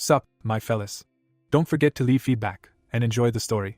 Sup, my fellas. Don't forget to leave feedback, and enjoy the story.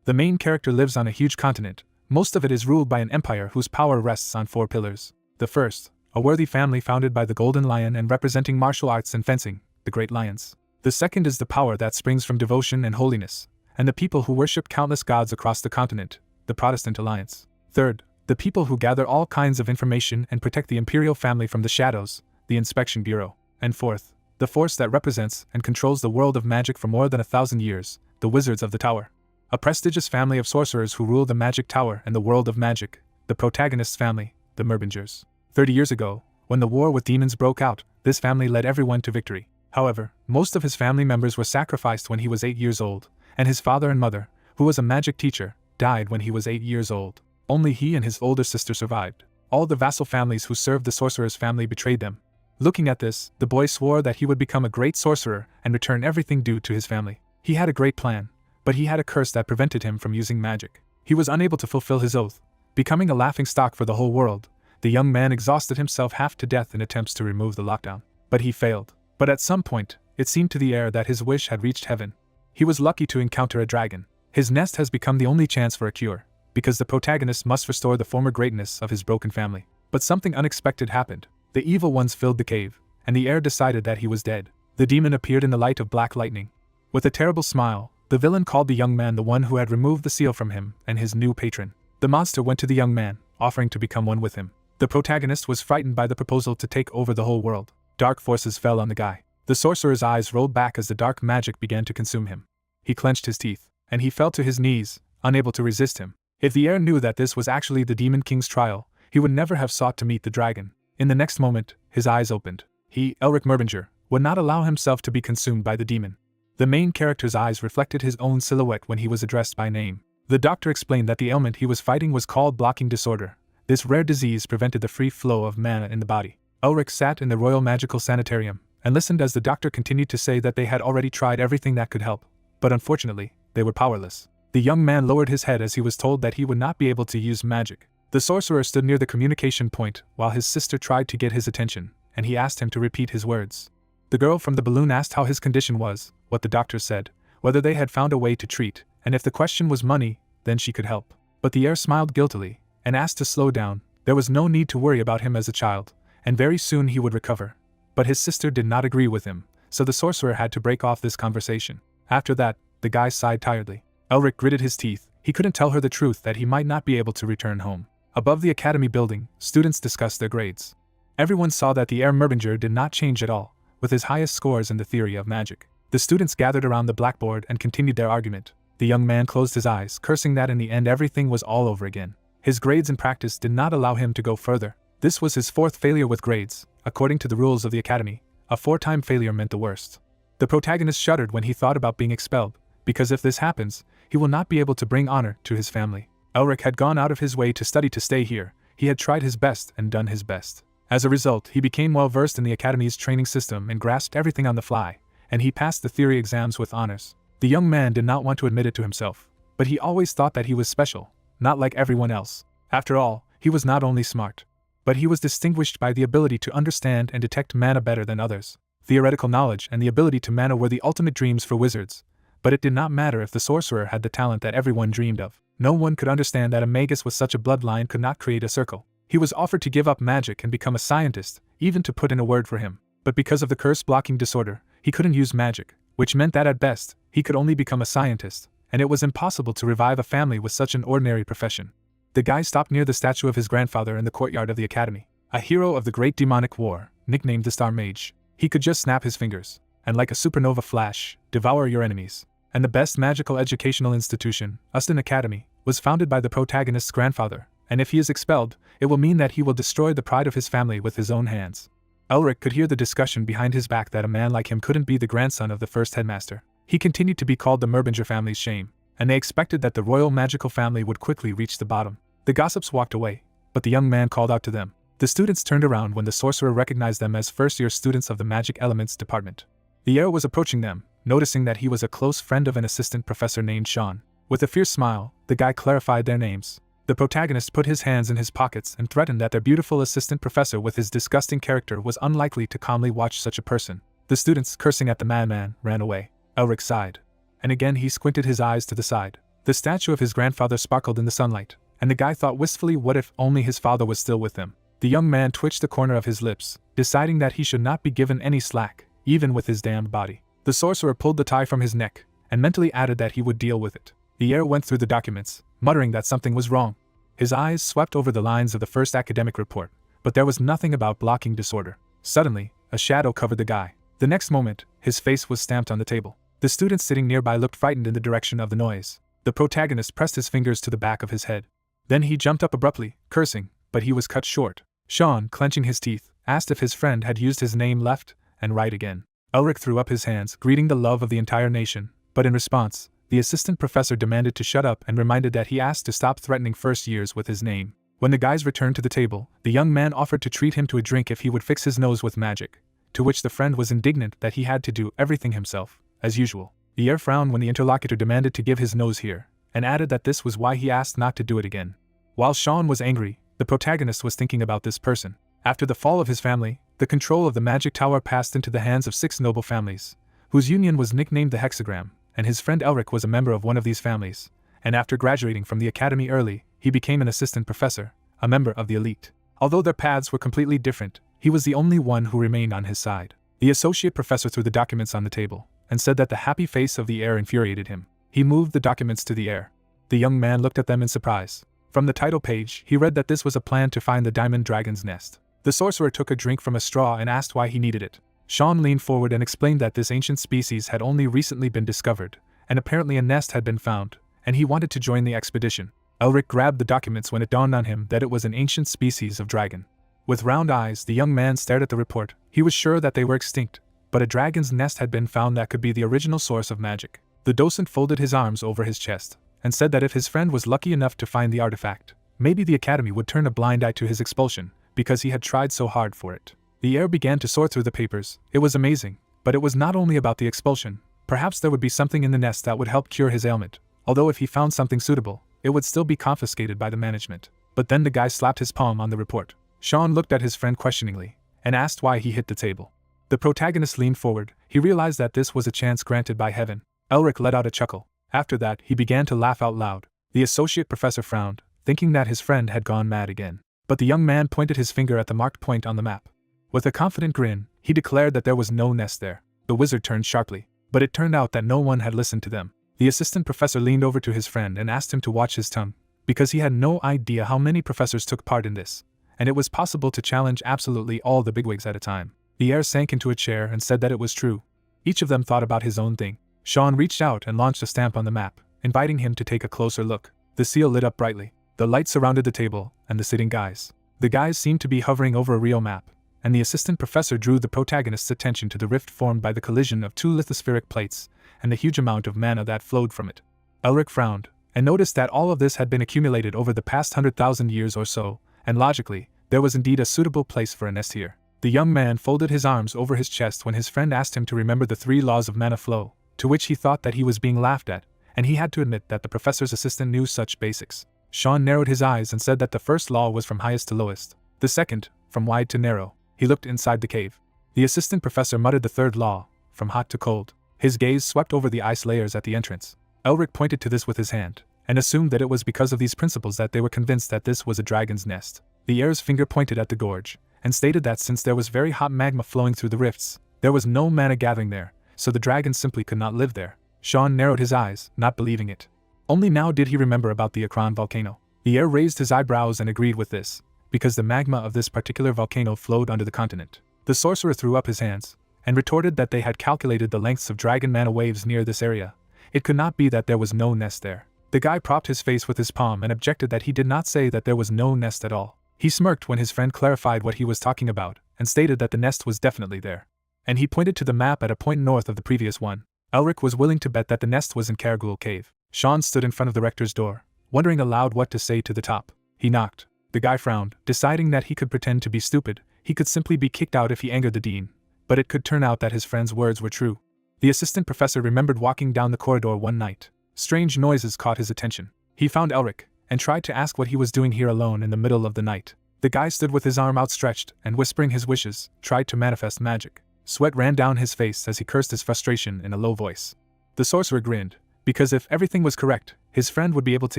The main character lives on a huge continent. Most of it is ruled by an empire whose power rests on 4 pillars. The first, a worthy family founded by the Golden Lion and representing martial arts and fencing, the Great Lions. The second is the power that springs from devotion and holiness, and the people who worship countless gods across the continent, the Protestant Alliance. Third, the people who gather all kinds of information and protect the imperial family from the shadows, the Inspection Bureau. And fourth, the force that represents and controls the world of magic for more than 1,000 years, the Wizards of the Tower. A prestigious family of sorcerers who rule the Magic Tower and the world of magic, the protagonist's family, the Merbingers. 30 years ago, when the war with demons broke out, this family led everyone to victory. However, most of his family members were sacrificed when he was 8 years old, and his father and mother, who was a magic teacher, died when he was 8 years old. Only he and his older sister survived. All the vassal families who served the sorcerer's family betrayed them. Looking at this, the boy swore that he would become a great sorcerer and return everything due to his family. He had a great plan, but he had a curse that prevented him from using magic. He was unable to fulfill his oath, becoming a laughingstock for the whole world. The young man exhausted himself half to death in attempts to remove the lockdown. But he failed. But at some point, it seemed to the heir that his wish had reached heaven. He was lucky to encounter a dragon. His nest has become the only chance for a cure, because the protagonist must restore the former greatness of his broken family. But something unexpected happened. The evil ones filled the cave, and the heir decided that he was dead. The demon appeared in the light of black lightning. With a terrible smile, the villain called the young man the one who had removed the seal from him and his new patron. The monster went to the young man, offering to become one with him. The protagonist was frightened by the proposal to take over the whole world. Dark forces fell on the guy. The sorcerer's eyes rolled back as the dark magic began to consume him. He clenched his teeth, and he fell to his knees, unable to resist him. If the heir knew that this was actually the Demon King's trial, he would never have sought to meet the dragon. In the next moment, his eyes opened. He, Elric Merbinger, would not allow himself to be consumed by the demon. The main character's eyes reflected his own silhouette when he was addressed by name. The doctor explained that the ailment he was fighting was called blocking disorder. This rare disease prevented the free flow of mana in the body. Elric sat in the Royal Magical Sanitarium and listened as the doctor continued to say that they had already tried everything that could help, but unfortunately, they were powerless. The young man lowered his head as he was told that he would not be able to use magic. The sorcerer stood near the communication point while his sister tried to get his attention, and he asked him to repeat his words. The girl from the balloon asked how his condition was, what the doctor said, whether they had found a way to treat, and if the question was money, then she could help. But the heir smiled guiltily, and asked to slow down. There was no need to worry about him as a child, and very soon he would recover. But his sister did not agree with him, so the sorcerer had to break off this conversation. After that, the guy sighed tiredly. Elric gritted his teeth. He couldn't tell her the truth that he might not be able to return home. Above the academy building, students discussed their grades. Everyone saw that the heir Merbinger did not change at all, with his highest scores in the theory of magic. The students gathered around the blackboard and continued their argument. The young man closed his eyes, cursing that in the end everything was all over again. His grades and practice did not allow him to go further. This was his 4th failure with grades. According to the rules of the academy, a 4-time failure meant the worst. The protagonist shuddered when he thought about being expelled, because if this happens, he will not be able to bring honor to his family. Elric had gone out of his way to study to stay here. He had tried his best and done his best. As a result, he became well versed in the academy's training system and grasped everything on the fly, and he passed the theory exams with honors. The young man did not want to admit it to himself, but he always thought that he was special, not like everyone else. After all, he was not only smart, but he was distinguished by the ability to understand and detect mana better than others. Theoretical knowledge and the ability to mana were the ultimate dreams for wizards, but it did not matter if the sorcerer had the talent that everyone dreamed of. No one could understand that a magus with such a bloodline could not create a circle. He was offered to give up magic and become a scientist, even to put in a word for him. But because of the curse blocking disorder, he couldn't use magic, which meant that at best, he could only become a scientist, and it was impossible to revive a family with such an ordinary profession. The guy stopped near the statue of his grandfather in the courtyard of the academy, a hero of the Great Demonic War, nicknamed the Star Mage. He could just snap his fingers, and like a supernova flash, devour your enemies. And the best magical educational institution, Uston Academy, was founded by the protagonist's grandfather, and if he is expelled, it will mean that he will destroy the pride of his family with his own hands. Elric could hear the discussion behind his back that a man like him couldn't be the grandson of the first headmaster. He continued to be called the Merbinger family's shame, and they expected that the royal magical family would quickly reach the bottom. The gossips walked away, but the young man called out to them. The students turned around when the sorcerer recognized them as first-year students of the Magic Elements department. The heir was approaching them, noticing that he was a close friend of an assistant professor named Sean. With a fierce smile, the guy clarified their names. The protagonist put his hands in his pockets and threatened that their beautiful assistant professor with his disgusting character was unlikely to calmly watch such a person. The students, cursing at the madman, ran away. Elric sighed. And again he squinted his eyes to the side. The statue of his grandfather sparkled in the sunlight, and the guy thought wistfully what if only his father was still with him. The young man twitched the corner of his lips, deciding that he should not be given any slack, even with his damned body. The sorcerer pulled the tie from his neck, and mentally added that he would deal with it. The heir went through the documents, muttering that something was wrong. His eyes swept over the lines of the first academic report, but there was nothing about blocking disorder. Suddenly, a shadow covered the guy. The next moment, his face was stamped on the table. The students sitting nearby looked frightened in the direction of the noise. The protagonist pressed his fingers to the back of his head. Then he jumped up abruptly, cursing, but he was cut short. Sean, clenching his teeth, asked if his friend had used his name left and right again. Elric threw up his hands, greeting the love of the entire nation, but in response, the assistant professor demanded to shut up and reminded that he asked to stop threatening first years with his name. When the guys returned to the table, the young man offered to treat him to a drink if he would fix his nose with magic, to which the friend was indignant that he had to do everything himself, as usual. The heir frowned when the interlocutor demanded to give his nose here, and added that this was why he asked not to do it again. While Sean was angry, the protagonist was thinking about this person. After the fall of his family, the control of the magic tower passed into the hands of 6 noble families, whose union was nicknamed the Hexagram, and his friend Elric was a member of one of these families, and after graduating from the academy early, he became an assistant professor, a member of the elite. Although their paths were completely different, he was the only one who remained on his side. The associate professor threw the documents on the table, and said that the happy face of the heir infuriated him. He moved the documents to the heir. The young man looked at them in surprise. From the title page, he read that this was a plan to find the diamond dragon's nest. The sorcerer took a drink from a straw and asked why he needed it. Sean leaned forward and explained that this ancient species had only recently been discovered, and apparently a nest had been found, and he wanted to join the expedition. Elric grabbed the documents when it dawned on him that it was an ancient species of dragon. With round eyes, the young man stared at the report. He was sure that they were extinct, but a dragon's nest had been found that could be the original source of magic. The docent folded his arms over his chest, and said that if his friend was lucky enough to find the artifact, maybe the academy would turn a blind eye to his expulsion, because he had tried so hard for it. The heir began to sort through the papers. It was amazing, but it was not only about the expulsion. Perhaps there would be something in the nest that would help cure his ailment, although if he found something suitable, it would still be confiscated by the management. But then the guy slapped his palm on the report. Sean looked at his friend questioningly, and asked why he hit the table. The protagonist leaned forward. He realized that this was a chance granted by heaven. Elric let out a chuckle. After that, he began to laugh out loud. The associate professor frowned, thinking that his friend had gone mad again. But the young man pointed his finger at the marked point on the map. With a confident grin, he declared that there was no nest there. The wizard turned sharply, but it turned out that no one had listened to them. The assistant professor leaned over to his friend and asked him to watch his tongue, because he had no idea how many professors took part in this, and it was possible to challenge absolutely all the bigwigs at a time. The heir sank into a chair and said that it was true. Each of them thought about his own thing. Sean reached out and launched a stamp on the map, inviting him to take a closer look. The seal lit up brightly. The light surrounded the table and the sitting guys. The guys seemed to be hovering over a real map, and the assistant professor drew the protagonist's attention to the rift formed by the collision of 2 lithospheric plates and the huge amount of mana that flowed from it. Elric frowned, and noticed that all of this had been accumulated over the past 100,000 years or so, and logically, there was indeed a suitable place for a nest here. The young man folded his arms over his chest when his friend asked him to remember the 3 laws of mana flow, to which he thought that he was being laughed at, and he had to admit that the professor's assistant knew such basics. Sean narrowed his eyes and said that the first law was from highest to lowest, the second, from wide to narrow. He looked inside the cave. The assistant professor muttered the third law, from hot to cold. His gaze swept over the ice layers at the entrance. Elric pointed to this with his hand, and assumed that it was because of these principles that they were convinced that this was a dragon's nest. The heir's finger pointed at the gorge, and stated that since there was very hot magma flowing through the rifts, there was no mana gathering there, so the dragon simply could not live there. Sean narrowed his eyes, not believing it. Only now did he remember about the Akron volcano. The heir raised his eyebrows and agreed with this, because the magma of this particular volcano flowed under the continent. The sorcerer threw up his hands, and retorted that they had calculated the lengths of dragon mana waves near this area. It could not be that there was no nest there. The guy propped his face with his palm and objected that he did not say that there was no nest at all. He smirked when his friend clarified what he was talking about, and stated that the nest was definitely there. And he pointed to the map at a point north of the previous one. Elric was willing to bet that the nest was in Karagul Cave. Sean stood in front of the rector's door, wondering aloud what to say to the top. He knocked. The guy frowned, deciding that he could pretend to be stupid. He could simply be kicked out if he angered the dean, but it could turn out that his friend's words were true. The assistant professor remembered walking down the corridor one night. Strange noises caught his attention. He found Elric, and tried to ask what he was doing here alone in the middle of the night. The guy stood with his arm outstretched, and whispering his wishes, tried to manifest magic. Sweat ran down his face as he cursed his frustration in a low voice. The sorcerer grinned, because if everything was correct, his friend would be able to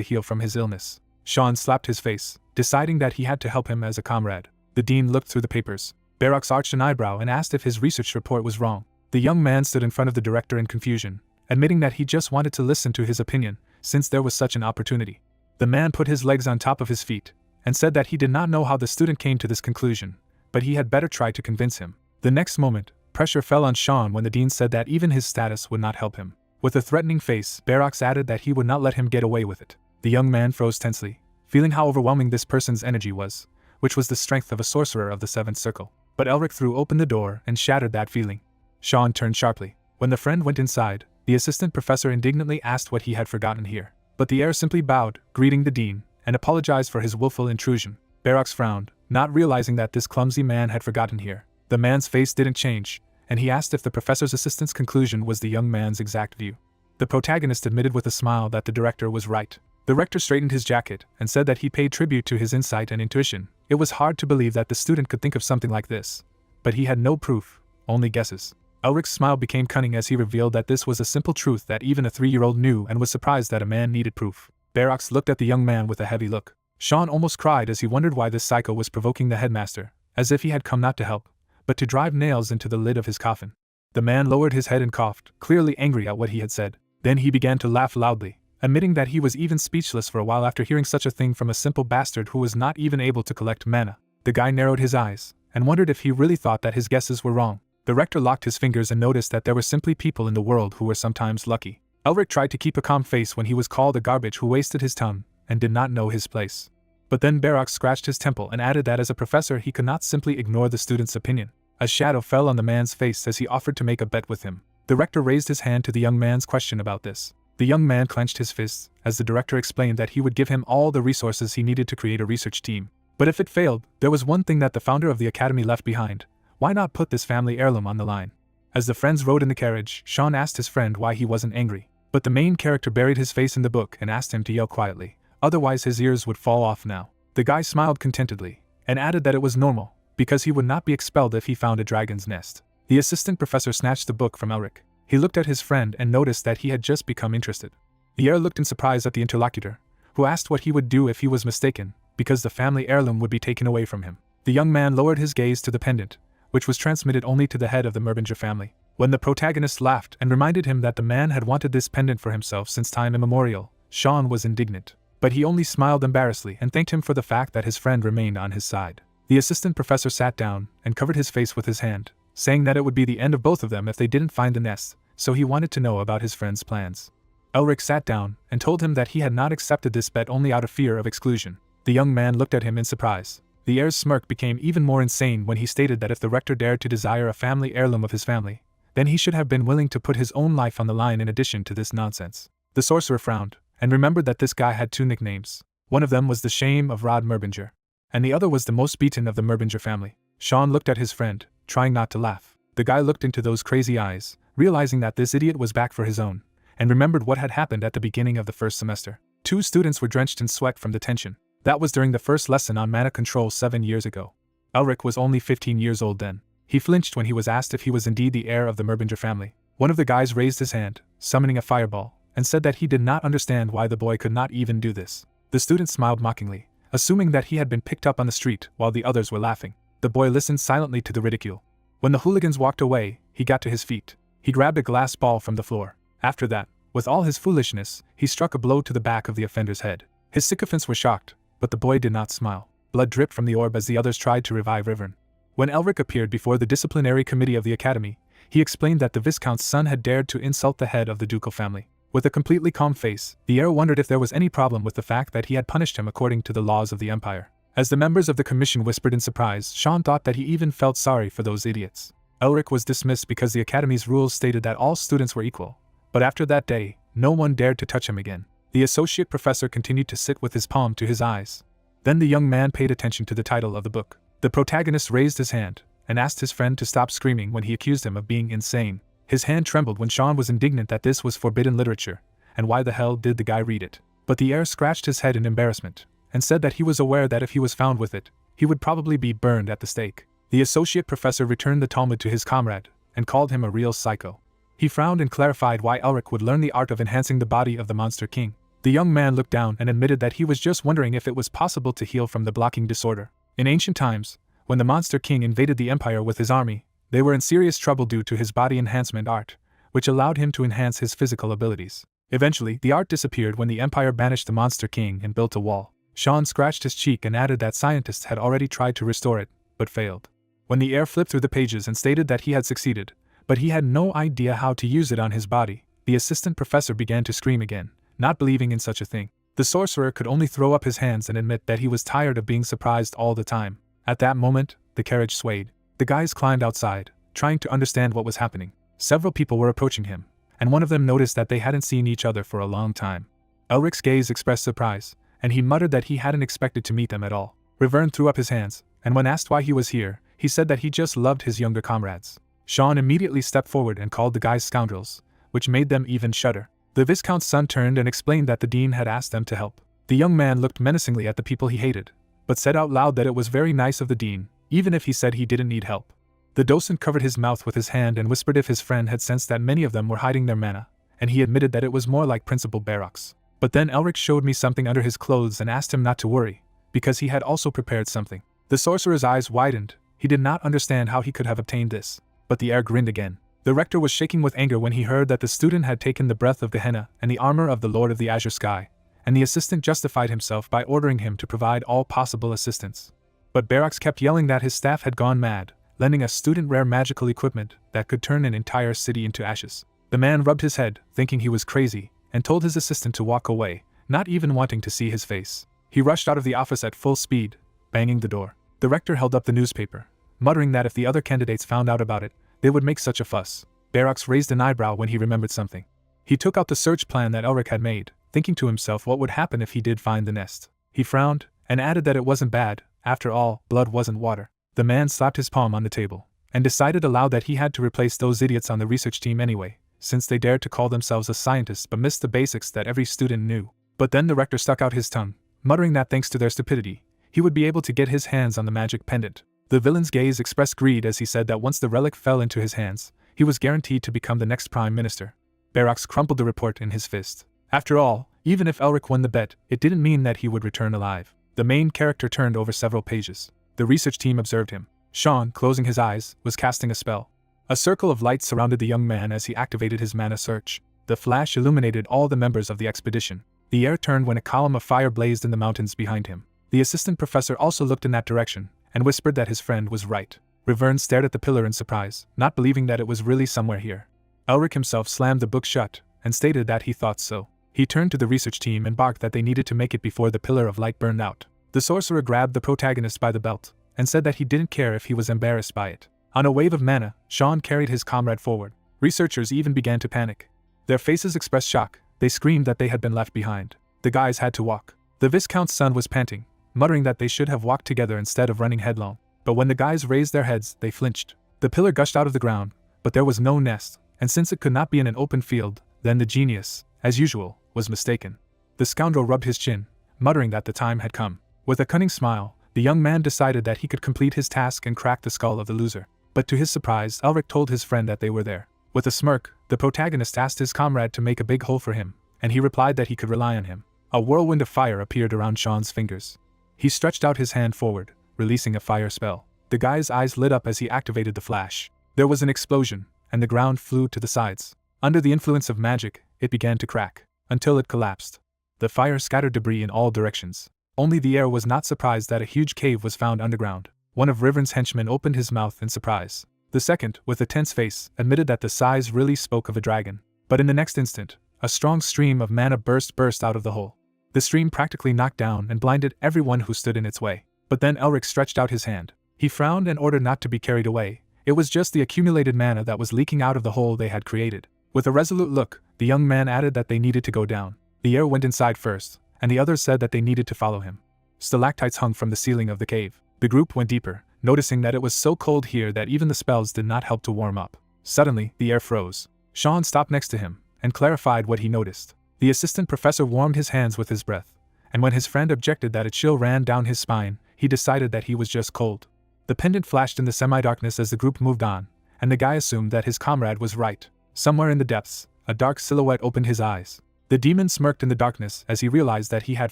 heal from his illness. Sean slapped his face, deciding that he had to help him as a comrade. The dean looked through the papers. Barox arched an eyebrow and asked if his research report was wrong. The young man stood in front of the director in confusion, admitting that he just wanted to listen to his opinion, since there was such an opportunity. The man put his legs on top of his feet, and said that he did not know how the student came to this conclusion, but he had better try to convince him. The next moment, pressure fell on Sean when the dean said that even his status would not help him. With a threatening face, Barox added that he would not let him get away with it. The young man froze tensely, feeling how overwhelming this person's energy was, which was the strength of a sorcerer of the seventh circle. But Elric threw open the door and shattered that feeling. Sean turned sharply. When the friend went inside, the assistant professor indignantly asked what he had forgotten here. But the heir simply bowed, greeting the dean, and apologized for his willful intrusion. Barox frowned, not realizing that this clumsy man had forgotten here. The man's face didn't change, and he asked if the professor's assistant's conclusion was the young man's exact view. The protagonist admitted with a smile that the director was right. The rector straightened his jacket and said that he paid tribute to his insight and intuition. It was hard to believe that the student could think of something like this, but he had no proof, only guesses. Elric's smile became cunning as he revealed that this was a simple truth that even a 3-year-old knew and was surprised that a man needed proof. Barox looked at the young man with a heavy look. Sean almost cried as he wondered why this psycho was provoking the headmaster, as if he had come not to help, but to drive nails into the lid of his coffin. The man lowered his head and coughed, clearly angry at what he had said. Then he began to laugh loudly, admitting that he was even speechless for a while after hearing such a thing from a simple bastard who was not even able to collect mana. The guy narrowed his eyes, and wondered if he really thought that his guesses were wrong. The rector locked his fingers and noticed that there were simply people in the world who were sometimes lucky. Elric tried to keep a calm face when he was called a garbage who wasted his tongue, and did not know his place. But then Barox scratched his temple and added that as a professor he could not simply ignore the student's opinion. A shadow fell on the man's face as he offered to make a bet with him. The rector raised his hand to the young man's question about this. The young man clenched his fists, as the director explained that he would give him all the resources he needed to create a research team. But if it failed, there was one thing that the founder of the academy left behind. Why not put this family heirloom on the line? As the friends rode in the carriage, Sean asked his friend why he wasn't angry. But the main character buried his face in the book and asked him to yell quietly, otherwise his ears would fall off now. The guy smiled contentedly, and added that it was normal, because he would not be expelled if he found a dragon's nest. The assistant professor snatched the book from Elric. He looked at his friend and noticed that he had just become interested. The heir looked in surprise at the interlocutor, who asked what he would do if he was mistaken, because the family heirloom would be taken away from him. The young man lowered his gaze to the pendant, which was transmitted only to the head of the Merbinger family. When the protagonist laughed and reminded him that the man had wanted this pendant for himself since time immemorial, Sean was indignant. But he only smiled embarrassedly and thanked him for the fact that his friend remained on his side. The assistant professor sat down and covered his face with his hand, saying that it would be the end of both of them if they didn't find the nest, so he wanted to know about his friend's plans. Elric sat down and told him that he had not accepted this bet only out of fear of exclusion. The young man looked at him in surprise. The heir's smirk became even more insane when he stated that if the rector dared to desire a family heirloom of his family, then he should have been willing to put his own life on the line in addition to this nonsense. The sorcerer frowned, and remembered that this guy had 2 nicknames. One of them was the Shame of Rod Merbinger, and the other was the Most Beaten of the Merbinger family. Sean looked at his friend, trying not to laugh. The guy looked into those crazy eyes, realizing that this idiot was back for his own, and remembered what had happened at the beginning of the first semester. 2 students were drenched in sweat from the tension. That was during the first lesson on mana control 7 years ago. Elric was only 15 years old then. He flinched when he was asked if he was indeed the heir of the Merbinger family. One of the guys raised his hand, summoning a fireball, and said that he did not understand why the boy could not even do this. The student smiled mockingly, assuming that he had been picked up on the street while the others were laughing. The boy listened silently to the ridicule. When the hooligans walked away, he got to his feet. He grabbed a glass ball from the floor. After that, with all his foolishness, he struck a blow to the back of the offender's head. His sycophants were shocked, but the boy did not smile. Blood dripped from the orb as the others tried to revive Rivern. When Elric appeared before the disciplinary committee of the academy, he explained that the Viscount's son had dared to insult the head of the ducal family. With a completely calm face, the heir wondered if there was any problem with the fact that he had punished him according to the laws of the Empire. As the members of the commission whispered in surprise, Sean thought that he even felt sorry for those idiots. Elric was dismissed because the academy's rules stated that all students were equal, but after that day, no one dared to touch him again. The associate professor continued to sit with his palm to his eyes. Then the young man paid attention to the title of the book. The protagonist raised his hand and asked his friend to stop screaming when he accused him of being insane. His hand trembled when Sean was indignant that this was forbidden literature, and why the hell did the guy read it? But the heir scratched his head in embarrassment, and said that he was aware that if he was found with it, he would probably be burned at the stake. The associate professor returned the Talmud to his comrade, and called him a real psycho. He frowned and clarified why Elric would learn the art of enhancing the body of the Monster King. The young man looked down and admitted that he was just wondering if it was possible to heal from the blocking disorder. In ancient times, when the Monster King invaded the Empire with his army, they were in serious trouble due to his body enhancement art, which allowed him to enhance his physical abilities. Eventually, the art disappeared when the Empire banished the Monster King and built a wall. Sean scratched his cheek and added that scientists had already tried to restore it, but failed. When the heir flipped through the pages and stated that he had succeeded, but he had no idea how to use it on his body, the assistant professor began to scream again, not believing in such a thing. The sorcerer could only throw up his hands and admit that he was tired of being surprised all the time. At that moment, the carriage swayed. The guys climbed outside, trying to understand what was happening. Several people were approaching him, and one of them noticed that they hadn't seen each other for a long time. Elric's gaze expressed surprise, and he muttered that he hadn't expected to meet them at all. Rivern threw up his hands, and when asked why he was here, he said that he just loved his younger comrades. Sean immediately stepped forward and called the guys scoundrels, which made them even shudder. The Viscount's son turned and explained that the dean had asked them to help. The young man looked menacingly at the people he hated, but said out loud that it was very nice of the dean, even if he said he didn't need help. The docent covered his mouth with his hand and whispered if his friend had sensed that many of them were hiding their mana, and he admitted that it was more like Principal Barrock's. But then Elric showed me something under his clothes and asked him not to worry, because he had also prepared something. The sorcerer's eyes widened. He did not understand how he could have obtained this, but the heir grinned again. The rector was shaking with anger when he heard that the student had taken the breath of Gehenna and the armor of the Lord of the Azure Sky, and the assistant justified himself by ordering him to provide all possible assistance. But Barracks kept yelling that his staff had gone mad, lending a student rare magical equipment that could turn an entire city into ashes. The man rubbed his head, thinking he was crazy, and told his assistant to walk away, not even wanting to see his face. He rushed out of the office at full speed, banging the door. The rector held up the newspaper, muttering that if the other candidates found out about it, they would make such a fuss. Barracks raised an eyebrow when he remembered something. He took out the search plan that Elric had made, thinking to himself what would happen if he did find the nest. He frowned, and added that it wasn't bad. After all, blood wasn't water. The man slapped his palm on the table, and decided aloud that he had to replace those idiots on the research team anyway, since they dared to call themselves a scientist but missed the basics that every student knew. But then the rector stuck out his tongue, muttering that thanks to their stupidity, he would be able to get his hands on the magic pendant. The villain's gaze expressed greed as he said that once the relic fell into his hands, he was guaranteed to become the next prime minister. Barracks crumpled the report in his fist. After all, even if Elric won the bet, it didn't mean that he would return alive. The main character turned over several pages. The research team observed him. Sean, closing his eyes, was casting a spell. A circle of light surrounded the young man as he activated his mana search. The flash illuminated all the members of the expedition. The air turned when a column of fire blazed in the mountains behind him. The assistant professor also looked in that direction, and whispered that his friend was right. Rivern stared at the pillar in surprise, not believing that it was really somewhere here. Elric himself slammed the book shut, and stated that he thought so. He turned to the research team and barked that they needed to make it before the pillar of light burned out. The sorcerer grabbed the protagonist by the belt, and said that he didn't care if he was embarrassed by it. On a wave of mana, Sean carried his comrade forward. Researchers even began to panic. Their faces expressed shock. They screamed that they had been left behind. The guys had to walk. The Viscount's son was panting, muttering that they should have walked together instead of running headlong. But when the guys raised their heads, they flinched. The pillar gushed out of the ground, but there was no nest, and since it could not be in an open field, then the genius, as usual, was mistaken. The scoundrel rubbed his chin, muttering that the time had come. With a cunning smile, the young man decided that he could complete his task and crack the skull of the loser. But to his surprise, Elric told his friend that they were there. With a smirk, the protagonist asked his comrade to make a big hole for him, and he replied that he could rely on him. A whirlwind of fire appeared around Sean's fingers. He stretched out his hand forward, releasing a fire spell. The guy's eyes lit up as he activated the flash. There was an explosion, and the ground flew to the sides. Under the influence of magic, it began to crack, until it collapsed. The fire scattered debris in all directions. Only the heir was not surprised that a huge cave was found underground. One of Rivern's henchmen opened his mouth in surprise. The second, with a tense face, admitted that the size really spoke of a dragon. But in the next instant, a strong stream of mana burst out of the hole. The stream practically knocked down and blinded everyone who stood in its way. But then Elric stretched out his hand. He frowned and ordered not to be carried away. It was just the accumulated mana that was leaking out of the hole they had created. With a resolute look, the young man added that they needed to go down. The heir went inside first, and the others said that they needed to follow him. Stalactites hung from the ceiling of the cave. The group went deeper, noticing that it was so cold here that even the spells did not help to warm up. Suddenly, the air froze. Sean stopped next to him, and clarified what he noticed. The assistant professor warmed his hands with his breath, and when his friend objected that a chill ran down his spine, he decided that he was just cold. The pendant flashed in the semi-darkness as the group moved on, and the guy assumed that his comrade was right. Somewhere in the depths, a dark silhouette opened his eyes. The demon smirked in the darkness as he realized that he had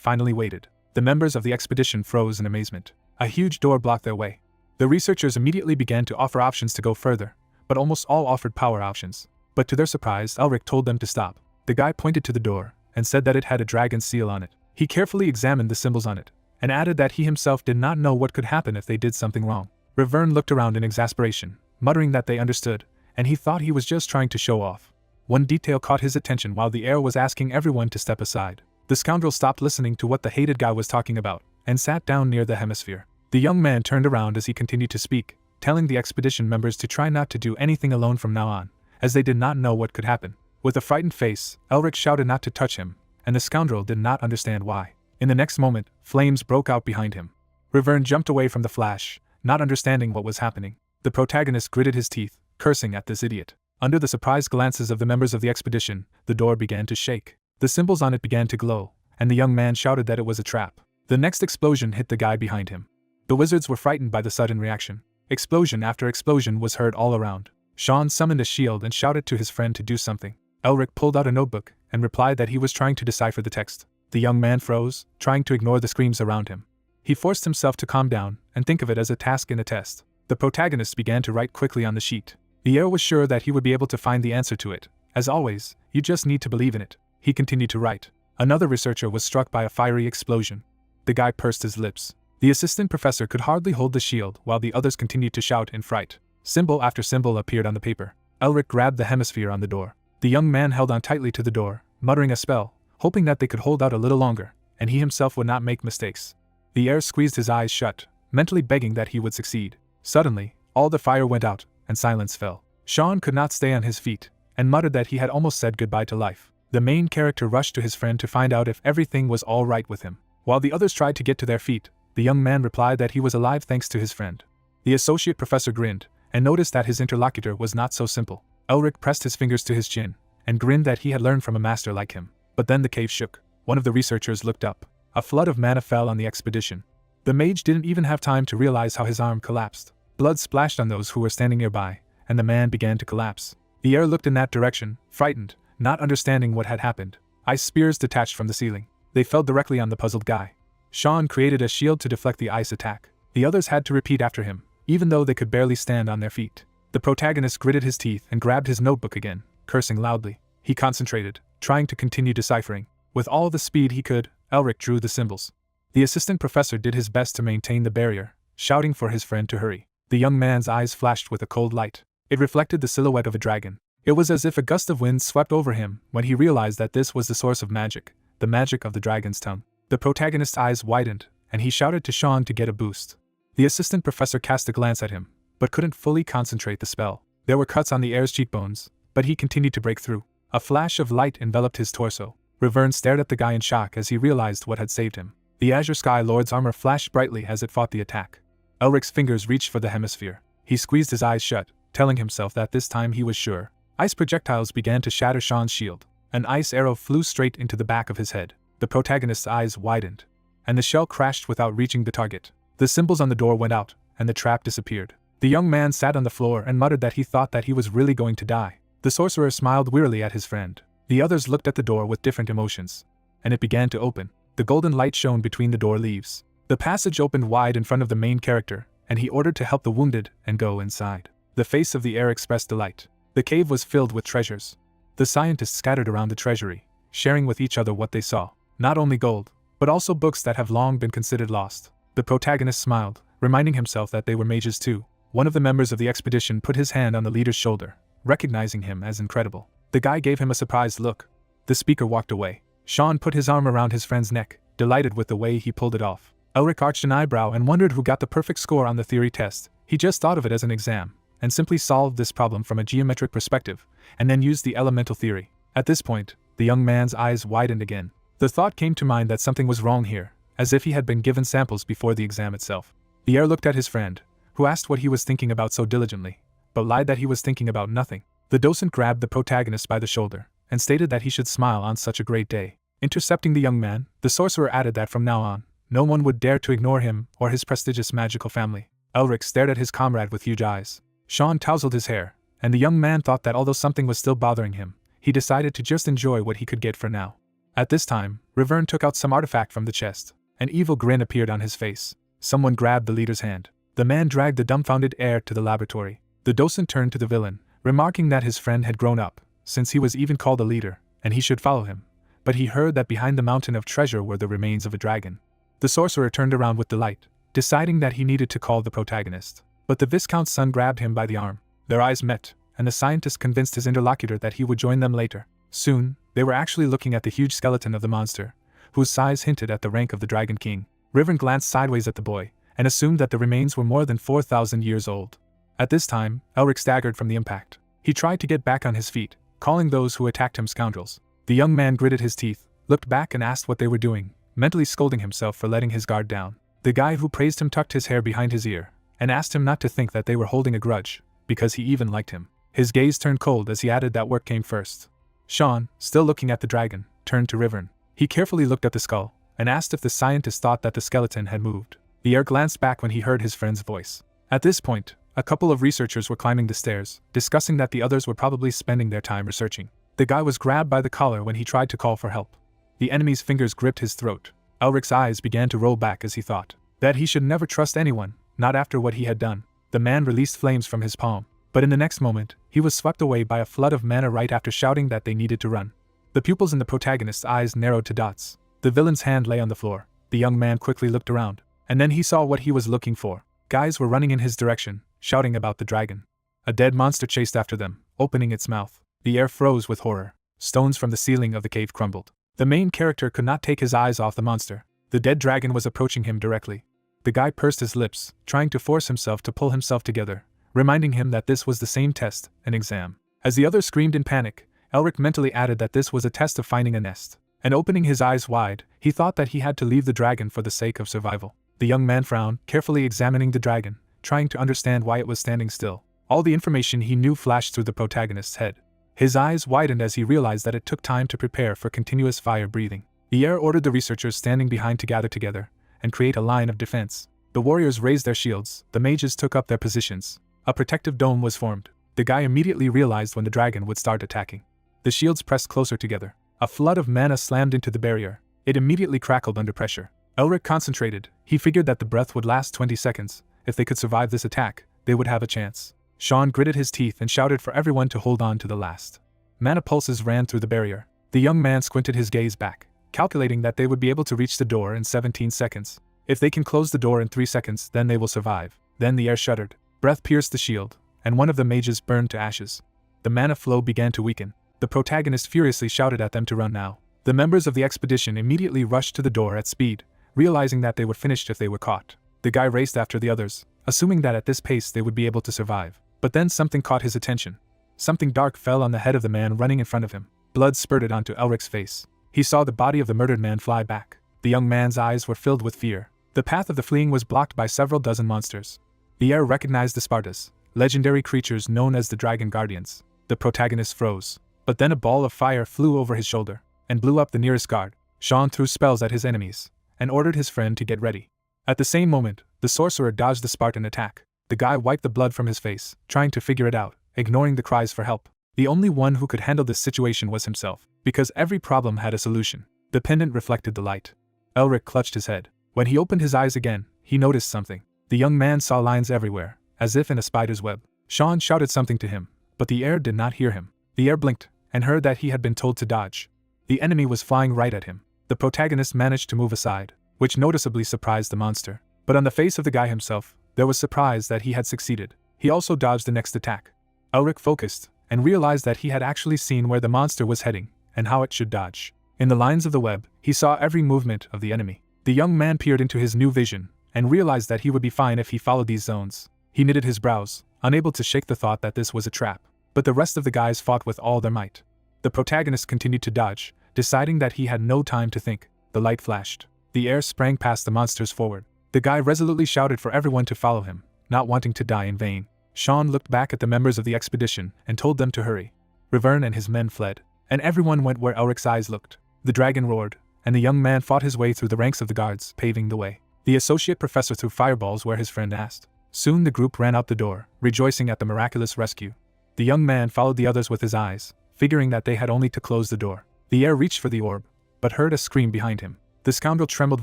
finally waited. The members of the expedition froze in amazement. A huge door blocked their way. The researchers immediately began to offer options to go further, but almost all offered power options. But to their surprise, Elric told them to stop. The guy pointed to the door and said that it had a dragon seal on it. He carefully examined the symbols on it and added that he himself did not know what could happen if they did something wrong. Riverne looked around in exasperation, muttering that they understood, and he thought he was just trying to show off. One detail caught his attention while the heir was asking everyone to step aside. The scoundrel stopped listening to what the hated guy was talking about and sat down near the hemisphere. The young man turned around as he continued to speak, telling the expedition members to try not to do anything alone from now on, as they did not know what could happen. With a frightened face, Elric shouted not to touch him, and the scoundrel did not understand why. In the next moment, flames broke out behind him. Riverne jumped away from the flash, not understanding what was happening. The protagonist gritted his teeth, cursing at this idiot. Under the surprised glances of the members of the expedition, the door began to shake. The symbols on it began to glow, and the young man shouted that it was a trap. The next explosion hit the guy behind him. The wizards were frightened by the sudden reaction. Explosion after explosion was heard all around. Sean summoned a shield and shouted to his friend to do something. Elric pulled out a notebook and replied that he was trying to decipher the text. The young man froze, trying to ignore the screams around him. He forced himself to calm down and think of it as a task in a test. The protagonist began to write quickly on the sheet. The heir was sure that he would be able to find the answer to it. As always, you just need to believe in it. He continued to write. Another researcher was struck by a fiery explosion. The guy pursed his lips. The assistant professor could hardly hold the shield while the others continued to shout in fright. Symbol after symbol appeared on the paper. Elric grabbed the hemisphere on the door. The young man held on tightly to the door, muttering a spell, hoping that they could hold out a little longer, and he himself would not make mistakes. The heir squeezed his eyes shut, mentally begging that he would succeed. Suddenly, all the fire went out, and silence fell. Sean could not stay on his feet, and muttered that he had almost said goodbye to life. The main character rushed to his friend to find out if everything was all right with him. While the others tried to get to their feet, the young man replied that he was alive thanks to his friend. The associate professor grinned, and noticed that his interlocutor was not so simple. Elric pressed his fingers to his chin, and grinned that he had learned from a master like him. But then the cave shook. One of the researchers looked up. A flood of mana fell on the expedition. The mage didn't even have time to realize how his arm collapsed. Blood splashed on those who were standing nearby, and the man began to collapse. The heir looked in that direction, frightened, not understanding what had happened. Ice spears detached from the ceiling. They fell directly on the puzzled guy. Sean created a shield to deflect the ice attack. The others had to repeat after him, even though they could barely stand on their feet. The protagonist gritted his teeth and grabbed his notebook again, cursing loudly. He concentrated, trying to continue deciphering. With all the speed he could, Elric drew the symbols. The assistant professor did his best to maintain the barrier, shouting for his friend to hurry. The young man's eyes flashed with a cold light. It reflected the silhouette of a dragon. It was as if a gust of wind swept over him when he realized that this was the source of magic, the magic of the dragon's tongue. The protagonist's eyes widened, and he shouted to Sean to get a boost. The assistant professor cast a glance at him, but couldn't fully concentrate the spell. There were cuts on the heir's cheekbones, but he continued to break through. A flash of light enveloped his torso. Riverne stared at the guy in shock as he realized what had saved him. The Azure Sky Lord's armor flashed brightly as it fought the attack. Elric's fingers reached for the hemisphere. He squeezed his eyes shut, telling himself that this time he was sure. Ice projectiles began to shatter Sean's shield. An ice arrow flew straight into the back of his head. The protagonist's eyes widened, and the shell crashed without reaching the target. The symbols on the door went out, and the trap disappeared. The young man sat on the floor and muttered that he thought that he was really going to die. The sorcerer smiled wearily at his friend. The others looked at the door with different emotions, and it began to open. The golden light shone between the door leaves. The passage opened wide in front of the main character, and he ordered to help the wounded and go inside. The face of the heir expressed delight. The cave was filled with treasures. The scientists scattered around the treasury, sharing with each other what they saw. Not only gold, but also books that have long been considered lost. The protagonist smiled, reminding himself that they were mages too. One of the members of the expedition put his hand on the leader's shoulder, recognizing him as incredible. The guy gave him a surprised look. The speaker walked away. Sean put his arm around his friend's neck, delighted with the way he pulled it off. Elric arched an eyebrow and wondered who got the perfect score on the theory test. He just thought of it as an exam, and simply solved this problem from a geometric perspective, and then used the elemental theory. At this point, the young man's eyes widened again. The thought came to mind that something was wrong here, as if he had been given samples before the exam itself. The heir looked at his friend, who asked what he was thinking about so diligently, but lied that he was thinking about nothing. The docent grabbed the protagonist by the shoulder, and stated that he should smile on such a great day. Intercepting the young man, the sorcerer added that from now on, no one would dare to ignore him or his prestigious magical family. Elric stared at his comrade with huge eyes. Sean tousled his hair, and the young man thought that although something was still bothering him, he decided to just enjoy what he could get for now. At this time, Rivern took out some artifact from the chest. An evil grin appeared on his face. Someone grabbed the leader's hand. The man dragged the dumbfounded heir to the laboratory. The docent turned to the villain, remarking that his friend had grown up, since he was even called a leader, and he should follow him. But he heard that behind the mountain of treasure were the remains of a dragon. The sorcerer turned around with delight, deciding that he needed to call the protagonist. But the Viscount's son grabbed him by the arm. Their eyes met, and the scientist convinced his interlocutor that he would join them later. Soon, they were actually looking at the huge skeleton of the monster, whose size hinted at the rank of the Dragon King. Rivern glanced sideways at the boy, and assumed that the remains were more than 4,000 years old. At this time, Elric staggered from the impact. He tried to get back on his feet, calling those who attacked him scoundrels. The young man gritted his teeth, looked back and asked what they were doing, mentally scolding himself for letting his guard down. The guy who praised him tucked his hair behind his ear, and asked him not to think that they were holding a grudge, because he even liked him. His gaze turned cold as he added that work came first. Sean, still looking at the dragon, turned to Rivern. He carefully looked at the skull, and asked if the scientist thought that the skeleton had moved. The heir glanced back when he heard his friend's voice. At this point, a couple of researchers were climbing the stairs, discussing that the others were probably spending their time researching. The guy was grabbed by the collar when he tried to call for help. The enemy's fingers gripped his throat. Elric's eyes began to roll back as he thought that he should never trust anyone, not after what he had done. The man released flames from his palm, but in the next moment, he was swept away by a flood of mana right after shouting that they needed to run. The pupils in the protagonist's eyes narrowed to dots. The villain's hand lay on the floor. The young man quickly looked around, and then he saw what he was looking for. Guys were running in his direction, shouting about the dragon. A dead monster chased after them, opening its mouth. The air froze with horror. Stones from the ceiling of the cave crumbled. The main character could not take his eyes off the monster. The dead dragon was approaching him directly. The guy pursed his lips, trying to force himself to pull himself together, reminding him that this was the same test, an exam. As the others screamed in panic, Elric mentally added that this was a test of finding a nest. And opening his eyes wide, he thought that he had to leave the dragon for the sake of survival. The young man frowned, carefully examining the dragon, trying to understand why it was standing still. All the information he knew flashed through the protagonist's head. His eyes widened as he realized that it took time to prepare for continuous fire breathing. The heir ordered the researchers standing behind to gather together and create a line of defense. The warriors raised their shields, the mages took up their positions. A protective dome was formed. The guy immediately realized when the dragon would start attacking. The shields pressed closer together. A flood of mana slammed into the barrier. It immediately crackled under pressure. Elric concentrated. He figured that the breath would last 20 seconds. If they could survive this attack, they would have a chance. Sean gritted his teeth and shouted for everyone to hold on to the last. Mana pulses ran through the barrier. The young man squinted his gaze back, calculating that they would be able to reach the door in 17 seconds. If they can close the door in 3 seconds, then they will survive. Then the air shuddered. Breath pierced the shield, and one of the mages burned to ashes. The mana flow began to weaken. The protagonist furiously shouted at them to run now. The members of the expedition immediately rushed to the door at speed, realizing that they were finished if they were caught. The guy raced after the others, assuming that at this pace they would be able to survive. But then something caught his attention. Something dark fell on the head of the man running in front of him. Blood spurted onto Elric's face. He saw the body of the murdered man fly back. The young man's eyes were filled with fear. The path of the fleeing was blocked by several dozen monsters. The heir recognized the Spartas, legendary creatures known as the Dragon Guardians. The protagonist froze. But then a ball of fire flew over his shoulder and blew up the nearest guard. Sean threw spells at his enemies and ordered his friend to get ready. At the same moment, the sorcerer dodged the Spartan attack. The guy wiped the blood from his face, trying to figure it out, ignoring the cries for help. The only one who could handle this situation was himself, because every problem had a solution. The pendant reflected the light. Elric clutched his head. When he opened his eyes again, he noticed something. The young man saw lines everywhere, as if in a spider's web. Sean shouted something to him, but the heir did not hear him. The heir blinked, and heard that he had been told to dodge. The enemy was flying right at him. The protagonist managed to move aside, which noticeably surprised the monster. But on the face of the guy himself, there was surprise that he had succeeded. He also dodged the next attack. Elric focused, and realized that he had actually seen where the monster was heading, and how it should dodge. In the lines of the web, he saw every movement of the enemy. The young man peered into his new vision, and realized that he would be fine if he followed these zones. He knitted his brows, unable to shake the thought that this was a trap. But the rest of the guys fought with all their might. The protagonist continued to dodge, deciding that he had no time to think. The light flashed. The heir sprang past the monsters forward. The guy resolutely shouted for everyone to follow him, not wanting to die in vain. Sean looked back at the members of the expedition and told them to hurry. Rivern and his men fled, and everyone went where Elric's eyes looked. The dragon roared, and the young man fought his way through the ranks of the guards, paving the way. The associate professor threw fireballs where his friend asked. Soon the group ran out the door, rejoicing at the miraculous rescue. The young man followed the others with his eyes, figuring that they had only to close the door. The heir reached for the orb, but heard a scream behind him. The scoundrel trembled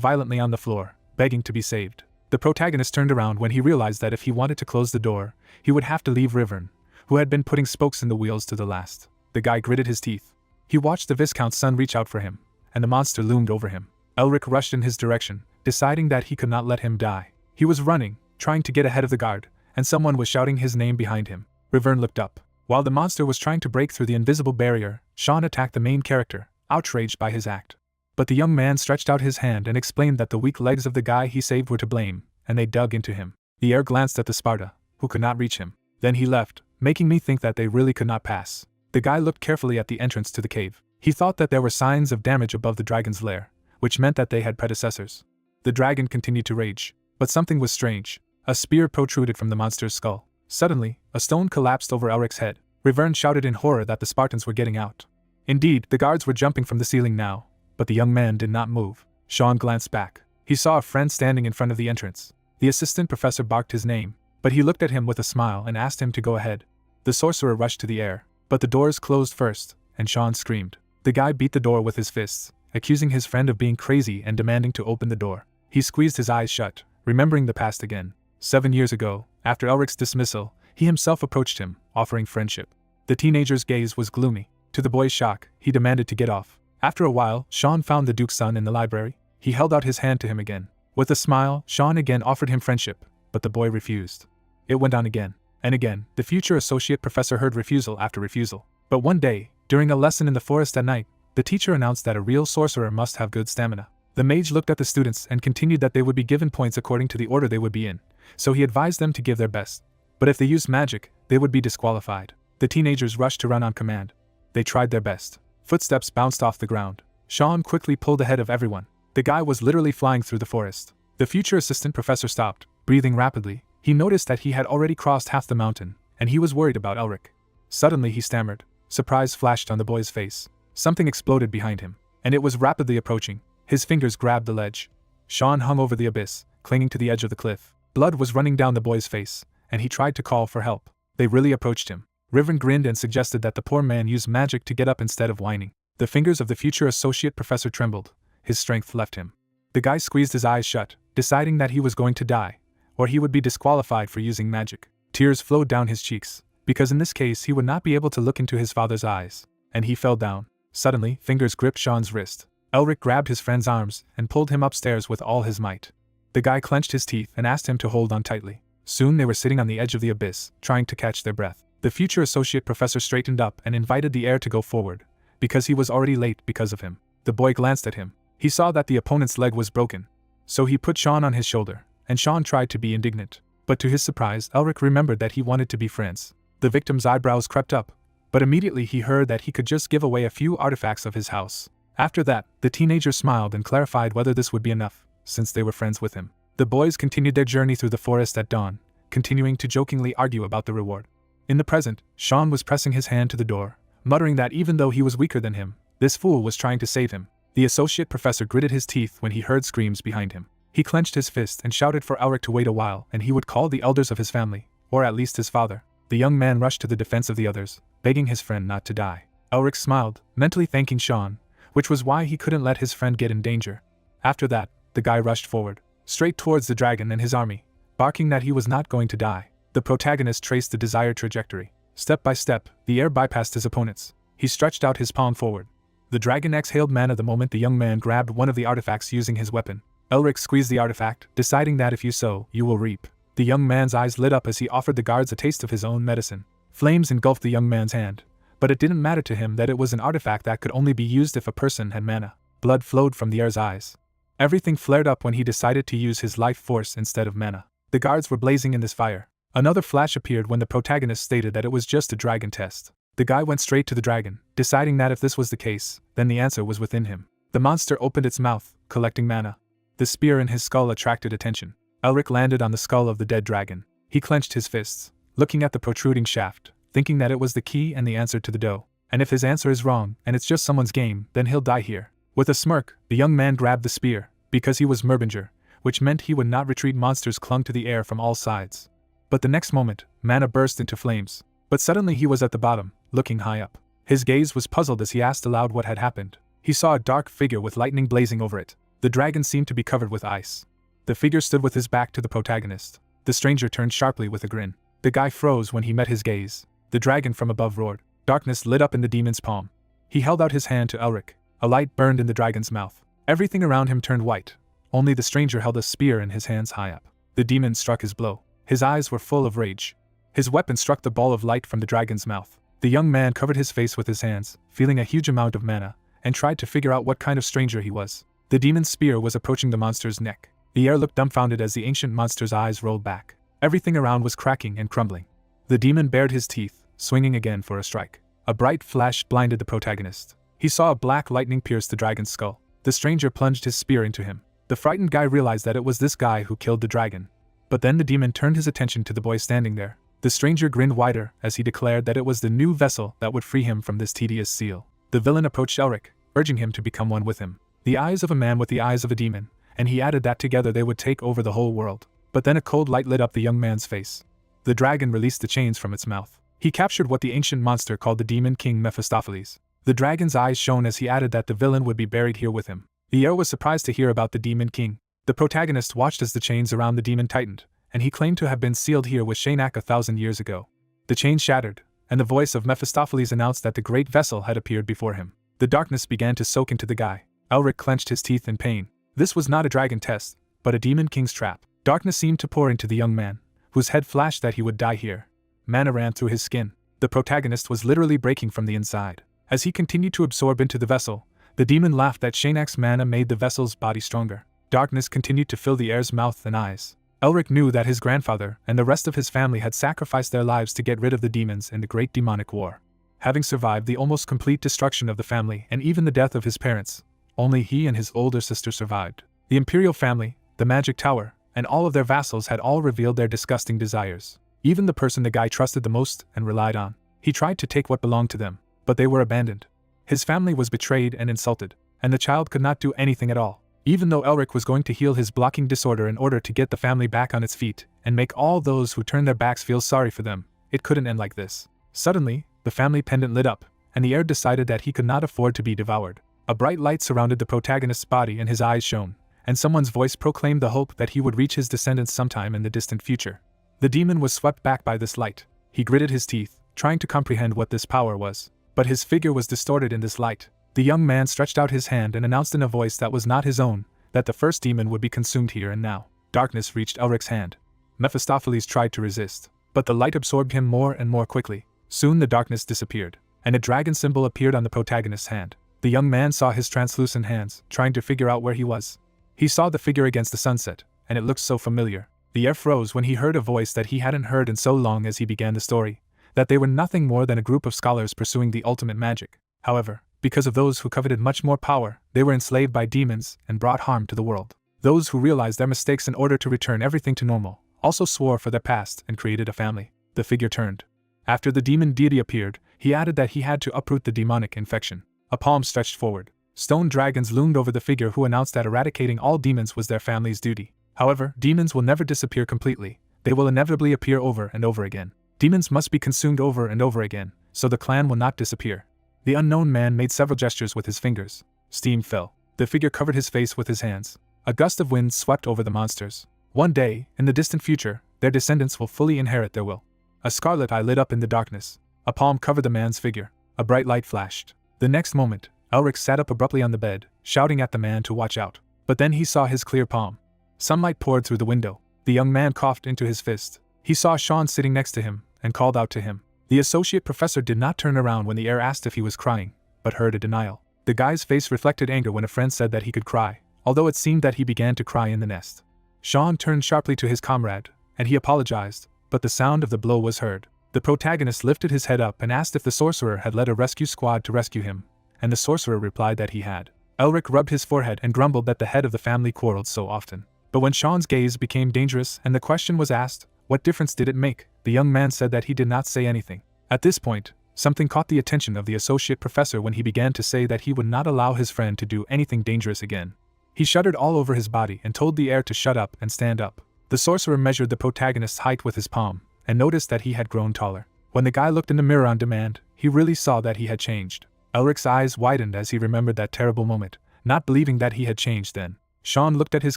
violently on the floor, begging to be saved. The protagonist turned around when he realized that if he wanted to close the door, he would have to leave Rivern, who had been putting spokes in the wheels to the last. The guy gritted his teeth. He watched the Viscount's son reach out for him, and the monster loomed over him. Elric rushed in his direction, deciding that he could not let him die. He was running, trying to get ahead of the guard, and someone was shouting his name behind him. Rivern looked up. While the monster was trying to break through the invisible barrier, Sean attacked the main character, outraged by his act. But the young man stretched out his hand and explained that the weak legs of the guy he saved were to blame, and they dug into him. The heir glanced at the Sparta, who could not reach him. Then he left, making me think that they really could not pass. The guy looked carefully at the entrance to the cave. He thought that there were signs of damage above the dragon's lair, which meant that they had predecessors. The dragon continued to rage, but something was strange. A spear protruded from the monster's skull. Suddenly, a stone collapsed over Elric's head. Rivern shouted in horror that the Spartans were getting out. Indeed, the guards were jumping from the ceiling now, but the young man did not move. Sean glanced back. He saw a friend standing in front of the entrance. The assistant professor barked his name, but he looked at him with a smile and asked him to go ahead. The sorcerer rushed to the air, but the doors closed first, and Sean screamed. The guy beat the door with his fists, accusing his friend of being crazy and demanding to open the door. He squeezed his eyes shut, remembering the past again. 7 years ago, after Elric's dismissal, he himself approached him, offering friendship. The teenager's gaze was gloomy. To the boy's shock, he demanded to get off. After a while, Sean found the Duke's son in the library. He held out his hand to him again. With a smile, Sean again offered him friendship, but the boy refused. It went on again. And again, the future associate professor heard refusal after refusal. But one day, during a lesson in the forest at night, the teacher announced that a real sorcerer must have good stamina. The mage looked at the students and continued that they would be given points according to the order they would be in, so he advised them to give their best. But if they used magic, they would be disqualified. The teenagers rushed to run on command. They tried their best. Footsteps bounced off the ground. Sean quickly pulled ahead of everyone. The guy was literally flying through the forest. The future assistant professor stopped, breathing rapidly. He noticed that he had already crossed half the mountain, and he was worried about Elric. Suddenly he stammered. Surprise flashed on the boy's face. Something exploded behind him, and it was rapidly approaching. His fingers grabbed the ledge. Sean hung over the abyss, clinging to the edge of the cliff. Blood was running down the boy's face, and he tried to call for help. They really approached him. Rivern grinned and suggested that the poor man use magic to get up instead of whining. The fingers of the future associate professor trembled. His strength left him. The guy squeezed his eyes shut, deciding that he was going to die, or he would be disqualified for using magic. Tears flowed down his cheeks, because in this case he would not be able to look into his father's eyes, and he fell down. Suddenly, fingers gripped Sean's wrist. Elric grabbed his friend's arms and pulled him upstairs with all his might. The guy clenched his teeth and asked him to hold on tightly. Soon they were sitting on the edge of the abyss, trying to catch their breath. The future associate professor straightened up and invited the heir to go forward, because he was already late because of him. The boy glanced at him. He saw that the opponent's leg was broken. So he put Sean on his shoulder, and Sean tried to be indignant. But to his surprise, Elric remembered that he wanted to be friends. The victim's eyebrows crept up, but immediately he heard that he could just give away a few artifacts of his house. After that, the teenager smiled and clarified whether this would be enough, since they were friends with him. The boys continued their journey through the forest at dawn, continuing to jokingly argue about the reward. In the present, Sean was pressing his hand to the door, muttering that even though he was weaker than him, this fool was trying to save him. The associate professor gritted his teeth when he heard screams behind him. He clenched his fist and shouted for Elric to wait a while and he would call the elders of his family, or at least his father. The young man rushed to the defense of the others, begging his friend not to die. Elric smiled, mentally thanking Sean, which was why he couldn't let his friend get in danger. After that, the guy rushed forward, straight towards the dragon and his army, barking that he was not going to die. The protagonist traced the desired trajectory. Step by step, the heir bypassed his opponents. He stretched out his palm forward. The dragon exhaled mana the moment the young man grabbed one of the artifacts using his weapon. Elric squeezed the artifact, deciding that if you sow, you will reap. The young man's eyes lit up as he offered the guards a taste of his own medicine. Flames engulfed the young man's hand, but it didn't matter to him that it was an artifact that could only be used if a person had mana. Blood flowed from the heir's eyes. Everything flared up when he decided to use his life force instead of mana. The guards were blazing in this fire. Another flash appeared when the protagonist stated that it was just a dragon test. The guy went straight to the dragon, deciding that if this was the case, then the answer was within him. The monster opened its mouth, collecting mana. The spear in his skull attracted attention. Elric landed on the skull of the dead dragon. He clenched his fists, looking at the protruding shaft, thinking that it was the key and the answer to the dough. And if his answer is wrong, and it's just someone's game, then he'll die here. With a smirk, the young man grabbed the spear, because he was Merbinger, which meant he would not retreat. Monsters clung to the air from all sides. But the next moment, mana burst into flames. But suddenly he was at the bottom, looking high up. His gaze was puzzled as he asked aloud what had happened. He saw a dark figure with lightning blazing over it. The dragon seemed to be covered with ice. The figure stood with his back to the protagonist. The stranger turned sharply with a grin. The guy froze when he met his gaze. The dragon from above roared. Darkness lit up in the demon's palm. He held out his hand to Elric. A light burned in the dragon's mouth. Everything around him turned white. Only the stranger held a spear in his hands high up. The demon struck his blow. His eyes were full of rage. His weapon struck the ball of light from the dragon's mouth. The young man covered his face with his hands, feeling a huge amount of mana, and tried to figure out what kind of stranger he was. The demon's spear was approaching the monster's neck. The air looked dumbfounded as the ancient monster's eyes rolled back. Everything around was cracking and crumbling. The demon bared his teeth, swinging again for a strike. A bright flash blinded the protagonist. He saw a black lightning pierce the dragon's skull. The stranger plunged his spear into him. The frightened guy realized that it was this guy who killed the dragon. But then the demon turned his attention to the boy standing there. The stranger grinned wider as he declared that it was the new vessel that would free him from this tedious seal. The villain approached Elric, urging him to become one with him. The eyes of a man with the eyes of a demon, and he added that together they would take over the whole world. But then a cold light lit up the young man's face. The dragon released the chains from its mouth. He captured what the ancient monster called the Demon King Mephistopheles. The dragon's eyes shone as he added that the villain would be buried here with him. The heir was surprised to hear about the Demon King. The protagonist watched as the chains around the demon tightened, and he claimed to have been sealed here with Shainak 1,000 years ago. The chain shattered, and the voice of Mephistopheles announced that the great vessel had appeared before him. The darkness began to soak into the guy. Elric clenched his teeth in pain. This was not a dragon test, but a demon king's trap. Darkness seemed to pour into the young man, whose head flashed that he would die here. Mana ran through his skin. The protagonist was literally breaking from the inside. As he continued to absorb into the vessel, the demon laughed that Shainak's mana made the vessel's body stronger. Darkness continued to fill the heir's mouth and eyes. Elric knew that his grandfather and the rest of his family had sacrificed their lives to get rid of the demons in the Great Demonic War. Having survived the almost complete destruction of the family and even the death of his parents, only he and his older sister survived. The imperial family, the magic tower, and all of their vassals had all revealed their disgusting desires. Even the person the guy trusted the most and relied on. He tried to take what belonged to them, but they were abandoned. His family was betrayed and insulted, and the child could not do anything at all. Even though Elric was going to heal his blocking disorder in order to get the family back on its feet and make all those who turned their backs feel sorry for them, it couldn't end like this. Suddenly, the family pendant lit up, and the heir decided that he could not afford to be devoured. A bright light surrounded the protagonist's body and his eyes shone, and someone's voice proclaimed the hope that he would reach his descendants sometime in the distant future. The demon was swept back by this light. He gritted his teeth, trying to comprehend what this power was. But his figure was distorted in this light. The young man stretched out his hand and announced in a voice that was not his own, that the first demon would be consumed here and now. Darkness reached Elric's hand. Mephistopheles tried to resist, but the light absorbed him more and more quickly. Soon the darkness disappeared, and a dragon symbol appeared on the protagonist's hand. The young man saw his translucent hands, trying to figure out where he was. He saw the figure against the sunset, and it looked so familiar. The air froze when he heard a voice that he hadn't heard in so long as he began the story, that they were nothing more than a group of scholars pursuing the ultimate magic. However, because of those who coveted much more power, they were enslaved by demons and brought harm to the world. Those who realized their mistakes in order to return everything to normal also swore for their past and created a family. The figure turned. After the demon deity appeared, he added that he had to uproot the demonic infection. A palm stretched forward. Stone dragons loomed over the figure, who announced that eradicating all demons was their family's duty. However, demons will never disappear completely. They will inevitably appear over and over again. Demons must be consumed over and over again, so the clan will not disappear. The unknown man made several gestures with his fingers. Steam fell. The figure covered his face with his hands. A gust of wind swept over the monsters. One day, in the distant future, their descendants will fully inherit their will. A scarlet eye lit up in the darkness. A palm covered the man's figure. A bright light flashed. The next moment, Elric sat up abruptly on the bed, shouting at the man to watch out. But then he saw his clear palm. Sunlight poured through the window. The young man coughed into his fist. He saw Sean sitting next to him, and called out to him. The associate professor did not turn around when the heir asked if he was crying, but heard a denial. The guy's face reflected anger when a friend said that he could cry, although it seemed that he began to cry in the nest. Sean turned sharply to his comrade, and he apologized, but the sound of the blow was heard. The protagonist lifted his head up and asked if the sorcerer had led a rescue squad to rescue him, and the sorcerer replied that he had. Elric rubbed his forehead and grumbled that the head of the family quarreled so often. But when Sean's gaze became dangerous and the question was asked, what difference did it make, the young man said that he did not say anything. At this point, something caught the attention of the associate professor when he began to say that he would not allow his friend to do anything dangerous again. He shuddered all over his body and told the heir to shut up and stand up. The sorcerer measured the protagonist's height with his palm, and noticed that he had grown taller. When the guy looked in the mirror on demand, he really saw that he had changed. Elric's eyes widened as he remembered that terrible moment, not believing that he had changed then. Sean looked at his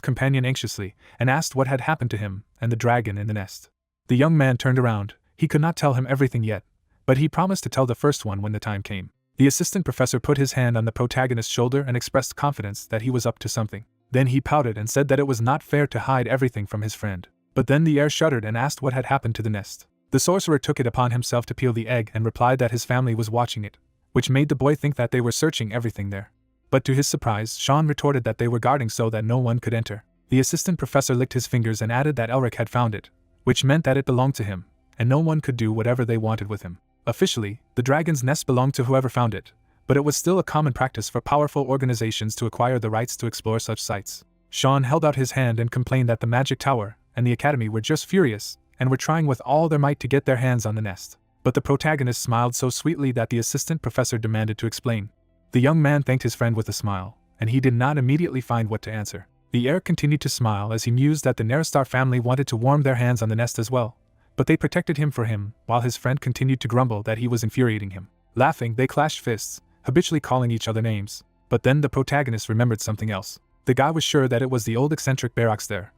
companion anxiously and asked what had happened to him and the dragon in the nest. The young man turned around. He could not tell him everything yet, but he promised to tell the first one when the time came. The assistant professor put his hand on the protagonist's shoulder and expressed confidence that he was up to something. Then he pouted and said that it was not fair to hide everything from his friend. But then the heir shuddered and asked what had happened to the nest. The sorcerer took it upon himself to peel the egg and replied that his family was watching it, which made the boy think that they were searching everything there. But to his surprise, Sean retorted that they were guarding so that no one could enter. The assistant professor licked his fingers and added that Elric had found it, which meant that it belonged to him, and no one could do whatever they wanted with him. Officially, the dragon's nest belonged to whoever found it, but it was still a common practice for powerful organizations to acquire the rights to explore such sites. Sean held out his hand and complained that the magic tower and the academy were just furious and were trying with all their might to get their hands on the nest. But the protagonist smiled so sweetly that the assistant professor demanded to explain. The young man thanked his friend with a smile, and he did not immediately find what to answer. The heir continued to smile as he mused that the Neristar family wanted to warm their hands on the nest as well, but they protected him for him, while his friend continued to grumble that he was infuriating him. Laughing, they clashed fists, habitually calling each other names. But then the protagonist remembered something else. The guy was sure that it was the old eccentric Barox there,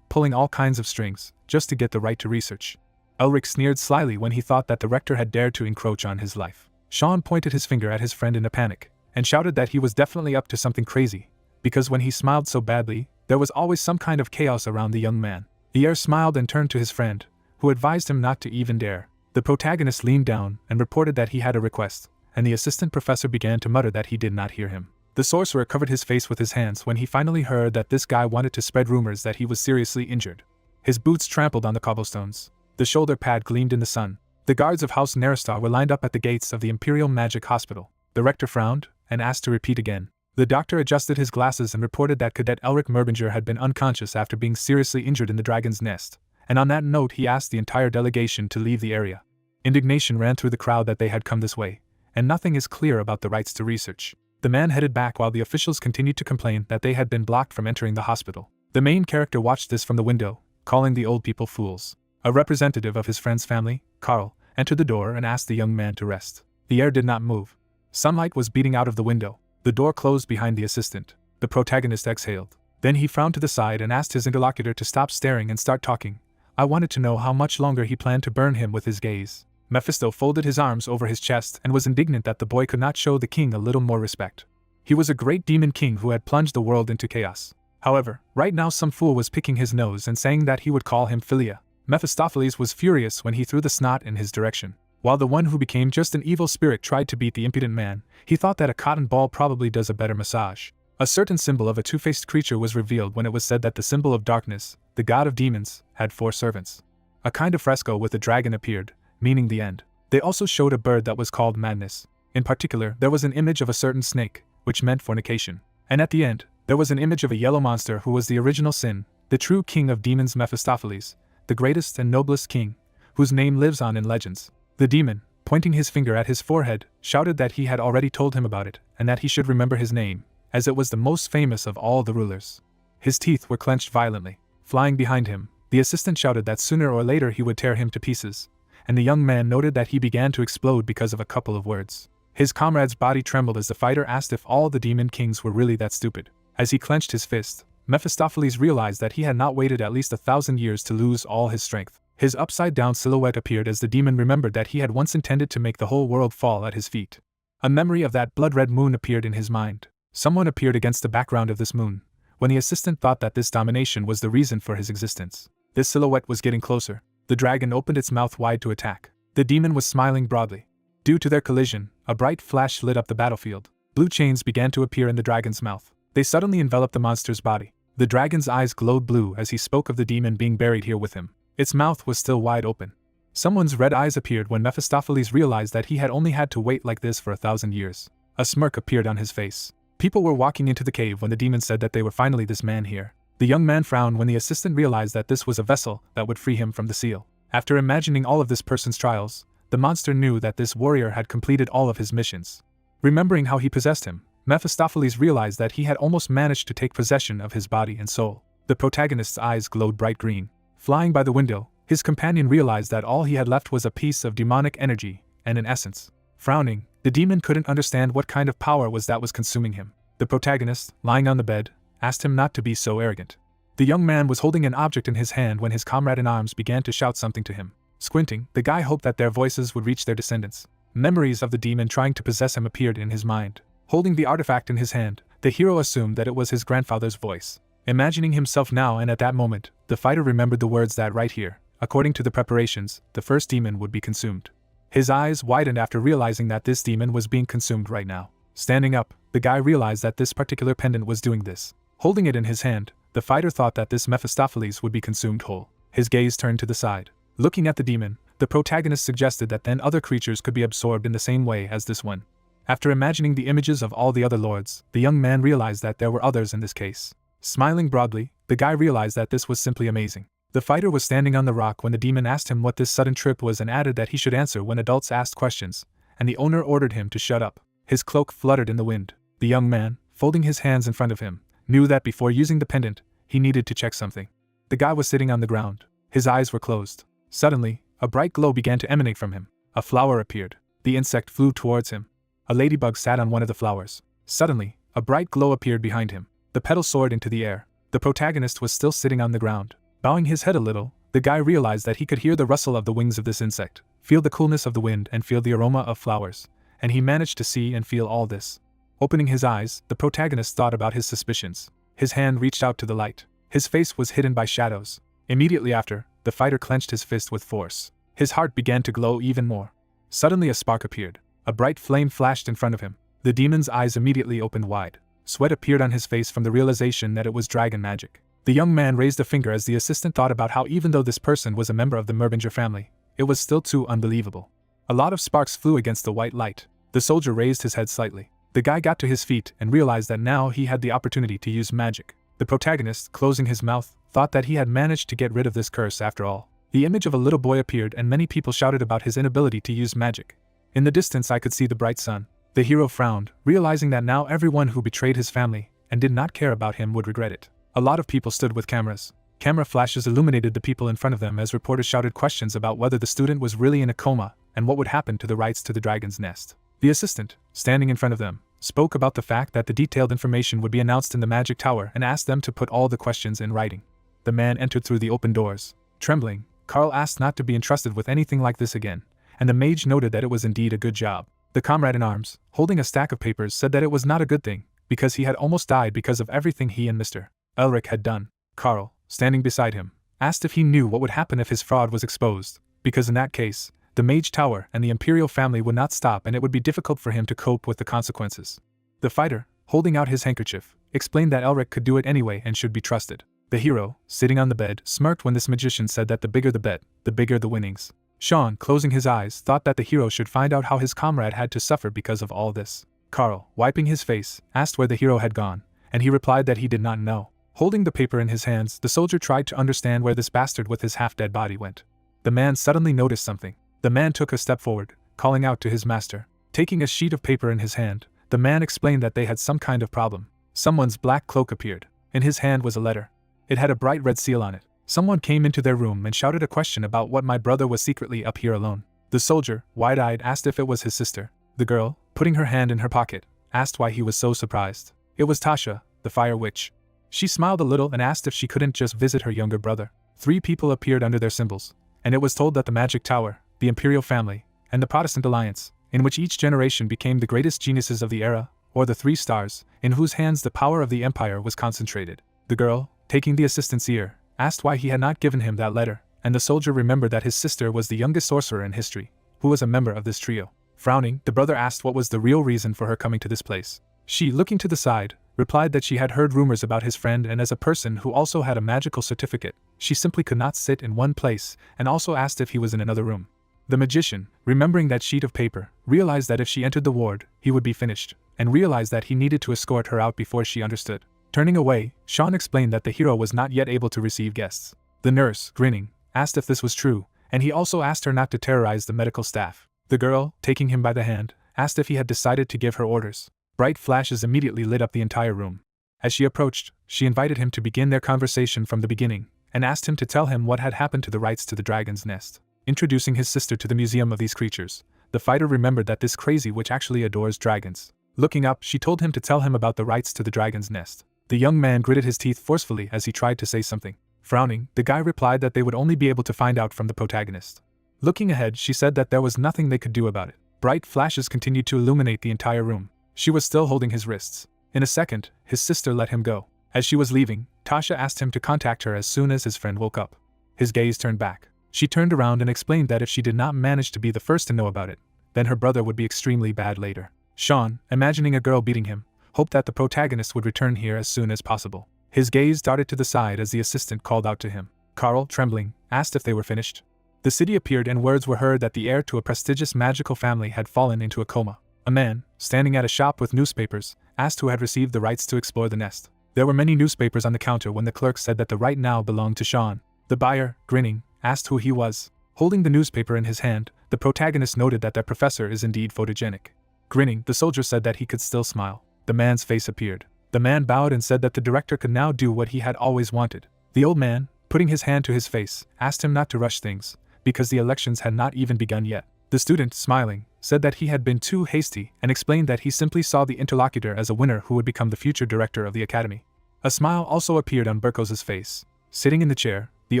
pulling all kinds of strings, just to get the right to research. Elric sneered slyly when he thought that the rector had dared to encroach on his life. Sean pointed his finger at his friend in a panic, and shouted that he was definitely up to something crazy, because when he smiled so badly, there was always some kind of chaos around the young man. The heir smiled and turned to his friend, who advised him not to even dare. The protagonist leaned down and reported that he had a request, and the assistant professor began to mutter that he did not hear him. The sorcerer covered his face with his hands when he finally heard that this guy wanted to spread rumors that he was seriously injured. His boots trampled on the cobblestones. The shoulder pad gleamed in the sun. The guards of House Neristar were lined up at the gates of the Imperial Magic Hospital. The rector frowned and asked to repeat again. The doctor adjusted his glasses and reported that Cadet Elric Merbinger had been unconscious after being seriously injured in the dragon's nest, and on that note he asked the entire delegation to leave the area. Indignation ran through the crowd that they had come this way, and nothing is clear about the rights to research. The man headed back while the officials continued to complain that they had been blocked from entering the hospital. The main character watched this from the window, calling the old people fools. A representative of his friend's family, Carl, entered the door and asked the young man to rest. The heir did not move. Sunlight was beating out of the window. The door closed behind the assistant. The protagonist exhaled. Then he frowned to the side and asked his interlocutor to stop staring and start talking. I wanted to know how much longer he planned to burn him with his gaze. Mephisto folded his arms over his chest and was indignant that the boy could not show the king a little more respect. He was a great demon king who had plunged the world into chaos. However, right now some fool was picking his nose and saying that he would call him Philia. Mephistopheles was furious when he threw the snot in his direction. While the one who became just an evil spirit tried to beat the impudent man, he thought that a cotton ball probably does a better massage. A certain symbol of a two-faced creature was revealed when it was said that the symbol of darkness, the god of demons, had 4 servants. A kind of fresco with a dragon appeared, meaning the end. They also showed a bird that was called Madness. In particular, there was an image of a certain snake, which meant fornication. And at the end, there was an image of a yellow monster who was the original sin, the true king of demons Mephistopheles, the greatest and noblest king, whose name lives on in legends. The demon, pointing his finger at his forehead, shouted that he had already told him about it, and that he should remember his name, as it was the most famous of all the rulers. His teeth were clenched violently. Flying behind him, the assistant shouted that sooner or later he would tear him to pieces, and the young man noted that he began to explode because of a couple of words. His comrade's body trembled as the fighter asked if all the demon kings were really that stupid. As he clenched his fist, Mephistopheles realized that he had not waited at least 1,000 years to lose all his strength. His upside-down silhouette appeared as the demon remembered that he had once intended to make the whole world fall at his feet. A memory of that blood-red moon appeared in his mind. Someone appeared against the background of this moon, when the assistant thought that this domination was the reason for his existence. This silhouette was getting closer. The dragon opened its mouth wide to attack. The demon was smiling broadly. Due to their collision, a bright flash lit up the battlefield. Blue chains began to appear in the dragon's mouth. They suddenly enveloped the monster's body. The dragon's eyes glowed blue as he spoke of the demon being buried here with him. Its mouth was still wide open. Someone's red eyes appeared when Mephistopheles realized that he had only had to wait like this for 1,000 years. A smirk appeared on his face. People were walking into the cave when the demon said that they were finally this man here. The young man frowned when the assistant realized that this was a vessel that would free him from the seal. After imagining all of this person's trials, the monster knew that this warrior had completed all of his missions. Remembering how he possessed him, Mephistopheles realized that he had almost managed to take possession of his body and soul. The protagonist's eyes glowed bright green. Flying by the window, His companion realized that all he had left was a piece of demonic energy, and in essence. Frowning, the demon couldn't understand what kind of power was consuming him. The protagonist, lying on the bed, asked him not to be so arrogant. The young man was holding an object in his hand when his comrade in arms began to shout something to him. Squinting, the guy hoped that their voices would reach their descendants. Memories of the demon trying to possess him appeared in his mind. Holding the artifact in his hand, the hero assumed that it was his grandfather's voice. Imagining himself now and at that moment, the fighter remembered the words that right here, according to the preparations, the first demon would be consumed. His eyes widened after realizing that this demon was being consumed right now. Standing up, the guy realized that this particular pendant was doing this. Holding it in his hand, the fighter thought that this Mephistopheles would be consumed whole. His gaze turned to the side. Looking at the demon, the protagonist suggested that then other creatures could be absorbed in the same way as this one. After imagining the images of all the other lords, the young man realized that there were others in this case. Smiling broadly, the guy realized that this was simply amazing. The fighter was standing on the rock when the demon asked him what this sudden trip was and added that he should answer when adults asked questions, and the owner ordered him to shut up. His cloak fluttered in the wind. The young man, folding his hands in front of him, knew that before using the pendant, he needed to check something. The guy was sitting on the ground. His eyes were closed. Suddenly, a bright glow began to emanate from him. A flower appeared. The insect flew towards him. A ladybug sat on one of the flowers. Suddenly, a bright glow appeared behind him. The petal soared into the air. The protagonist was still sitting on the ground. Bowing his head a little, the guy realized that he could hear the rustle of the wings of this insect, feel the coolness of the wind and feel the aroma of flowers, and he managed to see and feel all this. Opening his eyes, the protagonist thought about his suspicions. His hand reached out to the light. His face was hidden by shadows. Immediately after, the fighter clenched his fist with force. His heart began to glow even more. Suddenly a spark appeared. A bright flame flashed in front of him. The demon's eyes immediately opened wide. Sweat appeared on his face from the realization that it was dragon magic. The young man raised a finger as the assistant thought about how even though this person was a member of the Merbinger family, it was still too unbelievable. A lot of sparks flew against the white light. The soldier raised his head slightly. The guy got to his feet and realized that now he had the opportunity to use magic. The protagonist, closing his mouth, thought that he had managed to get rid of this curse after all. The image of a little boy appeared and many people shouted about his inability to use magic. In the distance I could see the bright sun. The hero frowned, realizing that now everyone who betrayed his family and did not care about him would regret it. A lot of people stood with cameras. Camera flashes illuminated the people in front of them as reporters shouted questions about whether the student was really in a coma and what would happen to the rights to the dragon's nest. The assistant, standing in front of them, spoke about the fact that the detailed information would be announced in the magic tower and asked them to put all the questions in writing. The man entered through the open doors. Trembling, Carl asked not to be entrusted with anything like this again, and the mage noted that it was indeed a good job. The comrade in arms, holding a stack of papers, said that it was not a good thing, because he had almost died because of everything he and Mr. Elric had done. Carl, standing beside him, asked if he knew what would happen if his fraud was exposed, because in that case, the mage tower and the imperial family would not stop and it would be difficult for him to cope with the consequences. The fighter, holding out his handkerchief, explained that Elric could do it anyway and should be trusted. The hero, sitting on the bed, smirked when this magician said that the bigger the bet, the bigger the winnings. Sean, closing his eyes, thought that the hero should find out how his comrade had to suffer because of all this. Carl, wiping his face, asked where the hero had gone, and he replied that he did not know. Holding the paper in his hands, the soldier tried to understand where this bastard with his half-dead body went. The man suddenly noticed something. The man took a step forward, calling out to his master. Taking a sheet of paper in his hand, the man explained that they had some kind of problem. Someone's black cloak appeared. In his hand was a letter. It had a bright red seal on it. Someone came into their room and shouted a question about what my brother was secretly up here alone. The soldier, wide-eyed, asked if it was his sister. The girl, putting her hand in her pocket, asked why he was so surprised. It was Tasha, the fire witch. She smiled a little and asked if she couldn't just visit her younger brother. 3 people appeared under their symbols, and it was told that the Magic Tower, the Imperial Family, and the Protestant Alliance, in which each generation became the greatest geniuses of the era, or the 3 stars, in whose hands the power of the Empire was concentrated. The girl, taking the assistant's ear, asked why he had not given him that letter, and the soldier remembered that his sister was the youngest sorcerer in history, who was a member of this trio. Frowning, the brother asked what was the real reason for her coming to this place. She, looking to the side, replied that she had heard rumors about his friend, and as a person who also had a magical certificate, she simply could not sit in one place, and also asked if he was in another room. The magician, remembering that sheet of paper, realized that if she entered the ward, he would be finished, and realized that he needed to escort her out before she understood. Turning away, Sean explained that the hero was not yet able to receive guests. The nurse, grinning, asked if this was true, and he also asked her not to terrorize the medical staff. The girl, taking him by the hand, asked if he had decided to give her orders. Bright flashes immediately lit up the entire room. As she approached, she invited him to begin their conversation from the beginning, and asked him to tell him what had happened to the rights to the dragon's nest. Introducing his sister to the museum of these creatures, the fighter remembered that this crazy witch actually adores dragons. Looking up, she told him to tell him about the rights to the dragon's nest. The young man gritted his teeth forcefully as he tried to say something. Frowning, the guy replied that they would only be able to find out from the protagonist. Looking ahead, she said that there was nothing they could do about it. Bright flashes continued to illuminate the entire room. She was still holding his wrists. In a second, his sister let him go. As she was leaving, Tasha asked him to contact her as soon as his friend woke up. His gaze turned back. She turned around and explained that if she did not manage to be the first to know about it, then her brother would be extremely bad later. Sean, imagining a girl beating him, hoped that the protagonist would return here as soon as possible. His gaze darted to the side as the assistant called out to him. Carl, trembling, asked if they were finished. The city appeared and words were heard that the heir to a prestigious magical family had fallen into a coma. A man, standing at a shop with newspapers, asked who had received the rights to explore the nest. There were many newspapers on the counter when the clerk said that the right now belonged to Sean. The buyer, grinning, asked who he was. Holding the newspaper in his hand, the protagonist noted that their professor is indeed photogenic. Grinning, the soldier said that he could still smile. The man's face appeared. The man bowed and said that the director could now do what he had always wanted. The old man, putting his hand to his face, asked him not to rush things, because the elections had not even begun yet. The student, smiling, said that he had been too hasty and explained that he simply saw the interlocutor as a winner who would become the future director of the academy. A smile also appeared on Burkos' face. Sitting in the chair, the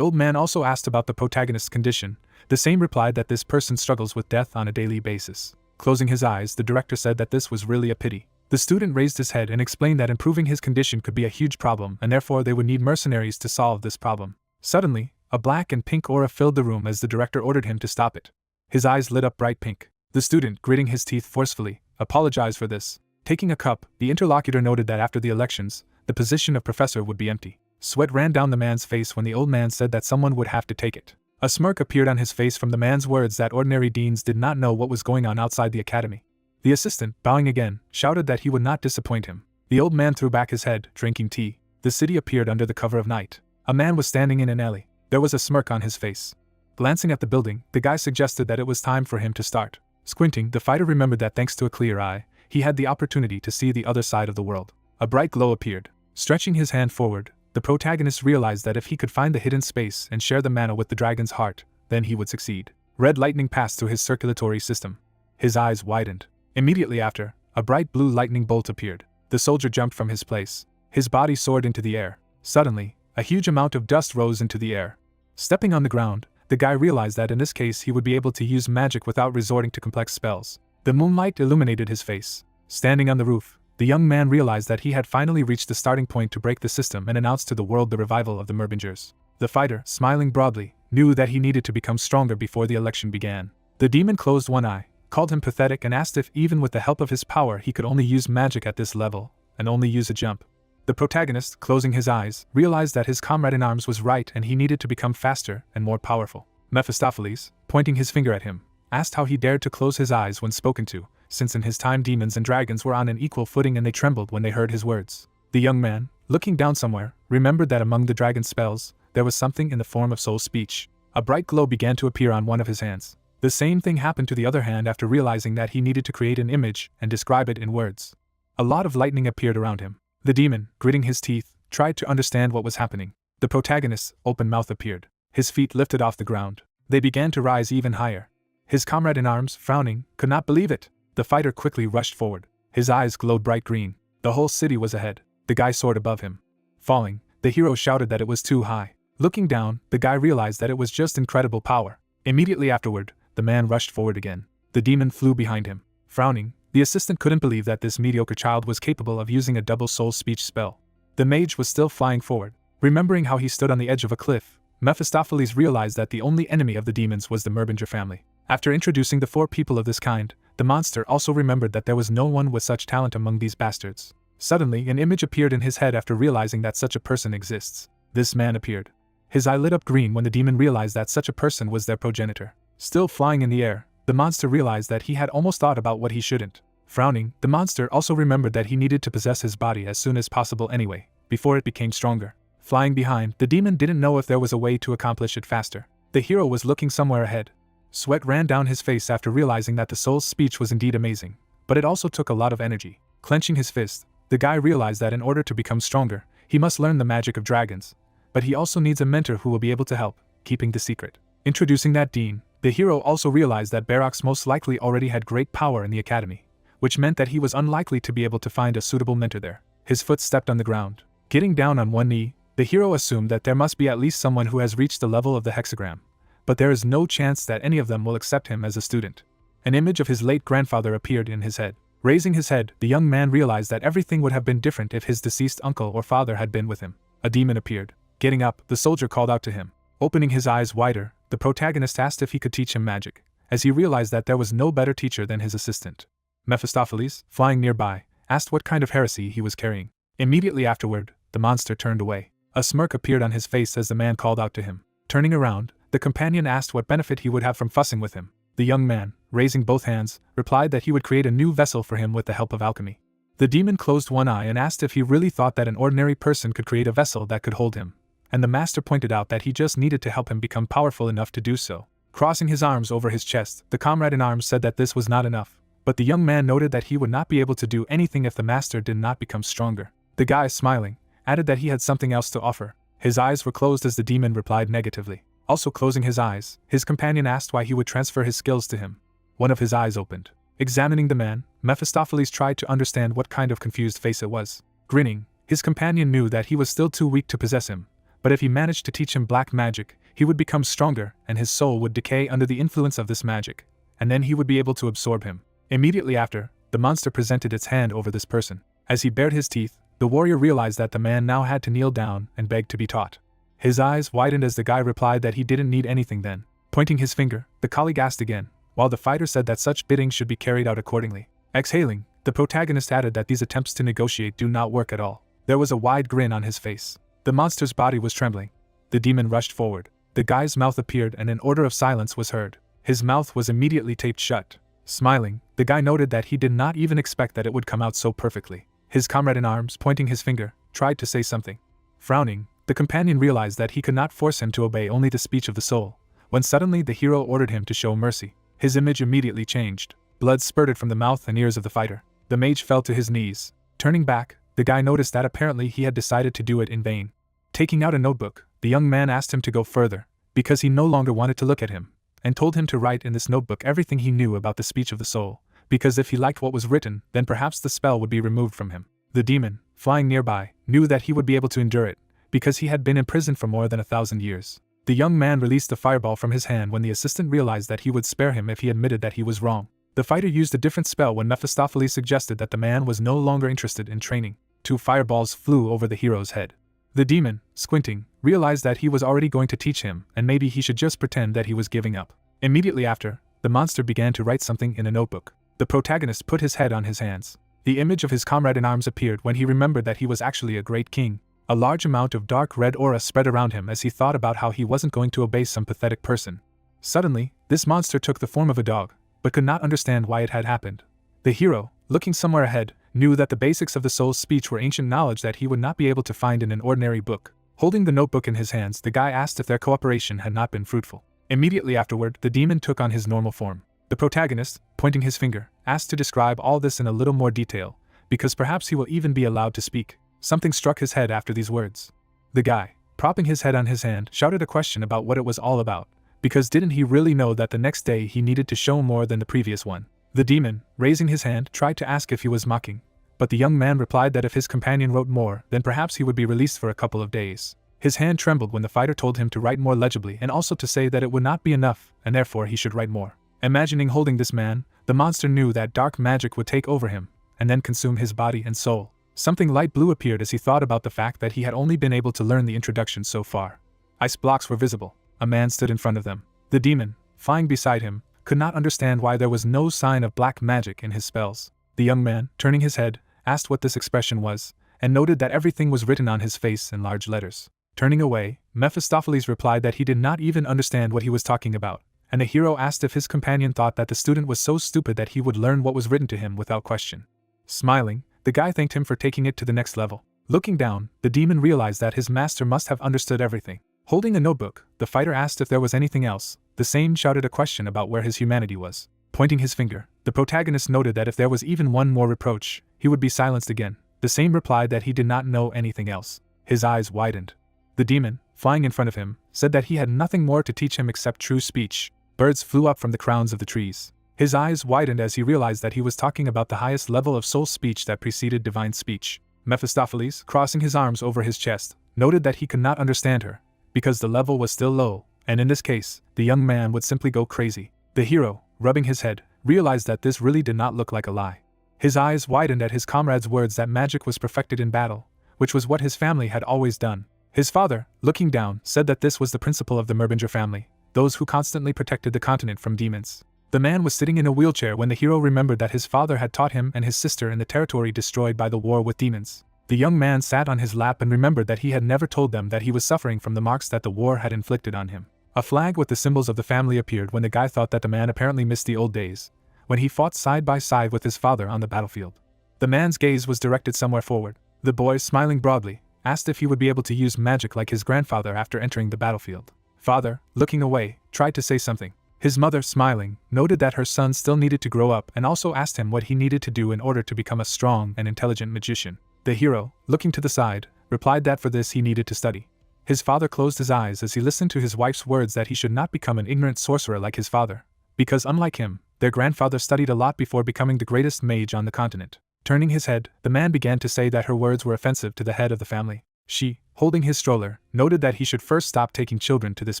old man also asked about the protagonist's condition. The same replied that this person struggles with death on a daily basis. Closing his eyes, the director said that this was really a pity. The student raised his head and explained that improving his condition could be a huge problem and therefore they would need mercenaries to solve this problem. Suddenly, a black and pink aura filled the room as the director ordered him to stop it. His eyes lit up bright pink. The student, gritting his teeth forcefully, apologized for this. Taking a cup, the interlocutor noted that after the elections, the position of professor would be empty. Sweat ran down the man's face when the old man said that someone would have to take it. A smirk appeared on his face from the man's words that ordinary deans did not know what was going on outside the academy. The assistant, bowing again, shouted that he would not disappoint him. The old man threw back his head, drinking tea. The city appeared under the cover of night. A man was standing in an alley. There was a smirk on his face. Glancing at the building, the guy suggested that it was time for him to start. Squinting, the fighter remembered that thanks to a clear eye, he had the opportunity to see the other side of the world. A bright glow appeared. Stretching his hand forward, the protagonist realized that if he could find the hidden space and share the mana with the dragon's heart, then he would succeed. Red lightning passed through his circulatory system. His eyes widened. Immediately after, a bright blue lightning bolt appeared. The soldier jumped from his place. His body soared into the air. Suddenly, a huge amount of dust rose into the air. Stepping on the ground, the guy realized that in this case he would be able to use magic without resorting to complex spells. The moonlight illuminated his face. Standing on the roof, the young man realized that he had finally reached the starting point to break the system and announced to the world the revival of the Merbingers. The fighter, smiling broadly, knew that he needed to become stronger before the election began. The demon closed one eye, called him pathetic and asked if even with the help of his power he could only use magic at this level, and only use a jump. The protagonist, closing his eyes, realized that his comrade in arms was right and he needed to become faster and more powerful. Mephistopheles, pointing his finger at him, asked how he dared to close his eyes when spoken to, since in his time demons and dragons were on an equal footing and they trembled when they heard his words. The young man, looking down somewhere, remembered that among the dragon's spells, there was something in the form of soul speech. A bright glow began to appear on one of his hands. The same thing happened to the other hand after realizing that he needed to create an image and describe it in words. A lot of lightning appeared around him. The demon, gritting his teeth, tried to understand what was happening. The protagonist's open mouth appeared. His feet lifted off the ground. They began to rise even higher. His comrade in arms, frowning, could not believe it. The fighter quickly rushed forward. His eyes glowed bright green. The whole city was ahead. The guy soared above him. Falling, the hero shouted that it was too high. Looking down, the guy realized that it was just incredible power. Immediately afterward, the man rushed forward again. The demon flew behind him. Frowning, the assistant couldn't believe that this mediocre child was capable of using a double soul speech spell. The mage was still flying forward. Remembering how he stood on the edge of a cliff, Mephistopheles realized that the only enemy of the demons was the Merbinger family. After introducing the 4 people of this kind, the monster also remembered that there was no one with such talent among these bastards. Suddenly, an image appeared in his head after realizing that such a person exists. This man appeared. His eye lit up green when the demon realized that such a person was their progenitor. Still flying in the air, the monster realized that he had almost thought about what he shouldn't. Frowning, the monster also remembered that he needed to possess his body as soon as possible anyway, before it became stronger. Flying behind, the demon didn't know if there was a way to accomplish it faster. The hero was looking somewhere ahead. Sweat ran down his face after realizing that the soul's speech was indeed amazing, but it also took a lot of energy. Clenching his fist, the guy realized that in order to become stronger, he must learn the magic of dragons. but he also needs a mentor who will be able to help, keeping the secret. Introducing that dean, the hero also realized that Barox most likely already had great power in the academy, which meant that he was unlikely to be able to find a suitable mentor there. His foot stepped on the ground. Getting down on one knee, the hero assumed that there must be at least someone who has reached the level of the hexagram, but there is no chance that any of them will accept him as a student. An image of his late grandfather appeared in his head. Raising his head, the young man realized that everything would have been different if his deceased uncle or father had been with him. A demon appeared. Getting up, the soldier called out to him. Opening his eyes wider, the protagonist asked if he could teach him magic, as he realized that there was no better teacher than his assistant. Mephistopheles, flying nearby, asked what kind of heresy he was carrying. Immediately afterward, the monster turned away. A smirk appeared on his face as the man called out to him. Turning around, the companion asked what benefit he would have from fussing with him. The young man, raising both hands, replied that he would create a new vessel for him with the help of alchemy. The demon closed one eye and asked if he really thought that an ordinary person could create a vessel that could hold him, and the master pointed out that he just needed to help him become powerful enough to do so. Crossing his arms over his chest, the comrade in arms said that this was not enough, but the young man noted that he would not be able to do anything if the master did not become stronger. The guy, smiling, added that he had something else to offer. His eyes were closed as the demon replied negatively. Also closing his eyes, his companion asked why he would transfer his skills to him. One of his eyes opened. Examining the man, Mephistopheles tried to understand what kind of confused face it was. Grinning, his companion knew that he was still too weak to possess him, but if he managed to teach him black magic, he would become stronger and his soul would decay under the influence of this magic, and then he would be able to absorb him. Immediately after, the monster presented its hand over this person. As he bared his teeth, the warrior realized that the man now had to kneel down and beg to be taught. His eyes widened as the guy replied that he didn't need anything then. Pointing his finger, the colleague asked again, while the fighter said that such bidding should be carried out accordingly. Exhaling, the protagonist added that these attempts to negotiate do not work at all. There was a wide grin on his face. The monster's body was trembling. The demon rushed forward. The guy's mouth appeared and an order of silence was heard. His mouth was immediately taped shut. Smiling, the guy noted that he did not even expect that it would come out so perfectly. His comrade in arms, pointing his finger, tried to say something. Frowning, the companion realized that he could not force him to obey only the speech of the soul, when suddenly the hero ordered him to show mercy. His image immediately changed. Blood spurted from the mouth and ears of the fighter. The mage fell to his knees. Turning back, the guy noticed that apparently he had decided to do it in vain. Taking out a notebook, the young man asked him to go further, because he no longer wanted to look at him, and told him to write in this notebook everything he knew about the speech of the soul, because if he liked what was written, then perhaps the spell would be removed from him. The demon, flying nearby, knew that he would be able to endure it, because he had been imprisoned for more than 1,000 years. The young man released the fireball from his hand when the assistant realized that he would spare him if he admitted that he was wrong. The fighter used a different spell when Mephistopheles suggested that the man was no longer interested in training. 2 fireballs flew over the hero's head. The demon, squinting, realized that he was already going to teach him and maybe he should just pretend that he was giving up. Immediately after, the monster began to write something in a notebook. The protagonist put his head on his hands. The image of his comrade in arms appeared when he remembered that he was actually a great king. A large amount of dark red aura spread around him as he thought about how he wasn't going to obey some pathetic person. Suddenly, this monster took the form of a dog, but could not understand why it had happened. The hero, looking somewhere ahead, knew that the basics of the soul's speech were ancient knowledge that he would not be able to find in an ordinary book. Holding the notebook in his hands, the guy asked if their cooperation had not been fruitful. Immediately afterward, the demon took on his normal form. The protagonist, pointing his finger, asked to describe all this in a little more detail, because perhaps he will even be allowed to speak. Something struck his head after these words. The guy, propping his head on his hand, shouted a question about what it was all about, because didn't he really know that the next day he needed to show more than the previous one? The demon, raising his hand, tried to ask if he was mocking, but the young man replied that if his companion wrote more, then perhaps he would be released for a couple of days. His hand trembled when the fighter told him to write more legibly and also to say that it would not be enough, and therefore he should write more. Imagining holding this man, the monster knew that dark magic would take over him, and then consume his body and soul. Something light blue appeared as he thought about the fact that he had only been able to learn the introduction so far. Ice blocks were visible. A man stood in front of them. The demon, flying beside him, could not understand why there was no sign of black magic in his spells. The young man, turning his head, asked what this expression was, and noted that everything was written on his face in large letters. Turning away, Mephistopheles replied that he did not even understand what he was talking about, and the hero asked if his companion thought that the student was so stupid that he would learn what was written to him without question. Smiling, the guy thanked him for taking it to the next level. Looking down, the demon realized that his master must have understood everything. Holding a notebook, the fighter asked if there was anything else. The same shouted a question about where his humanity was. Pointing his finger, the protagonist noted that if there was even one more reproach, he would be silenced again. The same replied that he did not know anything else. His eyes widened. The demon, flying in front of him, said that he had nothing more to teach him except true speech. Birds flew up from the crowns of the trees. His eyes widened as he realized that he was talking about the highest level of soul speech that preceded divine speech. Mephistopheles, crossing his arms over his chest, noted that he could not understand her, because the level was still low, and in this case, the young man would simply go crazy. The hero, rubbing his head, realized that this really did not look like a lie. His eyes widened at his comrade's words that magic was perfected in battle, which was what his family had always done. His father, looking down, said that this was the principle of the Merbinger family, those who constantly protected the continent from demons. The man was sitting in a wheelchair when the hero remembered that his father had taught him and his sister in the territory destroyed by the war with demons. The young man sat on his lap and remembered that he had never told them that he was suffering from the marks that the war had inflicted on him. A flag with the symbols of the family appeared when the guy thought that the man apparently missed the old days, when he fought side by side with his father on the battlefield. The man's gaze was directed somewhere forward. The boy, smiling broadly, asked if he would be able to use magic like his grandfather after entering the battlefield. Father, looking away, tried to say something. His mother, smiling, noted that her son still needed to grow up and also asked him what he needed to do in order to become a strong and intelligent magician. The hero, looking to the side, replied that for this he needed to study. His father closed his eyes as he listened to his wife's words that he should not become an ignorant sorcerer like his father, because unlike him, their grandfather studied a lot before becoming the greatest mage on the continent. Turning his head, the man began to say that her words were offensive to the head of the family. She, holding his stroller, noted that he should first stop taking children to this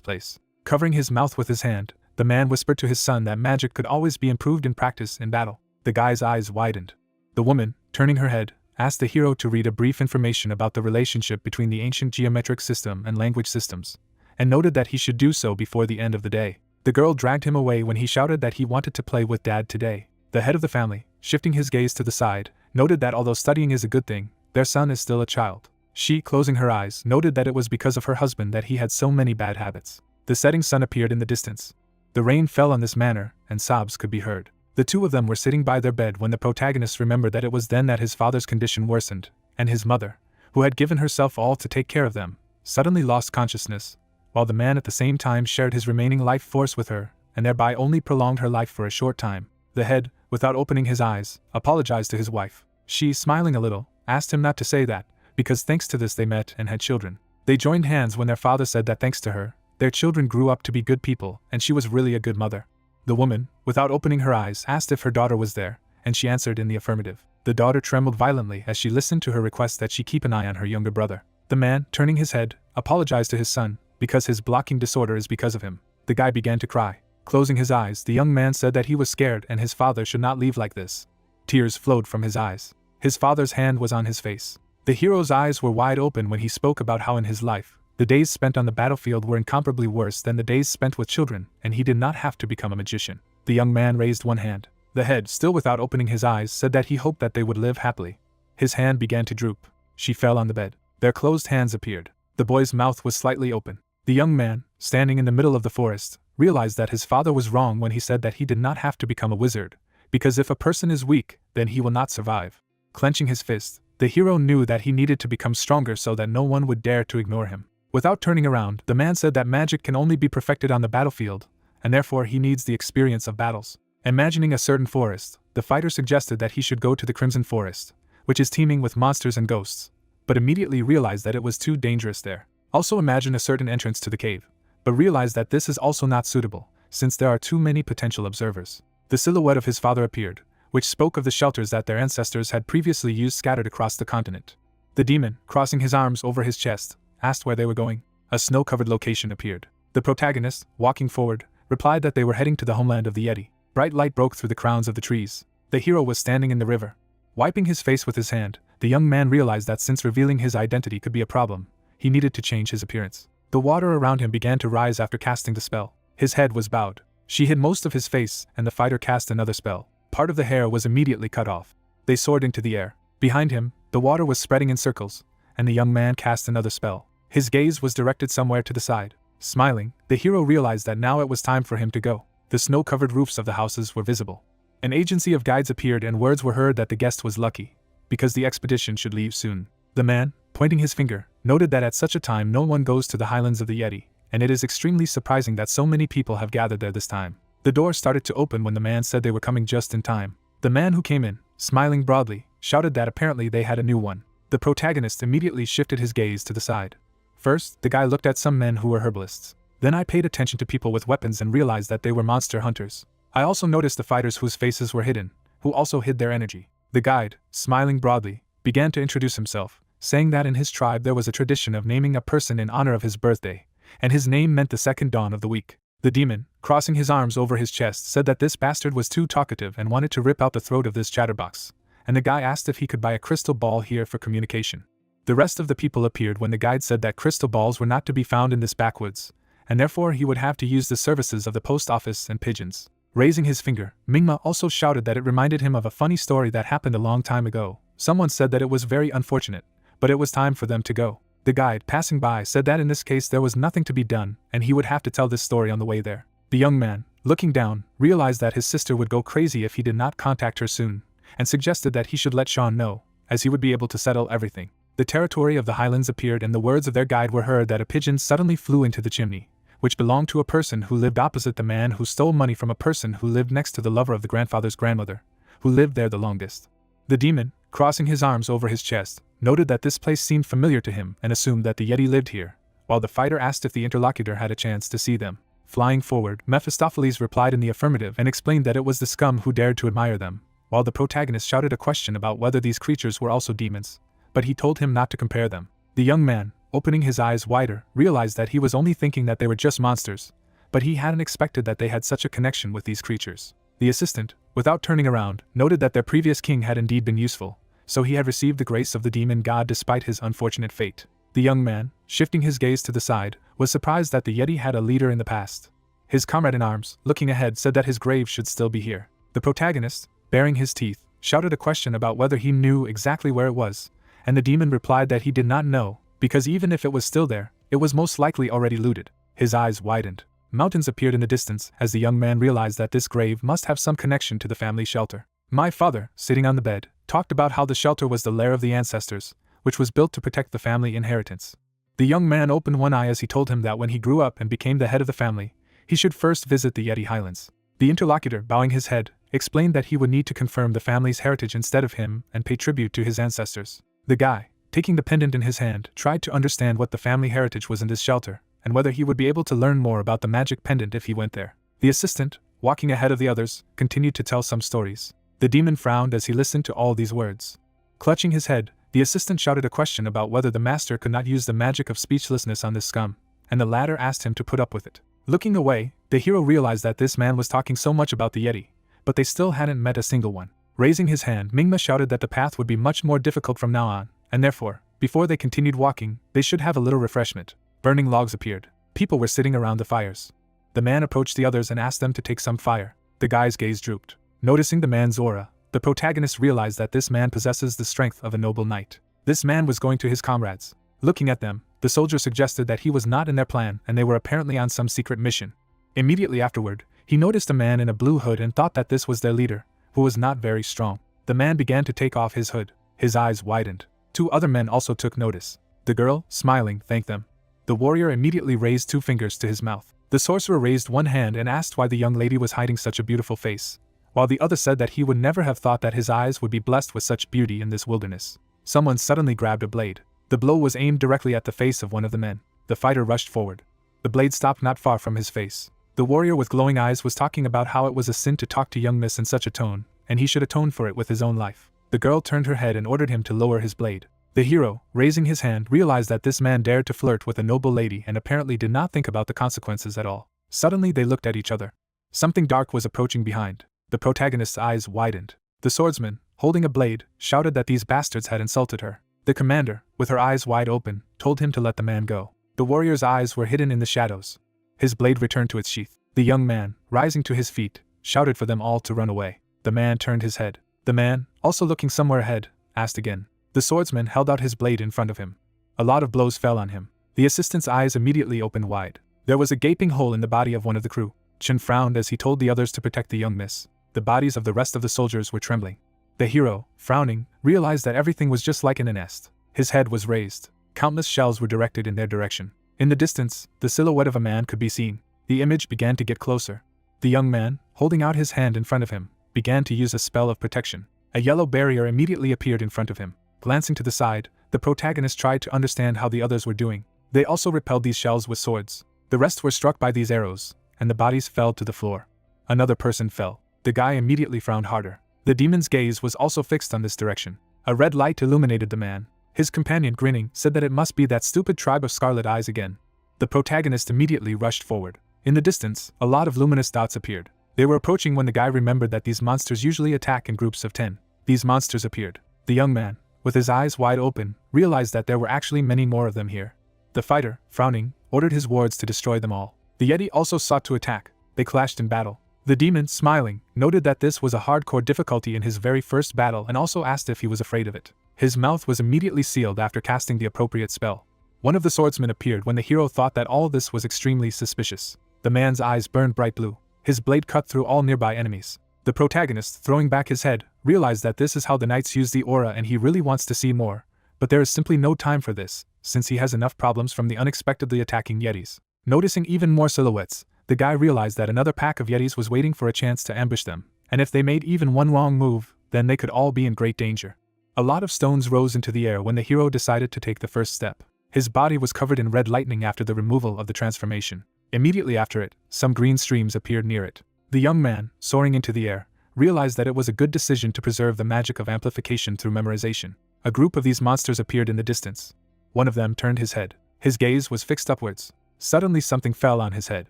place. Covering his mouth with his hand, the man whispered to his son that magic could always be improved in practice in battle. The guy's eyes widened. The woman, turning her head, asked the hero to read a brief information about the relationship between the ancient geometric system and language systems, and noted that he should do so before the end of the day. The girl dragged him away when he shouted that he wanted to play with Dad today. The head of the family, shifting his gaze to the side, noted that although studying is a good thing, their son is still a child. She, closing her eyes, noted that it was because of her husband that he had so many bad habits. The setting sun appeared in the distance. The rain fell on this manor, and sobs could be heard. The two of them were sitting by their bed when the protagonist remembered that it was then that his father's condition worsened, and his mother, who had given herself all to take care of them, suddenly lost consciousness, while the man at the same time shared his remaining life force with her, and thereby only prolonged her life for a short time. The head, without opening his eyes, apologized to his wife. She, smiling a little, asked him not to say that, because thanks to this they met and had children. They joined hands when their father said that thanks to her, their children grew up to be good people, and she was really a good mother. The woman, without opening her eyes, asked if her daughter was there, and she answered in the affirmative. The daughter trembled violently as she listened to her request that she keep an eye on her younger brother. The man, turning his head, apologized to his son, because his blocking disorder is because of him. The guy began to cry. Closing his eyes, the young man said that he was scared and his father should not leave like this. Tears flowed from his eyes. His father's hand was on his face. The hero's eyes were wide open when he spoke about how in his life, the days spent on the battlefield were incomparably worse than the days spent with children, and he did not have to become a magician. The young man raised one hand. The head, still without opening his eyes, said that he hoped that they would live happily. His hand began to droop. She fell on the bed. Their closed hands appeared. The boy's mouth was slightly open. The young man, standing in the middle of the forest, realized that his father was wrong when he said that he did not have to become a wizard, because if a person is weak, then he will not survive. Clenching his fist, the hero knew that he needed to become stronger so that no one would dare to ignore him. Without turning around, the man said that magic can only be perfected on the battlefield, and therefore he needs the experience of battles. Imagining a certain forest, the fighter suggested that he should go to the Crimson Forest, which is teeming with monsters and ghosts, but immediately realized that it was too dangerous there. Also imagine a certain entrance to the cave, but realized that this is also not suitable, since there are too many potential observers. The silhouette of his father appeared, which spoke of the shelters that their ancestors had previously used scattered across the continent. The demon, crossing his arms over his chest, asked where they were going. A snow-covered location appeared. The protagonist, walking forward, replied that they were heading to the homeland of the Yeti. Bright light broke through the crowns of the trees. The hero was standing in the river. Wiping his face with his hand, the young man realized that since revealing his identity could be a problem, he needed to change his appearance. The water around him began to rise after casting the spell. His head was bowed. She hid most of his face, and the fighter cast another spell. Part of the hair was immediately cut off. They soared into the air. Behind him, the water was spreading in circles, and the young man cast another spell. His gaze was directed somewhere to the side. Smiling, the hero realized that now it was time for him to go. The snow-covered roofs of the houses were visible. An agency of guides appeared and words were heard that the guest was lucky, because the expedition should leave soon. The man, pointing his finger, noted that at such a time no one goes to the highlands of the Yeti, and it is extremely surprising that so many people have gathered there this time. The door started to open when the man said they were coming just in time. The man who came in, smiling broadly, shouted that apparently they had a new one. The protagonist immediately shifted his gaze to the side. First, the guy looked at some men who were herbalists. Then I paid attention to people with weapons and realized that they were monster hunters. I also noticed the fighters whose faces were hidden, who also hid their energy. The guide, smiling broadly, began to introduce himself, saying that in his tribe there was a tradition of naming a person in honor of his birthday, and his name meant the second dawn of the week. The demon, crossing his arms over his chest, said that this bastard was too talkative and wanted to rip out the throat of this chatterbox, and the guy asked if he could buy a crystal ball here for communication. The rest of the people appeared when the guide said that crystal balls were not to be found in this backwoods, and therefore he would have to use the services of the post office and pigeons. Raising his finger, Mingma also shouted that it reminded him of a funny story that happened a long time ago. Someone said that it was very unfortunate, but it was time for them to go. The guide, passing by, said that in this case there was nothing to be done, and he would have to tell this story on the way there. The young man, looking down, realized that his sister would go crazy if he did not contact her soon, and suggested that he should let Sean know, as he would be able to settle everything. The territory of the highlands appeared, and the words of their guide were heard that a pigeon suddenly flew into the chimney, which belonged to a person who lived opposite the man who stole money from a person who lived next to the lover of the grandfather's grandmother, who lived there the longest. The demon, crossing his arms over his chest, noted that this place seemed familiar to him and assumed that the Yeti lived here, while the fighter asked if the interlocutor had a chance to see them. Flying forward, Mephistopheles replied in the affirmative and explained that it was the scum who dared to admire them, while the protagonist shouted a question about whether these creatures were also demons, but he told him not to compare them. The young man, opening his eyes wider, realized that he was only thinking that they were just monsters, but he hadn't expected that they had such a connection with these creatures. The assistant, without turning around, noted that their previous king had indeed been useful, so he had received the grace of the demon god despite his unfortunate fate. The young man, shifting his gaze to the side, was surprised that the Yeti had a leader in the past. His comrade in arms, looking ahead, said that his grave should still be here. The protagonist, baring his teeth, shouted a question about whether he knew exactly where it was, and the demon replied that he did not know, because even if it was still there, it was most likely already looted. His eyes widened. Mountains appeared in the distance as the young man realized that this grave must have some connection to the family shelter. My father, sitting on the bed, talked about how the shelter was the lair of the ancestors, which was built to protect the family inheritance. The young man opened one eye as he told him that when he grew up and became the head of the family, he should first visit the Yeti Highlands. The interlocutor, bowing his head, explained that he would need to confirm the family's heritage instead of him and pay tribute to his ancestors. The guy, taking the pendant in his hand, tried to understand what the family heritage was in this shelter, and whether he would be able to learn more about the magic pendant if he went there. The assistant, walking ahead of the others, continued to tell some stories. The demon frowned as he listened to all these words. Clutching his head, the assistant shouted a question about whether the master could not use the magic of speechlessness on this scum, and the latter asked him to put up with it. Looking away, the hero realized that this man was talking so much about the Yeti, but they still hadn't met a single one. Raising his hand, Mingma shouted that the path would be much more difficult from now on, and therefore, before they continued walking, they should have a little refreshment. Burning logs appeared. People were sitting around the fires. The man approached the others and asked them to take some fire. The guy's gaze drooped. Noticing the man's aura, the protagonist realized that this man possesses the strength of a noble knight. This man was going to his comrades. Looking at them, the soldier suggested that he was not in their plan and they were apparently on some secret mission. Immediately afterward, he noticed a man in a blue hood and thought that this was their leader, who was not very strong. The man began to take off his hood. His eyes widened. Two other men also took notice. The girl, smiling, thanked them. The warrior immediately raised 2 fingers to his mouth. The sorcerer raised one hand and asked why the young lady was hiding such a beautiful face, while the other said that he would never have thought that his eyes would be blessed with such beauty in this wilderness. Someone suddenly grabbed a blade. The blow was aimed directly at the face of one of the men. The fighter rushed forward. The blade stopped not far from his face. The warrior with glowing eyes was talking about how it was a sin to talk to young miss in such a tone, and he should atone for it with his own life. The girl turned her head and ordered him to lower his blade. The hero, raising his hand, realized that this man dared to flirt with a noble lady and apparently did not think about the consequences at all. Suddenly they looked at each other. Something dark was approaching behind. The protagonist's eyes widened. The swordsman, holding a blade, shouted that these bastards had insulted her. The commander, with her eyes wide open, told him to let the man go. The warrior's eyes were hidden in the shadows. His blade returned to its sheath. The young man, rising to his feet, shouted for them all to run away. The man turned his head. The man, also looking somewhere ahead, asked again. The swordsman held out his blade in front of him. A lot of blows fell on him. The assistant's eyes immediately opened wide. There was a gaping hole in the body of one of the crew. Chen frowned as he told the others to protect the young miss. The bodies of the rest of the soldiers were trembling. The hero, frowning, realized that everything was just like in a nest. His head was raised. Countless shells were directed in their direction. In the distance, the silhouette of a man could be seen. The image began to get closer. The young man, holding out his hand in front of him, began to use a spell of protection. A yellow barrier immediately appeared in front of him. Glancing to the side, the protagonist tried to understand how the others were doing. They also repelled these shells with swords. The rest were struck by these arrows, and the bodies fell to the floor. Another person fell. The guy immediately frowned harder. The demon's gaze was also fixed on this direction. A red light illuminated the man. His companion, grinning, said that it must be that stupid tribe of Scarlet Eyes again. The protagonist immediately rushed forward. In the distance, a lot of luminous dots appeared. They were approaching when the guy remembered that these monsters usually attack in groups of 10. These monsters appeared. The young man, with his eyes wide open, realized that there were actually many more of them here. The fighter, frowning, ordered his wards to destroy them all. The Yeti also sought to attack. They clashed in battle. The demon, smiling, noted that this was a hardcore difficulty in his very first battle and also asked if he was afraid of it. His mouth was immediately sealed after casting the appropriate spell. One of the swordsmen appeared when the hero thought that all this was extremely suspicious. The man's eyes burned bright blue. His blade cut through all nearby enemies. The protagonist, throwing back his head, realized that this is how the knights use the aura and he really wants to see more. But there is simply no time for this, since he has enough problems from the unexpectedly attacking Yetis. Noticing even more silhouettes, the guy realized that another pack of Yetis was waiting for a chance to ambush them, and if they made even one wrong move, then they could all be in great danger. A lot of stones rose into the air when the hero decided to take the first step. His body was covered in red lightning after the removal of the transformation. Immediately after it, some green streams appeared near it. The young man, soaring into the air, realized that it was a good decision to preserve the magic of amplification through memorization. A group of these monsters appeared in the distance. One of them turned his head. His gaze was fixed upwards. Suddenly something fell on his head.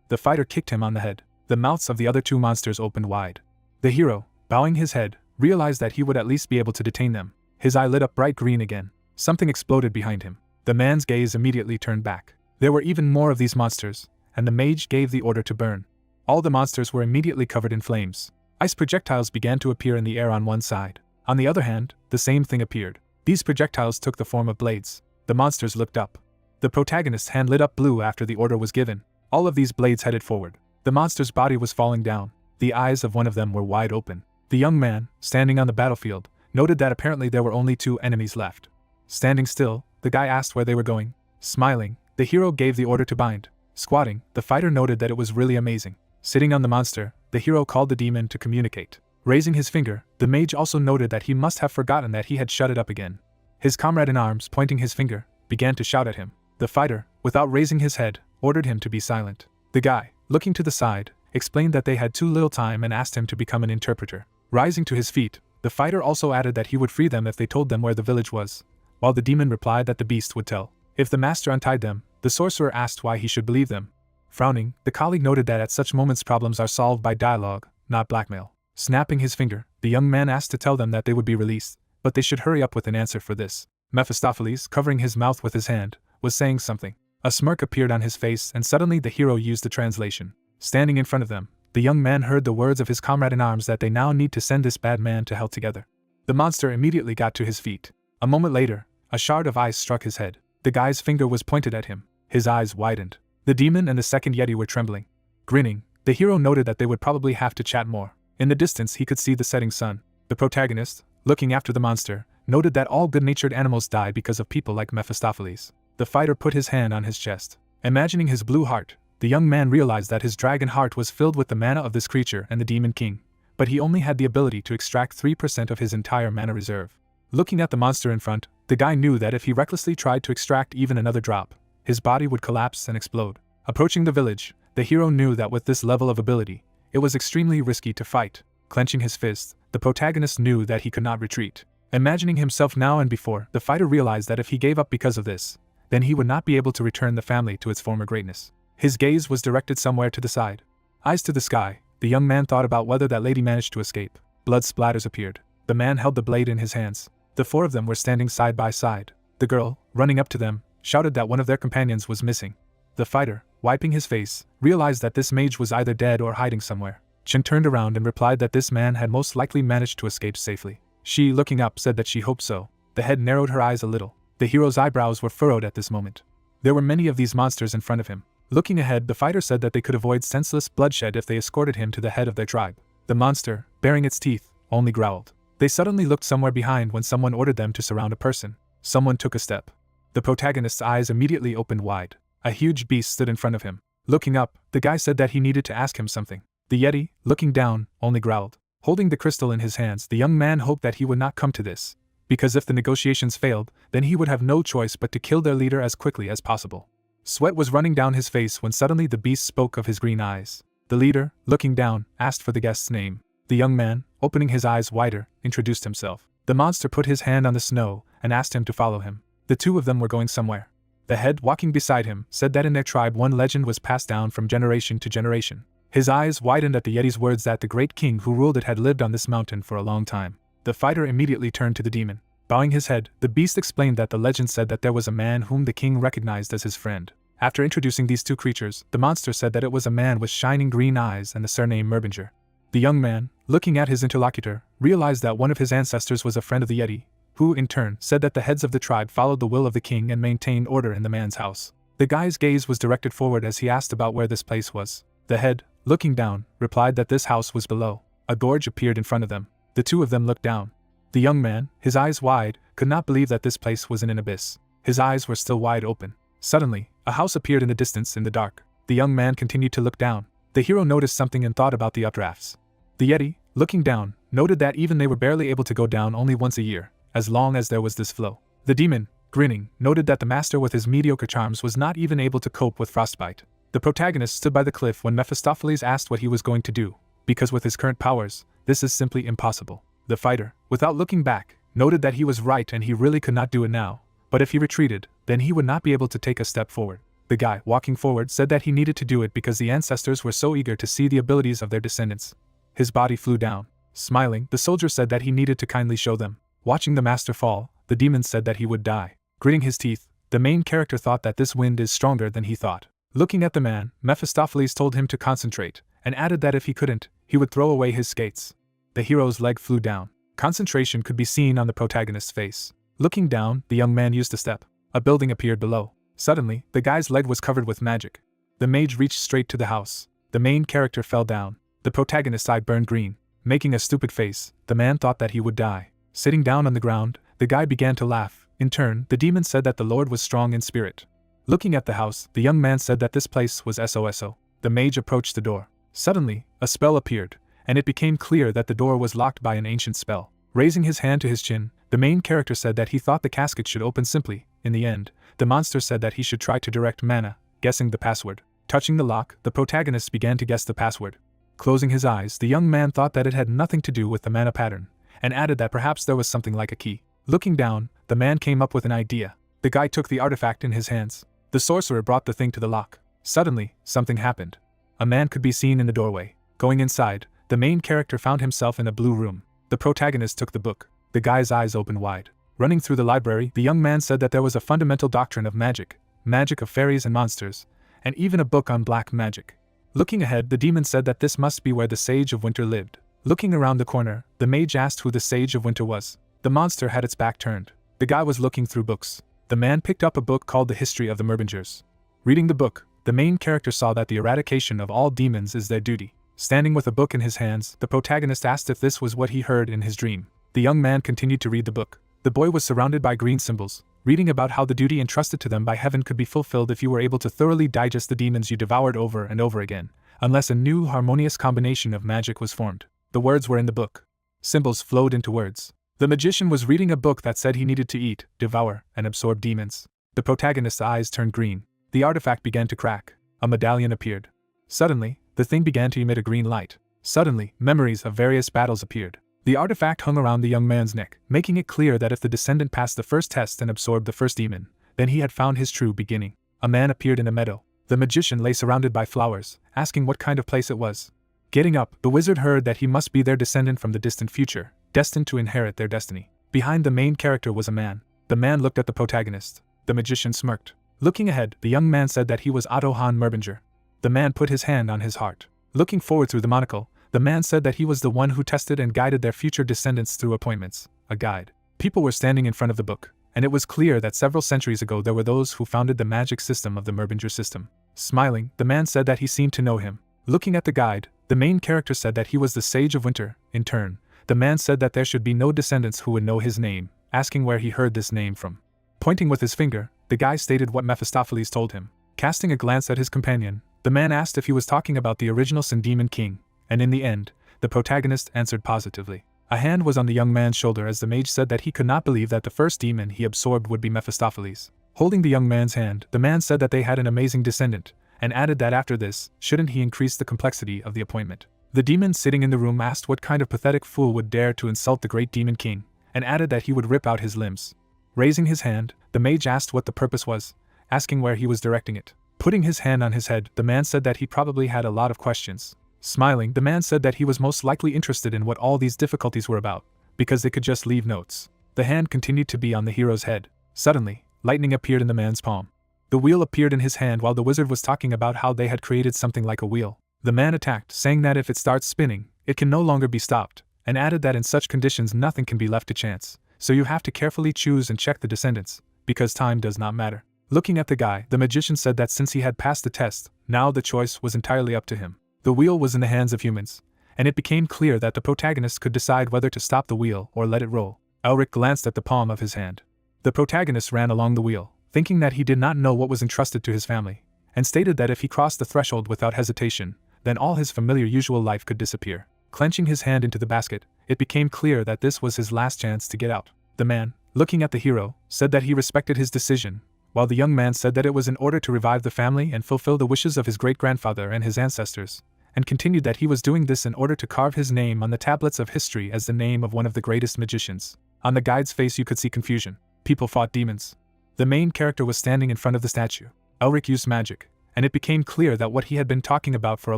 The fighter kicked him on the head. The mouths of the other two monsters opened wide. The hero, bowing his head, realized that he would at least be able to detain them. His eye lit up bright green again. Something exploded behind him. The man's gaze immediately turned back. There were even more of these monsters, and the mage gave the order to burn. All the monsters were immediately covered in flames. Ice projectiles began to appear in the air on one side. On the other hand, the same thing appeared. These projectiles took the form of blades. The monsters looked up. The protagonist's hand lit up blue after the order was given. All of these blades headed forward. The monster's body was falling down. The eyes of one of them were wide open. The young man, standing on the battlefield, noted that apparently there were only 2 enemies left. Standing still, the guy asked where they were going. Smiling, the hero gave the order to bind. Squatting, the fighter noted that it was really amazing. Sitting on the monster, the hero called the demon to communicate. Raising his finger, the mage also noted that he must have forgotten that he had shut it up again. His comrade in arms, pointing his finger, began to shout at him. The fighter, without raising his head, ordered him to be silent. The guy, looking to the side, explained that they had too little time and asked him to become an interpreter. Rising to his feet, the fighter also added that he would free them if they told them where the village was, while the demon replied that the beast would tell. If the master untied them, the sorcerer asked why he should believe them. Frowning, the colleague noted that at such moments problems are solved by dialogue, not blackmail. Snapping his finger, the young man asked to tell them that they would be released, but they should hurry up with an answer for this. Mephistopheles, covering his mouth with his hand, was saying something. A smirk appeared on his face and suddenly the hero used the translation. Standing in front of them, the young man heard the words of his comrade in arms that they now need to send this bad man to hell together. The monster immediately got to his feet. A moment later, a shard of ice struck his head. The guy's finger was pointed at him. His eyes widened. The demon and the second Yeti were trembling. Grinning, the hero noted that they would probably have to chat more. In the distance he could see the setting sun. The protagonist, looking after the monster, noted that all good-natured animals die because of people like Mephistopheles. The fighter put his hand on his chest. Imagining his blue heart, the young man realized that his dragon heart was filled with the mana of this creature and the demon king, but he only had the ability to extract 3% of his entire mana reserve. Looking at the monster in front, the guy knew that if he recklessly tried to extract even another drop, his body would collapse and explode. Approaching the village, the hero knew that with this level of ability, it was extremely risky to fight. Clenching his fist, the protagonist knew that he could not retreat. Imagining himself now and before, the fighter realized that if he gave up because of this, then he would not be able to return the family to its former greatness. His gaze was directed somewhere to the side. Eyes to the sky, the young man thought about whether that lady managed to escape. Blood splatters appeared. The man held the blade in his hands. The 4 of them were standing side by side. The girl, running up to them, shouted that one of their companions was missing. The fighter, wiping his face, realized that this mage was either dead or hiding somewhere. Chen turned around and replied that this man had most likely managed to escape safely. She, looking up, said that she hoped so. The head narrowed her eyes a little. The hero's eyebrows were furrowed at this moment. There were many of these monsters in front of him. Looking ahead, the fighter said that they could avoid senseless bloodshed if they escorted him to the head of their tribe. The monster, baring its teeth, only growled. They suddenly looked somewhere behind when someone ordered them to surround a person. Someone took a step. The protagonist's eyes immediately opened wide. A huge beast stood in front of him. Looking up, the guy said that he needed to ask him something. The Yeti, looking down, only growled. Holding the crystal in his hands, the young man hoped that he would not come to this, because if the negotiations failed, then he would have no choice but to kill their leader as quickly as possible. Sweat was running down his face when suddenly the beast spoke of his green eyes. The leader, looking down, asked for the guest's name. The young man, opening his eyes wider, introduced himself. The monster put his hand on the snow and asked him to follow him. The two of them were going somewhere. The head, walking beside him, said that in their tribe one legend was passed down from generation to generation. His eyes widened at the Yeti's words that the great king who ruled it had lived on this mountain for a long time. The fighter immediately turned to the demon. Bowing his head, the beast explained that the legend said that there was a man whom the king recognized as his friend. After introducing these two creatures, the monster said that it was a man with shining green eyes and the surname Merbinger. The young man, looking at his interlocutor, realized that one of his ancestors was a friend of the Yeti, who, in turn, said that the heads of the tribe followed the will of the king and maintained order in the man's house. The guy's gaze was directed forward as he asked about where this place was. The head, looking down, replied that this house was below. A gorge appeared in front of them. The two of them looked down. The young man, his eyes wide, could not believe that this place was in an abyss. His eyes were still wide open. Suddenly, a house appeared in the distance in the dark. The young man continued to look down. The hero noticed something and thought about the updrafts. The Yeti, looking down, noted that even they were barely able to go down only once a year, as long as there was this flow. The demon, grinning, noted that the master with his mediocre charms was not even able to cope with frostbite. The protagonist stood by the cliff when Mephistopheles asked what he was going to do, because with his current powers, this is simply impossible. The fighter, without looking back, noted that he was right and he really could not do it now, but if he retreated, then he would not be able to take a step forward. The guy, walking forward, said that he needed to do it because the ancestors were so eager to see the abilities of their descendants. His body flew down. Smiling, the soldier said that he needed to kindly show them. Watching the master fall, the demon said that he would die. Gritting his teeth, the main character thought that this wind is stronger than he thought. Looking at the man, Mephistopheles told him to concentrate, and added that if he couldn't, he would throw away his skates. The hero's leg flew down. Concentration could be seen on the protagonist's face. Looking down, the young man used a step. A building appeared below. Suddenly, the guy's leg was covered with magic. The mage reached straight to the house. The main character fell down. The protagonist's eye burned green. Making a stupid face, the man thought that he would die. Sitting down on the ground, the guy began to laugh. In turn, the demon said that the Lord was strong in spirit. Looking at the house, the young man said that this place was SOSO. The mage approached the door. Suddenly, a spell appeared, and it became clear that the door was locked by an ancient spell. Raising his hand to his chin, the main character said that he thought the casket should open simply. In the end, the monster said that he should try to direct mana, guessing the password. Touching the lock, the protagonist began to guess the password. Closing his eyes, the young man thought that it had nothing to do with the mana pattern, and added that perhaps there was something like a key. Looking down, the man came up with an idea. The guy took the artifact in his hands. The sorcerer brought the thing to the lock. Suddenly, something happened. A man could be seen in the doorway. Going inside, the main character found himself in a blue room. The protagonist took the book. The guy's eyes opened wide. Running through the library, the young man said that there was a fundamental doctrine of magic, magic of fairies and monsters, and even a book on black magic. Looking ahead, the demon said that this must be where the Sage of Winter lived. Looking around the corner, the mage asked who the Sage of Winter was. The monster had its back turned. The guy was looking through books. The man picked up a book called The History of the Merbingers. Reading the book, the main character saw that the eradication of all demons is their duty. Standing with a book in his hands, the protagonist asked if this was what he heard in his dream. The young man continued to read the book. The boy was surrounded by green symbols, reading about how the duty entrusted to them by heaven could be fulfilled if you were able to thoroughly digest the demons you devoured over and over again, unless a new harmonious combination of magic was formed. The words were in the book. Symbols flowed into words. The magician was reading a book that said he needed to eat, devour, and absorb demons. The protagonist's eyes turned green. The artifact began to crack. A medallion appeared. Suddenly, the thing began to emit a green light. Suddenly, memories of various battles appeared. The artifact hung around the young man's neck, making it clear that if the descendant passed the first test and absorbed the first demon, then he had found his true beginning. A man appeared in a meadow. The magician lay surrounded by flowers, asking what kind of place it was. Getting up, the wizard heard that he must be their descendant from the distant future, destined to inherit their destiny. Behind the main character was a man. The man looked at the protagonist. The magician smirked. Looking ahead, the young man said that he was Otto Han Merbinger. The man put his hand on his heart. Looking forward through the monocle, the man said that he was the one who tested and guided their future descendants through appointments, a guide. People were standing in front of the book, and it was clear that several centuries ago there were those who founded the magic system of the Merbinger system. Smiling, the man said that he seemed to know him. Looking at the guide, the main character said that he was the Sage of Winter. In turn, the man said that there should be no descendants who would know his name, asking where he heard this name from. Pointing with his finger, the guy stated what Mephistopheles told him. Casting a glance at his companion, the man asked if he was talking about the original Sin Demon King, and in the end, the protagonist answered positively. A hand was on the young man's shoulder as the mage said that he could not believe that the first demon he absorbed would be Mephistopheles. Holding the young man's hand, the man said that they had an amazing descendant, and added that after this, shouldn't he increase the complexity of the appointment. The demon sitting in the room asked what kind of pathetic fool would dare to insult the great demon king, and added that he would rip out his limbs. Raising his hand, the mage asked what the purpose was, asking where he was directing it. Putting his hand on his head, the man said that he probably had a lot of questions. Smiling, the man said that he was most likely interested in what all these difficulties were about, because they could just leave notes. The hand continued to be on the hero's head. Suddenly, lightning appeared in the man's palm. The wheel appeared in his hand while the wizard was talking about how they had created something like a wheel. The man attacked, saying that if it starts spinning, it can no longer be stopped, and added that in such conditions nothing can be left to chance, so you have to carefully choose and check the descendants, because time does not matter. Looking at the guy, the magician said that since he had passed the test, now the choice was entirely up to him. The wheel was in the hands of humans, and it became clear that the protagonist could decide whether to stop the wheel or let it roll. Elric glanced at the palm of his hand. The protagonist ran along the wheel, thinking that he did not know what was entrusted to his family, and stated that if he crossed the threshold without hesitation, then all his familiar usual life could disappear. Clenching his hand into the basket, it became clear that this was his last chance to get out. The man, looking at the hero, said that he respected his decision, while the young man said that it was in order to revive the family and fulfill the wishes of his great-grandfather and his ancestors, and continued that he was doing this in order to carve his name on the tablets of history as the name of one of the greatest magicians. On the guide's face you could see confusion. People fought demons. The main character was standing in front of the statue. Elric used magic, and it became clear that what he had been talking about for a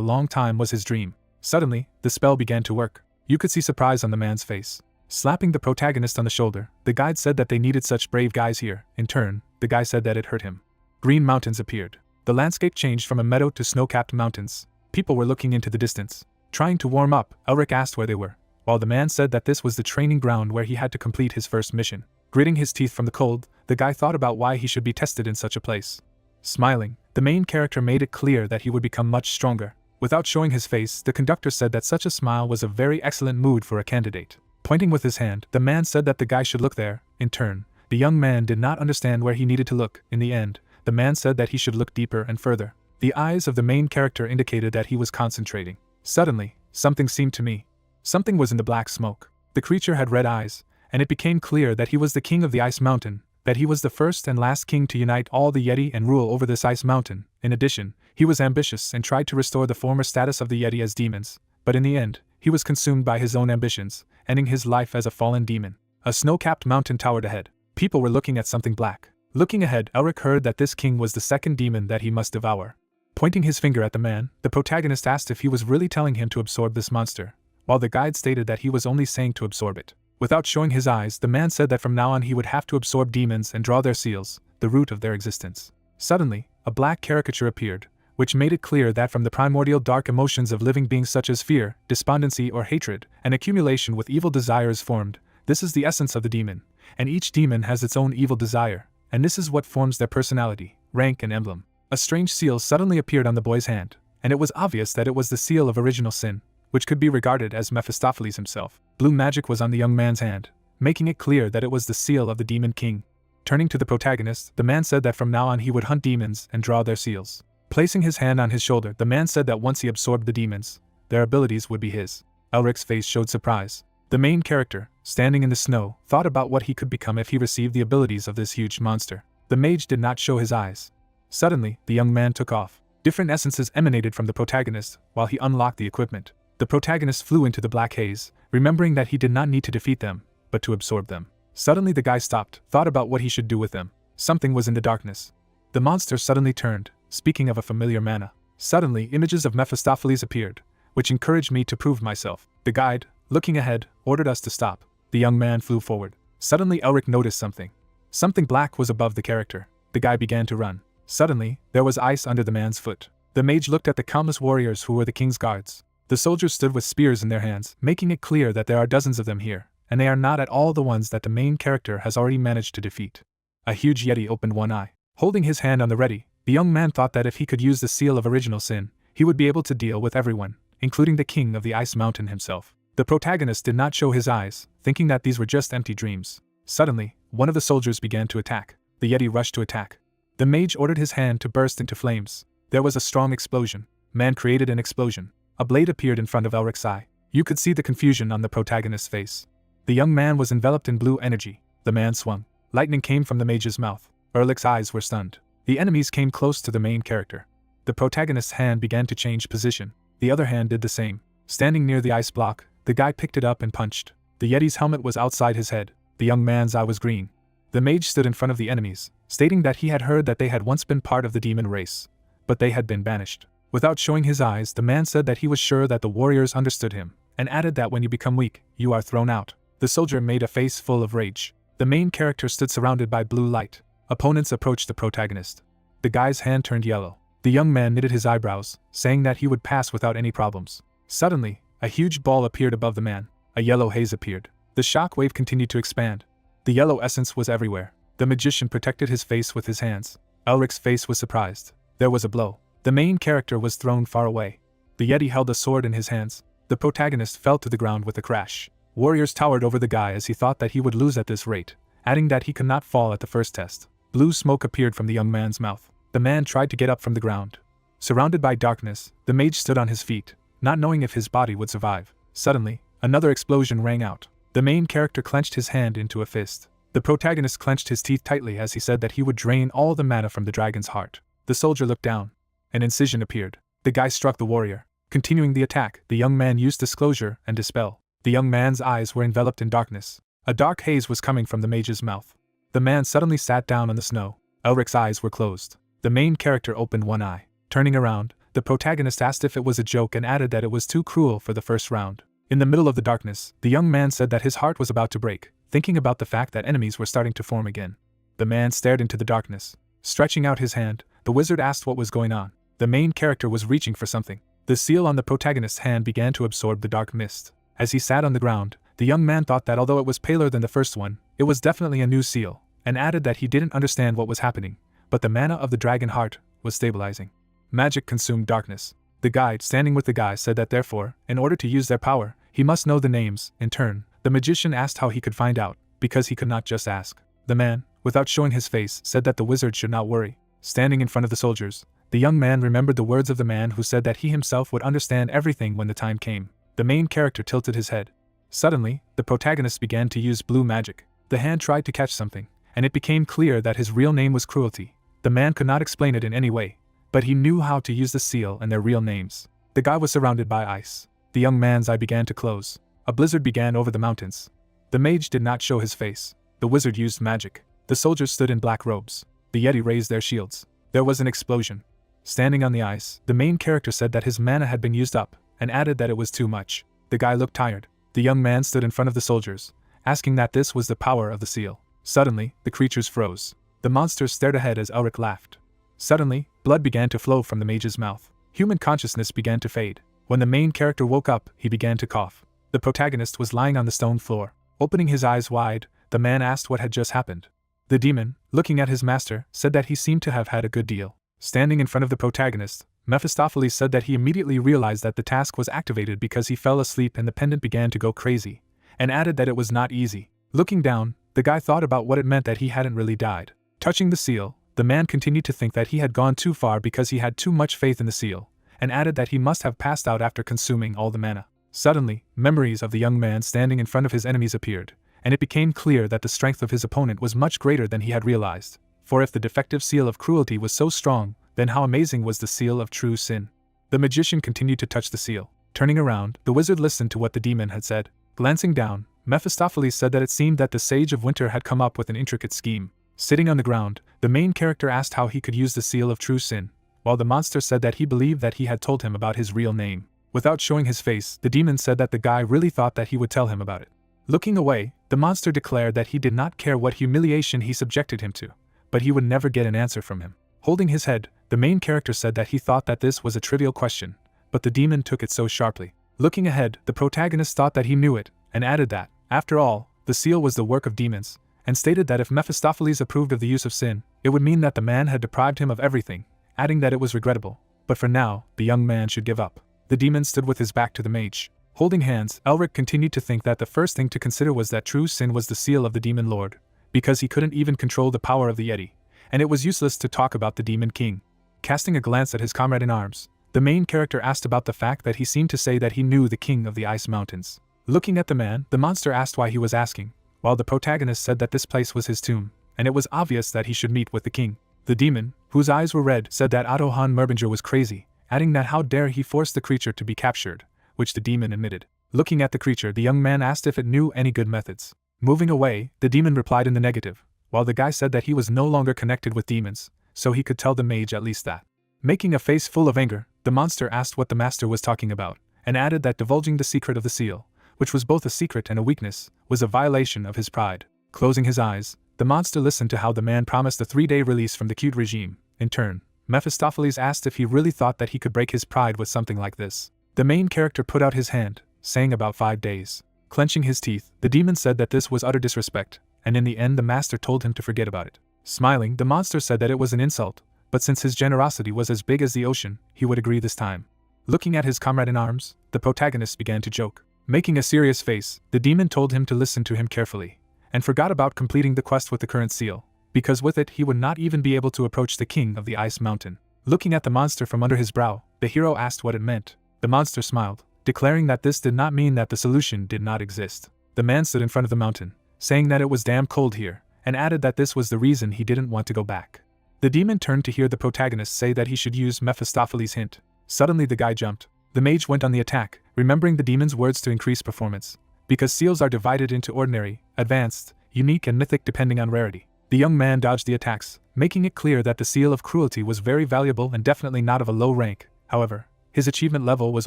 long time was his dream. Suddenly, the spell began to work. You could see surprise on the man's face. Slapping the protagonist on the shoulder, the guide said that they needed such brave guys here. In turn, the guy said that it hurt him. Green mountains appeared. The landscape changed from a meadow to snow-capped mountains. People were looking into the distance. Trying to warm up, Elric asked where they were, while the man said that this was the training ground where he had to complete his first mission. Gritting his teeth from the cold, the guy thought about why he should be tested in such a place. Smiling, the main character made it clear that he would become much stronger. Without showing his face, the conductor said that such a smile was a very excellent mood for a candidate. Pointing with his hand, the man said that the guy should look there. In turn, the young man did not understand where he needed to look. In the end, the man said that he should look deeper and further. The eyes of the main character indicated that he was concentrating. Suddenly, something seemed to me. Something was in the black smoke. The creature had red eyes, and it became clear that he was the king of the ice mountain, that he was the first and last king to unite all the Yeti and rule over this ice mountain. In addition, he was ambitious and tried to restore the former status of the Yeti as demons, but in the end, he was consumed by his own ambitions, ending his life as a fallen demon. A snow-capped mountain towered ahead. People were looking at something black. Looking ahead, Elric heard that this king was the second demon that he must devour. Pointing his finger at the man, the protagonist asked if he was really telling him to absorb this monster, while the guide stated that he was only saying to absorb it. Without showing his eyes, the man said that from now on he would have to absorb demons and draw their seals, the root of their existence. Suddenly, a black caricature appeared, which made it clear that from the primordial dark emotions of living beings such as fear, despondency or hatred, an accumulation with evil desires formed. This is the essence of the demon, and each demon has its own evil desire, and this is what forms their personality, rank and emblem. A strange seal suddenly appeared on the boy's hand, and it was obvious that it was the seal of original sin, which could be regarded as Mephistopheles himself. Blue magic was on the young man's hand, making it clear that it was the seal of the demon king. Turning to the protagonist, the man said that from now on he would hunt demons and draw their seals. Placing his hand on his shoulder, the man said that once he absorbed the demons, their abilities would be his. Elric's face showed surprise. The main character, standing in the snow, thought about what he could become if he received the abilities of this huge monster. The mage did not show his eyes. Suddenly, the young man took off. Different essences emanated from the protagonist while he unlocked the equipment. The protagonist flew into the black haze, remembering that he did not need to defeat them, but to absorb them. Suddenly the guy stopped, thought about what he should do with them. Something was in the darkness. The monster suddenly turned, speaking of a familiar mana. Suddenly images of Mephistopheles appeared, which encouraged me to prove myself. The guide, looking ahead, ordered us to stop. The young man flew forward. Suddenly Elric noticed something. Something black was above the character. The guy began to run. Suddenly, there was ice under the man's foot. The mage looked at the countless warriors who were the king's guards. The soldiers stood with spears in their hands, making it clear that there are dozens of them here, and they are not at all the ones that the main character has already managed to defeat. A huge Yeti opened one eye. Holding his hand on the ready, the young man thought that if he could use the seal of original sin, he would be able to deal with everyone, including the king of the ice mountain himself. The protagonist did not show his eyes, thinking that these were just empty dreams. Suddenly, one of the soldiers began to attack. The Yeti rushed to attack. The mage ordered his hand to burst into flames. There was a strong explosion. Man created an explosion. A blade appeared in front of Elric's eye. You could see the confusion on the protagonist's face. The young man was enveloped in blue energy. The man swung. Lightning came from the mage's mouth. Erlic's eyes were stunned. The enemies came close to the main character. The protagonist's hand began to change position. The other hand did the same. Standing near the ice block, the guy picked it up and punched. The Yeti's helmet was outside his head. The young man's eye was green. The mage stood in front of the enemies, stating that he had heard that they had once been part of the demon race, but they had been banished. Without showing his eyes, the man said that he was sure that the warriors understood him, and added that when you become weak, you are thrown out. The soldier made a face full of rage. The main character stood surrounded by blue light. Opponents approached the protagonist. The guy's hand turned yellow. The young man knitted his eyebrows, saying that he would pass without any problems. Suddenly, a huge ball appeared above the man. A yellow haze appeared. The shock wave continued to expand. The yellow essence was everywhere. The magician protected his face with his hands. Elric's face was surprised. There was a blow. The main character was thrown far away. The Yeti held a sword in his hands. The protagonist fell to the ground with a crash. Warriors towered over the guy as he thought that he would lose at this rate, adding that he could not fall at the first test. Blue smoke appeared from the young man's mouth. The man tried to get up from the ground. Surrounded by darkness, the mage stood on his feet, not knowing if his body would survive. Suddenly, another explosion rang out. The main character clenched his hand into a fist. The protagonist clenched his teeth tightly as he said that he would drain all the mana from the dragon's heart. The soldier looked down. An incision appeared. The guy struck the warrior. Continuing the attack, the young man used disclosure and dispel. The young man's eyes were enveloped in darkness. A dark haze was coming from the mage's mouth. The man suddenly sat down on the snow. Elric's eyes were closed. The main character opened one eye. Turning around, the protagonist asked if it was a joke and added that it was too cruel for the first round. In the middle of the darkness, the young man said that his heart was about to break, thinking about the fact that enemies were starting to form again. The man stared into the darkness. Stretching out his hand, the wizard asked what was going on. The main character was reaching for something. The seal on the protagonist's hand began to absorb the dark mist. As he sat on the ground, the young man thought that although it was paler than the first one, it was definitely a new seal, and added that he didn't understand what was happening, but the mana of the dragon heart was stabilizing. Magic consumed darkness. The guide standing with the guy said that therefore, in order to use their power, he must know the names. In turn, the magician asked how he could find out, because he could not just ask. The man, without showing his face, said that the wizard should not worry. Standing in front of the soldiers, the young man remembered the words of the man who said that he himself would understand everything when the time came. The main character tilted his head. Suddenly, the protagonist began to use blue magic. The hand tried to catch something, and it became clear that his real name was Cruelty. The man could not explain it in any way, but he knew how to use the seal and their real names. The guy was surrounded by ice. The young man's eye began to close. A blizzard began over the mountains. The mage did not show his face. The wizard used magic. The soldiers stood in black robes. The Yeti raised their shields. There was an explosion. Standing on the ice, the main character said that his mana had been used up, and added that it was too much. The guy looked tired. The young man stood in front of the soldiers, asking that this was the power of the seal. Suddenly, the creatures froze. The monsters stared ahead as Elric laughed. Suddenly, blood began to flow from the mage's mouth. Human consciousness began to fade. When the main character woke up, he began to cough. The protagonist was lying on the stone floor. Opening his eyes wide, the man asked what had just happened. The demon, looking at his master, said that he seemed to have had a good deal. Standing in front of the protagonist, Mephistopheles said that he immediately realized that the task was activated because he fell asleep and the pendant began to go crazy, and added that it was not easy. Looking down, the guy thought about what it meant that he hadn't really died. Touching the seal, the man continued to think that he had gone too far because he had too much faith in the seal, and added that he must have passed out after consuming all the mana. Suddenly, memories of the young man standing in front of his enemies appeared, and it became clear that the strength of his opponent was much greater than he had realized. For if the defective seal of Cruelty was so strong, then how amazing was the seal of True Sin. The magician continued to touch the seal. Turning around, the wizard listened to what the demon had said. Glancing down, Mephistopheles said that it seemed that the Sage of Winter had come up with an intricate scheme. Sitting on the ground, the main character asked how he could use the seal of True Sin, while the monster said that he believed that he had told him about his real name. Without showing his face, the demon said that the guy really thought that he would tell him about it. Looking away, the monster declared that he did not care what humiliation he subjected him to, but he would never get an answer from him. Holding his head, the main character said that he thought that this was a trivial question, but the demon took it so sharply. Looking ahead, the protagonist thought that he knew it, and added that, after all, the seal was the work of demons, and stated that if Mephistopheles approved of the use of sin, it would mean that the man had deprived him of everything, adding that it was regrettable, but for now, the young man should give up. The demon stood with his back to the mage. Holding hands, Elric continued to think that the first thing to consider was that True Sin was the seal of the demon lord, because he couldn't even control the power of the Yeti, and it was useless to talk about the demon king. Casting a glance at his comrade in arms, The main character asked about the fact that he seemed to say that he knew the king of the ice mountains. Looking at the man, the monster asked why he was asking, while the protagonist said that this place was his tomb, and it was obvious that he should meet with the king. The demon, whose eyes were red, said that Adohan Merbinger was crazy, adding that how dare he force the creature to be captured, which the demon admitted. Looking at the creature, the young man asked if it knew any good methods. Moving away, the demon replied in the negative, while the guy said that he was no longer connected with demons, so he could tell the mage at least that. Making a face full of anger, the monster asked what the master was talking about, and added that divulging the secret of the seal, which was both a secret and a weakness, was a violation of his pride. Closing his eyes, the monster listened to how the man promised a 3-day release from the cute regime. In turn, Mephistopheles asked if he really thought that he could break his pride with something like this. The main character put out his hand, saying about 5 days. Clenching his teeth, the demon said that this was utter disrespect, and in the end the master told him to forget about it. Smiling, the monster said that it was an insult, but since his generosity was as big as the ocean, he would agree this time. Looking at his comrade in arms, the protagonist began to joke. Making a serious face, the demon told him to listen to him carefully, and forgot about completing the quest with the current seal, because with it he would not even be able to approach the king of the ice mountain. Looking at the monster from under his brow, the hero asked what it meant. The monster smiled, declaring that this did not mean that the solution did not exist. The man stood in front of the mountain, saying that it was damn cold here, and added that this was the reason he didn't want to go back. The demon turned to hear the protagonist say that he should use Mephistopheles' hint. Suddenly the guy jumped. The mage went on the attack, remembering the demon's words to increase performance. Because seals are divided into ordinary, advanced, unique and mythic depending on rarity. The young man dodged the attacks, making it clear that the seal of cruelty was very valuable and definitely not of a low rank. However, his achievement level was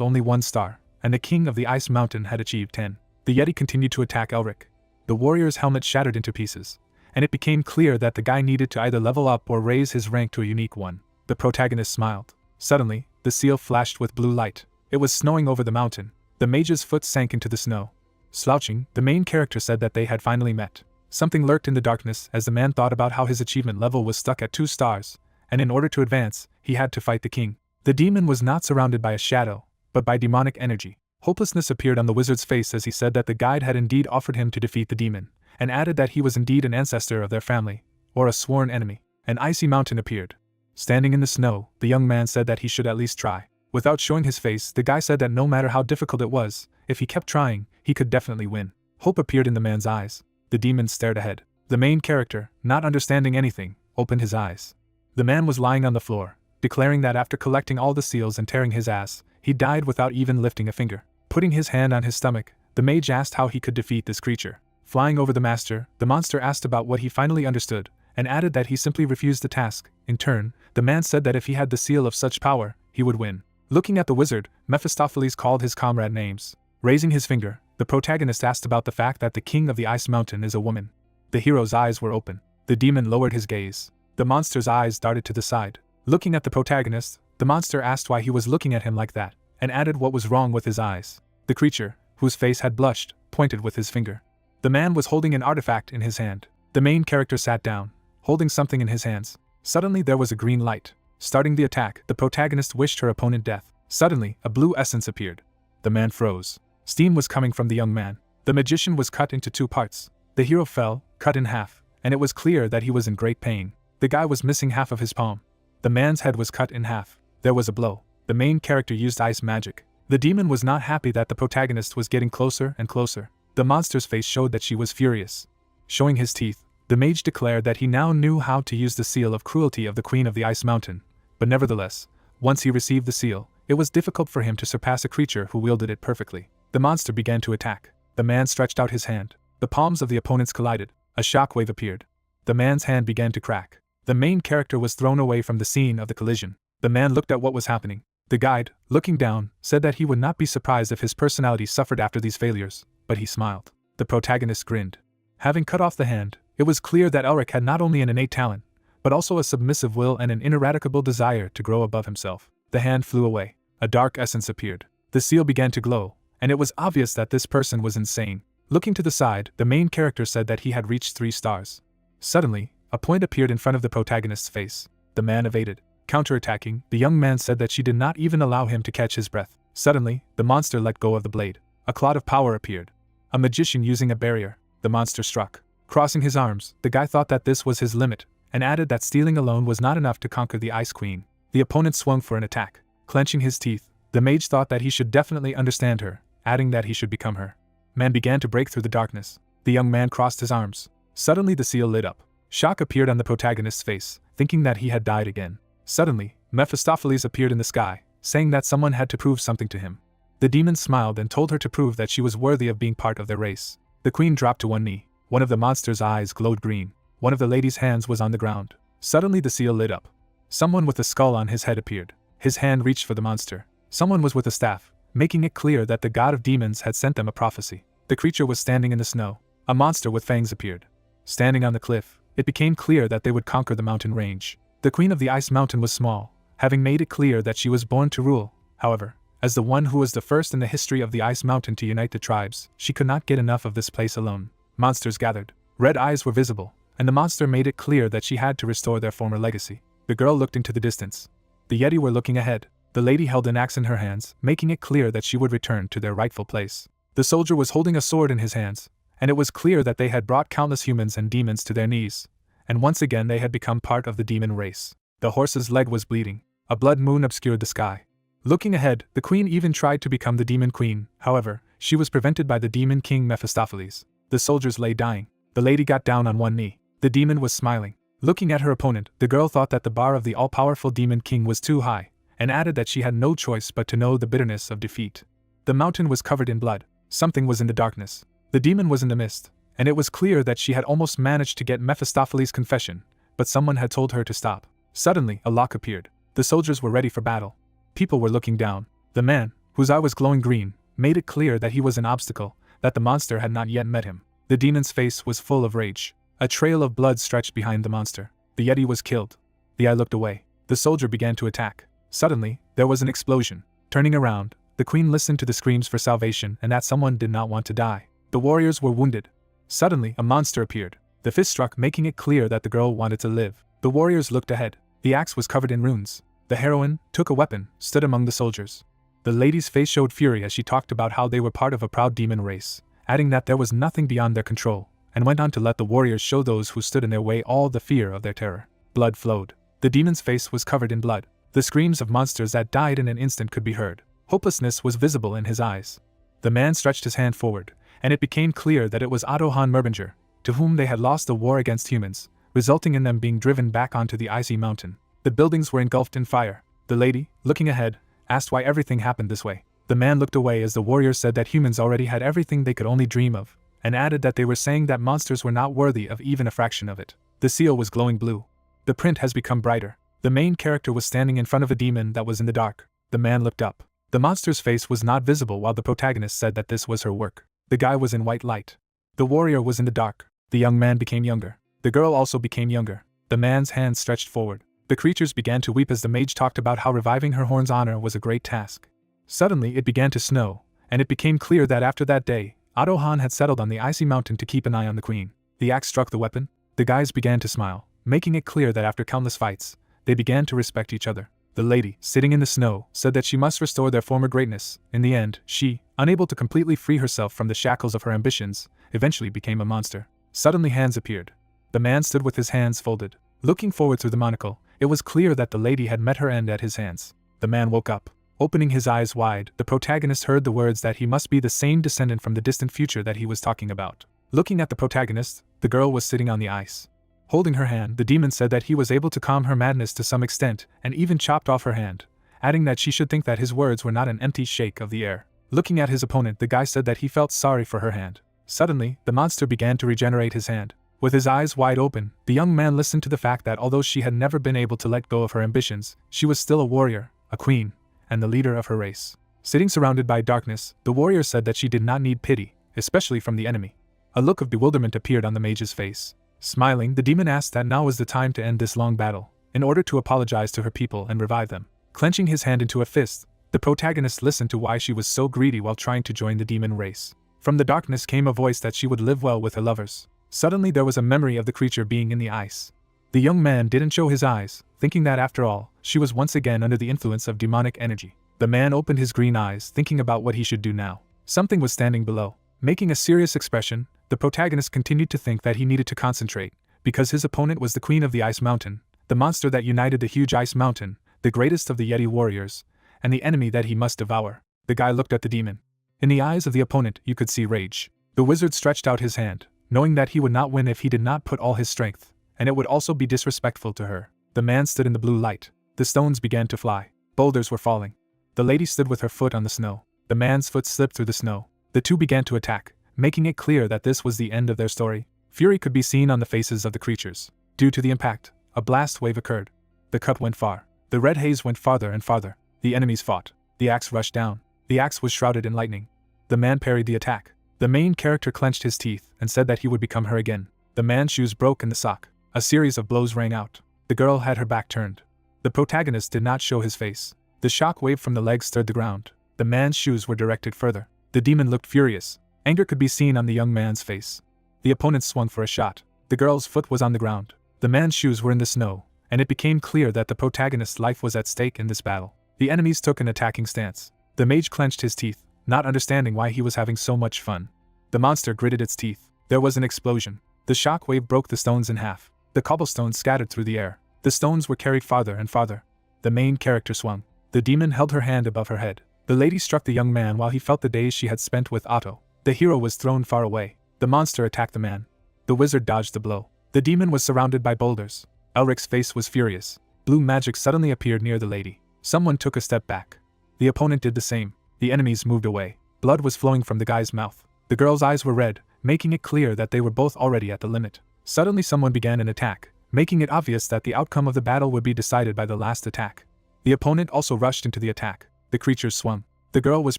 only 1 star, and the king of the ice mountain had achieved 10. The Yeti continued to attack Elric. The warrior's helmet shattered into pieces, and it became clear that the guy needed to either level up or raise his rank to a unique one. The protagonist smiled. Suddenly, the seal flashed with blue light. It was snowing over the mountain. The mage's foot sank into the snow. Slouching, the main character said that they had finally met. Something lurked in the darkness as the man thought about how his achievement level was stuck at 2 stars, and in order to advance, he had to fight the king. The demon was not surrounded by a shadow, but by demonic energy. Hopelessness appeared on the wizard's face as he said that the guide had indeed offered him to defeat the demon, and added that he was indeed an ancestor of their family, or a sworn enemy. An icy mountain appeared. Standing in the snow, the young man said that he should at least try. Without showing his face, the guy said that no matter how difficult it was, if he kept trying, he could definitely win. Hope appeared in the man's eyes. The demon stared ahead. The main character, not understanding anything, opened his eyes. The man was lying on the floor, declaring that after collecting all the seals and tearing his ass, he died without even lifting a finger. Putting his hand on his stomach, the mage asked how he could defeat this creature. Flying over the master, the monster asked about what he finally understood, and added that he simply refused the task. In turn, the man said that if he had the seal of such power, he would win. Looking at the wizard, Mephistopheles called his comrade names. Raising his finger, the protagonist asked about the fact that the king of the ice mountain is a woman. The hero's eyes were open. The demon lowered his gaze. The monster's eyes darted to the side. Looking at the protagonist, the monster asked why he was looking at him like that, and added what was wrong with his eyes. The creature, whose face had blushed, pointed with his finger. The man was holding an artifact in his hand. The main character sat down, holding something in his hands. Suddenly there was a green light. Starting the attack, the protagonist wished her opponent death. Suddenly, a blue essence appeared. The man froze. Steam was coming from the young man. The magician was cut into 2 parts. The hero fell, cut in half, and it was clear that he was in great pain. The guy was missing half of his palm. The man's head was cut in half. There was a blow. The main character used ice magic. The demon was not happy that the protagonist was getting closer and closer. The monster's face showed that she was furious. Showing his teeth, the mage declared that he now knew how to use the seal of cruelty of the Queen of the Ice Mountain. But nevertheless, once he received the seal, it was difficult for him to surpass a creature who wielded it perfectly. The monster began to attack. The man stretched out his hand. The palms of the opponents collided. A shockwave appeared. The man's hand began to crack. The main character was thrown away from the scene of the collision. The man looked at what was happening. The guide, looking down, said that he would not be surprised if his personality suffered after these failures, but he smiled. The protagonist grinned. Having cut off the hand, it was clear that Elric had not only an innate talent, but also a submissive will and an ineradicable desire to grow above himself. The hand flew away. A dark essence appeared. The seal began to glow, and it was obvious that this person was insane. Looking to the side, the main character said that he had reached 3 stars. Suddenly, a point appeared in front of the protagonist's face. The man evaded. Counterattacking, the young man said that she did not even allow him to catch his breath. Suddenly, the monster let go of the blade. A cloud of power appeared. A magician using a barrier. The monster struck. Crossing his arms, the guy thought that this was his limit, and added that stealing alone was not enough to conquer the Ice Queen. The opponent swung for an attack. Clenching his teeth, the mage thought that he should definitely understand her, adding that he should become her. Man began to break through the darkness. The young man crossed his arms. Suddenly the seal lit up. Shock appeared on the protagonist's face, thinking that he had died again. Suddenly, Mephistopheles appeared in the sky, saying that someone had to prove something to him. The demon smiled and told her to prove that she was worthy of being part of their race. The queen dropped to one knee. One of the monster's eyes glowed green. One of the lady's hands was on the ground. Suddenly the seal lit up. Someone with a skull on his head appeared. His hand reached for the monster. Someone was with a staff, making it clear that the god of demons had sent them a prophecy. The creature was standing in the snow. A monster with fangs appeared. Standing on the cliff, it became clear that they would conquer the mountain range. The queen of the ice mountain was small, having made it clear that she was born to rule. However, as the one who was the first in the history of the ice mountain to unite the tribes, she could not get enough of this place alone. Monsters gathered. Red eyes were visible, and the monster made it clear that she had to restore their former legacy. The girl looked into the distance. The Yeti were looking ahead. The lady held an axe in her hands, making it clear that she would return to their rightful place. The soldier was holding a sword in his hands, and it was clear that they had brought countless humans and demons to their knees, and once again they had become part of the demon race. The horse's leg was bleeding. A blood moon obscured the sky. Looking ahead, the queen even tried to become the demon queen. However, she was prevented by the demon king Mephistopheles. The soldiers lay dying. The lady got down on one knee. The demon was smiling. Looking at her opponent, the girl thought that the bar of the all-powerful demon king was too high, and added that she had no choice but to know the bitterness of defeat. The mountain was covered in blood. Something was in the darkness. The demon was in the mist, and it was clear that she had almost managed to get Mephistopheles' confession, but someone had told her to stop. Suddenly, a lock appeared. The soldiers were ready for battle. People were looking down. The man, whose eye was glowing green, made it clear that he was an obstacle, that the monster had not yet met him. The demon's face was full of rage. A trail of blood stretched behind the monster. The Yeti was killed. The eye looked away. The soldier began to attack. Suddenly, there was an explosion. Turning around, the queen listened to the screams for salvation and that someone did not want to die. The warriors were wounded. Suddenly, a monster appeared. The fist struck, making it clear that the girl wanted to live. The warriors looked ahead. The axe was covered in runes. The heroine took a weapon, stood among the soldiers. The lady's face showed fury as she talked about how they were part of a proud demon race, adding that there was nothing beyond their control, and went on to let the warriors show those who stood in their way all the fear of their terror. Blood flowed. The demon's face was covered in blood. The screams of monsters that died in an instant could be heard. Hopelessness was visible in his eyes. The man stretched his hand forward, and it became clear that it was Otto von Merbinger, to whom they had lost the war against humans, resulting in them being driven back onto the icy mountain. The buildings were engulfed in fire. The lady, looking ahead, asked why everything happened this way. The man looked away as the warriors said that humans already had everything they could only dream of, and added that they were saying that monsters were not worthy of even a fraction of it. The seal was glowing blue. The print has become brighter. The main character was standing in front of a demon that was in the dark. The man looked up. The monster's face was not visible while the protagonist said that this was her work. The guy was in white light. The warrior was in the dark. The young man became younger. The girl also became younger. The man's hands stretched forward. The creatures began to weep as the mage talked about how reviving her horn's honor was a great task. Suddenly it began to snow, and it became clear that after that day, Otto Hahn had settled on the icy mountain to keep an eye on the queen. The axe struck the weapon. The guys began to smile, making it clear that after countless fights, they began to respect each other. The lady, sitting in the snow, said that she must restore their former greatness. In the end, she, unable to completely free herself from the shackles of her ambitions, eventually became a monster. Suddenly hands appeared. The man stood with his hands folded. Looking forward through the monocle, it was clear that the lady had met her end at his hands. The man woke up. Opening his eyes wide, the protagonist heard the words that he must be the same descendant from the distant future that he was talking about. Looking at the protagonist, the girl was sitting on the ice. Holding her hand, the demon said that he was able to calm her madness to some extent, and even chopped off her hand, adding that she should think that his words were not an empty shake of the air. Looking at his opponent, the guy said that he felt sorry for her hand. Suddenly, the monster began to regenerate his hand. With his eyes wide open, the young man listened to the fact that although she had never been able to let go of her ambitions, she was still a warrior, a queen, and the leader of her race. Sitting surrounded by darkness, the warrior said that she did not need pity, especially from the enemy. A look of bewilderment appeared on the mage's face. Smiling, the demon asked that now was the time to end this long battle, in order to apologize to her people and revive them. Clenching his hand into a fist, the protagonist listened to why she was so greedy while trying to join the demon race. From the darkness came a voice that she would live well with her lovers. Suddenly there was a memory of the creature being in the ice. The young man didn't show his eyes, thinking that after all, she was once again under the influence of demonic energy. The man opened his green eyes, thinking about what he should do now. Something was standing below. Making a serious expression, the protagonist continued to think that he needed to concentrate, because his opponent was the queen of the ice mountain, the monster that united the huge ice mountain, the greatest of the Yeti warriors, and the enemy that he must devour. The guy looked at the demon. In the eyes of the opponent you could see rage. The wizard stretched out his hand, knowing that he would not win if he did not put all his strength, and it would also be disrespectful to her. The man stood in the blue light. The stones began to fly. Boulders were falling. The lady stood with her foot on the snow. The man's foot slipped through the snow. The two began to attack, making it clear that this was the end of their story. Fury could be seen on the faces of the creatures. Due to the impact, a blast wave occurred. The cut went far. The red haze went farther and farther. The enemies fought. The axe rushed down. The axe was shrouded in lightning. The man parried the attack. The main character clenched his teeth and said that he would become her again. The man's shoes broke in the sock. A series of blows rang out. The girl had her back turned. The protagonist did not show his face. The shock wave from the legs stirred the ground. The man's shoes were directed further. The demon looked furious. Anger could be seen on the young man's face. The opponent swung for a shot. The girl's foot was on the ground. The man's shoes were in the snow, and it became clear that the protagonist's life was at stake in this battle. The enemies took an attacking stance. The mage clenched his teeth, not understanding why he was having so much fun. The monster gritted its teeth. There was an explosion. The shock wave broke the stones in half. The cobblestones scattered through the air. The stones were carried farther and farther. The main character swung. The demon held her hand above her head. The lady struck the young man while he felt the days she had spent with Otto. The hero was thrown far away. The monster attacked the man. The wizard dodged the blow. The demon was surrounded by boulders. Elric's face was furious. Blue magic suddenly appeared near the lady. Someone took a step back. The opponent did the same. The enemies moved away. Blood was flowing from the guy's mouth. The girl's eyes were red, making it clear that they were both already at the limit. Suddenly someone began an attack, making it obvious that the outcome of the battle would be decided by the last attack. The opponent also rushed into the attack. The creatures swung. The girl was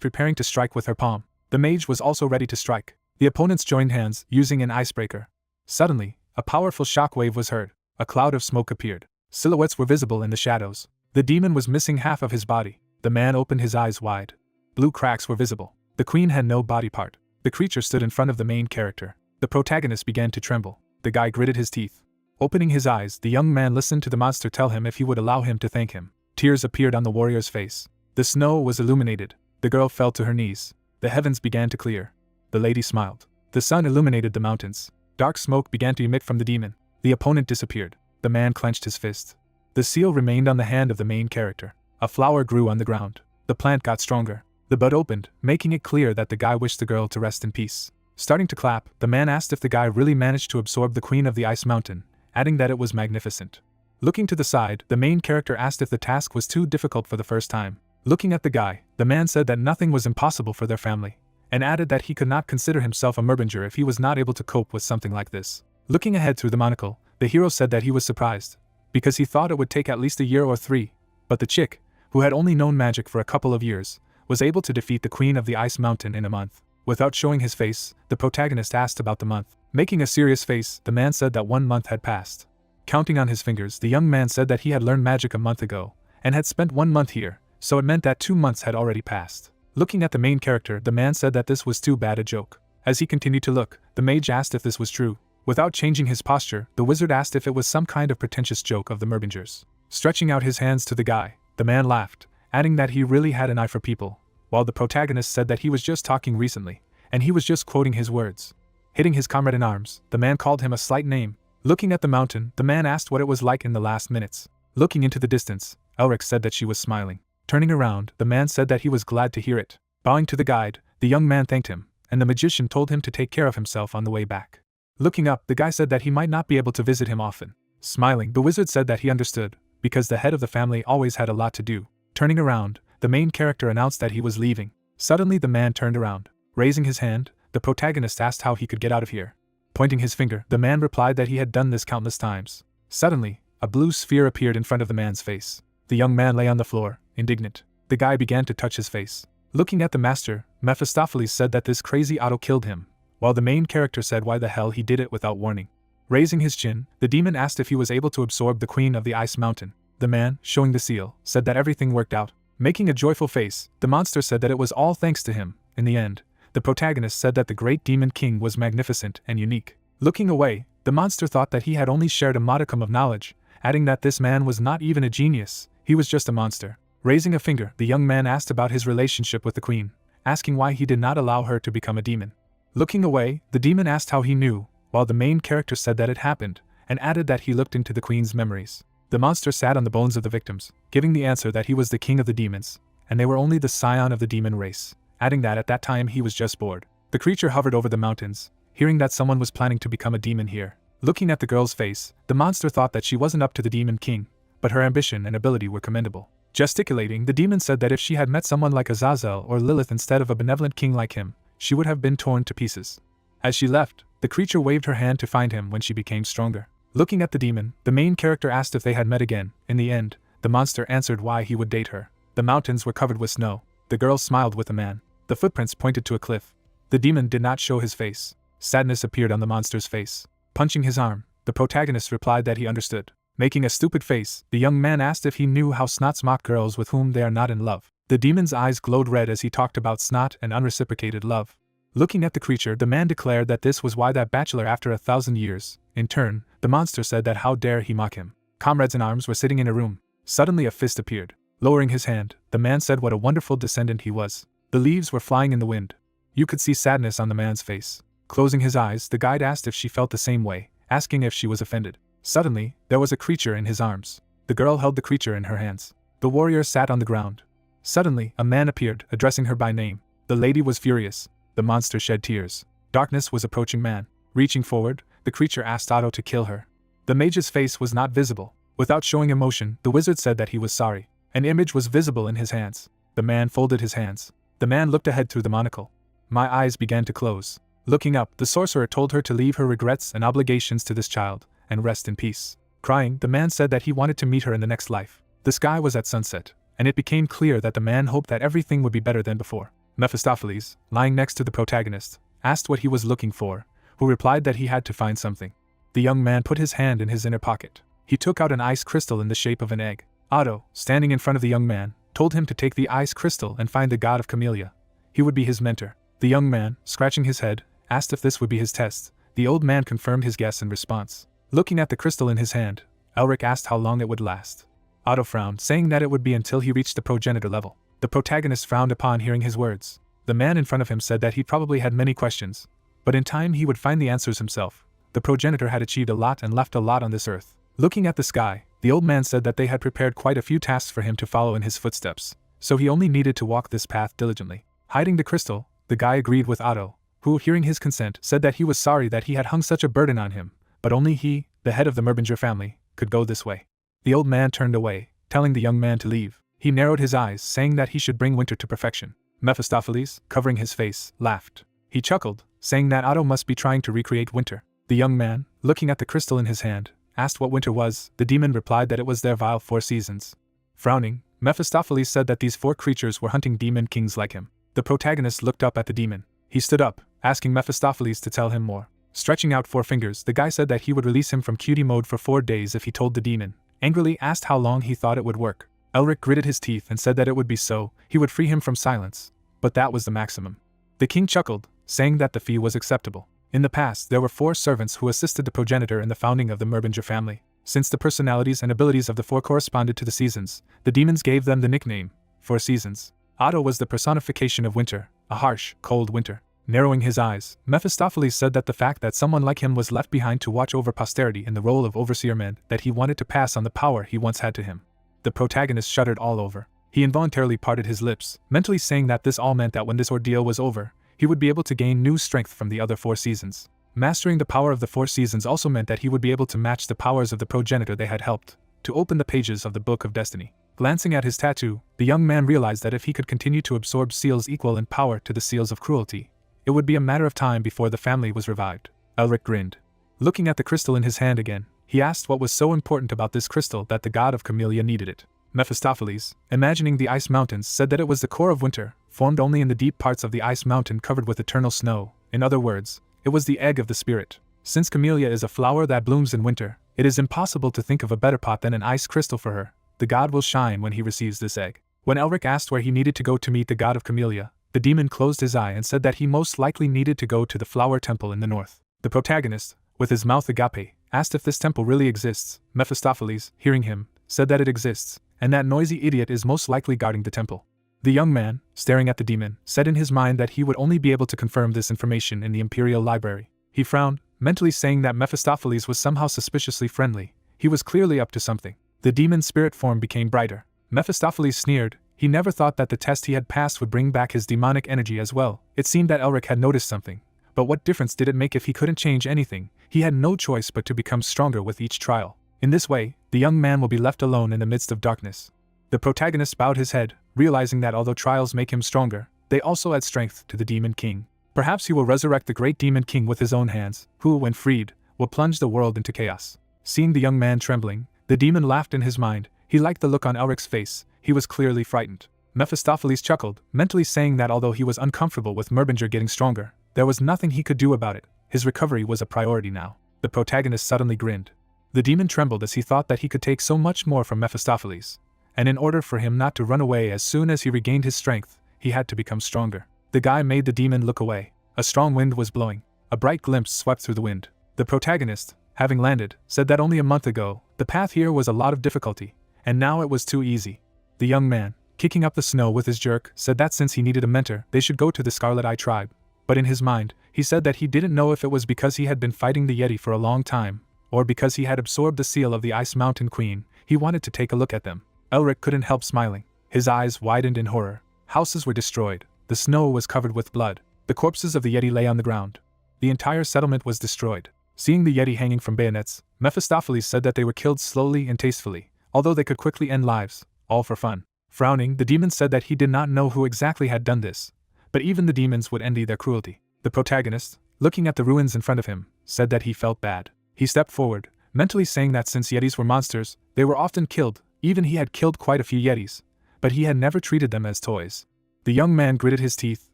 preparing to strike with her palm. The mage was also ready to strike. The opponents joined hands, using an icebreaker. Suddenly, a powerful shock wave was heard. A cloud of smoke appeared. Silhouettes were visible in the shadows. The demon was missing half of his body. The man opened his eyes wide. Blue cracks were visible. The queen had no body part. The creature stood in front of the main character. The protagonist began to tremble. The guy gritted his teeth. Opening his eyes, the young man listened to the monster tell him if he would allow him to thank him. Tears appeared on the warrior's face. The snow was illuminated. The girl fell to her knees. The heavens began to clear. The lady smiled. The sun illuminated the mountains. Dark smoke began to emit from the demon. The opponent disappeared. The man clenched his fist. The seal remained on the hand of the main character. A flower grew on the ground. The plant got stronger. The bud opened, making it clear that the guy wished the girl to rest in peace. Starting to clap, the man asked if the guy really managed to absorb the queen of the ice mountain, adding that it was magnificent. Looking to the side, the main character asked if the task was too difficult for the first time. Looking at the guy, the man said that nothing was impossible for their family, and added that he could not consider himself a merbinger if he was not able to cope with something like this. Looking ahead through the monocle, the hero said that he was surprised, because he thought it would take at least a year or 3, but the chick, who had only known magic for a couple of years, was able to defeat the queen of the ice mountain in a month. Without showing his face, the protagonist asked about the month. Making a serious face, the man said that 1 month had passed. Counting on his fingers, the young man said that he had learned magic a month ago, and had spent 1 month here, so it meant that 2 months had already passed. Looking at the main character, the man said that this was too bad a joke. As he continued to look, the mage asked if this was true. Without changing his posture, the wizard asked if it was some kind of pretentious joke of the Merbingers. Stretching out his hands to the guy, the man laughed, adding that he really had an eye for people, while the protagonist said that he was just talking recently, and he was just quoting his words. Hitting his comrade in arms, the man called him a slight name. Looking at the mountain, the man asked what it was like in the last minutes. Looking into the distance, Elric said that she was smiling. Turning around, the man said that he was glad to hear it. Bowing to the guide, the young man thanked him, and the magician told him to take care of himself on the way back. Looking up, the guy said that he might not be able to visit him often. Smiling, the wizard said that he understood, because the head of the family always had a lot to do. Turning around, the main character announced that he was leaving. Suddenly the man turned around. Raising his hand, the protagonist asked how he could get out of here. Pointing his finger, the man replied that he had done this countless times. Suddenly, a blue sphere appeared in front of the man's face. The young man lay on the floor, indignant. The guy began to touch his face. Looking at the master, Mephistopheles said that this crazy Otto killed him, while the main character said why the hell he did it without warning. Raising his chin, the demon asked if he was able to absorb the queen of the ice mountain. The man, showing the seal, said that everything worked out. Making a joyful face, the monster said that it was all thanks to him. In the end, the protagonist said that the great demon king was magnificent and unique. Looking away, the monster thought that he had only shared a modicum of knowledge, adding that this man was not even a genius, he was just a monster. Raising a finger, the young man asked about his relationship with the queen, asking why he did not allow her to become a demon. Looking away, the demon asked how he knew, while the main character said that it happened, and added that he looked into the queen's memories. The monster sat on the bones of the victims, giving the answer that he was the king of the demons, and they were only the scion of the demon race, adding that at that time he was just bored. The creature hovered over the mountains, hearing that someone was planning to become a demon here. Looking at the girl's face, the monster thought that she wasn't up to the demon king, but her ambition and ability were commendable. Gesticulating, the demon said that if she had met someone like Azazel or Lilith instead of a benevolent king like him, she would have been torn to pieces. As she left, the creature waved her hand to find him when she became stronger. Looking at the demon, the main character asked if they had met again. In the end, the monster answered why he would date her. The mountains were covered with snow. The girl smiled with a man. The footprints pointed to a cliff. The demon did not show his face. Sadness appeared on the monster's face. Punching his arm, the protagonist replied that he understood. Making a stupid face, the young man asked if he knew how snots mock girls with whom they are not in love. The demon's eyes glowed red as he talked about snot and unreciprocated love. Looking at the creature, the man declared that this was why that bachelor after 1,000 years. In turn, the monster said that how dare he mock him. Comrades in arms were sitting in a room. Suddenly a fist appeared. Lowering his hand, the man said what a wonderful descendant he was. The leaves were flying in the wind. You could see sadness on the man's face. Closing his eyes, the guide asked if she felt the same way, asking if she was offended. Suddenly, there was a creature in his arms. The girl held the creature in her hands. The warrior sat on the ground. Suddenly, a man appeared, addressing her by name. The lady was furious. The monster shed tears. Darkness was approaching man. Reaching forward, the creature asked Otto to kill her. The mage's face was not visible. Without showing emotion, the wizard said that he was sorry. An image was visible in his hands. The man folded his hands. The man looked ahead through the monocle. My eyes began to close. Looking up, the sorcerer told her to leave her regrets and obligations to this child, and rest in peace. Crying, the man said that he wanted to meet her in the next life. The sky was at sunset, and it became clear that the man hoped that everything would be better than before. Mephistopheles, lying next to the protagonist, asked what he was looking for, who replied that he had to find something. The young man put his hand in his inner pocket. He took out an ice crystal in the shape of an egg. Otto, standing in front of the young man, told him to take the ice crystal and find the god of Camellia. He would be his mentor. The young man, scratching his head, asked if this would be his test. The old man confirmed his guess in response. Looking at the crystal in his hand, Elric asked how long it would last. Otto frowned, saying that it would be until he reached the progenitor level. The protagonist frowned upon hearing his words. The man in front of him said that he probably had many questions, but in time he would find the answers himself. The progenitor had achieved a lot and left a lot on this earth. Looking at the sky, the old man said that they had prepared quite a few tasks for him to follow in his footsteps, so he only needed to walk this path diligently. Hiding the crystal, the guy agreed with Otto, who, hearing his consent, said that he was sorry that he had hung such a burden on him, but only he, the head of the Merbinger family, could go this way. The old man turned away, telling the young man to leave. He narrowed his eyes, saying that he should bring winter to perfection. Mephistopheles, covering his face, laughed. He chuckled, saying that Otto must be trying to recreate winter. The young man, looking at the crystal in his hand, asked what winter was. The demon replied that it was their vile 4 seasons. Frowning, Mephistopheles said that these 4 creatures were hunting demon kings like him. The protagonist looked up at the demon. He stood up, asking Mephistopheles to tell him more. Stretching out 4 fingers, the guy said that he would release him from cutie mode for 4 days if he told the demon. Angrily asked how long he thought it would work. Elric gritted his teeth and said that it would be so, he would free him from silence. But that was the maximum. The king chuckled, saying that the fee was acceptable. In the past, there were 4 servants who assisted the progenitor in the founding of the Merbinger family. Since the personalities and abilities of the 4 corresponded to the seasons, the demons gave them the nickname, 4 Seasons. Otto was the personification of winter, a harsh, cold winter. Narrowing his eyes, Mephistopheles said that the fact that someone like him was left behind to watch over posterity in the role of overseer meant that he wanted to pass on the power he once had to him. The protagonist shuddered all over. He involuntarily parted his lips, mentally saying that this all meant that when this ordeal was over, he would be able to gain new strength from the other 4 seasons. Mastering the power of the 4 seasons also meant that he would be able to match the powers of the progenitor they had helped to open the pages of the Book of Destiny. Glancing at his tattoo, the young man realized that if he could continue to absorb seals equal in power to the seals of cruelty, it would be a matter of time before the family was revived. Elric grinned. Looking at the crystal in his hand again, he asked what was so important about this crystal that the god of Camellia needed it. Mephistopheles, imagining the ice mountains, said that it was the core of winter, formed only in the deep parts of the ice mountain covered with eternal snow. In other words, it was the egg of the spirit. Since Camellia is a flower that blooms in winter, it is impossible to think of a better pot than an ice crystal for her. The god will shine when he receives this egg. When Elric asked where he needed to go to meet the god of Camellia, the demon closed his eye and said that he most likely needed to go to the flower temple in the north. The protagonist, with his mouth agape, asked if this temple really exists. Mephistopheles, hearing him, said that it exists, and that noisy idiot is most likely guarding the temple. The young man, staring at the demon, said in his mind that he would only be able to confirm this information in the Imperial Library. He frowned, mentally saying that Mephistopheles was somehow suspiciously friendly. He was clearly up to something. The demon's spirit form became brighter. Mephistopheles sneered, He never thought that the test he had passed would bring back his demonic energy as well. It seemed that Elric had noticed something. But what difference did it make if he couldn't change anything? He had no choice but to become stronger with each trial. In this way, the young man will be left alone in the midst of darkness. The protagonist bowed his head, realizing that although trials make him stronger, they also add strength to the Demon King. Perhaps he will resurrect the great Demon King with his own hands, who, when freed, will plunge the world into chaos. Seeing the young man trembling, the demon laughed in his mind. He liked the look on Elric's face. He was clearly frightened. Mephistopheles chuckled, mentally saying that although he was uncomfortable with Mirbinger getting stronger, there was nothing he could do about it. His recovery was a priority now. The protagonist suddenly grinned. The demon trembled as he thought that he could take so much more from Mephistopheles, and in order for him not to run away as soon as he regained his strength, he had to become stronger. The guy made the demon look away. A strong wind was blowing. A bright glimpse swept through the wind. The protagonist, having landed, said that only a month ago, the path here was a lot of difficulty, and now it was too easy. The young man, kicking up the snow with his jerk, said that since he needed a mentor, they should go to the Scarlet Eye tribe. But in his mind, he said that he didn't know if it was because he had been fighting the Yeti for a long time, or because he had absorbed the seal of the Ice Mountain Queen. He wanted to take a look at them. Elric couldn't help smiling. His eyes widened in horror. Houses were destroyed. The snow was covered with blood. The corpses of the Yeti lay on the ground. The entire settlement was destroyed. Seeing the Yeti hanging from bayonets, Mephistopheles said that they were killed slowly and tastefully, although they could quickly end lives, all for fun. Frowning, the demon said that he did not know who exactly had done this, but even the demons would envy their cruelty. The protagonist, looking at the ruins in front of him, said that he felt bad. He stepped forward, mentally saying that since Yetis were monsters, they were often killed. Even he had killed quite a few Yetis, but he had never treated them as toys. The young man gritted his teeth.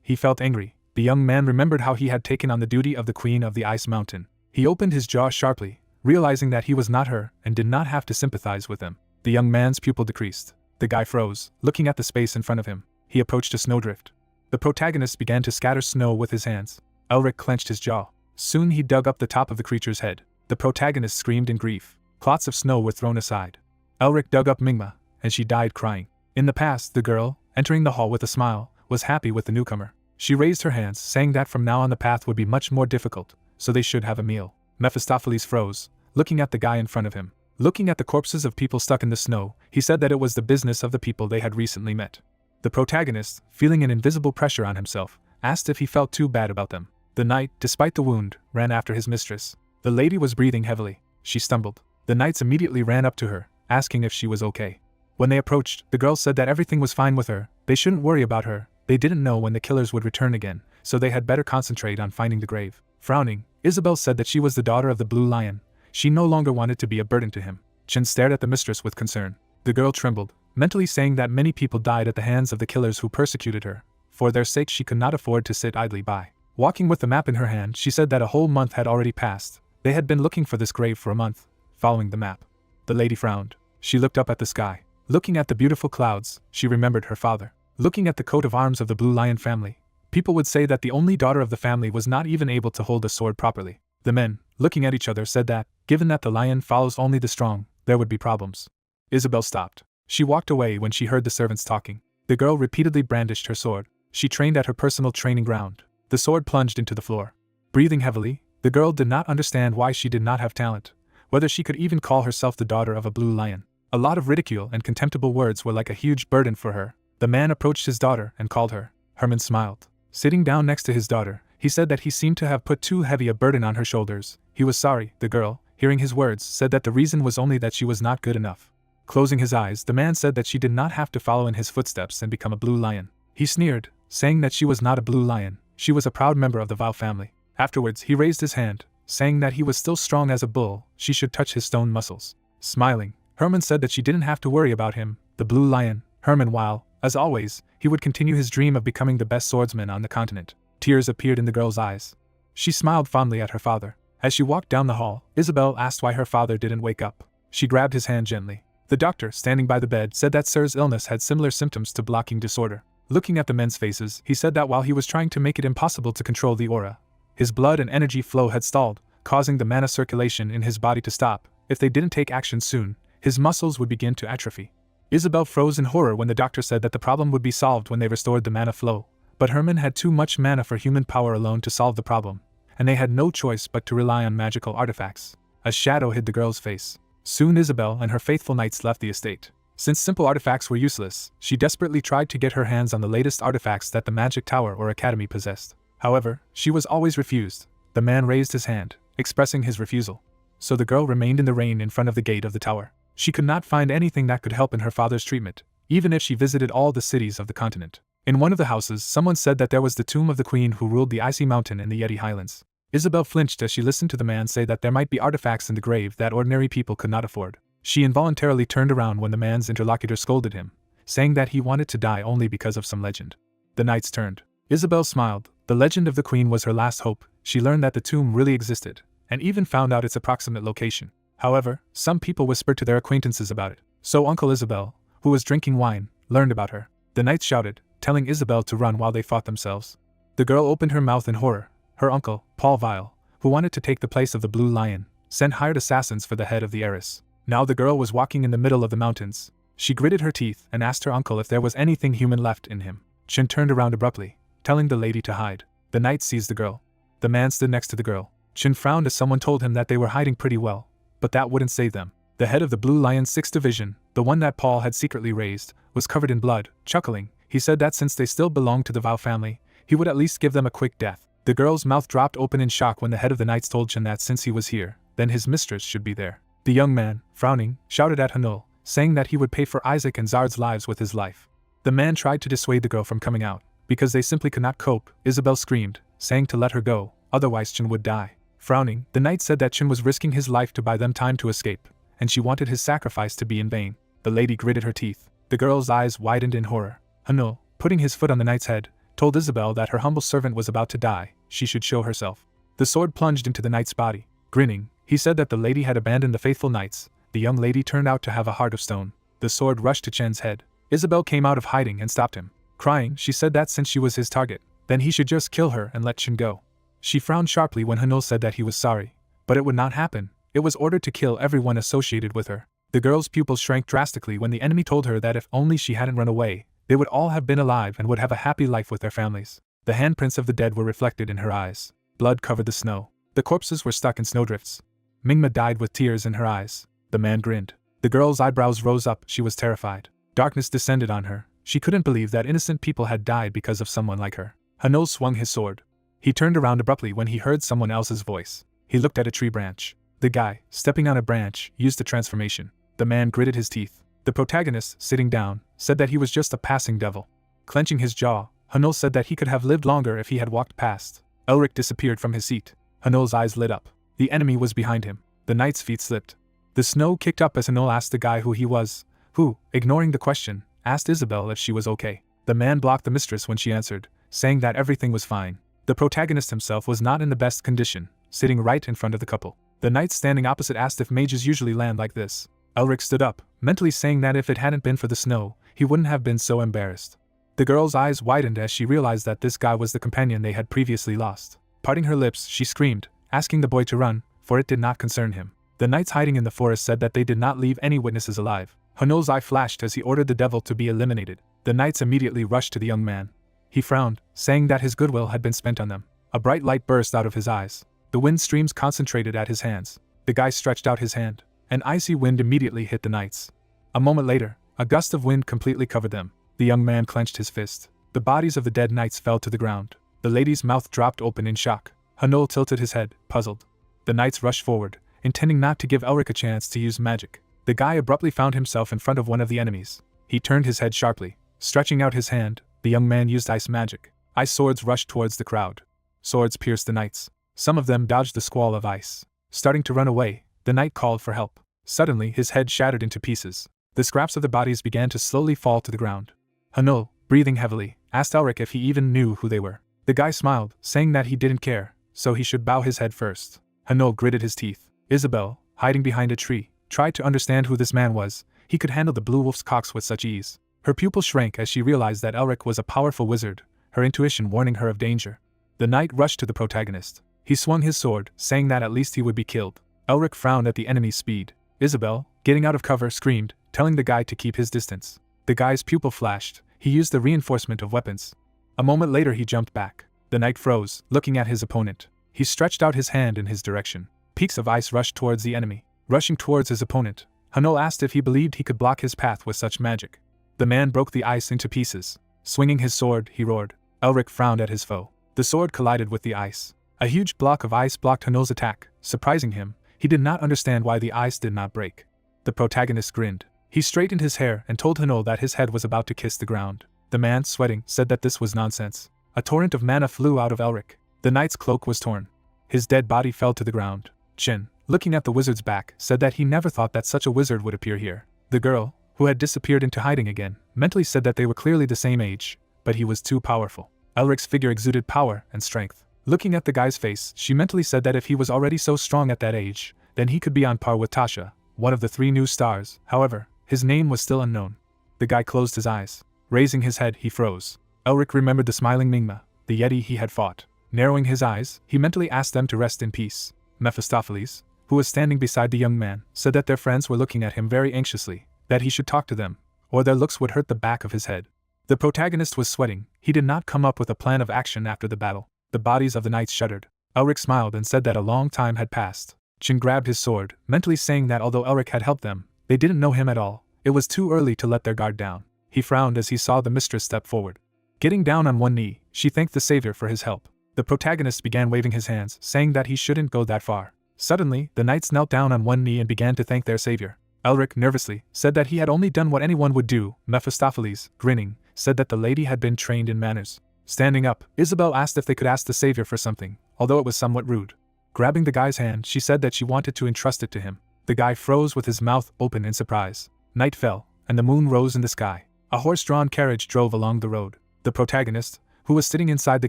He felt angry. The young man remembered how he had taken on the duty of the Queen of the Ice Mountain. He opened his jaw sharply, realizing that he was not her and did not have to sympathize with them. The young man's pupil decreased. The guy froze, looking at the space in front of him. He approached a snowdrift. The protagonist began to scatter snow with his hands. Elric clenched his jaw. Soon he dug up the top of the creature's head. The protagonist screamed in grief. Clots of snow were thrown aside. Elric dug up Mingma, and she died crying. In the past, the girl, entering the hall with a smile, was happy with the newcomer. She raised her hands, saying that from now on the path would be much more difficult, so they should have a meal. Mephistopheles froze, looking at the guy in front of him. Looking at the corpses of people stuck in the snow, he said that it was the business of the people they had recently met. The protagonist, feeling an invisible pressure on himself, asked if he felt too bad about them. The knight, despite the wound, ran after his mistress. The lady was breathing heavily. She stumbled. The knights immediately ran up to her, asking if she was okay. When they approached, the girl said that everything was fine with her. They shouldn't worry about her. They didn't know when the killers would return again, so they had better concentrate on finding the grave. Frowning, Isabel said that she was the daughter of the Blue Lion. She no longer wanted to be a burden to him. Chen stared at the mistress with concern. The girl trembled, mentally saying that many people died at the hands of the killers who persecuted her. For their sake she could not afford to sit idly by. Walking with the map in her hand, she said that a whole month had already passed. They had been looking for this grave for a month, following the map. The lady frowned. She looked up at the sky. Looking at the beautiful clouds, she remembered her father. Looking at the coat of arms of the Blue Lion family, people would say that the only daughter of the family was not even able to hold a sword properly. The men, looking at each other, said that, given that the lion follows only the strong, there would be problems. Isabel stopped. She walked away when she heard the servants talking. The girl repeatedly brandished her sword. She trained at her personal training ground. The sword plunged into the floor. Breathing heavily, the girl did not understand why she did not have talent, whether she could even call herself the daughter of a blue lion. A lot of ridicule and contemptible words were like a huge burden for her. The man approached his daughter and called her. Herman smiled. Sitting down next to his daughter, he said that he seemed to have put too heavy a burden on her shoulders. He was sorry. The girl, hearing his words, said that the reason was only that she was not good enough. Closing his eyes, the man said that she did not have to follow in his footsteps and become a blue lion. He sneered, saying that she was not a blue lion. She was a proud member of the Vau family. Afterwards, he raised his hand, saying that he was still strong as a bull. She should touch his stone muscles. Smiling, Herman said that she didn't have to worry about him, the blue lion. Herman, while, as always, he would continue his dream of becoming the best swordsman on the continent. Tears appeared in the girl's eyes. She smiled fondly at her father. As she walked down the hall, Isabel asked why her father didn't wake up. She grabbed his hand gently. The doctor, standing by the bed, said that Sir's illness had similar symptoms to blocking disorder. Looking at the men's faces, he said that while he was trying to make it impossible to control the aura, his blood and energy flow had stalled, causing the mana circulation in his body to stop. If they didn't take action soon, his muscles would begin to atrophy. Isabel froze in horror when the doctor said that the problem would be solved when they restored the mana flow. But Herman had too much mana for human power alone to solve the problem, and they had no choice but to rely on magical artifacts. A shadow hid the girl's face. Soon Isabel and her faithful knights left the estate. Since simple artifacts were useless, she desperately tried to get her hands on the latest artifacts that the magic tower or academy possessed. However, she was always refused. The man raised his hand, expressing his refusal. So the girl remained in the rain in front of the gate of the tower. She could not find anything that could help in her father's treatment, even if she visited all the cities of the continent. In one of the houses, someone said that there was the tomb of the queen who ruled the icy mountain in the Yeti Highlands. Isabel flinched as she listened to the man say that there might be artifacts in the grave that ordinary people could not afford. She involuntarily turned around when the man's interlocutor scolded him, saying that he wanted to die only because of some legend. The knights turned. Isabel smiled. The legend of the queen was her last hope. She learned that the tomb really existed, and even found out its approximate location. However, some people whispered to their acquaintances about it. So Uncle Isabel, who was drinking wine, learned about her. The knights shouted, telling Isabel to run while they fought themselves. The girl opened her mouth in horror. Her uncle, Paul Vile, who wanted to take the place of the Blue Lion, sent hired assassins for the head of the heiress. Now the girl was walking in the middle of the mountains. She gritted her teeth and asked her uncle if there was anything human left in him. Chin turned around abruptly, telling the lady to hide. The knight seized the girl. The man stood next to the girl. Chin frowned as someone told him that they were hiding pretty well, but that wouldn't save them. The head of the Blue Lion's 6th Division, the one that Paul had secretly raised, was covered in blood. Chuckling, he said that since they still belonged to the Vile family, he would at least give them a quick death. The girl's mouth dropped open in shock when the head of the knights told Chin that since he was here, then his mistress should be there. The young man, frowning, shouted at Hanul, saying that he would pay for Isaac and Zard's lives with his life. The man tried to dissuade the girl from coming out, because they simply could not cope. Isabel screamed, saying to let her go, otherwise Chin would die. Frowning, the knight said that Chin was risking his life to buy them time to escape, and she wanted his sacrifice to be in vain. The lady gritted her teeth. The girl's eyes widened in horror. Hanul, putting his foot on the knight's head, told Isabel that her humble servant was about to die. She should show herself. The sword plunged into the knight's body. Grinning, he said that the lady had abandoned the faithful knights. The young lady turned out to have a heart of stone. The sword rushed to Chen's head. Isabel came out of hiding and stopped him. Crying, she said that since she was his target, then he should just kill her and let Chen go. She frowned sharply when Hanul said that he was sorry, but it would not happen. It was ordered to kill everyone associated with her. The girl's pupils shrank drastically when the enemy told her that if only she hadn't run away, they would all have been alive and would have a happy life with their families. The handprints of the dead were reflected in her eyes. Blood covered the snow. The corpses were stuck in snowdrifts. Mingma died with tears in her eyes. The man grinned. The girl's eyebrows rose up. She was terrified. Darkness descended on her. She couldn't believe that innocent people had died because of someone like her. Hanul swung his sword. He turned around abruptly when he heard someone else's voice. He looked at a tree branch. The guy, stepping on a branch, used the transformation. The man gritted his teeth. The protagonist, sitting down, said that he was just a passing devil. Clenching his jaw, Hanul said that he could have lived longer if he had walked past. Elric disappeared from his seat. Hanul's eyes lit up. The enemy was behind him. The knight's feet slipped. The snow kicked up as Hanul asked the guy who he was, who, ignoring the question, asked Isabel if she was okay. The man blocked the mistress when she answered, saying that everything was fine. The protagonist himself was not in the best condition, sitting right in front of the couple. The knight standing opposite asked if mages usually land like this. Elric stood up, mentally saying that if it hadn't been for the snow, he wouldn't have been so embarrassed. The girl's eyes widened as she realized that this guy was the companion they had previously lost. Parting her lips, she screamed, asking the boy to run, for it did not concern him. The knights hiding in the forest said that they did not leave any witnesses alive. Hanul's eye flashed as he ordered the devil to be eliminated. The knights immediately rushed to the young man. He frowned, saying that his goodwill had been spent on them. A bright light burst out of his eyes. The wind streams concentrated at his hands. The guy stretched out his hand. An icy wind immediately hit the knights. A moment later, a gust of wind completely covered them. The young man clenched his fist. The bodies of the dead knights fell to the ground. The lady's mouth dropped open in shock. Hanul tilted his head, puzzled. The knights rushed forward, intending not to give Elric a chance to use magic. The guy abruptly found himself in front of one of the enemies. He turned his head sharply. Stretching out his hand, the young man used ice magic. Ice swords rushed towards the crowd. Swords pierced the knights. Some of them dodged the squall of ice. Starting to run away, the knight called for help. Suddenly, his head shattered into pieces. The scraps of the bodies began to slowly fall to the ground. Hanul, breathing heavily, asked Elric if he even knew who they were. The guy smiled, saying that he didn't care, so he should bow his head first. Hanul gritted his teeth. Isabel, hiding behind a tree, tried to understand who this man was. He could handle the blue wolf's cocks with such ease. Her pupil shrank as she realized that Elric was a powerful wizard, her intuition warning her of danger. The knight rushed to the protagonist. He swung his sword, saying that at least he would be killed. Elric frowned at the enemy's speed. Isabel, getting out of cover, screamed, telling the guy to keep his distance. The guy's pupil flashed. He used the reinforcement of weapons. A moment later he jumped back. The knight froze, looking at his opponent. He stretched out his hand in his direction. Peaks of ice rushed towards the enemy. Rushing towards his opponent, Hanul asked if he believed he could block his path with such magic. The man broke the ice into pieces. Swinging his sword, he roared. Elric frowned at his foe. The sword collided with the ice. A huge block of ice blocked Hanul's attack, surprising him. He did not understand why the ice did not break. The protagonist grinned. He straightened his hair and told Hanul that his head was about to kiss the ground. The man, sweating, said that this was nonsense. A torrent of mana flew out of Elric. The knight's cloak was torn. His dead body fell to the ground. Chin, looking at the wizard's back, said that he never thought that such a wizard would appear here. The girl, who had disappeared into hiding again, mentally said that they were clearly the same age, but he was too powerful. Elric's figure exuded power and strength. Looking at the guy's face, she mentally said that if he was already so strong at that age, then he could be on par with Tasha, one of the 3 new stars. However, his name was still unknown. The guy closed his eyes. Raising his head, he froze. Elric remembered the smiling Mingma, the Yeti he had fought. Narrowing his eyes, he mentally asked them to rest in peace. Mephistopheles, who was standing beside the young man, said that their friends were looking at him very anxiously, that he should talk to them, or their looks would hurt the back of his head. The protagonist was sweating. He did not come up with a plan of action after the battle. The bodies of the knights shuddered. Elric smiled and said that a long time had passed. Chin grabbed his sword, mentally saying that although Elric had helped them, they didn't know him at all. It was too early to let their guard down. He frowned as he saw the mistress step forward. Getting down on one knee, she thanked the savior for his help. The protagonist began waving his hands, saying that he shouldn't go that far. Suddenly, the knights knelt down on one knee and began to thank their savior. Elric, nervously, said that he had only done what anyone would do. Mephistopheles, grinning, said that the lady had been trained in manners. Standing up, Isabel asked if they could ask the savior for something, although it was somewhat rude. Grabbing the guy's hand, she said that she wanted to entrust it to him. The guy froze with his mouth open in surprise. Night fell, and the moon rose in the sky. A horse-drawn carriage drove along the road. The protagonist, who was sitting inside the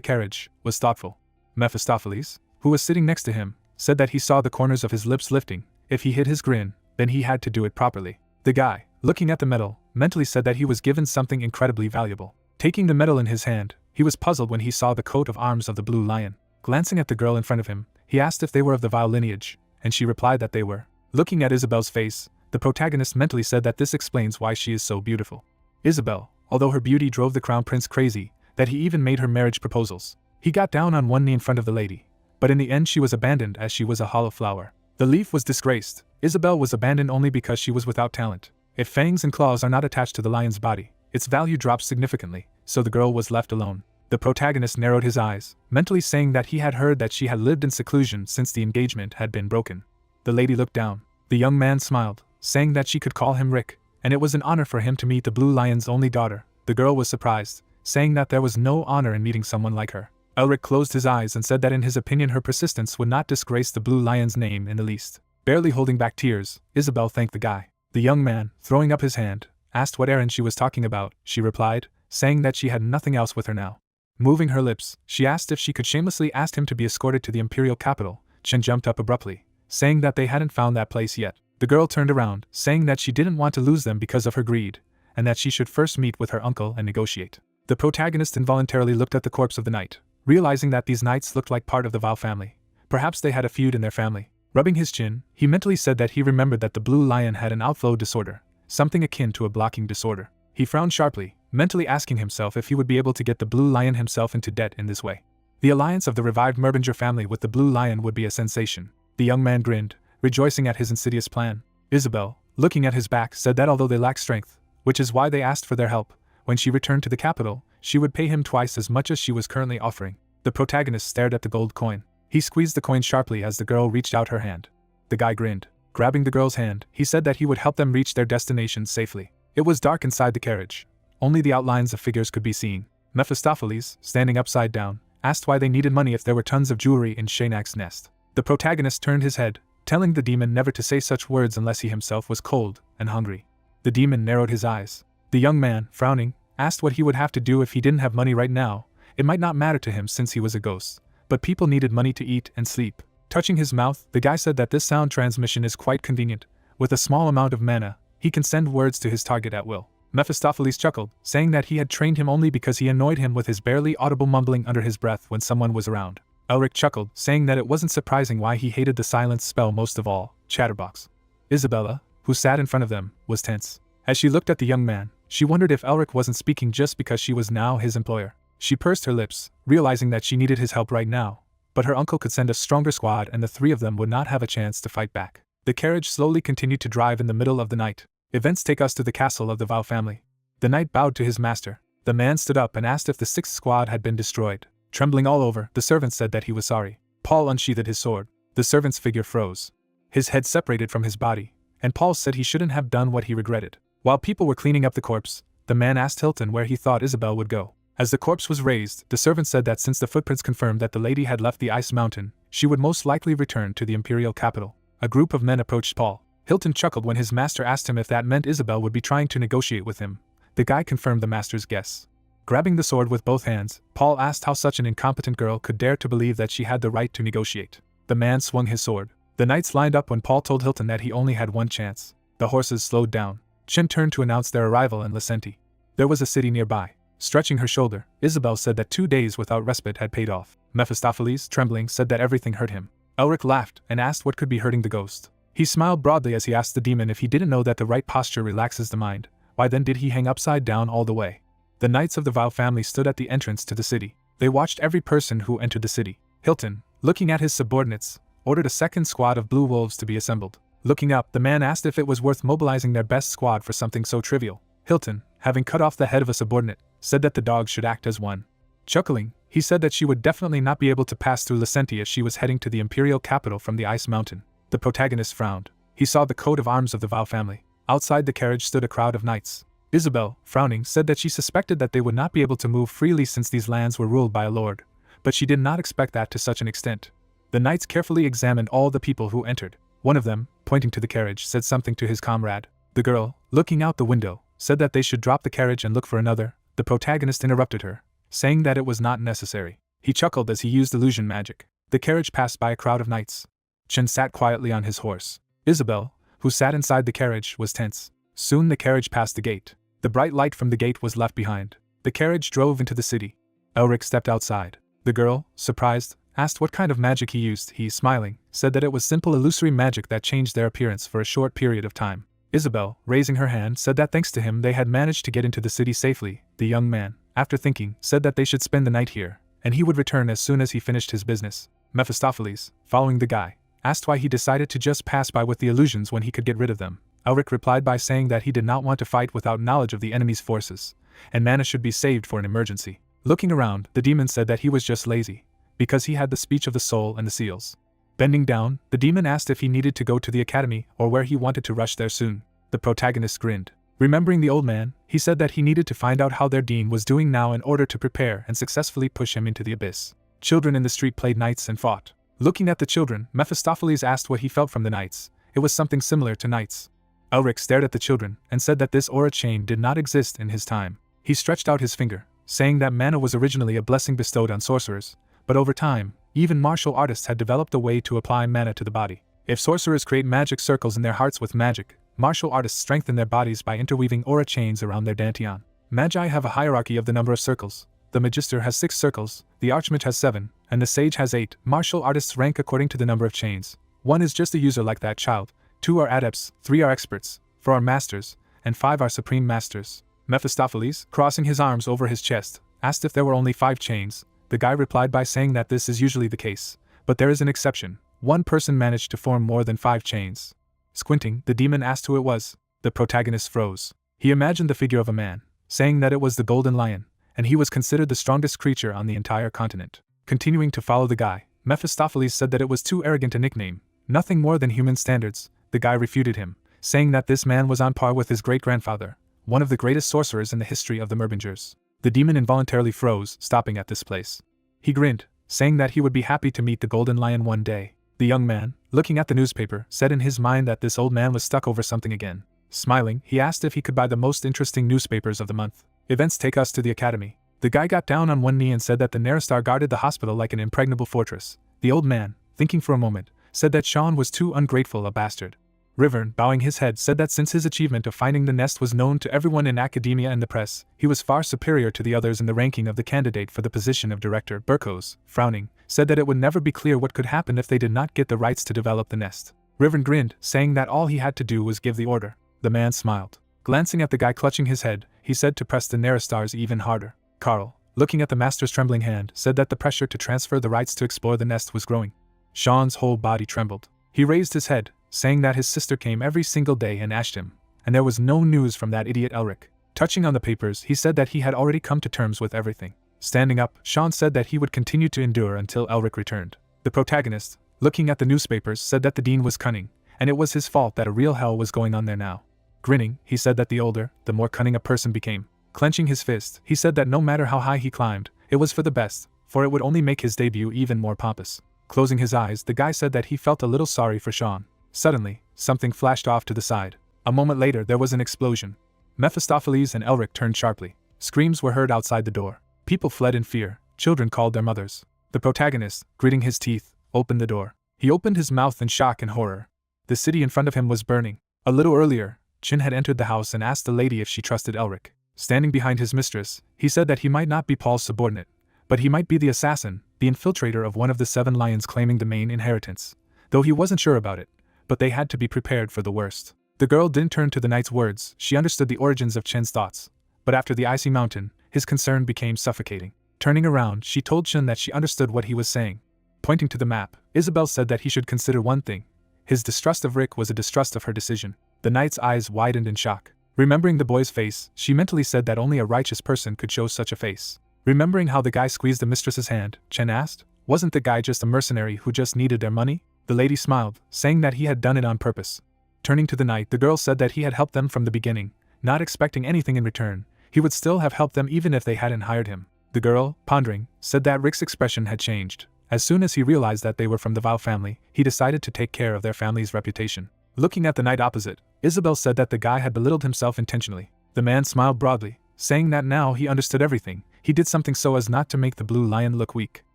carriage, was thoughtful. Mephistopheles, who was sitting next to him, said that he saw the corners of his lips lifting. If he hid his grin, then he had to do it properly. The guy, looking at the medal, mentally said that he was given something incredibly valuable. Taking the medal in his hand, he was puzzled when he saw the coat of arms of the Blue Lion. Glancing at the girl in front of him, he asked if they were of the vile lineage, and she replied that they were. Looking at Isabel's face, the protagonist mentally said that this explains why she is so beautiful. Isabel, although her beauty drove the crown prince crazy, that he even made her marriage proposals. He got down on one knee in front of the lady, but in the end she was abandoned as she was a hollow flower. The leaf was disgraced. Isabel was abandoned only because she was without talent. If fangs and claws are not attached to the lion's body, its value drops significantly, so the girl was left alone. The protagonist narrowed his eyes, mentally saying that he had heard that she had lived in seclusion since the engagement had been broken. The lady looked down. The young man smiled, saying that she could call him Rick, and it was an honor for him to meet the Blue Lion's only daughter. The girl was surprised, saying that there was no honor in meeting someone like her. Elric closed his eyes and said that in his opinion her persistence would not disgrace the Blue Lion's name in the least. Barely holding back tears, Isabel thanked the guy. The young man, throwing up his hand, asked what errand she was talking about. She replied, saying that she had nothing else with her now. Moving her lips, she asked if she could shamelessly ask him to be escorted to the imperial capital. Chen jumped up abruptly, saying that they hadn't found that place yet. The girl turned around, saying that she didn't want to lose them because of her greed, and that she should first meet with her uncle and negotiate. The protagonist involuntarily looked at the corpse of the knight, realizing that these knights looked like part of the Val family. Perhaps they had a feud in their family. Rubbing his chin, he mentally said that he remembered that the Blue Lion had an outflow disorder, something akin to a blocking disorder. He frowned sharply, mentally asking himself if he would be able to get the Blue Lion himself into debt in this way. The alliance of the revived Merbinger family with the Blue Lion would be a sensation. The young man grinned, rejoicing at his insidious plan. Isabel, looking at his back, said that although they lacked strength, which is why they asked for their help, when she returned to the capital, she would pay him twice as much as she was currently offering. The protagonist stared at the gold coin. He squeezed the coin sharply as the girl reached out her hand. The guy grinned. Grabbing the girl's hand, he said that he would help them reach their destination safely. It was dark inside the carriage. Only the outlines of figures could be seen. Mephistopheles, standing upside down, asked why they needed money if there were tons of jewelry in Shanak's nest. The protagonist turned his head, telling the demon never to say such words unless he himself was cold and hungry. The demon narrowed his eyes. The young man, frowning, asked what he would have to do if he didn't have money right now. It might not matter to him since he was a ghost, but people needed money to eat and sleep. Touching his mouth, the guy said that this sound transmission is quite convenient. With a small amount of mana, he can send words to his target at will. Mephistopheles chuckled, saying that he had trained him only because he annoyed him with his barely audible mumbling under his breath when someone was around. Elric chuckled, saying that it wasn't surprising why he hated the silence spell most of all. Chatterbox. Isabella, who sat in front of them, was tense. As she looked at the young man, she wondered if Elric wasn't speaking just because she was now his employer. She pursed her lips, realizing that she needed his help right now, but her uncle could send a stronger squad and the three of them would not have a chance to fight back. The carriage slowly continued to drive in the middle of the night. Events take us to the castle of the Val family. The knight bowed to his master. The man stood up and asked if the 6th squad had been destroyed. Trembling all over, the servant said that he was sorry. Paul unsheathed his sword. The servant's figure froze. His head separated from his body, and Paul said he shouldn't have done what he regretted. While people were cleaning up the corpse, the man asked Hilton where he thought Isabel would go. As the corpse was raised, the servant said that since the footprints confirmed that the lady had left the ice mountain, she would most likely return to the imperial capital. A group of men approached Paul. Hilton chuckled when his master asked him if that meant Isabel would be trying to negotiate with him. The guy confirmed the master's guess. Grabbing the sword with both hands, Paul asked how such an incompetent girl could dare to believe that she had the right to negotiate. The man swung his sword. The knights lined up when Paul told Hilton that he only had one chance. The horses slowed down. Chen turned to announce their arrival in Licenti. There was a city nearby. Stretching her shoulder, Isabel said that 2 days without respite had paid off. Mephistopheles, trembling, said that everything hurt him. Elric laughed and asked what could be hurting the ghost. He smiled broadly as he asked the demon if he didn't know that the right posture relaxes the mind. Why then did he hang upside down all the way? The knights of the Val family stood at the entrance to the city. They watched every person who entered the city. Hilton, looking at his subordinates, ordered a second squad of blue wolves to be assembled. Looking up, the man asked if it was worth mobilizing their best squad for something so trivial. Hilton, having cut off the head of a subordinate, said that the dogs should act as one. Chuckling, he said that she would definitely not be able to pass through Licenti as she was heading to the imperial capital from the ice mountain. The protagonist frowned. He saw the coat of arms of the Val family. Outside the carriage stood a crowd of knights. Isabel, frowning, said that she suspected that they would not be able to move freely since these lands were ruled by a lord, but she did not expect that to such an extent. The knights carefully examined all the people who entered. One of them, pointing to the carriage, said something to his comrade. The girl, looking out the window, said that they should drop the carriage and look for another. The protagonist interrupted her, saying that it was not necessary. He chuckled as he used illusion magic. The carriage passed by a crowd of knights. Chen sat quietly on his horse. Isabel, who sat inside the carriage, was tense. Soon the carriage passed the gate. The bright light from the gate was left behind. The carriage drove into the city. Elric stepped outside. The girl, surprised, asked what kind of magic he used. He, smiling, said that it was simple illusory magic that changed their appearance for a short period of time. Isabel, raising her hand, said that thanks to him they had managed to get into the city safely. The young man, after thinking, said that they should spend the night here, and he would return as soon as he finished his business. Mephistopheles, following the guy, asked why he decided to just pass by with the illusions when he could get rid of them. Elric replied by saying that he did not want to fight without knowledge of the enemy's forces, and mana should be saved for an emergency. Looking around, the demon said that he was just lazy, because he had the speech of the soul and the seals. Bending down, the demon asked if he needed to go to the academy or where he wanted to rush there soon. The protagonist grinned. Remembering the old man, he said that he needed to find out how their dean was doing now in order to prepare and successfully push him into the abyss. Children in the street played knights and fought. Looking at the children, Mephistopheles asked what he felt from the knights. It was something similar to knights. Elric stared at the children and said that this aura chain did not exist in his time. He stretched out his finger, saying that mana was originally a blessing bestowed on sorcerers, but over time, even martial artists had developed a way to apply mana to the body. If sorcerers create magic circles in their hearts with magic, martial artists strengthen their bodies by interweaving aura chains around their dantian. Magi have a hierarchy of the number of circles. The magister has 6 circles, the archmage has 7, and the sage has 8. Martial artists rank according to the number of chains. 1 is just a user like that child, 2 are adepts, 3 are experts, 4 are masters, and 5 are supreme masters. Mephistopheles, crossing his arms over his chest, asked if there were only 5 chains. The guy replied by saying that this is usually the case, but there is an exception. 1 person managed to form more than 5 chains. Squinting, the demon asked who it was. The protagonist froze. He imagined the figure of a man, saying that it was the golden lion, and he was considered the strongest creature on the entire continent. Continuing to follow the guy, Mephistopheles said that it was too arrogant a nickname, nothing more than human standards. The guy refuted him, saying that this man was on par with his great-grandfather, one of the greatest sorcerers in the history of the Merbingers. The demon involuntarily froze, stopping at this place. He grinned, saying that he would be happy to meet the golden lion one day. The young man, looking at the newspaper, said in his mind that this old man was stuck over something again. Smiling, he asked if he could buy the most interesting newspapers of the month. Events take us to the academy. The guy got down on one knee and said that the Neristar guarded the hospital like an impregnable fortress. The old man, thinking for a moment, said that Sean was too ungrateful a bastard. Rivern, bowing his head, said that since his achievement of finding the nest was known to everyone in academia and the press, he was far superior to the others in the ranking of the candidate for the position of director. Burkos, frowning, said that it would never be clear what could happen if they did not get the rights to develop the nest. Rivern grinned, saying that all he had to do was give the order. The man smiled. Glancing at the guy clutching his head, he said to press the Neristars even harder. Carl, looking at the master's trembling hand, said that the pressure to transfer the rights to explore the nest was growing. Sean's whole body trembled. He raised his head, saying that his sister came every single day and asked him, and there was no news from that idiot Elric. Touching on the papers, he said that he had already come to terms with everything. Standing up, Sean said that he would continue to endure until Elric returned. The protagonist, looking at the newspapers, said that the dean was cunning, and it was his fault that a real hell was going on there now. Grinning, he said that the older, the more cunning a person became. Clenching his fist, he said that no matter how high he climbed, it was for the best, for it would only make his debut even more pompous. Closing his eyes, the guy said that he felt a little sorry for Sean. Suddenly, something flashed off to the side. A moment later, there was an explosion. Mephistopheles and Elric turned sharply. Screams were heard outside the door. People fled in fear. Children called their mothers. The protagonist, gritting his teeth, opened the door. He opened his mouth in shock and horror. The city in front of him was burning. A little earlier, Chin had entered the house and asked the lady if she trusted Elric. Standing behind his mistress, he said that he might not be Paul's subordinate, but he might be the assassin, the infiltrator of one of the 7 lions claiming the main inheritance. Though he wasn't sure about it, but they had to be prepared for the worst. The girl didn't turn to the knight's words. She understood the origins of Chin's thoughts. But after the icy mountain, his concern became suffocating. Turning around, she told Chin that she understood what he was saying. Pointing to the map, Isabel said that he should consider one thing. His distrust of Rick was a distrust of her decision. The knight's eyes widened in shock. Remembering the boy's face, she mentally said that only a righteous person could show such a face. Remembering how the guy squeezed the mistress's hand, Chen asked, "Wasn't the guy just a mercenary who just needed their money?" The lady smiled, saying that he had done it on purpose. Turning to the knight, the girl said that he had helped them from the beginning, not expecting anything in return. He would still have helped them even if they hadn't hired him. The girl, pondering, said that Rick's expression had changed. As soon as he realized that they were from the Val family, he decided to take care of their family's reputation. Looking at the knight opposite, Isabel said that the guy had belittled himself intentionally. The man smiled broadly, saying that now he understood everything. He did something so as not to make the blue lion look weak.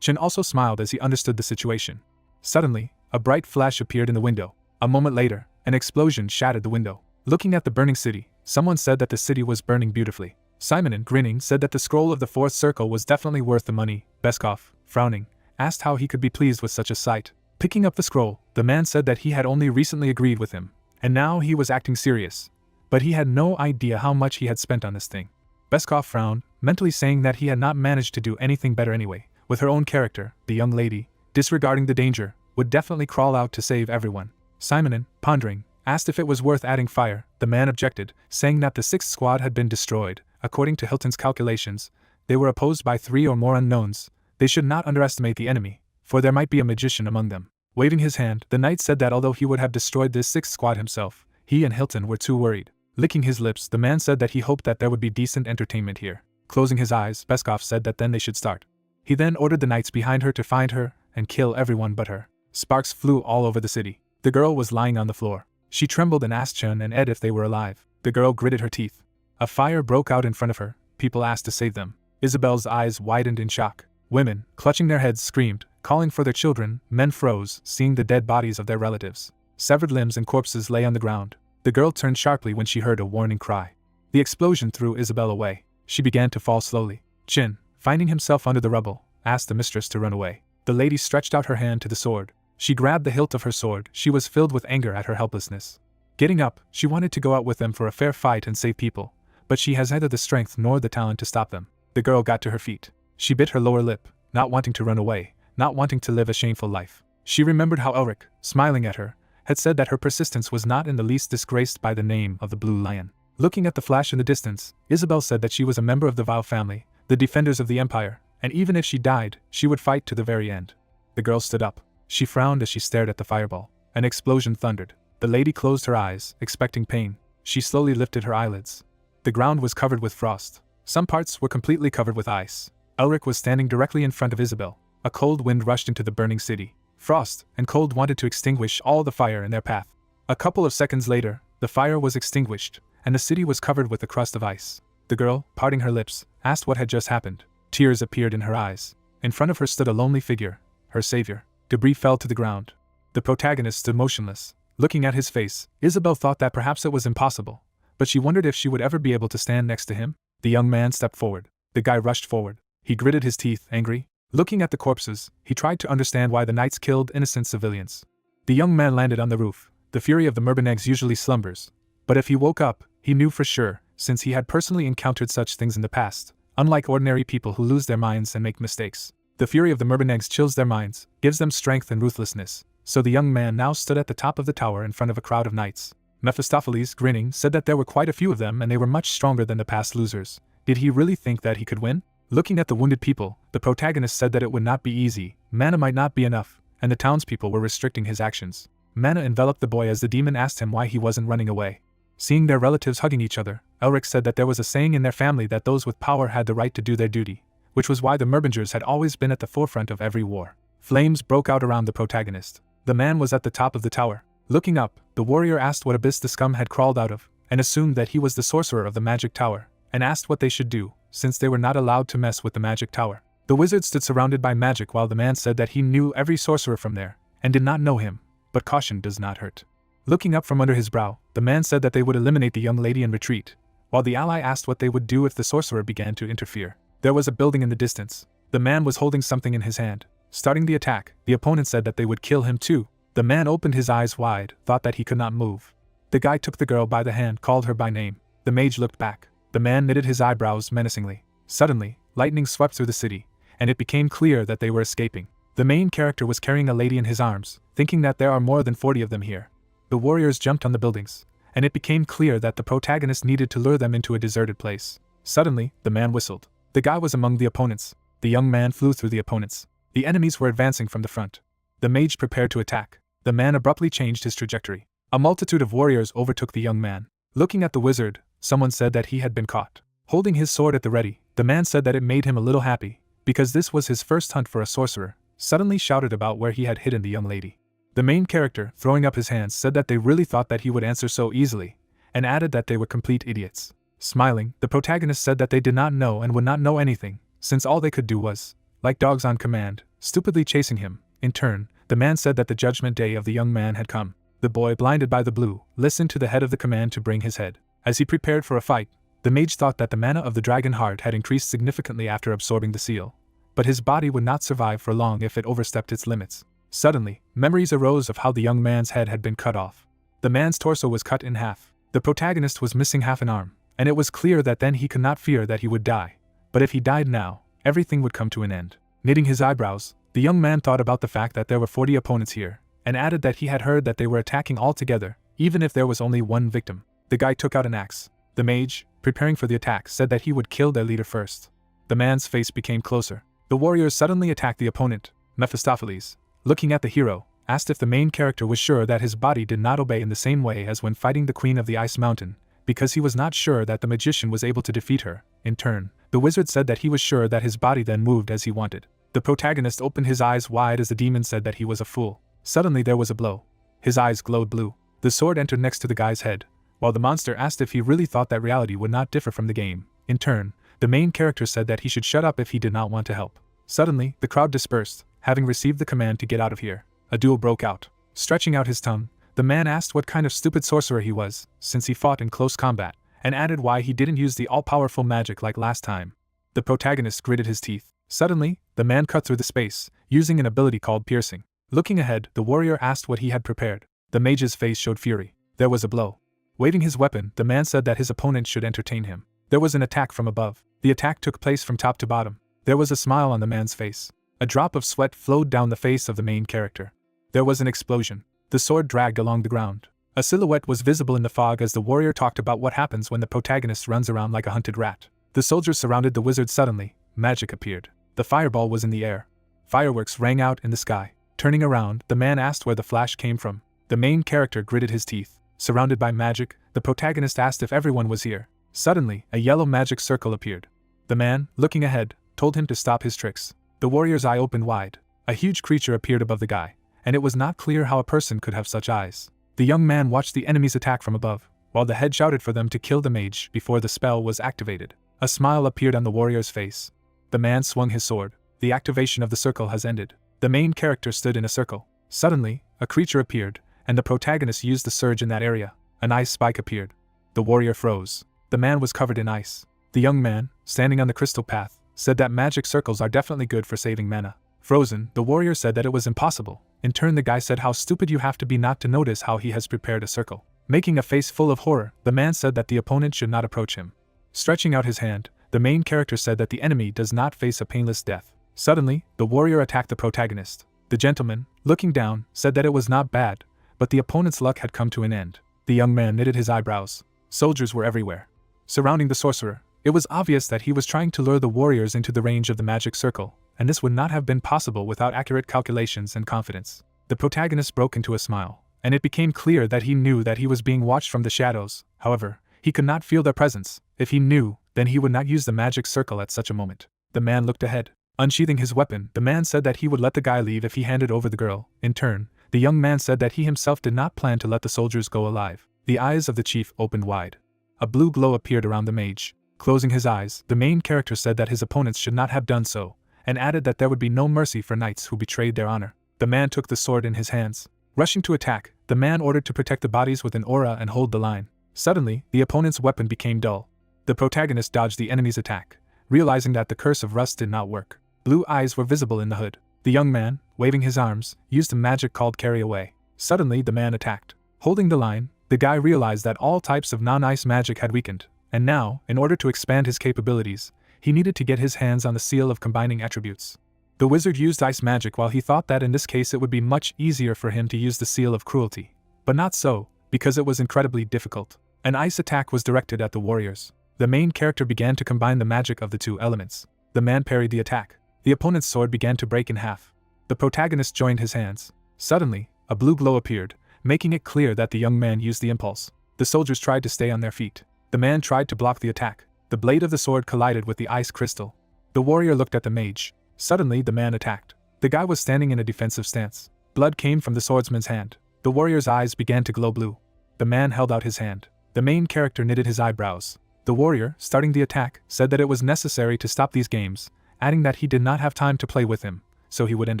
Chen also smiled as he understood the situation. Suddenly, a bright flash appeared in the window. A moment later, an explosion shattered the window. Looking at the burning city, someone said that the city was burning beautifully. Simon, grinning, said that the scroll of the 4th circle was definitely worth the money. Beskov, frowning, asked how he could be pleased with such a sight. Picking up the scroll, the man said that he had only recently agreed with him, and now he was acting serious. But he had no idea how much he had spent on this thing. Beskov frowned, mentally saying that he had not managed to do anything better anyway. With her own character, the young lady, disregarding the danger, would definitely crawl out to save everyone. Simon, pondering, asked if it was worth adding fire. The man objected, saying that the 6th squad had been destroyed. According to Hilton's calculations, they were opposed by 3 or more unknowns. They should not underestimate the enemy, for there might be a magician among them. Waving his hand, the knight said that although he would have destroyed this 6th squad himself, he and Hilton were too worried. Licking his lips, the man said that he hoped that there would be decent entertainment here. Closing his eyes, Beskov said that then they should start. He then ordered the knights behind her to find her and kill everyone but her. Sparks flew all over the city. The girl was lying on the floor. She trembled and asked Chen and Ed if they were alive. The girl gritted her teeth. A fire broke out in front of her. People asked to save them. Isabel's eyes widened in shock. Women, clutching their heads, screamed, calling for their children. Men froze, seeing the dead bodies of their relatives. Severed limbs and corpses lay on the ground. The girl turned sharply when she heard a warning cry. The explosion threw Isabel away. She began to fall slowly. Chin, finding himself under the rubble, asked the mistress to run away. The lady stretched out her hand to the sword. She grabbed the hilt of her sword. She was filled with anger at her helplessness. Getting up, she wanted to go out with them for a fair fight and save people, but she has neither the strength nor the talent to stop them. The girl got to her feet. She bit her lower lip, not wanting to run away, not wanting to live a shameful life. She remembered how Elric, smiling at her, had said that her persistence was not in the least disgraced by the name of the Blue Lion. Looking at the flash in the distance, Isabel said that she was a member of the Vile family, the defenders of the Empire, and even if she died, she would fight to the very end. The girl stood up. She frowned as she stared at the fireball. An explosion thundered. The lady closed her eyes, expecting pain. She slowly lifted her eyelids. The ground was covered with frost. Some parts were completely covered with ice. Elric was standing directly in front of Isabel. A cold wind rushed into the burning city. Frost and cold wanted to extinguish all the fire in their path. A couple of seconds later, the fire was extinguished, and the city was covered with a crust of ice. The girl, parting her lips, asked what had just happened. Tears appeared in her eyes. In front of her stood a lonely figure, her savior. Debris fell to the ground. The protagonist stood motionless. Looking at his face, Isabel thought that perhaps it was impossible, but she wondered if she would ever be able to stand next to him. The young man stepped forward. The guy rushed forward. He gritted his teeth, angry. Looking at the corpses, he tried to understand why the knights killed innocent civilians. The young man landed on the roof. The fury of the Murbanegs usually slumbers, but if he woke up, he knew for sure, since he had personally encountered such things in the past. Unlike ordinary people who lose their minds and make mistakes, the fury of the Murbanegs chills their minds, gives them strength and ruthlessness. So the young man now stood at the top of the tower in front of a crowd of knights. Mephistopheles, grinning, said that there were quite a few of them and they were much stronger than the past losers. Did he really think that he could win? Looking at the wounded people, the protagonist said that it would not be easy, mana might not be enough, and the townspeople were restricting his actions. Mana enveloped the boy as the demon asked him why he wasn't running away. Seeing their relatives hugging each other, Elric said that there was a saying in their family that those with power had the right to do their duty, which was why the Merbingers had always been at the forefront of every war. Flames broke out around the protagonist. The man was at the top of the tower. Looking up, the warrior asked what abyss the scum had crawled out of, and assumed that he was the sorcerer of the magic tower, and asked what they should do, since they were not allowed to mess with the magic tower. The wizard stood surrounded by magic while the man said that he knew every sorcerer from there, and did not know him, but caution does not hurt. Looking up from under his brow, the man said that they would eliminate the young lady and retreat, while the ally asked what they would do if the sorcerer began to interfere. There was a building in the distance. The man was holding something in his hand. Starting the attack, the opponent said that they would kill him too. The man opened his eyes wide, thought that he could not move. The guy took the girl by the hand, called her by name. The mage looked back. The man knitted his eyebrows menacingly. Suddenly, lightning swept through the city, and it became clear that they were escaping. The main character was carrying a lady in his arms, thinking that there are more than 40 of them here. The warriors jumped on the buildings, and it became clear that the protagonist needed to lure them into a deserted place. Suddenly, the man whistled. The guy was among the opponents. The young man flew through the opponents. The enemies were advancing from the front. The mage prepared to attack. The man abruptly changed his trajectory. A multitude of warriors overtook the young man. Looking at the wizard, someone said that he had been caught. Holding his sword at the ready, the man said that it made him a little happy, because this was his first hunt for a sorcerer, suddenly shouted about where he had hidden the young lady. The main character, throwing up his hands, said that they really thought that he would answer so easily, and added that they were complete idiots. Smiling, the protagonist said that they did not know and would not know anything, since all they could do was, like dogs on command, stupidly chasing him. In turn, the man said that the judgment day of the young man had come. The boy, blinded by the blue, listened to the head of the command to bring his head. As he prepared for a fight, the mage thought that the mana of the dragon heart had increased significantly after absorbing the seal, but his body would not survive for long if it overstepped its limits. Suddenly, memories arose of how the young man's head had been cut off. The man's torso was cut in half. The protagonist was missing half an arm, and it was clear that then he could not fear that he would die. But if he died now, everything would come to an end. Knitting his eyebrows, the young man thought about the fact that there were 40 opponents here, and added that he had heard that they were attacking all together, even if there was only one victim. The guy took out an axe. The mage, preparing for the attack, said that he would kill their leader first. The man's face became closer. The warriors suddenly attacked the opponent. Mephistopheles, looking at the hero, asked if the main character was sure that his body did not obey in the same way as when fighting the Queen of the Ice Mountain, because he was not sure that the magician was able to defeat her. In turn, the wizard said that he was sure that his body then moved as he wanted. The protagonist opened his eyes wide as the demon said that he was a fool. Suddenly there was a blow. His eyes glowed blue. The sword entered next to the guy's head, while the monster asked if he really thought that reality would not differ from the game. In turn, the main character said that he should shut up if he did not want to help. Suddenly, the crowd dispersed, having received the command to get out of here. A duel broke out. Stretching out his tongue, the man asked what kind of stupid sorcerer he was, since he fought in close combat, and added why he didn't use the all-powerful magic like last time. The protagonist gritted his teeth. Suddenly, the man cut through the space, using an ability called piercing. Looking ahead, the warrior asked what he had prepared. The mage's face showed fury. There was a blow. Waving his weapon, the man said that his opponent should entertain him. There was an attack from above. The attack took place from top to bottom. There was a smile on the man's face. A drop of sweat flowed down the face of the main character. There was an explosion. The sword dragged along the ground. A silhouette was visible in the fog as the warrior talked about what happens when the protagonist runs around like a hunted rat. The soldiers surrounded the wizard suddenly. Magic appeared. The fireball was in the air. Fireworks rang out in the sky. Turning around, the man asked where the flash came from. The main character gritted his teeth. Surrounded by magic, the protagonist asked if everyone was here. Suddenly, a yellow magic circle appeared. The man, looking ahead, told him to stop his tricks. The warrior's eye opened wide. A huge creature appeared above the guy, and it was not clear how a person could have such eyes. The young man watched the enemies attack from above, while the head shouted for them to kill the mage before the spell was activated. A smile appeared on the warrior's face. The man swung his sword. The activation of the circle has ended. The main character stood in a circle. Suddenly, a creature appeared, and the protagonist used the surge in that area. An ice spike appeared. The warrior froze. The man was covered in ice. The young man, standing on the crystal path, said that magic circles are definitely good for saving mana. Frozen, the warrior said that it was impossible. In turn, the guy said how stupid you have to be not to notice how he has prepared a circle. Making a face full of horror, the man said that the opponent should not approach him. Stretching out his hand, the main character said that the enemy does not face a painless death. Suddenly, the warrior attacked the protagonist. The gentleman, looking down, said that it was not bad, but the opponent's luck had come to an end. The young man knitted his eyebrows. Soldiers were everywhere, surrounding the sorcerer. It was obvious that he was trying to lure the warriors into the range of the magic circle, and this would not have been possible without accurate calculations and confidence. The protagonist broke into a smile, and it became clear that he knew that he was being watched from the shadows. However, he could not feel their presence. If he knew, then he would not use the magic circle at such a moment. The man looked ahead. Unsheathing his weapon, the man said that he would let the guy leave if he handed over the girl. In turn, the young man said that he himself did not plan to let the soldiers go alive. The eyes of the chief opened wide. A blue glow appeared around the mage. Closing his eyes, the main character said that his opponents should not have done so, and added that there would be no mercy for knights who betrayed their honor. The man took the sword in his hands. Rushing to attack, the man ordered to protect the bodies with an aura and hold the line. Suddenly, the opponent's weapon became dull. The protagonist dodged the enemy's attack, realizing that the curse of rust did not work. Blue eyes were visible in the hood. The young man, waving his arms, used a magic called Carry Away. Suddenly, the man attacked. Holding the line, the guy realized that all types of non-ice magic had weakened, and now, in order to expand his capabilities, he needed to get his hands on the seal of combining attributes. The wizard used ice magic while he thought that in this case it would be much easier for him to use the seal of cruelty. But not so, because it was incredibly difficult. An ice attack was directed at the warriors. The main character began to combine the magic of the two elements. The man parried the attack. The opponent's sword began to break in half. The protagonist joined his hands. Suddenly, a blue glow appeared, making it clear that the young man used the impulse. The soldiers tried to stay on their feet. The man tried to block the attack. The blade of the sword collided with the ice crystal. The warrior looked at the mage. Suddenly, the man attacked. The guy was standing in a defensive stance. Blood came from the swordsman's hand. The warrior's eyes began to glow blue. The man held out his hand. The main character knitted his eyebrows. The warrior, starting the attack, said that it was necessary to stop these games, adding that he did not have time to play with him, so he would end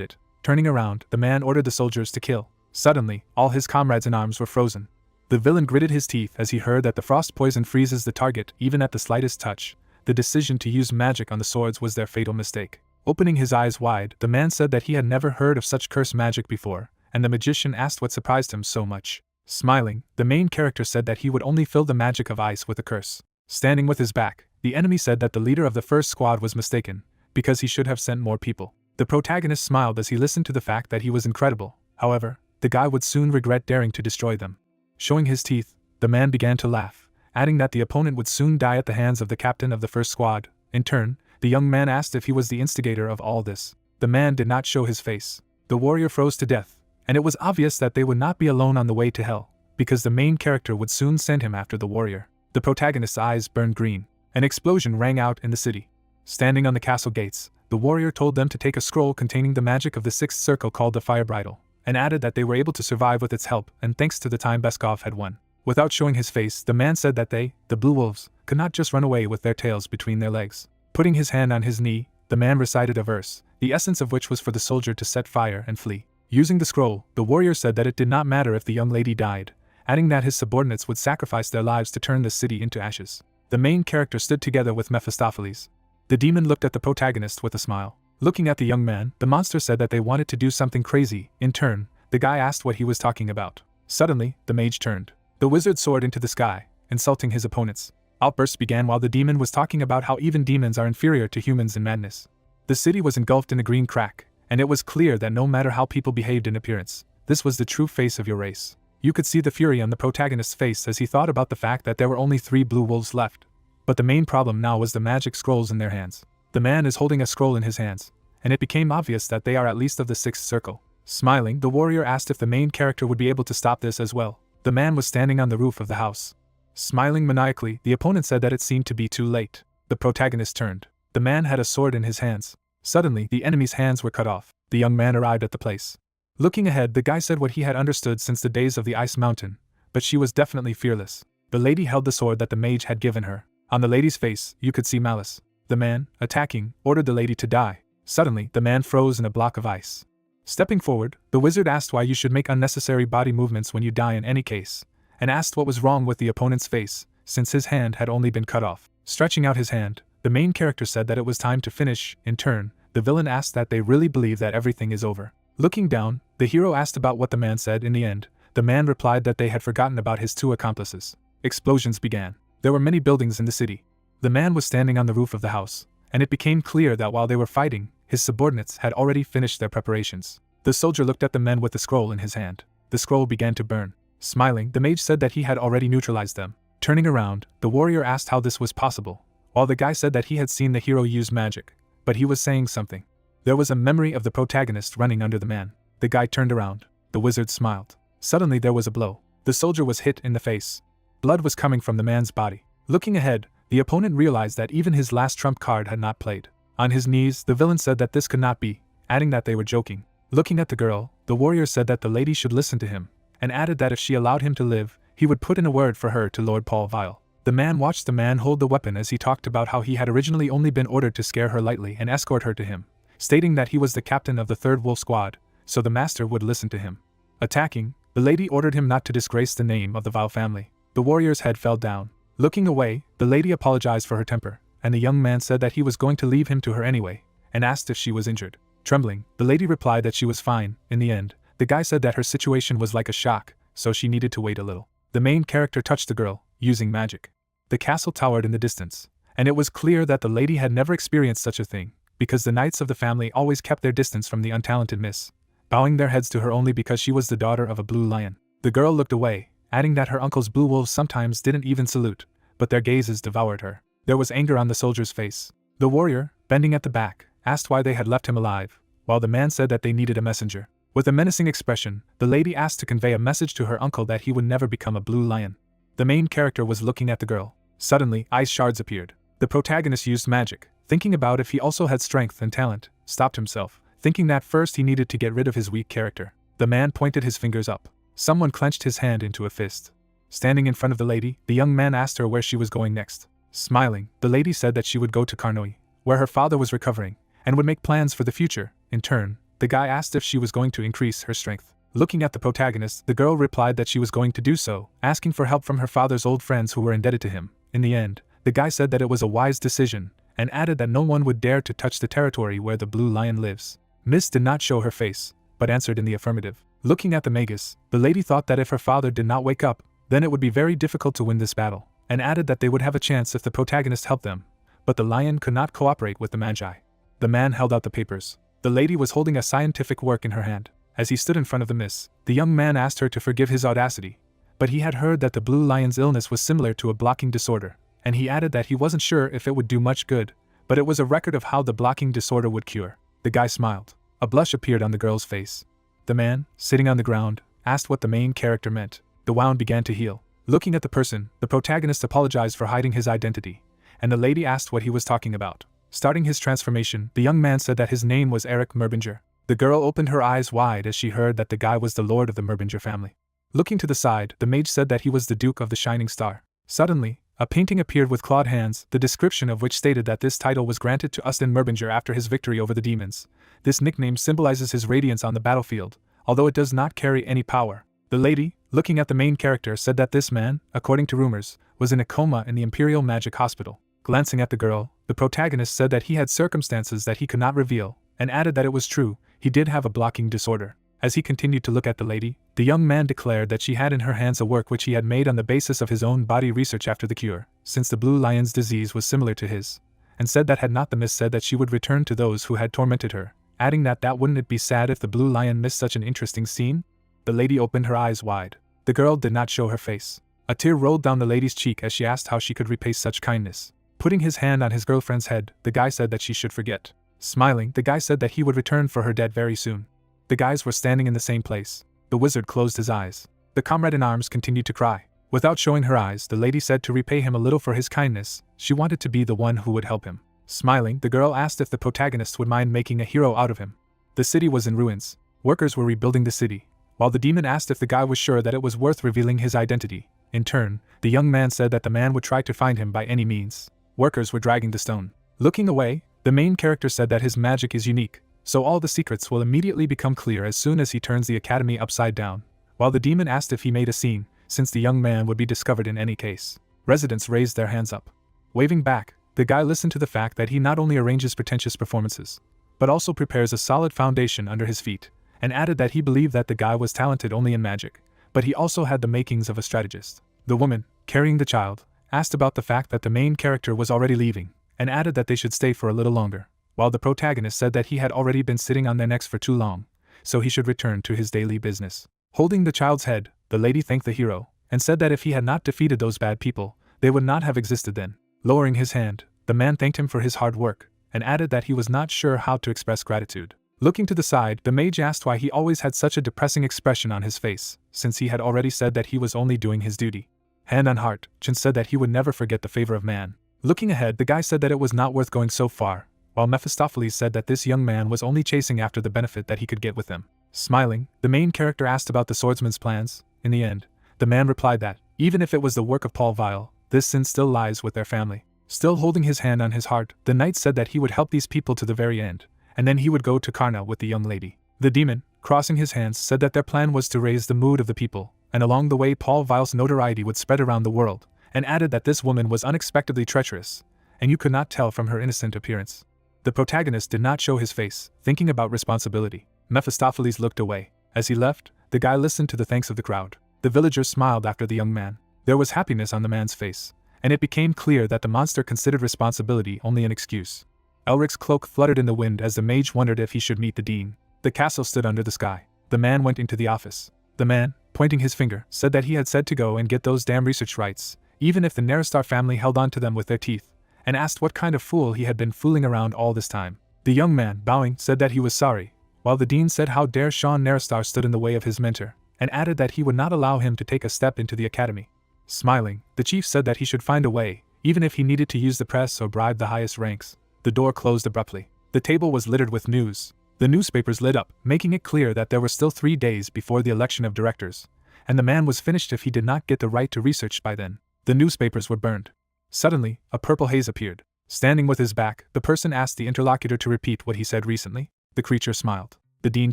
it. Turning around, the man ordered the soldiers to kill. Suddenly, all his comrades in arms were frozen. The villain gritted his teeth as he heard that the frost poison freezes the target even at the slightest touch. The decision to use magic on the swords was their fatal mistake. Opening his eyes wide, the man said that he had never heard of such cursed magic before, and the magician asked what surprised him so much. Smiling, the main character said that he would only fill the magic of ice with a curse. Standing with his back, the enemy said that the leader of the first squad was mistaken, because he should have sent more people. The protagonist smiled as he listened to the fact that he was incredible. However, the guy would soon regret daring to destroy them. Showing his teeth, the man began to laugh, adding that the opponent would soon die at the hands of the captain of the first squad. In turn, the young man asked if he was the instigator of all this. The man did not show his face. The warrior froze to death, and it was obvious that they would not be alone on the way to hell, because the main character would soon send him after the warrior. The protagonist's eyes burned green. An explosion rang out in the city. Standing on the castle gates, the warrior told them to take a scroll containing the magic of the sixth circle called the Fire Bridle, and added that they were able to survive with its help and thanks to the time Beskov had won. Without showing his face, the man said that they, the Blue Wolves, could not just run away with their tails between their legs. Putting his hand on his knee, the man recited a verse, the essence of which was for the soldier to set fire and flee. Using the scroll, the warrior said that it did not matter if the young lady died, adding that his subordinates would sacrifice their lives to turn the city into ashes. The main character stood together with Mephistopheles. The demon looked at the protagonist with a smile. Looking at the young man, the monster said that they wanted to do something crazy. In turn, the guy asked what he was talking about. Suddenly, the mage turned. The wizard soared into the sky, insulting his opponents. Outbursts began while the demon was talking about how even demons are inferior to humans in madness. The city was engulfed in a green crack, and it was clear that no matter how people behaved in appearance, this was the true face of your race. You could see the fury on the protagonist's face as he thought about the fact that there were only 3 blue wolves left. But the main problem now was the magic scrolls in their hands. The man is holding a scroll in his hands, and it became obvious that they are at least of the sixth circle. Smiling, the warrior asked if the main character would be able to stop this as well. The man was standing on the roof of the house. Smiling maniacally, the opponent said that it seemed to be too late. The protagonist turned. The man had a sword in his hands. Suddenly, the enemy's hands were cut off. The young man arrived at the place. Looking ahead, the guy said what he had understood since the days of the Ice Mountain, but she was definitely fearless. The lady held the sword that the mage had given her. On the lady's face, you could see malice. The man, attacking, ordered the lady to die. Suddenly, the man froze in a block of ice. Stepping forward, the wizard asked why you should make unnecessary body movements when you die in any case, and asked what was wrong with the opponent's face, since his hand had only been cut off. Stretching out his hand, the main character said that it was time to finish. In turn, the villain asked that they really believe that everything is over. Looking down, the hero asked about what the man said. In the end, the man replied that they had forgotten about his 2 accomplices. Explosions began. There were many buildings in the city. The man was standing on the roof of the house, and it became clear that while they were fighting, his subordinates had already finished their preparations. The soldier looked at the men with the scroll in his hand. The scroll began to burn. Smiling, the mage said that he had already neutralized them. Turning around, the warrior asked how this was possible, while the guy said that he had seen the hero use magic, but he was saying something. There was a memory of the protagonist running under the man. The guy turned around. The wizard smiled. Suddenly there was a blow. The soldier was hit in the face. Blood was coming from the man's body. Looking ahead, the opponent realized that even his last trump card had not played. On his knees, the villain said that this could not be, adding that they were joking. Looking at the girl, the warrior said that the lady should listen to him, and added that if she allowed him to live, he would put in a word for her to Lord Paul Vile. The man watched the man hold the weapon as he talked about how he had originally only been ordered to scare her lightly and escort her to him, stating that he was the captain of the 3rd Wolf Squad, so the master would listen to him. Attacking, the lady ordered him not to disgrace the name of the Vile family. The warrior's head fell down. Looking away, the lady apologized for her temper, and the young man said that he was going to leave him to her anyway, and asked if she was injured. Trembling, the lady replied that she was fine. In the end, the guy said that her situation was like a shock, so she needed to wait a little. The main character touched the girl, using magic. The castle towered in the distance, and it was clear that the lady had never experienced such a thing, because the knights of the family always kept their distance from the untalented miss, bowing their heads to her only because she was the daughter of a blue lion. The girl looked away, adding that her uncle's blue wolves sometimes didn't even salute, but their gazes devoured her. There was anger on the soldier's face. The warrior, bending at the back, asked why they had left him alive, while the man said that they needed a messenger. With a menacing expression, the lady asked to convey a message to her uncle that he would never become a blue lion. The main character was looking at the girl. Suddenly, ice shards appeared. The protagonist used magic, thinking about if he also had strength and talent, stopped himself, thinking that first he needed to get rid of his weak character. The man pointed his fingers up. Someone clenched his hand into a fist. Standing in front of the lady, the young man asked her where she was going next. Smiling, the lady said that she would go to Karnoi, where her father was recovering, and would make plans for the future. In turn, the guy asked if she was going to increase her strength. Looking at the protagonist, the girl replied that she was going to do so, asking for help from her father's old friends who were indebted to him. In the end, the guy said that it was a wise decision, and added that no one would dare to touch the territory where the blue lion lives. Miss did not show her face, but answered in the affirmative. Looking at the magus, the lady thought that if her father did not wake up, then it would be very difficult to win this battle, and added that they would have a chance if the protagonist helped them, but the lion could not cooperate with the magi. The man held out the papers. The lady was holding a scientific work in her hand. As he stood in front of the miss, the young man asked her to forgive his audacity, but he had heard that the blue lion's illness was similar to a blocking disorder, and he added that he wasn't sure if it would do much good, but it was a record of how the blocking disorder would cure. The guy smiled. A blush appeared on the girl's face. The man, sitting on the ground, asked what the main character meant. The wound began to heal. Looking at the person, the protagonist apologized for hiding his identity, and the lady asked what he was talking about. Starting his transformation, the young man said that his name was Eric Merbinger. The girl opened her eyes wide as she heard that the guy was the lord of the Merbinger family. Looking to the side, the mage said that he was the Duke of the Shining Star. Suddenly, a painting appeared with clawed hands, the description of which stated that this title was granted to Ustin Merbinger after his victory over the demons. This nickname symbolizes his radiance on the battlefield, although it does not carry any power. The lady, looking at the main character, said that this man, according to rumors, was in a coma in the Imperial Magic Hospital. Glancing at the girl, the protagonist said that he had circumstances that he could not reveal, and added that it was true, he did have a blocking disorder. As he continued to look at the lady, the young man declared that she had in her hands a work which he had made on the basis of his own body research after the cure, since the blue lion's disease was similar to his, and said that had not the miss said that she would return to those who had tormented her, adding that wouldn't it be sad if the blue lion missed such an interesting scene? The lady opened her eyes wide. The girl did not show her face. A tear rolled down the lady's cheek as she asked how she could repay such kindness. Putting his hand on his girlfriend's head, the guy said that she should forget. Smiling, the guy said that he would return for her dead very soon. The guys were standing in the same place. The wizard closed his eyes. The comrade-in-arms continued to cry. Without showing her eyes, the lady said to repay him a little for his kindness, she wanted to be the one who would help him. Smiling, the girl asked if the protagonist would mind making a hero out of him. The city was in ruins. Workers were rebuilding the city, while the demon asked if the guy was sure that it was worth revealing his identity. In turn, the young man said that the man would try to find him by any means. Workers were dragging the stone. Looking away, the main character said that his magic is unique, so all the secrets will immediately become clear as soon as he turns the academy upside down, while the demon asked if he made a scene, since the young man would be discovered in any case. Residents raised their hands up. Waving back, the guy listened to the fact that he not only arranges pretentious performances, but also prepares a solid foundation under his feet, and added that he believed that the guy was talented only in magic, but he also had the makings of a strategist. The woman, carrying the child, asked about the fact that the main character was already leaving, and added that they should stay for a little longer, while the protagonist said that he had already been sitting on their necks for too long, so he should return to his daily business. Holding the child's head, the lady thanked the hero, and said that if he had not defeated those bad people, they would not have existed then. Lowering his hand, the man thanked him for his hard work, and added that he was not sure how to express gratitude. Looking to the side, the mage asked why he always had such a depressing expression on his face, since he had already said that he was only doing his duty. Hand on heart, Chen said that he would never forget the favor of man. Looking ahead, the guy said that it was not worth going so far, while Mephistopheles said that this young man was only chasing after the benefit that he could get with him. Smiling, the main character asked about the swordsman's plans. In the end, the man replied that, even if it was the work of Paul Vile, this sin still lies with their family. Still holding his hand on his heart, the knight said that he would help these people to the very end, and then he would go to Karna with the young lady. The demon, crossing his hands, said that their plan was to raise the mood of the people, and along the way Paul Vile's notoriety would spread around the world, and added that this woman was unexpectedly treacherous, and you could not tell from her innocent appearance. The protagonist did not show his face, thinking about responsibility. Mephistopheles looked away. As he left, the guy listened to the thanks of the crowd. The villagers smiled after the young man. There was happiness on the man's face, and it became clear that the monster considered responsibility only an excuse. Elric's cloak fluttered in the wind as the mage wondered if he should meet the dean. The castle stood under the sky. The man went into the office. The man, pointing his finger, said that he had said to go and get those damn research rights, even if the Neristar family held on to them with their teeth, and asked what kind of fool he had been fooling around all this time. The young man, bowing, said that he was sorry, while the dean said how dare Sean Neristar stood in the way of his mentor, and added that he would not allow him to take a step into the academy. Smiling, the chief said that he should find a way, even if he needed to use the press or bribe the highest ranks. The door closed abruptly. The table was littered with news. The newspapers lit up, making it clear that there were still 3 days before the election of directors, and the man was finished if he did not get the right to research by then. The newspapers were burned. Suddenly, a purple haze appeared. Standing with his back, the person asked the interlocutor to repeat what he said recently. The creature smiled. The dean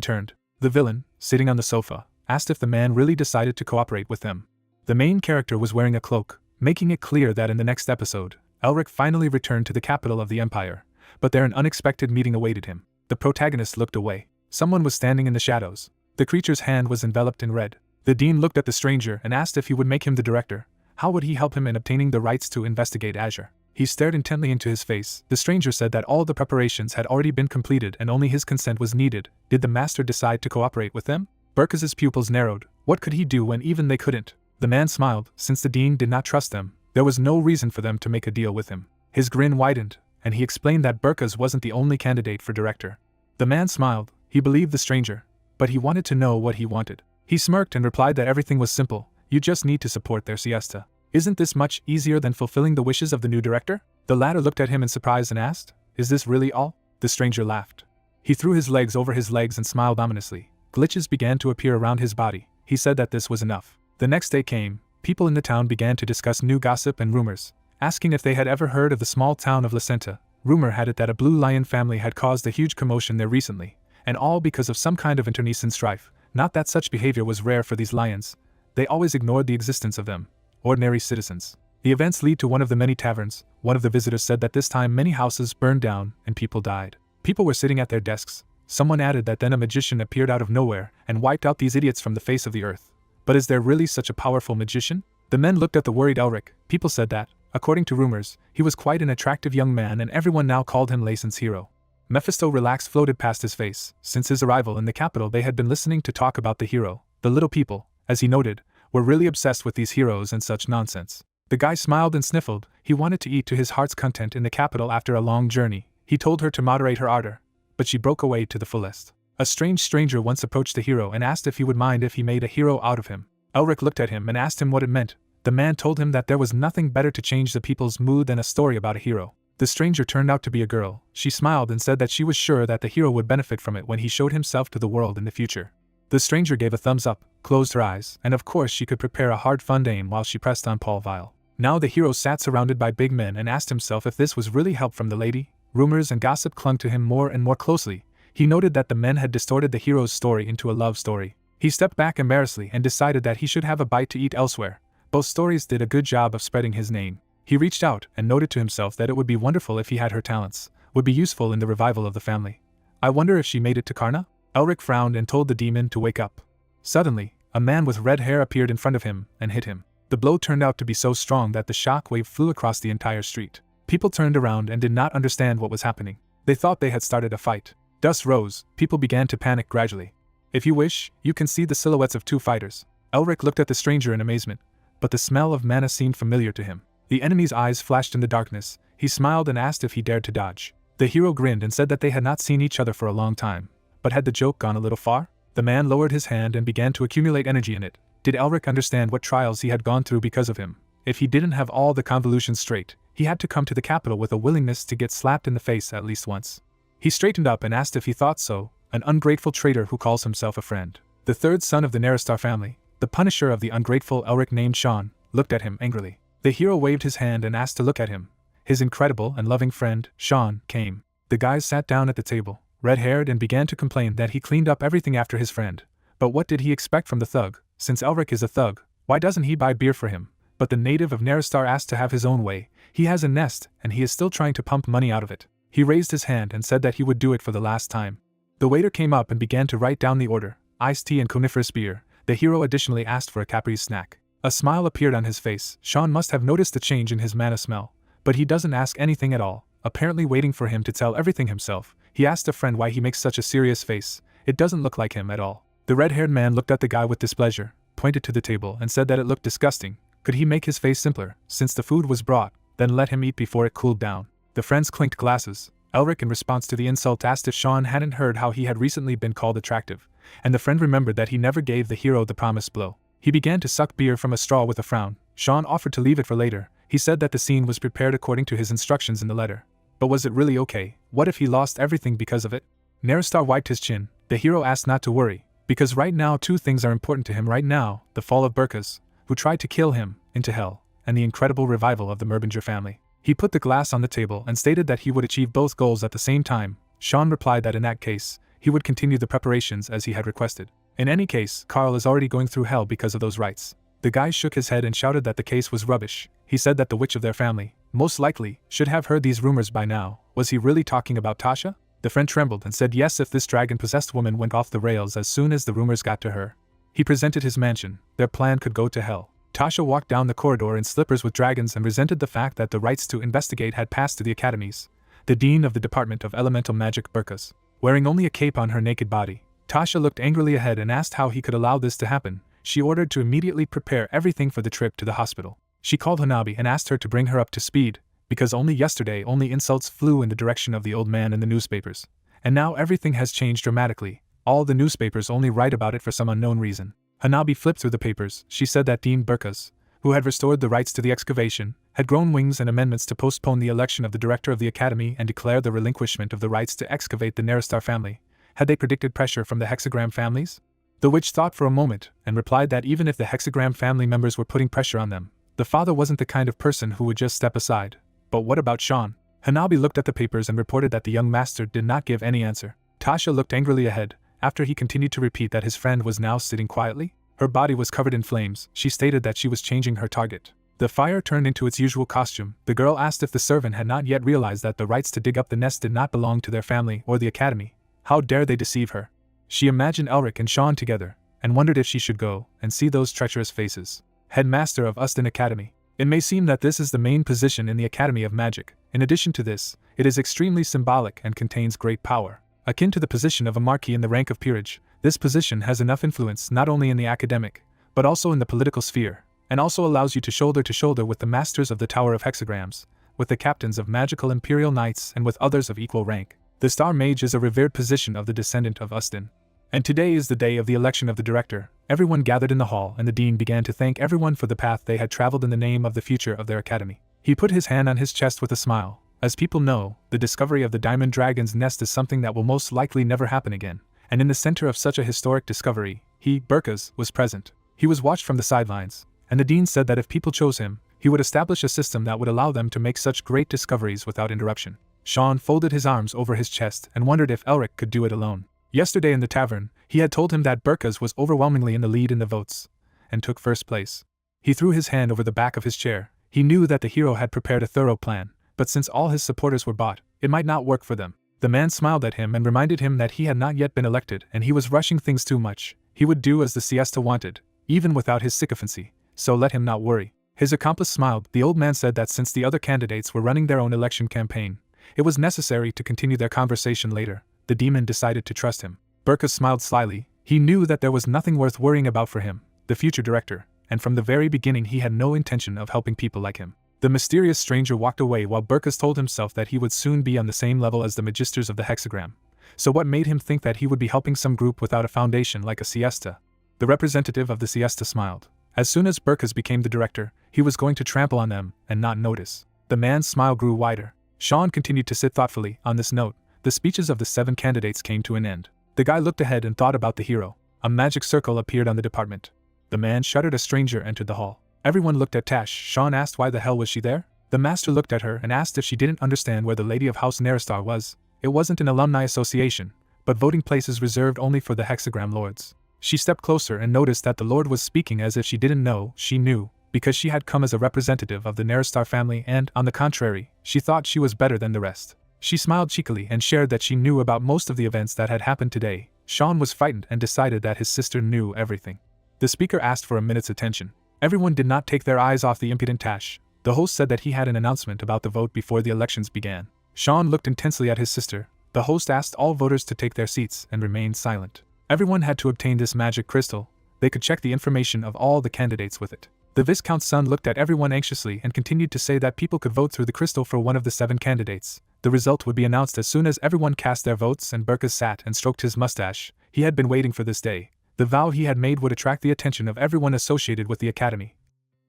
turned. The villain, sitting on the sofa, asked if the man really decided to cooperate with them. The main character was wearing a cloak, making it clear that in the next episode, Elric finally returned to the capital of the Empire, but there an unexpected meeting awaited him. The protagonist looked away. Someone was standing in the shadows. The creature's hand was enveloped in red. The dean looked at the stranger and asked if he would make him the director. How would he help him in obtaining the rights to investigate Azure? He stared intently into his face. The stranger said that all the preparations had already been completed and only his consent was needed. Did the master decide to cooperate with them? Burkas's pupils narrowed. What could he do when even they couldn't? The man smiled. Since the dean did not trust them, there was no reason for them to make a deal with him. His grin widened, and he explained that Burkas wasn't the only candidate for director. The man smiled. He believed the stranger, but he wanted to know what he wanted. He smirked and replied that everything was simple. You just need to support their siesta. Isn't this much easier than fulfilling the wishes of the new director? The latter looked at him in surprise and asked, Is this really all? The stranger laughed. He threw his legs over his legs and smiled ominously. Glitches began to appear around his body. He said that this was enough. The next day came. People in the town began to discuss new gossip and rumors, asking if they had ever heard of the small town of Lacenta. Rumor had it that a blue lion family had caused a huge commotion there recently, and all because of some kind of internecine strife. Not that such behavior was rare for these lions. They always ignored the existence of them, ordinary citizens. The events lead to one of the many taverns. One of the visitors said that this time many houses burned down and people died. People were sitting at their desks. Someone added that then a magician appeared out of nowhere and wiped out these idiots from the face of the earth. But is there really such a powerful magician? The men looked at the worried Elric. People said that, according to rumors, he was quite an attractive young man and everyone now called him Lason's hero. Mephisto relaxed floated past his face. Since his arrival in the capital they had been listening to talk about the hero. The little people, as he noted, were really obsessed with these heroes and such nonsense. The guy smiled and sniffled. He wanted to eat to his heart's content in the capital after a long journey. He told her to moderate her ardor, but she broke away to the fullest. A strange stranger once approached the hero and asked if he would mind if he made a hero out of him. Elric looked at him and asked him what it meant. The man told him that there was nothing better to change the people's mood than a story about a hero. The stranger turned out to be a girl. She smiled and said that she was sure that the hero would benefit from it when he showed himself to the world in the future. The stranger gave a thumbs up, closed her eyes, and of course she could prepare a hard fun name while she pressed on Paul Vile. Now the hero sat surrounded by big men and asked himself if this was really help from the lady. Rumors and gossip clung to him more and more closely. He noted that the men had distorted the hero's story into a love story. He stepped back embarrassedly and decided that he should have a bite to eat elsewhere. Both stories did a good job of spreading his name. He reached out and noted to himself that it would be wonderful if he had her talents, would be useful in the revival of the family. I wonder if she made it to Karna? Elric frowned and told the demon to wake up. Suddenly, a man with red hair appeared in front of him and hit him. The blow turned out to be so strong that the shock wave flew across the entire street. People turned around and did not understand what was happening. They thought they had started a fight. Dust rose, people began to panic gradually. If you wish, you can see the silhouettes of two fighters. Elric looked at the stranger in amazement, but the smell of mana seemed familiar to him. The enemy's eyes flashed in the darkness. He smiled and asked if he dared to dodge. The hero grinned and said that they had not seen each other for a long time. But had the joke gone a little far? The man lowered his hand and began to accumulate energy in it. Did Elric understand what trials he had gone through because of him? If he didn't have all the convolutions straight, he had to come to the capital with a willingness to get slapped in the face at least once. He straightened up and asked if he thought so, an ungrateful traitor who calls himself a friend. The third son of the Naristar family, the punisher of the ungrateful Elric named Sean, looked at him angrily. The hero waved his hand and asked to look at him. His incredible and loving friend, Sean, came. The guys sat down at the table, red-haired, and began to complain that he cleaned up everything after his friend. But what did he expect from the thug? Since Elric is a thug, why doesn't he buy beer for him? But the native of Naristar asked to have his own way. He has a nest, and he is still trying to pump money out of it. He raised his hand and said that he would do it for the last time. The waiter came up and began to write down the order: iced tea and coniferous beer. The hero additionally asked for a Capri's snack. A smile appeared on his face. Sean must have noticed the change in his mana smell. But he doesn't ask anything at all, apparently waiting for him to tell everything himself. He asked a friend why he makes such a serious face. It doesn't look like him at all. The red-haired man looked at the guy with displeasure, pointed to the table and said that it looked disgusting. Could he make his face simpler, since the food was brought, then let him eat before it cooled down? The friends clinked glasses. Elric, in response to the insult, asked if Sean hadn't heard how he had recently been called attractive, and the friend remembered that he never gave the hero the promised blow. He began to suck beer from a straw with a frown. Sean offered to leave it for later. He said that the scene was prepared according to his instructions in the letter. But was it really okay? What if he lost everything because of it? Naristar wiped his chin. The hero asked not to worry, because right now two things are important to him right now: the fall of Burkas, who tried to kill him, into hell, and the incredible revival of the Merbinger family. He put the glass on the table and stated that he would achieve both goals at the same time. Sean replied that in that case, he would continue the preparations as he had requested. In any case, Carl is already going through hell because of those rites. The guy shook his head and shouted that the case was rubbish. He said that the witch of their family, most likely, should have heard these rumors by now. Was he really talking about Tasha? The friend trembled and said yes, if this dragon-possessed woman went off the rails as soon as the rumors got to her. He presented his mansion. Their plan could go to hell. Tasha walked down the corridor in slippers with dragons and resented the fact that the rights to investigate had passed to the academies. The dean of the Department of Elemental Magic, Burkas, wearing only a cape on her naked body. Tasha looked angrily ahead and asked how he could allow this to happen. She ordered to immediately prepare everything for the trip to the hospital. She called Hanabi and asked her to bring her up to speed, because only yesterday only insults flew in the direction of the old man in the newspapers. And now everything has changed dramatically. All the newspapers only write about it for some unknown reason. Hanabi flipped through the papers. She said that Dean Burkas, who had restored the rights to the excavation, had grown wings and amendments to postpone the election of the director of the academy and declare the relinquishment of the rights to excavate the Naristar family. Had they predicted pressure from the hexagram families? The witch thought for a moment, and replied that even if the hexagram family members were putting pressure on them, the father wasn't the kind of person who would just step aside. But what about Sean? Hanabi looked at the papers and reported that the young master did not give any answer. Tasha looked angrily ahead, after he continued to repeat that his friend was now sitting quietly. Her body was covered in flames. She stated that she was changing her target. The fire turned into its usual costume. The girl asked if the servant had not yet realized that the rights to dig up the nest did not belong to their family or the academy. How dare they deceive her? She imagined Elric and Sean together, and wondered if she should go and see those treacherous faces. Headmaster of Uston Academy. It may seem that this is the main position in the Academy of Magic. In addition to this, it is extremely symbolic and contains great power. Akin to the position of a marquis in the rank of peerage, this position has enough influence not only in the academic, but also in the political sphere, and also allows you to shoulder with the masters of the Tower of Hexagrams, with the captains of magical imperial knights, and with others of equal rank. The Star Mage is a revered position of the descendant of Uston. And today is the day of the election of the director. Everyone gathered in the hall, and the dean began to thank everyone for the path they had traveled in the name of the future of their academy. He put his hand on his chest with a smile. As people know, the discovery of the Diamond Dragon's nest is something that will most likely never happen again. And in the center of such a historic discovery, he, Burkas, was present. He was watched from the sidelines, and the dean said that if people chose him, he would establish a system that would allow them to make such great discoveries without interruption. Sean folded his arms over his chest and wondered if Elric could do it alone. Yesterday in the tavern, he had told him that Burkas was overwhelmingly in the lead in the votes, and took first place. He threw his hand over the back of his chair. He knew that the hero had prepared a thorough plan, but since all his supporters were bought, it might not work for them. The man smiled at him and reminded him that he had not yet been elected and he was rushing things too much. He would do as the siesta wanted, even without his sycophancy, so let him not worry. His accomplice smiled. The old man said that since the other candidates were running their own election campaign, it was necessary to continue their conversation later. The demon decided to trust him. Burkas smiled slyly. He knew that there was nothing worth worrying about for him, the future director, and from the very beginning he had no intention of helping people like him. The mysterious stranger walked away while Burkus told himself that he would soon be on the same level as the magisters of the hexagram. So what made him think that he would be helping some group without a foundation like a siesta? The representative of the siesta smiled. As soon as Burkus became the director, he was going to trample on them and not notice. The man's smile grew wider. Sean continued to sit thoughtfully. On this note, the speeches of the 7 candidates came to an end. The guy looked ahead and thought about the hero. A magic circle appeared on the department. The man shuddered. A stranger entered the hall. Everyone looked at Tash. Sean asked why the hell was she there? The master looked at her and asked if she didn't understand where the lady of House Neristar was. It wasn't an alumni association, but voting places reserved only for the hexagram lords. She stepped closer and noticed that the lord was speaking as if she didn't know. She knew, because she had come as a representative of the Neristar family and, on the contrary, she thought she was better than the rest. She smiled cheekily and shared that she knew about most of the events that had happened today. Sean was frightened and decided that his sister knew everything. The speaker asked for a minute's attention. Everyone did not take their eyes off the impudent Tash. The host said that he had an announcement about the vote before the elections began. Sean looked intensely at his sister. The host asked all voters to take their seats and remained silent. Everyone had to obtain this magic crystal. They could check the information of all the candidates with it. The Viscount's son looked at everyone anxiously and continued to say that people could vote through the crystal for one of the 7 candidates. The result would be announced as soon as everyone cast their votes, and Burkus sat and stroked his mustache. He had been waiting for this day. The vow he had made would attract the attention of everyone associated with the academy,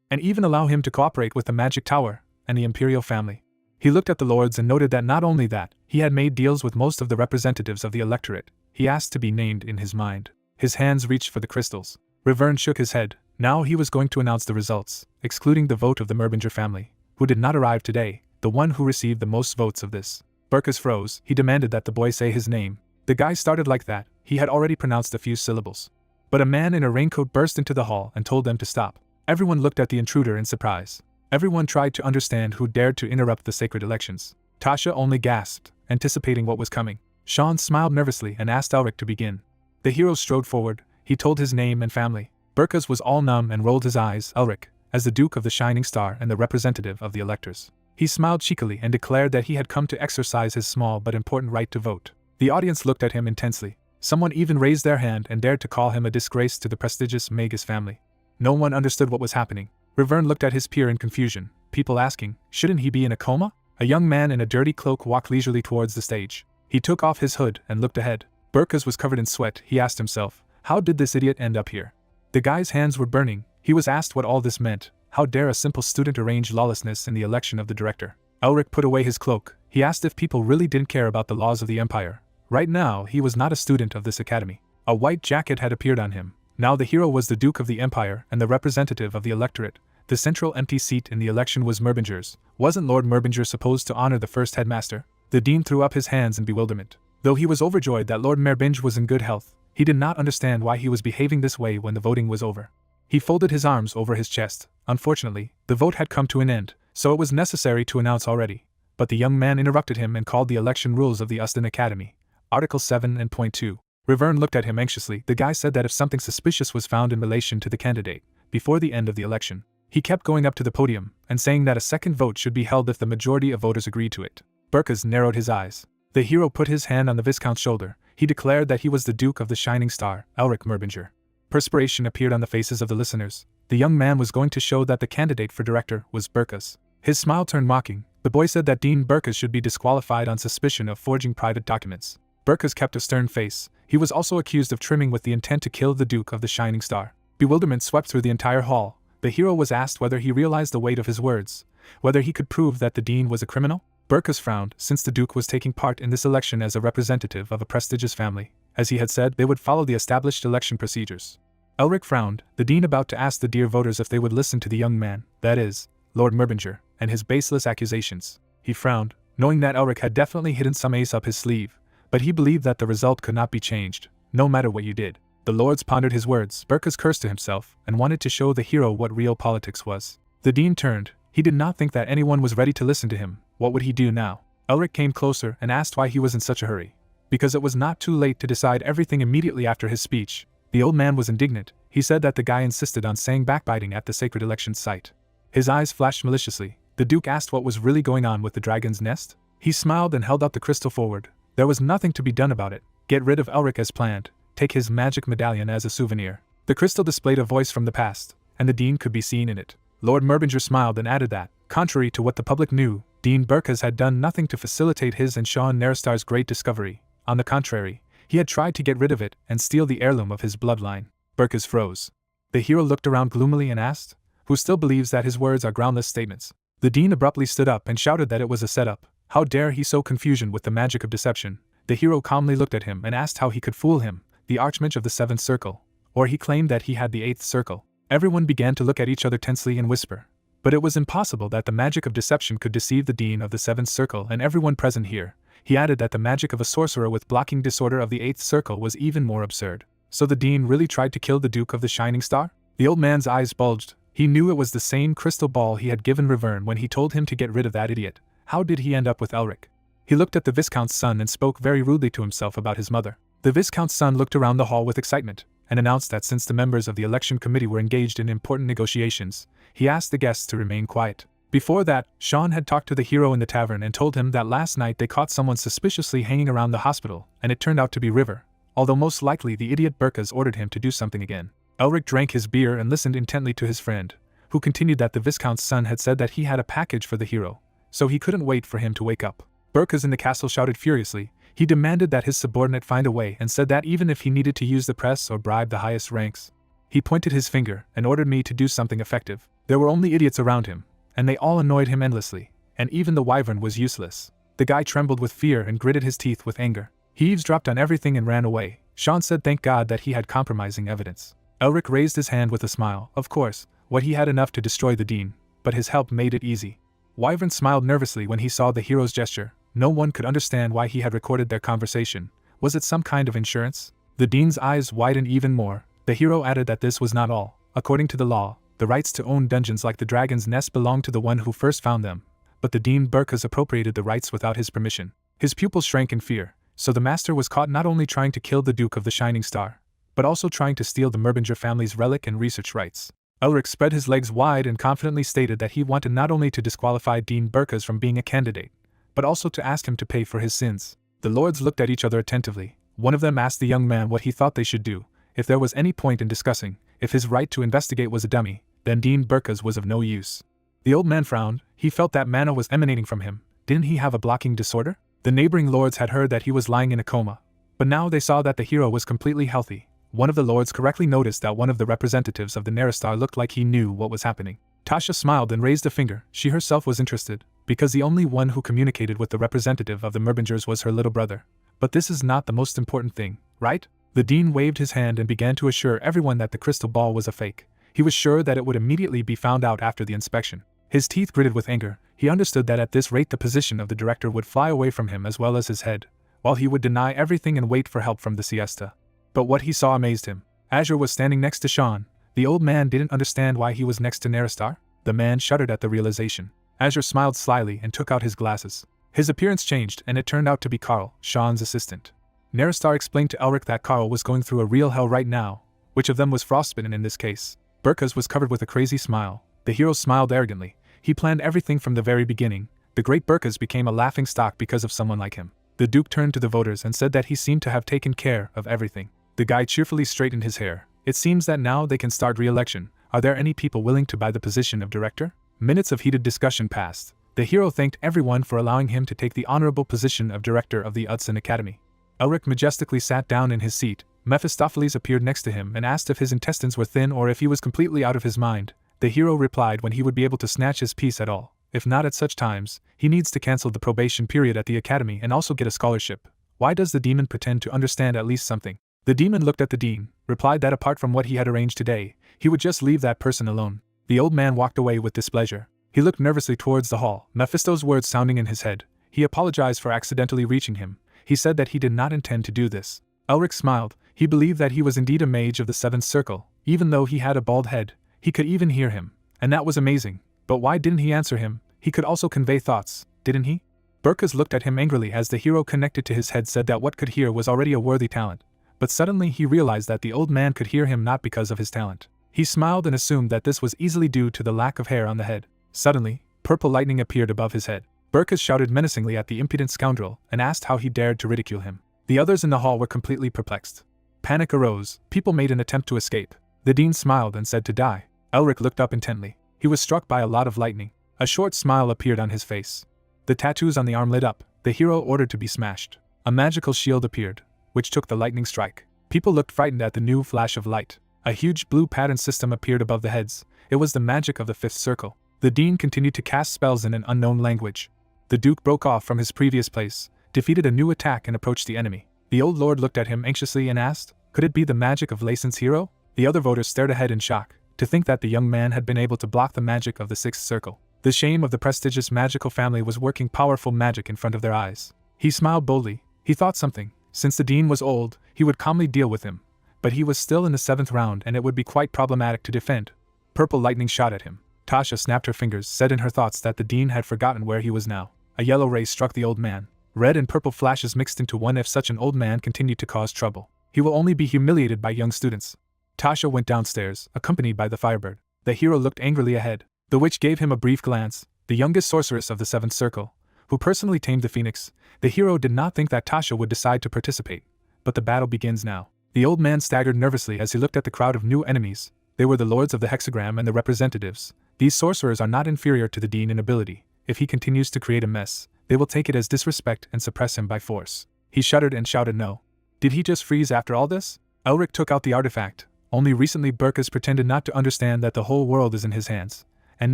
and even allow him to cooperate with the Magic Tower and the Imperial family. He looked at the lords and noted that not only that, he had made deals with most of the representatives of the electorate. He asked to be named in his mind. His hands reached for the crystals. Riverne shook his head. Now he was going to announce the results, excluding the vote of the Merbinger family, who did not arrive today, the one who received the most votes of this. Burkus froze. He demanded that the boy say his name. The guy started like that. He had already pronounced a few syllables. But a man in a raincoat burst into the hall and told them to stop. Everyone looked at the intruder in surprise. Everyone tried to understand who dared to interrupt the sacred elections. Tasha only gasped, anticipating what was coming. Sean smiled nervously and asked Elric to begin. The hero strode forward. He told his name and family. Burkus was all numb and rolled his eyes. Elric, as the Duke of the Shining Star and the representative of the electors. He smiled cheekily and declared that he had come to exercise his small but important right to vote. The audience looked at him intensely. Someone even raised their hand and dared to call him a disgrace to the prestigious Magus family. No one understood what was happening. Riverne looked at his peer in confusion, people asking, shouldn't he be in a coma? A young man in a dirty cloak walked leisurely towards the stage. He took off his hood and looked ahead. Burkus was covered in sweat. He asked himself, how did this idiot end up here? The guy's hands were burning. He was asked what all this meant. How dare a simple student arrange lawlessness in the election of the director? Elric put away his cloak. He asked if people really didn't care about the laws of the Empire. Right now, he was not a student of this academy. A white jacket had appeared on him. Now the hero was the Duke of the Empire and the representative of the electorate. The central empty seat in the election was Merbinger's. Wasn't Lord Merbinger supposed to honor the first headmaster? The dean threw up his hands in bewilderment. Though he was overjoyed that Lord Merbinger was in good health, he did not understand why he was behaving this way when the voting was over. He folded his arms over his chest. Unfortunately, the vote had come to an end, so it was necessary to announce already. But the young man interrupted him and called the election rules of the Uston Academy. Article 7 and Point 2. Riverne looked at him anxiously. The guy said that if something suspicious was found in relation to the candidate, before the end of the election, he kept going up to the podium and saying that a second vote should be held if the majority of voters agreed to it. Burkus narrowed his eyes. The hero put his hand on the Viscount's shoulder. He declared that he was the Duke of the Shining Star, Elric Merbinger. Perspiration appeared on the faces of the listeners. The young man was going to show that the candidate for director was Burkus. His smile turned mocking. The boy said that Dean Burkus should be disqualified on suspicion of forging private documents. Burkus kept a stern face. He was also accused of trimming with the intent to kill the Duke of the Shining Star. Bewilderment swept through the entire hall. The hero was asked whether he realized the weight of his words, whether he could prove that the dean was a criminal. Burkus frowned, since the Duke was taking part in this election as a representative of a prestigious family. As he had said, they would follow the established election procedures. Elric frowned, the dean about to ask the dear voters if they would listen to the young man, that is, Lord Merbinger, and his baseless accusations. He frowned, knowing that Elric had definitely hidden some ace up his sleeve, but he believed that the result could not be changed, no matter what you did. The lords pondered his words. Burkus cursed to himself, and wanted to show the hero what real politics was. The dean turned. He did not think that anyone was ready to listen to him. What would he do now? Elric came closer and asked why he was in such a hurry. Because it was not too late to decide everything immediately after his speech. The old man was indignant. He said that the guy insisted on saying backbiting at the sacred election site. His eyes flashed maliciously. The Duke asked what was really going on with the dragon's nest. He smiled and held up the crystal forward. There was nothing to be done about it. Get rid of Elric as planned. take his magic medallion as a souvenir. The crystal displayed a voice from the past, and the Dean could be seen in it. Lord Merbinger smiled and added that, contrary to what the public knew, Dean Burkas had done nothing to facilitate his and Sean Naristar's great discovery. On the contrary, he had tried to get rid of it and steal the heirloom of his bloodline. Burkas froze. The hero looked around gloomily and asked, "Who still believes that his words are groundless statements?" The Dean abruptly stood up and shouted that it was a setup. How dare he sow confusion with the magic of deception? The hero calmly looked at him and asked how he could fool him, the Archmage of the Seventh Circle. Or he claimed that he had the Eighth Circle. Everyone began to look at each other tensely and whisper. But it was impossible that the magic of deception could deceive the Dean of the Seventh Circle and everyone present here. He added that the magic of a sorcerer with blocking disorder of the Eighth Circle was even more absurd. So the Dean really tried to kill the Duke of the Shining Star? The old man's eyes bulged. He knew it was the same crystal ball he had given Revern when he told him to get rid of that idiot. How did he end up with Elric? He looked at the Viscount's son and spoke very rudely to himself about his mother. The Viscount's son looked around the hall with excitement, and announced that since the members of the election committee were engaged in important negotiations, he asked the guests to remain quiet. Before that, Sean had talked to the hero in the tavern and told him that last night they caught someone suspiciously hanging around the hospital, and it turned out to be River, although most likely the idiot Burkas ordered him to do something again. Elric drank his beer and listened intently to his friend, who continued that the Viscount's son had said that he had a package for the hero, so he couldn't wait for him to wake up. Burkas in the castle shouted furiously. He demanded that his subordinate find a way and said that even if he needed to use the press or bribe the highest ranks. He pointed his finger and ordered me to do something effective. There were only idiots around him, and they all annoyed him endlessly, and even the wyvern was useless. The guy trembled with fear and gritted his teeth with anger. He eavesdropped on everything and ran away. Sean said thank God that he had compromising evidence. Elric raised his hand with a smile. Of course, what he had enough to destroy the Dean, but his help made it easy. Wyvern smiled nervously when he saw the hero's gesture. No one could understand why he had recorded their conversation. Was it some kind of insurance? The Dean's eyes widened even more. The hero added that this was not all. According to the law, the rights to own dungeons like the Dragon's Nest belonged to the one who first found them, but the Dean Burkas appropriated the rights without his permission. His pupils shrank in fear, so the master was caught not only trying to kill the Duke of the Shining Star, but also trying to steal the Merbinger family's relic and research rights. Elric spread his legs wide and confidently stated that he wanted not only to disqualify Dean Burkas from being a candidate, but also to ask him to pay for his sins. The lords looked at each other attentively. One of them asked the young man what he thought they should do. If there was any point in discussing, if his right to investigate was a dummy, then Dean Burkas was of no use. The old man frowned. He felt that mana was emanating from him. Didn't he have a blocking disorder? The neighboring lords had heard that he was lying in a coma, but now they saw that the hero was completely healthy. One of the lords correctly noticed that one of the representatives of the Naristar looked like he knew what was happening. Tasha smiled and raised a finger. She herself was interested, because the only one who communicated with the representative of the Merbingers was her little brother. But this is not the most important thing, right? The Dean waved his hand and began to assure everyone that the crystal ball was a fake. He was sure that it would immediately be found out after the inspection. His teeth gritted with anger. He understood that at this rate the position of the director would fly away from him as well as his head, while he would deny everything and wait for help from the siesta. But what he saw amazed him. Azure was standing next to Sean. The old man didn't understand why he was next to Naristar. The man shuddered at the realization. Azure smiled slyly and took out his glasses. His appearance changed and it turned out to be Carl, Sean's assistant. Naristar explained to Elric that Carl was going through a real hell right now. Which of them was frostbitten in this case? Burkas was covered with a crazy smile. The hero smiled arrogantly. He planned everything from the very beginning. The great Burkas became a laughing stock because of someone like him. The Duke turned to the voters and said that he seemed to have taken care of everything. The guy cheerfully straightened his hair. It seems that now they can start re-election. Are there any people willing to buy the position of director? Minutes of heated discussion passed. The hero thanked everyone for allowing him to take the honorable position of director of the Udson Academy. Elric majestically sat down in his seat. Mephistopheles appeared next to him and asked if his intestines were thin or if he was completely out of his mind. The hero replied when he would be able to snatch his peace at all. If not at such times, he needs to cancel the probation period at the academy and also get a scholarship. Why does the demon pretend to understand at least something? The demon looked at the dean, replied that apart from what he had arranged today, he would just leave that person alone. The old man walked away with displeasure. He looked nervously towards the hall, Mephisto's words sounding in his head. He apologized for accidentally reaching him. He said that he did not intend to do this. Elric smiled. He believed that he was indeed a mage of the Seventh Circle. Even though he had a bald head, he could even hear him. And that was amazing. But why didn't he answer him? He could also convey thoughts, didn't he? Burkas looked at him angrily as the hero connected to his head said that what could hear was already a worthy talent. But suddenly he realized that the old man could hear him not because of his talent. He smiled and assumed that this was easily due to the lack of hair on the head. Suddenly, purple lightning appeared above his head. Burkas shouted menacingly at the impudent scoundrel and asked how he dared to ridicule him. The others in the hall were completely perplexed. Panic arose, people made an attempt to escape. The dean smiled and said to die. Elric looked up intently. He was struck by a lot of lightning. A short smile appeared on his face. The tattoos on the arm lit up. The hero ordered to be smashed. A magical shield appeared, which took the lightning strike. People looked frightened at the new flash of light. A huge blue pattern system appeared above the heads. It was the magic of the fifth circle. The dean continued to cast spells in an unknown language. The duke broke off from his previous place, defeated a new attack and approached the enemy. The old lord looked at him anxiously and asked, could it be the magic of Lason's hero? The other voters stared ahead in shock, to think that the young man had been able to block the magic of the sixth circle. The shame of the prestigious magical family was working powerful magic in front of their eyes. He smiled boldly. He thought something. Since the dean was old, he would calmly deal with him. But he was still in the 7th round and it would be quite problematic to defend. Purple lightning shot at him. Tasha snapped her fingers, said in her thoughts that the dean had forgotten where he was now. A yellow ray struck the old man. Red and purple flashes mixed into one. If such an old man continued to cause trouble, he will only be humiliated by young students. Tasha went downstairs, accompanied by the Firebird. The hero looked angrily ahead. The witch gave him a brief glance. The youngest sorceress of the 7th circle, who personally tamed the phoenix. The hero did not think that Tasha would decide to participate. But the battle begins now. The old man staggered nervously as he looked at the crowd of new enemies. They were the lords of the hexagram and the representatives. These sorcerers are not inferior to the dean in ability. If he continues to create a mess, they will take it as disrespect and suppress him by force. He shuddered and shouted no. Did he just freeze after all this? Elric took out the artifact. Only recently Burkus pretended not to understand that the whole world is in his hands. And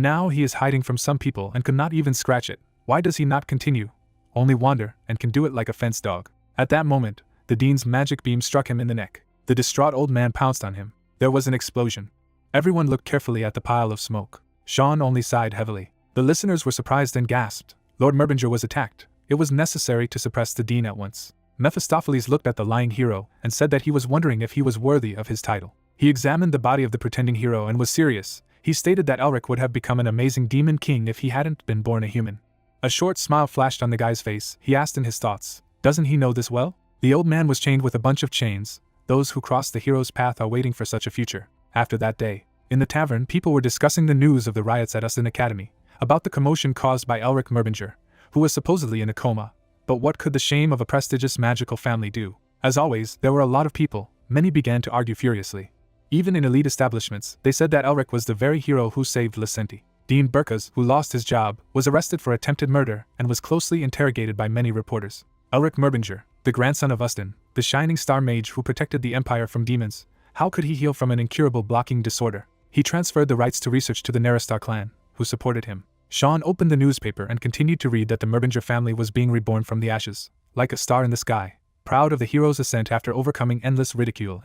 now he is hiding from some people and could not even scratch it. Why does he not continue? Only wander, and can do it like a fence dog. At that moment, the dean's magic beam struck him in the neck. The distraught old man pounced on him. There was an explosion. Everyone looked carefully at the pile of smoke. Sean only sighed heavily. The listeners were surprised and gasped. Lord Merbinger was attacked. It was necessary to suppress the dean at once. Mephistopheles looked at the lying hero and said that he was wondering if he was worthy of his title. He examined the body of the pretending hero and was serious. He stated that Elric would have become an amazing demon king if he hadn't been born a human. A short smile flashed on the guy's face. He asked in his thoughts, doesn't he know this well? The old man was chained with a bunch of chains. Those who cross the hero's path are waiting for such a future. After that day, in the tavern, people were discussing the news of the riots at Uston Academy, about the commotion caused by Elric Merbinger, who was supposedly in a coma. But what could the shame of a prestigious magical family do? As always, there were a lot of people. Many began to argue furiously. Even in elite establishments, they said that Elric was the very hero who saved Licenti. Dean Burkus, who lost his job, was arrested for attempted murder and was closely interrogated by many reporters. Elric Merbinger, the grandson of Uston, the shining star mage who protected the empire from demons, how could he heal from an incurable blocking disorder? He transferred the rights to research to the Naristar clan, who supported him. Sean opened the newspaper and continued to read that the Merbinger family was being reborn from the ashes, like a star in the sky, proud of the hero's ascent after overcoming endless ridicule.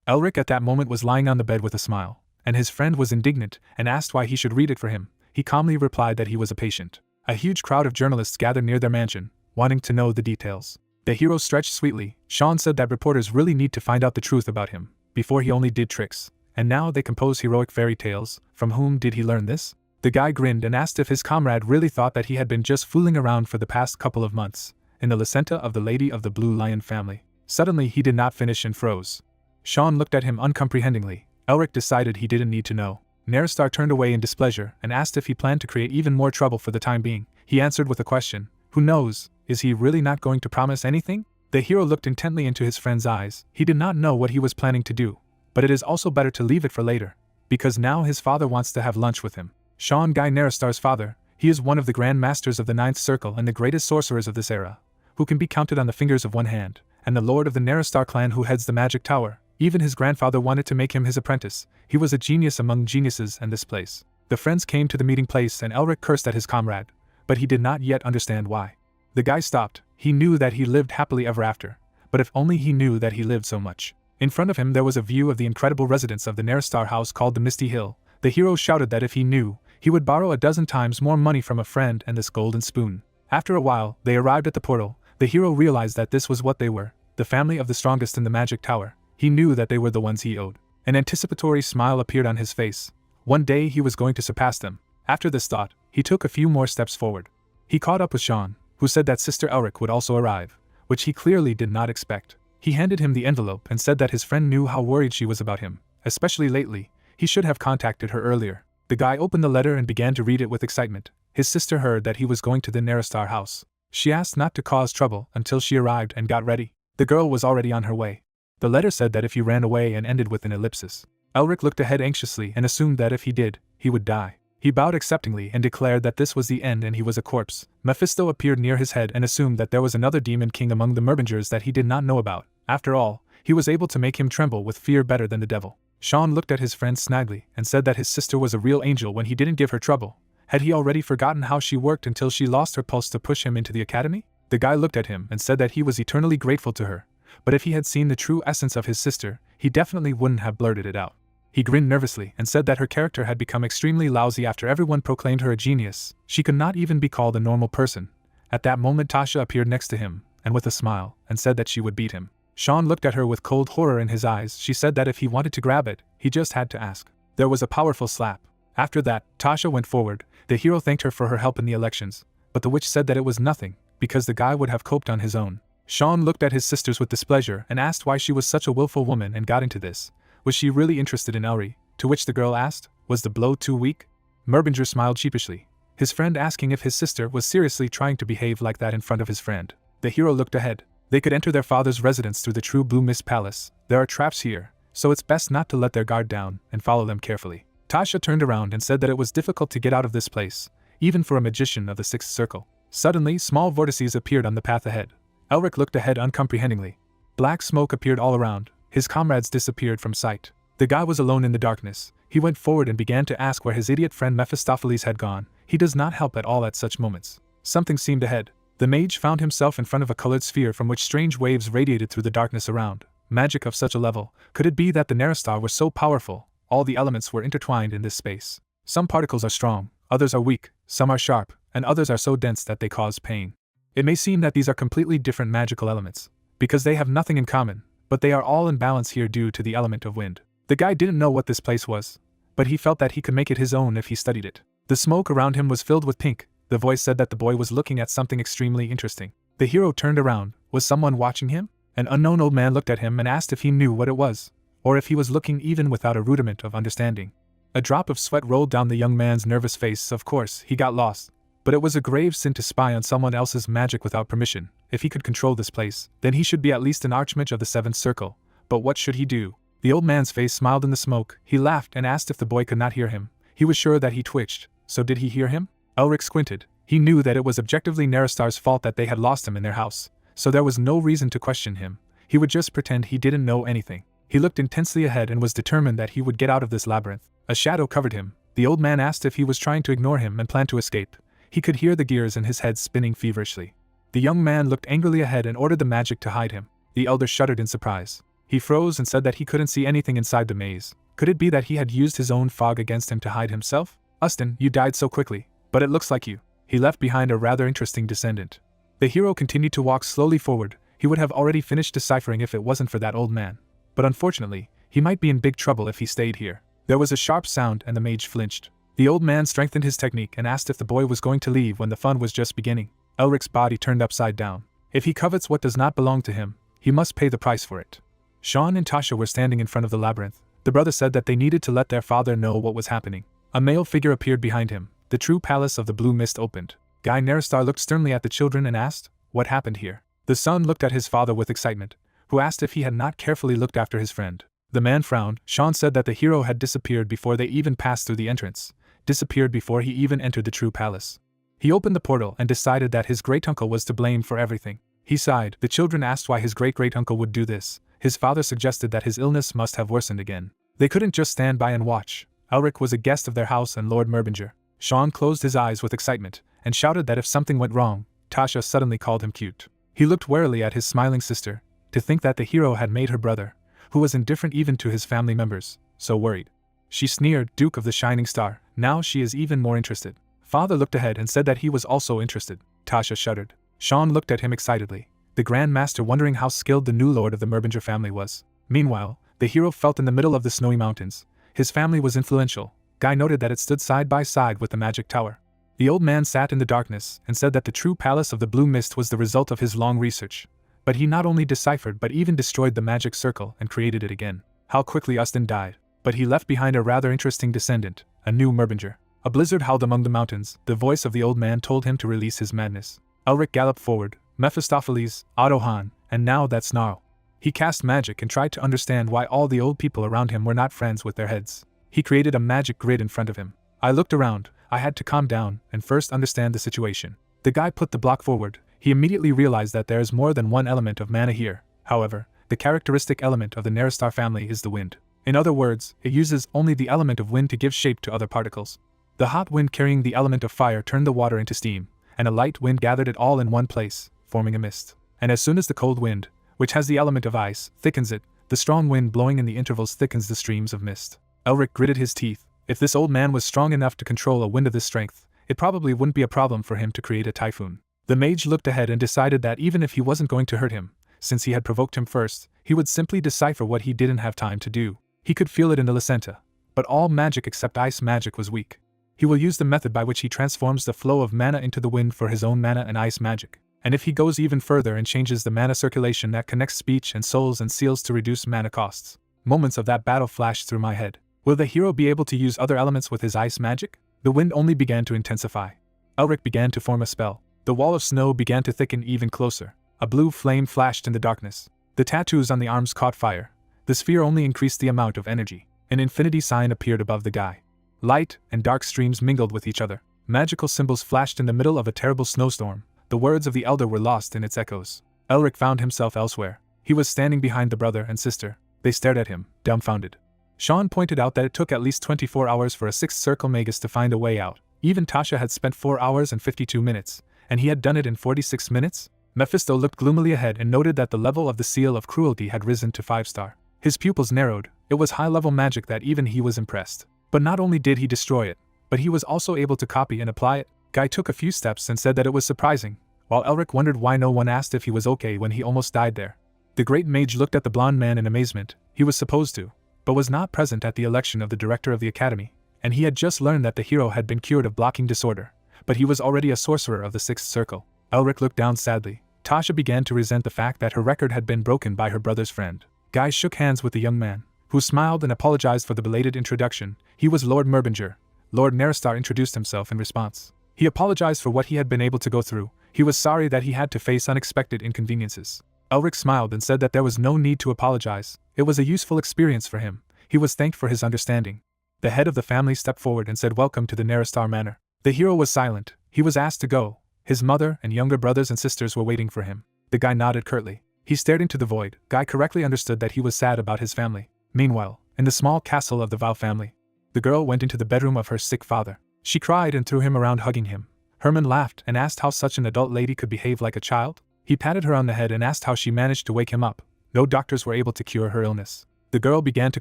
Elric at that moment was lying on the bed with a smile, and his friend was indignant and asked why he should read it for him. He calmly replied that he was a patient. A huge crowd of journalists gathered near their mansion, wanting to know the details. The hero stretched sweetly. Sean said that reporters really need to find out the truth about him. Before he only did tricks, and now they compose heroic fairy tales. From whom did he learn this? The guy grinned and asked if his comrade really thought that he had been just fooling around for the past couple of months, in the Licenta of the Lady of the Blue Lion family. Suddenly he did not finish and froze. Sean looked at him uncomprehendingly. Elric decided he didn't need to know. Naristar turned away in displeasure and asked if he planned to create even more trouble for the time being. He answered with a question. Who knows? Is he really not going to promise anything? The hero looked intently into his friend's eyes. He did not know what he was planning to do. But it is also better to leave it for later, because now his father wants to have lunch with him. Sean Guy Naristar's father, he is one of the Grand Masters of the 9th Circle and the greatest sorcerers of this era, who can be counted on the fingers of one hand, and the lord of the Naristar clan who heads the magic tower. Even his grandfather wanted to make him his apprentice. He was a genius among geniuses in this place. The friends came to the meeting place and Elric cursed at his comrade, but he did not yet understand why. The guy stopped. He knew that he lived happily ever after, but if only he knew that he lived so much. In front of him there was a view of the incredible residence of the Naristar house called the Misty Hill. The hero shouted that if he knew, he would borrow a dozen times more money from a friend and this golden spoon. After a while, they arrived at the portal. The hero realized that this was what they were, the family of the strongest in the magic tower. He knew that they were the ones he owed. An anticipatory smile appeared on his face. One day he was going to surpass them. After this thought, he took a few more steps forward. He caught up with Sean, who said that Sister Elric would also arrive, which he clearly did not expect. He handed him the envelope and said that his friend knew how worried she was about him, especially lately. He should have contacted her earlier. The guy opened the letter and began to read it with excitement. His sister heard that he was going to the Naristar house. She asked not to cause trouble until she arrived and got ready. The girl was already on her way. The letter said that if you ran away and ended with an ellipsis. Elric looked ahead anxiously and assumed that if he did, he would die. He bowed acceptingly and declared that this was the end and he was a corpse. Mephisto appeared near his head and assumed that there was another demon king among the Merbingers that he did not know about. After all, he was able to make him tremble with fear better than the devil. Sean looked at his friend Snaggly and said that his sister was a real angel when he didn't give her trouble. Had he already forgotten how she worked until she lost her pulse to push him into the academy? The guy looked at him and said that he was eternally grateful to her, but if he had seen the true essence of his sister, he definitely wouldn't have blurted it out. He grinned nervously and said that her character had become extremely lousy after everyone proclaimed her a genius. She could not even be called a normal person. At that moment Tasha appeared next to him, and with a smile, and said that she would beat him. Sean looked at her with cold horror in his eyes. She said that if he wanted to grab it, he just had to ask. There was a powerful slap. After that, Tasha went forward. The hero thanked her for her help in the elections, but the witch said that it was nothing, because the guy would have coped on his own. Sean looked at his sisters with displeasure and asked why she was such a willful woman and got into this. Was she really interested in Elri? To which the girl asked, was the blow too weak? Merbinger smiled sheepishly, his friend asking if his sister was seriously trying to behave like that in front of his friend. The hero looked ahead. They could enter their father's residence through the true Blue Mist Palace. There are traps here, so it's best not to let their guard down and follow them carefully. Tasha turned around and said that it was difficult to get out of this place, even for a magician of the Sixth Circle. Suddenly, small vortices appeared on the path ahead. Elric looked ahead uncomprehendingly. Black smoke appeared all around. His comrades disappeared from sight. The guy was alone in the darkness. He went forward and began to ask where his idiot friend Mephistopheles had gone. He does not help at all at such moments. Something seemed ahead. The mage found himself in front of a colored sphere from which strange waves radiated through the darkness around. Magic of such a level. Could it be that the Neristar was so powerful? All the elements were intertwined in this space. Some particles are strong, others are weak, some are sharp, and others are so dense that they cause pain. It may seem that these are completely different magical elements, because they have nothing in common, but they are all in balance here due to the element of wind. The guy didn't know what this place was, but he felt that he could make it his own if he studied it. The smoke around him was filled with pink. The voice said that the boy was looking at something extremely interesting. The hero turned around. Was someone watching him? An unknown old man looked at him and asked if he knew what it was, or if he was looking even without a rudiment of understanding. A drop of sweat rolled down the young man's nervous face. Of course, he got lost. But it was a grave sin to spy on someone else's magic without permission. If he could control this place, then he should be at least an archmage of the Seventh Circle. But what should he do? The old man's face smiled in the smoke. He laughed and asked if the boy could not hear him. He was sure that he twitched. So did he hear him? Elric squinted. He knew that it was objectively Neristar's fault that they had lost him in their house, so there was no reason to question him. He would just pretend he didn't know anything. He looked intensely ahead and was determined that he would get out of this labyrinth. A shadow covered him. The old man asked if he was trying to ignore him and planned to escape. He could hear the gears in his head spinning feverishly. The young man looked angrily ahead and ordered the magic to hide him. The elder shuddered in surprise. He froze and said that he couldn't see anything inside the maze. Could it be that he had used his own fog against him to hide himself? Ustin, you died so quickly, but it looks like you. He left behind a rather interesting descendant. The hero continued to walk slowly forward. He would have already finished deciphering if it wasn't for that old man. But unfortunately, he might be in big trouble if he stayed here. There was a sharp sound and the mage flinched. The old man strengthened his technique and asked if the boy was going to leave when the fun was just beginning. Elric's body turned upside down. If he covets what does not belong to him, he must pay the price for it. Sean and Tasha were standing in front of the labyrinth. The brother said that they needed to let their father know what was happening. A male figure appeared behind him. The true palace of the Blue Mist opened. Guy Neristar looked sternly at the children and asked, "What happened here?" The son looked at his father with excitement, who asked if he had not carefully looked after his friend. The man frowned. Sean said that the hero had disappeared before they even passed through the entrance, disappeared before he even entered the true palace. He opened the portal and decided that his great-uncle was to blame for everything. He sighed. The children asked why his great-great-uncle would do this. His father suggested that his illness must have worsened again. They couldn't just stand by and watch. Elric was a guest of their house and Lord Merbinger. Sean closed his eyes with excitement and shouted that if something went wrong, Tasha suddenly called him cute. He looked warily at his smiling sister. To think that the hero had made her brother, who was indifferent even to his family members, so worried. She sneered, "Duke of the Shining Star, now she is even more interested." Father looked ahead and said that he was also interested. Tasha shuddered. Sean looked at him excitedly, the Grand Master wondering how skilled the new lord of the Merbinger family was. Meanwhile, the hero felt in the middle of the snowy mountains. His family was influential. Guy noted that it stood side by side with the magic tower. The old man sat in the darkness and said that the true palace of the Blue Mist was the result of his long research. But he not only deciphered but even destroyed the magic circle and created it again. How quickly Ustin died. But he left behind a rather interesting descendant, a new Merbinger. A blizzard howled among the mountains. The voice of the old man told him to release his madness. Elric galloped forward. Mephistopheles, Ottohan, and now that snarl. He cast magic and tried to understand why all the old people around him were not friends with their heads. He created a magic grid in front of him. I looked around. I had to calm down and first understand the situation. The guy put the block forward. He immediately realized that there is more than one element of mana here. However, the characteristic element of the Neristar family is the wind. In other words, it uses only the element of wind to give shape to other particles. The hot wind carrying the element of fire turned the water into steam, and a light wind gathered it all in one place, forming a mist. And as soon as the cold wind, which has the element of ice, thickens it, the strong wind blowing in the intervals thickens the streams of mist. Elric gritted his teeth. If this old man was strong enough to control a wind of this strength, it probably wouldn't be a problem for him to create a typhoon. The mage looked ahead and decided that even if he wasn't going to hurt him, since he had provoked him first, he would simply decipher what he didn't have time to do. He could feel it in the Lacenta. But all magic except ice magic was weak. He will use the method by which he transforms the flow of mana into the wind for his own mana and ice magic. And if he goes even further and changes the mana circulation that connects speech and souls and seals to reduce mana costs. Moments of that battle flashed through my head. Will the hero be able to use other elements with his ice magic? The wind only began to intensify. Elric began to form a spell. The wall of snow began to thicken even closer. A blue flame flashed in the darkness. The tattoos on the arms caught fire. The sphere only increased the amount of energy. An infinity sign appeared above the guy. Light and dark streams mingled with each other. Magical symbols flashed in the middle of a terrible snowstorm. The words of the elder were lost in its echoes. Elric found himself elsewhere. He was standing behind the brother and sister. They stared at him, dumbfounded. Sean pointed out that it took at least 24 hours for a sixth circle magus to find a way out. Even Tasha had spent 4 hours and 52 minutes, and he had done it in 46 minutes? Mephisto looked gloomily ahead and noted that the level of the seal of cruelty had risen to 5-star. His pupils narrowed. It was high-level magic that even he was impressed. But not only did he destroy it, but he was also able to copy and apply it. Guy took a few steps and said that it was surprising, while Elric wondered why no one asked if he was okay when he almost died there. The great mage looked at the blonde man in amazement. He was supposed to, but was not present at the election of the director of the academy, and he had just learned that the hero had been cured of blocking disorder, but he was already a sorcerer of the sixth circle. Elric looked down sadly. Tasha began to resent the fact that her record had been broken by her brother's friend. Guy shook hands with the young man, who smiled and apologized for the belated introduction. He was Lord Merbinger. Lord Neristar introduced himself in response. He apologized for what he had been able to go through. He was sorry that he had to face unexpected inconveniences. Elric smiled and said that there was no need to apologize. It was a useful experience for him. He was thanked for his understanding. The head of the family stepped forward and said welcome to the Neristar Manor. The hero was silent. He was asked to go. His mother and younger brothers and sisters were waiting for him. The guy nodded curtly. He stared into the void. Guy correctly understood that he was sad about his family. Meanwhile, in the small castle of the Val family, the girl went into the bedroom of her sick father. She cried and threw him around, hugging him. Herman laughed and asked how such an adult lady could behave like a child. He patted her on the head and asked how she managed to wake him up. No doctors were able to cure her illness. The girl began to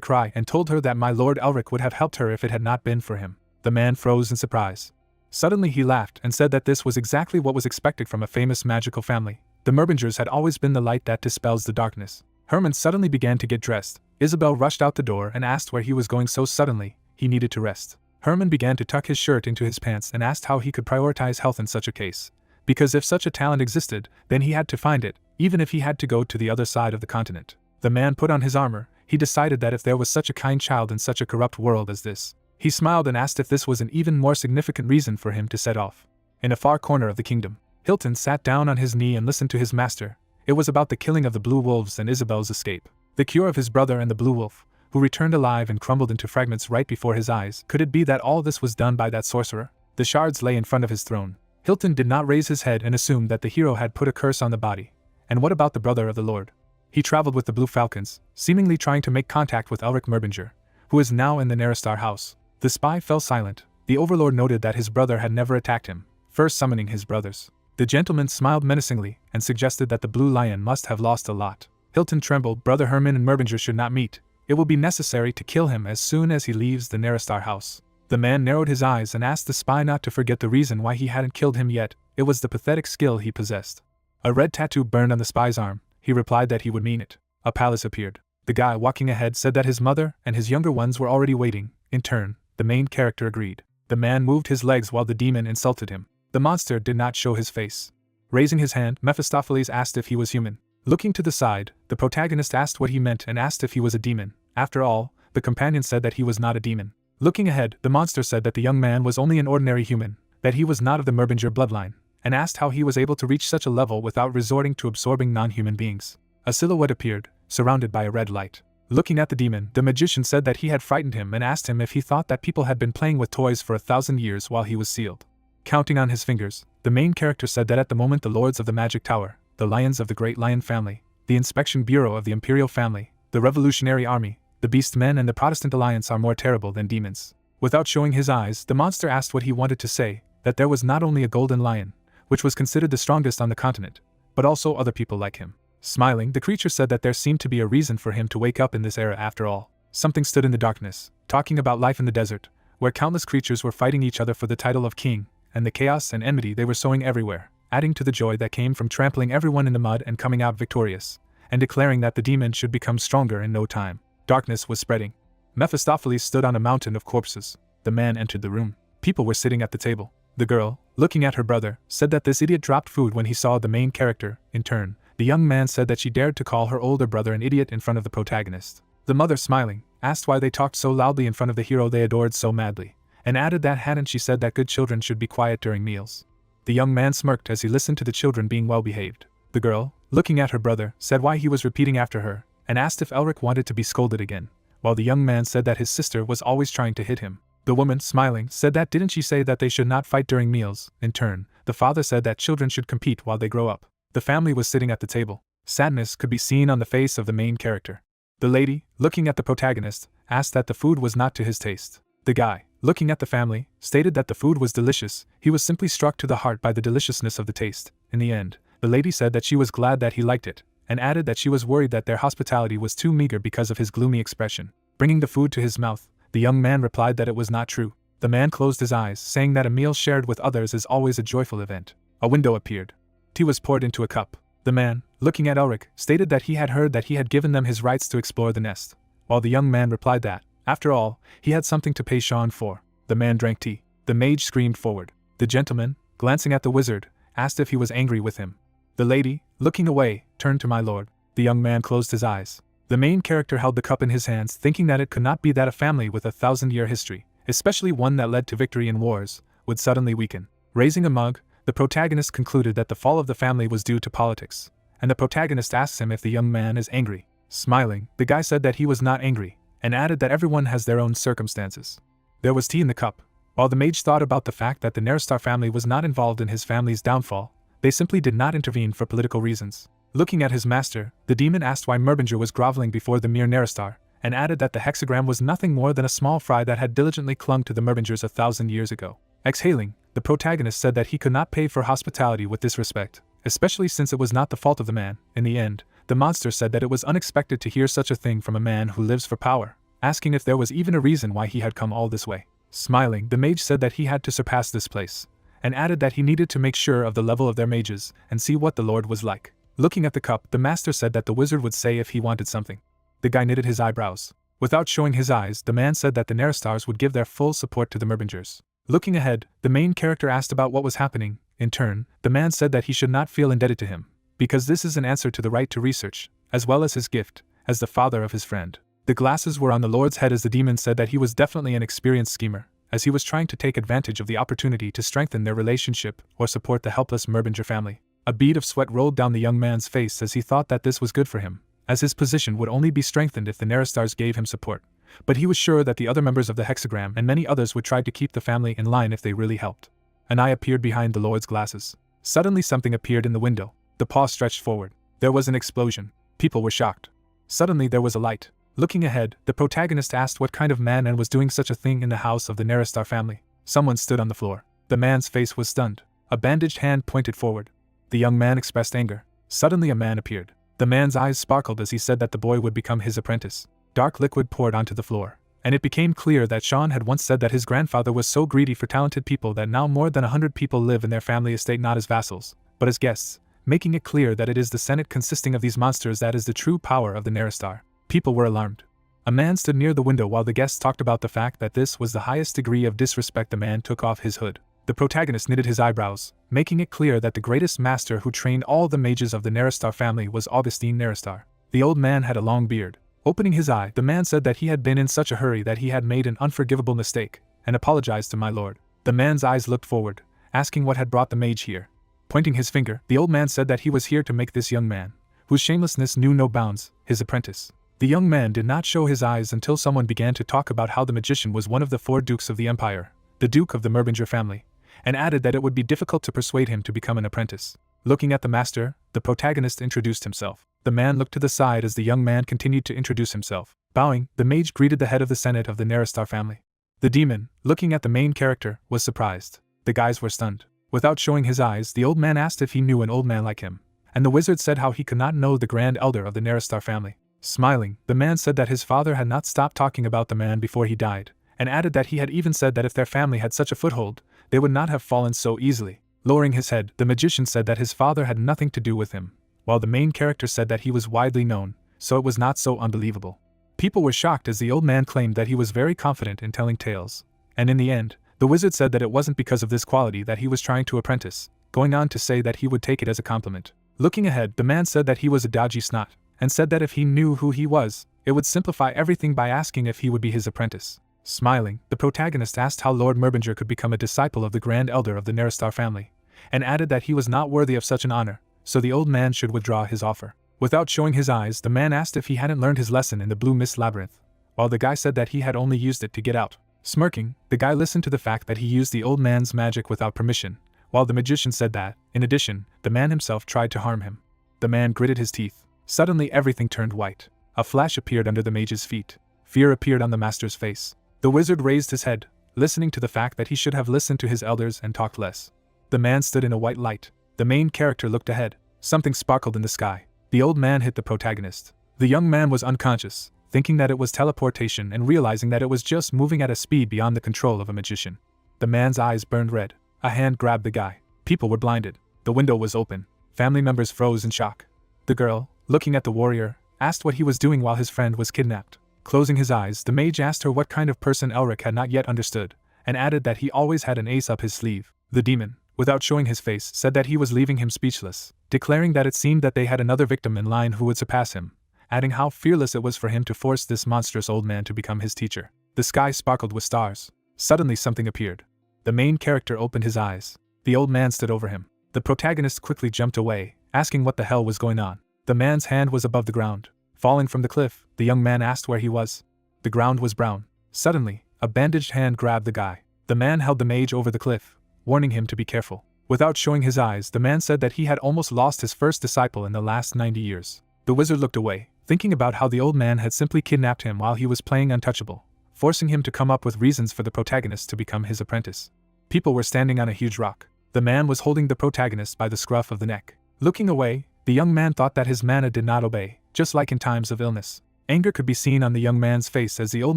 cry and told her that my Lord Elric would have helped her if it had not been for him. The man froze in surprise. Suddenly he laughed and said that this was exactly what was expected from a famous magical family. The Merbingers had always been the light that dispels the darkness. Herman suddenly began to get dressed. Isabel rushed out the door and asked where he was going so suddenly. He needed to rest. Herman began to tuck his shirt into his pants and asked how he could prioritize health in such a case. Because if such a talent existed, then he had to find it, even if he had to go to the other side of the continent. The man put on his armor. He decided that if there was such a kind child in such a corrupt world as this, he smiled and asked if this was an even more significant reason for him to set off. In a far corner of the kingdom, Hilton sat down on his knee and listened to his master. It was about the killing of the Blue Wolves and Isabel's escape. The cure of his brother and the Blue Wolf, who returned alive and crumbled into fragments right before his eyes. Could it be that all this was done by that sorcerer? The shards lay in front of his throne. Hilton did not raise his head and assumed that the hero had put a curse on the body. And what about the brother of the Lord? He traveled with the Blue Falcons, seemingly trying to make contact with Elric Merbinger, who is now in the Neristar house. The spy fell silent. The Overlord noted that his brother had never attacked him, first summoning his brothers. The gentleman smiled menacingly and suggested that the Blue Lion must have lost a lot. Hilton trembled. Brother Herman and Merbinger should not meet. It will be necessary to kill him as soon as he leaves the Neristar house. The man narrowed his eyes and asked the spy not to forget the reason why he hadn't killed him yet. It was the pathetic skill he possessed. A red tattoo burned on the spy's arm. He replied that he would mean it. A palace appeared. The guy walking ahead said that his mother and his younger ones were already waiting. In turn, the main character agreed. The man moved his legs while the demon insulted him. The monster did not show his face. Raising his hand, Mephistopheles asked if he was human. Looking to the side, the protagonist asked what he meant and asked if he was a demon. After all, the companion said that he was not a demon. Looking ahead, the monster said that the young man was only an ordinary human, that he was not of the Merbinger bloodline, and asked how he was able to reach such a level without resorting to absorbing non-human beings. A silhouette appeared. surrounded by a red light. Looking at the demon, the magician said that he had frightened him and asked him if he thought that people had been playing with toys for 1,000 years while he was sealed. Counting on his fingers, the main character said that at the moment the lords of the Magic Tower, the lions of the Great Lion family, the Inspection Bureau of the Imperial family, the Revolutionary Army, the Beast Men and the Protestant Alliance are more terrible than demons. Without showing his eyes, the monster asked what he wanted to say, that there was not only a golden lion, which was considered the strongest on the continent, but also other people like him. Smiling, the creature said that there seemed to be a reason for him to wake up in this era after all. Something stood in the darkness, talking about life in the desert, where countless creatures were fighting each other for the title of king, and the chaos and enmity they were sowing everywhere, adding to the joy that came from trampling everyone in the mud and coming out victorious, and declaring that the demon should become stronger in no time. Darkness was spreading. Mephistopheles stood on a mountain of corpses. The man entered the room. People were sitting at the table. The girl, looking at her brother, said that this idiot dropped food when he saw the main character. In turn, the young man said that she dared to call her older brother an idiot in front of the protagonist. The mother, smiling, asked why they talked so loudly in front of the hero they adored so madly, and added that hadn't she said that good children should be quiet during meals. The young man smirked as he listened to the children being well behaved. The girl, looking at her brother, said why he was repeating after her, and asked if Elric wanted to be scolded again, while the young man said that his sister was always trying to hit him. The woman, smiling, said that didn't she say that they should not fight during meals. In turn, the father said that children should compete while they grow up. The family was sitting at the table. Sadness could be seen on the face of the main character. The lady, looking at the protagonist, asked that the food was not to his taste. The guy, looking at the family, stated that the food was delicious. He was simply struck to the heart by the deliciousness of the taste. In the end, the lady said that she was glad that he liked it, and added that she was worried that their hospitality was too meager because of his gloomy expression. Bringing the food to his mouth, the young man replied that it was not true. The man closed his eyes, saying that a meal shared with others is always a joyful event. A window appeared. Tea was poured into a cup. The man, looking at Elric, stated that he had heard that he had given them his rights to explore the nest, while the young man replied that, after all, he had something to pay Sean for. The man drank tea. The mage screamed forward. The gentleman, glancing at the wizard, asked if he was angry with him. The lady, looking away, turned to my lord. The young man closed his eyes. The main character held the cup in his hands, thinking that it could not be that a family with a 1,000-year history, especially one that led to victory in wars, would suddenly weaken. Raising a mug, the protagonist concluded that the fall of the family was due to politics, and the protagonist asks him if the young man is angry. Smiling, the guy said that he was not angry, and added that everyone has their own circumstances. There was tea in the cup. While the mage thought about the fact that the Neristar family was not involved in his family's downfall, they simply did not intervene for political reasons. Looking at his master, the demon asked why Merbinger was groveling before the mere Neristar, and added that the hexagram was nothing more than a small fry that had diligently clung to the Merbingers 1,000 years ago. Exhaling, the protagonist said that he could not pay for hospitality with disrespect, especially since it was not the fault of the man. In the end, the monster said that it was unexpected to hear such a thing from a man who lives for power, asking if there was even a reason why he had come all this way. Smiling, the mage said that he had to surpass this place, and added that he needed to make sure of the level of their mages and see what the lord was like. Looking at the cup, the master said that the wizard would say if he wanted something. The guy knitted his eyebrows. Without showing his eyes, the man said that the Neristars would give their full support to the Merbingers. Looking ahead, the main character asked about what was happening. In turn, the man said that he should not feel indebted to him, because this is an answer to the right to research, as well as his gift, as the father of his friend. The glasses were on the lord's head as the demon said that he was definitely an experienced schemer, as he was trying to take advantage of the opportunity to strengthen their relationship or support the helpless Merbinger family. A bead of sweat rolled down the young man's face as he thought that this was good for him, as his position would only be strengthened if the Neristars gave him support. But he was sure that the other members of the hexagram and many others would try to keep the family in line if they really helped. An eye appeared behind the lord's glasses. Suddenly something appeared in the window. The paw stretched forward. There was an explosion. People were shocked. Suddenly there was a light. Looking ahead, the protagonist asked what kind of man and was doing such a thing in the house of the Neristar family. Someone stood on the floor. The man's face was stunned. A bandaged hand pointed forward. The young man expressed anger. Suddenly a man appeared. The man's eyes sparkled as he said that the boy would become his apprentice. Dark liquid poured onto the floor, and it became clear that Sean had once said that his grandfather was so greedy for talented people that now more than 100 people live in their family estate not as vassals, but as guests, making it clear that it is the Senate consisting of these monsters that is the true power of the Neristar. People were alarmed. A man stood near the window while the guests talked about the fact that this was the highest degree of disrespect. The man took off his hood. The protagonist knitted his eyebrows, making it clear that the greatest master who trained all the mages of the Neristar family was Augustine Neristar. The old man had a long beard. Opening his eye, the man said that he had been in such a hurry that he had made an unforgivable mistake, and apologized to my lord. The man's eyes looked forward, asking what had brought the mage here. Pointing his finger, the old man said that he was here to make this young man, whose shamelessness knew no bounds, his apprentice. The young man did not show his eyes until someone began to talk about how the magician was one of the 4 dukes of the empire, the duke of the Merbinger family, and added that it would be difficult to persuade him to become an apprentice. Looking at the master, the protagonist introduced himself. The man looked to the side as the young man continued to introduce himself. Bowing, the mage greeted the head of the Senate of the Neristar family. The demon, looking at the main character, was surprised. The guys were stunned. Without showing his eyes, the old man asked if he knew an old man like him, and the wizard said how he could not know the grand elder of the Neristar family. Smiling, the man said that his father had not stopped talking about the man before he died, and added that he had even said that if their family had such a foothold, they would not have fallen so easily. Lowering his head, the magician said that his father had nothing to do with him, while the main character said that he was widely known, so it was not so unbelievable. People were shocked as the old man claimed that he was very confident in telling tales, and in the end, the wizard said that it wasn't because of this quality that he was trying to apprentice, going on to say that he would take it as a compliment. Looking ahead, the man said that he was a dodgy snot, and said that if he knew who he was, it would simplify everything by asking if he would be his apprentice. Smiling, the protagonist asked how Lord Merbinger could become a disciple of the Grand Elder of the Neristar family, and added that he was not worthy of such an honor, so the old man should withdraw his offer. Without showing his eyes, the man asked if he hadn't learned his lesson in the Blue Mist Labyrinth, while the guy said that he had only used it to get out. Smirking, the guy listened to the fact that he used the old man's magic without permission, while the magician said that, in addition, the man himself tried to harm him. The man gritted his teeth. Suddenly everything turned white. A flash appeared under the mage's feet. Fear appeared on the master's face. The wizard raised his head, listening to the fact that he should have listened to his elders and talked less. The man stood in a white light. The main character looked ahead. Something sparkled in the sky. The old man hit the protagonist. The young man was unconscious, thinking that it was teleportation and realizing that it was just moving at a speed beyond the control of a magician. The man's eyes burned red. A hand grabbed the guy. People were blinded. The window was open. Family members froze in shock. The girl, looking at the warrior, asked what he was doing while his friend was kidnapped. Closing his eyes, the mage asked her what kind of person Elric had not yet understood, and added that he always had an ace up his sleeve. The demon, without showing his face, said that he was leaving him speechless, declaring that it seemed that they had another victim in line who would surpass him, adding how fearless it was for him to force this monstrous old man to become his teacher. The sky sparkled with stars. Suddenly something appeared. The main character opened his eyes. The old man stood over him. The protagonist quickly jumped away, asking what the hell was going on. The man's hand was above the ground. Falling from the cliff, the young man asked where he was. The ground was brown. Suddenly, a bandaged hand grabbed the guy. The man held the mage over the cliff, warning him to be careful. Without showing his eyes, the man said that he had almost lost his first disciple in the last 90 years. The wizard looked away, thinking about how the old man had simply kidnapped him while he was playing untouchable, forcing him to come up with reasons for the protagonist to become his apprentice. People were standing on a huge rock. The man was holding the protagonist by the scruff of the neck. Looking away, the young man thought that his mana did not obey, just like in times of illness. Anger could be seen on the young man's face as the old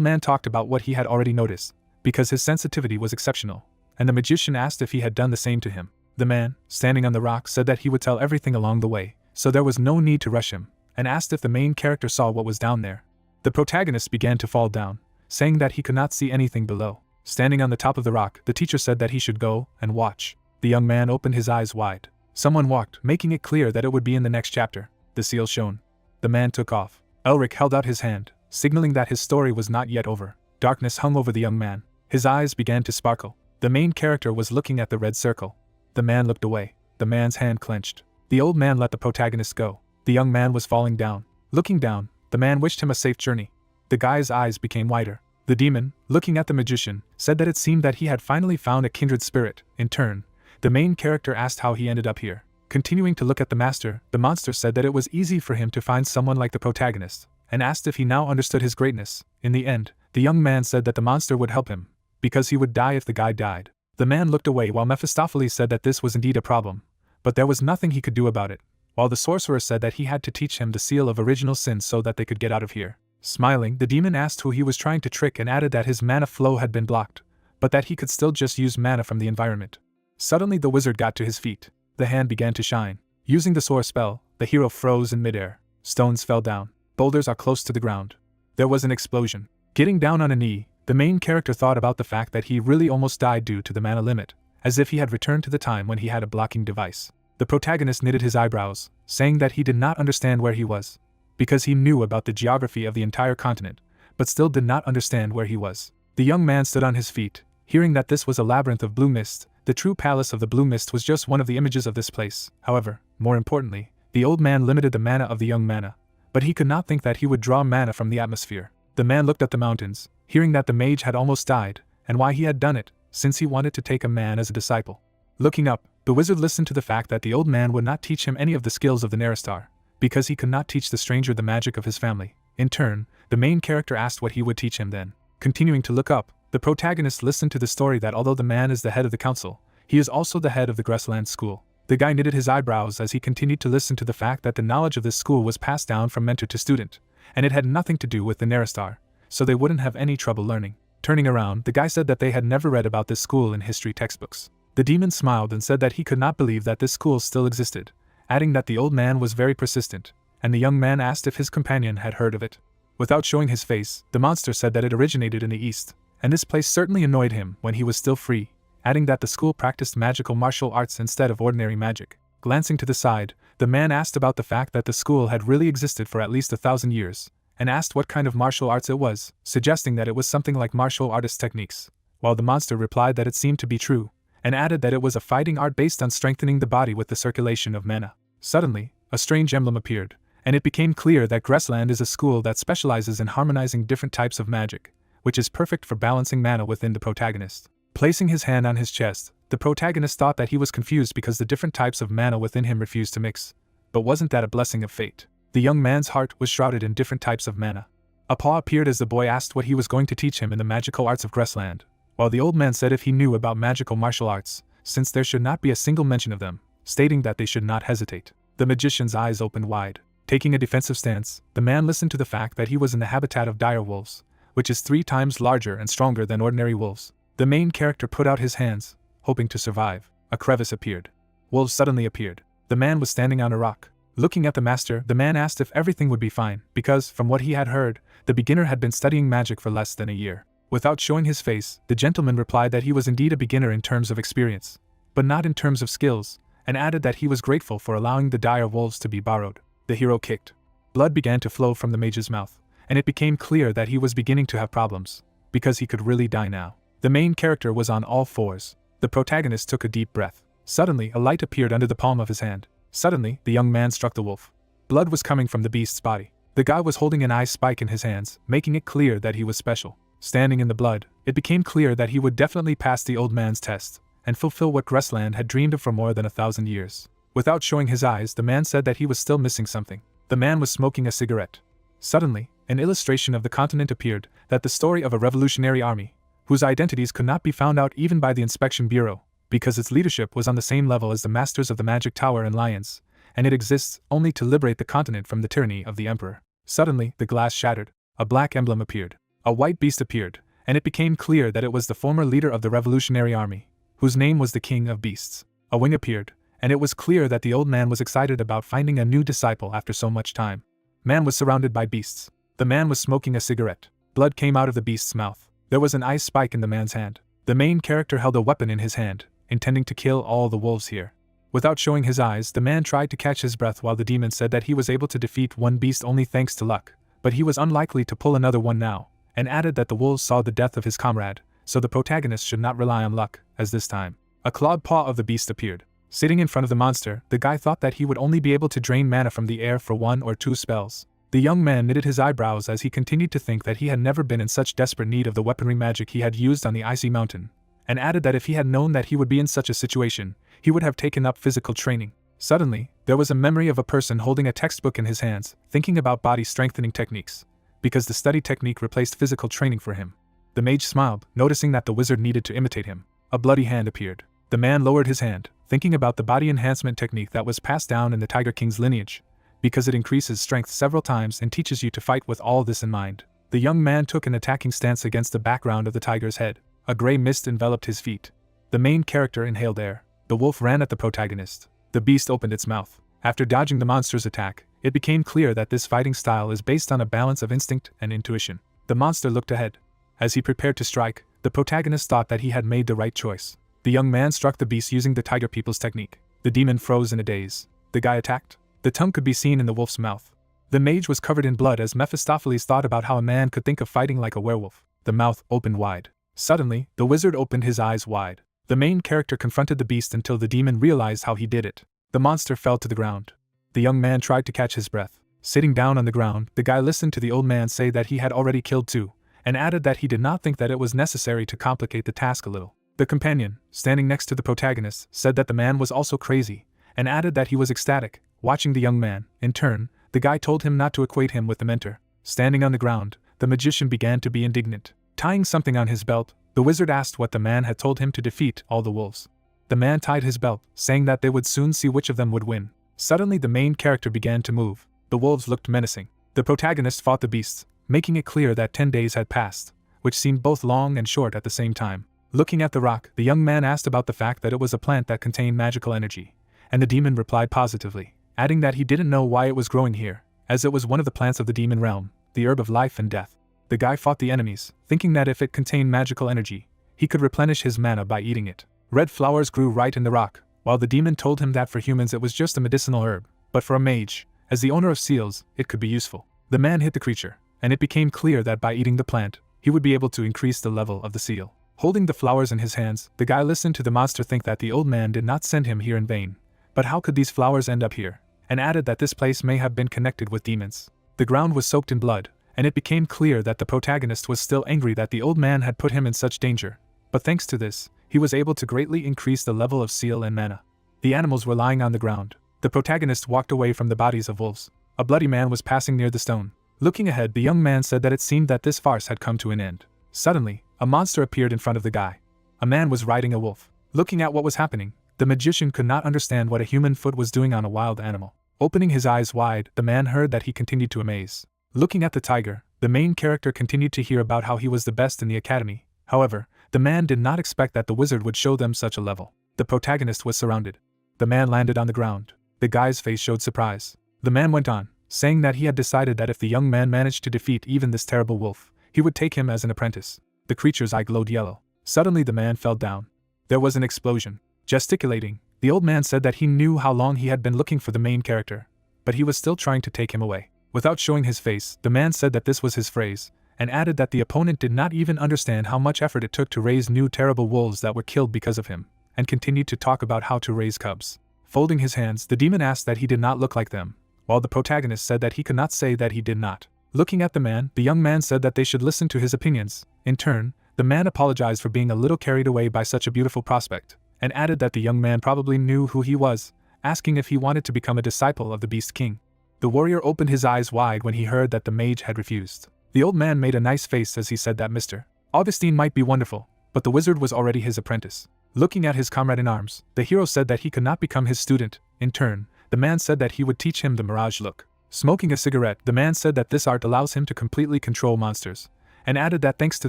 man talked about what he had already noticed, because his sensitivity was exceptional, and the magician asked if he had done the same to him. The man, standing on the rock, said that he would tell everything along the way, so there was no need to rush him, and asked if the main character saw what was down there. The protagonist began to fall down, saying that he could not see anything below. Standing on the top of the rock, the teacher said that he should go and watch. The young man opened his eyes wide. Someone walked, making it clear that it would be in the next chapter. The seal shone. The man took off. Elric held out his hand, signaling that his story was not yet over. Darkness hung over the young man. His eyes began to sparkle. The main character was looking at the red circle. The man looked away. The man's hand clenched. The old man let the protagonist go. The young man was falling down. Looking down, the man wished him a safe journey. The guy's eyes became wider. The demon, looking at the magician, said that it seemed that he had finally found a kindred spirit. In turn, the main character asked how he ended up here. Continuing to look at the master, the monster said that it was easy for him to find someone like the protagonist, and asked if he now understood his greatness. In the end, the young man said that the monster would help him, because he would die if the guy died. The man looked away while Mephistopheles said that this was indeed a problem, but there was nothing he could do about it, while the sorcerer said that he had to teach him the seal of original sin so that they could get out of here. Smiling, the demon asked who he was trying to trick and added that his mana flow had been blocked, but that he could still just use mana from the environment. Suddenly the wizard got to his feet. The hand began to shine. Using the soar spell, the hero froze in midair. Stones fell down. Boulders are close to the ground. There was an explosion. Getting down on a knee, the main character thought about the fact that he really almost died due to the mana limit, as if he had returned to the time when he had a blocking device. The protagonist knitted his eyebrows, saying that he did not understand where he was, because he knew about the geography of the entire continent, but still did not understand where he was. The young man stood on his feet, hearing that this was a labyrinth of blue mist. The true palace of the blue mist was just one of the images of this place. However, more importantly, the old man limited the mana of the young mana, but he could not think that he would draw mana from the atmosphere. The man looked at the mountains, hearing that the mage had almost died, and why he had done it, since he wanted to take a man as a disciple. Looking up, the wizard listened to the fact that the old man would not teach him any of the skills of the Nerestar, because he could not teach the stranger the magic of his family. In turn, the main character asked what he would teach him then. Continuing to look up, the protagonist listened to the story that although the man is the head of the council, he is also the head of the Grassland school. The guy knitted his eyebrows as he continued to listen to the fact that the knowledge of this school was passed down from mentor to student, and it had nothing to do with the Nerestar, so they wouldn't have any trouble learning. Turning around, the guy said that they had never read about this school in history textbooks. The demon smiled and said that he could not believe that this school still existed, adding that the old man was very persistent, and the young man asked if his companion had heard of it. Without showing his face, the monster said that it originated in the east, and this place certainly annoyed him when he was still free, adding that the school practiced magical martial arts instead of ordinary magic. Glancing to the side, the man asked about the fact that the school had really existed for at least 1,000 years, and asked what kind of martial arts it was, suggesting that it was something like martial artist techniques, while the monster replied that it seemed to be true, and added that it was a fighting art based on strengthening the body with the circulation of mana. Suddenly, a strange emblem appeared, and it became clear that Grassland is a school that specializes in harmonizing different types of magic, which is perfect for balancing mana within the protagonist. Placing his hand on his chest, the protagonist thought that he was confused because the different types of mana within him refused to mix. But wasn't that a blessing of fate? The young man's heart was shrouded in different types of mana. A paw appeared as the boy asked what he was going to teach him in the magical arts of Grassland, while the old man said if he knew about magical martial arts, since there should not be a single mention of them, stating that they should not hesitate. The magician's eyes opened wide. Taking a defensive stance, the man listened to the fact that he was in the habitat of dire wolves, which is 3 times larger and stronger than ordinary wolves. The main character put out his hands, hoping to survive. A crevice appeared. Wolves suddenly appeared. The man was standing on a rock. Looking at the master, the man asked if everything would be fine, because, from what he had heard, the beginner had been studying magic for less than a year. Without showing his face, the gentleman replied that he was indeed a beginner in terms of experience, but not in terms of skills, and added that he was grateful for allowing the dire wolves to be borrowed. The hero kicked. Blood began to flow from the mage's mouth, and it became clear that he was beginning to have problems, because he could really die now. The main character was on all fours. The protagonist took a deep breath. Suddenly, a light appeared under the palm of his hand. Suddenly, the young man struck the wolf. Blood was coming from the beast's body. The guy was holding an ice spike in his hands, making it clear that he was special. Standing in the blood, it became clear that he would definitely pass the old man's test, and fulfill what Grassland had dreamed of for more than 1,000 years. Without showing his eyes, the man said that he was still missing something. The man was smoking a cigarette. Suddenly, an illustration of the continent appeared, that the story of a revolutionary army, whose identities could not be found out even by the Inspection Bureau, because its leadership was on the same level as the Masters of the Magic Tower and Lions, and it exists only to liberate the continent from the tyranny of the Emperor. Suddenly, the glass shattered. A black emblem appeared. A white beast appeared, and it became clear that it was the former leader of the Revolutionary Army, whose name was the King of Beasts. A wing appeared, and it was clear that the old man was excited about finding a new disciple after so much time. Man was surrounded by beasts. The man was smoking a cigarette. Blood came out of the beast's mouth. There was an ice spike in the man's hand. The main character held a weapon in his hand, intending to kill all the wolves here. Without showing his eyes, the man tried to catch his breath while the demon said that he was able to defeat one beast only thanks to luck, but he was unlikely to pull another one now, and added that the wolves saw the death of his comrade, so the protagonist should not rely on luck, as this time. A clawed paw of the beast appeared. Sitting in front of the monster, the guy thought that he would only be able to drain mana from the air for 1 or 2 spells. The young man knitted his eyebrows as he continued to think that he had never been in such desperate need of the weaponry magic he had used on the icy mountain, and added that if he had known that he would be in such a situation, he would have taken up physical training. Suddenly, there was a memory of a person holding a textbook in his hands, thinking about body strengthening techniques, because the study technique replaced physical training for him. The mage smiled, noticing that the wizard needed to imitate him. A bloody hand appeared. The man lowered his hand, thinking about the body enhancement technique that was passed down in the Tiger King's lineage, because it increases strength several times and teaches you to fight with all this in mind. The young man took an attacking stance against the background of the tiger's head. A gray mist enveloped his feet. The main character inhaled air. The wolf ran at the protagonist. The beast opened its mouth. After dodging the monster's attack, it became clear that this fighting style is based on a balance of instinct and intuition. The monster looked ahead. As he prepared to strike, the protagonist thought that he had made the right choice. The young man struck the beast using the tiger people's technique. The demon froze in a daze. The guy attacked. The tongue could be seen in the wolf's mouth. The mage was covered in blood as Mephistopheles thought about how a man could think of fighting like a werewolf. The mouth opened wide. Suddenly, the wizard opened his eyes wide. The main character confronted the beast until the demon realized how he did it. The monster fell to the ground. The young man tried to catch his breath. Sitting down on the ground, the guy listened to the old man say that he had already killed 2, and added that he did not think that it was necessary to complicate the task a little. The companion, standing next to the protagonist, said that the man was also crazy, and added that he was ecstatic, watching the young man. In turn, the guy told him not to equate him with the mentor. Standing on the ground, the magician began to be indignant. Tying something on his belt, the wizard asked what the man had told him to defeat all the wolves. The man tied his belt, saying that they would soon see which of them would win. Suddenly the main character began to move. The wolves looked menacing. The protagonist fought the beasts, making it clear that 10 days had passed, which seemed both long and short at the same time. Looking at the rock, the young man asked about the fact that it was a plant that contained magical energy, and the demon replied positively, adding that he didn't know why it was growing here, as it was one of the plants of the demon realm, the herb of life and death. The guy fought the enemies, thinking that if it contained magical energy, he could replenish his mana by eating it. Red flowers grew right in the rock, while the demon told him that for humans it was just a medicinal herb, but for a mage, as the owner of seals, it could be useful. The man hit the creature, and it became clear that by eating the plant, he would be able to increase the level of the seal. Holding the flowers in his hands, the guy listened to the monster think that the old man did not send him here in vain. But how could these flowers end up here? And added that this place may have been connected with demons. The ground was soaked in blood, and it became clear that the protagonist was still angry that the old man had put him in such danger. But thanks to this, he was able to greatly increase the level of seal and mana. The animals were lying on the ground. The protagonist walked away from the bodies of wolves. A bloody man was passing near the stone. Looking ahead, the young man said that it seemed that this farce had come to an end. Suddenly, a monster appeared in front of the guy. A man was riding a wolf. Looking at what was happening, the magician could not understand what a human foot was doing on a wild animal. Opening his eyes wide, the man heard that he continued to amaze. Looking at the tiger, the main character continued to hear about how he was the best in the academy. However, the man did not expect that the wizard would show them such a level. The protagonist was surrounded. The man landed on the ground. The guy's face showed surprise. The man went on, saying that he had decided that if the young man managed to defeat even this terrible wolf, he would take him as an apprentice. The creature's eye glowed yellow. Suddenly the man fell down. There was an explosion. Gesticulating, the old man said that he knew how long he had been looking for the main character, but he was still trying to take him away. Without showing his face, the man said that this was his phrase, and added that the opponent did not even understand how much effort it took to raise new terrible wolves that were killed because of him, and continued to talk about how to raise cubs. Folding his hands, the demon asked that he did not look like them, while the protagonist said that he could not say that he did not. Looking at the man, the young man said that they should listen to his opinions. In turn, the man apologized for being a little carried away by such a beautiful prospect, and added that the young man probably knew who he was, asking if he wanted to become a disciple of the Beast King. The warrior opened his eyes wide when he heard that the mage had refused. The old man made a nice face as he said that Mr. Augustine might be wonderful, but the wizard was already his apprentice. Looking at his comrade in arms, the hero said that he could not become his student. In turn, the man said that he would teach him the mirage look. Smoking a cigarette, the man said that this art allows him to completely control monsters, and added that thanks to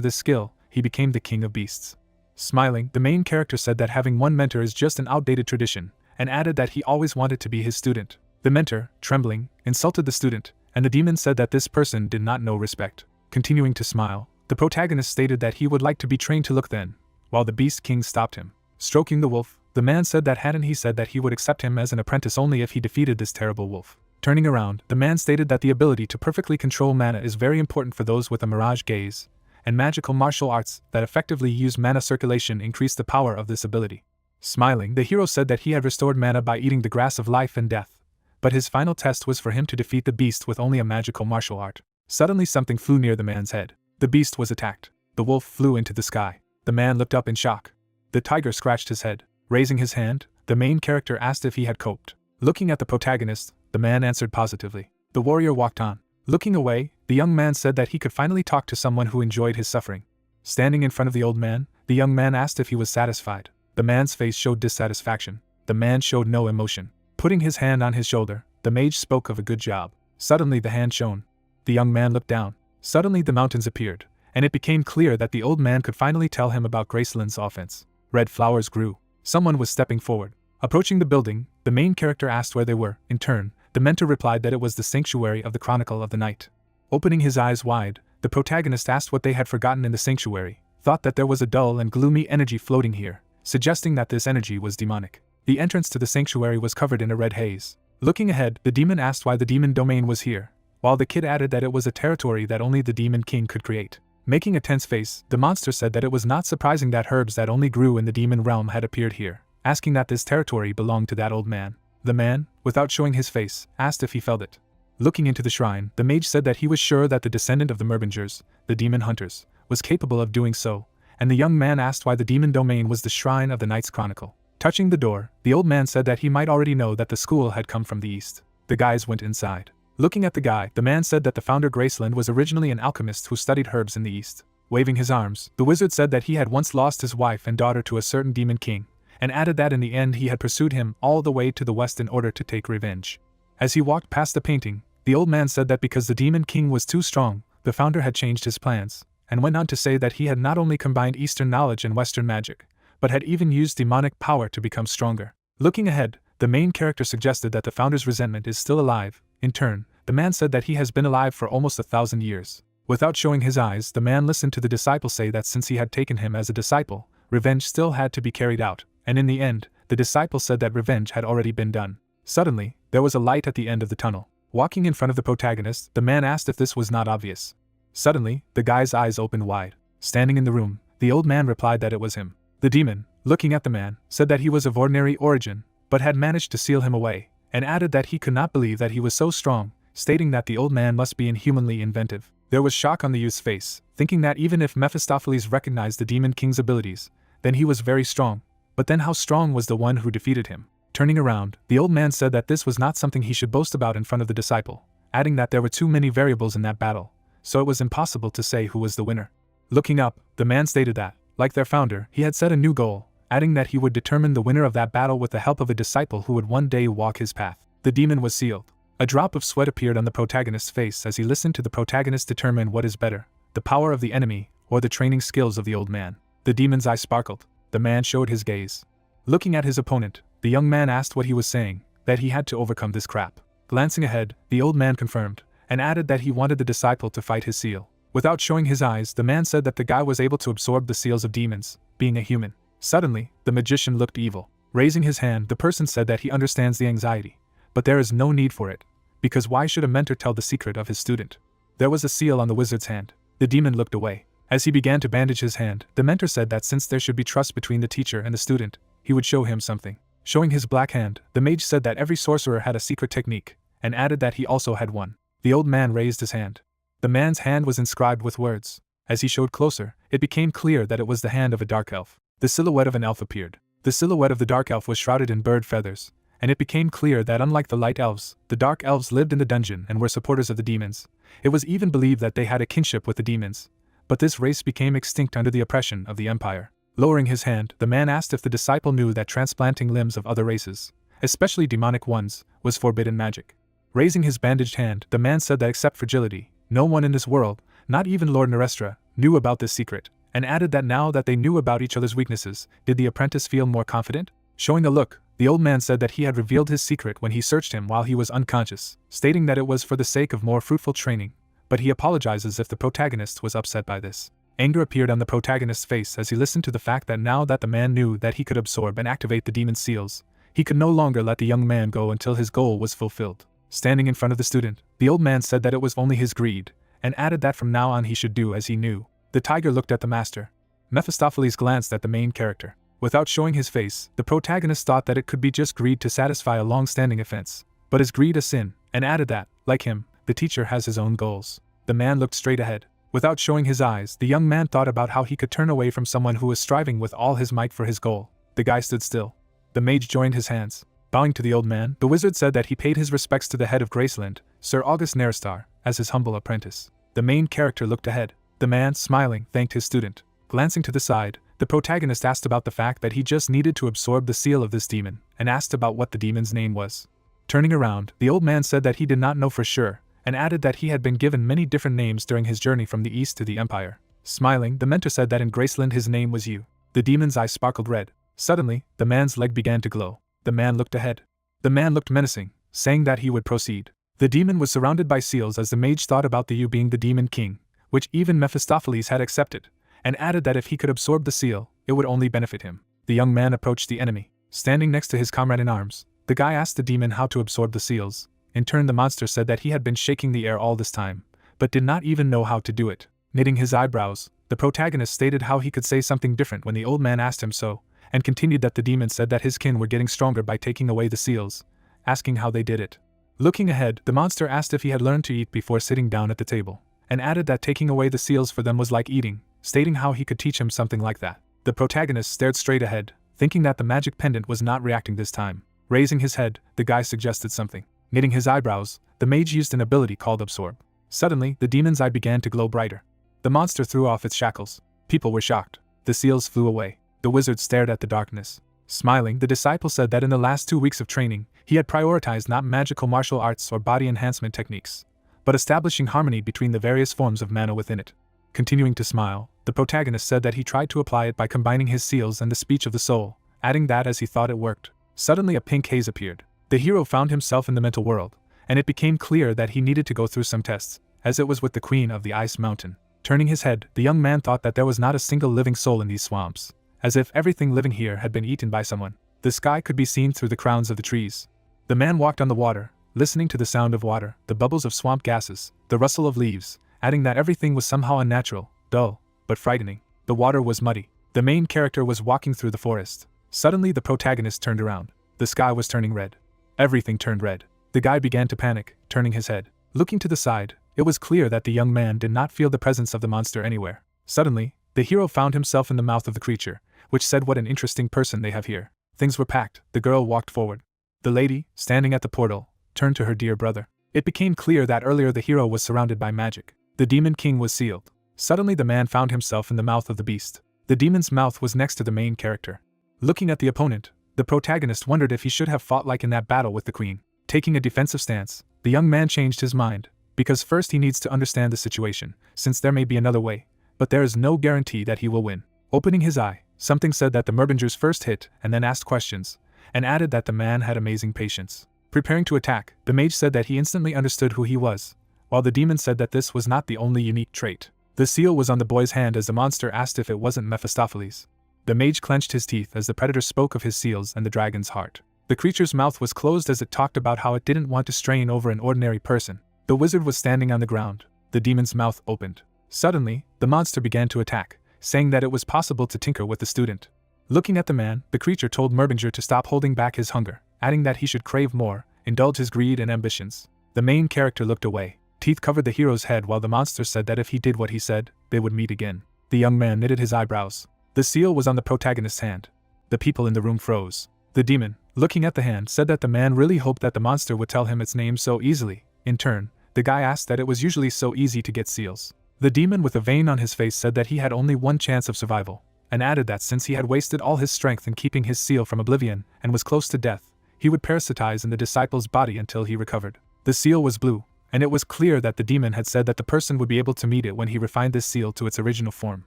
this skill, he became the king of beasts. Smiling, the main character said that having one mentor is just an outdated tradition, and added that he always wanted to be his student. The mentor, trembling, insulted the student, and the demon said that this person did not know respect. Continuing to smile, the protagonist stated that he would like to be trained to look then, while the Beast King stopped him. Stroking the wolf, the man said that hadn't he said that he would accept him as an apprentice only if he defeated this terrible wolf. Turning around, the man stated that the ability to perfectly control mana is very important for those with a mirage gaze, and magical martial arts that effectively use mana circulation increase the power of this ability. Smiling, the hero said that he had restored mana by eating the grass of life and death, but his final test was for him to defeat the beast with only a magical martial art. Suddenly something flew near the man's head. The beast was attacked. The wolf flew into the sky. The man looked up in shock. The tiger scratched his head. Raising his hand, the main character asked if he had coped. Looking at the protagonist, the man answered positively. The warrior walked on. Looking away, the young man said that he could finally talk to someone who enjoyed his suffering. Standing in front of the old man, the young man asked if he was satisfied. The man's face showed dissatisfaction. The man showed no emotion. Putting his hand on his shoulder, the mage spoke of a good job. Suddenly the hand shone. The young man looked down. Suddenly the mountains appeared, and it became clear that the old man could finally tell him about Graceland's offense. Red flowers grew. Someone was stepping forward. Approaching the building, the main character asked where they were. In turn, the mentor replied that it was the sanctuary of the Chronicle of the Night. Opening his eyes wide, the protagonist asked what they had forgotten in the sanctuary, thought that there was a dull and gloomy energy floating here, suggesting that this energy was demonic. The entrance to the sanctuary was covered in a red haze. Looking ahead, the demon asked why the demon domain was here, while the kid added that it was a territory that only the demon king could create. Making a tense face, the monster said that it was not surprising that herbs that only grew in the demon realm had appeared here, asking that this territory belonged to that old man. The man, without showing his face, asked if he felt it. Looking into the shrine, the mage said that he was sure that the descendant of the Merbingers, the demon hunters, was capable of doing so, and the young man asked why the demon domain was the shrine of the Knight's Chronicle. Touching the door, the old man said that he might already know that the school had come from the east. The guys went inside. Looking at the guy, the man said that the founder Graceland was originally an alchemist who studied herbs in the east. Waving his arms, the wizard said that he had once lost his wife and daughter to a certain demon king, and added that in the end he had pursued him all the way to the west in order to take revenge. As he walked past the painting, the old man said that because the demon king was too strong, the founder had changed his plans, and went on to say that he had not only combined Eastern knowledge and Western magic, but had even used demonic power to become stronger. Looking ahead, the main character suggested that the founder's resentment is still alive. In turn, the man said that he has been alive for almost 1,000 years. Without showing his eyes, the man listened to the disciple say that since he had taken him as a disciple, revenge still had to be carried out, and in the end, the disciple said that revenge had already been done. Suddenly, there was a light at the end of the tunnel. Walking in front of the protagonist, the man asked if this was not obvious. Suddenly, the guy's eyes opened wide. Standing in the room, the old man replied that it was him. The demon, looking at the man, said that he was of ordinary origin, but had managed to seal him away, and added that he could not believe that he was so strong, stating that the old man must be inhumanly inventive. There was shock on the youth's face, thinking that even if Mephistopheles recognized the demon king's abilities, then he was very strong. But then how strong was the one who defeated him? Turning around, the old man said that this was not something he should boast about in front of the disciple, adding that there were too many variables in that battle, so it was impossible to say who was the winner. Looking up, the man stated that, like their founder, he had set a new goal, adding that he would determine the winner of that battle with the help of a disciple who would one day walk his path. The demon was sealed. A drop of sweat appeared on the protagonist's face as he listened to the protagonist determine what is better, the power of the enemy, or the training skills of the old man. The demon's eye sparkled. The man showed his gaze. Looking at his opponent, the young man asked what he was saying, that he had to overcome this crap. Glancing ahead, the old man confirmed, and added that he wanted the disciple to fight his seal. Without showing his eyes, the man said that the guy was able to absorb the seals of demons, being a human. Suddenly, the magician looked evil. Raising his hand, the person said that he understands the anxiety, but there is no need for it, because why should a mentor tell the secret of his student? There was a seal on the wizard's hand. The demon looked away. As he began to bandage his hand, the mentor said that since there should be trust between the teacher and the student, he would show him something. Showing his black hand, the mage said that every sorcerer had a secret technique, and added that he also had one. The old man raised his hand. The man's hand was inscribed with words. As he showed closer, it became clear that it was the hand of a dark elf. The silhouette of an elf appeared. The silhouette of the dark elf was shrouded in bird feathers, and it became clear that unlike the light elves, the dark elves lived in the dungeon and were supporters of the demons. It was even believed that they had a kinship with the demons, but this race became extinct under the oppression of the Empire. Lowering his hand, the man asked if the disciple knew that transplanting limbs of other races, especially demonic ones, was forbidden magic. Raising his bandaged hand, the man said that except fragility, no one in this world, not even Lord Nerestra, knew about this secret, and added that now that they knew about each other's weaknesses, did the apprentice feel more confident? Showing a look, the old man said that he had revealed his secret when he searched him while he was unconscious, stating that it was for the sake of more fruitful training, but he apologizes if the protagonist was upset by this. Anger appeared on the protagonist's face as he listened to the fact that now that the man knew that he could absorb and activate the demon's seals, he could no longer let the young man go until his goal was fulfilled. Standing in front of the student, the old man said that it was only his greed, and added that from now on he should do as he knew. The tiger looked at the master. Mephistopheles glanced at the main character. Without showing his face, the protagonist thought that it could be just greed to satisfy a long-standing offense. But is greed a sin? And added that, like him, the teacher has his own goals. The man looked straight ahead. Without showing his eyes, the young man thought about how he could turn away from someone who was striving with all his might for his goal. The guy stood still. The mage joined his hands. Bowing to the old man, the wizard said that he paid his respects to the head of Graceland, Sir August Nerestar, as his humble apprentice. The main character looked ahead. The man, smiling, thanked his student. Glancing to the side, the protagonist asked about the fact that he just needed to absorb the seal of this demon, and asked about what the demon's name was. Turning around, the old man said that he did not know for sure, and added that he had been given many different names during his journey from the east to the Empire. Smiling, the mentor said that in Graceland his name was Yu. The demon's eyes sparkled red. Suddenly, the man's leg began to glow. The man looked ahead. The man looked menacing, saying that he would proceed. The demon was surrounded by seals as the mage thought about the Yu being the demon king, which even Mephistopheles had accepted, and added that if he could absorb the seal, it would only benefit him. The young man approached the enemy. Standing next to his comrade in arms, the guy asked the demon how to absorb the seals. In turn, the monster said that he had been shaking the air all this time, but did not even know how to do it. Knitting his eyebrows, the protagonist stated how he could say something different when the old man asked him so, and continued that the demon said that his kin were getting stronger by taking away the seals, asking how they did it. Looking ahead, the monster asked if he had learned to eat before sitting down at the table, and added that taking away the seals for them was like eating, stating how he could teach him something like that. The protagonist stared straight ahead, thinking that the magic pendant was not reacting this time. Raising his head, the guy suggested something. Knitting his eyebrows, the mage used an ability called Absorb. Suddenly, the demon's eye began to glow brighter. The monster threw off its shackles. People were shocked. The seals flew away. The wizard stared at the darkness. Smiling, the disciple said that in the last 2 weeks of training, he had prioritized not magical martial arts or body enhancement techniques, but establishing harmony between the various forms of mana within it. Continuing to smile, the protagonist said that he tried to apply it by combining his seals and the speech of the soul, adding that as he thought it worked. Suddenly a pink haze appeared. The hero found himself in the mental world, and it became clear that he needed to go through some tests, as it was with the Queen of the Ice Mountain. Turning his head, the young man thought that there was not a single living soul in these swamps, as if everything living here had been eaten by someone. The sky could be seen through the crowns of the trees. The man walked on the water, listening to the sound of water, the bubbles of swamp gases, the rustle of leaves, adding that everything was somehow unnatural, dull, but frightening. The water was muddy. The main character was walking through the forest. Suddenly the protagonist turned around. The sky was turning red. Everything turned red. The guy began to panic, turning his head. Looking to the side, it was clear that the young man did not feel the presence of the monster anywhere. Suddenly, the hero found himself in the mouth of the creature, which said, "What an interesting person they have here." Things were packed. The girl walked forward. The lady, standing at the portal, turned to her dear brother. It became clear that earlier the hero was surrounded by magic. The demon king was sealed. Suddenly the man found himself in the mouth of the beast. The demon's mouth was next to the main character. Looking at the opponent, the protagonist wondered if he should have fought like in that battle with the queen. Taking a defensive stance, the young man changed his mind, because first he needs to understand the situation, since there may be another way, but there is no guarantee that he will win. Opening his eye, something said that the Merbingers first hit and then asked questions, and added that the man had amazing patience. Preparing to attack, the mage said that he instantly understood who he was, while the demon said that this was not the only unique trait. The seal was on the boy's hand as the monster asked if it wasn't Mephistopheles. The mage clenched his teeth as the predator spoke of his seals and the dragon's heart. The creature's mouth was closed as it talked about how it didn't want to strain over an ordinary person. The wizard was standing on the ground. The demon's mouth opened. Suddenly, the monster began to attack, saying that it was possible to tinker with the student. Looking at the man, the creature told Merbinger to stop holding back his hunger, adding that he should crave more, indulge his greed and ambitions. The main character looked away. Teeth covered the hero's head while the monster said that if he did what he said, they would meet again. The young man knitted his eyebrows. The seal was on the protagonist's hand. The people in the room froze. The demon, looking at the hand, said that the man really hoped that the monster would tell him its name so easily. In turn, the guy asked that it was usually so easy to get seals. The demon with a vein on his face said that he had only one chance of survival, and added that since he had wasted all his strength in keeping his seal from oblivion and was close to death, he would parasitize in the disciple's body until he recovered. The seal was blue, and it was clear that the demon had said that the person would be able to meet it when he refined this seal to its original form.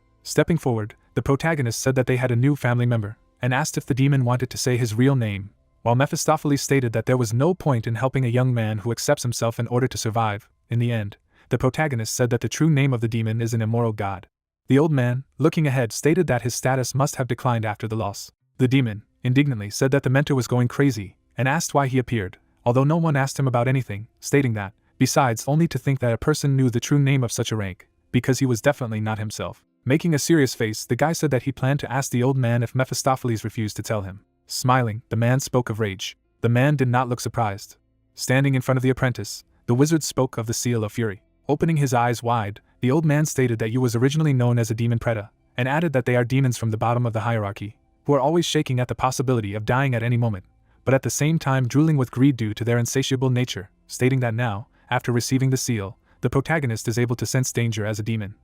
Stepping forward, the protagonist said that they had a new family member, and asked if the demon wanted to say his real name, while Mephistopheles stated that there was no point in helping a young man who accepts himself in order to survive. In the end, the protagonist said that the true name of the demon is an immoral god. The old man, looking ahead, stated that his status must have declined after the loss. The demon, indignantly, said that the mentor was going crazy, and asked why he appeared, although no one asked him about anything, stating that, besides, only to think that a person knew the true name of such a rank, because he was definitely not himself. Making a serious face, the guy said that he planned to ask the old man if Mephistopheles refused to tell him. Smiling, the man spoke of rage. The man did not look surprised. Standing in front of the apprentice, the wizard spoke of the seal of fury. Opening his eyes wide, the old man stated that you was originally known as a demon preda, and added that they are demons from the bottom of the hierarchy, who are always shaking at the possibility of dying at any moment, but at the same time drooling with greed due to their insatiable nature, stating that now, after receiving the seal, the protagonist is able to sense danger as a demon.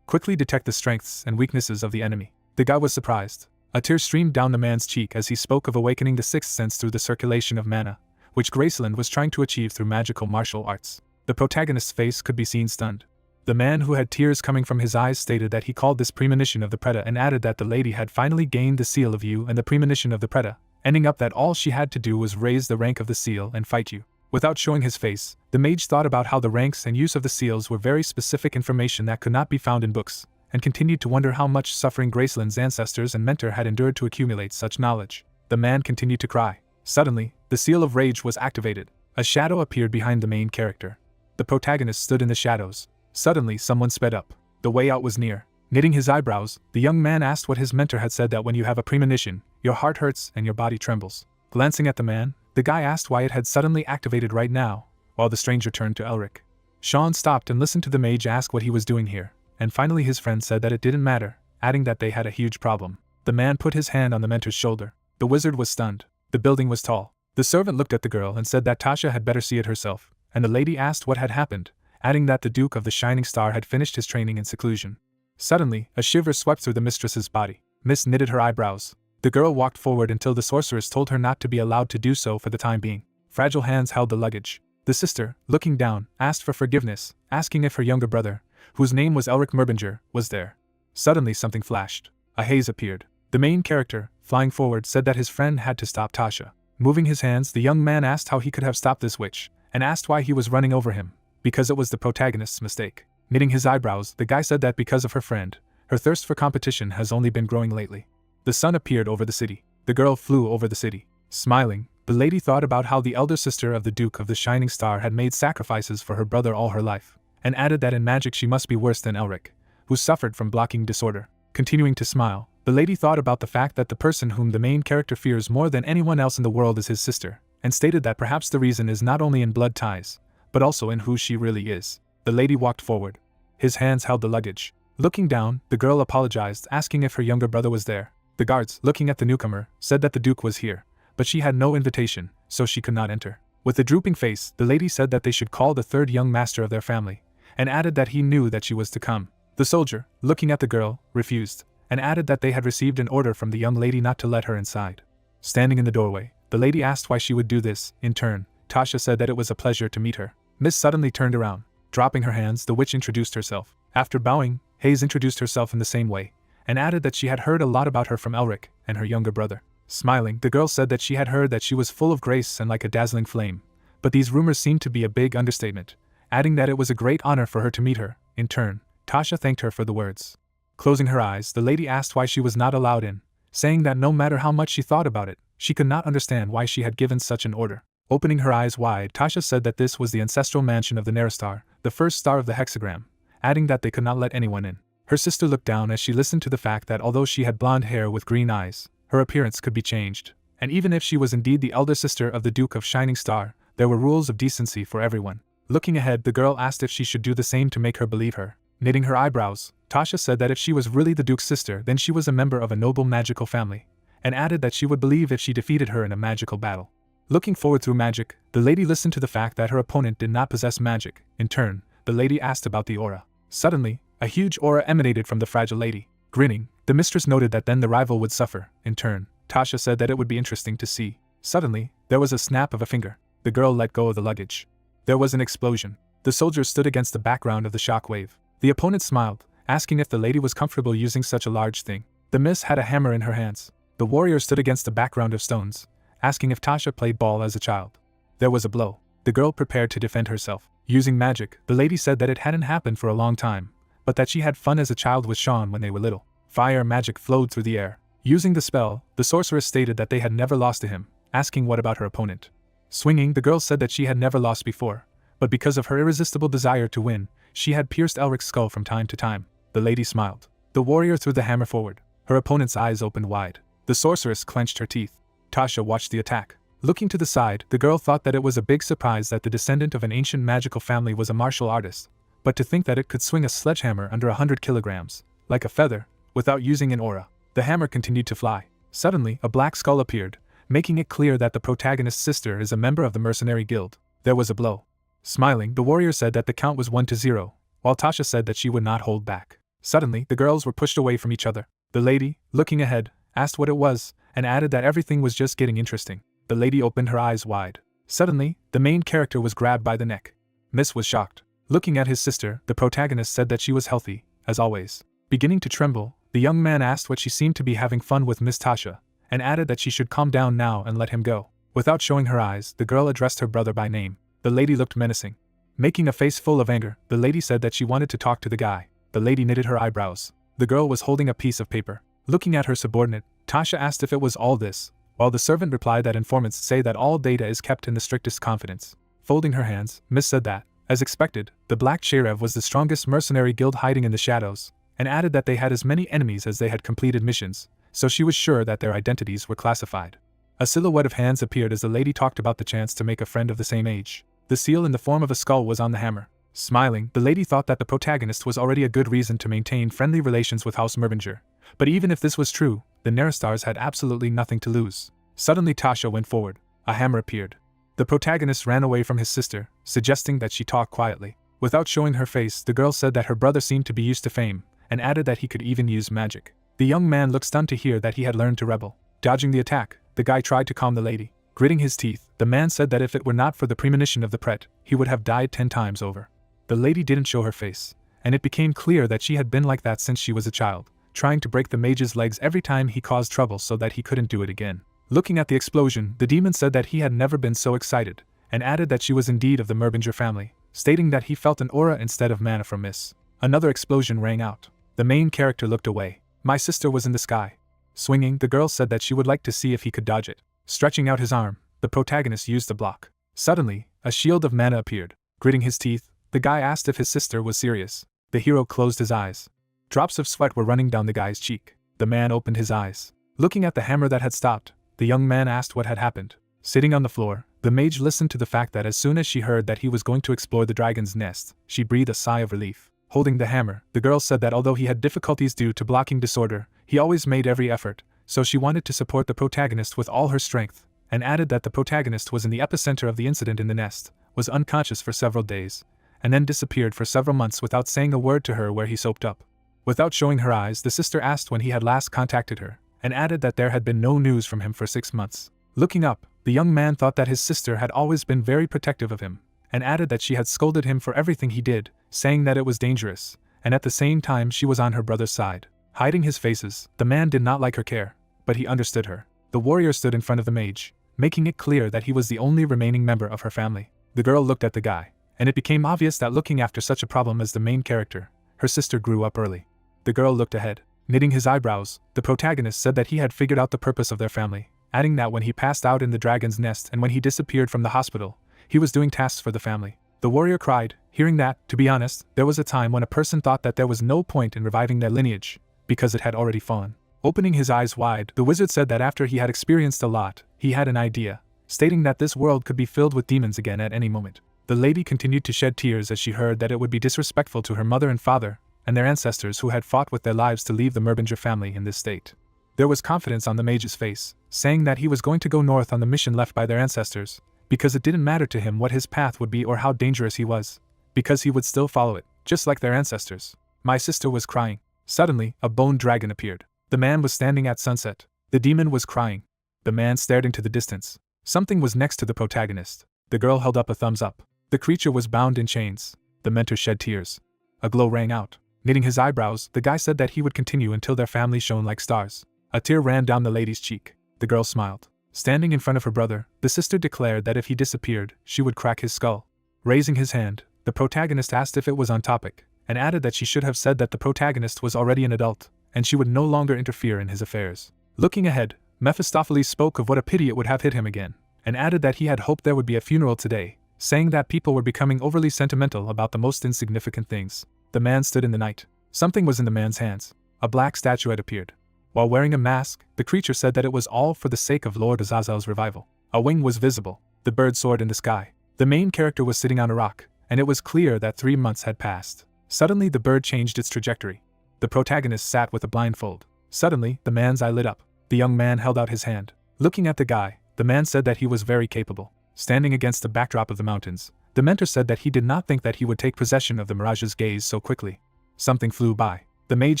Quickly detect the strengths and weaknesses of the enemy. The guy was surprised. A tear streamed down the man's cheek as he spoke of awakening the sixth sense through the circulation of mana, which Graceland was trying to achieve through magical martial arts. The protagonist's face could be seen stunned. The man who had tears coming from his eyes stated that he called this premonition of the Preda and added that the lady had finally gained the seal of you and the premonition of the Preda, ending up that all she had to do was raise the rank of the seal and fight you. Without showing his face, the mage thought about how the ranks and use of the seals were very specific information that could not be found in books, and continued to wonder how much suffering Graceland's ancestors and mentor had endured to accumulate such knowledge. The man continued to cry. Suddenly, the seal of rage was activated. A shadow appeared behind the main character. The protagonist stood in the shadows. Suddenly, someone sped up. The way out was near. Knitting his eyebrows, the young man asked what his mentor had said, that when you have a premonition, your heart hurts and your body trembles. Glancing at the man, The guy asked why it had suddenly activated right now, while the stranger turned to Elric. Sean stopped and listened to the mage ask what he was doing here, and finally his friend said that it didn't matter, adding that they had a huge problem. The man put his hand on the mentor's shoulder. The wizard was stunned. The building was tall. The servant looked at the girl and said that Tasha had better see it herself, and the lady asked what had happened, adding that the Duke of the Shining Star had finished his training in seclusion. Suddenly, a shiver swept through the mistress's body. Miss knitted her eyebrows. The girl walked forward until the sorceress told her not to be allowed to do so for the time being. Fragile hands held the luggage. The sister, looking down, asked for forgiveness, asking if her younger brother, whose name was Elric Merbinger, was there. Suddenly something flashed. A haze appeared. The main character, flying forward, said that his friend had to stop Tasha. Moving his hands, the young man asked how he could have stopped this witch, and asked why he was running over him, because it was the protagonist's mistake. Knitting his eyebrows, the guy said that because of her friend, her thirst for competition has only been growing lately. The sun appeared over the city. The girl flew over the city. Smiling, the lady thought about how the elder sister of the Duke of the Shining Star had made sacrifices for her brother all her life, and added that in magic she must be worse than Elric, who suffered from blocking disorder. Continuing to smile, the lady thought about the fact that the person whom the main character fears more than anyone else in the world is his sister, and stated that perhaps the reason is not only in blood ties, but also in who she really is. The lady walked forward. His hands held the luggage. Looking down, the girl apologized, asking if her younger brother was there. The guards, looking at the newcomer, said that the Duke was here, but she had no invitation, so she could not enter. With a drooping face, the lady said that they should call the third young master of their family, and added that he knew that she was to come. The soldier, looking at the girl, refused, and added that they had received an order from the young lady not to let her inside. Standing in the doorway, the lady asked why she would do this. In turn, Tasha said that it was a pleasure to meet her. Miss suddenly turned around. Dropping her hands, the witch introduced herself. After bowing, Hayes introduced herself in the same way, and added that she had heard a lot about her from Elric and her younger brother. Smiling, the girl said that she had heard that she was full of grace and like a dazzling flame, but these rumors seemed to be a big understatement, adding that it was a great honor for her to meet her. In turn, Tasha thanked her for the words. Closing her eyes, the lady asked why she was not allowed in, saying that no matter how much she thought about it, she could not understand why she had given such an order. Opening her eyes wide, Tasha said that this was the ancestral mansion of the Neristar, the first star of the hexagram, adding that they could not let anyone in. Her sister looked down as she listened to the fact that although she had blonde hair with green eyes, her appearance could be changed, and even if she was indeed the elder sister of the Duke of Shining Star, there were rules of decency for everyone. Looking ahead, the girl asked if she should do the same to make her believe her. Knitting her eyebrows, Tasha said that if she was really the Duke's sister, then she was a member of a noble magical family, and added that she would believe if she defeated her in a magical battle. Looking forward through magic, the lady listened to the fact that her opponent did not possess magic. In turn, the lady asked about the aura. Suddenly, a huge aura emanated from the fragile lady. Grinning, the mistress noted that then the rival would suffer. In turn, Tasha said that it would be interesting to see. Suddenly, there was a snap of a finger. The girl let go of the luggage. There was an explosion. The soldiers stood against the background of the shockwave. The opponent smiled, asking if the lady was comfortable using such a large thing. The miss had a hammer in her hands. The warrior stood against the background of stones, asking if Tasha played ball as a child. There was a blow. The girl prepared to defend herself. Using magic, the lady said that it hadn't happened for a long time, but that she had fun as a child with Sean when they were little. Fire magic flowed through the air. Using the spell, the sorceress stated that they had never lost to him, asking what about her opponent. Swinging, the girl said that she had never lost before, but because of her irresistible desire to win, she had pierced Elric's skull from time to time. The lady smiled. The warrior threw the hammer forward. Her opponent's eyes opened wide. The sorceress clenched her teeth. Tasha watched the attack. Looking to the side, the girl thought that it was a big surprise that the descendant of an ancient magical family was a martial artist, but to think that it could swing a sledgehammer under 100 kilograms, like a feather, without using an aura. The hammer continued to fly. Suddenly, a black skull appeared, making it clear that the protagonist's sister is a member of the mercenary guild. There was a blow. Smiling, the warrior said that the count was 1-0, while Tasha said that she would not hold back. Suddenly, the girls were pushed away from each other. The lady, looking ahead, asked what it was, and added that everything was just getting interesting. The lady opened her eyes wide. Suddenly, the main character was grabbed by the neck. Miss was shocked. Looking at his sister, the protagonist said that she was healthy, as always. Beginning to tremble, the young man asked what she seemed to be having fun with Miss Tasha, and added that she should calm down now and let him go. Without showing her eyes, the girl addressed her brother by name. The lady looked menacing. Making a face full of anger, the lady said that she wanted to talk to the guy. The lady knitted her eyebrows. The girl was holding a piece of paper. Looking at her subordinate, Tasha asked if it was all this, while the servant replied that informants say that all data is kept in the strictest confidence. Folding her hands, Miss said that, as expected, the Black Cherev was the strongest mercenary guild hiding in the shadows, and added that they had as many enemies as they had completed missions, so she was sure that their identities were classified. A silhouette of hands appeared as the lady talked about the chance to make a friend of the same age. The seal in the form of a skull was on the hammer. Smiling, the lady thought that the protagonist was already a good reason to maintain friendly relations with House Merbinger. But even if this was true, the Nerastars had absolutely nothing to lose. Suddenly Tasha went forward. A hammer appeared. The protagonist ran away from his sister, suggesting that she talk quietly. Without showing her face, the girl said that her brother seemed to be used to fame, and added that he could even use magic. The young man looked stunned to hear that he had learned to rebel. Dodging the attack, the guy tried to calm the lady. Gritting his teeth, the man said that if it were not for the premonition of the pret, he would have died 10 times over. The lady didn't show her face, and it became clear that she had been like that since she was a child, trying to break the mage's legs every time he caused trouble so that he couldn't do it again. Looking at the explosion, the demon said that he had never been so excited, and added that she was indeed of the Merbinger family, stating that he felt an aura instead of mana from Miss. Another explosion rang out. The main character looked away. My sister was in the sky. Swinging, the girl said that she would like to see if he could dodge it. Stretching out his arm, the protagonist used the block. Suddenly, a shield of mana appeared. Gritting his teeth, the guy asked if his sister was serious. The hero closed his eyes. Drops of sweat were running down the guy's cheek. The man opened his eyes. Looking at the hammer that had stopped, the young man asked what had happened. Sitting on the floor, the mage listened to the fact that as soon as she heard that he was going to explore the dragon's nest, she breathed a sigh of relief. Holding the hammer, the girl said that although he had difficulties due to blocking disorder, he always made every effort, so she wanted to support the protagonist with all her strength, and added that the protagonist was in the epicenter of the incident in the nest, was unconscious for several days, and then disappeared for several months without saying a word to her where he soaked up. Without showing her eyes, the sister asked when he had last contacted her, and added that there had been no news from him for 6 months. Looking up, the young man thought that his sister had always been very protective of him, and added that she had scolded him for everything he did, saying that it was dangerous, and at the same time she was on her brother's side. Hiding his faces, the man did not like her care, but he understood her. The warrior stood in front of the mage, making it clear that he was the only remaining member of her family. The girl looked at the guy, and it became obvious that looking after such a problem as the main character, her sister grew up early. The girl looked ahead. Knitting his eyebrows, the protagonist said that he had figured out the purpose of their family, adding that when he passed out in the dragon's nest and when he disappeared from the hospital, he was doing tasks for the family. The warrior cried, hearing that, to be honest, there was a time when a person thought that there was no point in reviving their lineage, because it had already fallen. Opening his eyes wide, the wizard said that after he had experienced a lot, he had an idea, stating that this world could be filled with demons again at any moment. The lady continued to shed tears as she heard that it would be disrespectful to her mother and father, and their ancestors who had fought with their lives to leave the Merbinger family in this state. There was confidence on the mage's face, saying that he was going to go north on the mission left by their ancestors, because it didn't matter to him what his path would be or how dangerous he was, because he would still follow it, just like their ancestors. My sister was crying. Suddenly, a bone dragon appeared. The man was standing at sunset. The demon was crying. The man stared into the distance. Something was next to the protagonist. The girl held up a thumbs up. The creature was bound in chains. The mentor shed tears. A glow rang out. Knitting his eyebrows, the guy said that he would continue until their family shone like stars. A tear ran down the lady's cheek. The girl smiled. Standing in front of her brother, the sister declared that if he disappeared, she would crack his skull. Raising his hand, the protagonist asked if it was on topic, and added that she should have said that the protagonist was already an adult, and she would no longer interfere in his affairs. Looking ahead, Mephistopheles spoke of what a pity it would have hit him again, and added that he had hoped there would be a funeral today, saying that people were becoming overly sentimental about the most insignificant things. The man stood in the night. Something was in the man's hands. A black statuette appeared. While wearing a mask, the creature said that it was all for the sake of Lord Azazel's revival. A wing was visible. The bird soared in the sky. The main character was sitting on a rock, and it was clear that 3 months had passed. Suddenly the bird changed its trajectory. The protagonist sat with a blindfold. Suddenly, the man's eye lit up. The young man held out his hand. Looking at the guy, the man said that he was very capable. Standing against the backdrop of the mountains, the mentor said that he did not think that he would take possession of the Mirage's gaze so quickly. Something flew by. The mage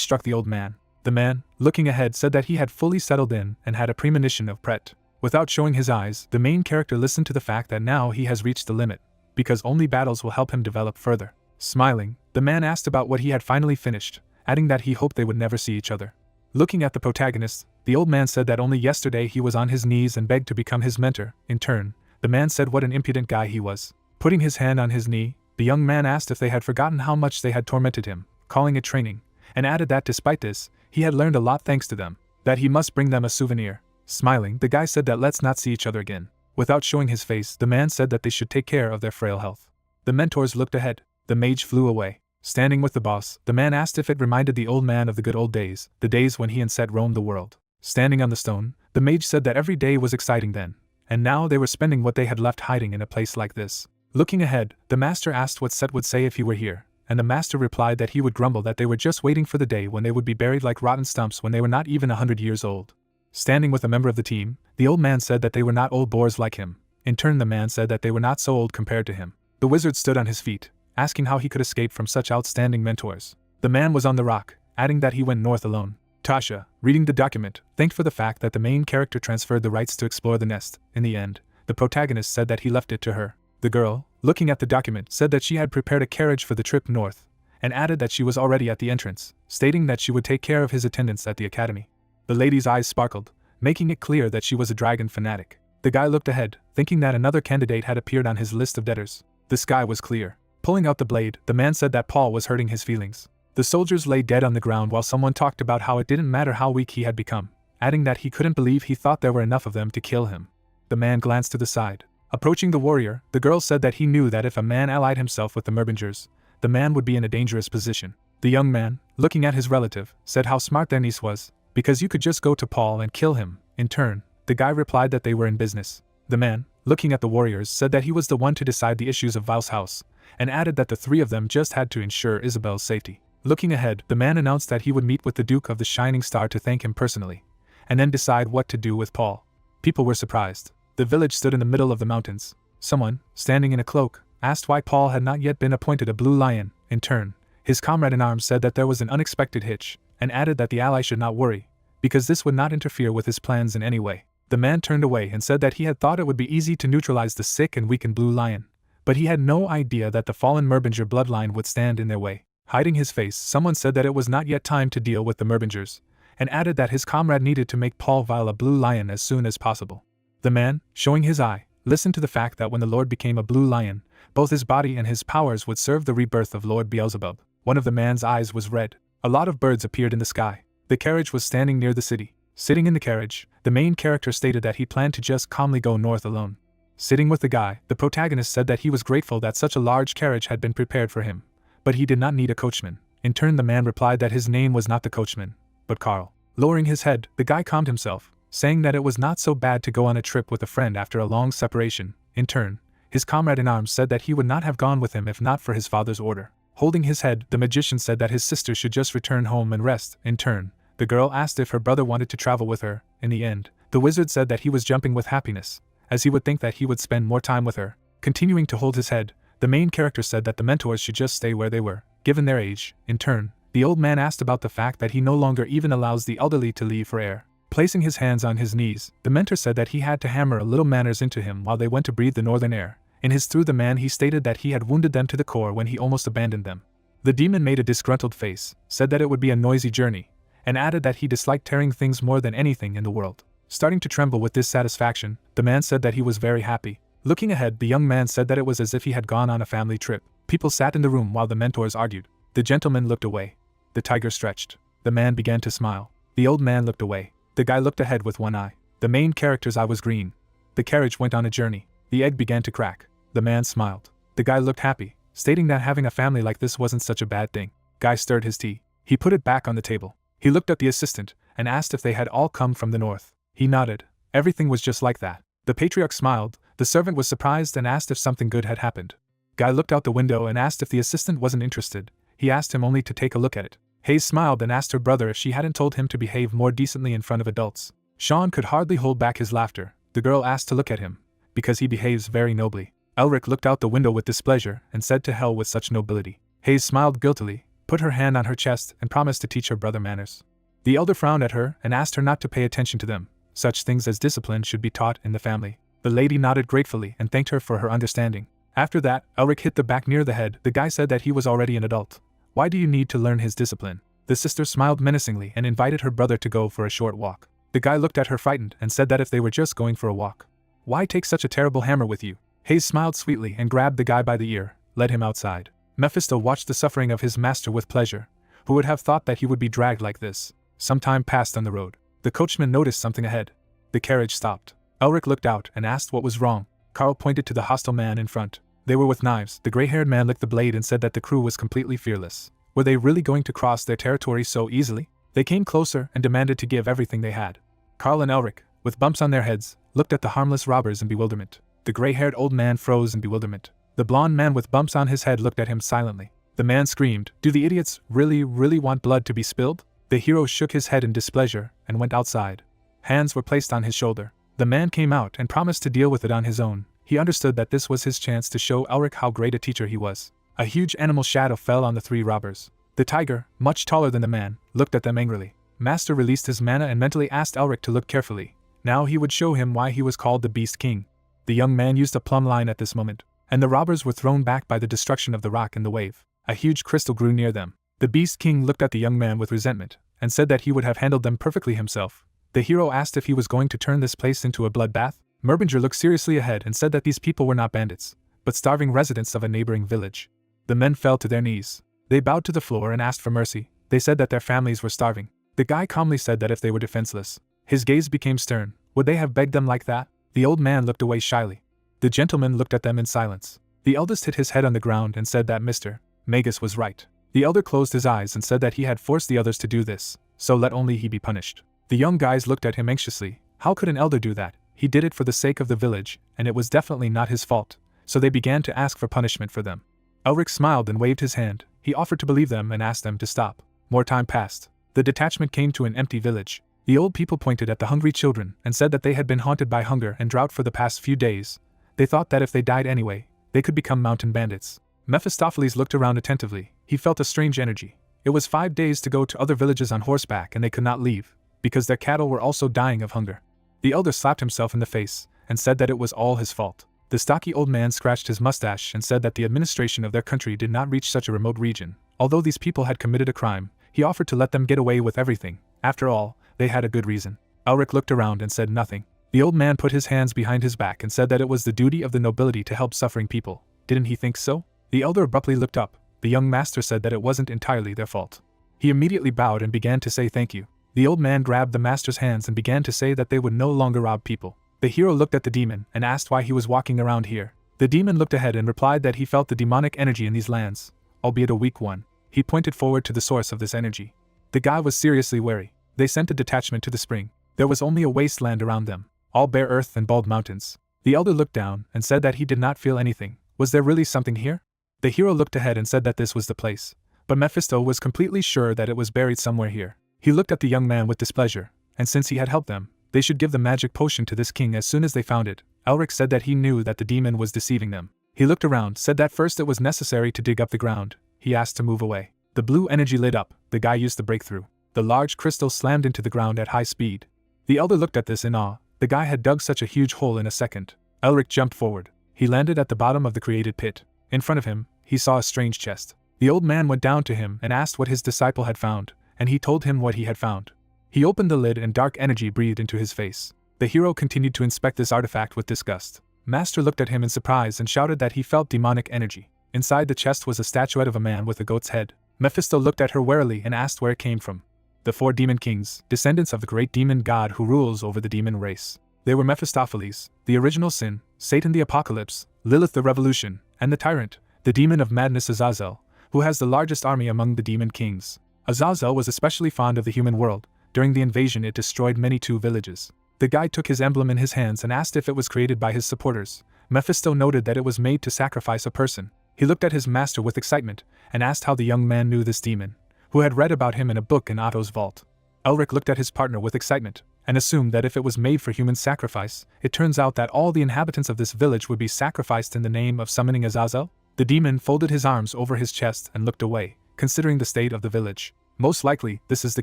struck the old man. The man, looking ahead, said that he had fully settled in and had a premonition of Pret. Without showing his eyes, the main character listened to the fact that now he has reached the limit, because only battles will help him develop further. Smiling, the man asked about what he had finally finished, adding that he hoped they would never see each other. Looking at the protagonist, the old man said that only yesterday he was on his knees and begged to become his mentor. In turn, the man said what an impudent guy he was. Putting his hand on his knee, the young man asked if they had forgotten how much they had tormented him, calling it training, and added that despite this, he had learned a lot thanks to them, that he must bring them a souvenir. Smiling, the guy said that let's not see each other again. Without showing his face, the man said that they should take care of their frail health. The mentors looked ahead. The mage flew away. Standing with the boss, the man asked if it reminded the old man of the good old days, the days when he and Set roamed the world. Standing on the stone, the mage said that every day was exciting then, and now they were spending what they had left hiding in a place like this. Looking ahead, the master asked what Set would say if he were here, and the master replied that he would grumble that they were just waiting for the day when they would be buried like rotten stumps when they were not even 100 years old. Standing with a member of the team, the old man said that they were not old bores like him. In turn, the man said that they were not so old compared to him. The wizard stood on his feet, asking how he could escape from such outstanding mentors. The man was on the rock, adding that he went north alone. Tasha, reading the document, thanked for the fact that the main character transferred the rights to explore the nest. In the end, the protagonist said that he left it to her. The girl, looking at the document, said that she had prepared a carriage for the trip north, and added that she was already at the entrance, stating that she would take care of his attendance at the academy. The lady's eyes sparkled, making it clear that she was a dragon fanatic. The guy looked ahead, thinking that another candidate had appeared on his list of debtors. The sky was clear. Pulling out the blade, the man said that Paul was hurting his feelings. The soldiers lay dead on the ground while someone talked about how it didn't matter how weak he had become, adding that he couldn't believe he thought there were enough of them to kill him. The man glanced to the side. Approaching the warrior, the girl said that he knew that if a man allied himself with the Merbingers, the man would be in a dangerous position. The young man, looking at his relative, said how smart their niece was, because you could just go to Paul and kill him. In turn, the guy replied that they were in business. The man, looking at the warriors, said that he was the one to decide the issues of Val's house, and added that the three of them just had to ensure Isabel's safety. Looking ahead, the man announced that he would meet with the Duke of the Shining Star to thank him personally, and then decide what to do with Paul. People were surprised. The village stood in the middle of the mountains. Someone, standing in a cloak, asked why Paul had not yet been appointed a Blue Lion. In turn, his comrade-in-arms said that there was an unexpected hitch, and added that the ally should not worry, because this would not interfere with his plans in any way. The man turned away and said that he had thought it would be easy to neutralize the sick and weakened Blue Lion, but he had no idea that the fallen Merbinger bloodline would stand in their way. Hiding his face, someone said that it was not yet time to deal with the Merbingers, and added that his comrade needed to make Paul Vile a Blue Lion as soon as possible. The man, showing his eye, listened to the fact that when the Lord became a Blue Lion, both his body and his powers would serve the rebirth of Lord Beelzebub. One of the man's eyes was red. A lot of birds appeared in the sky. The carriage was standing near the city. Sitting in the carriage, the main character stated that he planned to just calmly go north alone. Sitting with the guy, the protagonist said that he was grateful that such a large carriage had been prepared for him, but he did not need a coachman. In turn, the man replied that his name was not the coachman, but Carl. Lowering his head, the guy calmed himself, saying that it was not so bad to go on a trip with a friend after a long separation. In turn, his comrade-in-arms said that he would not have gone with him if not for his father's order. Holding his head, the magician said that his sister should just return home and rest. In turn, the girl asked if her brother wanted to travel with her. In the end, the wizard said that he was jumping with happiness, as he would think that he would spend more time with her. Continuing to hold his head, the main character said that the mentors should just stay where they were, given their age. In turn, the old man asked about the fact that he no longer even allows the elderly to leave for air. Placing his hands on his knees, the mentor said that he had to hammer a little manners into him while they went to breathe the northern air. In his through the man, he stated that he had wounded them to the core when he almost abandoned them. The demon made a disgruntled face, said that it would be a noisy journey, and added that he disliked tearing things more than anything in the world. Starting to tremble with dissatisfaction, the man said that he was very happy. Looking ahead, the young man said that it was as if he had gone on a family trip. People sat in the room while the mentors argued. The gentleman looked away. The tiger stretched. The man began to smile. The old man looked away. The guy looked ahead with one eye. The main character's eye was green. The carriage went on a journey. The egg began to crack. The man smiled. The guy looked happy, stating that having a family like this wasn't such a bad thing. Guy stirred his tea. He put it back on the table. He looked at the assistant and asked if they had all come from the north. He nodded. Everything was just like that. The patriarch smiled. The servant was surprised and asked if something good had happened. Guy looked out the window and asked if the assistant wasn't interested. He asked him only to take a look at it. Hayes smiled and asked her brother if she hadn't told him to behave more decently in front of adults. Sean could hardly hold back his laughter. The girl asked to look at him, because he behaves very nobly. Elric looked out the window with displeasure and said to hell with such nobility. Hayes smiled guiltily, put her hand on her chest and promised to teach her brother manners. The elder frowned at her and asked her not to pay attention to them. Such things as discipline should be taught in the family. The lady nodded gratefully and thanked her for her understanding. After that, Elric hit the back near the head. The guy said that he was already an adult. Why do you need to learn his discipline? The sister smiled menacingly and invited her brother to go for a short walk. The guy looked at her frightened and said that if they were just going for a walk. Why take such a terrible hammer with you? Hayes smiled sweetly and grabbed the guy by the ear, led him outside. Mephisto watched the suffering of his master with pleasure. Who would have thought that he would be dragged like this? Some time passed on the road. The coachman noticed something ahead. The carriage stopped. Elric looked out and asked what was wrong. Carl pointed to the hostile man in front. They were with knives. The gray-haired man licked the blade and said that the crew was completely fearless. Were they really going to cross their territory so easily? They came closer and demanded to give everything they had. Carl and Elric, with bumps on their heads, looked at the harmless robbers in bewilderment. The gray-haired old man froze in bewilderment. The blonde man with bumps on his head looked at him silently. The man screamed, "Do the idiots really want blood to be spilled?" The hero shook his head in displeasure and went outside. Hands were placed on his shoulder. The man came out and promised to deal with it on his own. He understood that this was his chance to show Elric how great a teacher he was. A huge animal shadow fell on the three robbers. The tiger, much taller than the man, looked at them angrily. Master released his mana and mentally asked Elric to look carefully. Now he would show him why he was called the Beast King. The young man used a plumb line at this moment, and the robbers were thrown back by the destruction of the rock in the wave. A huge crystal grew near them. The Beast King looked at the young man with resentment, and said that he would have handled them perfectly himself. The hero asked if he was going to turn this place into a bloodbath. Merbinger looked seriously ahead and said that these people were not bandits, but starving residents of a neighboring village. The men fell to their knees. They bowed to the floor and asked for mercy. They said that their families were starving. The guy calmly said that if they were defenseless, his gaze became stern. Would they have begged them like that? The old man looked away shyly. The gentleman looked at them in silence. The eldest hit his head on the ground and said that Mr. Magus was right. The elder closed his eyes and said that he had forced the others to do this, so let only he be punished. The young guys looked at him anxiously. How could an elder do that? He did it for the sake of the village, and it was definitely not his fault, so they began to ask for punishment for them. Elric smiled and waved his hand. He offered to believe them and asked them to stop. More time passed. The detachment came to an empty village. The old people pointed at the hungry children and said that they had been haunted by hunger and drought for the past few days. They thought that if they died anyway, they could become mountain bandits. Mephistopheles looked around attentively. He felt a strange energy. It was 5 days to go to other villages on horseback and they could not leave, because their cattle were also dying of hunger. The elder slapped himself in the face and said that it was all his fault. The stocky old man scratched his mustache and said that the administration of their country did not reach such a remote region. Although these people had committed a crime, he offered to let them get away with everything. After all, they had a good reason. Elric looked around and said nothing. The old man put his hands behind his back and said that it was the duty of the nobility to help suffering people. Didn't he think so? The elder abruptly looked up. The young master said that it wasn't entirely their fault. He immediately bowed and began to say thank you. The old man grabbed the master's hands and began to say that they would no longer rob people. The hero looked at the demon and asked why he was walking around here. The demon looked ahead and replied that he felt the demonic energy in these lands, albeit a weak one. He pointed forward to the source of this energy. The guy was seriously wary. They sent a detachment to the spring. There was only a wasteland around them, all bare earth and bald mountains. The elder looked down and said that he did not feel anything. Was there really something here? The hero looked ahead and said that this was the place. But Mephisto was completely sure that it was buried somewhere here. He looked at the young man with displeasure, and since he had helped them, they should give the magic potion to this king as soon as they found it. Elric said that he knew that the demon was deceiving them. He looked around, said that first it was necessary to dig up the ground. He asked to move away. The blue energy lit up. The guy used the breakthrough. The large crystal slammed into the ground at high speed. The elder looked at this in awe. The guy had dug such a huge hole in a second. Elric jumped forward. He landed at the bottom of the created pit. In front of him, he saw a strange chest. The old man went down to him and asked what his disciple had found, and he told him what he had found. He opened the lid and dark energy breathed into his face. The hero continued to inspect this artifact with disgust. Master looked at him in surprise and shouted that he felt demonic energy. Inside the chest was a statuette of a man with a goat's head. Mephisto looked at her warily and asked where it came from. The 4 demon kings, descendants of the great demon god who rules over the demon race. They were Mephistopheles, the original sin, Satan the apocalypse, Lilith the revolution, and the tyrant, the demon of madness Azazel, who has the largest army among the demon kings. Azazel was especially fond of the human world. During the invasion it destroyed many 2 villages. The guy took his emblem in his hands and asked if it was created by his supporters. Mephisto noted that it was made to sacrifice a person. He looked at his master with excitement, and asked how the young man knew this demon, who had read about him in a book in Otto's vault. Elric looked at his partner with excitement, and assumed that if it was made for human sacrifice, it turns out that all the inhabitants of this village would be sacrificed in the name of summoning Azazel? The demon folded his arms over his chest and looked away, considering the state of the village. Most likely, this is the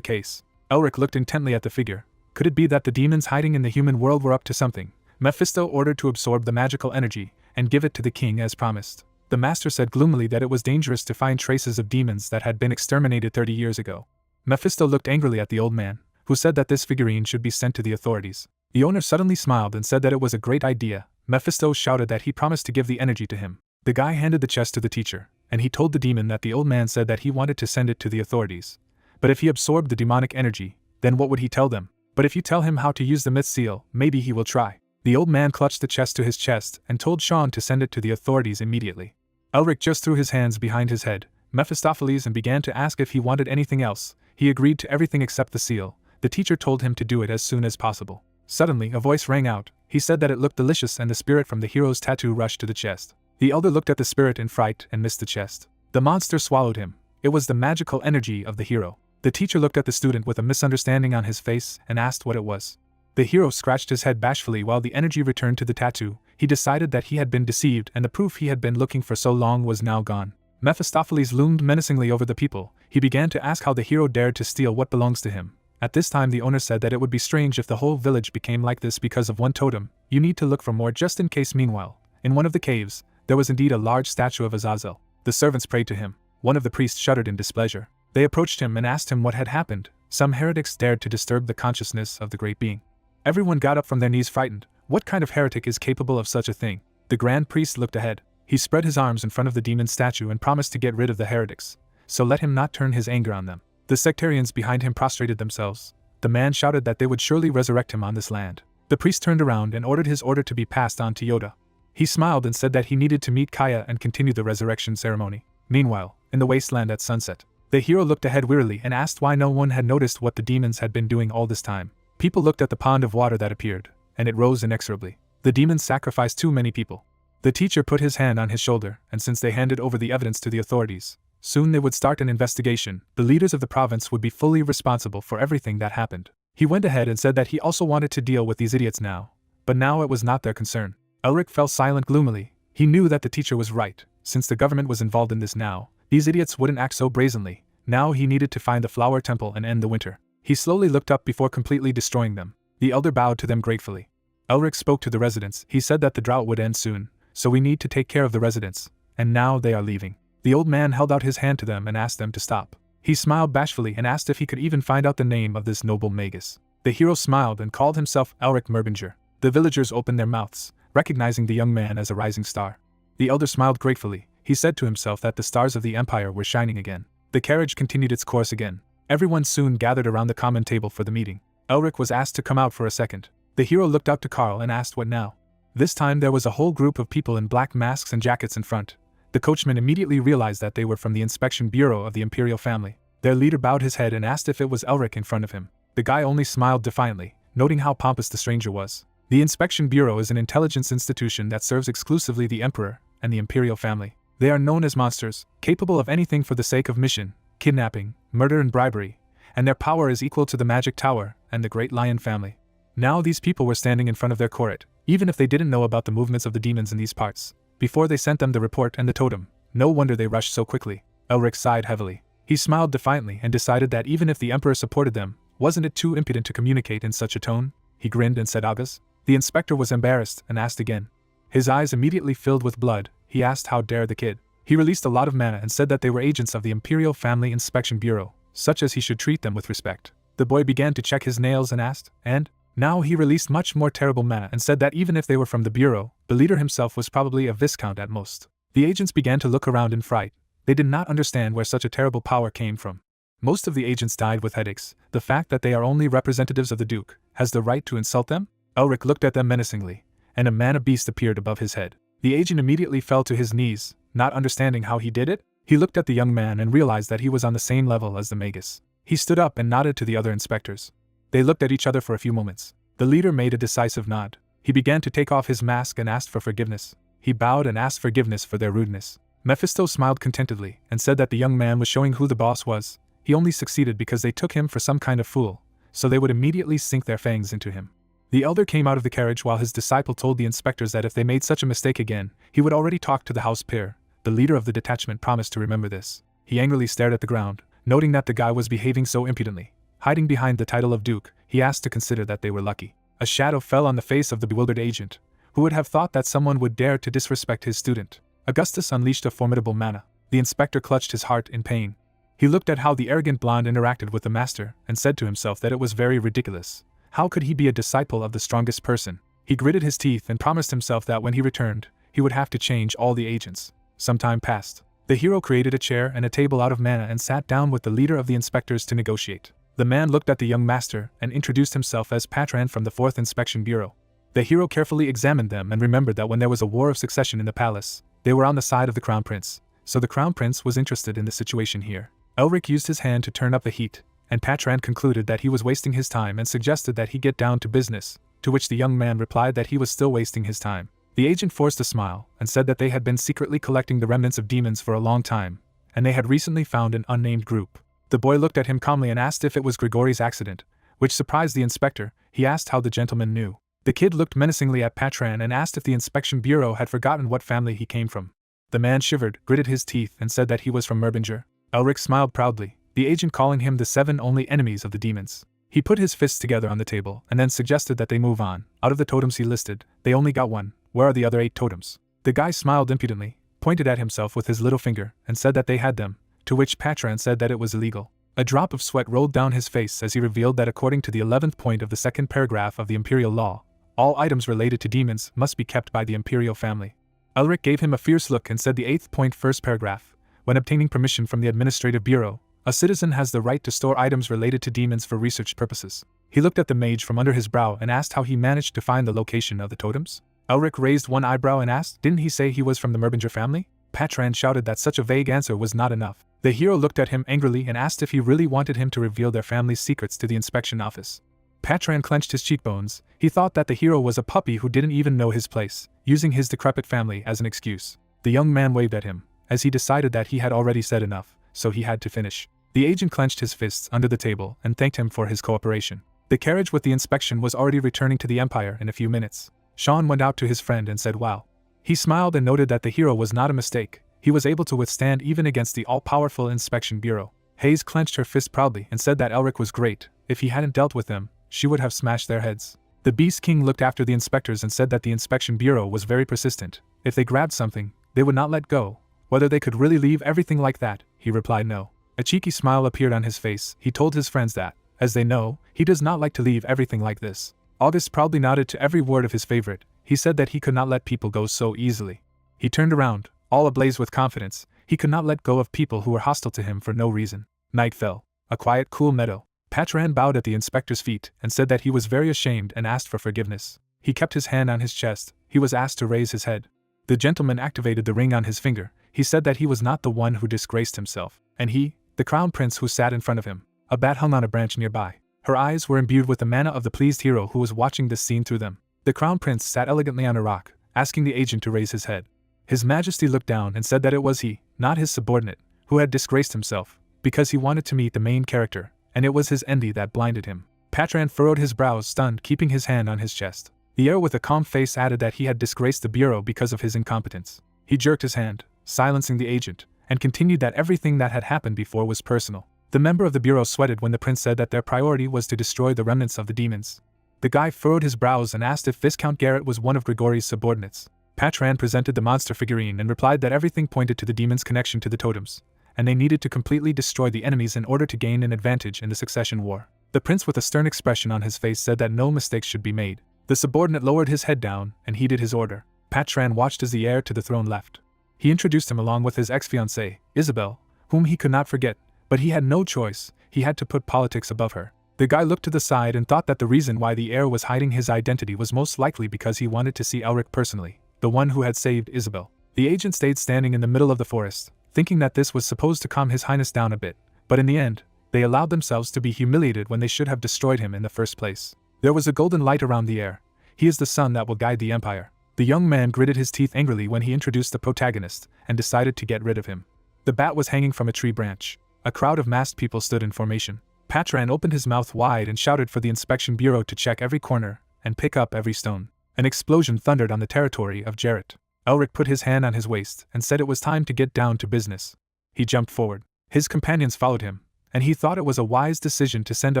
case. Elric looked intently at the figure. Could it be that the demons hiding in the human world were up to something? Mephisto ordered to absorb the magical energy and give it to the king as promised. The master said gloomily that it was dangerous to find traces of demons that had been exterminated 30 years ago. Mephisto looked angrily at the old man, who said that this figurine should be sent to the authorities. The owner suddenly smiled and said that it was a great idea. Mephisto shouted that he promised to give the energy to him. The guy handed the chest to the teacher, and he told the demon that the old man said that he wanted to send it to the authorities. But if he absorbed the demonic energy, then what would he tell them? But if you tell him how to use the myth seal, maybe he will try. The old man clutched the chest to his chest and told Sean to send it to the authorities immediately. Elric just threw his hands behind his head, Mephistopheles, and began to ask if he wanted anything else. He agreed to everything except the seal. the teacher told him to do it as soon as possible. Suddenly, a voice rang out. He said that it looked delicious and the spirit from the hero's tattoo rushed to the chest. The elder looked at the spirit in fright and missed the chest. The monster swallowed him. It was the magical energy of the hero. The teacher looked at the student with a misunderstanding on his face and asked what it was. The hero scratched his head bashfully while the energy returned to the tattoo. He decided that he had been deceived and the proof he had been looking for so long was now gone. Mephistopheles loomed menacingly over the people. He began to ask how the hero dared to steal what belongs to him. At this time the owner said that it would be strange if the whole village became like this because of one totem. You need to look for more just in case. Meanwhile, in one of the caves, there was indeed a large statue of Azazel. The servants prayed to him. One of the priests shuddered in displeasure. They approached him and asked him what had happened. Some heretics dared to disturb the consciousness of the great being. Everyone got up from their knees frightened. What kind of heretic is capable of such a thing? The grand priest looked ahead. He spread his arms in front of the demon statue and promised to get rid of the heretics. So let him not turn his anger on them. The sectarians behind him prostrated themselves. The man shouted that they would surely resurrect him on this land. The priest turned around and ordered his order to be passed on to Yoda. He smiled and said that he needed to meet Kaya and continue the resurrection ceremony. Meanwhile, in the wasteland at sunset, the hero looked ahead wearily and asked why no one had noticed what the demons had been doing all this time. People looked at the pond of water that appeared, and it rose inexorably. The demons sacrificed too many people. The teacher put his hand on his shoulder, and since they handed over the evidence to the authorities, soon they would start an investigation. The leaders of the province would be fully responsible for everything that happened. He went ahead and said that he also wanted to deal with these idiots now, but now it was not their concern. Elric fell silent gloomily. He knew that the teacher was right. Since the government was involved in this now, these idiots wouldn't act so brazenly. Now he needed to find the flower temple and end the winter. He slowly looked up before completely destroying them. The elder bowed to them gratefully. Elric spoke to the residents. He said that the drought would end soon, so we need to take care of the residents. And now they are leaving. The old man held out his hand to them and asked them to stop. He smiled bashfully and asked if he could even find out the name of this noble magus. The hero smiled and called himself Elric Merbinger. The villagers opened their mouths, recognizing the young man as a rising star. The elder smiled gratefully. He said to himself that the stars of the empire were shining again. The carriage continued its course again. Everyone soon gathered around the common table for the meeting. Elric was asked to come out for a second. The hero looked out to Carl and asked what now. This time there was a whole group of people in black masks and jackets in front. The coachman immediately realized that they were from the inspection bureau of the imperial family. Their leader bowed his head and asked if it was Elric in front of him. The guy only smiled defiantly, noting how pompous the stranger was. The inspection bureau is an intelligence institution that serves exclusively the emperor and the imperial family. They are known as monsters, capable of anything for the sake of mission, kidnapping, murder and bribery, and their power is equal to the magic tower and the great lion family. Now these people were standing in front of their court, even if they didn't know about the movements of the demons in these parts. Before they sent them the report and the totem, no wonder they rushed so quickly. Elric sighed heavily. He smiled defiantly and decided that even if the emperor supported them, wasn't it too impudent to communicate in such a tone? He grinned and said Agas. The inspector was embarrassed and asked again. His eyes immediately filled with blood. He asked how dare the kid. He released a lot of mana and said that they were agents of the Imperial Family Inspection Bureau, such as he should treat them with respect. The boy began to check his nails and asked, and? Now he released much more terrible mana and said that even if they were from the Bureau, the leader himself was probably a viscount at most. The agents began to look around in fright. They did not understand where such a terrible power came from. Most of the agents died with headaches. The fact that they are only representatives of the Duke has the right to insult them? Elric looked at them menacingly, and a mana-beast appeared above his head. The agent immediately fell to his knees, not understanding how he did it. He looked at the young man and realized that he was on the same level as the magus. He stood up and nodded to the other inspectors. They looked at each other for a few moments. The leader made a decisive nod. He began to take off his mask and asked for forgiveness. He bowed and asked forgiveness for their rudeness. Mephisto smiled contentedly and said that the young man was showing who the boss was. He only succeeded because they took him for some kind of fool, so they would immediately sink their fangs into him. The elder came out of the carriage while his disciple told the inspectors that if they made such a mistake again, he would already talk to the house peer. The leader of the detachment promised to remember this. He angrily stared at the ground, noting that the guy was behaving so impudently. Hiding behind the title of Duke, he asked to consider that they were lucky. A shadow fell on the face of the bewildered agent. Who would have thought that someone would dare to disrespect his student? Augustus unleashed a formidable mana. The inspector clutched his heart in pain. He looked at how the arrogant blonde interacted with the master and said to himself that it was very ridiculous. How could he be a disciple of the strongest person? He gritted his teeth and promised himself that when he returned, he would have to change all the agents. Some time passed. The hero created a chair and a table out of mana and sat down with the leader of the inspectors to negotiate. The man looked at the young master and introduced himself as Patran from the 4th Inspection Bureau. The hero carefully examined them and remembered that when there was a war of succession in the palace, they were on the side of the crown prince. So the crown prince was interested in the situation here. Elric used his hand to turn up the heat, and Patran concluded that he was wasting his time and suggested that he get down to business, to which the young man replied that he was still wasting his time. The agent forced a smile and said that they had been secretly collecting the remnants of demons for a long time, and they had recently found an unnamed group. The boy looked at him calmly and asked if it was Grigori's accident, which surprised the inspector. He asked how the gentleman knew. The kid looked menacingly at Patran and asked if the inspection bureau had forgotten what family he came from. The man shivered, gritted his teeth, and said that he was from Merbinger. Elric smiled proudly, the agent calling him the 7 only enemies of the demons. He put his fists together on the table and then suggested that they move on. Out of the totems he listed, they only got 1. Where are the other 8 totems? The guy smiled impudently, pointed at himself with his little finger, and said that they had them, to which Patran said that it was illegal. A drop of sweat rolled down his face as he revealed that according to the 11th point of the 2nd paragraph of the Imperial Law, all items related to demons must be kept by the Imperial family. Elric gave him a fierce look and said the 8th point 1st paragraph, when obtaining permission from the Administrative Bureau, a citizen has the right to store items related to demons for research purposes. He looked at the mage from under his brow and asked how he managed to find the location of the totems. Elric raised one eyebrow and asked, didn't he say he was from the Merbinger family? Patran shouted that such a vague answer was not enough. The hero looked at him angrily and asked if he really wanted him to reveal their family's secrets to the inspection office. Patran clenched his cheekbones. He thought that the hero was a puppy who didn't even know his place, using his decrepit family as an excuse. The young man waved at him, as he decided that he had already said enough, so he had to finish. The agent clenched his fists under the table and thanked him for his cooperation. The carriage with the inspection was already returning to the Empire in a few minutes. Sean went out to his friend and said wow. He smiled and noted that the hero was not a mistake. He was able to withstand even against the all-powerful Inspection Bureau. Hayes clenched her fist proudly and said that Elric was great. If he hadn't dealt with them, she would have smashed their heads. The Beast King looked after the inspectors and said that the Inspection Bureau was very persistent. If they grabbed something, they would not let go. Whether they could really leave everything like that, he replied no. A cheeky smile appeared on his face. He told his friends that, as they know, he does not like to leave everything like this. August proudly nodded to every word of his favorite. He said that he could not let people go so easily. He turned around, all ablaze with confidence. He could not let go of people who were hostile to him for no reason. Night fell. A quiet, cool meadow. Patran bowed at the inspector's feet and said that he was very ashamed and asked for forgiveness. He kept his hand on his chest. He was asked to raise his head. The gentleman activated the ring on his finger. He said that he was not the one who disgraced himself, and he, the crown prince who sat in front of him. A bat hung on a branch nearby. Her eyes were imbued with the mana of the pleased hero who was watching this scene through them. The crown prince sat elegantly on a rock, asking the agent to raise his head. His Majesty looked down and said that it was he, not his subordinate, who had disgraced himself, because he wanted to meet the main character, and it was his envy that blinded him. Patran furrowed his brows, stunned, keeping his hand on his chest. The heir with a calm face added that he had disgraced the bureau because of his incompetence. He jerked his hand, silencing the agent, and continued that everything that had happened before was personal. The member of the bureau sweated when the prince said that their priority was to destroy the remnants of the demons. The guy furrowed his brows and asked if Viscount Garrett was one of Grigori's subordinates. Patran presented the monster figurine and replied that everything pointed to the demons' connection to the totems, and they needed to completely destroy the enemies in order to gain an advantage in the succession war. The prince with a stern expression on his face said that no mistakes should be made. The subordinate lowered his head down and heeded his order. Patran watched as the heir to the throne left. He introduced him along with his ex-fiancée, Isabel, whom he could not forget, but he had no choice. He had to put politics above her. The guy looked to the side and thought that the reason why the heir was hiding his identity was most likely because he wanted to see Elric personally, the one who had saved Isabel. The agent stayed standing in the middle of the forest, thinking that this was supposed to calm His Highness down a bit, but in the end, they allowed themselves to be humiliated when they should have destroyed him in the first place. There was a golden light around the air. He is the sun that will guide the Empire. The young man gritted his teeth angrily when he introduced the protagonist and decided to get rid of him. The bat was hanging from a tree branch. A crowd of masked people stood in formation. Patran opened his mouth wide and shouted for the inspection bureau to check every corner and pick up every stone. An explosion thundered on the territory of Jarrett. Elric put his hand on his waist and said it was time to get down to business. He jumped forward. His companions followed him, and he thought it was a wise decision to send a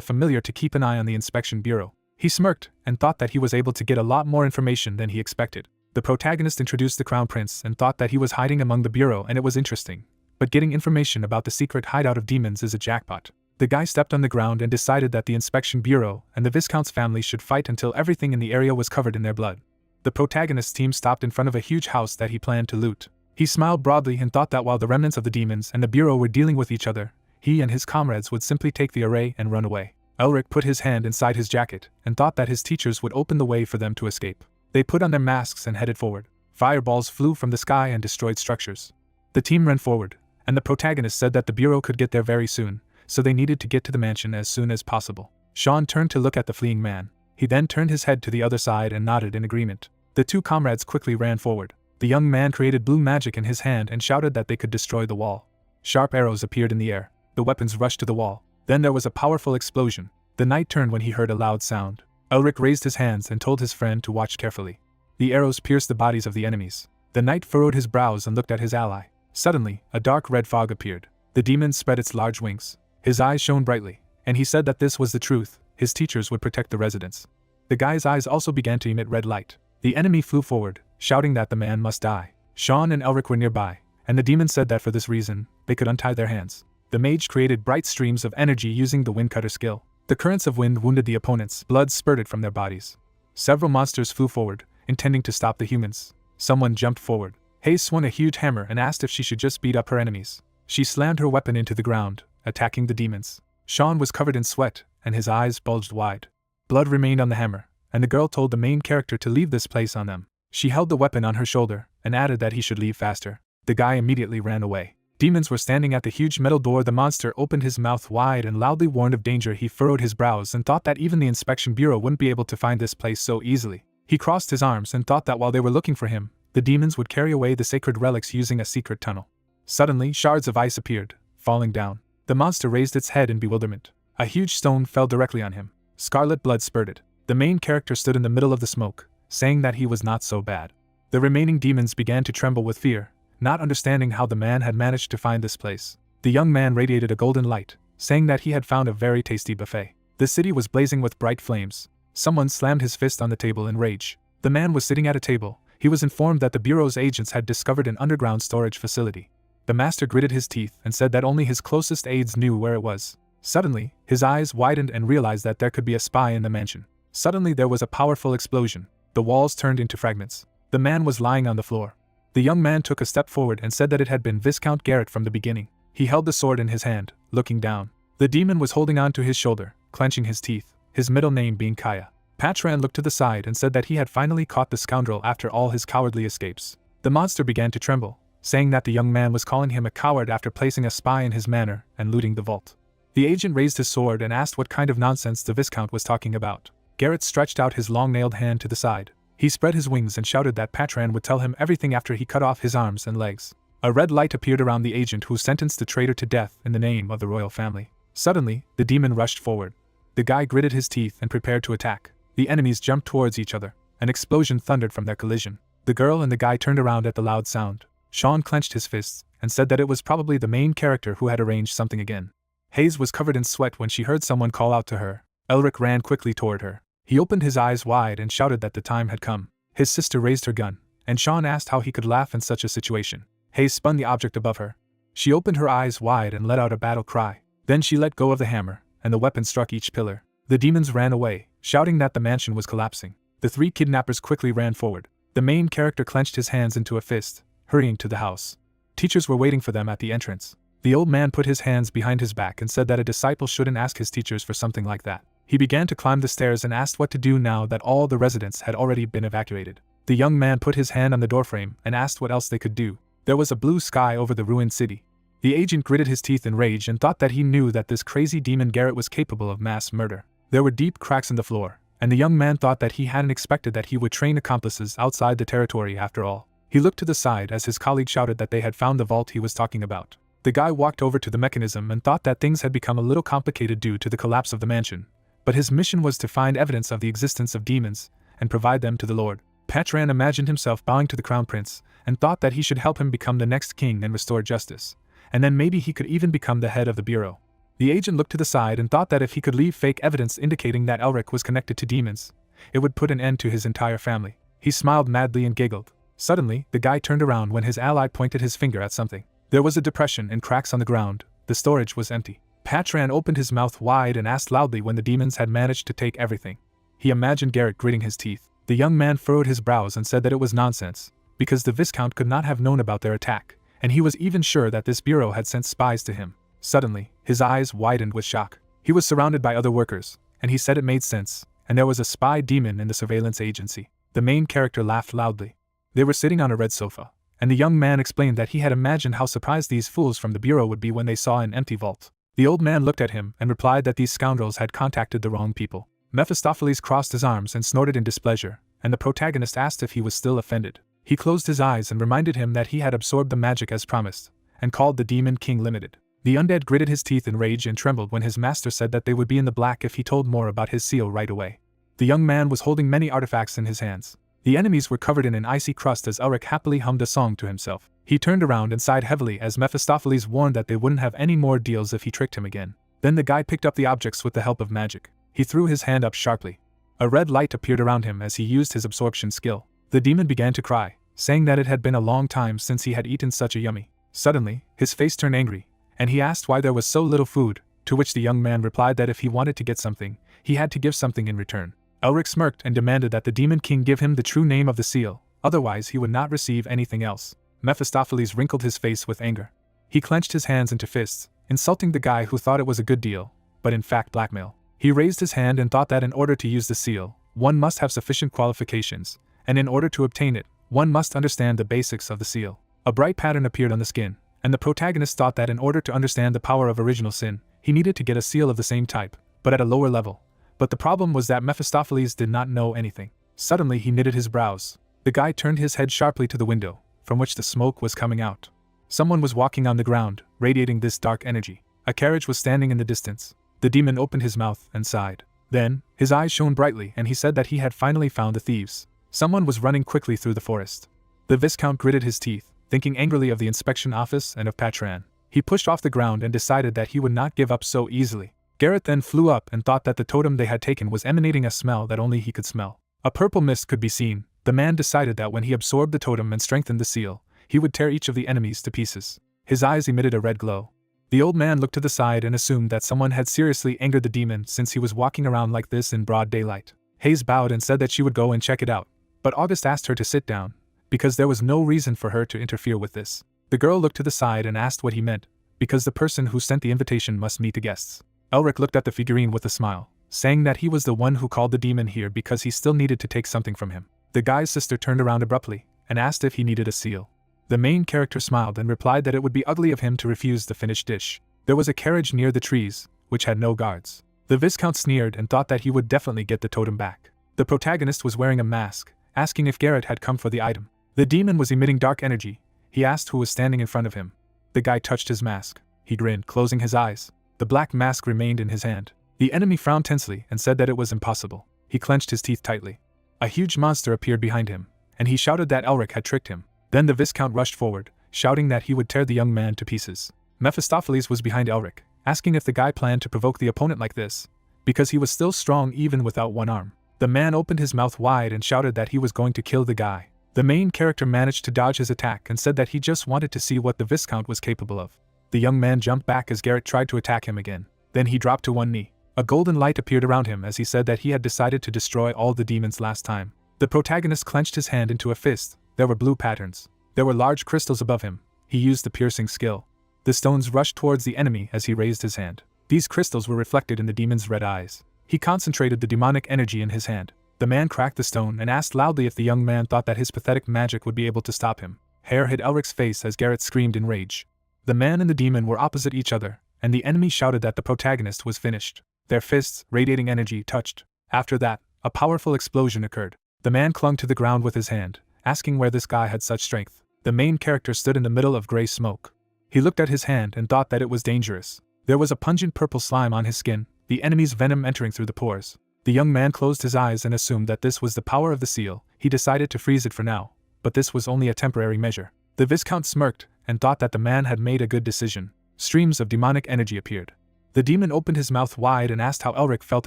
familiar to keep an eye on the inspection bureau. He smirked and thought that he was able to get a lot more information than he expected. The protagonist introduced the crown prince and thought that he was hiding among the bureau, and it was interesting. But getting information about the secret hideout of demons is a jackpot. The guy stepped on the ground and decided that the inspection bureau and the Viscount's family should fight until everything in the area was covered in their blood. The protagonist's team stopped in front of a huge house that he planned to loot. He smiled broadly and thought that while the remnants of the demons and the bureau were dealing with each other, he and his comrades would simply take the array and run away. Elric put his hand inside his jacket and thought that his teachers would open the way for them to escape. They put on their masks and headed forward. Fireballs flew from the sky and destroyed structures. The team ran forward, and the protagonist said that the bureau could get there very soon, so they needed to get to the mansion as soon as possible. Sean turned to look at the fleeing man. He then turned his head to the other side and nodded in agreement. The two comrades quickly ran forward. The young man created blue magic in his hand and shouted that they could destroy the wall. Sharp arrows appeared in the air. The weapons rushed to the wall. Then there was a powerful explosion. The knight turned when he heard a loud sound. Elric raised his hands and told his friend to watch carefully. The arrows pierced the bodies of the enemies. The knight furrowed his brows and looked at his ally. Suddenly, a dark red fog appeared. The demon spread its large wings. His eyes shone brightly, and he said that this was the truth. His teachers would protect the residents. The guy's eyes also began to emit red light. The enemy flew forward, shouting that the man must die. Sean and Elric were nearby, and the demon said that for this reason, they could untie their hands. The mage created bright streams of energy using the windcutter skill. The currents of wind wounded the opponents. Blood spurted from their bodies. Several monsters flew forward, intending to stop the humans. Someone jumped forward. Hayes swung a huge hammer and asked if she should just beat up her enemies. She slammed her weapon into the ground, attacking the demons. Sean was covered in sweat, and his eyes bulged wide. Blood remained on the hammer, and the girl told the main character to leave this place on them. She held the weapon on her shoulder, and added that he should leave faster. The guy immediately ran away. Demons were standing at the huge metal door. The monster opened his mouth wide and loudly warned of danger. He furrowed his brows and thought that even the inspection bureau wouldn't be able to find this place so easily. He crossed his arms and thought that while they were looking for him, the demons would carry away the sacred relics using a secret tunnel. Suddenly, shards of ice appeared, falling down. The monster raised its head in bewilderment. A huge stone fell directly on him. Scarlet blood spurted. The main character stood in the middle of the smoke, saying that he was not so bad. The remaining demons began to tremble with fear, not understanding how the man had managed to find this place. The young man radiated a golden light, saying that he had found a very tasty buffet. The city was blazing with bright flames. Someone slammed his fist on the table in rage. The man was sitting at a table. He was informed that the Bureau's agents had discovered an underground storage facility. The master gritted his teeth and said that only his closest aides knew where it was. Suddenly, his eyes widened and realized that there could be a spy in the mansion. Suddenly there was a powerful explosion. The walls turned into fragments. The man was lying on the floor. The young man took a step forward and said that it had been Viscount Garrett from the beginning. He held the sword in his hand, looking down. The demon was holding on to his shoulder, clenching his teeth, his middle name being Kaya. Patran looked to the side and said that he had finally caught the scoundrel after all his cowardly escapes. The monster began to tremble, saying that the young man was calling him a coward after placing a spy in his manor and looting the vault. The agent raised his sword and asked what kind of nonsense the Viscount was talking about. Garrett stretched out his long-nailed hand to the side. He spread his wings and shouted that Patran would tell him everything after he cut off his arms and legs. A red light appeared around the agent who sentenced the traitor to death in the name of the royal family. Suddenly, the demon rushed forward. The guy gritted his teeth and prepared to attack. The enemies jumped towards each other. An explosion thundered from their collision. The girl and the guy turned around at the loud sound. Sean clenched his fists and said that it was probably the main character who had arranged something again. Hayes was covered in sweat when she heard someone call out to her. Elric ran quickly toward her. He opened his eyes wide and shouted that the time had come. His sister raised her gun, and Sean asked how he could laugh in such a situation. Hayes spun the object above her. She opened her eyes wide and let out a battle cry. Then she let go of the hammer, and the weapon struck each pillar. The demons ran away, shouting that the mansion was collapsing. The three kidnappers quickly ran forward. The main character clenched his hands into a fist, hurrying to the house. Teachers were waiting for them at the entrance. The old man put his hands behind his back and said that a disciple shouldn't ask his teachers for something like that. He began to climb the stairs and asked what to do now that all the residents had already been evacuated. The young man put his hand on the doorframe and asked what else they could do. There was a blue sky over the ruined city. The agent gritted his teeth in rage and thought that he knew that this crazy demon Garrett was capable of mass murder. There were deep cracks in the floor, and the young man thought that he hadn't expected that he would train accomplices outside the territory after all. He looked to the side as his colleague shouted that they had found the vault he was talking about. The guy walked over to the mechanism and thought that things had become a little complicated due to the collapse of the mansion. But his mission was to find evidence of the existence of demons and provide them to the Lord. Patran imagined himself bowing to the crown prince and thought that he should help him become the next king and restore justice, and then maybe he could even become the head of the bureau. The agent looked to the side and thought that if he could leave fake evidence indicating that Elric was connected to demons, it would put an end to his entire family. He smiled madly and giggled. Suddenly, the guy turned around when his ally pointed his finger at something. There was a depression and cracks on the ground. The storage was empty. Patran opened his mouth wide and asked loudly when the demons had managed to take everything. He imagined Garrett gritting his teeth. The young man furrowed his brows and said that it was nonsense, because the Viscount could not have known about their attack, and he was even sure that this bureau had sent spies to him. Suddenly, his eyes widened with shock. He was surrounded by other workers, and he said it made sense, and there was a spy demon in the surveillance agency. The main character laughed loudly. They were sitting on a red sofa, and the young man explained that he had imagined how surprised these fools from the bureau would be when they saw an empty vault. The old man looked at him and replied that these scoundrels had contacted the wrong people. Mephistopheles crossed his arms and snorted in displeasure, and the protagonist asked if he was still offended. He closed his eyes and reminded him that he had absorbed the magic as promised, and called the Demon King Limited. The undead gritted his teeth in rage and trembled when his master said that they would be in the black if he told more about his seal right away. The young man was holding many artifacts in his hands. The enemies were covered in an icy crust as Elric happily hummed a song to himself. He turned around and sighed heavily as Mephistopheles warned that they wouldn't have any more deals if he tricked him again. Then the guy picked up the objects with the help of magic. He threw his hand up sharply. A red light appeared around him as he used his absorption skill. The demon began to cry, saying that it had been a long time since he had eaten such a yummy. Suddenly, his face turned angry, and he asked why there was so little food, to which the young man replied that if he wanted to get something, he had to give something in return. Elric smirked and demanded that the Demon King give him the true name of the seal, otherwise he would not receive anything else. Mephistopheles wrinkled his face with anger. He clenched his hands into fists, insulting the guy who thought it was a good deal, but in fact blackmail. He raised his hand and thought that in order to use the seal, one must have sufficient qualifications, and in order to obtain it, one must understand the basics of the seal. A bright pattern appeared on the skin, and the protagonist thought that in order to understand the power of original sin, he needed to get a seal of the same type, but at a lower level. But the problem was that Mephistopheles did not know anything. Suddenly he knitted his brows. The guy turned his head sharply to the window, from which the smoke was coming out. Someone was walking on the ground, radiating this dark energy. A carriage was standing in the distance. The demon opened his mouth and sighed. Then, his eyes shone brightly and he said that he had finally found the thieves. Someone was running quickly through the forest. The Viscount gritted his teeth, thinking angrily of the inspection office and of Patran. He pushed off the ground and decided that he would not give up so easily. Garrett then flew up and thought that the totem they had taken was emanating a smell that only he could smell. A purple mist could be seen. The man decided that when he absorbed the totem and strengthened the seal, he would tear each of the enemies to pieces. His eyes emitted a red glow. The old man looked to the side and assumed that someone had seriously angered the demon since he was walking around like this in broad daylight. Hayes bowed and said that she would go and check it out, but August asked her to sit down, because there was no reason for her to interfere with this. The girl looked to the side and asked what he meant, because the person who sent the invitation must meet the guests. Elric looked at the figurine with a smile, saying that he was the one who called the demon here because he still needed to take something from him. The guy's sister turned around abruptly and asked if he needed a seal. The main character smiled and replied that it would be ugly of him to refuse the finished dish. There was a carriage near the trees, which had no guards. The Viscount sneered and thought that he would definitely get the totem back. The protagonist was wearing a mask, asking if Garrett had come for the item. The demon was emitting dark energy. He asked who was standing in front of him. The guy touched his mask. He grinned, closing his eyes. The black mask remained in his hand. The enemy frowned tensely and said that it was impossible. He clenched his teeth tightly. A huge monster appeared behind him, and he shouted that Elric had tricked him. Then the Viscount rushed forward, shouting that he would tear the young man to pieces. Mephistopheles was behind Elric, asking if the guy planned to provoke the opponent like this, because he was still strong even without one arm. The man opened his mouth wide and shouted that he was going to kill the guy. The main character managed to dodge his attack and said that he just wanted to see what the Viscount was capable of. The young man jumped back as Garrett tried to attack him again. Then he dropped to one knee. A golden light appeared around him as he said that he had decided to destroy all the demons last time. The protagonist clenched his hand into a fist. There were blue patterns. There were large crystals above him. He used the piercing skill. The stones rushed towards the enemy as he raised his hand. These crystals were reflected in the demon's red eyes. He concentrated the demonic energy in his hand. The man cracked the stone and asked loudly if the young man thought that his pathetic magic would be able to stop him. Hair hid Elric's face as Garrett screamed in rage. The man and the demon were opposite each other, and the enemy shouted that the protagonist was finished. Their fists, radiating energy, touched. After that, a powerful explosion occurred. The man clung to the ground with his hand, asking where this guy had such strength. The main character stood in the middle of gray smoke. He looked at his hand and thought that it was dangerous. There was a pungent purple slime on his skin, the enemy's venom entering through the pores. The young man closed his eyes and assumed that this was the power of the seal. He decided to freeze it for now, but this was only a temporary measure. The Viscount smirked and thought that the man had made a good decision. Streams of demonic energy appeared. The demon opened his mouth wide and asked how Elric felt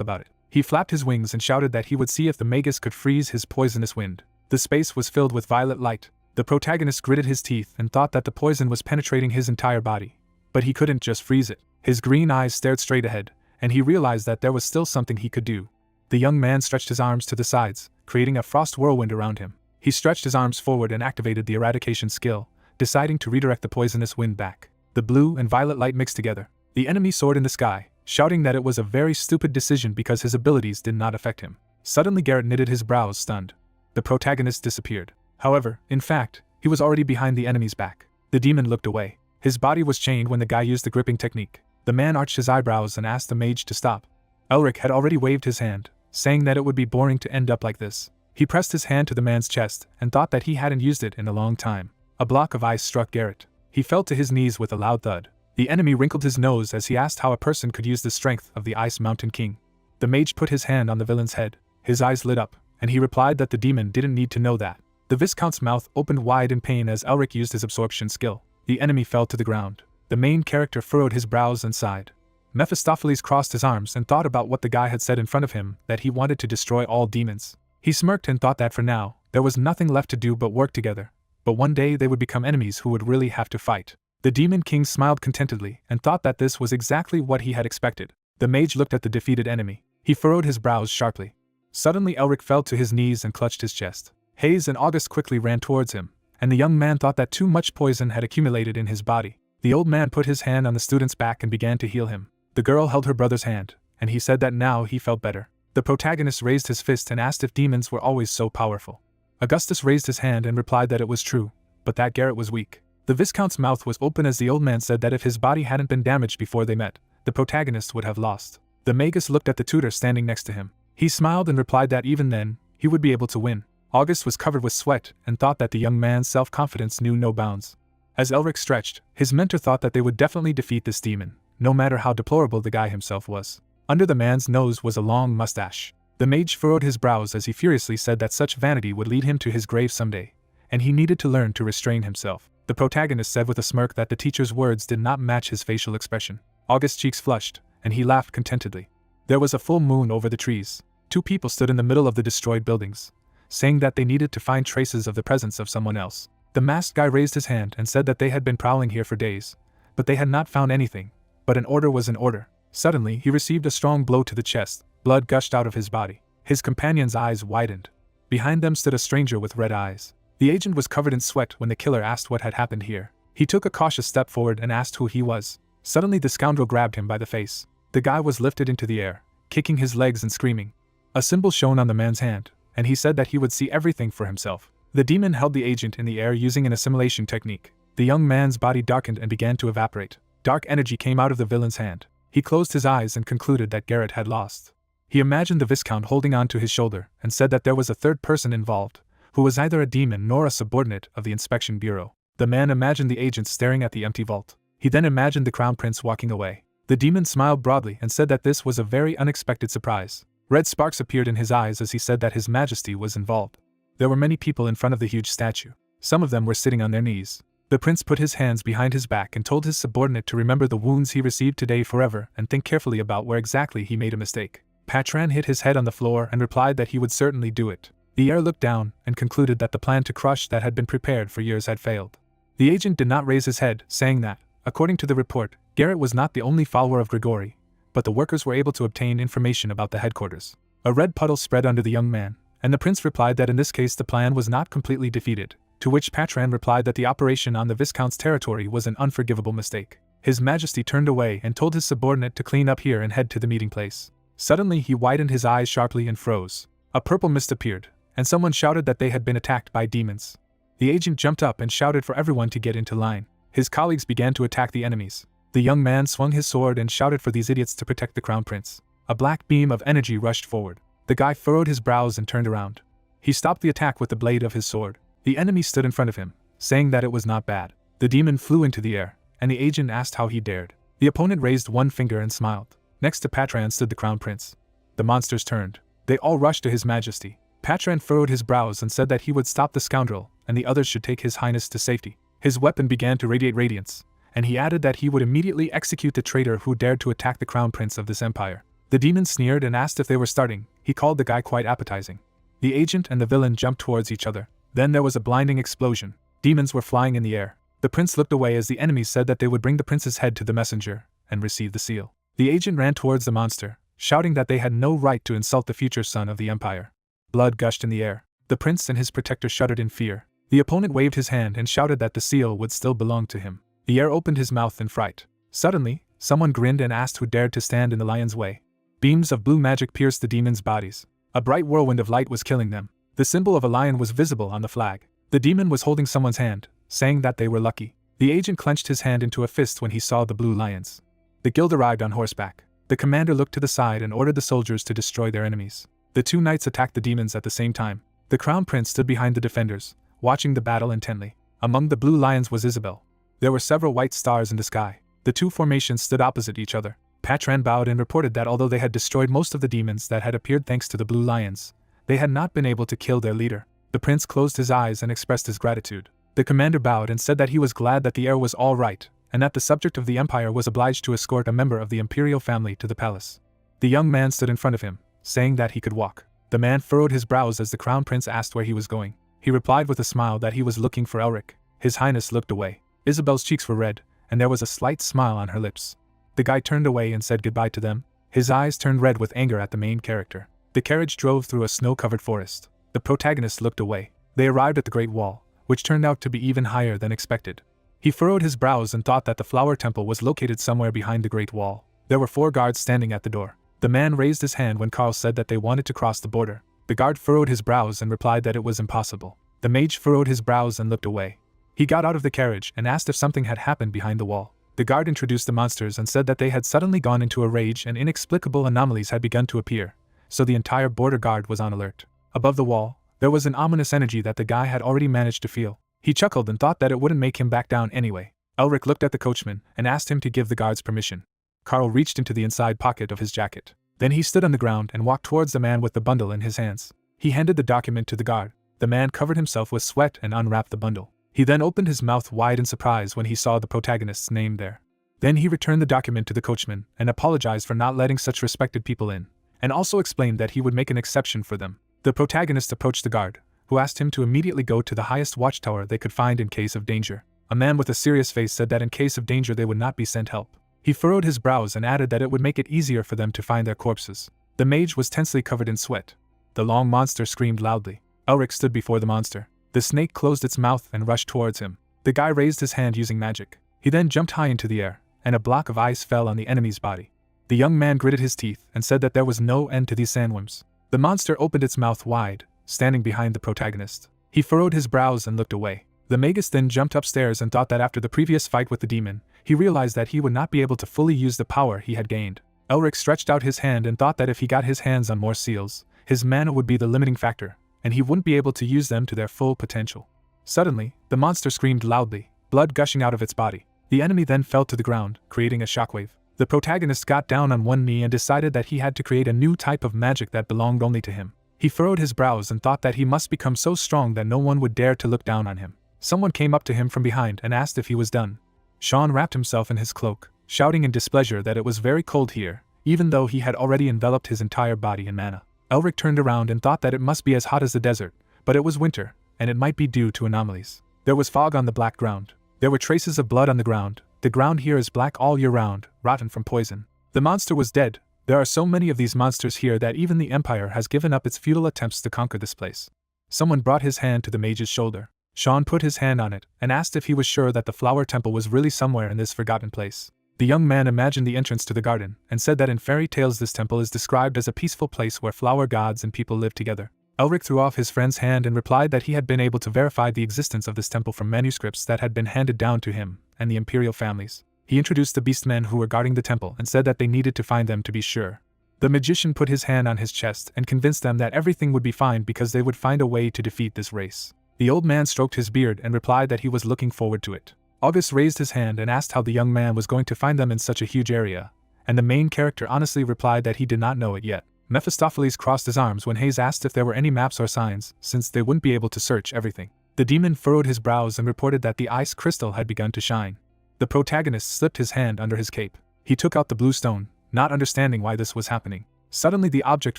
about it. He flapped his wings and shouted that he would see if the magus could freeze his poisonous wind. The space was filled with violet light. The protagonist gritted his teeth and thought that the poison was penetrating his entire body. But he couldn't just freeze it. His green eyes stared straight ahead, and he realized that there was still something he could do. The young man stretched his arms to the sides, creating a frost whirlwind around him. He stretched his arms forward and activated the eradication skill, deciding to redirect the poisonous wind back. The blue and violet light mixed together. The enemy soared in the sky, shouting that it was a very stupid decision because his abilities did not affect him. Suddenly Garrett knitted his brows, stunned. The protagonist disappeared. However, in fact, he was already behind the enemy's back. The demon looked away. His body was chained when the guy used the gripping technique. The man arched his eyebrows and asked the mage to stop. Elric had already waved his hand, saying that it would be boring to end up like this. He pressed his hand to the man's chest and thought that he hadn't used it in a long time. A block of ice struck Garrett. He fell to his knees with a loud thud. The enemy wrinkled his nose as he asked how a person could use the strength of the Ice Mountain King. The mage put his hand on the villain's head. His eyes lit up, and he replied that the demon didn't need to know that. The Viscount's mouth opened wide in pain as Elric used his absorption skill. The enemy fell to the ground. The main character furrowed his brows and sighed. Mephistopheles crossed his arms and thought about what the guy had said in front of him, that he wanted to destroy all demons. He smirked and thought that for now, there was nothing left to do but work together. But one day they would become enemies who would really have to fight. The Demon King smiled contentedly and thought that this was exactly what he had expected. The mage looked at the defeated enemy. He furrowed his brows sharply. Suddenly Elric fell to his knees and clutched his chest. Hayes and August quickly ran towards him, and the young man thought that too much poison had accumulated in his body. The old man put his hand on the student's back and began to heal him. The girl held her brother's hand, and he said that now he felt better. The protagonist raised his fist and asked if demons were always so powerful. Augustus raised his hand and replied that it was true, but that Garrett was weak. The Viscount's mouth was open as the old man said that if his body hadn't been damaged before they met, the protagonist would have lost. The magus looked at the tutor standing next to him. He smiled and replied that even then, he would be able to win. August was covered with sweat and thought that the young man's self-confidence knew no bounds. As Elric stretched, his mentor thought that they would definitely defeat this demon, no matter how deplorable the guy himself was. Under the man's nose was a long mustache. The mage furrowed his brows as he furiously said that such vanity would lead him to his grave someday, and he needed to learn to restrain himself. The protagonist said with a smirk that the teacher's words did not match his facial expression. August's cheeks flushed, and he laughed contentedly. There was a full moon over the trees. Two people stood in the middle of the destroyed buildings, saying that they needed to find traces of the presence of someone else. The masked guy raised his hand and said that they had been prowling here for days, but they had not found anything. But an order was an order. Suddenly, he received a strong blow to the chest. Blood gushed out of his body. His companion's eyes widened. Behind them stood a stranger with red eyes. The agent was covered in sweat when the killer asked what had happened here. He took a cautious step forward and asked who he was. Suddenly the scoundrel grabbed him by the face. The guy was lifted into the air, kicking his legs and screaming. A symbol shone on the man's hand, and he said that he would see everything for himself. The demon held the agent in the air using an assimilation technique. The young man's body darkened and began to evaporate. Dark energy came out of the villain's hand. He closed his eyes and concluded that Garrett had lost. He imagined the Viscount holding on to his shoulder and said that there was a third person involved, who was neither a demon nor a subordinate of the Inspection Bureau. The man imagined the agent staring at the empty vault. He then imagined the Crown Prince walking away. The demon smiled broadly and said that this was a very unexpected surprise. Red sparks appeared in his eyes as he said that His Majesty was involved. There were many people in front of the huge statue. Some of them were sitting on their knees. The prince put his hands behind his back and told his subordinate to remember the wounds he received today forever and think carefully about where exactly he made a mistake. Patran hit his head on the floor and replied that he would certainly do it. The heir looked down and concluded that the plan to crush that had been prepared for years had failed. The agent did not raise his head, saying that, according to the report, Garrett was not the only follower of Grigori, but the workers were able to obtain information about the headquarters. A red puddle spread under the young man, and the prince replied that in this case the plan was not completely defeated, to which Patran replied that the operation on the Viscount's territory was an unforgivable mistake. His Majesty turned away and told his subordinate to clean up here and head to the meeting place. Suddenly he widened his eyes sharply and froze. A purple mist appeared, and someone shouted that they had been attacked by demons. The agent jumped up and shouted for everyone to get into line. His colleagues began to attack the enemies. The young man swung his sword and shouted for these idiots to protect the Crown Prince. A black beam of energy rushed forward. The guy furrowed his brows and turned around. He stopped the attack with the blade of his sword. The enemy stood in front of him, saying that it was not bad. The demon flew into the air, and the agent asked how he dared. The opponent raised one finger and smiled. Next to Patran stood the Crown Prince. The monsters turned. They all rushed to His Majesty. Patran furrowed his brows and said that he would stop the scoundrel, and the others should take His Highness to safety. His weapon began to radiate radiance, and he added that he would immediately execute the traitor who dared to attack the Crown Prince of this empire. The demon sneered and asked if they were starting. He called the guy quite appetizing. The agent and the villain jumped towards each other. Then there was a blinding explosion. Demons were flying in the air. The prince looked away as the enemies said that they would bring the prince's head to the messenger and receive the seal. The agent ran towards the monster, shouting that they had no right to insult the future son of the empire. Blood gushed in the air. The prince and his protector shuddered in fear. The opponent waved his hand and shouted that the seal would still belong to him. The heir opened his mouth in fright. Suddenly, someone grinned and asked who dared to stand in the lion's way. Beams of blue magic pierced the demons' bodies. A bright whirlwind of light was killing them. The symbol of a lion was visible on the flag. The demon was holding someone's hand, saying that they were lucky. The agent clenched his hand into a fist when he saw the blue lions. The guild arrived on horseback. The commander looked to the side and ordered the soldiers to destroy their enemies. The two knights attacked the demons at the same time. The crown prince stood behind the defenders, watching the battle intently. Among the blue lions was Isabel. There were several white stars in the sky. The two formations stood opposite each other. Patran bowed and reported that although they had destroyed most of the demons that had appeared thanks to the blue lions, they had not been able to kill their leader. The prince closed his eyes and expressed his gratitude. The commander bowed and said that he was glad that the air was all right, and that the subject of the empire was obliged to escort a member of the imperial family to the palace. The young man stood in front of him, saying that he could walk. The man furrowed his brows as the crown prince asked where he was going. He replied with a smile that he was looking for Elric. His highness looked away. Isabel's cheeks were red, and there was a slight smile on her lips. The guy turned away and said goodbye to them. His eyes turned red with anger at the main character. The carriage drove through a snow-covered forest. The protagonist looked away. They arrived at the Great Wall, which turned out to be even higher than expected. He furrowed his brows and thought that the flower temple was located somewhere behind the Great Wall. There were 4 guards standing at the door. The man raised his hand when Carl said that they wanted to cross the border. The guard furrowed his brows and replied that it was impossible. The mage furrowed his brows and looked away. He got out of the carriage and asked if something had happened behind the wall. The guard introduced the monsters and said that they had suddenly gone into a rage and inexplicable anomalies had begun to appear, so the entire border guard was on alert. Above the wall, there was an ominous energy that the guy had already managed to feel. He chuckled and thought that it wouldn't make him back down anyway. Elric looked at the coachman and asked him to give the guards permission. Carl reached into the inside pocket of his jacket. Then he stood on the ground and walked towards the man with the bundle in his hands. He handed the document to the guard. The man covered himself with sweat and unwrapped the bundle. He then opened his mouth wide in surprise when he saw the protagonist's name there. Then he returned the document to the coachman and apologized for not letting such respected people in, and also explained that he would make an exception for them. The protagonist approached the guard, who asked him to immediately go to the highest watchtower they could find in case of danger. A man with a serious face said that in case of danger they would not be sent help. He furrowed his brows and added that it would make it easier for them to find their corpses. The mage was tensely covered in sweat. The long monster screamed loudly. Elric stood before the monster. The snake closed its mouth and rushed towards him. The guy raised his hand using magic. He then jumped high into the air, and a block of ice fell on the enemy's body. The young man gritted his teeth and said that there was no end to these sandworms. The monster opened its mouth wide, standing behind the protagonist. He furrowed his brows and looked away. The magus then jumped upstairs and thought that after the previous fight with the demon, he realized that he would not be able to fully use the power he had gained. Elric stretched out his hand and thought that if he got his hands on more seals, his mana would be the limiting factor, and he wouldn't be able to use them to their full potential. Suddenly, the monster screamed loudly, blood gushing out of its body. The enemy then fell to the ground, creating a shockwave. The protagonist got down on one knee and decided that he had to create a new type of magic that belonged only to him. He furrowed his brows and thought that he must become so strong that no one would dare to look down on him. Someone came up to him from behind and asked if he was done. Sean wrapped himself in his cloak, shouting in displeasure that it was very cold here, even though he had already enveloped his entire body in mana. Elric turned around and thought that it must be as hot as the desert, but it was winter, and it might be due to anomalies. There was fog on the black ground. There were traces of blood on the ground. The ground here is black all year round, rotten from poison. The monster was dead. There are so many of these monsters here that even the Empire has given up its futile attempts to conquer this place. Someone brought his hand to the mage's shoulder. Sean put his hand on it and asked if he was sure that the flower temple was really somewhere in this forgotten place. The young man imagined the entrance to the garden and said that in fairy tales this temple is described as a peaceful place where flower gods and people live together. Elric threw off his friend's hand and replied that he had been able to verify the existence of this temple from manuscripts that had been handed down to him and the imperial families. He introduced the beastmen who were guarding the temple and said that they needed to find them to be sure. The magician put his hand on his chest and convinced them that everything would be fine because they would find a way to defeat this race. The old man stroked his beard and replied that he was looking forward to it. August raised his hand and asked how the young man was going to find them in such a huge area, and the main character honestly replied that he did not know it yet. Mephistopheles crossed his arms when Hayes asked if there were any maps or signs, since they wouldn't be able to search everything. The demon furrowed his brows and reported that the ice crystal had begun to shine. The protagonist slipped his hand under his cape. He took out the blue stone, not understanding why this was happening. Suddenly the object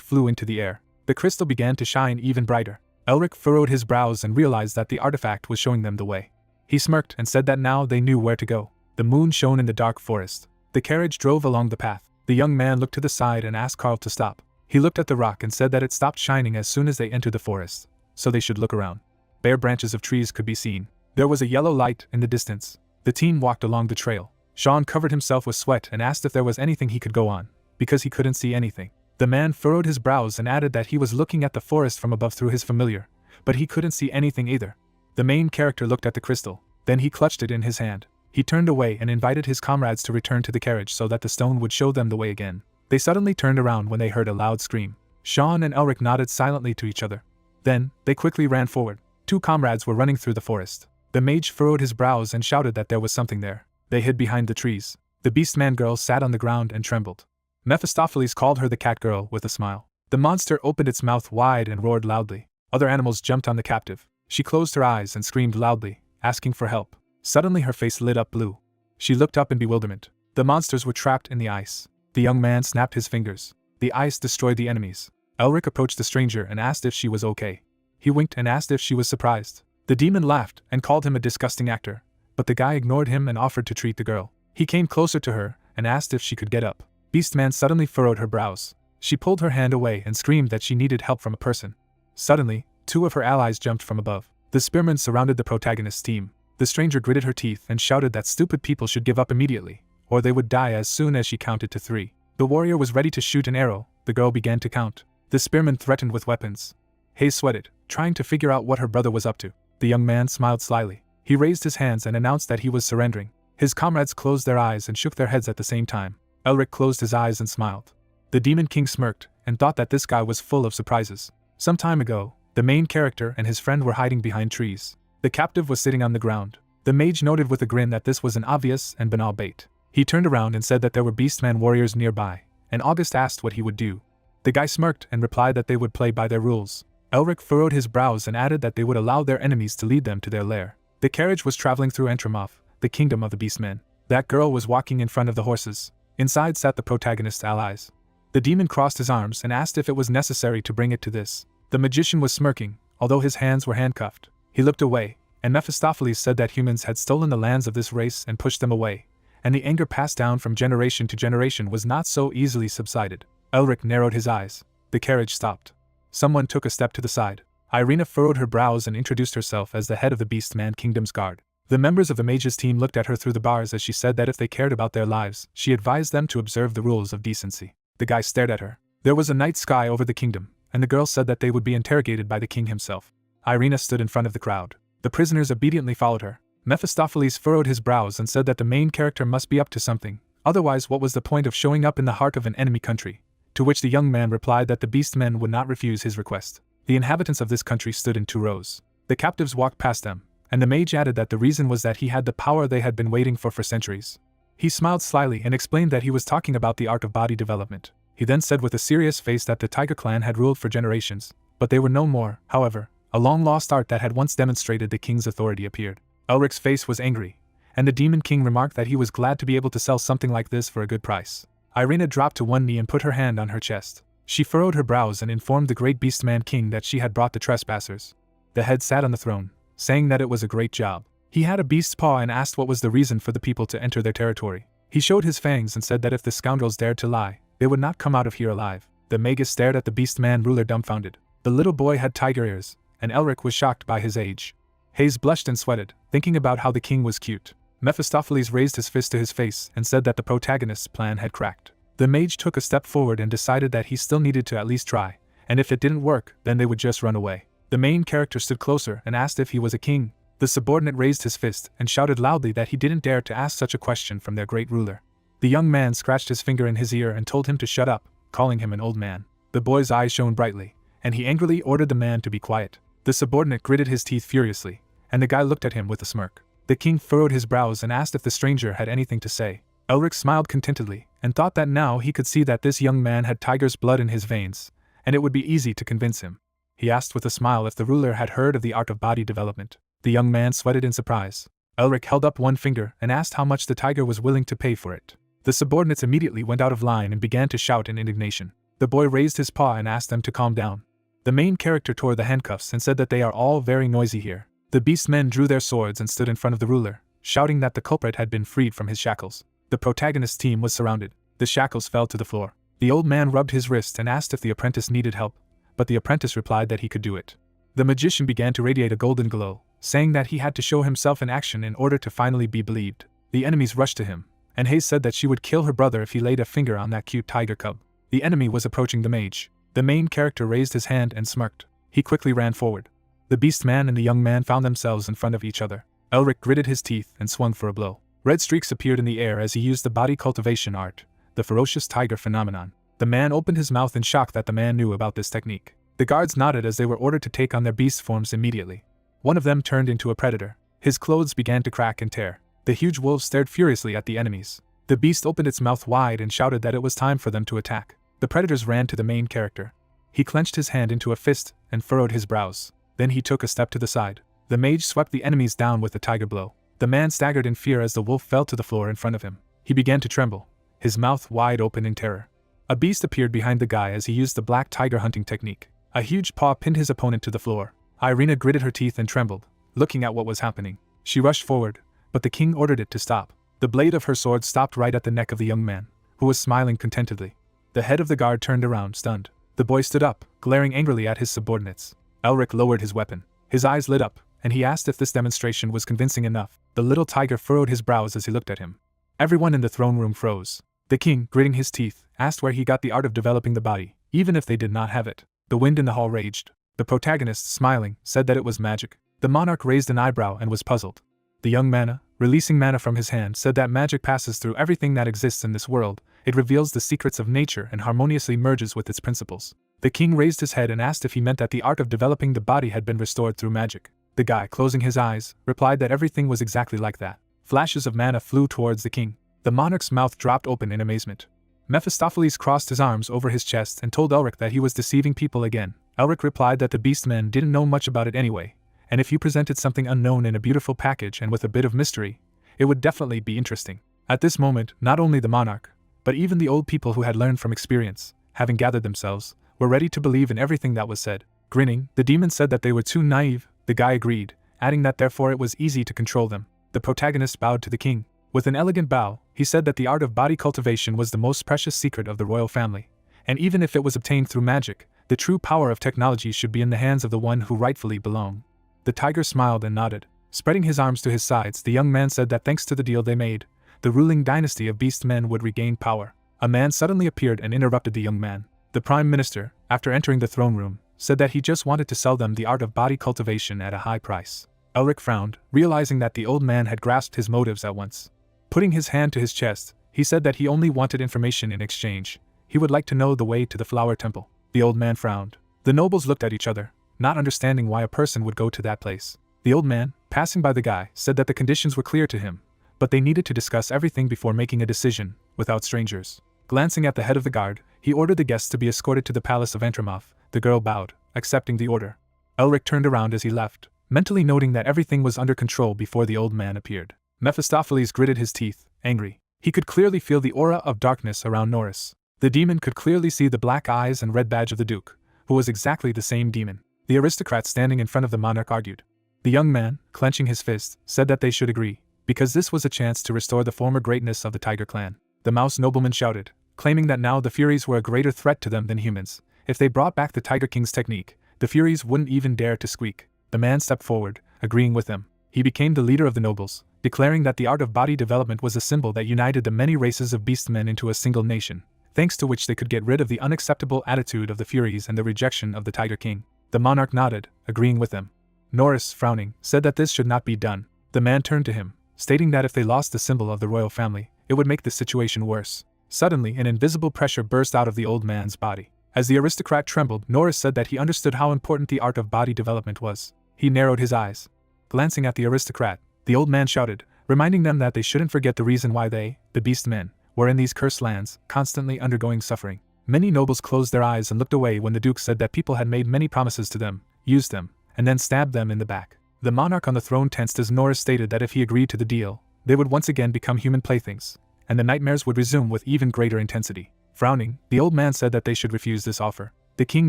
flew into the air. The crystal began to shine even brighter. Elric furrowed his brows and realized that the artifact was showing them the way. He smirked and said that now they knew where to go. The moon shone in the dark forest. The carriage drove along the path. The young man looked to the side and asked Carl to stop. He looked at the rock and said that it stopped shining as soon as they entered the forest, so they should look around. Bare branches of trees could be seen. There was a yellow light in the distance. The team walked along the trail. Sean covered himself with sweat and asked if there was anything he could go on, because he couldn't see anything. The man furrowed his brows and added that he was looking at the forest from above through his familiar, but he couldn't see anything either. The main character looked at the crystal, then he clutched it in his hand. He turned away and invited his comrades to return to the carriage so that the stone would show them the way again. They suddenly turned around when they heard a loud scream. Sean and Elric nodded silently to each other. Then, they quickly ran forward. 2 comrades were running through the forest. The mage furrowed his brows and shouted that there was something there. They hid behind the trees. The Beastman girl sat on the ground and trembled. Mephistopheles called her the cat girl with a smile. The monster opened its mouth wide and roared loudly. Other animals jumped on the captive. She closed her eyes and screamed loudly, asking for help. Suddenly her face lit up blue. She looked up in bewilderment. The monsters were trapped in the ice. The young man snapped his fingers. The ice destroyed the enemies. Elric approached the stranger and asked if she was okay. He winked and asked if she was surprised. The demon laughed and called him a disgusting actor, but the guy ignored him and offered to treat the girl. He came closer to her and asked if she could get up. Beastman suddenly furrowed her brows. She pulled her hand away and screamed that she needed help from a person. Suddenly, 2 of her allies jumped from above. The spearmen surrounded the protagonist's team. The stranger gritted her teeth and shouted that stupid people should give up immediately, or they would die as soon as she counted to 3. The warrior was ready to shoot an arrow. The girl began to count. The spearmen threatened with weapons. Hayes sweated, trying to figure out what her brother was up to. The young man smiled slyly. He raised his hands and announced that he was surrendering. His comrades closed their eyes and shook their heads at the same time. Elric closed his eyes and smiled. The Demon King smirked and thought that this guy was full of surprises. Some time ago, the main character and his friend were hiding behind trees. The captive was sitting on the ground. The mage noted with a grin that this was an obvious and banal bait. He turned around and said that there were Beastman warriors nearby, and August asked what he would do. The guy smirked and replied that they would play by their rules. Elric furrowed his brows and added that they would allow their enemies to lead them to their lair. The carriage was traveling through Entramoth, the kingdom of the Beastmen. That girl was walking in front of the horses. Inside sat the protagonist's allies. The demon crossed his arms and asked if it was necessary to bring it to this. The magician was smirking, although his hands were handcuffed. He looked away, and Mephistopheles said that humans had stolen the lands of this race and pushed them away, and the anger passed down from generation to generation was not so easily subsided. Elric narrowed his eyes. The carriage stopped. Someone took a step to the side. Irina furrowed her brows and introduced herself as the head of the Beastman Kingdom's guard. The members of the mage's team looked at her through the bars as she said that if they cared about their lives, she advised them to observe the rules of decency. The guy stared at her. There was a night sky over the kingdom, and the girl said that they would be interrogated by the king himself. Irina stood in front of the crowd. The prisoners obediently followed her. Mephistopheles furrowed his brows and said that the main character must be up to something, otherwise what was the point of showing up in the heart of an enemy country? To which the young man replied that the beastmen would not refuse his request. The inhabitants of this country stood in 2 rows. The captives walked past them, and the mage added that the reason was that he had the power they had been waiting for centuries. He smiled slyly and explained that he was talking about the art of body development. He then said with a serious face that the Tiger clan had ruled for generations, but they were no more. However, a long-lost art that had once demonstrated the king's authority appeared. Elric's face was angry, and the Demon King remarked that he was glad to be able to sell something like this for a good price. Irina dropped to one knee and put her hand on her chest. She furrowed her brows and informed the great Beastman King that she had brought the trespassers. The head sat on the throne, saying that it was a great job. He had a beast's paw and asked what was the reason for the people to enter their territory. He showed his fangs and said that if the scoundrels dared to lie, they would not come out of here alive. The magus stared at the Beastman ruler dumbfounded. The little boy had tiger ears, and Elric was shocked by his age. Hayes blushed and sweated, thinking about how the king was cute. Mephistopheles raised his fist to his face and said that the protagonist's plan had cracked. The mage took a step forward and decided that he still needed to at least try, and if it didn't work, then they would just run away. The main character stood closer and asked if he was a king. The subordinate raised his fist and shouted loudly that he didn't dare to ask such a question from their great ruler. The young man scratched his finger in his ear and told him to shut up, calling him an old man. The boy's eyes shone brightly, and he angrily ordered the man to be quiet. The subordinate gritted his teeth furiously, and the guy looked at him with a smirk. The king furrowed his brows and asked if the stranger had anything to say. Elric smiled contentedly, and thought that now he could see that this young man had tiger's blood in his veins, and it would be easy to convince him. He asked with a smile if the ruler had heard of the art of body development. The young man sweated in surprise. Elric held up one finger and asked how much the tiger was willing to pay for it. The subordinates immediately went out of line and began to shout in indignation. The boy raised his paw and asked them to calm down. The main character tore the handcuffs and said that they are all very noisy here. The beastmen drew their swords and stood in front of the ruler, shouting that the culprit had been freed from his shackles. The protagonist's team was surrounded. The shackles fell to the floor. The old man rubbed his wrist and asked if the apprentice needed help, but the apprentice replied that he could do it. The magician began to radiate a golden glow, saying that he had to show himself in action in order to finally be believed. The enemies rushed to him, and Hayes said that she would kill her brother if he laid a finger on that cute tiger cub. The enemy was approaching the mage. The main character raised his hand and smirked. He quickly ran forward. The beast man and the young man found themselves in front of each other. Elric gritted his teeth and swung for a blow. Red streaks appeared in the air as he used the body cultivation art, the ferocious tiger phenomenon. The man opened his mouth in shock that the man knew about this technique. The guards nodded as they were ordered to take on their beast forms immediately. One of them turned into a predator. His clothes began to crack and tear. The huge wolf stared furiously at the enemies. The beast opened its mouth wide and shouted that it was time for them to attack. The predators ran to the main character. He clenched his hand into a fist and furrowed his brows. Then he took a step to the side. The mage swept the enemies down with a tiger blow. The man staggered in fear as the wolf fell to the floor in front of him. He began to tremble, his mouth wide open in terror. A beast appeared behind the guy as he used the black tiger hunting technique. A huge paw pinned his opponent to the floor. Irina gritted her teeth and trembled, looking at what was happening. She rushed forward, but the king ordered it to stop. The blade of her sword stopped right at the neck of the young man, who was smiling contentedly. The head of the guard turned around, stunned. The boy stood up, glaring angrily at his subordinates. Elric lowered his weapon. His eyes lit up, and he asked if this demonstration was convincing enough. The little tiger furrowed his brows as he looked at him. Everyone in the throne room froze. The king, gritting his teeth, asked where he got the art of developing the body, even if they did not have it. The wind in the hall raged. The protagonist, smiling, said that it was magic. The monarch raised an eyebrow and was puzzled. The young mana, releasing mana from his hand, said that magic passes through everything that exists in this world. It reveals the secrets of nature and harmoniously merges with its principles. The king raised his head and asked if he meant that the art of developing the body had been restored through magic. The guy, closing his eyes, replied that everything was exactly like that. Flashes of mana flew towards the king. The monarch's mouth dropped open in amazement. Mephistopheles crossed his arms over his chest and told Elric that he was deceiving people again. Elric replied that the beastmen didn't know much about it anyway, and if you presented something unknown in a beautiful package and with a bit of mystery, it would definitely be interesting. At this moment, not only the monarch, but even the old people who had learned from experience, having gathered themselves, were ready to believe in everything that was said. Grinning, the demon said that they were too naive. The guy agreed, adding that therefore it was easy to control them. The protagonist bowed to the king. With an elegant bow, he said that the art of body cultivation was the most precious secret of the royal family, and even if it was obtained through magic, the true power of technology should be in the hands of the one who rightfully belonged. The tiger smiled and nodded. Spreading his arms to his sides, the young man said that thanks to the deal they made, the ruling dynasty of beast men would regain power. A man suddenly appeared and interrupted the young man. The prime minister, after entering the throne room, said that he just wanted to sell them the art of body cultivation at a high price. Elric frowned, realizing that the old man had grasped his motives at once. Putting his hand to his chest, he said that he only wanted information in exchange. He would like to know the way to the flower temple. The old man frowned. The nobles looked at each other, not understanding why a person would go to that place. The old man, passing by the guy, said that the conditions were clear to him, but they needed to discuss everything before making a decision, without strangers. Glancing at the head of the guard, he ordered the guests to be escorted to the palace of Entramoth. The girl bowed, accepting the order. Elric turned around as he left, mentally noting that everything was under control before the old man appeared. Mephistopheles gritted his teeth, angry. He could clearly feel the aura of darkness around Norris. The demon could clearly see the black eyes and red badge of the duke, who was exactly the same demon. The aristocrat standing in front of the monarch argued. The young man, clenching his fist, said that they should agree, because this was a chance to restore the former greatness of the tiger clan. The mouse nobleman shouted, claiming that now the Furies were a greater threat to them than humans. If they brought back the Tiger King's technique, the Furies wouldn't even dare to squeak. The man stepped forward, agreeing with them. He became the leader of the nobles, declaring that the art of body development was a symbol that united the many races of beastmen into a single nation, thanks to which they could get rid of the unacceptable attitude of the Furies and the rejection of the Tiger King. The monarch nodded, agreeing with them. Norris, frowning, said that this should not be done. The man turned to him, stating that if they lost the symbol of the royal family, it would make the situation worse. Suddenly, an invisible pressure burst out of the old man's body. As the aristocrat trembled, Norris said that he understood how important the art of body development was. He narrowed his eyes. Glancing at the aristocrat, the old man shouted, reminding them that they shouldn't forget the reason why they, the beast men, were in these cursed lands, constantly undergoing suffering. Many nobles closed their eyes and looked away when the duke said that people had made many promises to them, used them, and then stabbed them in the back. The monarch on the throne tensed as Norris stated that if he agreed to the deal, they would once again become human playthings, and the nightmares would resume with even greater intensity. Frowning, the old man said that they should refuse this offer. The king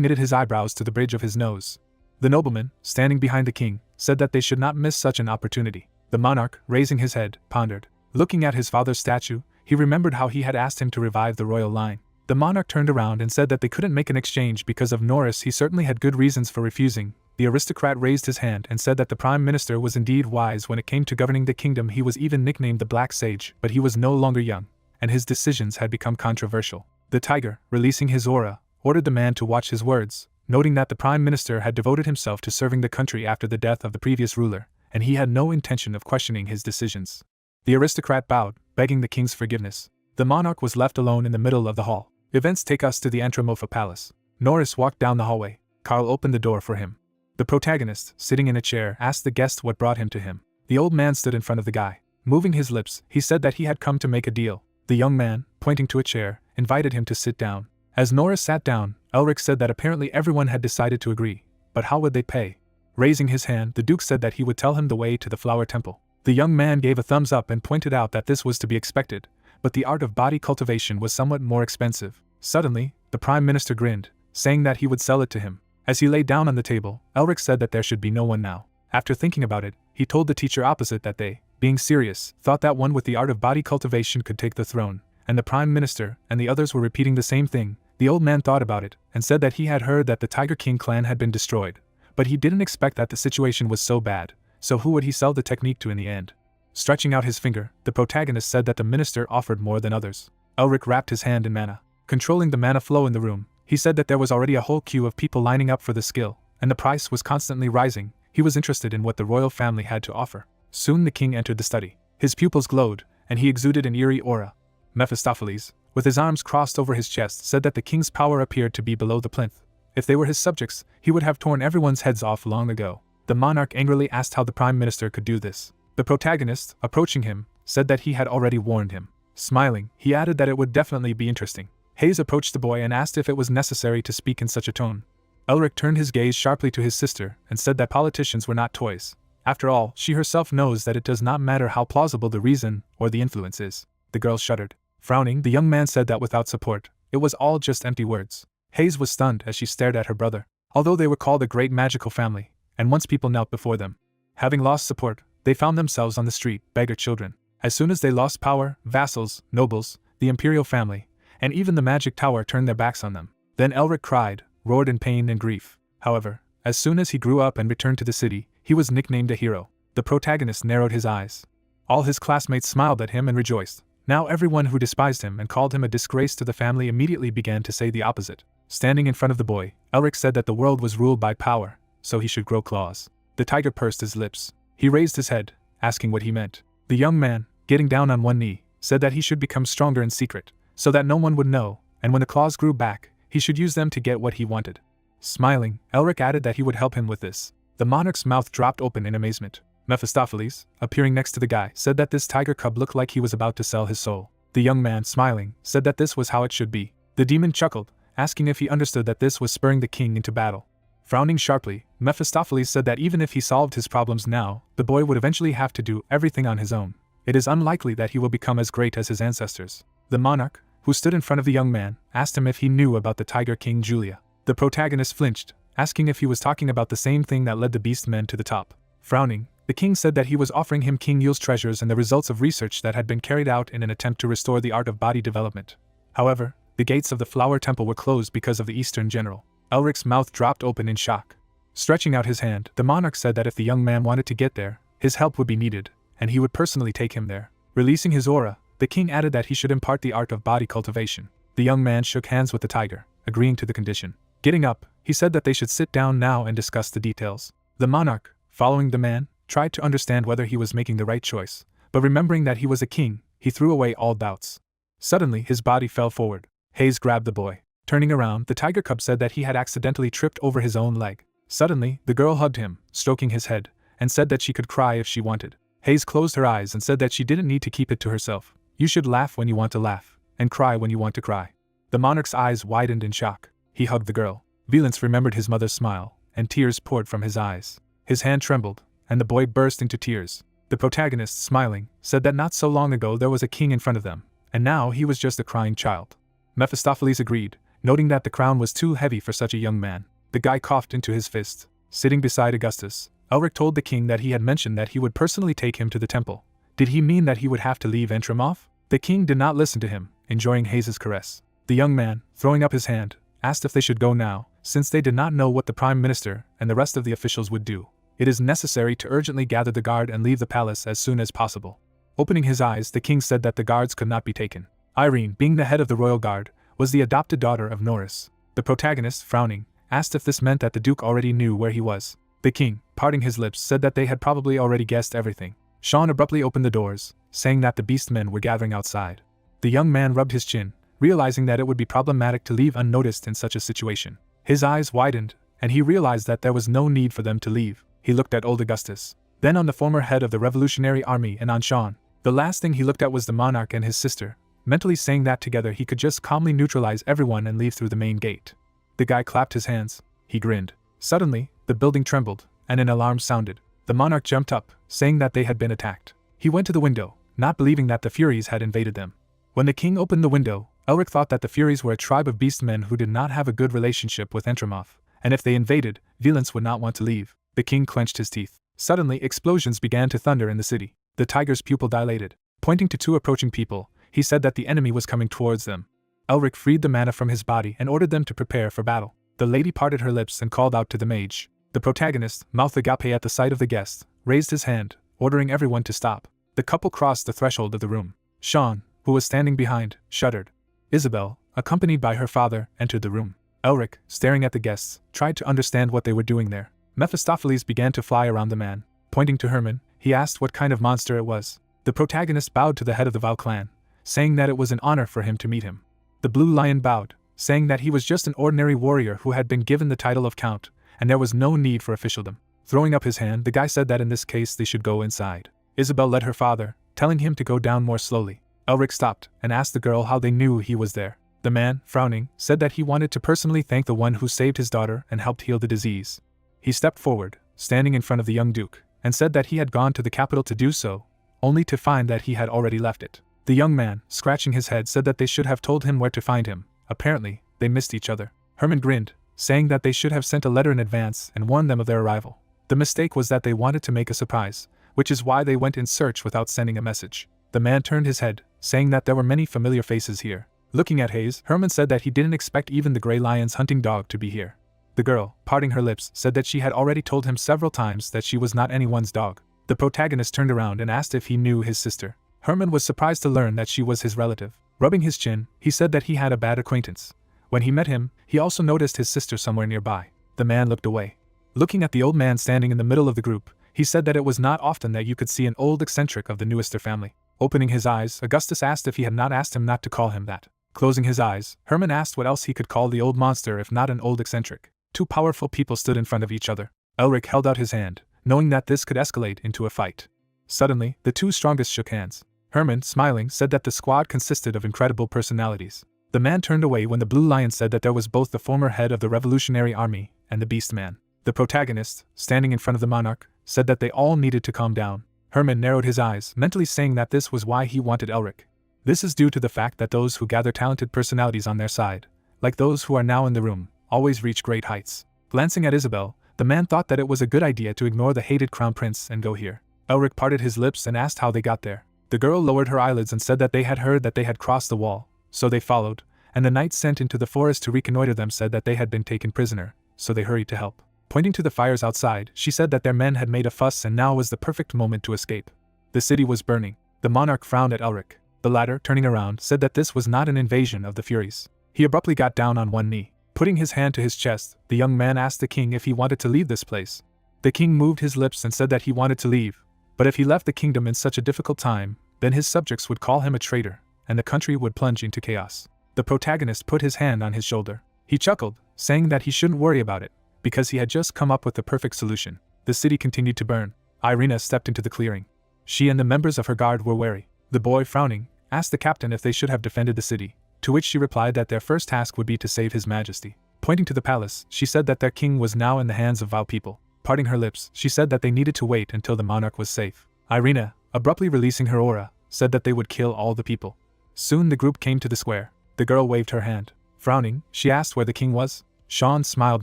knitted his eyebrows to the bridge of his nose. The nobleman, standing behind the king, said that they should not miss such an opportunity. The monarch, raising his head, pondered. Looking at his father's statue, he remembered how he had asked him to revive the royal line. The monarch turned around and said that they couldn't make an exchange because of Norris. He certainly had good reasons for refusing. The aristocrat raised his hand and said that the prime minister was indeed wise when it came to governing the kingdom. He was even nicknamed the Black Sage, but he was no longer young, and his decisions had become controversial. The tiger, releasing his aura, ordered the man to watch his words, noting that the prime minister had devoted himself to serving the country after the death of the previous ruler, and he had no intention of questioning his decisions. The aristocrat bowed, begging the king's forgiveness. The monarch was left alone in the middle of the hall. Events take us to the Antramofa Palace. Norris walked down the hallway. Carl opened the door for him. The protagonist, sitting in a chair, asked the guest what brought him to him. The old man stood in front of the guy. Moving his lips, he said that he had come to make a deal. The young man, pointing to a chair, invited him to sit down. As Norris sat down, Elric said that apparently everyone had decided to agree. But how would they pay? Raising his hand, the Duke said that he would tell him the way to the Flower Temple. The young man gave a thumbs up and pointed out that this was to be expected, but the art of body cultivation was somewhat more expensive. Suddenly, the Prime Minister grinned, saying that he would sell it to him. As he lay down on the table, Elric said that there should be no one now. After thinking about it, he told the teacher opposite that they, being serious, thought that one with the art of body cultivation could take the throne, and the Prime Minister and the others were repeating the same thing. The old man thought about it, and said that he had heard that the Tiger King clan had been destroyed, but he didn't expect that the situation was so bad, so who would he sell the technique to in the end? Stretching out his finger, the protagonist said that the minister offered more than others. Elric wrapped his hand in mana. Controlling the mana flow in the room, he said that there was already a whole queue of people lining up for the skill, and the price was constantly rising. He was interested in what the royal family had to offer. Soon the king entered the study. His pupils glowed, and he exuded an eerie aura. Mephistopheles, with his arms crossed over his chest, said that the king's power appeared to be below the plinth. If they were his subjects, he would have torn everyone's heads off long ago. The monarch angrily asked how the prime minister could do this. The protagonist, approaching him, said that he had already warned him. Smiling, he added that it would definitely be interesting. Hayes approached the boy and asked if it was necessary to speak in such a tone. Elric turned his gaze sharply to his sister and said that politicians were not toys. After all, she herself knows that it does not matter how plausible the reason or the influence is. The girl shuddered. Frowning, the young man said that without support, it was all just empty words. Hayes was stunned as she stared at her brother. Although they were called a great magical family, and once people knelt before them, having lost support, they found themselves on the street, beggar children. As soon as they lost power, vassals, nobles, the imperial family, and even the magic tower turned their backs on them. Then Elric cried, roared in pain and grief. However, as soon as he grew up and returned to the city, he was nicknamed a hero. The protagonist narrowed his eyes. All his classmates smiled at him and rejoiced. Now everyone who despised him and called him a disgrace to the family immediately began to say the opposite. Standing in front of the boy, Elric said that the world was ruled by power, so he should grow claws. The tiger pursed his lips. He raised his head, asking what he meant. The young man, getting down on one knee, said that he should become stronger in secret, so that no one would know, and when the claws grew back, he should use them to get what he wanted. Smiling, Elric added that he would help him with this. The monarch's mouth dropped open in amazement. Mephistopheles, appearing next to the guy, said that this tiger cub looked like he was about to sell his soul. The young man, smiling, said that this was how it should be. The demon chuckled, asking if he understood that this was spurring the king into battle. Frowning sharply, Mephistopheles said that even if he solved his problems now, the boy would eventually have to do everything on his own. It is unlikely that he will become as great as his ancestors. The monarch, who stood in front of the young man, asked him if he knew about the Tiger King Julia. The protagonist flinched, asking if he was talking about the same thing that led the beast men to the top. Frowning, the king said that he was offering him King Yule's treasures and the results of research that had been carried out in an attempt to restore the art of body development. However, the gates of the Flower Temple were closed because of the Eastern General. Elric's mouth dropped open in shock. Stretching out his hand, the monarch said that if the young man wanted to get there, his help would be needed, and he would personally take him there. Releasing his aura, the king added that he should impart the art of body cultivation. The young man shook hands with the tiger, agreeing to the condition. Getting up, he said that they should sit down now and discuss the details. The monarch, following the man, tried to understand whether he was making the right choice, but remembering that he was a king, he threw away all doubts. Suddenly, his body fell forward. Hayes grabbed the boy. Turning around, the tiger cub said that he had accidentally tripped over his own leg. Suddenly, the girl hugged him, stroking his head, and said that she could cry if she wanted. Hayes closed her eyes and said that she didn't need to keep it to herself. You should laugh when you want to laugh, and cry when you want to cry. The monarch's eyes widened in shock. He hugged the girl. Valence remembered his mother's smile, and tears poured from his eyes. His hand trembled, and the boy burst into tears. The protagonist, smiling, said that not so long ago there was a king in front of them, and now he was just a crying child. Mephistopheles agreed, noting that the crown was too heavy for such a young man. The guy coughed into his fist. Sitting beside Augustus, Elric told the king that he had mentioned that he would personally take him to the temple. Did he mean that he would have to leave Antrim off? The king did not listen to him, enjoying Hayes' caress. The young man, throwing up his hand, asked if they should go now, since they did not know what the prime minister and the rest of the officials would do. It is necessary to urgently gather the guard and leave the palace as soon as possible. Opening his eyes, the king said that the guards could not be taken. Irene, being the head of the royal guard, was the adopted daughter of Norris. The protagonist, frowning, asked if this meant that the duke already knew where he was. The king, parting his lips, said that they had probably already guessed everything. Sean abruptly opened the doors, saying that the beastmen were gathering outside. The young man rubbed his chin, realizing that it would be problematic to leave unnoticed in such a situation. His eyes widened, and he realized that there was no need for them to leave. He looked at old Augustus, then on the former head of the Revolutionary Army and on Sean. The last thing he looked at was the monarch and his sister, mentally saying that together he could just calmly neutralize everyone and leave through the main gate. The guy clapped his hands. He grinned. Suddenly, the building trembled, and an alarm sounded. The monarch jumped up, saying that they had been attacked. He went to the window, not believing that the Furies had invaded them. When the king opened the window, Elric thought that the Furies were a tribe of beastmen who did not have a good relationship with Entramoth, and if they invaded, Valence would not want to leave. The king clenched his teeth. Suddenly, explosions began to thunder in the city. The tiger's pupil dilated. Pointing to two approaching people, he said that the enemy was coming towards them. Elric freed the mana from his body and ordered them to prepare for battle. The lady parted her lips and called out to the mage. The protagonist, Mouth Agape at the sight of the guest, raised his hand, ordering everyone to stop. The couple crossed the threshold of the room. Sean, who was standing behind, shuddered. Isabel, accompanied by her father, entered the room. Elric, staring at the guests, tried to understand what they were doing there. Mephistopheles began to fly around the man. Pointing to Herman, he asked what kind of monster it was. The protagonist bowed to the head of the Val clan, saying that it was an honor for him to meet him. The Blue Lion bowed, saying that he was just an ordinary warrior who had been given the title of Count, and there was no need for officialdom. Throwing up his hand, the guy said that in this case they should go inside. Isabel led her father, telling him to go down more slowly. Elric stopped and asked the girl how they knew he was there. The man, frowning, said that he wanted to personally thank the one who saved his daughter and helped heal the disease. He stepped forward, standing in front of the young duke, and said that he had gone to the capital to do so, only to find that he had already left it. The young man, scratching his head, said that they should have told him where to find him. Apparently, they missed each other. Herman grinned, saying that they should have sent a letter in advance and warned them of their arrival. The mistake was that they wanted to make a surprise, which is why they went in search without sending a message. The man turned his head, saying that there were many familiar faces here. Looking at Hayes, Herman said that he didn't expect even the Grey Lion's hunting dog to be here. The girl, parting her lips, said that she had already told him several times that she was not anyone's dog. The protagonist turned around and asked if he knew his sister. Herman was surprised to learn that she was his relative. Rubbing his chin, he said that he had a bad acquaintance. When he met him, he also noticed his sister somewhere nearby. The man looked away. Looking at the old man standing in the middle of the group, he said that it was not often that you could see an old eccentric of the Newister family. Opening his eyes, Augustus asked if he had not asked him not to call him that. Closing his eyes, Herman asked what else he could call the old monster if not an old eccentric. Two powerful people stood in front of each other. Elric held out his hand, knowing that this could escalate into a fight. Suddenly, the two strongest shook hands. Herman, smiling, said that the squad consisted of incredible personalities. The man turned away when the Blue Lion said that there was both the former head of the Revolutionary Army and the Beast Man. The protagonist, standing in front of the monarch, said that they all needed to calm down. Herman narrowed his eyes, mentally saying that this was why he wanted Elric. This is due to the fact that those who gather talented personalities on their side, like those who are now in the room, always reach great heights. Glancing at Isabel, the man thought that it was a good idea to ignore the hated crown prince and go here. Elric parted his lips and asked how they got there. The girl lowered her eyelids and said that they had heard that they had crossed the wall, so they followed, and the knights sent into the forest to reconnoiter them said that they had been taken prisoner, so they hurried to help. Pointing to the fires outside, she said that their men had made a fuss and now was the perfect moment to escape. The city was burning. The monarch frowned at Elric. The latter, turning around, said that this was not an invasion of the Furies. He abruptly got down on one knee. Putting his hand to his chest, the young man asked the king if he wanted to leave this place. The king moved his lips and said that he wanted to leave, but if he left the kingdom in such a difficult time, then his subjects would call him a traitor, and the country would plunge into chaos. The protagonist put his hand on his shoulder. He chuckled, saying that he shouldn't worry about it, because he had just come up with the perfect solution. The city continued to burn. Irina stepped into the clearing. She and the members of her guard were wary. The boy, frowning, asked the captain if they should have defended the city, to which she replied that their first task would be to save his majesty. Pointing to the palace, she said that their king was now in the hands of Vile people. Parting her lips, she said that they needed to wait until the monarch was safe. Irina, abruptly releasing her aura, said that they would kill all the people. Soon the group came to the square. The girl waved her hand. Frowning, she asked where the king was. Sean smiled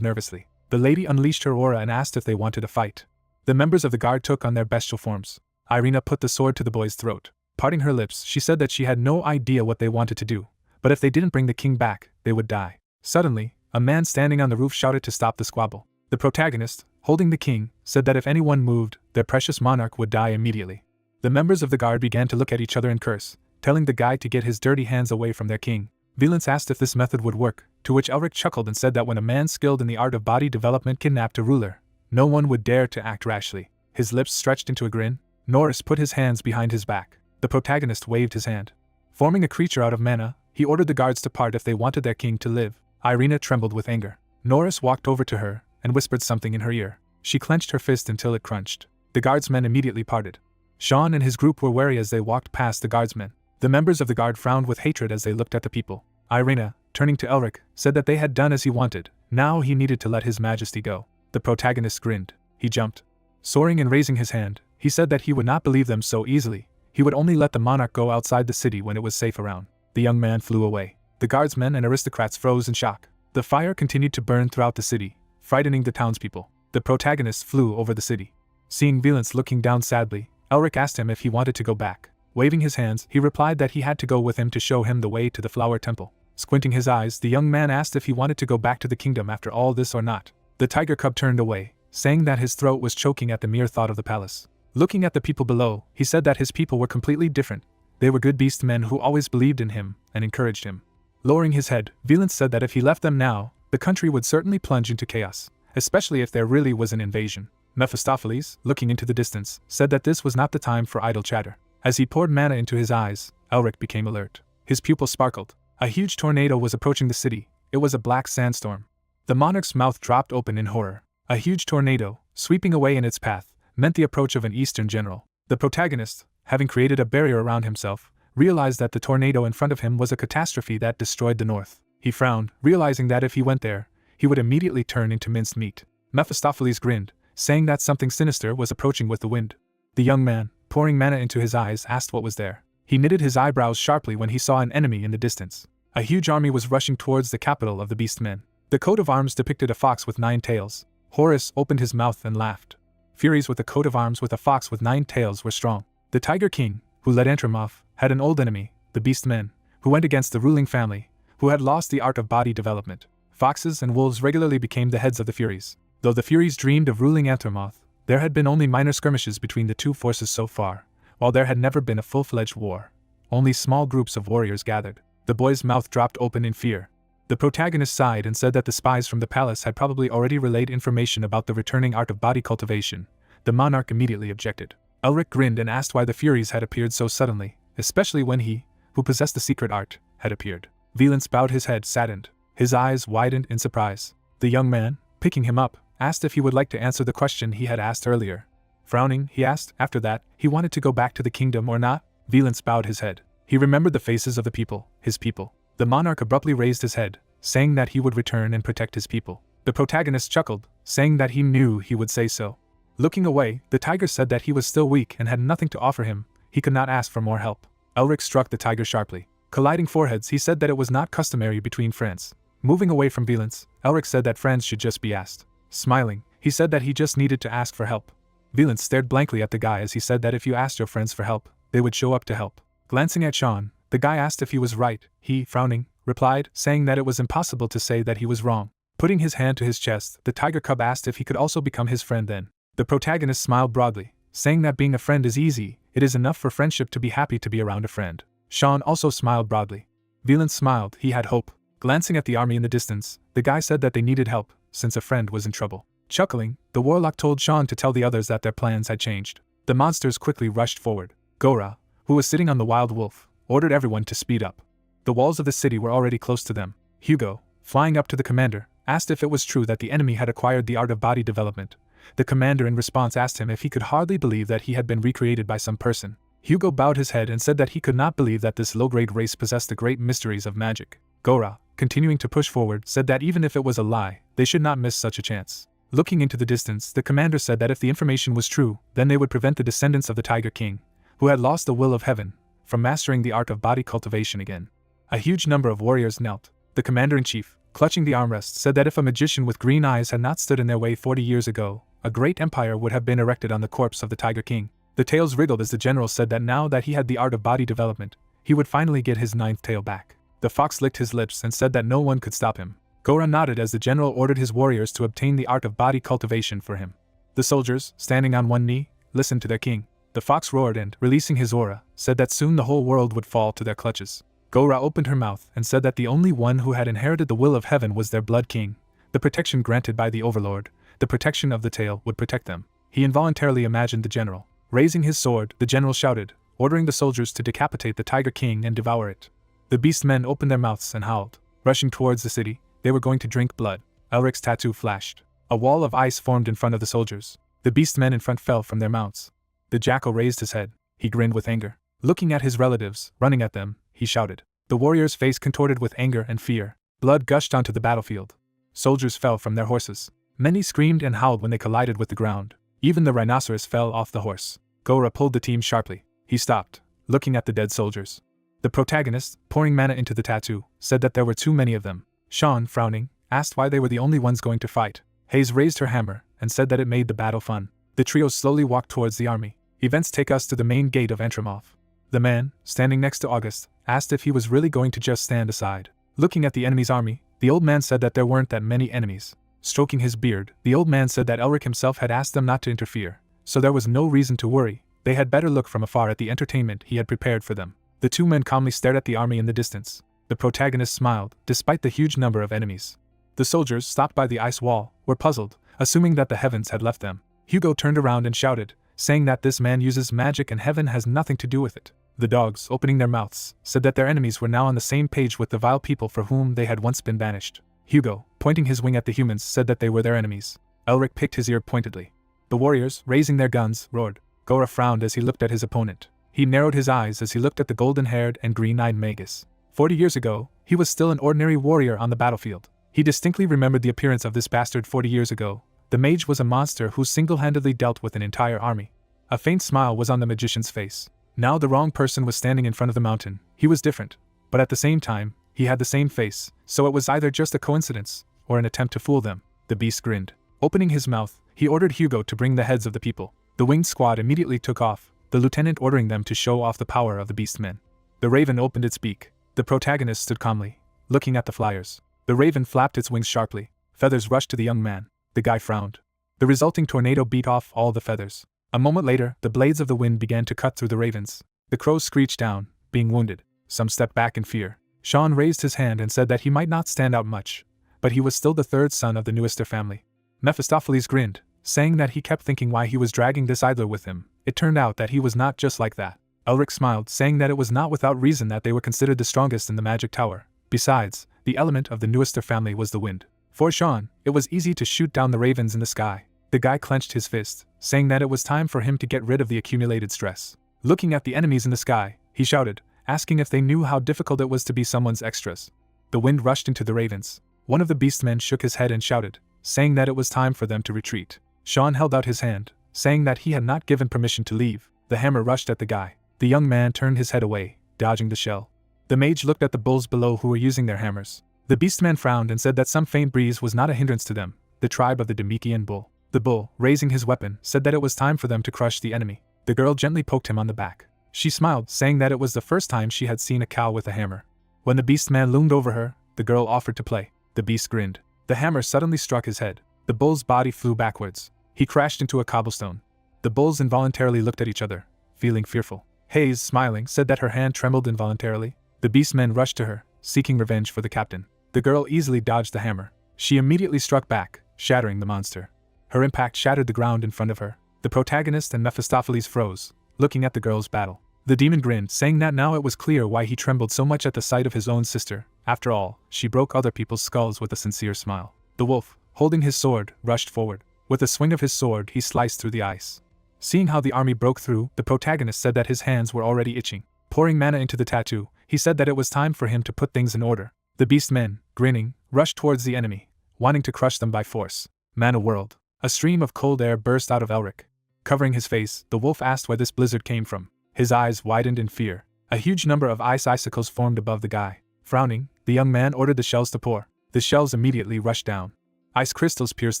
nervously. The lady unleashed her aura and asked if they wanted a fight. The members of the guard took on their bestial forms. Irina put the sword to the boy's throat. Parting her lips, she said that she had no idea what they wanted to do, but if they didn't bring the king back, they would die. Suddenly, a man standing on the roof shouted to stop the squabble. The protagonist, holding the king, said that if anyone moved, their precious monarch would die immediately. The members of the guard began to look at each other and curse, telling the guy to get his dirty hands away from their king. Valence asked if this method would work, to which Elric chuckled and said that when a man skilled in the art of body development kidnapped a ruler, no one would dare to act rashly. His lips stretched into a grin. Norris put his hands behind his back. The protagonist waved his hand. Forming a creature out of mana, he ordered the guards to part if they wanted their king to live. Irina trembled with anger. Norris walked over to her and whispered something in her ear. She clenched her fist until it crunched. The guardsmen immediately parted. Sean and his group were wary as they walked past the guardsmen. The members of the guard frowned with hatred as they looked at the people. Irina, turning to Elric, said that they had done as he wanted. Now he needed to let his majesty go. The protagonist grinned. He jumped. Soaring and raising his hand, he said that he would not believe them so easily. He would only let the monarch go outside the city when it was safe around. The young man flew away. The guardsmen and aristocrats froze in shock. The fire continued to burn throughout the city, frightening the townspeople. The protagonist flew over the city. Seeing Valence looking down sadly, Elric asked him if he wanted to go back. Waving his hands, he replied that he had to go with him to show him the way to the Flower Temple. Squinting his eyes, the young man asked if he wanted to go back to the kingdom after all this or not. The tiger cub turned away, saying that his throat was choking at the mere thought of the palace. Looking at the people below, he said that his people were completely different. They were good beast men who always believed in him and encouraged him. Lowering his head, Valence said that if he left them now, the country would certainly plunge into chaos, especially if there really was an invasion. Mephistopheles, looking into the distance, said that this was not the time for idle chatter. As he poured mana into his eyes, Elric became alert. His pupils sparkled. A huge tornado was approaching the city. It was a black sandstorm. The monarch's mouth dropped open in horror. A huge tornado, sweeping away in its path, meant the approach of an eastern general. The protagonist, having created a barrier around himself, realized that the tornado in front of him was a catastrophe that destroyed the north. He frowned, realizing that if he went there, he would immediately turn into minced meat. Mephistopheles grinned, saying that something sinister was approaching with the wind. The young man, pouring mana into his eyes, asked what was there. He knitted his eyebrows sharply when he saw an enemy in the distance. A huge army was rushing towards the capital of the beastmen. The coat of arms depicted a fox with 9 tails. Horus opened his mouth and laughed. Furies with a coat of arms with a fox with 9 tails were strong. The Tiger King, who led Antrim off, had an old enemy, the Beastmen, who went against the ruling family, who had lost the art of body development. Foxes and wolves regularly became the heads of the Furies. Though the Furies dreamed of ruling Anthramoth, there had been only minor skirmishes between the two forces so far, while there had never been a full-fledged war. Only small groups of warriors gathered. The boy's mouth dropped open in fear. The protagonist sighed and said that the spies from the palace had probably already relayed information about the returning art of body cultivation. The monarch immediately objected. Elric grinned and asked why the Furies had appeared so suddenly, especially when he, who possessed the secret art, had appeared. Valence bowed his head, saddened. His eyes widened in surprise. The young man, picking him up, asked if he would like to answer the question he had asked earlier. Frowning, he asked, after that, he wanted to go back to the kingdom or not? Valence bowed his head. He remembered the faces of the people, his people. The monarch abruptly raised his head, saying that he would return and protect his people. The protagonist chuckled, saying that he knew he would say so. Looking away, the tiger said that he was still weak and had nothing to offer him. He could not ask for more help. Elric struck the tiger sharply. Colliding foreheads, he said that it was not customary between friends. Moving away from Valence, Elric said that friends should just be asked. Smiling, he said that he just needed to ask for help. Valence stared blankly at the guy as he said that if you asked your friends for help, they would show up to help. Glancing at Sean, the guy asked if he was right. He, frowning, replied, saying that it was impossible to say that he was wrong. Putting his hand to his chest, the tiger cub asked if he could also become his friend then. The protagonist smiled broadly, saying that being a friend is easy. It is enough for friendship to be happy to be around a friend. Sean also smiled broadly. Valence smiled, he had hope. Glancing at the army in the distance, the guy said that they needed help, since a friend was in trouble. Chuckling, the warlock told Sean to tell the others that their plans had changed. The monsters quickly rushed forward. Gora, who was sitting on the wild wolf, ordered everyone to speed up. The walls of the city were already close to them. Hugo, flying up to the commander, asked if it was true that the enemy had acquired the art of body development. The commander in response asked him if he could hardly believe that he had been recreated by some person. Hugo bowed his head and said that he could not believe that this low-grade race possessed the great mysteries of magic. Gora, continuing to push forward, said that even if it was a lie, they should not miss such a chance. Looking into the distance, the commander said that if the information was true, then they would prevent the descendants of the Tiger King, who had lost the will of heaven, from mastering the art of body cultivation again. A huge number of warriors knelt. The commander-in-chief, clutching the armrest, said that if a magician with green eyes had not stood in their way 40 years ago, a great empire would have been erected on the corpse of the Tiger King. The tails wriggled as the general said that now that he had the art of body development, he would finally get his 9th tail back. The fox licked his lips and said that no one could stop him. Gora nodded as the general ordered his warriors to obtain the art of body cultivation for him. The soldiers, standing on one knee, listened to their king. The fox roared and, releasing his aura, said that soon the whole world would fall to their clutches. Gora opened her mouth and said that the only one who had inherited the will of heaven was their blood king. The protection granted by the overlord, the protection of the tail, would protect them. He involuntarily imagined the general, Raising his sword, the general shouted, ordering the soldiers to decapitate the Tiger King and devour it. The beast men opened their mouths and howled. Rushing towards the city, they were going to drink blood. Elric's tattoo flashed. A wall of ice formed in front of the soldiers. The beast men in front fell from their mounts. The jackal raised his head. He grinned with anger. Looking at his relatives, running at them, he shouted. The warrior's face contorted with anger and fear. Blood gushed onto the battlefield. Soldiers fell from their horses. Many screamed and howled when they collided with the ground. Even the rhinoceros fell off the horse. Gora pulled the team sharply. He stopped, looking at the dead soldiers. The protagonist, pouring mana into the tattoo, said that there were too many of them. Sean, frowning, asked why they were the only ones going to fight. Hayes raised her hammer and said that it made the battle fun. The trio slowly walked towards the army. Events take us to the main gate of Entramoth. The man, standing next to August, asked if he was really going to just stand aside. Looking at the enemy's army, the old man said that there weren't that many enemies. Stroking his beard, the old man said that Elric himself had asked them not to interfere, so there was no reason to worry. They had better look from afar at the entertainment he had prepared for them. The two men calmly stared at the army in the distance. The protagonist smiled, despite the huge number of enemies. The soldiers, stopped by the ice wall, were puzzled, assuming that the heavens had left them. Hugo turned around and shouted, saying that this man uses magic and heaven has nothing to do with it. The dogs, opening their mouths, said that their enemies were now on the same page with the vile people for whom they had once been banished. Hugo, pointing his wing at the humans, said that they were their enemies. Elric picked his ear pointedly. The warriors, raising their guns, roared. Gora frowned as he looked at his opponent. He narrowed his eyes as he looked at the golden-haired and green-eyed Magus. 40 years ago, he was still an ordinary warrior on the battlefield. He distinctly remembered the appearance of this bastard 40 years ago. The mage was a monster who single-handedly dealt with an entire army. A faint smile was on the magician's face. Now the wrong person was standing in front of the mountain. He was different, but at the same time, he had the same face, so it was either just a coincidence or an attempt to fool them. The beast grinned. Opening his mouth, he ordered Hugo to bring the heads of the people. The winged squad immediately took off, the lieutenant ordering them to show off the power of the beast men. The raven opened its beak. The protagonist stood calmly, looking at the flyers. The raven flapped its wings sharply. Feathers rushed to the young man. The guy frowned. The resulting tornado beat off all the feathers. A moment later, the blades of the wind began to cut through the ravens. The crows screeched down, being wounded. Some stepped back in fear. Sean raised his hand and said that he might not stand out much, but he was still the third son of the Newester family. Mephistopheles grinned, saying that he kept thinking why he was dragging this idler with him. It turned out that he was not just like that. Elric smiled, saying that it was not without reason that they were considered the strongest in the magic tower. Besides, the element of the Newester family was the wind. For Sean, it was easy to shoot down the ravens in the sky. The guy clenched his fist, saying that it was time for him to get rid of the accumulated stress. Looking at the enemies in the sky, he shouted, asking if they knew how difficult it was to be someone's extras. The wind rushed into the ravens. One of the beastmen shook his head and shouted, saying that it was time for them to retreat. Sean held out his hand, saying that he had not given permission to leave. The hammer rushed at the guy. The young man turned his head away, dodging the shell. The mage looked at the bulls below who were using their hammers. The beastman frowned and said that some faint breeze was not a hindrance to them, the tribe of the Demikian bull. The bull, raising his weapon, said that it was time for them to crush the enemy. The girl gently poked him on the back. She smiled, saying that it was the first time she had seen a cow with a hammer. When the beastman loomed over her, the girl offered to play. The beast grinned. The hammer suddenly struck his head. The bull's body flew backwards. He crashed into a cobblestone. The bulls involuntarily looked at each other, feeling fearful. Hayes, smiling, said that her hand trembled involuntarily. The beastmen rushed to her, seeking revenge for the captain. The girl easily dodged the hammer. She immediately struck back, shattering the monster. Her impact shattered the ground in front of her. The protagonist and Mephistopheles froze, looking at the girl's battle. The demon grinned, saying that now it was clear why he trembled so much at the sight of his own sister. After all, she broke other people's skulls with a sincere smile. The wolf, holding his sword, rushed forward. With a swing of his sword, he sliced through the ice. Seeing how the army broke through, the protagonist said that his hands were already itching. Pouring mana into the tattoo, he said that it was time for him to put things in order. The beastmen, grinning, rushed towards the enemy, wanting to crush them by force. Mana whirled. A stream of cold air burst out of Elric. Covering his face, the wolf asked where this blizzard came from. His eyes widened in fear. A huge number of ice icicles formed above the guy. Frowning, the young man ordered the shells to pour. The shells immediately rushed down. Ice crystals pierced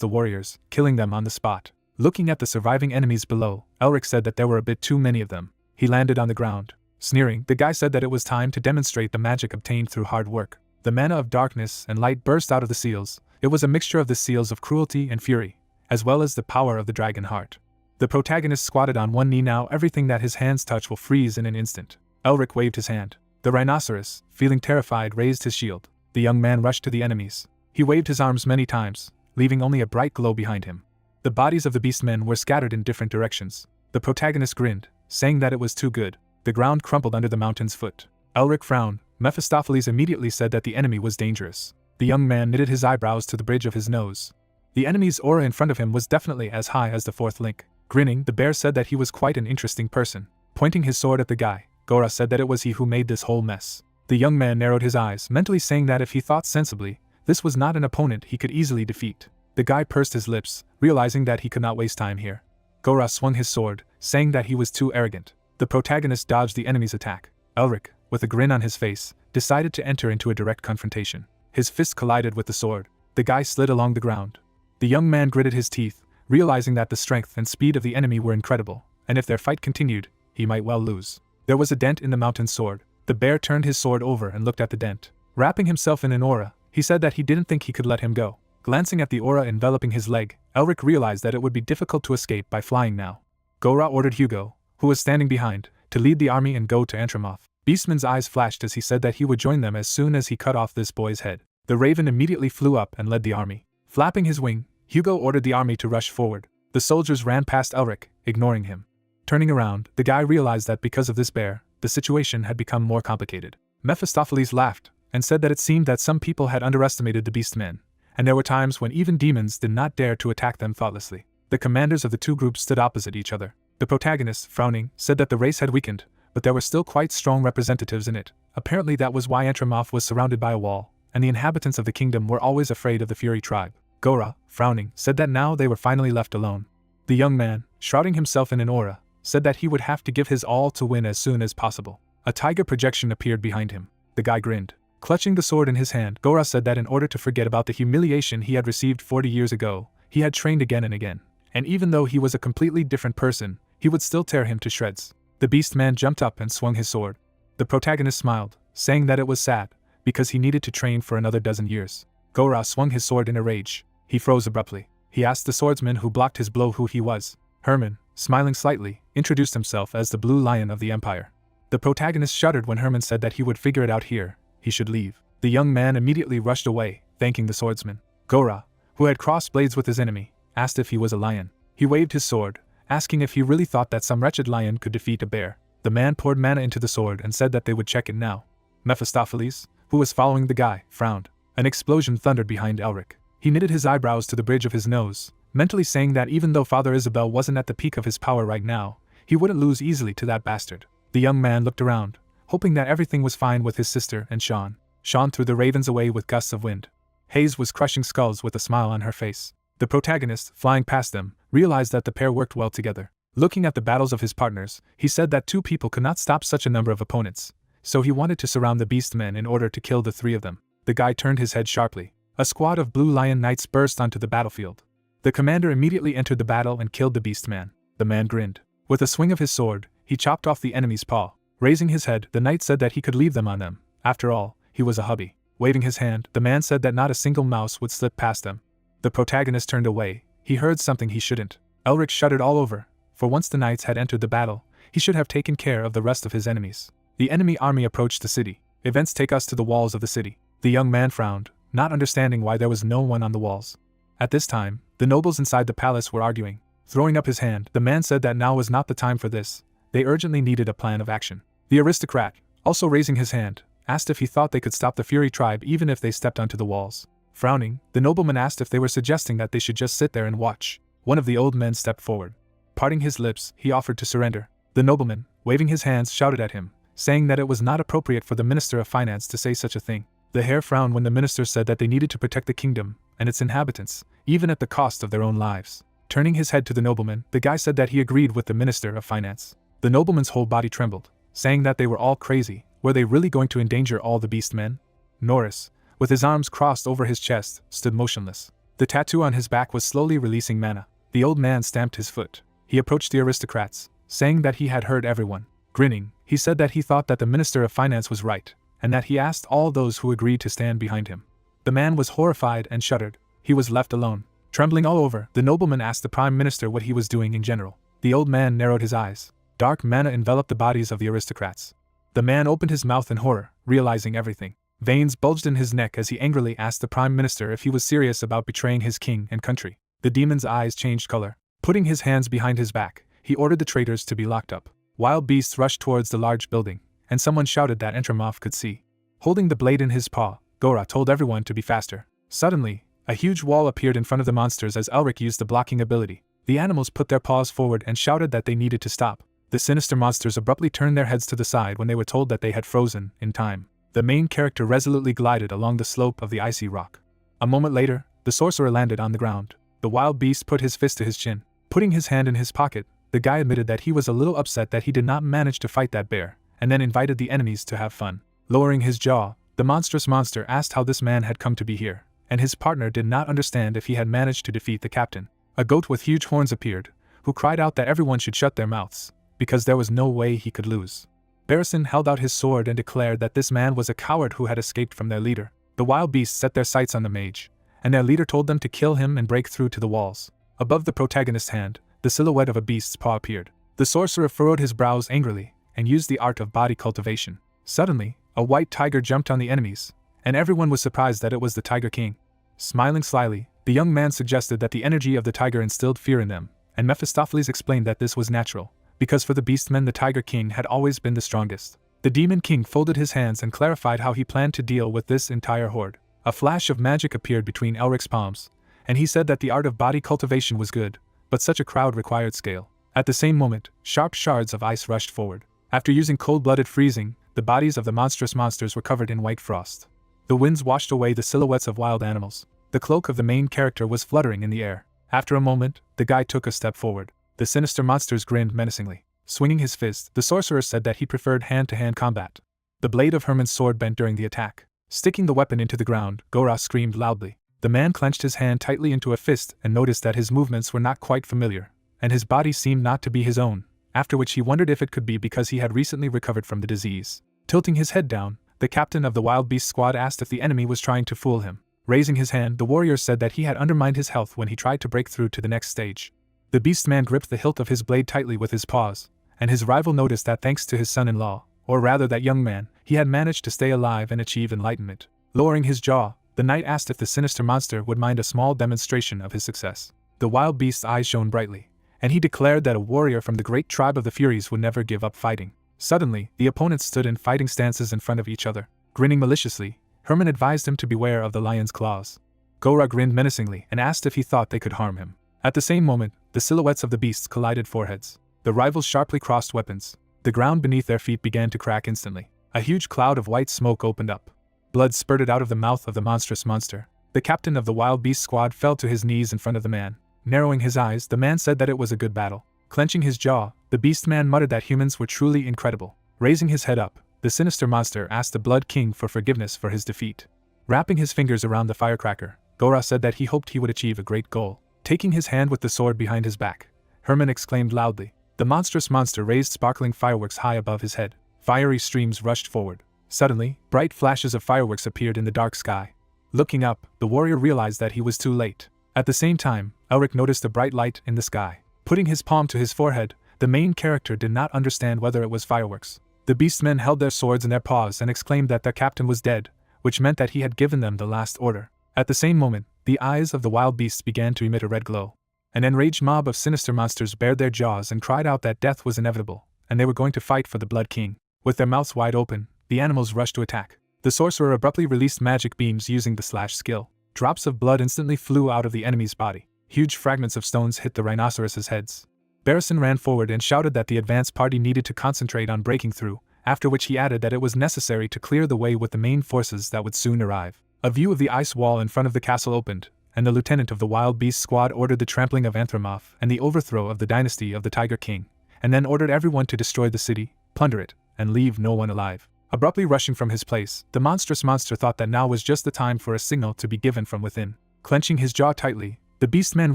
the warriors, killing them on the spot. Looking at the surviving enemies below, Elric said that there were a bit too many of them. He landed on the ground. Sneering, the guy said that it was time to demonstrate the magic obtained through hard work. The mana of darkness and light burst out of the seals. It was a mixture of the seals of cruelty and fury, as well as the power of the dragon heart. The protagonist squatted on one knee. Now everything that his hands touch will freeze in an instant. Elric waved his hand. The rhinoceros, feeling terrified, raised his shield. The young man rushed to the enemies. He waved his arms many times, leaving only a bright glow behind him. The bodies of the beastmen were scattered in different directions. The protagonist grinned, saying that it was too good. The ground crumpled under the mountain's foot. Elric frowned. Mephistopheles immediately said that the enemy was dangerous. The young man knitted his eyebrows to the bridge of his nose. The enemy's aura in front of him was definitely as high as the fourth link. Grinning, the bear said that he was quite an interesting person. Pointing his sword at the guy, Gora said that it was he who made this whole mess. The young man narrowed his eyes, mentally saying that if he thought sensibly, this was not an opponent he could easily defeat. The guy pursed his lips, realizing that he could not waste time here. Gora swung his sword, saying that he was too arrogant. The protagonist dodged the enemy's attack. Elric, with a grin on his face, decided to enter into a direct confrontation. His fist collided with the sword. The guy slid along the ground. The young man gritted his teeth, realizing that the strength and speed of the enemy were incredible, and if their fight continued, he might well lose. There was a dent in the mountain sword. The bear turned his sword over and looked at the dent. Wrapping himself in an aura, he said that he didn't think he could let him go. Glancing at the aura enveloping his leg, Elric realized that it would be difficult to escape by flying now. Gora ordered Hugo, who was standing behind, to lead the army and go to Antramoth. Beastman's eyes flashed as he said that he would join them as soon as he cut off this boy's head. The raven immediately flew up and led the army. Flapping his wing, Hugo ordered the army to rush forward. The soldiers ran past Elric, ignoring him. Turning around, the guy realized that because of this bear, the situation had become more complicated. Mephistopheles laughed, and said that it seemed that some people had underestimated the beastmen, and there were times when even demons did not dare to attack them thoughtlessly. The commanders of the two groups stood opposite each other. The protagonist, frowning, said that the race had weakened, but there were still quite strong representatives in it. Apparently that was why Antramoth was surrounded by a wall, and the inhabitants of the kingdom were always afraid of the Fury tribe. Gora, frowning, said that now they were finally left alone. The young man, shrouding himself in an aura, said that he would have to give his all to win as soon as possible. A tiger projection appeared behind him. The guy grinned. Clutching the sword in his hand, Gora said that in order to forget about the humiliation he had received 40 years ago, he had trained again and again, and even though he was a completely different person, he would still tear him to shreds. The beast man jumped up and swung his sword. The protagonist smiled, saying that it was sad, because he needed to train for another dozen years. Gora swung his sword in a rage. He froze abruptly. He asked the swordsman who blocked his blow who he was. Herman, smiling slightly, introduced himself as the Blue Lion of the Empire. The protagonist shuddered when Herman said that he would figure it out here. He should leave. The young man immediately rushed away, thanking the swordsman. Gora, who had crossed blades with his enemy, asked if he was a lion. He waved his sword, asking if he really thought that some wretched lion could defeat a bear. The man poured mana into the sword and said that they would check it now. Mephistopheles, who was following the guy, frowned. An explosion thundered behind Elric. He knitted his eyebrows to the bridge of his nose, mentally saying that even though Father Isabel wasn't at the peak of his power right now, he wouldn't lose easily to that bastard. The young man looked around, hoping that everything was fine with his sister and Sean. Sean threw the ravens away with gusts of wind. Hayes was crushing skulls with a smile on her face. The protagonist, flying past them, realized that the pair worked well together. Looking at the battles of his partners, he said that two people could not stop such a number of opponents, so he wanted to surround the beast men in order to kill the three of them. The guy turned his head sharply. A squad of Blue Lion Knights burst onto the battlefield. The commander immediately entered the battle and killed the beast man. The man grinned. With a swing of his sword, he chopped off the enemy's paw. Raising his head, the knight said that he could leave them on them. After all, he was a hubby. Waving his hand, the man said that not a single mouse would slip past them. The protagonist turned away. He heard something he shouldn't. Elric shuddered all over, for once the knights had entered the battle, he should have taken care of the rest of his enemies. The enemy army approached the city. Events take us to the walls of the city. The young man frowned, not understanding why there was no one on the walls. At this time, the nobles inside the palace were arguing. Throwing up his hand, the man said that now was not the time for this. They urgently needed a plan of action. The aristocrat, also raising his hand, asked if he thought they could stop the Fury tribe even if they stepped onto the walls. Frowning, the nobleman asked if they were suggesting that they should just sit there and watch. One of the old men stepped forward. Parting his lips, he offered to surrender. The nobleman, waving his hands, shouted at him, saying that it was not appropriate for the Minister of Finance to say such a thing. The hare frowned when the minister said that they needed to protect the kingdom and its inhabitants, even at the cost of their own lives. Turning his head to the nobleman, the guy said that he agreed with the Minister of Finance. The nobleman's whole body trembled, saying that they were all crazy. Were they really going to endanger all the beast men? Norris, with his arms crossed over his chest, stood motionless. The tattoo on his back was slowly releasing mana. The old man stamped his foot. He approached the aristocrats, saying that he had heard everyone. Grinning, he said that he thought that the Minister of Finance was right, and that he asked all those who agreed to stand behind him. The man was horrified and shuddered. He was left alone. Trembling all over, the nobleman asked the Prime Minister what he was doing in general. The old man narrowed his eyes. Dark mana enveloped the bodies of the aristocrats. The man opened his mouth in horror, realizing everything. Veins bulged in his neck as he angrily asked the Prime Minister if he was serious about betraying his king and country. The demon's eyes changed color. Putting his hands behind his back, he ordered the traitors to be locked up. Wild beasts rushed towards the large building, and someone shouted that Entramoff could see. Holding the blade in his paw, Gora told everyone to be faster. Suddenly, a huge wall appeared in front of the monsters as Elric used the blocking ability. The animals put their paws forward and shouted that they needed to stop. The sinister monsters abruptly turned their heads to the side when they were told that they had frozen in time. The main character resolutely glided along the slope of the icy rock. A moment later, the sorcerer landed on the ground. The wild beast put his fist to his chin. Putting his hand in his pocket, the guy admitted that he was a little upset that he did not manage to fight that bear, and then invited the enemies to have fun. Lowering his jaw, the monstrous monster asked how this man had come to be here, and his partner did not understand if he had managed to defeat the captain. A goat with huge horns appeared, who cried out that everyone should shut their mouths, because there was no way he could lose. Barrison held out his sword and declared that this man was a coward who had escaped from their leader. The wild beasts set their sights on the mage, and their leader told them to kill him and break through to the walls. Above the protagonist's hand, the silhouette of a beast's paw appeared. The sorcerer furrowed his brows angrily, and used the art of body cultivation. Suddenly, a white tiger jumped on the enemies, and everyone was surprised that it was the Tiger King. Smiling slyly, the young man suggested that the energy of the tiger instilled fear in them, and Mephistopheles explained that this was natural, because for the beastmen the Tiger King had always been the strongest. The Demon King folded his hands and clarified how he planned to deal with this entire horde. A flash of magic appeared between Elric's palms, and he said that the art of body cultivation was good, but such a crowd required scale. At the same moment, sharp shards of ice rushed forward. After using cold-blooded freezing, the bodies of the monstrous monsters were covered in white frost. The winds washed away the silhouettes of wild animals. The cloak of the main character was fluttering in the air. After a moment, the guy took a step forward. The sinister monsters grinned menacingly. Swinging his fist, the sorcerer said that he preferred hand-to-hand combat. The blade of Herman's sword bent during the attack. Sticking the weapon into the ground, Gora screamed loudly. The man clenched his hand tightly into a fist and noticed that his movements were not quite familiar, and his body seemed not to be his own, after which he wondered if it could be because he had recently recovered from the disease. Tilting his head down, the captain of the wild beast squad asked if the enemy was trying to fool him. Raising his hand, the warrior said that he had undermined his health when he tried to break through to the next stage. The beastman gripped the hilt of his blade tightly with his paws, and his rival noticed that thanks to his son-in-law, or rather that young man, he had managed to stay alive and achieve enlightenment. Lowering his jaw, the knight asked if the sinister monster would mind a small demonstration of his success. The wild beast's eyes shone brightly, and he declared that a warrior from the great tribe of the Furies would never give up fighting. Suddenly, the opponents stood in fighting stances in front of each other. Grinning maliciously, Herman advised him to beware of the lion's claws. Gora grinned menacingly and asked if he thought they could harm him. At the same moment, the silhouettes of the beasts collided foreheads. The rivals sharply crossed weapons. The ground beneath their feet began to crack instantly. A huge cloud of white smoke opened up. Blood spurted out of the mouth of the monstrous monster. The captain of the wild beast squad fell to his knees in front of the man. Narrowing his eyes, the man said that it was a good battle. Clenching his jaw, the beastman muttered that humans were truly incredible. Raising his head up, the sinister monster asked the Blood King for forgiveness for his defeat. Wrapping his fingers around the firecracker, Gora said that he hoped he would achieve a great goal. Taking his hand with the sword behind his back, Herman exclaimed loudly. The monstrous monster raised sparkling fireworks high above his head. Fiery streams rushed forward. Suddenly, bright flashes of fireworks appeared in the dark sky. Looking up, the warrior realized that he was too late. At the same time, Elric noticed a bright light in the sky. Putting his palm to his forehead, the main character did not understand whether it was fireworks. The beastmen held their swords in their paws and exclaimed that their captain was dead, which meant that he had given them the last order. At the same moment, the eyes of the wild beasts began to emit a red glow. An enraged mob of sinister monsters bared their jaws and cried out that death was inevitable, and they were going to fight for the Blood King. With their mouths wide open, the animals rushed to attack. The sorcerer abruptly released magic beams using the slash skill. Drops of blood instantly flew out of the enemy's body. Huge fragments of stones hit the rhinoceroses' heads. Barrison ran forward and shouted that the advance party needed to concentrate on breaking through, after which he added that it was necessary to clear the way with the main forces that would soon arrive. A view of the ice wall in front of the castle opened, and the lieutenant of the wild beast squad ordered the trampling of Anthromoff and the overthrow of the dynasty of the Tiger King, and then ordered everyone to destroy the city, plunder it, and leave no one alive. Abruptly rushing from his place, the monstrous monster thought that now was just the time for a signal to be given from within. Clenching his jaw tightly, the beastman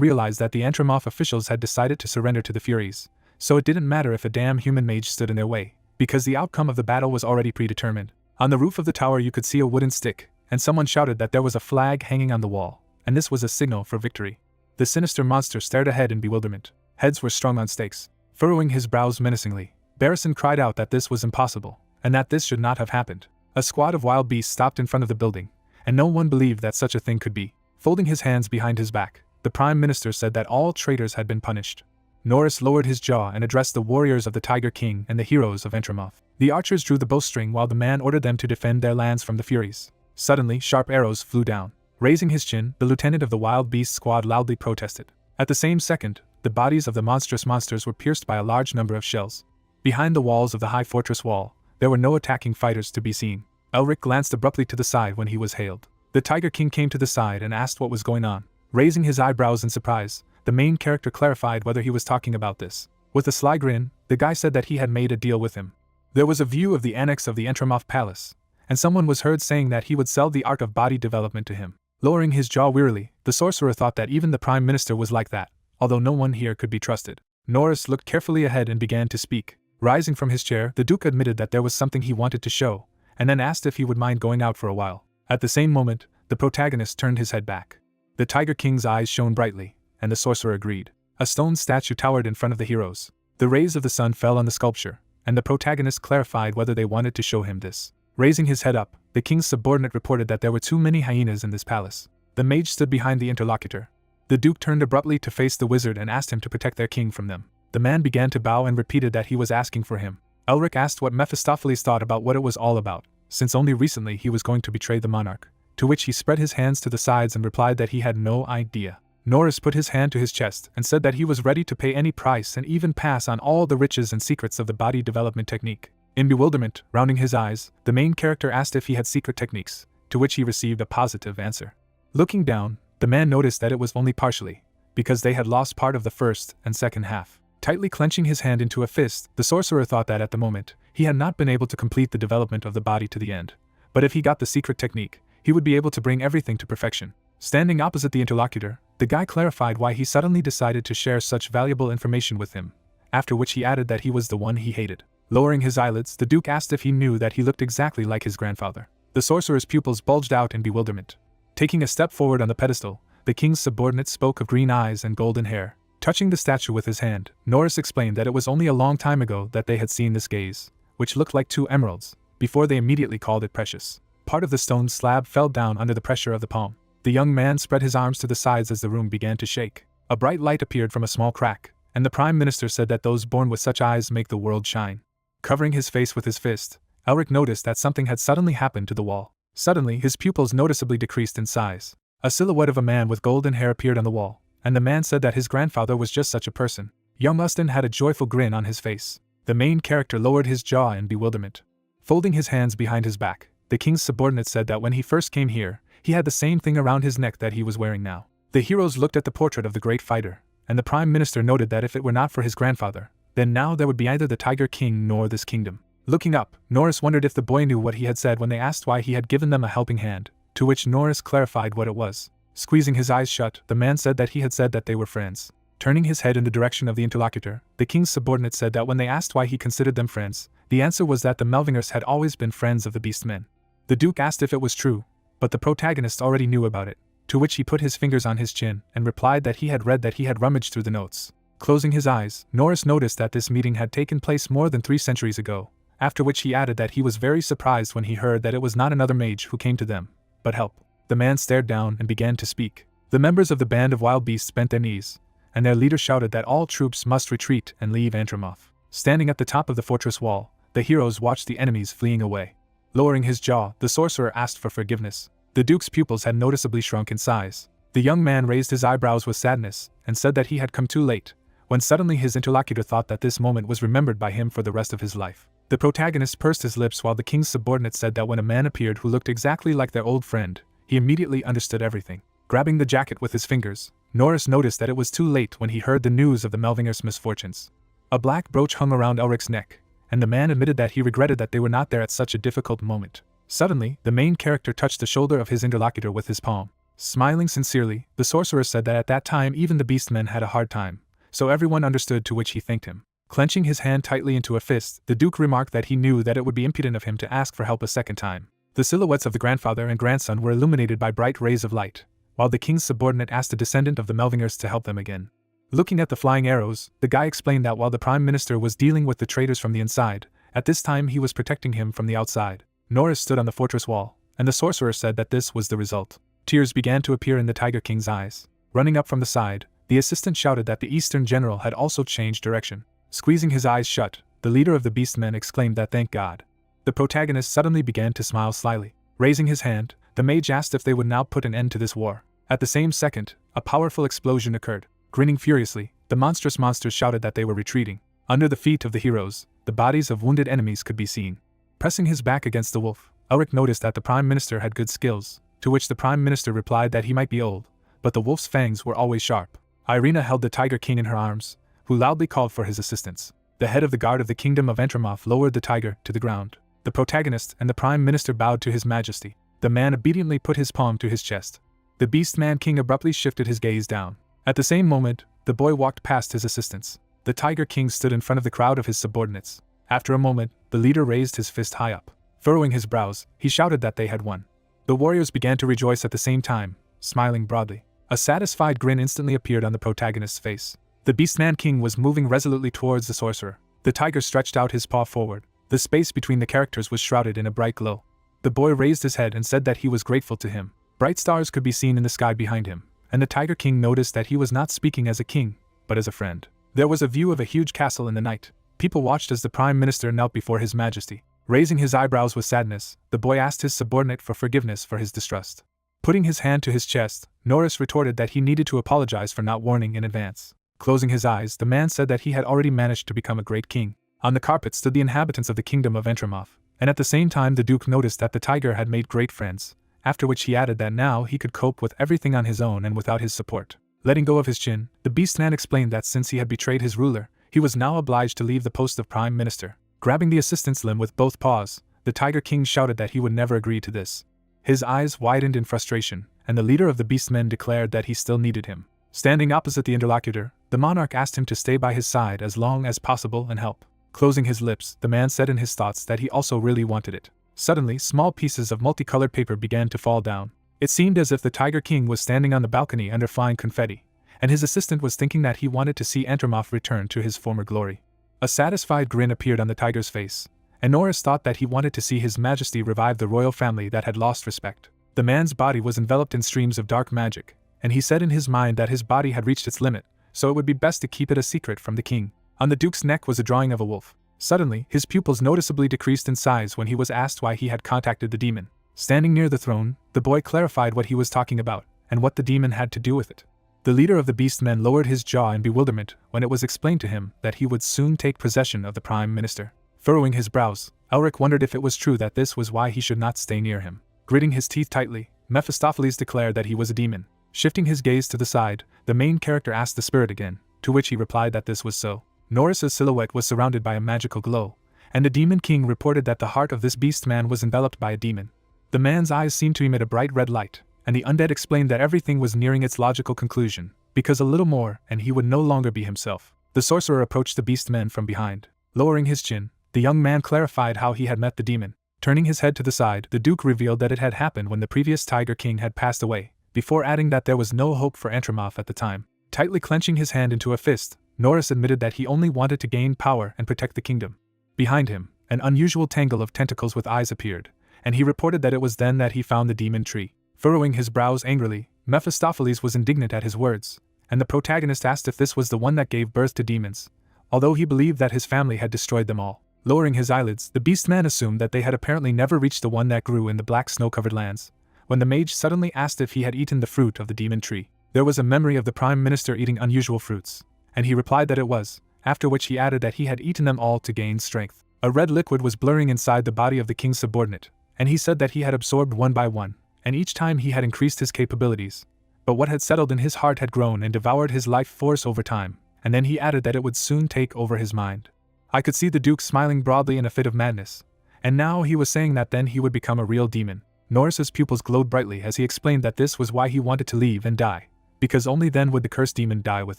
realized that the Anthromoff officials had decided to surrender to the Furies, so it didn't matter if a damn human mage stood in their way, because the outcome of the battle was already predetermined. On the roof of the tower you could see a wooden stick, and someone shouted that there was a flag hanging on the wall, and this was a signal for victory. The sinister monster stared ahead in bewilderment. Heads were strung on stakes. Furrowing his brows menacingly, Barrison cried out that this was impossible, and that this should not have happened. A squad of wild beasts stopped in front of the building, and no one believed that such a thing could be. Folding his hands behind his back, the Prime Minister said that all traitors had been punished. Norris lowered his jaw and addressed the warriors of the Tiger King and the heroes of Entramoth. The archers drew the bowstring while the man ordered them to defend their lands from the Furies. Suddenly, sharp arrows flew down. Raising his chin, the lieutenant of the Wild Beast Squad loudly protested. At the same second, the bodies of the monstrous monsters were pierced by a large number of shells. Behind the walls of the high fortress wall, there were no attacking fighters to be seen. Elric glanced abruptly to the side when he was hailed. The Tiger King came to the side and asked what was going on. Raising his eyebrows in surprise, the main character clarified whether he was talking about this. With a sly grin, the guy said that he had made a deal with him. There was a view of the annex of the Entramoth Palace, and someone was heard saying that he would sell the art of body development to him. Lowering his jaw wearily, the sorcerer thought that even the Prime Minister was like that, although no one here could be trusted. Norris looked carefully ahead and began to speak. Rising from his chair, the Duke admitted that there was something he wanted to show, and then asked if he would mind going out for a while. At the same moment, the protagonist turned his head back. The Tiger King's eyes shone brightly, and the sorcerer agreed. A stone statue towered in front of the heroes. The rays of the sun fell on the sculpture, and the protagonist clarified whether they wanted to show him this. Raising his head up, the king's subordinate reported that there were too many hyenas in this palace. The mage stood behind the interlocutor. The Duke turned abruptly to face the wizard and asked him to protect their king from them. The man began to bow and repeated that he was asking for him. Elric asked what Mephistopheles thought about what it was all about, since only recently he was going to betray the monarch, to which he spread his hands to the sides and replied that he had no idea. Norris put his hand to his chest and said that he was ready to pay any price and even pass on all the riches and secrets of the body development technique. In bewilderment, rounding his eyes, the main character asked if he had secret techniques, to which he received a positive answer. Looking down, the man noticed that it was only partially, because they had lost part of the first and second half. Tightly clenching his hand into a fist, the sorcerer thought that at the moment, he had not been able to complete the development of the body to the end. But if he got the secret technique, he would be able to bring everything to perfection. Standing opposite the interlocutor, the guy clarified why he suddenly decided to share such valuable information with him, after which he added that he was the one he hated. Lowering his eyelids, the Duke asked if he knew that he looked exactly like his grandfather. The sorcerer's pupils bulged out in bewilderment. Taking a step forward on the pedestal, the king's subordinate spoke of green eyes and golden hair. Touching the statue with his hand, Norris explained that it was only a long time ago that they had seen this gaze, which looked like 2 emeralds, before they immediately called it precious. Part of the stone slab fell down under the pressure of the palm. The young man spread his arms to the sides as the room began to shake. A bright light appeared from a small crack, and the Prime Minister said that those born with such eyes make the world shine. Covering his face with his fist, Elric noticed that something had suddenly happened to the wall. Suddenly, his pupils noticeably decreased in size. A silhouette of a man with golden hair appeared on the wall, and the man said that his grandfather was just such a person. Young Uston had a joyful grin on his face. The main character lowered his jaw in bewilderment. Folding his hands behind his back, the king's subordinate said that when he first came here, he had the same thing around his neck that he was wearing now. The heroes looked at the portrait of the great fighter, and the Prime Minister noted that if it were not for his grandfather, then now there would be neither the Tiger King nor this kingdom. Looking up, Norris wondered if the boy knew what he had said when they asked why he had given them a helping hand, to which Norris clarified what it was. Squeezing his eyes shut, the man said that he had said that they were friends. Turning his head in the direction of the interlocutor, the king's subordinate said that when they asked why he considered them friends, the answer was that the Melvingers had always been friends of the Beastmen. The Duke asked if it was true, but the protagonist already knew about it, to which he put his fingers on his chin and replied that he had read that he had rummaged through the notes. Closing his eyes, Norris noticed that this meeting had taken place more than 3 centuries ago, after which he added that he was very surprised when he heard that it was not another mage who came to them, but help. The man stared down and began to speak. The members of the band of wild beasts bent their knees, and their leader shouted that all troops must retreat and leave Entramoth. Standing at the top of the fortress wall, the heroes watched the enemies fleeing away. Lowering his jaw, the sorcerer asked for forgiveness. The Duke's pupils had noticeably shrunk in size. The young man raised his eyebrows with sadness and said that he had come too late, when suddenly his interlocutor thought that this moment was remembered by him for the rest of his life. The protagonist pursed his lips while the king's subordinate said that when a man appeared who looked exactly like their old friend, he immediately understood everything. Grabbing the jacket with his fingers, Norris noticed that it was too late when he heard the news of the Melvingers' misfortunes. A black brooch hung around Elric's neck, and the man admitted that he regretted that they were not there at such a difficult moment. Suddenly, the main character touched the shoulder of his interlocutor with his palm. Smiling sincerely, the sorcerer said that at that time even the Beastmen had a hard time, so everyone understood, to which he thanked him. Clenching his hand tightly into a fist, the Duke remarked that he knew that it would be impudent of him to ask for help a second time. The silhouettes of the grandfather and grandson were illuminated by bright rays of light, while the king's subordinate asked a descendant of the Melvingers to help them again. Looking at the flying arrows, the guy explained that while the Prime Minister was dealing with the traitors from the inside, at this time he was protecting him from the outside. Norris stood on the fortress wall, and the sorcerer said that this was the result. Tears began to appear in the Tiger King's eyes. Running up from the side, The assistant shouted that the Eastern general had also changed direction. Squeezing his eyes shut, the leader of the beastmen exclaimed that thank God. The protagonist suddenly began to smile slyly. Raising his hand, the mage asked if they would now put an end to this war. At the same second, a powerful explosion occurred. Grinning furiously, the monstrous monsters shouted that they were retreating. Under the feet of the heroes, the bodies of wounded enemies could be seen. Pressing his back against the wolf, Elric noticed that the Prime Minister had good skills, to which the Prime Minister replied that he might be old, but the wolf's fangs were always sharp. Irina held the Tiger King in her arms, who loudly called for his assistance. The head of the guard of the kingdom of Entramoth lowered the tiger to the ground. The protagonist and the Prime Minister bowed to his majesty. The man obediently put his palm to his chest. The Beastman King abruptly shifted his gaze down. At the same moment, the boy walked past his assistants. The Tiger King stood in front of the crowd of his subordinates. After a moment, the leader raised his fist high up. Furrowing his brows, he shouted that they had won. The warriors began to rejoice at the same time, smiling broadly. A satisfied grin instantly appeared on the protagonist's face. The Beastman King was moving resolutely towards the sorcerer. The tiger stretched out his paw forward. The space between the characters was shrouded in a bright glow. The boy raised his head and said that he was grateful to him. Bright stars could be seen in the sky behind him, and the Tiger King noticed that he was not speaking as a king, but as a friend. There was a view of a huge castle in the night. People watched as the Prime Minister knelt before his majesty. Raising his eyebrows with sadness, the boy asked his subordinate for forgiveness for his distrust. Putting his hand to his chest, Norris retorted that he needed to apologize for not warning in advance. Closing his eyes, the man said that he had already managed to become a great king. On the carpet stood the inhabitants of the kingdom of Entramoth, and at the same time the Duke noticed that the tiger had made great friends, after which he added that now he could cope with everything on his own and without his support. Letting go of his chin, the Beastman explained that since he had betrayed his ruler, he was now obliged to leave the post of Prime Minister. Grabbing the assistant's limb with both paws, the Tiger King shouted that he would never agree to this. His eyes widened in frustration, and the leader of the Beastmen declared that he still needed him. Standing opposite the interlocutor, the monarch asked him to stay by his side as long as possible and help. Closing his lips, the man said in his thoughts that he also really wanted it. Suddenly, small pieces of multicolored paper began to fall down. It seemed as if the Tiger King was standing on the balcony under flying confetti, and his assistant was thinking that he wanted to see Entramoth return to his former glory. A satisfied grin appeared on the tiger's face, and Norris thought that he wanted to see His Majesty revive the royal family that had lost respect. The man's body was enveloped in streams of dark magic, and he said in his mind that his body had reached its limit, so it would be best to keep it a secret from the king. On the Duke's neck was a drawing of a wolf. Suddenly, his pupils noticeably decreased in size when he was asked why he had contacted the demon. Standing near the throne, the boy clarified what he was talking about, and what the demon had to do with it. The leader of the Beastmen lowered his jaw in bewilderment when it was explained to him that he would soon take possession of the Prime Minister. Furrowing his brows, Elric wondered if it was true that this was why he should not stay near him. Gritting his teeth tightly, Mephistopheles declared that he was a demon. Shifting his gaze to the side, the main character asked the spirit again, to which he replied that this was so. Norris's silhouette was surrounded by a magical glow, and the Demon King reported that the heart of this beast-man was enveloped by a demon. The man's eyes seemed to emit a bright red light, and the undead explained that everything was nearing its logical conclusion, because a little more and he would no longer be himself. The sorcerer approached the beast-man from behind. Lowering his chin, the young man clarified how he had met the demon. Turning his head to the side, the Duke revealed that it had happened when the previous Tiger King had passed away, before adding that there was no hope for Entramoth at the time. Tightly clenching his hand into a fist, Norris admitted that he only wanted to gain power and protect the kingdom. Behind him, an unusual tangle of tentacles with eyes appeared, and he reported that it was then that he found the demon tree. Furrowing his brows angrily, Mephistopheles was indignant at his words, and the protagonist asked if this was the one that gave birth to demons, although he believed that his family had destroyed them all. Lowering his eyelids, the beast-man assumed that they had apparently never reached the one that grew in the black snow-covered lands, when the mage suddenly asked if he had eaten the fruit of the demon tree. There was a memory of the Prime Minister eating unusual fruits, and he replied that it was, after which he added that he had eaten them all to gain strength. A red liquid was blurring inside the body of the king's subordinate, and he said that he had absorbed one by one, and each time he had increased his capabilities. But what had settled in his heart had grown and devoured his life force over time, and then he added that it would soon take over his mind. I could see the Duke smiling broadly in a fit of madness, and now he was saying that then he would become a real demon. Norris's pupils glowed brightly as he explained that this was why he wanted to leave and die, because only then would the cursed demon die with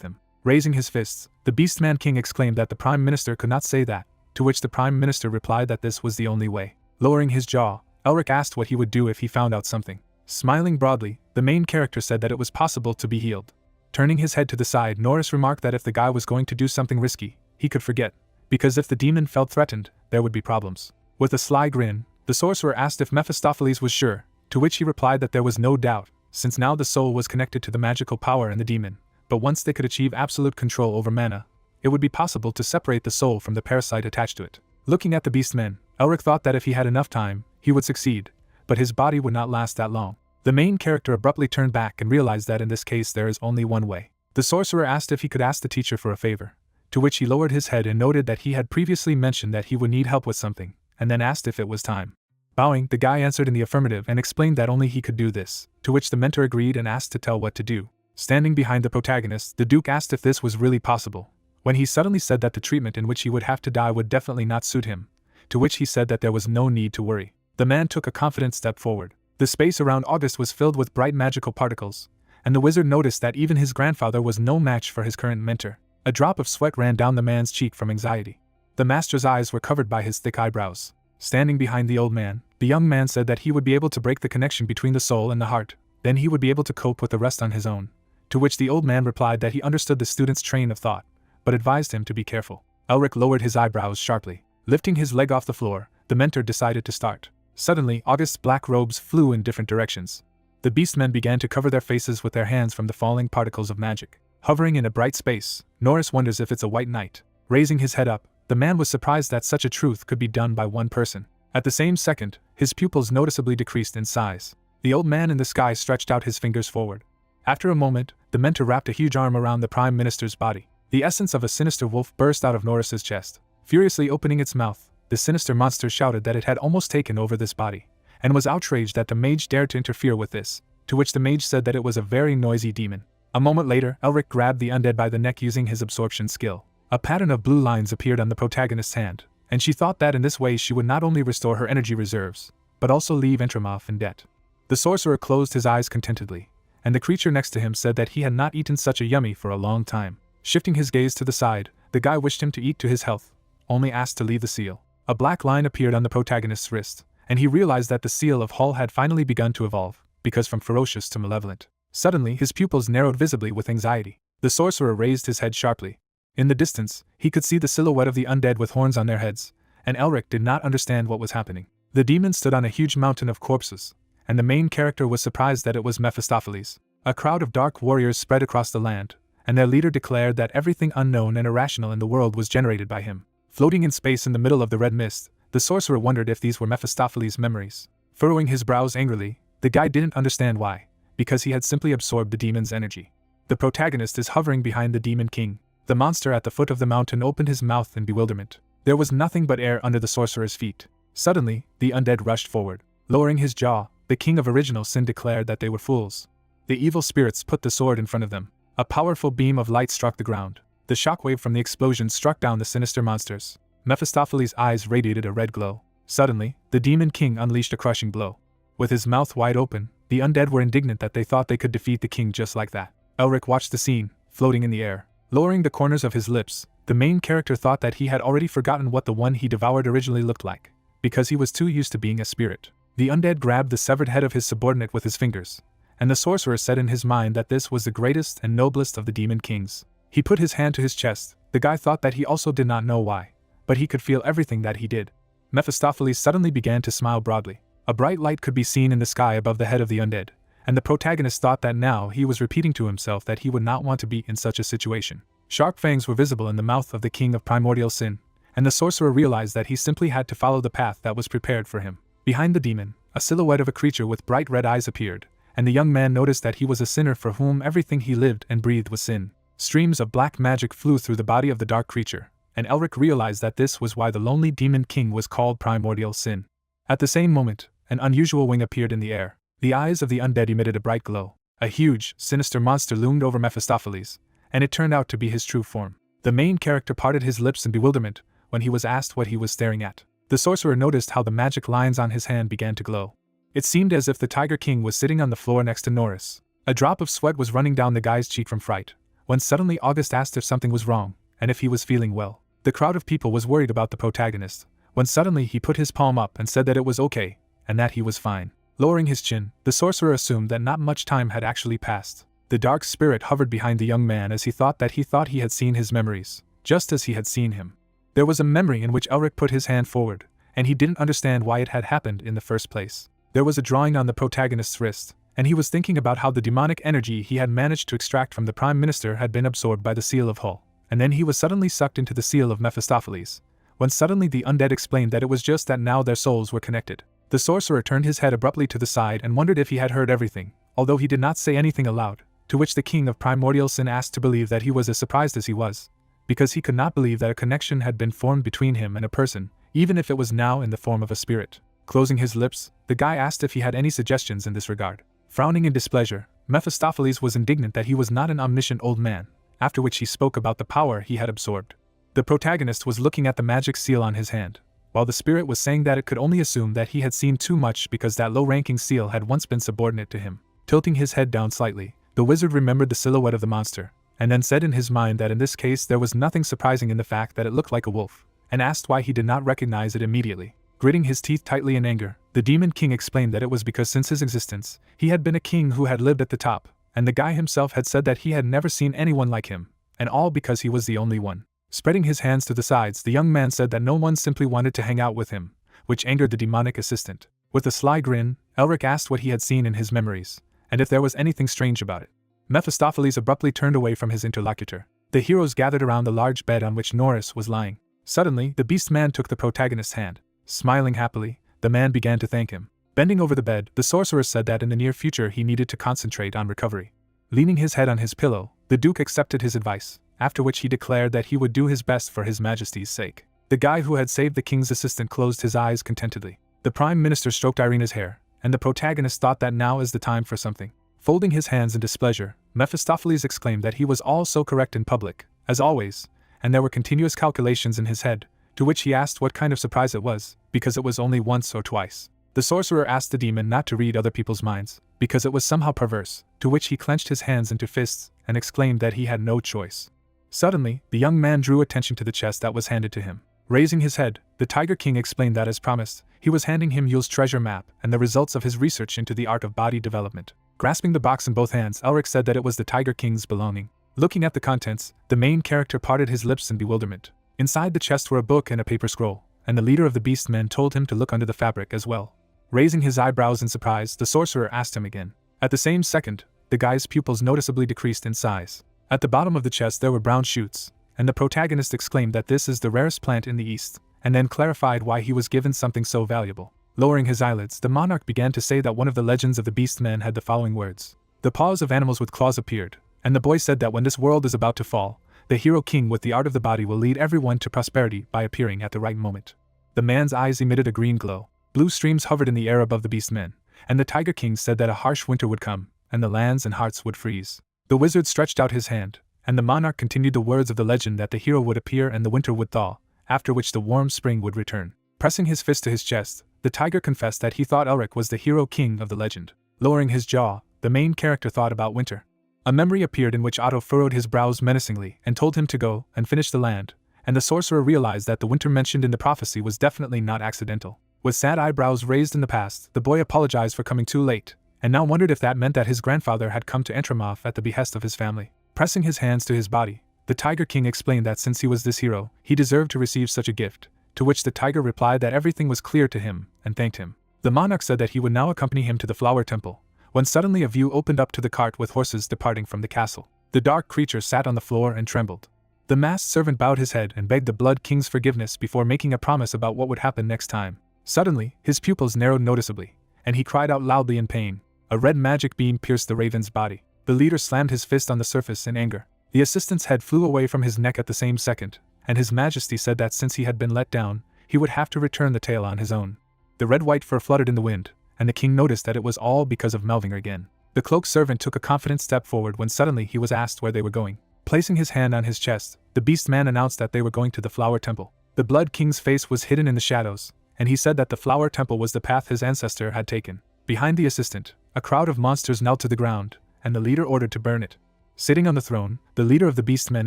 him. Raising his fists, the Beastman King exclaimed that the Prime Minister could not say that, to which the Prime Minister replied that this was the only way. Lowering his jaw, Elric asked what he would do if he found out something. Smiling broadly, the main character said that it was possible to be healed. Turning his head to the side, Norris remarked that if the guy was going to do something risky, he could forget, because if the demon felt threatened, there would be problems. With a sly grin, the sorcerer asked if Mephistopheles was sure, to which he replied that there was no doubt, since now the soul was connected to the magical power in the demon, but once they could achieve absolute control over mana, it would be possible to separate the soul from the parasite attached to it. Looking at the beastmen, Elric thought that if he had enough time, he would succeed, but his body would not last that long. The main character abruptly turned back and realized that in this case there is only one way. The sorcerer asked if he could ask the teacher for a favor, to which he lowered his head and noted that he had previously mentioned that he would need help with something, and then asked if it was time. Bowing, the guy answered in the affirmative and explained that only he could do this, to which the mentor agreed and asked to tell what to do. Standing behind the protagonist, the Duke asked if this was really possible, when he suddenly said that the treatment in which he would have to die would definitely not suit him, to which he said that there was no need to worry. The man took a confident step forward. The space around August was filled with bright magical particles, and the wizard noticed that even his grandfather was no match for his current mentor. A drop of sweat ran down the man's cheek from anxiety. The master's eyes were covered by his thick eyebrows. Standing behind the old man, the young man said that he would be able to break the connection between the soul and the heart, then he would be able to cope with the rest on his own, to which the old man replied that he understood the student's train of thought, but advised him to be careful. Elric lowered his eyebrows sharply. Lifting his leg off the floor, the mentor decided to start. Suddenly, August's black robes flew in different directions. The beastmen began to cover their faces with their hands from the falling particles of magic. Hovering in a bright space, Norris wonders if it's a white knight. Raising his head up, the man was surprised that such a truth could be done by one person. At the same second, his pupils noticeably decreased in size. The old man in the sky stretched out his fingers forward. After a moment, the mentor wrapped a huge arm around the Prime Minister's body. The essence of a sinister wolf burst out of Norris's chest. Furiously opening its mouth, the sinister monster shouted that it had almost taken over this body, and was outraged that the mage dared to interfere with this, to which the mage said that it was a very noisy demon. A moment later, Elric grabbed the undead by the neck using his absorption skill. A pattern of blue lines appeared on the protagonist's hand, and she thought that in this way she would not only restore her energy reserves, but also leave Entramov in debt. The sorcerer closed his eyes contentedly, and the creature next to him said that he had not eaten such a yummy for a long time. Shifting his gaze to the side, the guy wished him to eat to his health, only asked to leave the seal. A black line appeared on the protagonist's wrist, and he realized that the seal of Hull had finally begun to evolve, because from ferocious to malevolent. Suddenly, his pupils narrowed visibly with anxiety. The sorcerer raised his head sharply. In the distance, he could see the silhouette of the undead with horns on their heads, and Elric did not understand what was happening. The demon stood on a huge mountain of corpses, and the main character was surprised that it was Mephistopheles. A crowd of dark warriors spread across the land, and their leader declared that everything unknown and irrational in the world was generated by him. Floating in space in the middle of the red mist, the sorcerer wondered if these were Mephistopheles' memories. Furrowing his brows angrily, the guy didn't understand why, because he had simply absorbed the demon's energy. The protagonist is hovering behind the Demon King. The monster at the foot of the mountain opened his mouth in bewilderment. There was nothing but air under the sorcerer's feet. Suddenly, the undead rushed forward. Lowering his jaw, the king of original sin declared that they were fools. The evil spirits put the sword in front of them. A powerful beam of light struck the ground. The shockwave from the explosion struck down the sinister monsters. Mephistopheles' eyes radiated a red glow. Suddenly, the Demon King unleashed a crushing blow. With his mouth wide open, the undead were indignant that they thought they could defeat the king just like that. Elric watched the scene, floating in the air. Lowering the corners of his lips, the main character thought that he had already forgotten what the one he devoured originally looked like, because he was too used to being a spirit. The undead grabbed the severed head of his subordinate with his fingers, and the sorcerer said in his mind that this was the greatest and noblest of the demon kings. He put his hand to his chest. The guy thought that he also did not know why, but he could feel everything that he did. Mephistopheles suddenly began to smile broadly. A bright light could be seen in the sky above the head of the undead, and the protagonist thought that now he was repeating to himself that he would not want to be in such a situation. Sharp fangs were visible in the mouth of the king of primordial sin, and the sorcerer realized that he simply had to follow the path that was prepared for him. Behind the demon, a silhouette of a creature with bright red eyes appeared, and the young man noticed that he was a sinner for whom everything he lived and breathed was sin. Streams of black magic flew through the body of the dark creature, and Elric realized that this was why the lonely demon king was called primordial sin. At the same moment, an unusual wing appeared in the air. The eyes of the undead emitted a bright glow. A huge, sinister monster loomed over Mephistopheles, and it turned out to be his true form. The main character parted his lips in bewilderment when he was asked what he was staring at. The sorcerer noticed how the magic lines on his hand began to glow. It seemed as if the Tiger King was sitting on the floor next to Norris. A drop of sweat was running down the guy's cheek from fright, when suddenly August asked if something was wrong, and if he was feeling well. The crowd of people was worried about the protagonist, when suddenly he put his palm up and said that it was okay, and that he was fine. Lowering his chin, the sorcerer assumed that not much time had actually passed. The dark spirit hovered behind the young man as he thought he had seen his memories, just as he had seen him. There was a memory in which Elric put his hand forward, and he didn't understand why it had happened in the first place. There was a drawing on the protagonist's wrist, and he was thinking about how the demonic energy he had managed to extract from the Prime Minister had been absorbed by the seal of Hull, and then he was suddenly sucked into the seal of Mephistopheles, when suddenly the undead explained that it was just that now their souls were connected. The sorcerer turned his head abruptly to the side and wondered if he had heard everything, although he did not say anything aloud, to which the king of primordial sin asked to believe that he was as surprised as he was, because he could not believe that a connection had been formed between him and a person, even if it was now in the form of a spirit. Closing his lips, the guy asked if he had any suggestions in this regard. Frowning in displeasure, Mephistopheles was indignant that he was not an omniscient old man, after which he spoke about the power he had absorbed. The protagonist was looking at the magic seal on his hand, while the spirit was saying that it could only assume that he had seen too much because that low-ranking seal had once been subordinate to him. Tilting his head down slightly, the wizard remembered the silhouette of the monster, and then said in his mind that in this case there was nothing surprising in the fact that it looked like a wolf, and asked why he did not recognize it immediately. Gritting his teeth tightly in anger, the demon king explained that it was because since his existence, he had been a king who had lived at the top, and the guy himself had said that he had never seen anyone like him, and all because he was the only one. Spreading his hands to the sides, the young man said that no one simply wanted to hang out with him, which angered the demonic assistant. With a sly grin, Elric asked what he had seen in his memories, and if there was anything strange about it. Mephistopheles abruptly turned away from his interlocutor. The heroes gathered around the large bed on which Norris was lying. Suddenly, the beast man took the protagonist's hand. Smiling happily, the man began to thank him. Bending over the bed, the sorcerer said that in the near future he needed to concentrate on recovery. Leaning his head on his pillow, the Duke accepted his advice, after which he declared that he would do his best for His Majesty's sake. The guy who had saved the king's assistant closed his eyes contentedly. The Prime Minister stroked Irina's hair, and the protagonist thought that now is the time for something. Folding his hands in displeasure, Mephistopheles exclaimed that he was all so correct in public, as always, and there were continuous calculations in his head, to which he asked what kind of surprise it was, because it was only once or twice. The sorcerer asked the demon not to read other people's minds, because it was somehow perverse, to which he clenched his hands into fists, and exclaimed that he had no choice. Suddenly, the young man drew attention to the chest that was handed to him. Raising his head, the Tiger King explained that as promised, he was handing him Yule's treasure map and the results of his research into the art of body development. Grasping the box in both hands, Elric said that it was the Tiger King's belonging. Looking at the contents, the main character parted his lips in bewilderment. Inside the chest were a book and a paper scroll, and the leader of the beast men told him to look under the fabric as well. Raising his eyebrows in surprise, the sorcerer asked him again. At the same second, the guy's pupils noticeably decreased in size. At the bottom of the chest there were brown shoots, and the protagonist exclaimed that this is the rarest plant in the East, and then clarified why he was given something so valuable. Lowering his eyelids, the monarch began to say that one of the legends of the beast men had the following words. The paws of animals with claws appeared, and the boy said that when this world is about to fall, the hero king with the art of the body will lead everyone to prosperity by appearing at the right moment. The man's eyes emitted a green glow. Blue streams hovered in the air above the beast men, and the Tiger King said that a harsh winter would come, and the lands and hearts would freeze. The wizard stretched out his hand, and the monarch continued the words of the legend that the hero would appear and the winter would thaw, after which the warm spring would return. Pressing his fist to his chest, the tiger confessed that he thought Elric was the hero king of the legend. Lowering his jaw, the main character thought about winter. A memory appeared in which Otto furrowed his brows menacingly and told him to go and finish the land, and the sorcerer realized that the winter mentioned in the prophecy was definitely not accidental. With sad eyebrows raised in the past, the boy apologized for coming too late, and now wondered if that meant that his grandfather had come to Entramoth at the behest of his family. Pressing his hands to his body, the Tiger King explained that since he was this hero, he deserved to receive such a gift, to which the tiger replied that everything was clear to him, and thanked him. The monarch said that he would now accompany him to the flower temple, when suddenly a view opened up to the cart with horses departing from the castle. The dark creature sat on the floor and trembled. The masked servant bowed his head and begged the Blood King's forgiveness before making a promise about what would happen next time. Suddenly, his pupils narrowed noticeably, and he cried out loudly in pain. A red magic beam pierced the raven's body. The leader slammed his fist on the surface in anger. The assistant's head flew away from his neck at the same second, and His Majesty said that since he had been let down, he would have to return the tail on his own. The red-white fur fluttered in the wind, and the king noticed that it was all because of Melvinger again. The cloaked servant took a confident step forward when suddenly he was asked where they were going. Placing his hand on his chest, the beast man announced that they were going to the flower temple. The Blood King's face was hidden in the shadows, and he said that the flower temple was the path his ancestor had taken. Behind the assistant, a crowd of monsters knelt to the ground, and the leader ordered to burn it. Sitting on the throne, the leader of the beastmen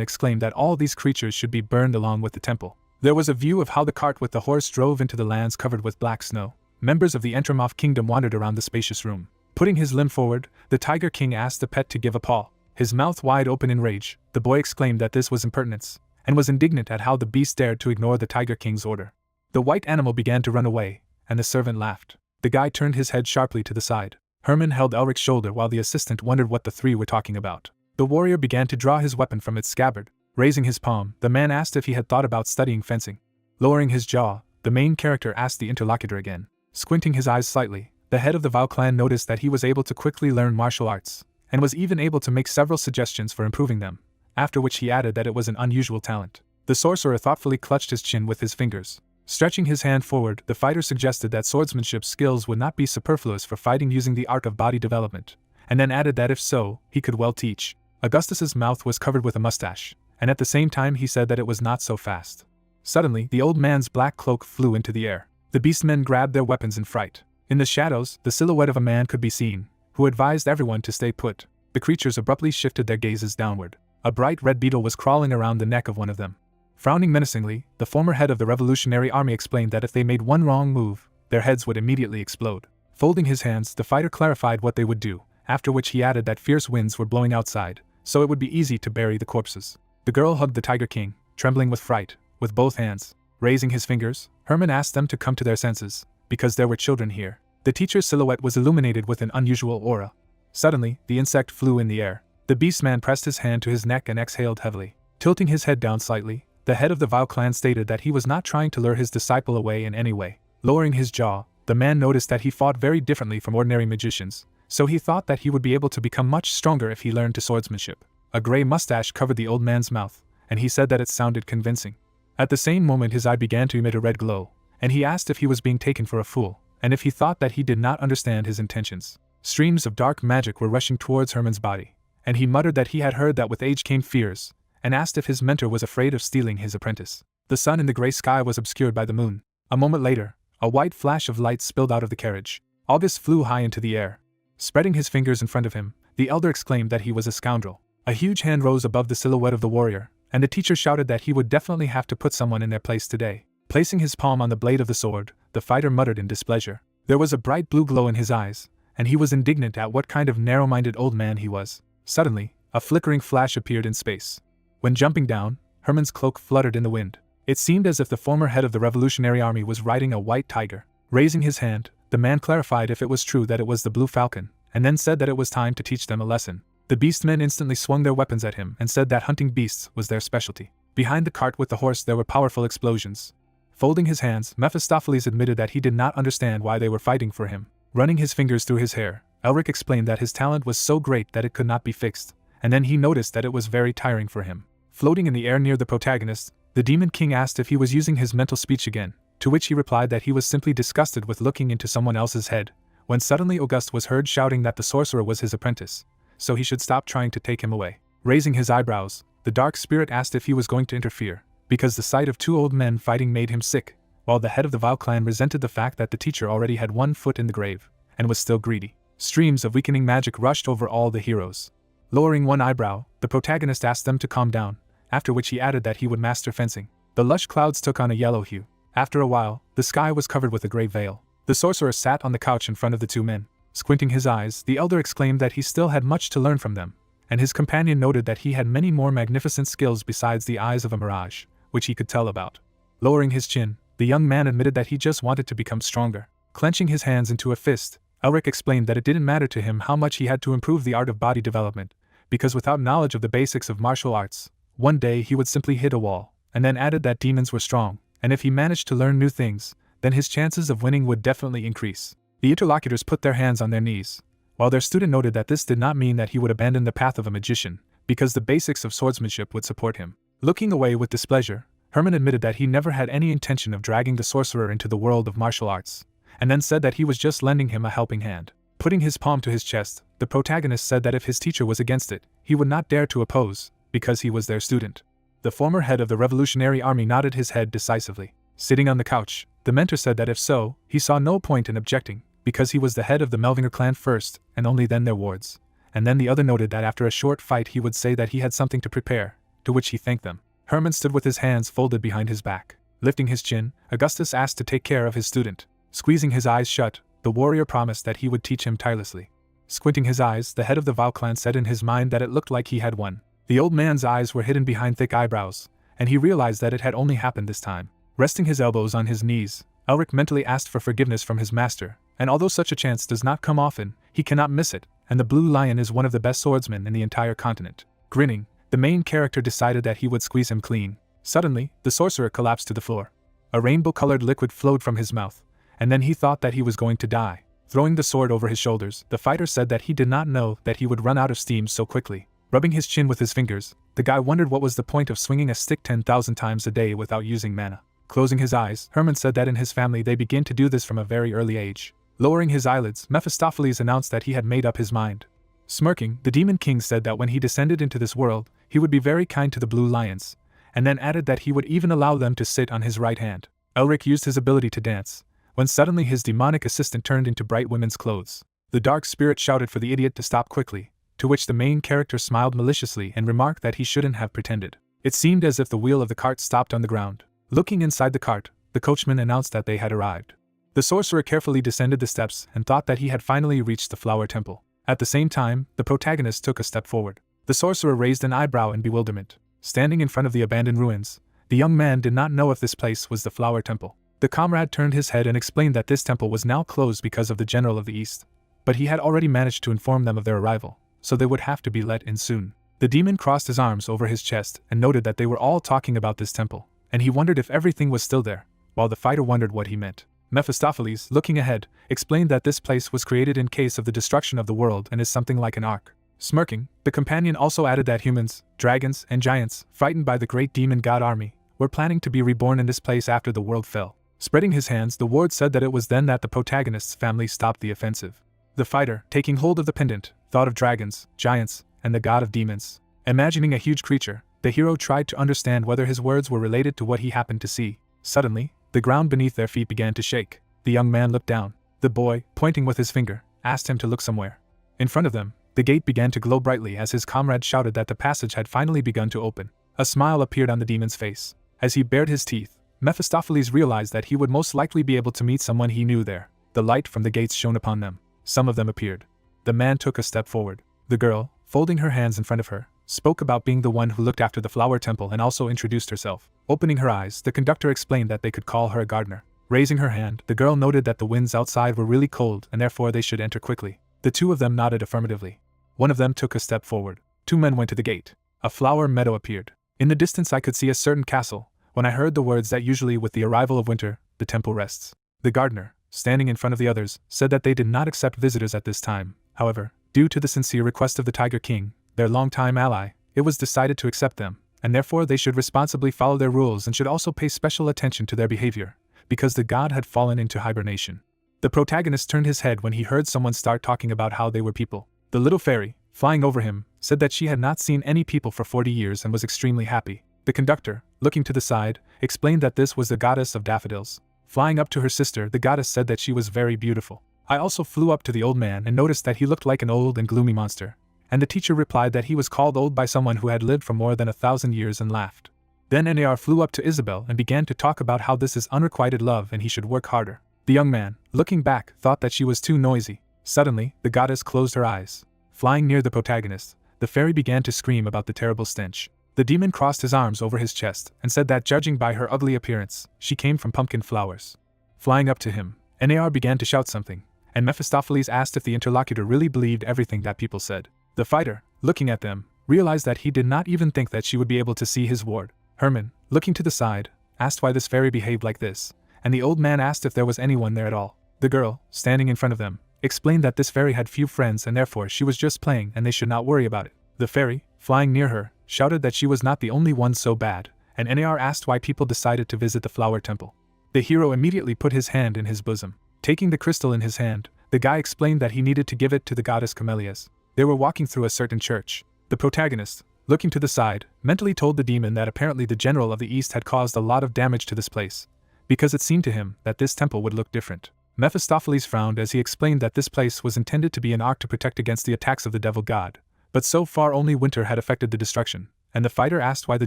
exclaimed that all these creatures should be burned along with the temple. There was a view of how the cart with the horse drove into the lands covered with black snow. Members of the Entramoth kingdom wandered around the spacious room. Putting his limb forward, the Tiger King asked the pet to give a paw. His mouth wide open in rage, the boy exclaimed that this was impertinence, and was indignant at how the beast dared to ignore the Tiger King's order. The white animal began to run away, and the servant laughed. The guy turned his head sharply to the side. Herman held Elric's shoulder while the assistant wondered what the three were talking about. The warrior began to draw his weapon from its scabbard. Raising his palm, the man asked if he had thought about studying fencing. Lowering his jaw, the main character asked the interlocutor again. Squinting his eyes slightly, the head of the Vau clan noticed that he was able to quickly learn martial arts, and was even able to make several suggestions for improving them, after which he added that it was an unusual talent. The sorcerer thoughtfully clutched his chin with his fingers. Stretching his hand forward, the fighter suggested that swordsmanship skills would not be superfluous for fighting using the art of body development, and then added that if so, he could well teach. Augustus's mouth was covered with a mustache, and at the same time he said that it was not so fast. Suddenly, the old man's black cloak flew into the air. The beastmen grabbed their weapons in fright. In the shadows, the silhouette of a man could be seen, who advised everyone to stay put. The creatures abruptly shifted their gazes downward. A bright red beetle was crawling around the neck of one of them. Frowning menacingly, the former head of the Revolutionary Army explained that if they made one wrong move, their heads would immediately explode. Folding his hands, the fighter clarified what they would do, after which he added that fierce winds were blowing outside, so it would be easy to bury the corpses. The girl hugged the Tiger King, trembling with fright, with both hands. Raising his fingers, Herman asked them to come to their senses, because there were children here. The teacher's silhouette was illuminated with an unusual aura. Suddenly, the insect flew in the air. The beastman pressed his hand to his neck and exhaled heavily. Tilting his head down slightly, the head of the Vau clan stated that he was not trying to lure his disciple away in any way. Lowering his jaw, the man noticed that he fought very differently from ordinary magicians, so he thought that he would be able to become much stronger if he learned to swordsmanship. A gray mustache covered the old man's mouth, and he said that it sounded convincing. At the same moment his eye began to emit a red glow, and he asked if he was being taken for a fool, and if he thought that he did not understand his intentions. Streams of dark magic were rushing towards Herman's body, and he muttered that he had heard that with age came fears, and asked if his mentor was afraid of stealing his apprentice. The sun in the gray sky was obscured by the moon. A moment later, a white flash of light spilled out of the carriage. August flew high into the air. Spreading his fingers in front of him, the elder exclaimed that he was a scoundrel. A huge hand rose above the silhouette of the warrior, and the teacher shouted that he would definitely have to put someone in their place today. Placing his palm on the blade of the sword, the fighter muttered in displeasure. There was a bright blue glow in his eyes, and he was indignant at what kind of narrow-minded old man he was. Suddenly, a flickering flash appeared in space. When jumping down, Herman's cloak fluttered in the wind. It seemed as if the former head of the Revolutionary Army was riding a white tiger. Raising his hand, the man clarified if it was true that it was the Blue Falcon, and then said that it was time to teach them a lesson. The beastmen instantly swung their weapons at him and said that hunting beasts was their specialty. Behind the cart with the horse there were powerful explosions. Folding his hands, Mephistopheles admitted that he did not understand why they were fighting for him. Running his fingers through his hair, Elric explained that his talent was so great that it could not be fixed, and then he noticed that it was very tiring for him. Floating in the air near the protagonist, the Demon King asked if he was using his mental speech again, to which he replied that he was simply disgusted with looking into someone else's head, when suddenly Auguste was heard shouting that the sorcerer was his apprentice, so he should stop trying to take him away. Raising his eyebrows, the dark spirit asked if he was going to interfere, because the sight of two old men fighting made him sick, while the head of the Vau clan resented the fact that the teacher already had one foot in the grave, and was still greedy. Streams of weakening magic rushed over all the heroes. Lowering one eyebrow, the protagonist asked them to calm down, after which he added that he would master fencing. The lush clouds took on a yellow hue. After a while, the sky was covered with a gray veil. The sorcerer sat on the couch in front of the two men. Squinting his eyes, the elder exclaimed that he still had much to learn from them, and his companion noted that he had many more magnificent skills besides the eyes of a mirage, which he could tell about. Lowering his chin, the young man admitted that he just wanted to become stronger. Clenching his hands into a fist, Elric explained that it didn't matter to him how much he had to improve the art of body development, because without knowledge of the basics of martial arts, one day he would simply hit a wall, and then added that demons were strong, and if he managed to learn new things, then his chances of winning would definitely increase. The interlocutors put their hands on their knees, while their student noted that this did not mean that he would abandon the path of a magician, because the basics of swordsmanship would support him. Looking away with displeasure, Herman admitted that he never had any intention of dragging the sorcerer into the world of martial arts, and then said that he was just lending him a helping hand. Putting his palm to his chest, the protagonist said that if his teacher was against it, he would not dare to oppose, because he was their student. The former head of the Revolutionary Army nodded his head decisively. Sitting on the couch, the mentor said that if so, he saw no point in objecting, because he was the head of the Melvinger clan first, and only then their wards. And then the other noted that after a short fight he would say that he had something to prepare, to which he thanked them. Herman stood with his hands folded behind his back. Lifting his chin, Augustus asked to take care of his student. Squeezing his eyes shut, the warrior promised that he would teach him tirelessly. Squinting his eyes, the head of the Vau clan said in his mind that it looked like he had won. The old man's eyes were hidden behind thick eyebrows, and he realized that it had only happened this time. Resting his elbows on his knees, Elric mentally asked for forgiveness from his master, and although such a chance does not come often, He cannot miss it, and the Blue Lion is one of the best swordsmen in the entire continent. Grinning, the main character decided that he would squeeze him clean. Suddenly, the sorcerer collapsed to the floor. A rainbow-colored liquid flowed from his mouth, and then he thought that he was going to die. Throwing the sword over his shoulders, the fighter said that he did not know that he would run out of steam so quickly. Rubbing his chin with his fingers, the guy wondered what was the point of swinging a stick 10,000 times a day without using mana. Closing his eyes, Herman said that in his family they begin to do this from a very early age. Lowering his eyelids, Mephistopheles announced that he had made up his mind. Smirking, the Demon King said that when he descended into this world, he would be very kind to the Blue Lions, and then added that he would even allow them to sit on his right hand. Elric used his ability to dance, when suddenly his demonic assistant turned into bright women's clothes. The dark spirit shouted for the idiot to stop quickly, to which the main character smiled maliciously and remarked that he shouldn't have pretended. It seemed as if the wheel of the cart stopped on the ground. Looking inside the cart, the coachman announced that they had arrived. The sorcerer carefully descended the steps and thought that he had finally reached the flower temple. At the same time, the protagonist took a step forward. The sorcerer raised an eyebrow in bewilderment. Standing in front of the abandoned ruins, the young man did not know if this place was the flower temple. The comrade turned his head and explained that this temple was now closed because of the general of the East, but he had already managed to inform them of their arrival, so they would have to be let in soon. The demon crossed his arms over his chest and noted that they were all talking about this temple, and he wondered if everything was still there, while the fighter wondered what he meant. Mephistopheles, looking ahead, explained that this place was created in case of the destruction of the world and is something like an ark. Smirking, the companion also added that humans, dragons, and giants, frightened by the great demon god army, were planning to be reborn in this place after the world fell. Spreading his hands, the ward said that it was then that the protagonist's family stopped the offensive. The fighter, taking hold of the pendant, thought of dragons, giants, and the god of demons. Imagining a huge creature, the hero tried to understand whether his words were related to what he happened to see. Suddenly, the ground beneath their feet began to shake. The young man looked down. The boy, pointing with his finger, asked him to look somewhere. In front of them, the gate began to glow brightly as his comrade shouted that the passage had finally begun to open. A smile appeared on the demon's face. As he bared his teeth, Mephistopheles realized that he would most likely be able to meet someone he knew there. The light from the gates shone upon them. Some of them appeared. The man took a step forward. The girl, folding her hands in front of her, spoke about being the one who looked after the flower temple and also introduced herself. Opening her eyes, the conductor explained that they could call her a gardener. Raising her hand, the girl noted that the winds outside were really cold and therefore they should enter quickly. The two of them nodded affirmatively. One of them took a step forward. Two men went to the gate. A flower meadow appeared. In the distance I could see a certain castle. When I heard the words that usually with the arrival of winter, the temple rests. The gardener, standing in front of the others, said that they did not accept visitors at this time. However, due to the sincere request of the Tiger King, their longtime ally, it was decided to accept them, and therefore they should responsibly follow their rules and should also pay special attention to their behavior, because the god had fallen into hibernation. The protagonist turned his head when he heard someone start talking about how they were people. The little fairy, flying over him, said that she had not seen any people for 40 years and was extremely happy. The conductor, looking to the side, explained that this was the goddess of daffodils. Flying up to her sister, the goddess said that she was very beautiful. I also flew up to the old man and noticed that he looked like an old and gloomy monster, and the teacher replied that he was called old by someone who had lived for more than 1,000 years and laughed. Then Nar flew up to Isabel and began to talk about how this is unrequited love and he should work harder. The young man, looking back, thought that she was too noisy. Suddenly, the goddess closed her eyes. Flying near the protagonist, the fairy began to scream about the terrible stench. The demon crossed his arms over his chest and said that judging by her ugly appearance, she came from pumpkin flowers. Flying up to him, Nar began to shout something, and Mephistopheles asked if the interlocutor really believed everything that people said. The fighter, looking at them, realized that he did not even think that she would be able to see his ward. Herman, looking to the side, asked why this fairy behaved like this, and the old man asked if there was anyone there at all. The girl, standing in front of them, explained that this fairy had few friends and therefore she was just playing and they should not worry about it. The fairy, flying near her, shouted that she was not the only one so bad, and Nar asked why people decided to visit the flower temple. The hero immediately put his hand in his bosom. Taking the crystal in his hand, the guy explained that he needed to give it to the goddess Camellias. They were walking through a certain church. The protagonist, looking to the side, mentally told the demon that apparently the general of the East had caused a lot of damage to this place, because it seemed to him that this temple would look different. Mephistopheles frowned as he explained that this place was intended to be an ark to protect against the attacks of the devil god, but so far only winter had affected the destruction, and the fighter asked why the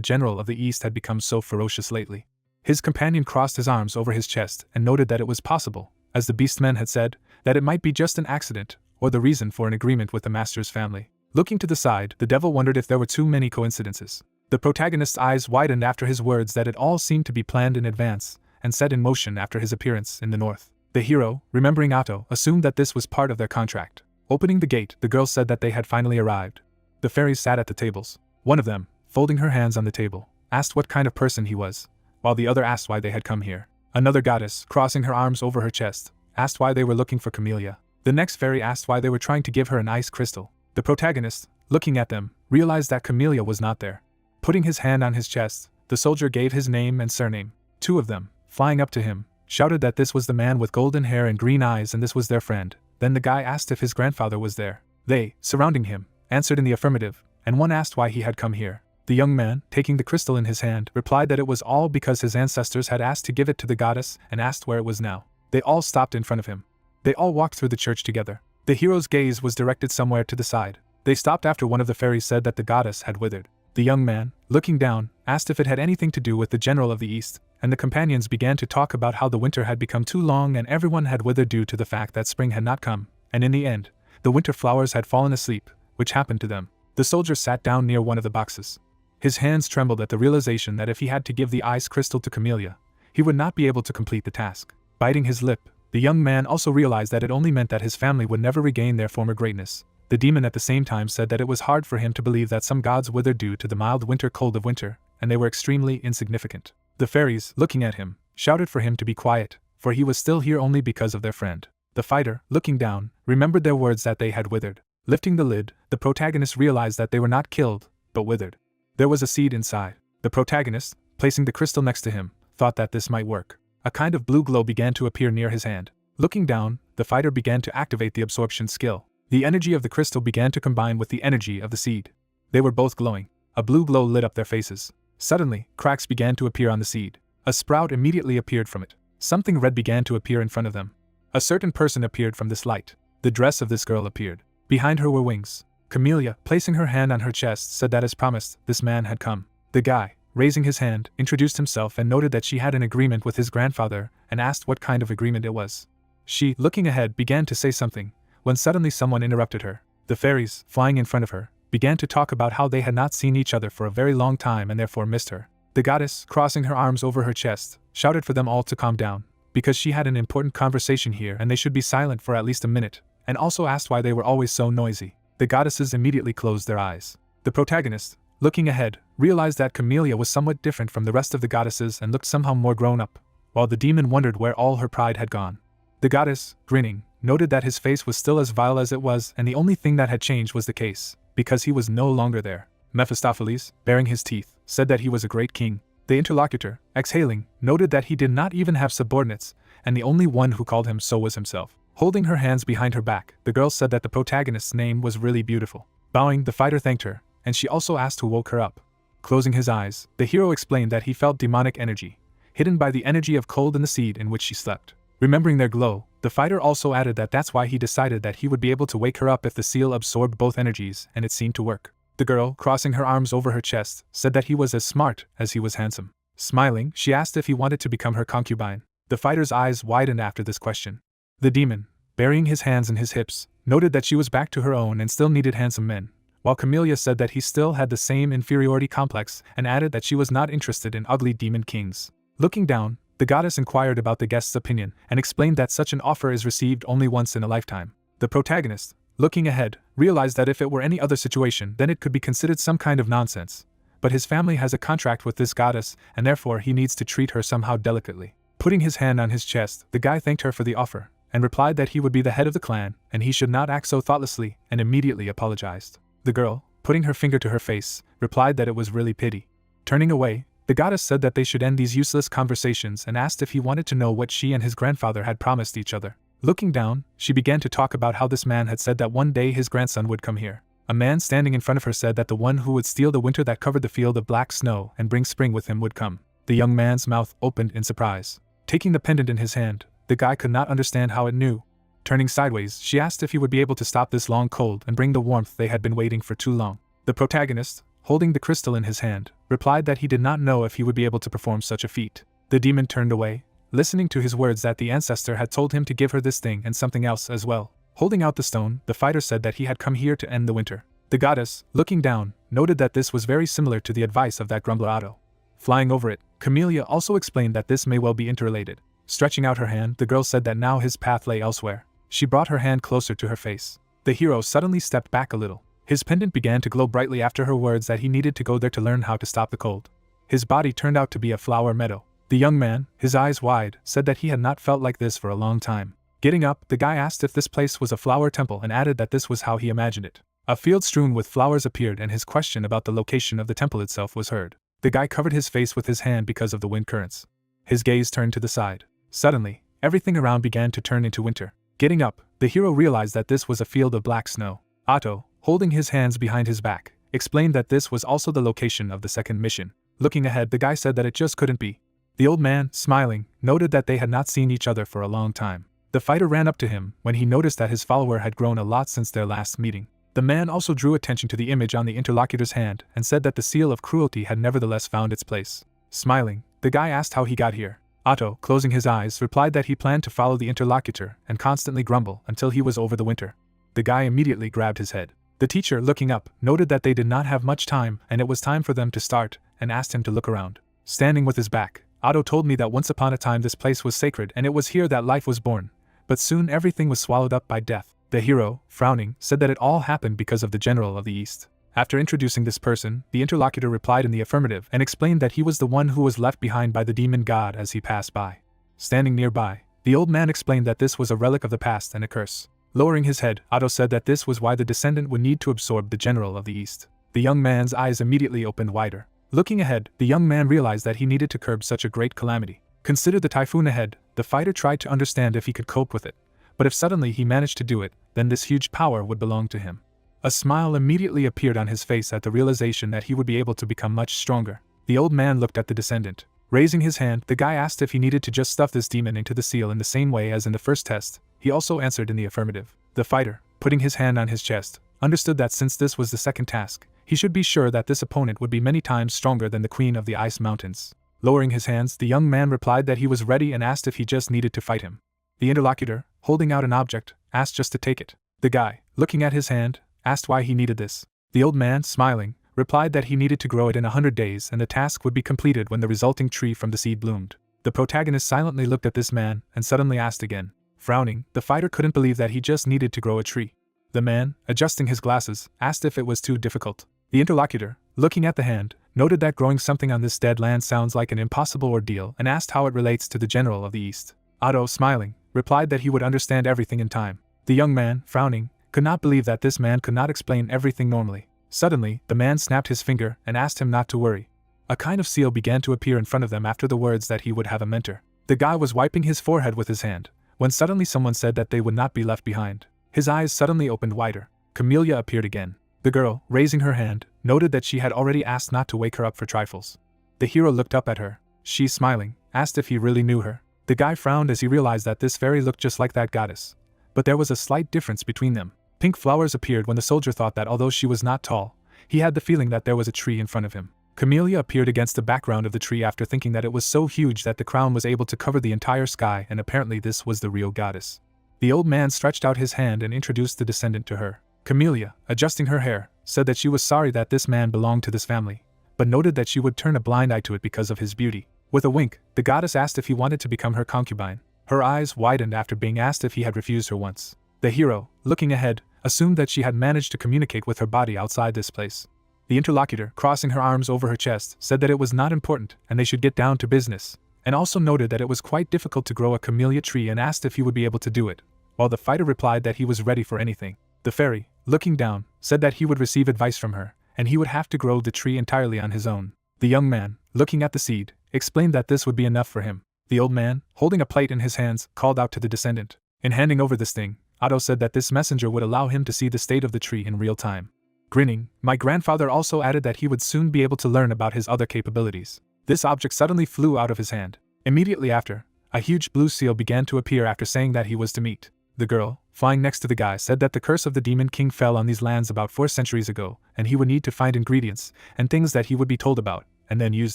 general of the East had become so ferocious lately. His companion crossed his arms over his chest and noted that it was possible, as the beastmen had said, that it might be just an accident, or the reason for an agreement with the master's family. Looking to the side, the devil wondered if there were too many coincidences. The protagonist's eyes widened after his words that it all seemed to be planned in advance, and set in motion after his appearance in the north. The hero, remembering Otto, assumed that this was part of their contract. Opening the gate, the girls said that they had finally arrived. The fairies sat at the tables. One of them, folding her hands on the table, asked what kind of person he was, while the other asked why they had come here. Another goddess, crossing her arms over her chest, asked why they were looking for Camellia. The next fairy asked why they were trying to give her an ice crystal. The protagonist, looking at them, realized that Camellia was not there. Putting his hand on his chest, the soldier gave his name and surname. Two of them, flying up to him, shouted that this was the man with golden hair and green eyes and this was their friend. Then the guy asked if his grandfather was there. They, surrounding him, answered in the affirmative, and one asked why he had come here. The young man, taking the crystal in his hand, replied that it was all because his ancestors had asked to give it to the goddess and asked where it was now. They all stopped in front of him. They all walked through the church together. The hero's gaze was directed somewhere to the side. They stopped after one of the fairies said that the goddess had withered. The young man, looking down, asked if it had anything to do with the general of the east, and the companions began to talk about how the winter had become too long and everyone had withered due to the fact that spring had not come, and in the end, the winter flowers had fallen asleep, which happened to them. The soldier sat down near one of the boxes. His hands trembled at the realization that if he had to give the ice crystal to Camellia, he would not be able to complete the task. Biting his lip, the young man also realized that it only meant that his family would never regain their former greatness. The demon at the same time said that it was hard for him to believe that some gods withered due to the mild winter cold of winter, and they were extremely insignificant. The fairies, looking at him, shouted for him to be quiet, for he was still here only because of their friend. The fighter, looking down, remembered their words that they had withered. Lifting the lid, the protagonist realized that they were not killed, but withered. There was a seed inside. The protagonist, placing the crystal next to him, thought that this might work. A kind of blue glow began to appear near his hand. Looking down, the fighter began to activate the absorption skill. The energy of the crystal began to combine with the energy of the seed. They were both glowing. A blue glow lit up their faces. Suddenly, cracks began to appear on the seed. A sprout immediately appeared from it. Something red began to appear in front of them. A certain person appeared from this light. The dress of this girl appeared. Behind her were wings. Camellia, placing her hand on her chest, said that as promised, this man had come. The guy, raising his hand, introduced himself and noted that she had an agreement with his grandfather and asked what kind of agreement it was. She, looking ahead, began to say something, when suddenly someone interrupted her. The fairies, flying in front of her, began to talk about how they had not seen each other for a very long time and therefore missed her. The goddess, crossing her arms over her chest, shouted for them all to calm down, because she had an important conversation here and they should be silent for at least a minute, and also asked why they were always so noisy. The goddesses immediately closed their eyes. The protagonist, looking ahead, realized that Camellia was somewhat different from the rest of the goddesses and looked somehow more grown up, while the demon wondered where all her pride had gone. The goddess, grinning, noted that his face was still as vile as it was and the only thing that had changed was the case, because he was no longer there. Mephistopheles, baring his teeth, said that he was a great king. The interlocutor, exhaling, noted that he did not even have subordinates, and the only one who called him so was himself. Holding her hands behind her back, the girl said that the protagonist's name was really beautiful. Bowing, the fighter thanked her, and she also asked who woke her up. Closing his eyes, the hero explained that he felt demonic energy, hidden by the energy of cold in the seed in which she slept. Remembering their glow, the fighter also added that that's why he decided that he would be able to wake her up if the seal absorbed both energies, and it seemed to work. The girl, crossing her arms over her chest, said that he was as smart as he was handsome. Smiling, she asked if he wanted to become her concubine. The fighter's eyes widened after this question. The demon, burying his hands in his hips, noted that she was back to her own and still needed handsome men, while Camellia said that he still had the same inferiority complex and added that she was not interested in ugly demon kings. Looking down, the goddess inquired about the guest's opinion and explained that such an offer is received only once in a lifetime. The protagonist, looking ahead, realized that if it were any other situation then it could be considered some kind of nonsense, but his family has a contract with this goddess and therefore he needs to treat her somehow delicately. Putting his hand on his chest, the guy thanked her for the offer, and replied that he would be the head of the clan, and he should not act so thoughtlessly, and immediately apologized. The girl, putting her finger to her face, replied that it was really pity. Turning away, the goddess said that they should end these useless conversations and asked if he wanted to know what she and his grandfather had promised each other. Looking down, she began to talk about how this man had said that one day his grandson would come here. A man standing in front of her said that the one who would steal the winter that covered the field of black snow and bring spring with him would come. The young man's mouth opened in surprise. Taking the pendant in his hand, the guy could not understand how it knew. Turning sideways, she asked if he would be able to stop this long cold and bring the warmth they had been waiting for too long. The protagonist, holding the crystal in his hand, replied that he did not know if he would be able to perform such a feat. The demon turned away, listening to his words that the ancestor had told him to give her this thing and something else as well. Holding out the stone, the fighter said that he had come here to end the winter. The goddess, looking down, noted that this was very similar to the advice of that grumbler Otto. Flying over it, Camellia also explained that this may well be interrelated. Stretching out her hand, the girl said that now his path lay elsewhere. She brought her hand closer to her face. The hero suddenly stepped back a little. His pendant began to glow brightly after her words that he needed to go there to learn how to stop the cold. His body turned out to be a flower meadow. The young man, his eyes wide, said that he had not felt like this for a long time. Getting up, the guy asked if this place was a flower temple and added that this was how he imagined it. A field strewn with flowers appeared and his question about the location of the temple itself was heard. The guy covered his face with his hand because of the wind currents. His gaze turned to the side. Suddenly, everything around began to turn into winter. Getting up, the hero realized that this was a field of black snow. Otto, holding his hands behind his back, explained that this was also the location of the second mission. Looking ahead, the guy said that it just couldn't be. The old man, smiling, noted that they had not seen each other for a long time. The fighter ran up to him when he noticed that his follower had grown a lot since their last meeting. The man also drew attention to the image on the interlocutor's hand and said that the seal of cruelty had nevertheless found its place. Smiling, the guy asked how he got here. Otto, closing his eyes, replied that he planned to follow the interlocutor and constantly grumble until he was over the winter. The guy immediately grabbed his head. The teacher, looking up, noted that they did not have much time and it was time for them to start, and asked him to look around. Standing with his back, Otto told me that once upon a time this place was sacred and it was here that life was born. But soon everything was swallowed up by death. The hero, frowning, said that it all happened because of the general of the East. After introducing this person, the interlocutor replied in the affirmative and explained that he was the one who was left behind by the demon god as he passed by. Standing nearby, the old man explained that this was a relic of the past and a curse. Lowering his head, Otto said that this was why the descendant would need to absorb the general of the East. The young man's eyes immediately opened wider. Looking ahead, the young man realized that he needed to curb such a great calamity. Consider the typhoon ahead. The fighter tried to understand if he could cope with it. But if suddenly he managed to do it, then this huge power would belong to him. A smile immediately appeared on his face at the realization that he would be able to become much stronger. The old man looked at the descendant. Raising his hand, the guy asked if he needed to just stuff this demon into the seal in the same way as in the first test. He also answered in the affirmative. The fighter, putting his hand on his chest, understood that since this was the second task, he should be sure that this opponent would be many times stronger than the Queen of the Ice Mountains. Lowering his hands, the young man replied that he was ready and asked if he just needed to fight him. The interlocutor, holding out an object, asked just to take it. The guy, looking at his hand, asked why he needed this. The old man, smiling, replied that he needed to grow it in 100 days and the task would be completed when the resulting tree from the seed bloomed. The protagonist silently looked at this man and suddenly asked again. Frowning, the fighter couldn't believe that he just needed to grow a tree. The man, adjusting his glasses, asked if it was too difficult. The interlocutor, looking at the hand, noted that growing something on this dead land sounds like an impossible ordeal and asked how it relates to the general of the East. Otto, smiling, replied that he would understand everything in time. The young man, frowning, could not believe that this man could not explain everything normally. Suddenly, the man snapped his finger and asked him not to worry. A kind of seal began to appear in front of them after the words that he would have a mentor. The guy was wiping his forehead with his hand, when suddenly someone said that they would not be left behind. His eyes suddenly opened wider. Camellia appeared again. The girl, raising her hand, noted that she had already asked not to wake her up for trifles. The hero looked up at her. She, smiling, asked if he really knew her. The guy frowned as he realized that this fairy looked just like that goddess. But there was a slight difference between them. Pink flowers appeared when the soldier thought that although she was not tall, he had the feeling that there was a tree in front of him. Camellia appeared against the background of the tree after thinking that it was so huge that the crown was able to cover the entire sky and apparently this was the real goddess. The old man stretched out his hand and introduced the descendant to her. Camellia, adjusting her hair, said that she was sorry that this man belonged to this family, but noted that she would turn a blind eye to it because of his beauty. With a wink, the goddess asked if he wanted to become her concubine. Her eyes widened after being asked if he had refused her once. The hero, looking ahead, assumed that she had managed to communicate with her body outside this place. The interlocutor, crossing her arms over her chest, said that it was not important and they should get down to business, and also noted that it was quite difficult to grow a camellia tree and asked if he would be able to do it, while the fighter replied that he was ready for anything. The fairy, looking down, said that he would receive advice from her, and he would have to grow the tree entirely on his own. The young man, looking at the seed, explained that this would be enough for him. The old man, holding a plate in his hands, called out to the descendant. In handing over this thing, Otto said that this messenger would allow him to see the state of the tree in real time. Grinning, my grandfather also added that he would soon be able to learn about his other capabilities. This object suddenly flew out of his hand. Immediately after, a huge blue seal began to appear after saying that he was to meet. The girl, flying next to the guy, said that the curse of the Demon King fell on these lands about 4 centuries ago, and he would need to find ingredients and things that he would be told about, and then use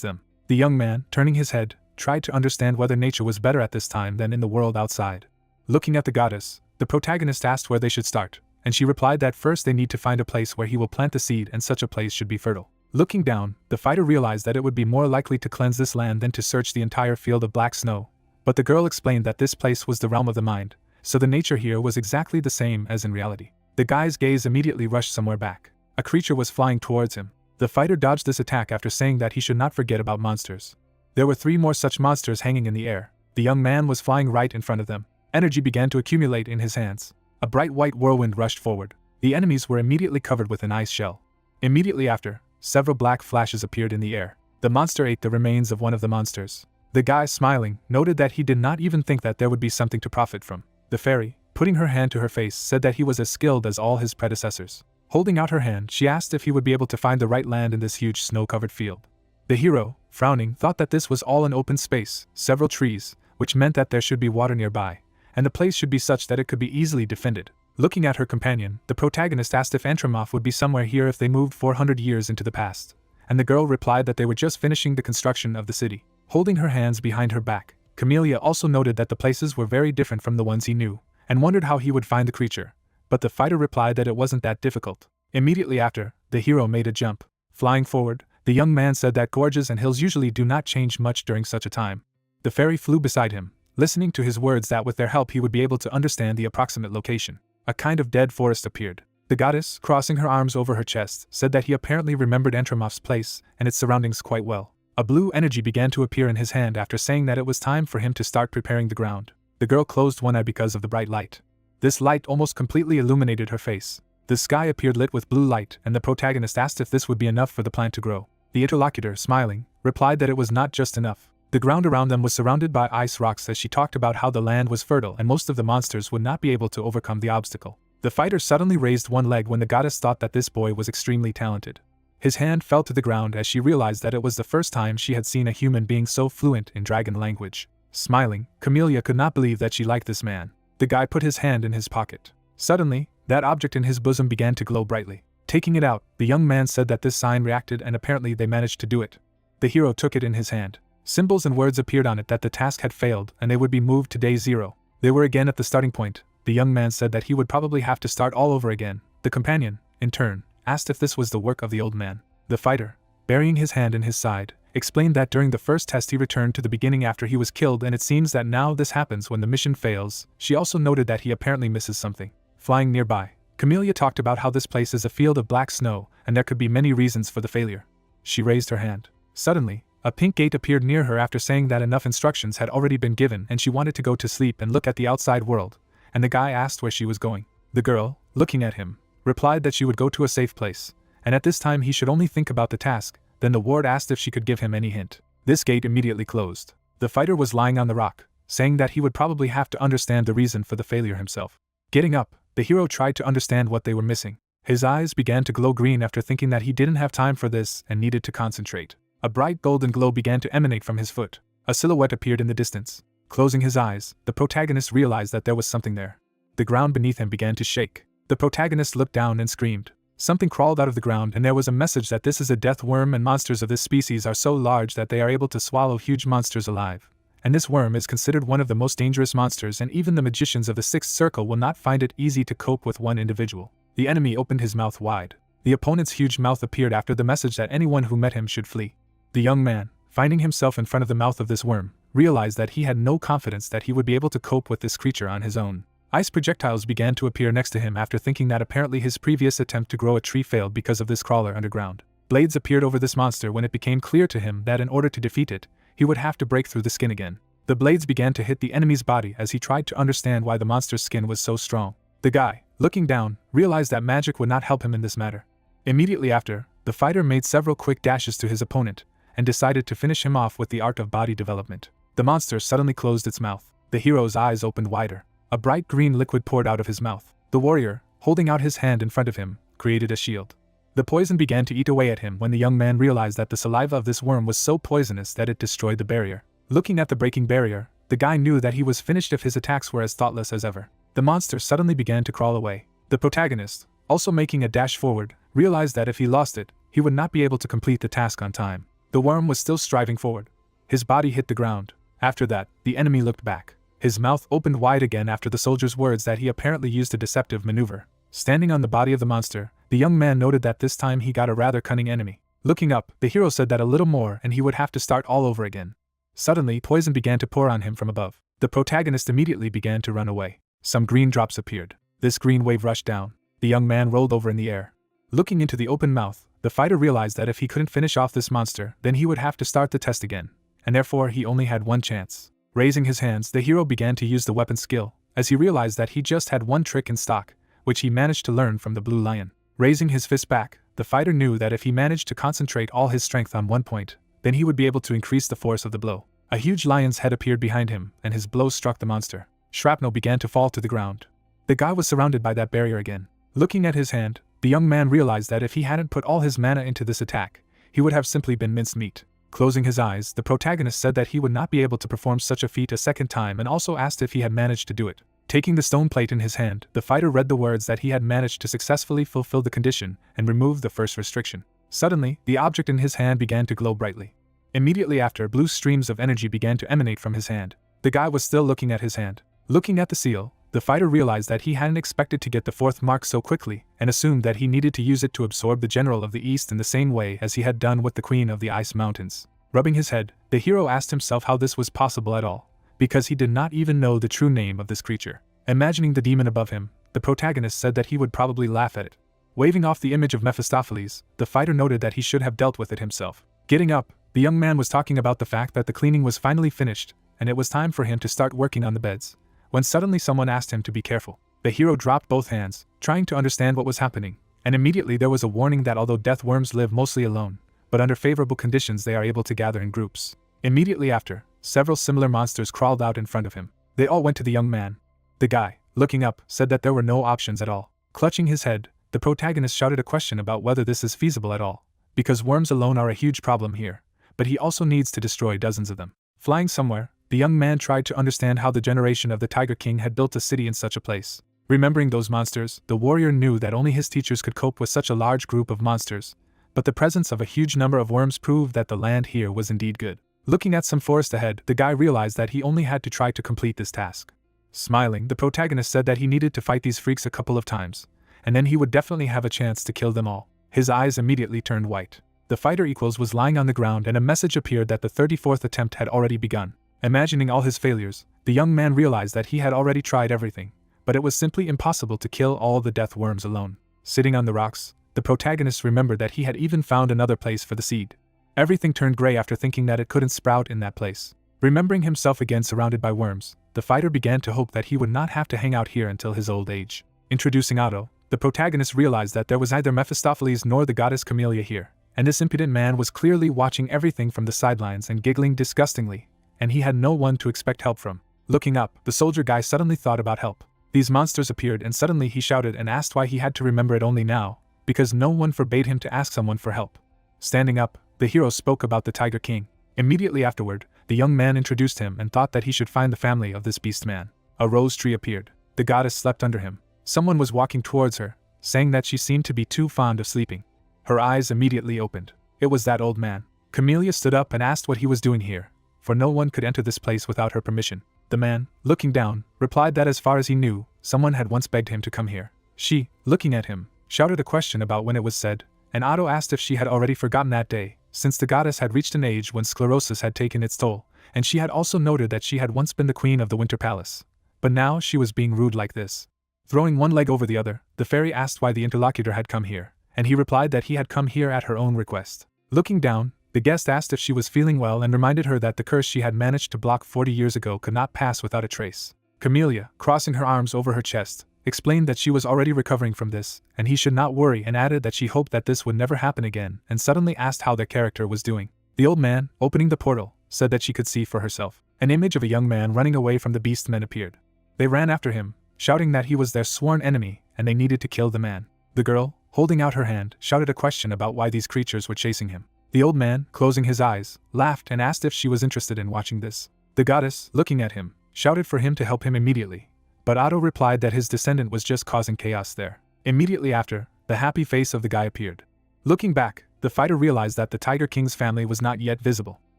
them. The young man, turning his head, tried to understand whether nature was better at this time than in the world outside. Looking at the goddess, the protagonist asked where they should start, and she replied that first they need to find a place where he will plant the seed and such a place should be fertile. Looking down, the fighter realized that it would be more likely to cleanse this land than to search the entire field of black snow, but the girl explained that this place was the realm of the mind, so the nature here was exactly the same as in reality. The guy's gaze immediately rushed somewhere back. A creature was flying towards him. The fighter dodged this attack after saying that he should not forget about monsters. There were 3 more such monsters hanging in the air. The young man was flying right in front of them. Energy began to accumulate in his hands. A bright white whirlwind rushed forward. The enemies were immediately covered with an ice shell. Immediately after, several black flashes appeared in the air. The monster ate the remains of one of the monsters. The guy, smiling, noted that he did not even think that there would be something to profit from. The fairy, putting her hand to her face, said that he was as skilled as all his predecessors. Holding out her hand, she asked if he would be able to find the right land in this huge snow-covered field. The hero, frowning, thought that this was all an open space, several trees, which meant that there should be water nearby, and the place should be such that it could be easily defended. Looking at her companion, the protagonist asked if Antramoth would be somewhere here if they moved 400 years into the past, and the girl replied that they were just finishing the construction of the city. Holding her hands behind her back, Camellia also noted that the places were very different from the ones he knew, and wondered how he would find the creature, but the fighter replied that it wasn't that difficult. Immediately after, the hero made a jump. Flying forward, the young man said that gorges and hills usually do not change much during such a time. The fairy flew beside him, listening to his words that with their help he would be able to understand the approximate location. A kind of dead forest appeared. The goddess, crossing her arms over her chest, said that he apparently remembered Antramoth's place and its surroundings quite well. A blue energy began to appear in his hand after saying that it was time for him to start preparing the ground. The girl closed one eye because of the bright light. This light almost completely illuminated her face. The sky appeared lit with blue light, and the protagonist asked if this would be enough for the plant to grow. The interlocutor, smiling, replied that it was not just enough. The ground around them was surrounded by ice rocks as she talked about how the land was fertile and most of the monsters would not be able to overcome the obstacle. The fighter suddenly raised one leg when the goddess thought that this boy was extremely talented. His hand fell to the ground as she realized that it was the first time she had seen a human being so fluent in dragon language. Smiling, Camellia could not believe that she liked this man. The guy put his hand in his pocket. Suddenly, that object in his bosom began to glow brightly. Taking it out, the young man said that this sign reacted and apparently they managed to do it. The hero took it in his hand. Symbols and words appeared on it that the task had failed and they would be moved to day 0. They were again at the starting point. The young man said that he would probably have to start all over again. The companion, in turn, asked if this was the work of the old man. The fighter, burying his hand in his side, explained that during the first test he returned to the beginning after he was killed and it seems that now this happens when the mission fails. She also noted that he apparently misses something. Flying nearby, Camellia talked about how this place is a field of black snow and there could be many reasons for the failure. She raised her hand. Suddenly, a pink gate appeared near her after saying that enough instructions had already been given and she wanted to go to sleep and look at the outside world, and the guy asked where she was going. The girl, looking at him, replied that she would go to a safe place, and at this time he should only think about the task. Then the ward asked if she could give him any hint. This gate immediately closed. The fighter was lying on the rock, saying that he would probably have to understand the reason for the failure himself. Getting up, the hero tried to understand what they were missing. His eyes began to glow green after thinking that he didn't have time for this and needed to concentrate. A bright golden glow began to emanate from his foot. A silhouette appeared in the distance. Closing his eyes, the protagonist realized that there was something there. The ground beneath him began to shake. The protagonist looked down and screamed. Something crawled out of the ground and there was a message that this is a death worm and monsters of this species are so large that they are able to swallow huge monsters alive. And this worm is considered one of the most dangerous monsters and even the magicians of the Sixth Circle will not find it easy to cope with one individual. The enemy opened his mouth wide. The opponent's huge mouth appeared after the message that anyone who met him should flee. The young man, finding himself in front of the mouth of this worm, realized that he had no confidence that he would be able to cope with this creature on his own. Ice projectiles began to appear next to him after thinking that apparently his previous attempt to grow a tree failed because of this crawler underground. Blades appeared over this monster when it became clear to him that in order to defeat it, he would have to break through the skin again. The blades began to hit the enemy's body as he tried to understand why the monster's skin was so strong. The guy, looking down, realized that magic would not help him in this matter. Immediately after, the fighter made several quick dashes to his opponent, and decided to finish him off with the art of body development. The monster suddenly closed its mouth. The hero's eyes opened wider. A bright green liquid poured out of his mouth. The warrior, holding out his hand in front of him, created a shield. The poison began to eat away at him when the young man realized that the saliva of this worm was so poisonous that it destroyed the barrier. Looking at the breaking barrier, the guy knew that he was finished if his attacks were as thoughtless as ever. The monster suddenly began to crawl away. The protagonist, also making a dash forward, realized that if he lost it, he would not be able to complete the task on time. The worm was still striving forward. His body hit the ground. After that, the enemy looked back. His mouth opened wide again after the soldier's words that he apparently used a deceptive maneuver. Standing on the body of the monster, the young man noted that this time he got a rather cunning enemy. Looking up, the hero said that a little more and he would have to start all over again. Suddenly, poison began to pour on him from above. The protagonist immediately began to run away. Some green drops appeared. This green wave rushed down. The young man rolled over in the air. Looking into the open mouth, the fighter realized that if he couldn't finish off this monster, then he would have to start the test again, and therefore he only had one chance. Raising his hands, the hero began to use the weapon skill, as he realized that he just had one trick in stock, which he managed to learn from the blue lion. Raising his fist back, the fighter knew that if he managed to concentrate all his strength on one point, then he would be able to increase the force of the blow. A huge lion's head appeared behind him, and his blow struck the monster. Shrapnel began to fall to the ground. The guy was surrounded by that barrier again. Looking at his hand, the young man realized that if he hadn't put all his mana into this attack, he would have simply been minced meat. Closing his eyes, the protagonist said that he would not be able to perform such a feat a second time and also asked if he had managed to do it. Taking the stone plate in his hand, the fighter read the words that he had managed to successfully fulfill the condition and remove the first restriction. Suddenly, the object in his hand began to glow brightly. Immediately after, blue streams of energy began to emanate from his hand. The guy was still looking at his hand. Looking at the seal, the fighter realized that he hadn't expected to get the fourth mark so quickly, and assumed that he needed to use it to absorb the General of the East in the same way as he had done with the Queen of the Ice Mountains. Rubbing his head, the hero asked himself how this was possible at all, because he did not even know the true name of this creature. Imagining the demon above him, the protagonist said that he would probably laugh at it. Waving off the image of Mephistopheles, the fighter noted that he should have dealt with it himself. Getting up, the young man was talking about the fact that the cleaning was finally finished, and it was time for him to start working on the beds, when suddenly someone asked him to be careful. The hero dropped both hands, trying to understand what was happening, and immediately there was a warning that although death worms live mostly alone, but under favorable conditions they are able to gather in groups. Immediately after, several similar monsters crawled out in front of him. They all went to the young man. The guy, looking up, said that there were no options at all. Clutching his head, the protagonist shouted a question about whether this is feasible at all, because worms alone are a huge problem here, but he also needs to destroy dozens of them. Flying somewhere, the young man tried to understand how the generation of the Tiger King had built a city in such a place. Remembering those monsters, the warrior knew that only his teachers could cope with such a large group of monsters, but the presence of a huge number of worms proved that the land here was indeed good. Looking at some forest ahead, the guy realized that he only had to try to complete this task. Smiling, the protagonist said that he needed to fight these freaks a couple of times, and then he would definitely have a chance to kill them all. His eyes immediately turned white. The fighter equals was lying on the ground and a message appeared that the 34th attempt had already begun. Imagining all his failures, the young man realized that he had already tried everything, but it was simply impossible to kill all the death worms alone. Sitting on the rocks, the protagonist remembered that he had even found another place for the seed. Everything turned gray after thinking that it couldn't sprout in that place. Remembering himself again surrounded by worms, the fighter began to hope that he would not have to hang out here until his old age. Introducing Otto, the protagonist realized that there was neither Mephistopheles nor the goddess Camellia here, and this impudent man was clearly watching everything from the sidelines and giggling disgustingly, and he had no one to expect help from. Looking up, the soldier guy suddenly thought about help. These monsters appeared and suddenly he shouted and asked why he had to remember it only now, because no one forbade him to ask someone for help. Standing up, the hero spoke about the Tiger King. Immediately afterward, the young man introduced him and thought that he should find the family of this beast man. A rose tree appeared. The goddess slept under him. Someone was walking towards her, saying that she seemed to be too fond of sleeping. Her eyes immediately opened. It was that old man. Camellia stood up and asked what he was doing here, for no one could enter this place without her permission. The man, looking down, replied that as far as he knew, someone had once begged him to come here. She, looking at him, shouted a question about when it was said, and Otto asked if she had already forgotten that day, since the goddess had reached an age when sclerosis had taken its toll, and she had also noted that she had once been the queen of the Winter Palace. But now she was being rude like this. Throwing one leg over the other, the fairy asked why the interlocutor had come here, and he replied that he had come here at her own request. Looking down, the guest asked if she was feeling well and reminded her that the curse she had managed to block 40 years ago could not pass without a trace. Camellia, crossing her arms over her chest, explained that she was already recovering from this, and he should not worry, and added that she hoped that this would never happen again, and suddenly asked how their character was doing. The old man, opening the portal, said that she could see for herself. An image of a young man running away from the beastmen appeared. They ran after him, shouting that he was their sworn enemy, and they needed to kill the man. The girl, holding out her hand, shouted a question about why these creatures were chasing him. The old man, closing his eyes, laughed and asked if she was interested in watching this. The goddess, looking at him, shouted for him to help him immediately, but Otto replied that his descendant was just causing chaos there. Immediately after, the happy face of the guy appeared. Looking back, the fighter realized that the Tiger King's family was not yet visible.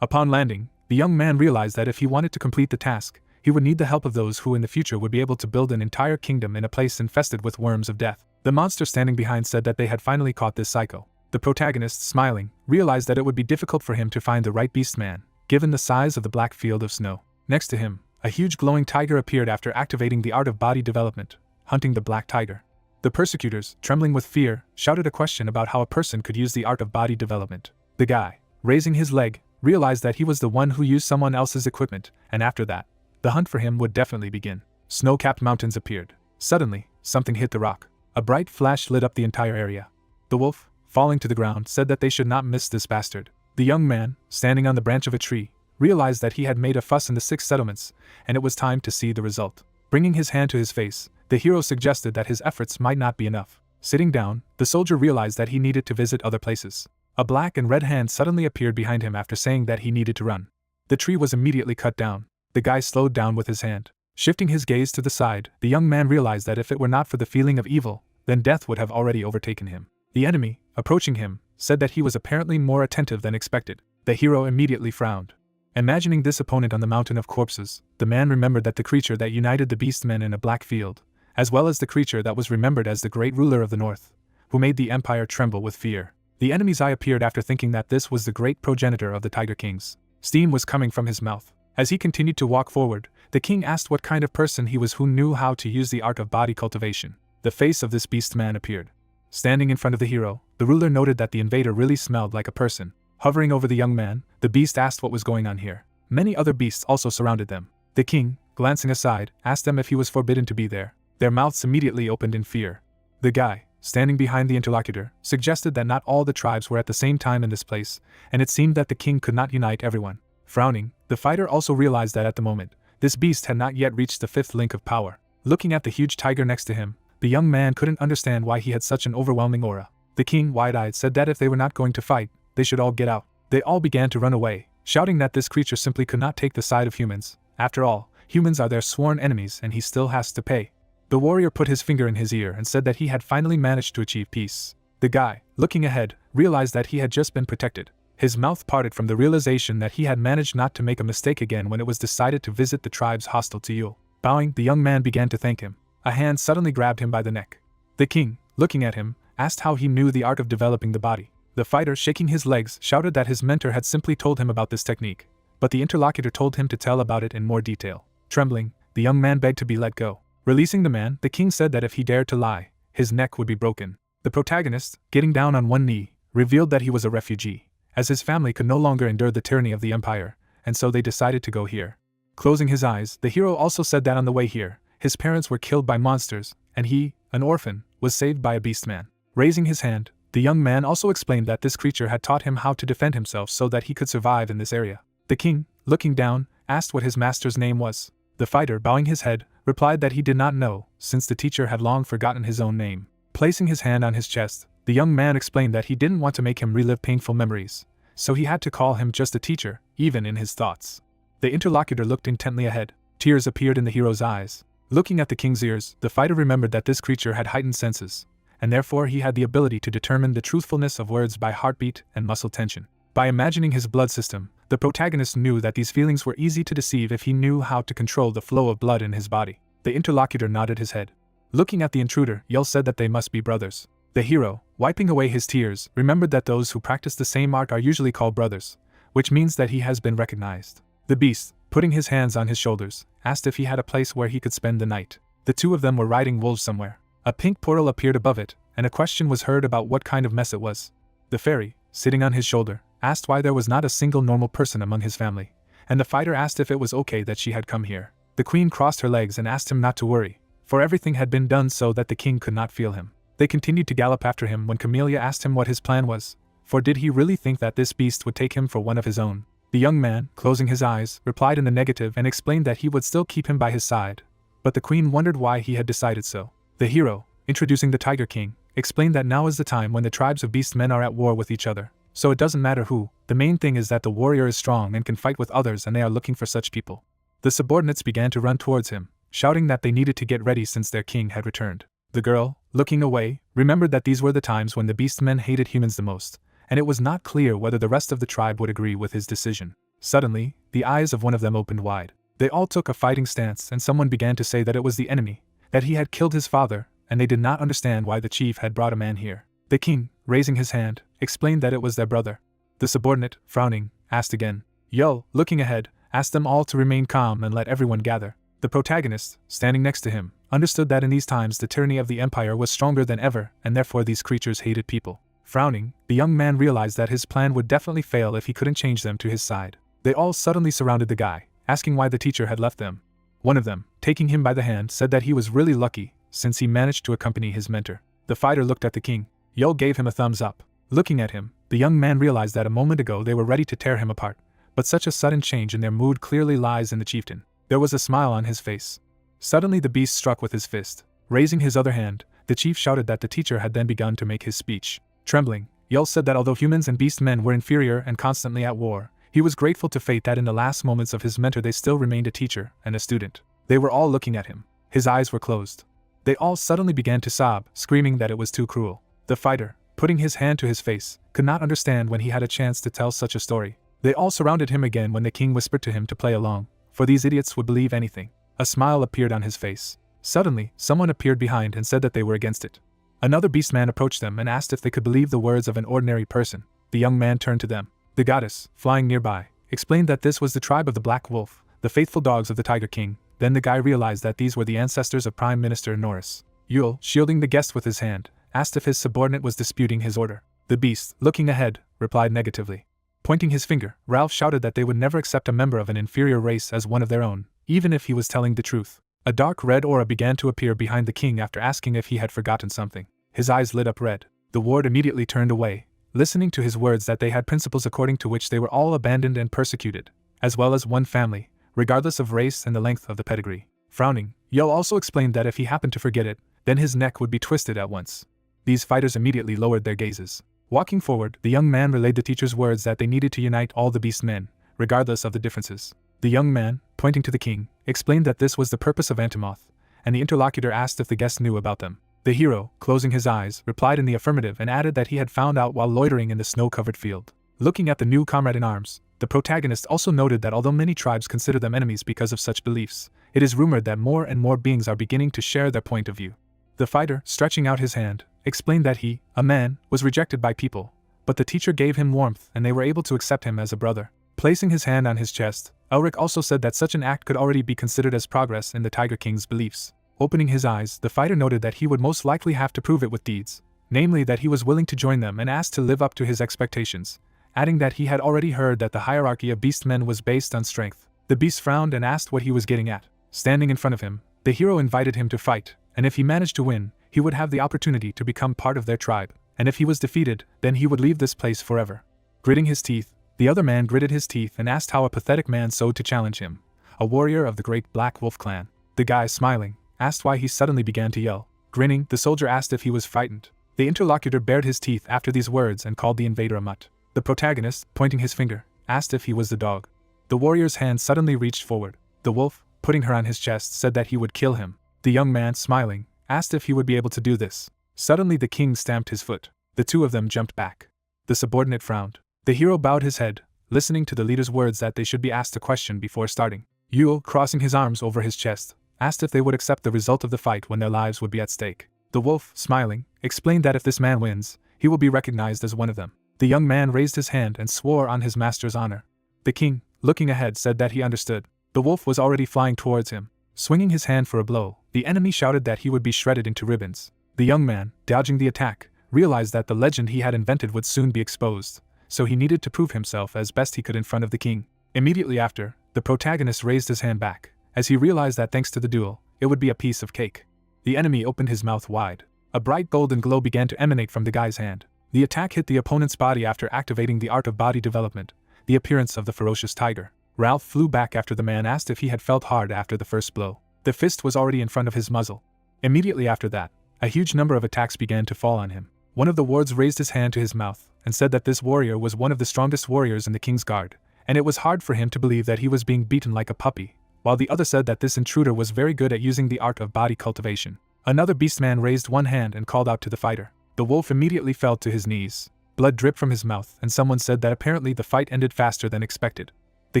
Upon landing, the young man realized that if he wanted to complete the task, he would need the help of those who in the future would be able to build an entire kingdom in a place infested with worms of death. The monster standing behind said that they had finally caught this psycho. The protagonist, smiling, realized that it would be difficult for him to find the right beast man, given the size of the black field of snow. Next to him, a huge glowing tiger appeared after activating the art of body development, hunting the black tiger. The persecutors, trembling with fear, shouted a question about how a person could use the art of body development. The guy, raising his leg, realized that he was the one who used someone else's equipment, and after that, the hunt for him would definitely begin. Snow-capped mountains appeared. Suddenly, something hit the rock. A bright flash lit up the entire area. The wolf, falling to the ground, said that they should not miss this bastard. The young man, standing on the branch of a tree, realized that he had made a fuss in the 6 settlements, and it was time to see the result. Bringing his hand to his face, the hero suggested that his efforts might not be enough. Sitting down, the soldier realized that he needed to visit other places. A black and red hand suddenly appeared behind him after saying that he needed to run. The tree was immediately cut down. The guy slowed down with his hand. Shifting his gaze to the side, the young man realized that if it were not for the feeling of evil, then death would have already overtaken him. The enemy, approaching him, said that he was apparently more attentive than expected. The hero immediately frowned. Imagining this opponent on the mountain of corpses, the man remembered that the creature that united the beastmen in a black field, as well as the creature that was remembered as the great ruler of the north, who made the empire tremble with fear. The enemy's eye appeared after thinking that this was the great progenitor of the Tiger Kings. Steam was coming from his mouth. As he continued to walk forward, the king asked what kind of person he was who knew how to use the art of body cultivation. The face of this beast man appeared. Standing in front of the hero, the ruler noted that the invader really smelled like a person. Hovering over the young man, the beast asked what was going on here. Many other beasts also surrounded them. The king, glancing aside, asked them if he was forbidden to be there. Their mouths immediately opened in fear. The guy, standing behind the interlocutor, suggested that not all the tribes were at the same time in this place, and it seemed that the king could not unite everyone. Frowning, the fighter also realized that at the moment, this beast had not yet reached the 5th link of power. Looking at the huge tiger next to him, the young man couldn't understand why he had such an overwhelming aura. The king, wide-eyed, said that if they were not going to fight, they should all get out. They all began to run away, shouting that this creature simply could not take the side of humans. After all, humans are their sworn enemies and he still has to pay. The warrior put his finger in his ear and said that he had finally managed to achieve peace. The guy, looking ahead, realized that he had just been protected. His mouth parted from the realization that he had managed not to make a mistake again when it was decided to visit the tribes hostile to Yule. Bowing, the young man began to thank him. A hand suddenly grabbed him by the neck. The king, looking at him, asked how he knew the art of developing the body. The fighter, shaking his legs, shouted that his mentor had simply told him about this technique, but the interlocutor told him to tell about it in more detail. Trembling, the young man begged to be let go. Releasing the man, the king said that if he dared to lie, his neck would be broken. The protagonist, getting down on one knee, revealed that he was a refugee, as his family could no longer endure the tyranny of the empire, and so they decided to go here. Closing his eyes, the hero also said that on the way here, his parents were killed by monsters, and he, an orphan, was saved by a beastman. Raising his hand, the young man also explained that this creature had taught him how to defend himself so that he could survive in this area. The king, looking down, asked what his master's name was. The fighter, bowing his head, replied that he did not know, since the teacher had long forgotten his own name. Placing his hand on his chest, the young man explained that he didn't want to make him relive painful memories, so he had to call him just a teacher, even in his thoughts. The interlocutor looked intently ahead. Tears appeared in the hero's eyes. Looking at the king's ears, the fighter remembered that this creature had heightened senses, and therefore he had the ability to determine the truthfulness of words by heartbeat and muscle tension. By imagining his blood system, the protagonist knew that these feelings were easy to deceive if he knew how to control the flow of blood in his body. The interlocutor nodded his head. Looking at the intruder, Yell said that they must be brothers. The hero, wiping away his tears, remembered that those who practice the same art are usually called brothers, which means that he has been recognized. The beast, putting his hands on his shoulders, asked if he had a place where he could spend the night. The two of them were riding wolves somewhere. A pink portal appeared above it, and a question was heard about what kind of mess it was. The fairy, sitting on his shoulder, asked why there was not a single normal person among his family, and the fighter asked if it was okay that she had come here. The queen crossed her legs and asked him not to worry, for everything had been done so that the king could not feel him. They continued to gallop after him when Camellia asked him what his plan was, for did he really think that this beast would take him for one of his own? The young man, closing his eyes, replied in the negative and explained that he would still keep him by his side, but the queen wondered why he had decided so. The hero, introducing the Tiger King, explained that now is the time when the tribes of beastmen are at war with each other, so it doesn't matter who, the main thing is that the warrior is strong and can fight with others and they are looking for such people. The subordinates began to run towards him, shouting that they needed to get ready since their king had returned. The girl, looking away, remembered that these were the times when the beastmen hated humans the most, and it was not clear whether the rest of the tribe would agree with his decision. Suddenly, the eyes of one of them opened wide. They all took a fighting stance and someone began to say that it was the enemy, that he had killed his father, and they did not understand why the chief had brought a man here. The king, raising his hand, explained that it was their brother. The subordinate, frowning, asked again. Yo, looking ahead, asked them all to remain calm and let everyone gather. The protagonist, standing next to him, understood that in these times the tyranny of the empire was stronger than ever, and therefore these creatures hated people. Frowning, the young man realized that his plan would definitely fail if he couldn't change them to his side. They all suddenly surrounded the guy, asking why the teacher had left them. One of them, taking him by the hand, said that he was really lucky, since he managed to accompany his mentor. The fighter looked at the king. Yo gave him a thumbs up. Looking at him, the young man realized that a moment ago they were ready to tear him apart, but such a sudden change in their mood clearly lies in the chieftain. There was a smile on his face. Suddenly the beast struck with his fist. Raising his other hand, the chief shouted that the teacher had then begun to make his speech. Trembling, Yul said that although humans and beast men were inferior and constantly at war, he was grateful to fate that in the last moments of his mentor they still remained a teacher and a student. They were all looking at him. His eyes were closed. They all suddenly began to sob, screaming that it was too cruel. The fighter, putting his hand to his face, could not understand when he had a chance to tell such a story. They all surrounded him again when the king whispered to him to play along, for these idiots would believe anything. A smile appeared on his face. Suddenly, someone appeared behind and said that they were against it. Another beastman approached them and asked if they could believe the words of an ordinary person. The young man turned to them. The goddess, flying nearby, explained that this was the tribe of the Black Wolf, the faithful dogs of the Tiger King. Then the guy realized that these were the ancestors of Prime Minister Norris. Yul, shielding the guest with his hand, asked if his subordinate was disputing his order. The beast, looking ahead, replied negatively. Pointing his finger, Ralph shouted that they would never accept a member of an inferior race as one of their own, even if he was telling the truth. A dark red aura began to appear behind the king after asking if he had forgotten something. His eyes lit up red. The ward immediately turned away, listening to his words that they had principles according to which they were all abandoned and persecuted, as well as one family, regardless of race and the length of the pedigree. Frowning, Yo also explained that if he happened to forget it, then his neck would be twisted at once. These fighters immediately lowered their gazes. Walking forward, the young man relayed the teacher's words that they needed to unite all the beast men, regardless of the differences. The young man, pointing to the king, explained that this was the purpose of Antimonth, and the interlocutor asked if the guest knew about them. The hero, closing his eyes, replied in the affirmative and added that he had found out while loitering in the snow-covered field. Looking at the new comrade in arms, the protagonist also noted that although many tribes consider them enemies because of such beliefs, it is rumored that more and more beings are beginning to share their point of view. The fighter, stretching out his hand, explained that he, a man, was rejected by people, but the teacher gave him warmth and they were able to accept him as a brother. Placing his hand on his chest, Elric also said that such an act could already be considered as progress in the Tiger King's beliefs. Opening his eyes, the fighter noted that he would most likely have to prove it with deeds, namely that he was willing to join them and asked to live up to his expectations, adding that he had already heard that the hierarchy of beastmen was based on strength. The beast frowned and asked what he was getting at. Standing in front of him, the hero invited him to fight, and if he managed to win, he would have the opportunity to become part of their tribe, and if he was defeated, then he would leave this place forever. Gritting his teeth, the other man gritted his teeth and asked how a pathetic man sought to challenge him, a warrior of the great Black Wolf clan. The guy, smiling, asked why he suddenly began to yell. Grinning, the soldier asked if he was frightened. The interlocutor bared his teeth after these words and called the invader a mutt. The protagonist, pointing his finger, asked if he was the dog. The warrior's hand suddenly reached forward. The wolf, putting her on his chest, said that he would kill him. The young man, smiling, asked if he would be able to do this. Suddenly the king stamped his foot. The two of them jumped back. The subordinate frowned. The hero bowed his head, listening to the leader's words that they should be asked a question before starting. Yul, crossing his arms over his chest, asked if they would accept the result of the fight when their lives would be at stake. The wolf, smiling, explained that if this man wins, he will be recognized as one of them. The young man raised his hand and swore on his master's honor. The king, looking ahead, said that he understood. The wolf was already flying towards him. Swinging his hand for a blow, the enemy shouted that he would be shredded into ribbons. The young man, dodging the attack, realized that the legend he had invented would soon be exposed, so he needed to prove himself as best he could in front of the king. Immediately after, the protagonist raised his hand back, as he realized that thanks to the duel, it would be a piece of cake. The enemy opened his mouth wide. A bright golden glow began to emanate from the guy's hand. The attack hit the opponent's body after activating the art of body development, the appearance of the ferocious tiger. Ralph flew back after the man asked if he had felt hard after the first blow. The fist was already in front of his muzzle. Immediately after that, a huge number of attacks began to fall on him. One of the wards raised his hand to his mouth and said that this warrior was one of the strongest warriors in the king's guard, and it was hard for him to believe that he was being beaten like a puppy, while the other said that this intruder was very good at using the art of body cultivation. Another beastman raised one hand and called out to the fighter. The wolf immediately fell to his knees. Blood dripped from his mouth, and someone said that apparently the fight ended faster than expected. The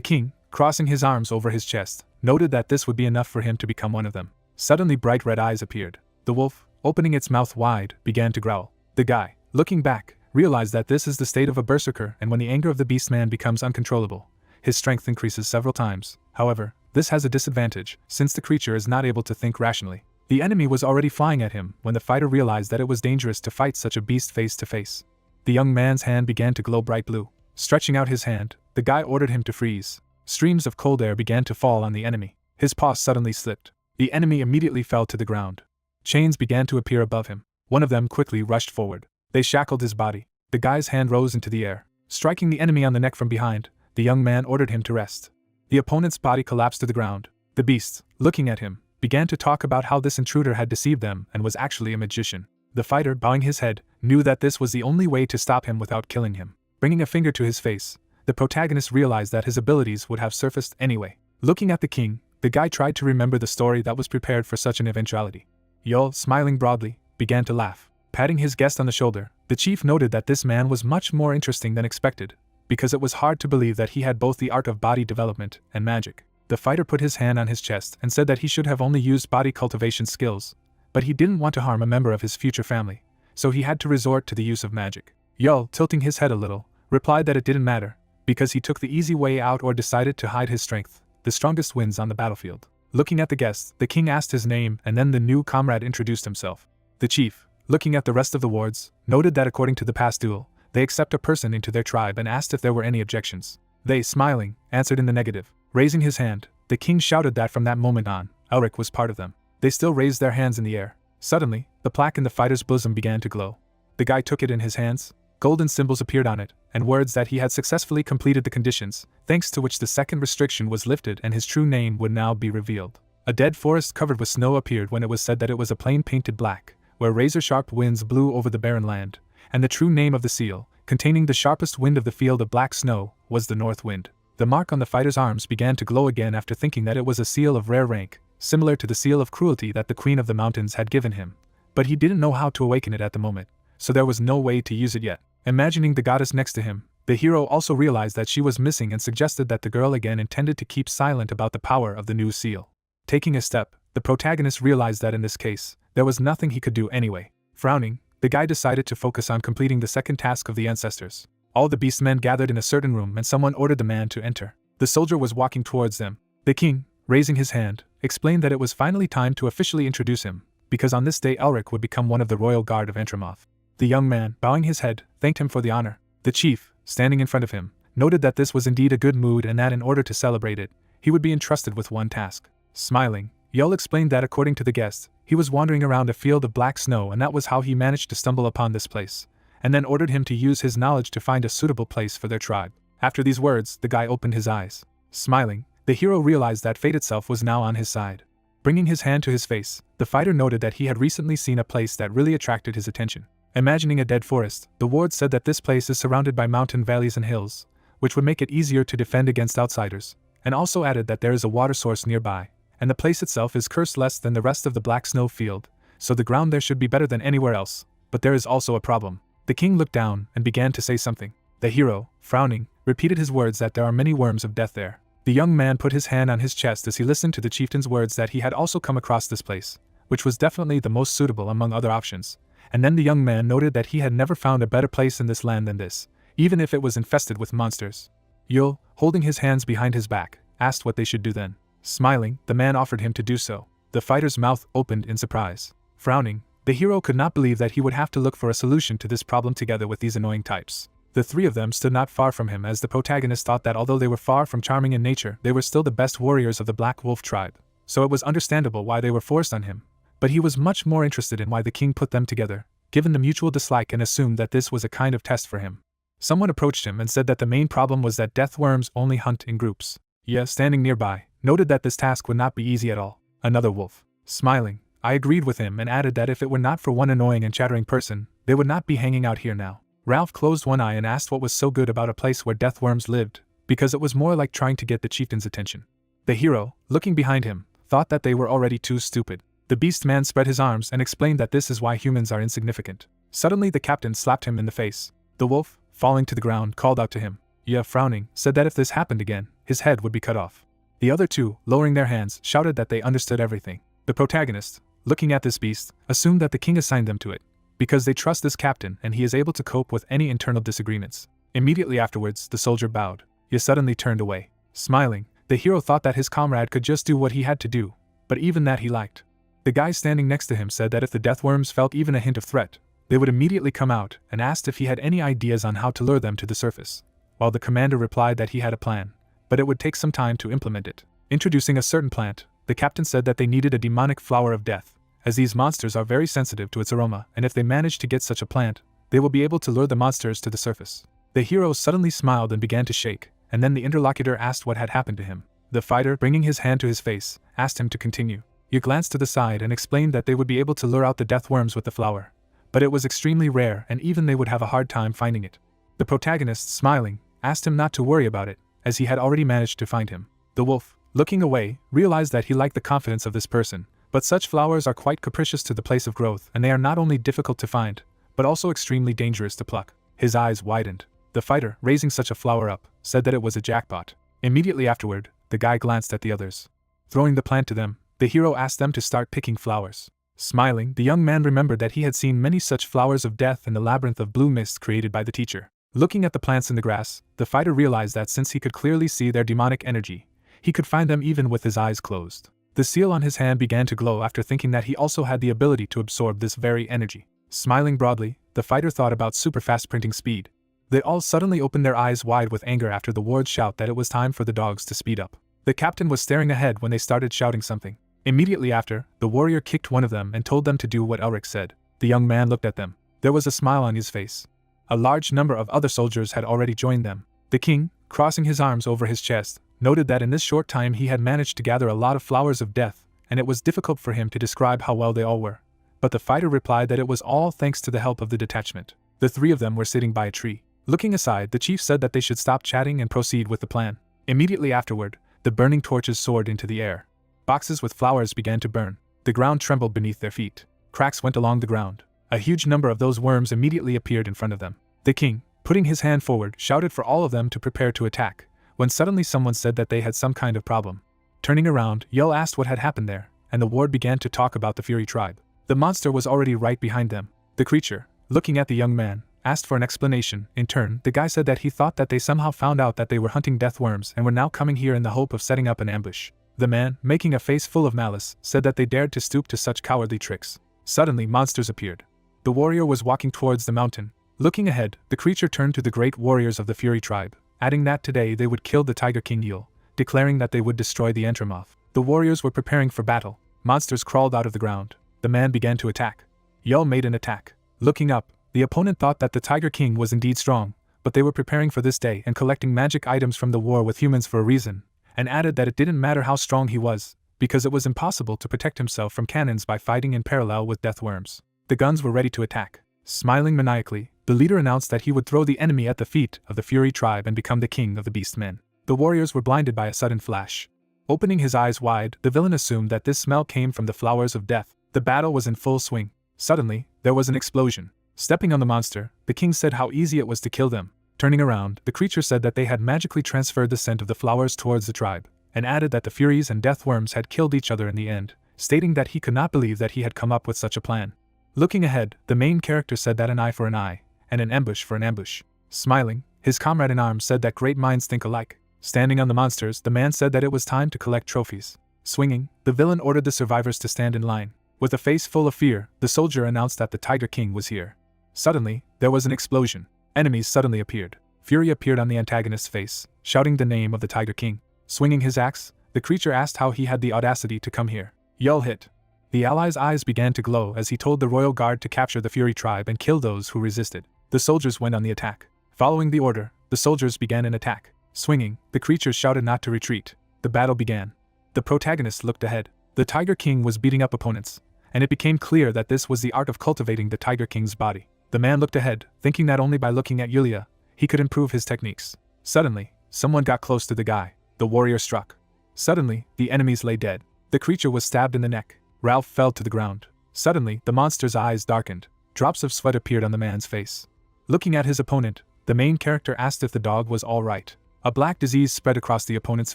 king, crossing his arms over his chest, noted that this would be enough for him to become one of them. Suddenly bright red eyes appeared. The wolf, opening its mouth wide, began to growl. The guy, looking back, realized that this is the state of a berserker, and when the anger of the beastman becomes uncontrollable, his strength increases several times. However, this has a disadvantage, since the creature is not able to think rationally. The enemy was already flying at him when the fighter realized that it was dangerous to fight such a beast face to face. The young man's hand began to glow bright blue. Stretching out his hand, the guy ordered him to freeze. Streams of cold air began to fall on the enemy. His paw suddenly slipped. The enemy immediately fell to the ground. Chains began to appear above him. One of them quickly rushed forward. They shackled his body. The guy's hand rose into the air. Striking the enemy on the neck from behind, the young man ordered him to rest. The opponent's body collapsed to the ground. The beast, looking at him, began to talk about how this intruder had deceived them and was actually a magician. The fighter, bowing his head, knew that this was the only way to stop him without killing him. Bringing a finger to his face, the protagonist realized that his abilities would have surfaced anyway. Looking at the king, the guy tried to remember the story that was prepared for such an eventuality. Yul, smiling broadly, began to laugh. Patting his guest on the shoulder, the chief noted that this man was much more interesting than expected, because it was hard to believe that he had both the art of body development and magic. The fighter put his hand on his chest and said that he should have only used body cultivation skills, but he didn't want to harm a member of his future family, so he had to resort to the use of magic. Yul, tilting his head a little, replied that it didn't matter, because he took the easy way out or decided to hide his strength. The strongest wins on the battlefield. Looking at the guest, the king asked his name and then the new comrade introduced himself. The chief, looking at the rest of the wards, noted that according to the past duel, they accept a person into their tribe and asked if there were any objections. They, smiling, answered in the negative. Raising his hand, the king shouted that from that moment on, Elric was part of them. They still raised their hands in the air. Suddenly, the plaque in the fighter's bosom began to glow. The guy took it in his hands. Golden symbols appeared on it, and words that he had successfully completed the conditions, thanks to which the second restriction was lifted and his true name would now be revealed. A dead forest covered with snow appeared when it was said that it was a plain painted black, where razor-sharp winds blew over the barren land, and the true name of the seal, containing the sharpest wind of the field of black snow, was the North Wind. The mark on the fighter's arms began to glow again after thinking that it was a seal of rare rank, similar to the seal of cruelty that the Queen of the Mountains had given him. But he didn't know how to awaken it at the moment, so there was no way to use it yet. Imagining the goddess next to him, the hero also realized that she was missing and suggested that the girl again intended to keep silent about the power of the new seal. Taking a step, the protagonist realized that in this case, there was nothing he could do anyway. Frowning, the guy decided to focus on completing the second task of the ancestors. All the beastmen gathered in a certain room and someone ordered the man to enter. The soldier was walking towards them. The king, raising his hand, explained that it was finally time to officially introduce him, because on this day Elric would become one of the royal guard of Entramoth. The young man, bowing his head, thanked him for the honor. The chief, standing in front of him, noted that this was indeed a good mood and that in order to celebrate it, he would be entrusted with one task. Smiling, Yul explained that according to the guest, he was wandering around a field of black snow and that was how he managed to stumble upon this place, and then ordered him to use his knowledge to find a suitable place for their tribe. After these words, the guy opened his eyes. Smiling, the hero realized that fate itself was now on his side. Bringing his hand to his face, the fighter noted that he had recently seen a place that really attracted his attention. Imagining a dead forest, the ward said that this place is surrounded by mountain valleys and hills, which would make it easier to defend against outsiders, and also added that there is a water source nearby, and the place itself is cursed less than the rest of the black snow field, so the ground there should be better than anywhere else. But there is also a problem. The king looked down and began to say something. The hero, frowning, repeated his words that there are many worms of death there. The young man put his hand on his chest as he listened to the chieftain's words that he had also come across this place, which was definitely the most suitable among other options. And then the young man noted that he had never found a better place in this land than this, even if it was infested with monsters. Yul, holding his hands behind his back, asked what they should do then. Smiling, the man offered him to do so. The fighter's mouth opened in surprise. Frowning, the hero could not believe that he would have to look for a solution to this problem together with these annoying types. The three of them stood not far from him as the protagonist thought that although they were far from charming in nature, they were still the best warriors of the Black Wolf tribe, so it was understandable why they were forced on him. But he was much more interested in why the king put them together, given the mutual dislike, and assumed that this was a kind of test for him. Someone approached him and said that the main problem was that death worms only hunt in groups. Ye, standing nearby, noted that this task would not be easy at all. Another wolf. Smiling, I agreed with him and added that if it were not for one annoying and chattering person, they would not be hanging out here now. Ralph closed one eye and asked what was so good about a place where death worms lived, because it was more like trying to get the chieftain's attention. The hero, looking behind him, thought that they were already too stupid. The beast man spread his arms and explained that this is why humans are insignificant. Suddenly the captain slapped him in the face. The wolf, falling to the ground, called out to him. Ye, frowning, said that if this happened again, his head would be cut off. The other two, lowering their hands, shouted that they understood everything. The protagonist, looking at this beast, assumed that the king assigned them to it, because they trust this captain and he is able to cope with any internal disagreements. Immediately afterwards, the soldier bowed. Ye suddenly turned away. Smiling, the hero thought that his comrade could just do what he had to do, but even that he liked. The guy standing next to him said that if the deathworms felt even a hint of threat, they would immediately come out, and asked if he had any ideas on how to lure them to the surface, while the commander replied that he had a plan, but it would take some time to implement it. Introducing a certain plant, the captain said that they needed a demonic flower of death, as these monsters are very sensitive to its aroma, and if they manage to get such a plant, they will be able to lure the monsters to the surface. The hero suddenly smiled and began to shake, and then the interlocutor asked what had happened to him. The fighter, bringing his hand to his face, asked him to continue. He glanced to the side and explained that they would be able to lure out the deathworms with the flower, but it was extremely rare and even they would have a hard time finding it. The protagonist, smiling, asked him not to worry about it, as he had already managed to find him. The wolf, looking away, realized that he liked the confidence of this person, but such flowers are quite capricious to the place of growth, and they are not only difficult to find, but also extremely dangerous to pluck. His eyes widened. The fighter, raising such a flower up, said that it was a jackpot. Immediately afterward, the guy glanced at the others. Throwing the plant to them, the hero asked them to start picking flowers. Smiling, the young man remembered that he had seen many such flowers of death in the labyrinth of blue mist created by the teacher. Looking at the plants in the grass, the fighter realized that since he could clearly see their demonic energy, he could find them even with his eyes closed. The seal on his hand began to glow after thinking that he also had the ability to absorb this very energy. Smiling broadly, the fighter thought about super fast printing speed. They all suddenly opened their eyes wide with anger after the ward's shout that it was time for the dogs to speed up. The captain was staring ahead when they started shouting something. Immediately after, the warrior kicked one of them and told them to do what Elric said. The young man looked at them. There was a smile on his face. A large number of other soldiers had already joined them. The king, crossing his arms over his chest, noted that in this short time he had managed to gather a lot of flowers of death, and it was difficult for him to describe how well they all were. But the fighter replied that it was all thanks to the help of the detachment. The three of them were sitting by a tree. Looking aside, the chief said that they should stop chatting and proceed with the plan. Immediately afterward, the burning torches soared into the air. Boxes with flowers began to burn. The ground trembled beneath their feet. Cracks went along the ground. A huge number of those worms immediately appeared in front of them. The king, putting his hand forward, shouted for all of them to prepare to attack, when suddenly someone said that they had some kind of problem. Turning around, Yell asked what had happened there, and the ward began to talk about the Fury tribe. The monster was already right behind them. The creature, looking at the young man, asked for an explanation. In turn, the guy said that he thought that they somehow found out that they were hunting deathworms and were now coming here in the hope of setting up an ambush. The man, making a face full of malice, said that they dared to stoop to such cowardly tricks. Suddenly, monsters appeared. The warrior was walking towards the mountain. Looking ahead, the creature turned to the great warriors of the Fury tribe, adding that today they would kill the Tiger King Yul, declaring that they would destroy the Entramoth. The warriors were preparing for battle. Monsters crawled out of the ground. The man began to attack. Yul made an attack. Looking up, the opponent thought that the Tiger King was indeed strong, but they were preparing for this day and collecting magic items from the war with humans for a reason, and added that it didn't matter how strong he was, because it was impossible to protect himself from cannons by fighting in parallel with deathworms. The guns were ready to attack. Smiling maniacally, the leader announced that he would throw the enemy at the feet of the Fury tribe and become the king of the Beastmen. The warriors were blinded by a sudden flash. Opening his eyes wide, the villain assumed that this smell came from the flowers of death. The battle was in full swing. Suddenly, there was an explosion. Stepping on the monster, the king said how easy it was to kill them. Turning around, the creature said that they had magically transferred the scent of the flowers towards the tribe, and added that the Furies and deathworms had killed each other in the end, stating that he could not believe that he had come up with such a plan. Looking ahead, the main character said that an eye for an eye, and an ambush for an ambush. Smiling, his comrade in arms said that great minds think alike. Standing on the monsters, the man said that it was time to collect trophies. Swinging, the villain ordered the survivors to stand in line. With a face full of fear, the soldier announced that the Tiger King was here. Suddenly, there was an explosion. Enemies suddenly appeared. Fury appeared on the antagonist's face, shouting the name of the Tiger King. Swinging his axe, the creature asked how he had the audacity to come here. Yell hit. The allies' eyes began to glow as he told the royal guard to capture the Fury tribe and kill those who resisted. The soldiers went on the attack. Following the order, the soldiers began an attack. Swinging, the creatures shouted not to retreat. The battle began. The protagonist looked ahead. The Tiger King was beating up opponents, and it became clear that this was the art of cultivating the Tiger King's body. The man looked ahead, thinking that only by looking at Yulia, he could improve his techniques. Suddenly, someone got close to the guy. The warrior struck. Suddenly, the enemies lay dead. The creature was stabbed in the neck. Ralph fell to the ground. Suddenly, the monster's eyes darkened. Drops of sweat appeared on the man's face. Looking at his opponent, the main character asked if the dog was all right. A black disease spread across the opponent's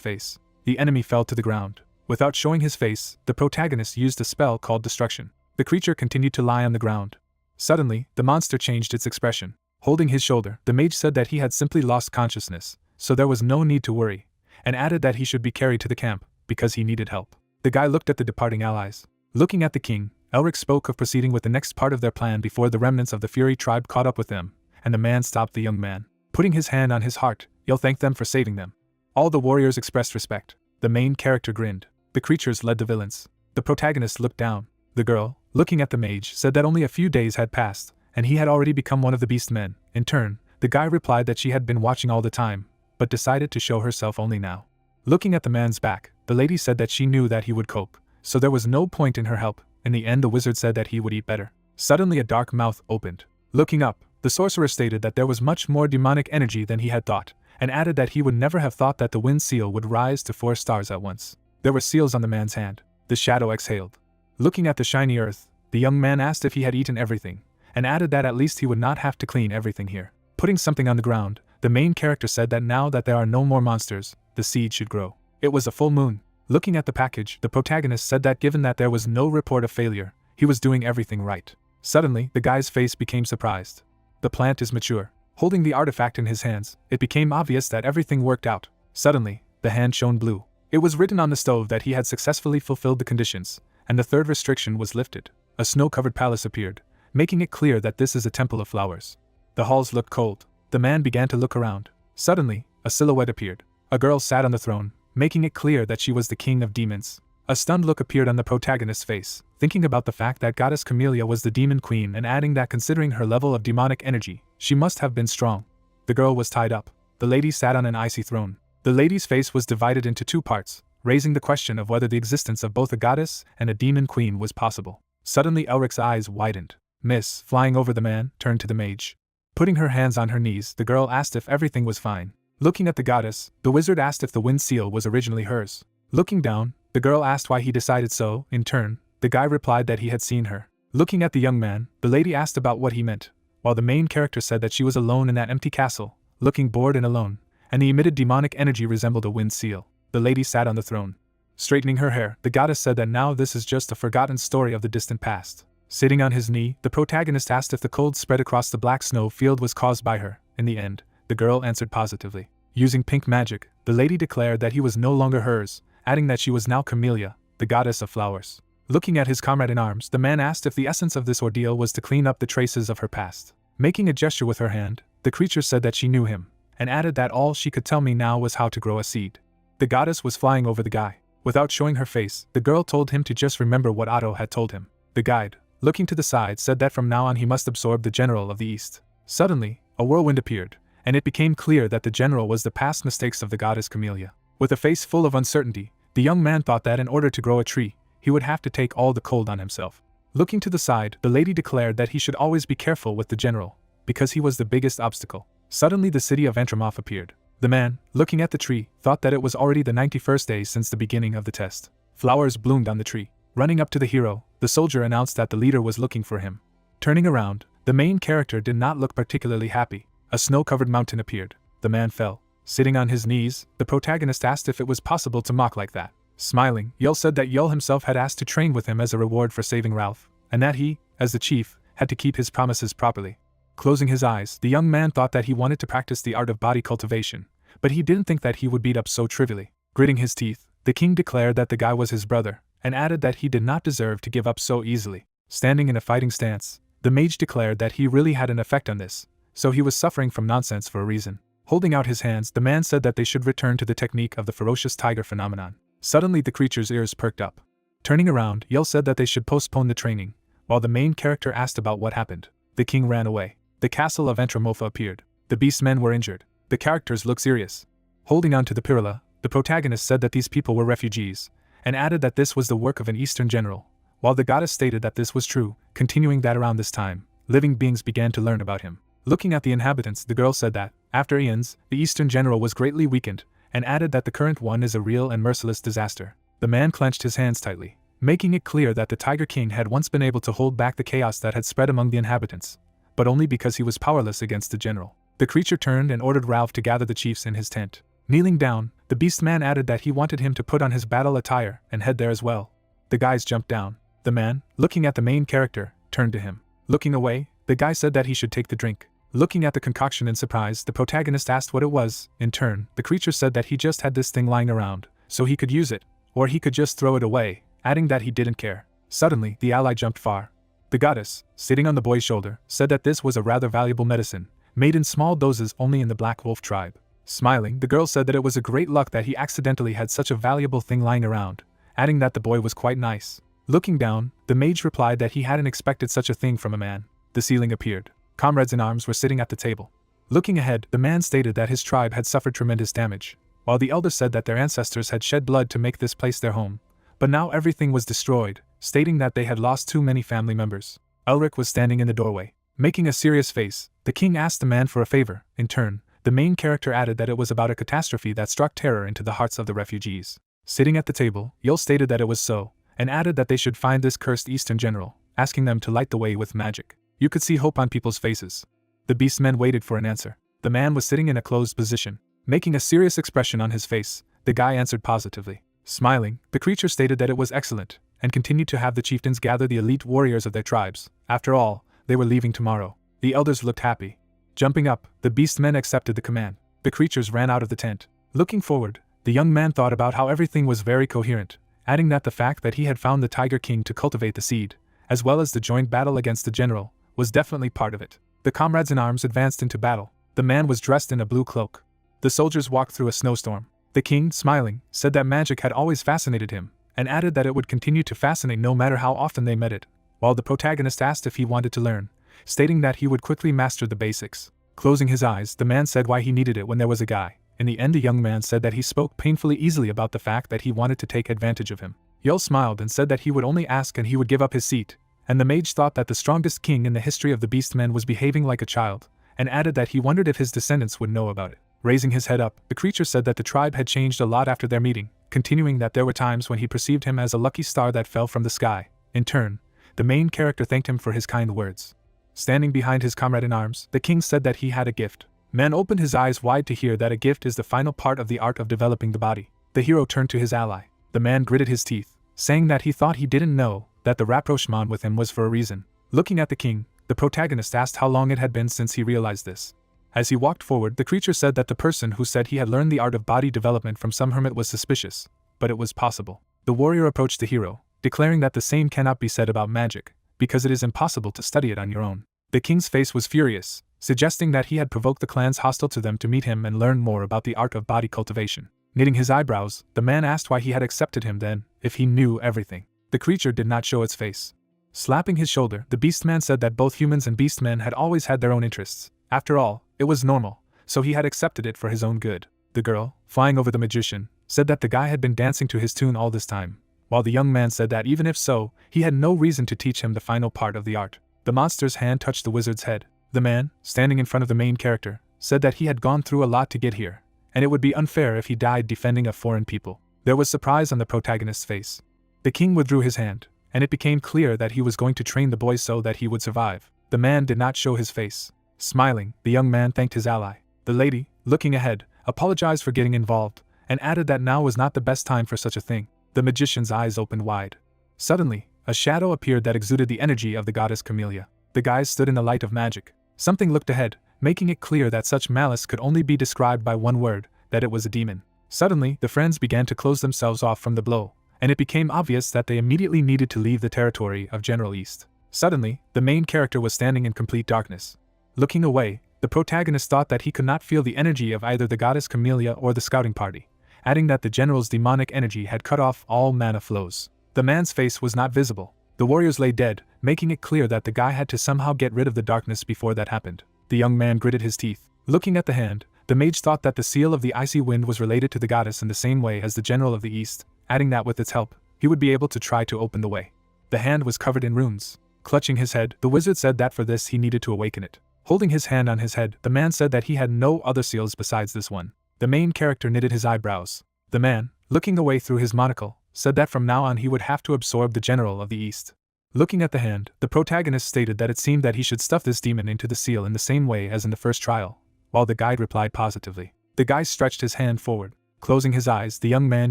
face. The enemy fell to the ground. Without showing his face, the protagonist used a spell called Destruction. The creature continued to lie on the ground. Suddenly, the monster changed its expression. Holding his shoulder, the mage said that he had simply lost consciousness, so there was no need to worry, and added that he should be carried to the camp, because he needed help. The guy looked at the departing allies. Looking at the king, Elric spoke of proceeding with the next part of their plan before the remnants of the Fury tribe caught up with them, and the man stopped the young man. Putting his hand on his heart, Yell thanked them for saving them. All the warriors expressed respect. The main character grinned. The creatures led the villains. The protagonist looked down. The girl, looking at the mage, said that only a few days had passed, and he had already become one of the beast men. In turn, the guy replied that she had been watching all the time, but decided to show herself only now. Looking at the man's back, the lady said that she knew that he would cope, so there was no point in her help. In the end, the wizard said that he would eat better. Suddenly a dark mouth opened. Looking up, the sorcerer stated that there was much more demonic energy than he had thought, and added that he would never have thought that the wind seal would rise to 4 stars at once. There were seals on the man's hand. The shadow exhaled. Looking at the shiny earth, the young man asked if he had eaten everything, and added that at least he would not have to clean everything here. Putting something on the ground, the main character said that now that there are no more monsters, the seed should grow. It was a full moon. Looking at the package, the protagonist said that given that there was no report of failure, he was doing everything right. Suddenly, the guy's face became surprised. The plant is mature. Holding the artifact in his hands, it became obvious that everything worked out. Suddenly, the hand shone blue. It was written on the stove that he had successfully fulfilled the conditions, and the third restriction was lifted. A snow-covered palace appeared, making it clear that this is a temple of flowers. The halls looked cold. The man began to look around. Suddenly, a silhouette appeared. A girl sat on the throne, making it clear that she was the king of demons. A stunned look appeared on the protagonist's face, thinking about the fact that goddess Camellia was the demon queen and adding that considering her level of demonic energy, she must have been strong. The girl was tied up. The lady sat on an icy throne. The lady's face was divided into 2 parts, raising the question of whether the existence of both a goddess and a demon queen was possible. Suddenly Elric's eyes widened. Miss, flying over the man, turned to the mage. Putting her hands on her knees, the girl asked if everything was fine. Looking at the goddess, the wizard asked if the wind seal was originally hers. Looking down, the girl asked why he decided so. In turn, the guy replied that he had seen her. Looking at the young man, the lady asked about what he meant, while the main character said that she was alone in that empty castle, looking bored and alone, and the emitted demonic energy resembled a wind seal. The lady sat on the throne. Straightening her hair, the goddess said that now this is just a forgotten story of the distant past. Sitting on his knee, the protagonist asked if the cold spread across the black snow field was caused by her. In the end, the girl answered positively. Using pink magic, the lady declared that he was no longer hers, adding that she was now Camellia, the goddess of flowers. Looking at his comrade in arms, the man asked if the essence of this ordeal was to clean up the traces of her past. Making a gesture with her hand, the creature said that she knew him, and added that all she could tell me now was how to grow a seed. The goddess was flying over the guy. Without showing her face, the girl told him to just remember what Otto had told him. The guide, looking to the side, said that from now on he must absorb the general of the east. Suddenly, a whirlwind appeared, and it became clear that the general was the past mistakes of the goddess Camellia. With a face full of uncertainty, the young man thought that in order to grow a tree, he would have to take all the cold on himself. Looking to the side, the lady declared that he should always be careful with the general, because he was the biggest obstacle. Suddenly the city of Entramoth appeared. The man, looking at the tree, thought that it was already the 91st day since the beginning of the test. Flowers bloomed on the tree. Running up to the hero, the soldier announced that the leader was looking for him. Turning around, the main character did not look particularly happy. A snow-covered mountain appeared. The man fell. Sitting on his knees, the protagonist asked if it was possible to mock like that. Smiling, Yell said that Yell himself had asked to train with him as a reward for saving Ralph, and that he, as the chief, had to keep his promises properly. Closing his eyes, the young man thought that he wanted to practice the art of body cultivation, but he didn't think that he would beat up so trivially. Gritting his teeth, the king declared that the guy was his brother, and added that he did not deserve to give up so easily. Standing in a fighting stance, the mage declared that he really had an effect on this, so he was suffering from nonsense for a reason. Holding out his hands, the man said that they should return to the technique of the ferocious tiger phenomenon. Suddenly the creature's ears perked up. Turning around, Yell said that they should postpone the training, while the main character asked about what happened. The king ran away. The castle of Entramoth appeared. The beastmen were injured. The characters looked serious. Holding on to the Pirilla, the protagonist said that these people were refugees, and added that this was the work of an eastern general, while the goddess stated that this was true, continuing that around this time, living beings began to learn about him. Looking at the inhabitants, the girl said that, after eons, the eastern general was greatly weakened, and added that the current one is a real and merciless disaster. The man clenched his hands tightly, making it clear that the Tiger King had once been able to hold back the chaos that had spread among the inhabitants, but only because he was powerless against the general. The creature turned and ordered Ralph to gather the chiefs in his tent. Kneeling down, the beast man added that he wanted him to put on his battle attire and head there as well. The guys jumped down. The man, looking at the main character, turned to him. Looking away, the guy said that he should take the drink. Looking at the concoction in surprise, the protagonist asked what it was. In turn, the creature said that he just had this thing lying around, so he could use it, or he could just throw it away, adding that he didn't care. Suddenly, the ally jumped far. The goddess, sitting on the boy's shoulder, said that this was a rather valuable medicine, made in small doses only in the Black Wolf tribe. Smiling, the girl said that it was a great luck that he accidentally had such a valuable thing lying around, adding that the boy was quite nice. Looking down, the mage replied that he hadn't expected such a thing from a man. The ceiling appeared. Comrades in arms were sitting at the table. Looking ahead, the man stated that his tribe had suffered tremendous damage, while the elders said that their ancestors had shed blood to make this place their home. But now everything was destroyed, stating that they had lost too many family members. Elric was standing in the doorway. Making a serious face, the king asked the man for a favor. In turn, the main character added that it was about a catastrophe that struck terror into the hearts of the refugees. Sitting at the table, Yul stated that it was so, and added that they should find this cursed Eastern general, asking them to light the way with magic. You could see hope on people's faces. The beastmen waited for an answer. The man was sitting in a closed position. Making a serious expression on his face, the guy answered positively. Smiling, the creature stated that it was excellent, and continued to have the chieftains gather the elite warriors of their tribes. After all, they were leaving tomorrow. The elders looked happy. Jumping up, the beastmen accepted the command. The creatures ran out of the tent. Looking forward, the young man thought about how everything was very coherent, adding that the fact that he had found the Tiger King to cultivate the seed, as well as the joint battle against the general, was definitely part of it. The comrades in arms advanced into battle. The man was dressed in a blue cloak. The soldiers walked through a snowstorm. The king, smiling, said that magic had always fascinated him, and added that it would continue to fascinate no matter how often they met it, while the protagonist asked if he wanted to learn, stating that he would quickly master the basics. Closing his eyes, the man said why he needed it when there was a guy. In the end, the young man said that he spoke painfully easily about the fact that he wanted to take advantage of him. Yul smiled and said that he would only ask and he would give up his seat, and the mage thought that the strongest king in the history of the beastmen was behaving like a child, and added that he wondered if his descendants would know about it. Raising his head up, the creature said that the tribe had changed a lot after their meeting, continuing that there were times when he perceived him as a lucky star that fell from the sky. In turn, the main character thanked him for his kind words. Standing behind his comrade in arms, the king said that he had a gift. Man opened his eyes wide to hear that a gift is the final part of the art of developing the body. The hero turned to his ally. The man gritted his teeth, saying that he thought he didn't know that the rapprochement with him was for a reason. Looking at the king, the protagonist asked how long it had been since he realized this. As he walked forward, the creature said that the person who said he had learned the art of body development from some hermit was suspicious, but it was possible. The warrior approached the hero, declaring that the same cannot be said about magic, because it is impossible to study it on your own. The king's face was furious, suggesting that he had provoked the clans hostile to them to meet him and learn more about the art of body cultivation. Knitting his eyebrows, the man asked why he had accepted him then, if he knew everything. The creature did not show its face. Slapping his shoulder, the beastman said that both humans and beastmen had always had their own interests. After all, it was normal, so he had accepted it for his own good. The girl, flying over the magician, said that the guy had been dancing to his tune all this time, while the young man said that even if so, he had no reason to teach him the final part of the art. The monster's hand touched the wizard's head. The man, standing in front of the main character, said that he had gone through a lot to get here, and it would be unfair if he died defending a foreign people. There was surprise on the protagonist's face. The king withdrew his hand, and it became clear that he was going to train the boy so that he would survive. The man did not show his face. Smiling, the young man thanked his ally. The lady, looking ahead, apologized for getting involved, and added that now was not the best time for such a thing. The magician's eyes opened wide. Suddenly, a shadow appeared that exuded the energy of the goddess Camellia. The guys stood in the light of magic. Something looked ahead, making it clear that such malice could only be described by one word, that it was a demon. Suddenly, the friends began to close themselves off from the blow, and it became obvious that they immediately needed to leave the territory of General East. Suddenly, the main character was standing in complete darkness. Looking away, the protagonist thought that he could not feel the energy of either the goddess Camellia or the scouting party, adding that the general's demonic energy had cut off all mana flows. The man's face was not visible. The warriors lay dead, making it clear that the guy had to somehow get rid of the darkness before that happened. The young man gritted his teeth. Looking at the hand, the mage thought that the seal of the icy wind was related to the goddess in the same way as the general of the east, adding that with its help, he would be able to try to open the way. The hand was covered in runes. Clutching his head, the wizard said that for this he needed to awaken it. Holding his hand on his head, the man said that he had no other seals besides this one. The main character knitted his eyebrows. The man, looking away through his monocle, said that from now on he would have to absorb the general of the east. Looking at the hand, the protagonist stated that it seemed that he should stuff this demon into the seal in the same way as in the first trial, while the guide replied positively. The guy stretched his hand forward. Closing his eyes, the young man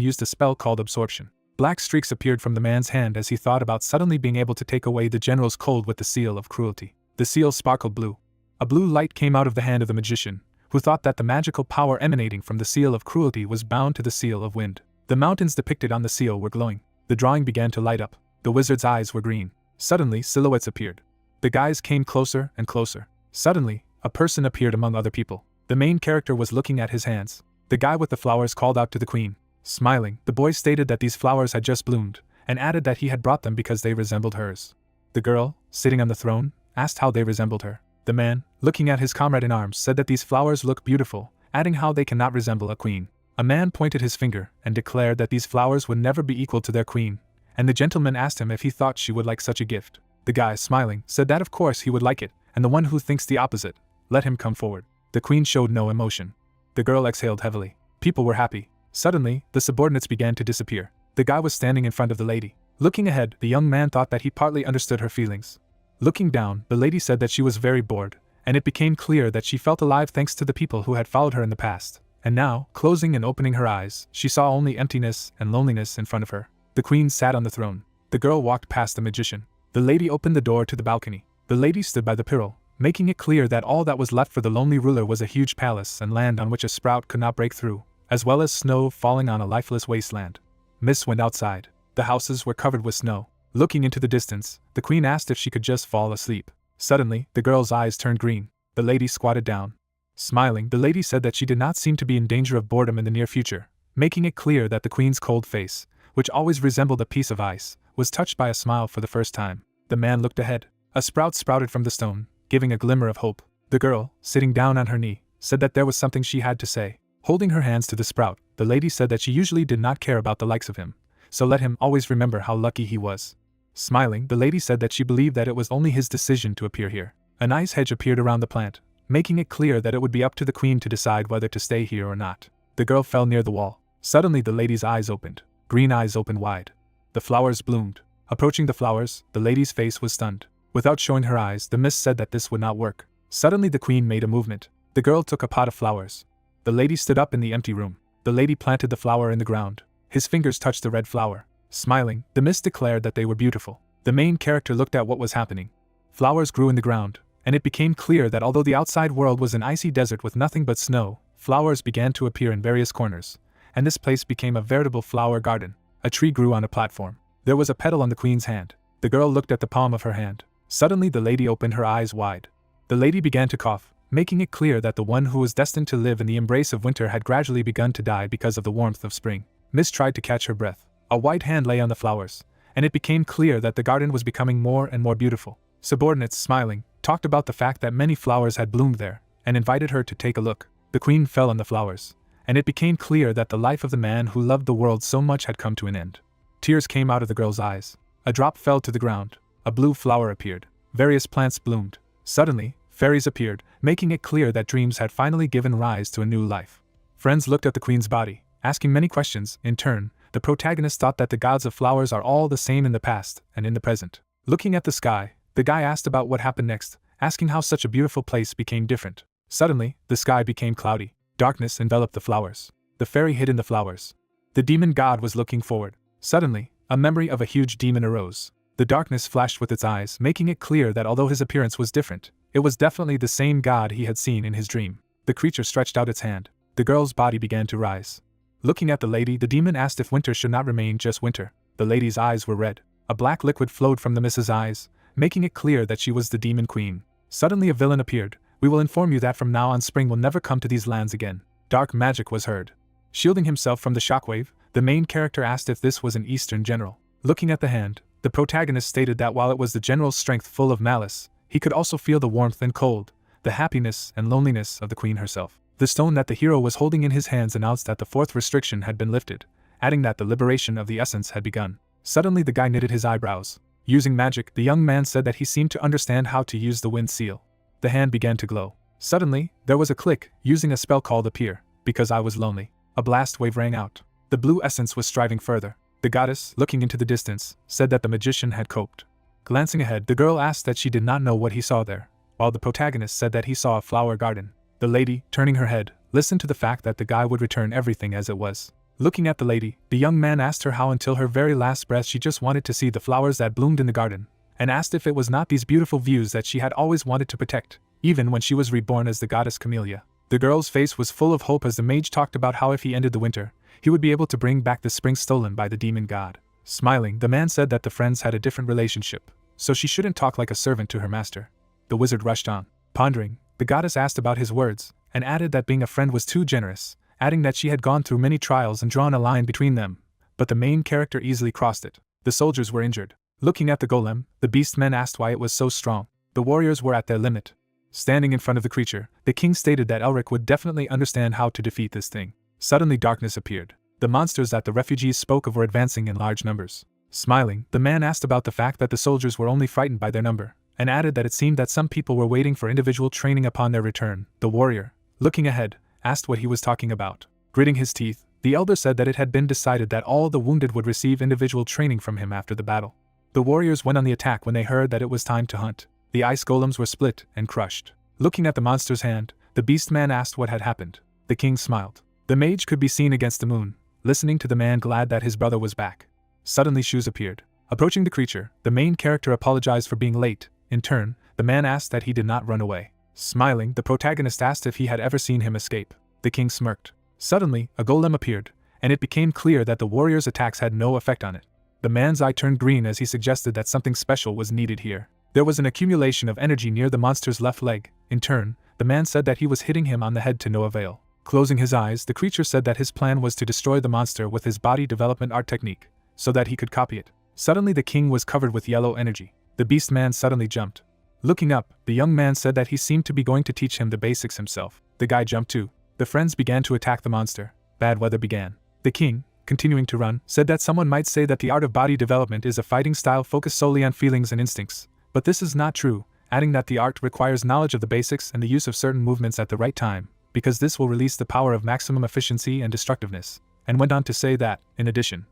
used a spell called absorption. Black streaks appeared from the man's hand as he thought about suddenly being able to take away the general's cold with the seal of cruelty. The seal sparkled blue. A blue light came out of the hand of the magician, who thought that the magical power emanating from the seal of cruelty was bound to the seal of wind. The mountains depicted on the seal were glowing. The drawing began to light up. The wizard's eyes were green. Suddenly, silhouettes appeared. The guys came closer and closer. Suddenly, a person appeared among other people. The main character was looking at his hands. The guy with the flowers called out to the queen. Smiling, the boy stated that these flowers had just bloomed, and added that he had brought them because they resembled hers. The girl, sitting on the throne, asked how they resembled her. The man, looking at his comrade in arms, said that these flowers look beautiful, adding how they cannot resemble a queen. A man pointed his finger and declared that these flowers would never be equal to their queen, and the gentleman asked him if he thought she would like such a gift. The guy, smiling, said that of course he would like it, and the one who thinks the opposite, let him come forward. The queen showed no emotion. The girl exhaled heavily. People were happy. Suddenly, the subordinates began to disappear. The guy was standing in front of the lady. Looking ahead, the young man thought that he partly understood her feelings. Looking down, the lady said that she was very bored, and it became clear that she felt alive thanks to the people who had followed her in the past. And now, closing and opening her eyes, she saw only emptiness and loneliness in front of her. The queen sat on the throne. The girl walked past the magician. The lady opened the door to the balcony. The lady stood by the pillar, making it clear that all that was left for the lonely ruler was a huge palace and land on which a sprout could not break through, as well as snow falling on a lifeless wasteland. Mist went outside. The houses were covered with snow. Looking into the distance, the queen asked if she could just fall asleep. Suddenly, the girl's eyes turned green. The lady squatted down. Smiling, the lady said that she did not seem to be in danger of boredom in the near future, making it clear that the queen's cold face, which always resembled a piece of ice, was touched by a smile for the first time. The man looked ahead. A sprout sprouted from the stone, giving a glimmer of hope. The girl, sitting down on her knee, said that there was something she had to say. Holding her hands to the sprout, the lady said that she usually did not care about the likes of him, so let him always remember how lucky he was. Smiling, the lady said that she believed that it was only his decision to appear here. An ice hedge appeared around the plant, making it clear that it would be up to the queen to decide whether to stay here or not. The girl fell near the wall. Suddenly the lady's eyes opened. Green eyes opened wide. The flowers bloomed. Approaching the flowers, the lady's face was stunned. Without showing her eyes, the mist said that this would not work. Suddenly the queen made a movement. The girl took a pot of flowers. The lady stood up in the empty room. The lady planted the flower in the ground. His fingers touched the red flower. Smiling, the mist declared that they were beautiful. The main character looked at what was happening. Flowers grew in the ground, and it became clear that although the outside world was an icy desert with nothing but snow, flowers began to appear in various corners, and this place became a veritable flower garden. A tree grew on a platform. There was a petal on the queen's hand. The girl looked at the palm of her hand. Suddenly the lady opened her eyes wide. The lady began to cough, making it clear that the one who was destined to live in the embrace of winter had gradually begun to die because of the warmth of spring. Miss tried to catch her breath. A white hand lay on the flowers, and it became clear that the garden was becoming more and more beautiful. Subordinates, smiling, talked about the fact that many flowers had bloomed there, and invited her to take a look. The queen fell on the flowers, and it became clear that the life of the man who loved the world so much had come to an end. Tears came out of the girl's eyes. A drop fell to the ground. A blue flower appeared. Various plants bloomed. Suddenly, fairies appeared, making it clear that dreams had finally given rise to a new life. Friends looked at the queen's body, asking many questions. In turn, the protagonist thought that the gods of flowers are all the same in the past and in the present. Looking at the sky, the guy asked about what happened next, asking how such a beautiful place became different. Suddenly, the sky became cloudy. Darkness enveloped the flowers. The fairy hid in the flowers. The demon god was looking forward. Suddenly, a memory of a huge demon arose. The darkness flashed with its eyes, making it clear that although his appearance was different, it was definitely the same god he had seen in his dream. The creature stretched out its hand. The girl's body began to rise. Looking at the lady, the demon asked if winter should not remain just winter. The lady's eyes were red. A black liquid flowed from the miss's eyes, making it clear that she was the demon queen. Suddenly a villain appeared. We will inform you that from now on spring will never come to these lands again. Dark magic was heard. Shielding himself from the shockwave, the main character asked if this was an Eastern general. Looking at the hand, the protagonist stated that while it was the general's strength full of malice, he could also feel the warmth and cold, the happiness and loneliness of the queen herself. The stone that the hero was holding in his hands announced that the fourth restriction had been lifted, adding that the liberation of the essence had begun. Suddenly the guy knitted his eyebrows. Using magic, the young man said that he seemed to understand how to use the wind seal. The hand began to glow. Suddenly, there was a click, using a spell called Appear, because I was lonely. A blast wave rang out. The blue essence was striving further. The goddess, looking into the distance, said that the magician had coped. Glancing ahead, the girl asked that she did not know what he saw there, while the protagonist said that he saw a flower garden. The lady, turning her head, listened to the fact that the guy would return everything as it was. Looking at the lady, the young man asked her how until her very last breath she just wanted to see the flowers that bloomed in the garden, and asked if it was not these beautiful views that she had always wanted to protect, even when she was reborn as the goddess Camellia. The girl's face was full of hope as the mage talked about how if he ended the winter, he would be able to bring back the spring stolen by the demon god. Smiling, the man said that the friends had a different relationship, so she shouldn't talk like a servant to her master. The wizard rushed on. Pondering, the goddess asked about his words, and added that being a friend was too generous, adding that she had gone through many trials and drawn a line between them, but the main character easily crossed it. The soldiers were injured. Looking at the golem, the beast men asked why it was so strong. The warriors were at their limit. Standing in front of the creature, the king stated that Elric would definitely understand how to defeat this thing. Suddenly darkness appeared. The monsters that the refugees spoke of were advancing in large numbers. Smiling, the man asked about the fact that the soldiers were only frightened by their number, and added that it seemed that some people were waiting for individual training upon their return. The warrior, looking ahead, asked what he was talking about. Gritting his teeth, the elder said that it had been decided that all the wounded would receive individual training from him after the battle. The warriors went on the attack when they heard that it was time to hunt. The ice golems were split and crushed. Looking at the monster's hand, the beast man asked what had happened. The king smiled. The mage could be seen against the moon, listening to the man, glad that his brother was back. Suddenly shoes appeared. Approaching the creature, the main character apologized for being late. In turn, the man asked that he did not run away. Smiling, the protagonist asked if he had ever seen him escape. The king smirked. Suddenly, a golem appeared, and it became clear that the warrior's attacks had no effect on it. The man's eye turned green as he suggested that something special was needed here. There was an accumulation of energy near the monster's left leg. In turn, the man said that he was hitting him on the head to no avail. Closing his eyes, the creature said that his plan was to destroy the monster with his body development art technique, so that he could copy it. Suddenly the king was covered with yellow energy. The beast man suddenly jumped. Looking up, the young man said that he seemed to be going to teach him the basics himself. The guy jumped too. The friends began to attack the monster. Bad weather began. The king, continuing to run, said that someone might say that the art of body development is a fighting style focused solely on feelings and instincts, but this is not true, adding that the art requires knowledge of the basics and the use of certain movements at the right time, because this will release the power of maximum efficiency and destructiveness, and went on to say that, in addition,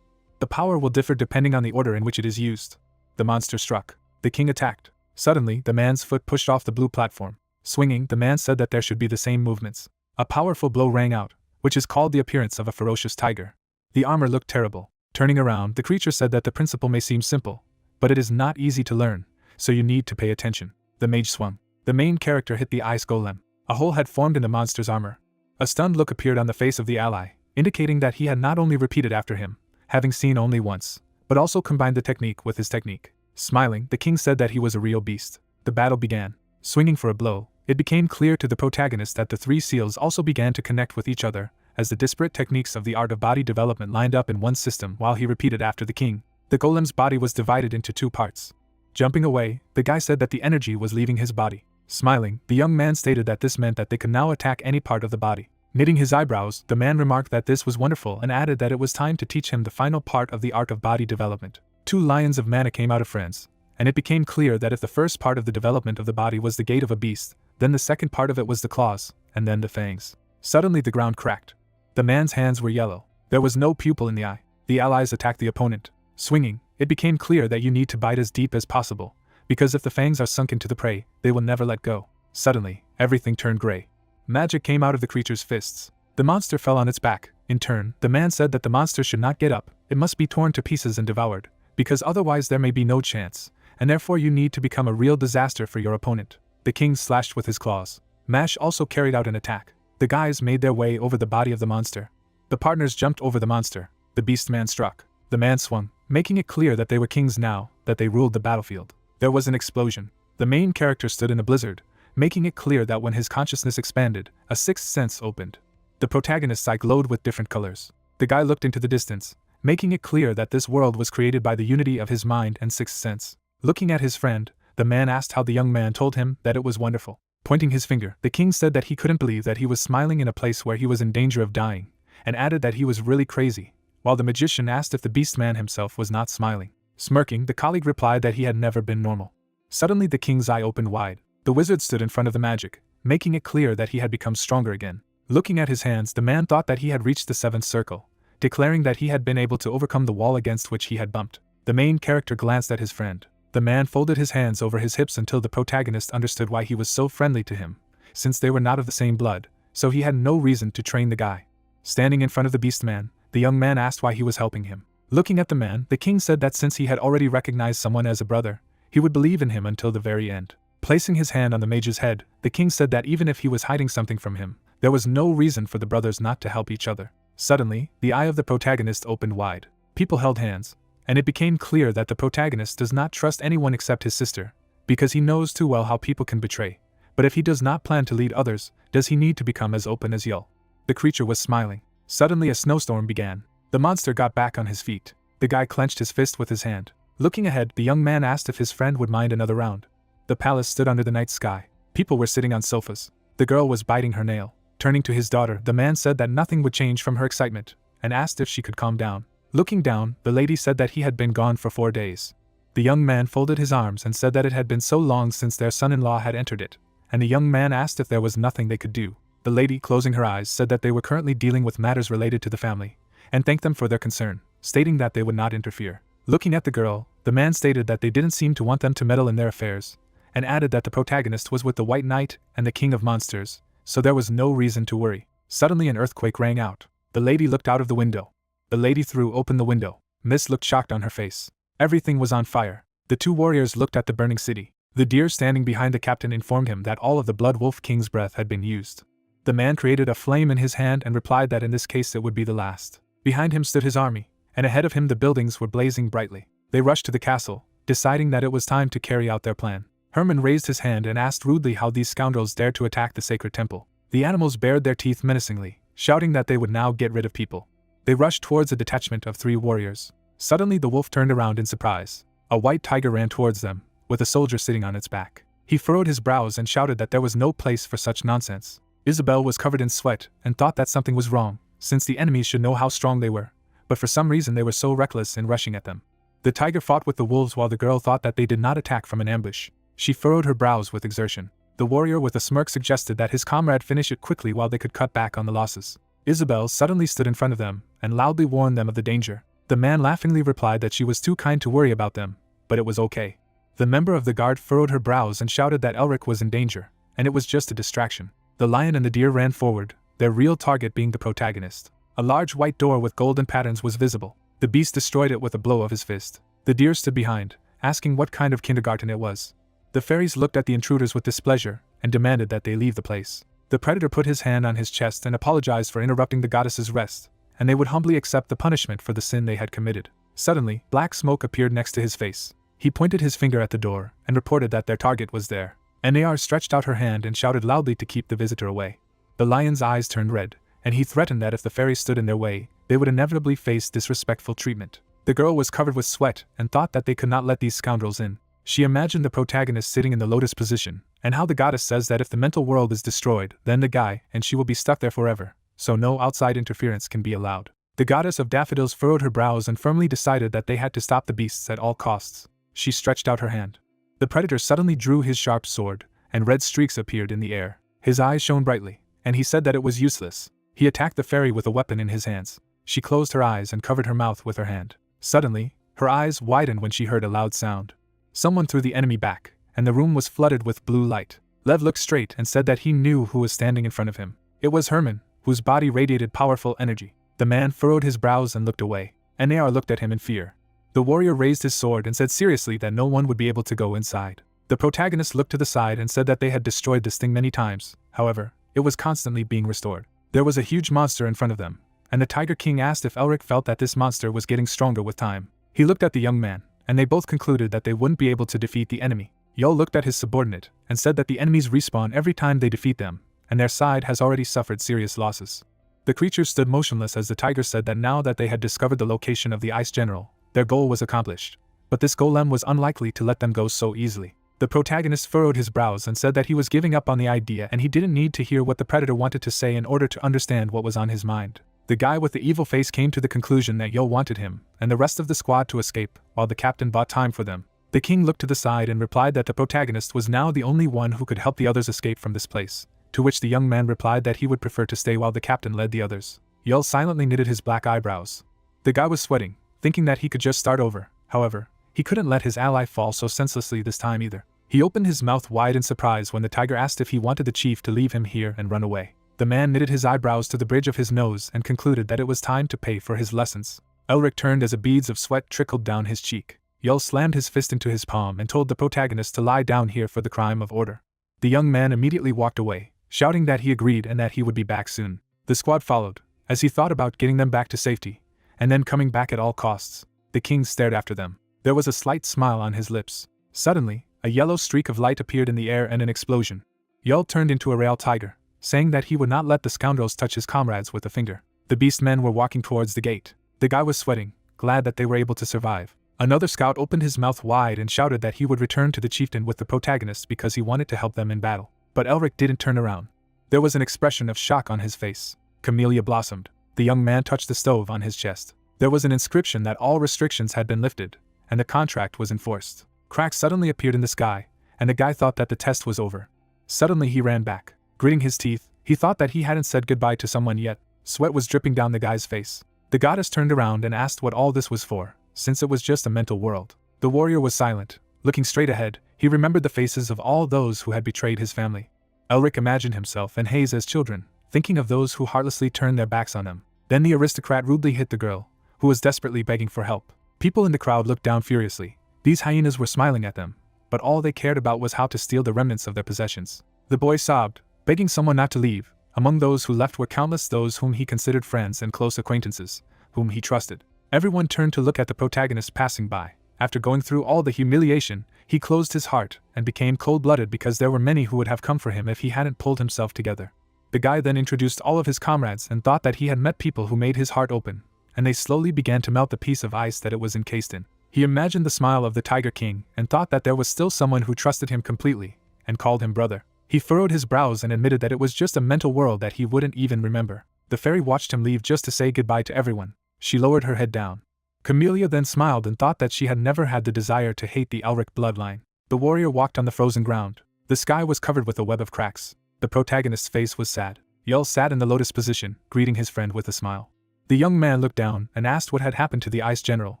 the power will differ depending on the order in which it is used. The monster struck. The king attacked. Suddenly, the man's foot pushed off the blue platform. Swinging, the man said that there should be the same movements. A powerful blow rang out, which is called the appearance of a ferocious tiger. The armor looked terrible. Turning around, the creature said that the principle may seem simple, but it is not easy to learn, so you need to pay attention. The mage swung. The main character hit the ice golem. A hole had formed in the monster's armor. A stunned look appeared on the face of the ally, indicating that he had not only repeated after him, having seen only once, but also combined the technique with his technique. Smiling, the king said that he was a real beast. The battle began. Swinging for a blow, it became clear to the protagonist that the three seals also began to connect with each other, as the disparate techniques of the art of body development lined up in one system while he repeated after the king. The golem's body was divided into two parts. Jumping away, the guy said that the energy was leaving his body. Smiling, the young man stated that this meant that they could now attack any part of the body. Knitting his eyebrows, the man remarked that this was wonderful and added that it was time to teach him the final part of the art of body development. 2 lions of mana came out of friends, and it became clear that if the first part of the development of the body was the gait of a beast, then the second part of it was the claws, and then the fangs. Suddenly the ground cracked. The man's hands were yellow. There was no pupil in the eye. The allies attacked the opponent. Swinging, it became clear that you need to bite as deep as possible, because if the fangs are sunk into the prey, they will never let go. Suddenly, everything turned gray. Magic came out of the creature's fists. The monster fell on its back. In turn, the man said that the monster should not get up, it must be torn to pieces and devoured, because otherwise there may be no chance, and therefore you need to become a real disaster for your opponent. The king slashed with his claws. Mash also carried out an attack. The guys made their way over the body of the monster. The partners jumped over the monster. The beast man struck. The man swung, making it clear that they were kings now, that they ruled the battlefield. There was an explosion. The main character stood in a blizzard, making it clear that when his consciousness expanded, a sixth sense opened. The protagonist's eye glowed with different colors. The guy looked into the distance, making it clear that this world was created by the unity of his mind and sixth sense. Looking at his friend, the man asked how the young man told him that it was wonderful. Pointing his finger, the king said that he couldn't believe that he was smiling in a place where he was in danger of dying, and added that he was really crazy, while the magician asked if the beast man himself was not smiling. Smirking, the colleague replied that he had never been normal. Suddenly the king's eye opened wide. The wizard stood in front of the magic, making it clear that he had become stronger again. Looking at his hands, the man thought that he had reached the 7th circle, declaring that he had been able to overcome the wall against which he had bumped. The main character glanced at his friend. The man folded his hands over his hips until the protagonist understood why he was so friendly to him, since they were not of the same blood, so he had no reason to train the guy. Standing in front of the beast man, the young man asked why he was helping him. Looking at the man, the king said that since he had already recognized someone as a brother, he would believe in him until the very end. Placing his hand on the mage's head, the king said that even if he was hiding something from him, there was no reason for the brothers not to help each other. Suddenly, the eye of the protagonist opened wide. People held hands, and it became clear that the protagonist does not trust anyone except his sister, because he knows too well how people can betray. But if he does not plan to lead others, does he need to become as open as Yul? The creature was smiling. Suddenly a snowstorm began. The monster got back on his feet. The guy clenched his fist with his hand. Looking ahead, the young man asked if his friend would mind another round. The palace stood under the night sky. People were sitting on sofas. The girl was biting her nail. Turning to his daughter, the man said that nothing would change from her excitement, and asked if she could calm down. Looking down, the lady said that he had been gone for 4 days. The young man folded his arms and said that it had been so long since their son-in-law had entered it, and the young man asked if there was nothing they could do. The lady, closing her eyes, said that they were currently dealing with matters related to the family, and thanked them for their concern, stating that they would not interfere. Looking at the girl, the man stated that they didn't seem to want them to meddle in their affairs, and added that the protagonist was with the White Knight and the King of Monsters, so there was no reason to worry. Suddenly an earthquake rang out. The lady looked out of the window. The lady threw open the window. Mist looked shocked on her face. Everything was on fire. The two warriors looked at the burning city. The deer standing behind the captain informed him that all of the Blood Wolf King's breath had been used. The man created a flame in his hand and replied that in this case it would be the last. Behind him stood his army, and ahead of him the buildings were blazing brightly. They rushed to the castle, deciding that it was time to carry out their plan. Herman raised his hand and asked rudely how these scoundrels dared to attack the sacred temple. The animals bared their teeth menacingly, shouting that they would now get rid of people. They rushed towards a detachment of 3 warriors. Suddenly the wolf turned around in surprise. A white tiger ran towards them, with a soldier sitting on its back. He furrowed his brows and shouted that there was no place for such nonsense. Isabel was covered in sweat and thought that something was wrong, since the enemies should know how strong they were, but for some reason they were so reckless in rushing at them. The tiger fought with the wolves while the girl thought that they did not attack from an ambush. She furrowed her brows with exertion. The warrior with a smirk suggested that his comrade finish it quickly while they could cut back on the losses. Isabel suddenly stood in front of them and loudly warned them of the danger. The man laughingly replied that she was too kind to worry about them, but it was okay. The member of the guard furrowed her brows and shouted that Elric was in danger, and it was just a distraction. The lion and the deer ran forward, their real target being the protagonist. A large white door with golden patterns was visible. The beast destroyed it with a blow of his fist. The deer stood behind, asking what kind of kindergarten it was. The fairies looked at the intruders with displeasure and demanded that they leave the place. The predator put his hand on his chest and apologized for interrupting the goddess's rest, and they would humbly accept the punishment for the sin they had committed. Suddenly, black smoke appeared next to his face. He pointed his finger at the door and reported that their target was there. Nar stretched out her hand and shouted loudly to keep the visitor away. The lion's eyes turned red, and he threatened that if the fairies stood in their way, they would inevitably face disrespectful treatment. The girl was covered with sweat and thought that they could not let these scoundrels in. She imagined the protagonist sitting in the lotus position, and how the goddess says that if the mental world is destroyed, then the guy and she will be stuck there forever, so no outside interference can be allowed. The goddess of daffodils furrowed her brows and firmly decided that they had to stop the beasts at all costs. She stretched out her hand. The predator suddenly drew his sharp sword, and red streaks appeared in the air. His eyes shone brightly, and he said that it was useless. He attacked the fairy with a weapon in his hands. She closed her eyes and covered her mouth with her hand. Suddenly, her eyes widened when she heard a loud sound. Someone threw the enemy back, and the room was flooded with blue light. Lev looked straight and said that he knew who was standing in front of him. It was Herman, whose body radiated powerful energy. The man furrowed his brows and looked away. Nar looked at him in fear. The warrior raised his sword and said seriously that no one would be able to go inside. The protagonist looked to the side and said that they had destroyed this thing many times. However, it was constantly being restored. There was a huge monster in front of them, and the Tiger King asked if Elric felt that this monster was getting stronger with time. He looked at the young man, and they both concluded that they wouldn't be able to defeat the enemy. Yol looked at his subordinate and said that the enemies respawn every time they defeat them, and their side has already suffered serious losses. The creatures stood motionless as the tiger said that now that they had discovered the location of the ice general, their goal was accomplished. But this golem was unlikely to let them go so easily. The protagonist furrowed his brows and said that he was giving up on the idea and he didn't need to hear what the predator wanted to say in order to understand what was on his mind. The guy with the evil face came to the conclusion that Yo wanted him and the rest of the squad to escape, while the captain bought time for them. The king looked to the side and replied that the protagonist was now the only one who could help the others escape from this place, to which the young man replied that he would prefer to stay while the captain led the others. Yo silently knitted his black eyebrows. The guy was sweating, thinking that he could just start over. However, he couldn't let his ally fall so senselessly this time either. He opened his mouth wide in surprise when the tiger asked if he wanted the chief to leave him here and run away. The man knitted his eyebrows to the bridge of his nose and concluded that it was time to pay for his lessons. Elric turned as beads of sweat trickled down his cheek. Yul slammed his fist into his palm and told the protagonist to lie down here for the crime of order. The young man immediately walked away, shouting that he agreed and that he would be back soon. The squad followed, as he thought about getting them back to safety, and then coming back at all costs. The king stared after them. There was a slight smile on his lips. Suddenly, a yellow streak of light appeared in the air and an explosion. Yul turned into a real tiger, saying that he would not let the scoundrels touch his comrades with a finger. The beast men were walking towards the gate. The guy was sweating, glad that they were able to survive. Another scout opened his mouth wide and shouted that he would return to the chieftain with the protagonists because he wanted to help them in battle. But Elric didn't turn around. There was an expression of shock on his face. Camellia blossomed. The young man touched the stove on his chest. There was an inscription that all restrictions had been lifted, and the contract was enforced. Cracks suddenly appeared in the sky, and the guy thought that the test was over. Suddenly he ran back. Gritting his teeth, he thought that he hadn't said goodbye to someone yet. Sweat was dripping down the guy's face. The goddess turned around and asked what all this was for, since it was just a mental world. The warrior was silent. Looking straight ahead, he remembered the faces of all those who had betrayed his family. Elric imagined himself and Hayes as children, thinking of those who heartlessly turned their backs on him. Then the aristocrat rudely hit the girl, who was desperately begging for help. People in the crowd looked down furiously. These hyenas were smiling at them, but all they cared about was how to steal the remnants of their possessions. The boy sobbed, begging someone not to leave. Among those who left were countless those whom he considered friends and close acquaintances, whom he trusted. Everyone turned to look at the protagonist passing by. After going through all the humiliation, he closed his heart and became cold-blooded because there were many who would have come for him if he hadn't pulled himself together. The guy then introduced all of his comrades and thought that he had met people who made his heart open, and they slowly began to melt the piece of ice that it was encased in. He imagined the smile of the Tiger King and thought that there was still someone who trusted him completely, and called him brother. He furrowed his brows and admitted that it was just a mental world that he wouldn't even remember. The fairy watched him leave just to say goodbye to everyone. She lowered her head down. Camellia then smiled and thought that she had never had the desire to hate the Elric bloodline. The warrior walked on the frozen ground. The sky was covered with a web of cracks. The protagonist's face was sad. Yul sat in the lotus position, greeting his friend with a smile. The young man looked down and asked what had happened to the ice general,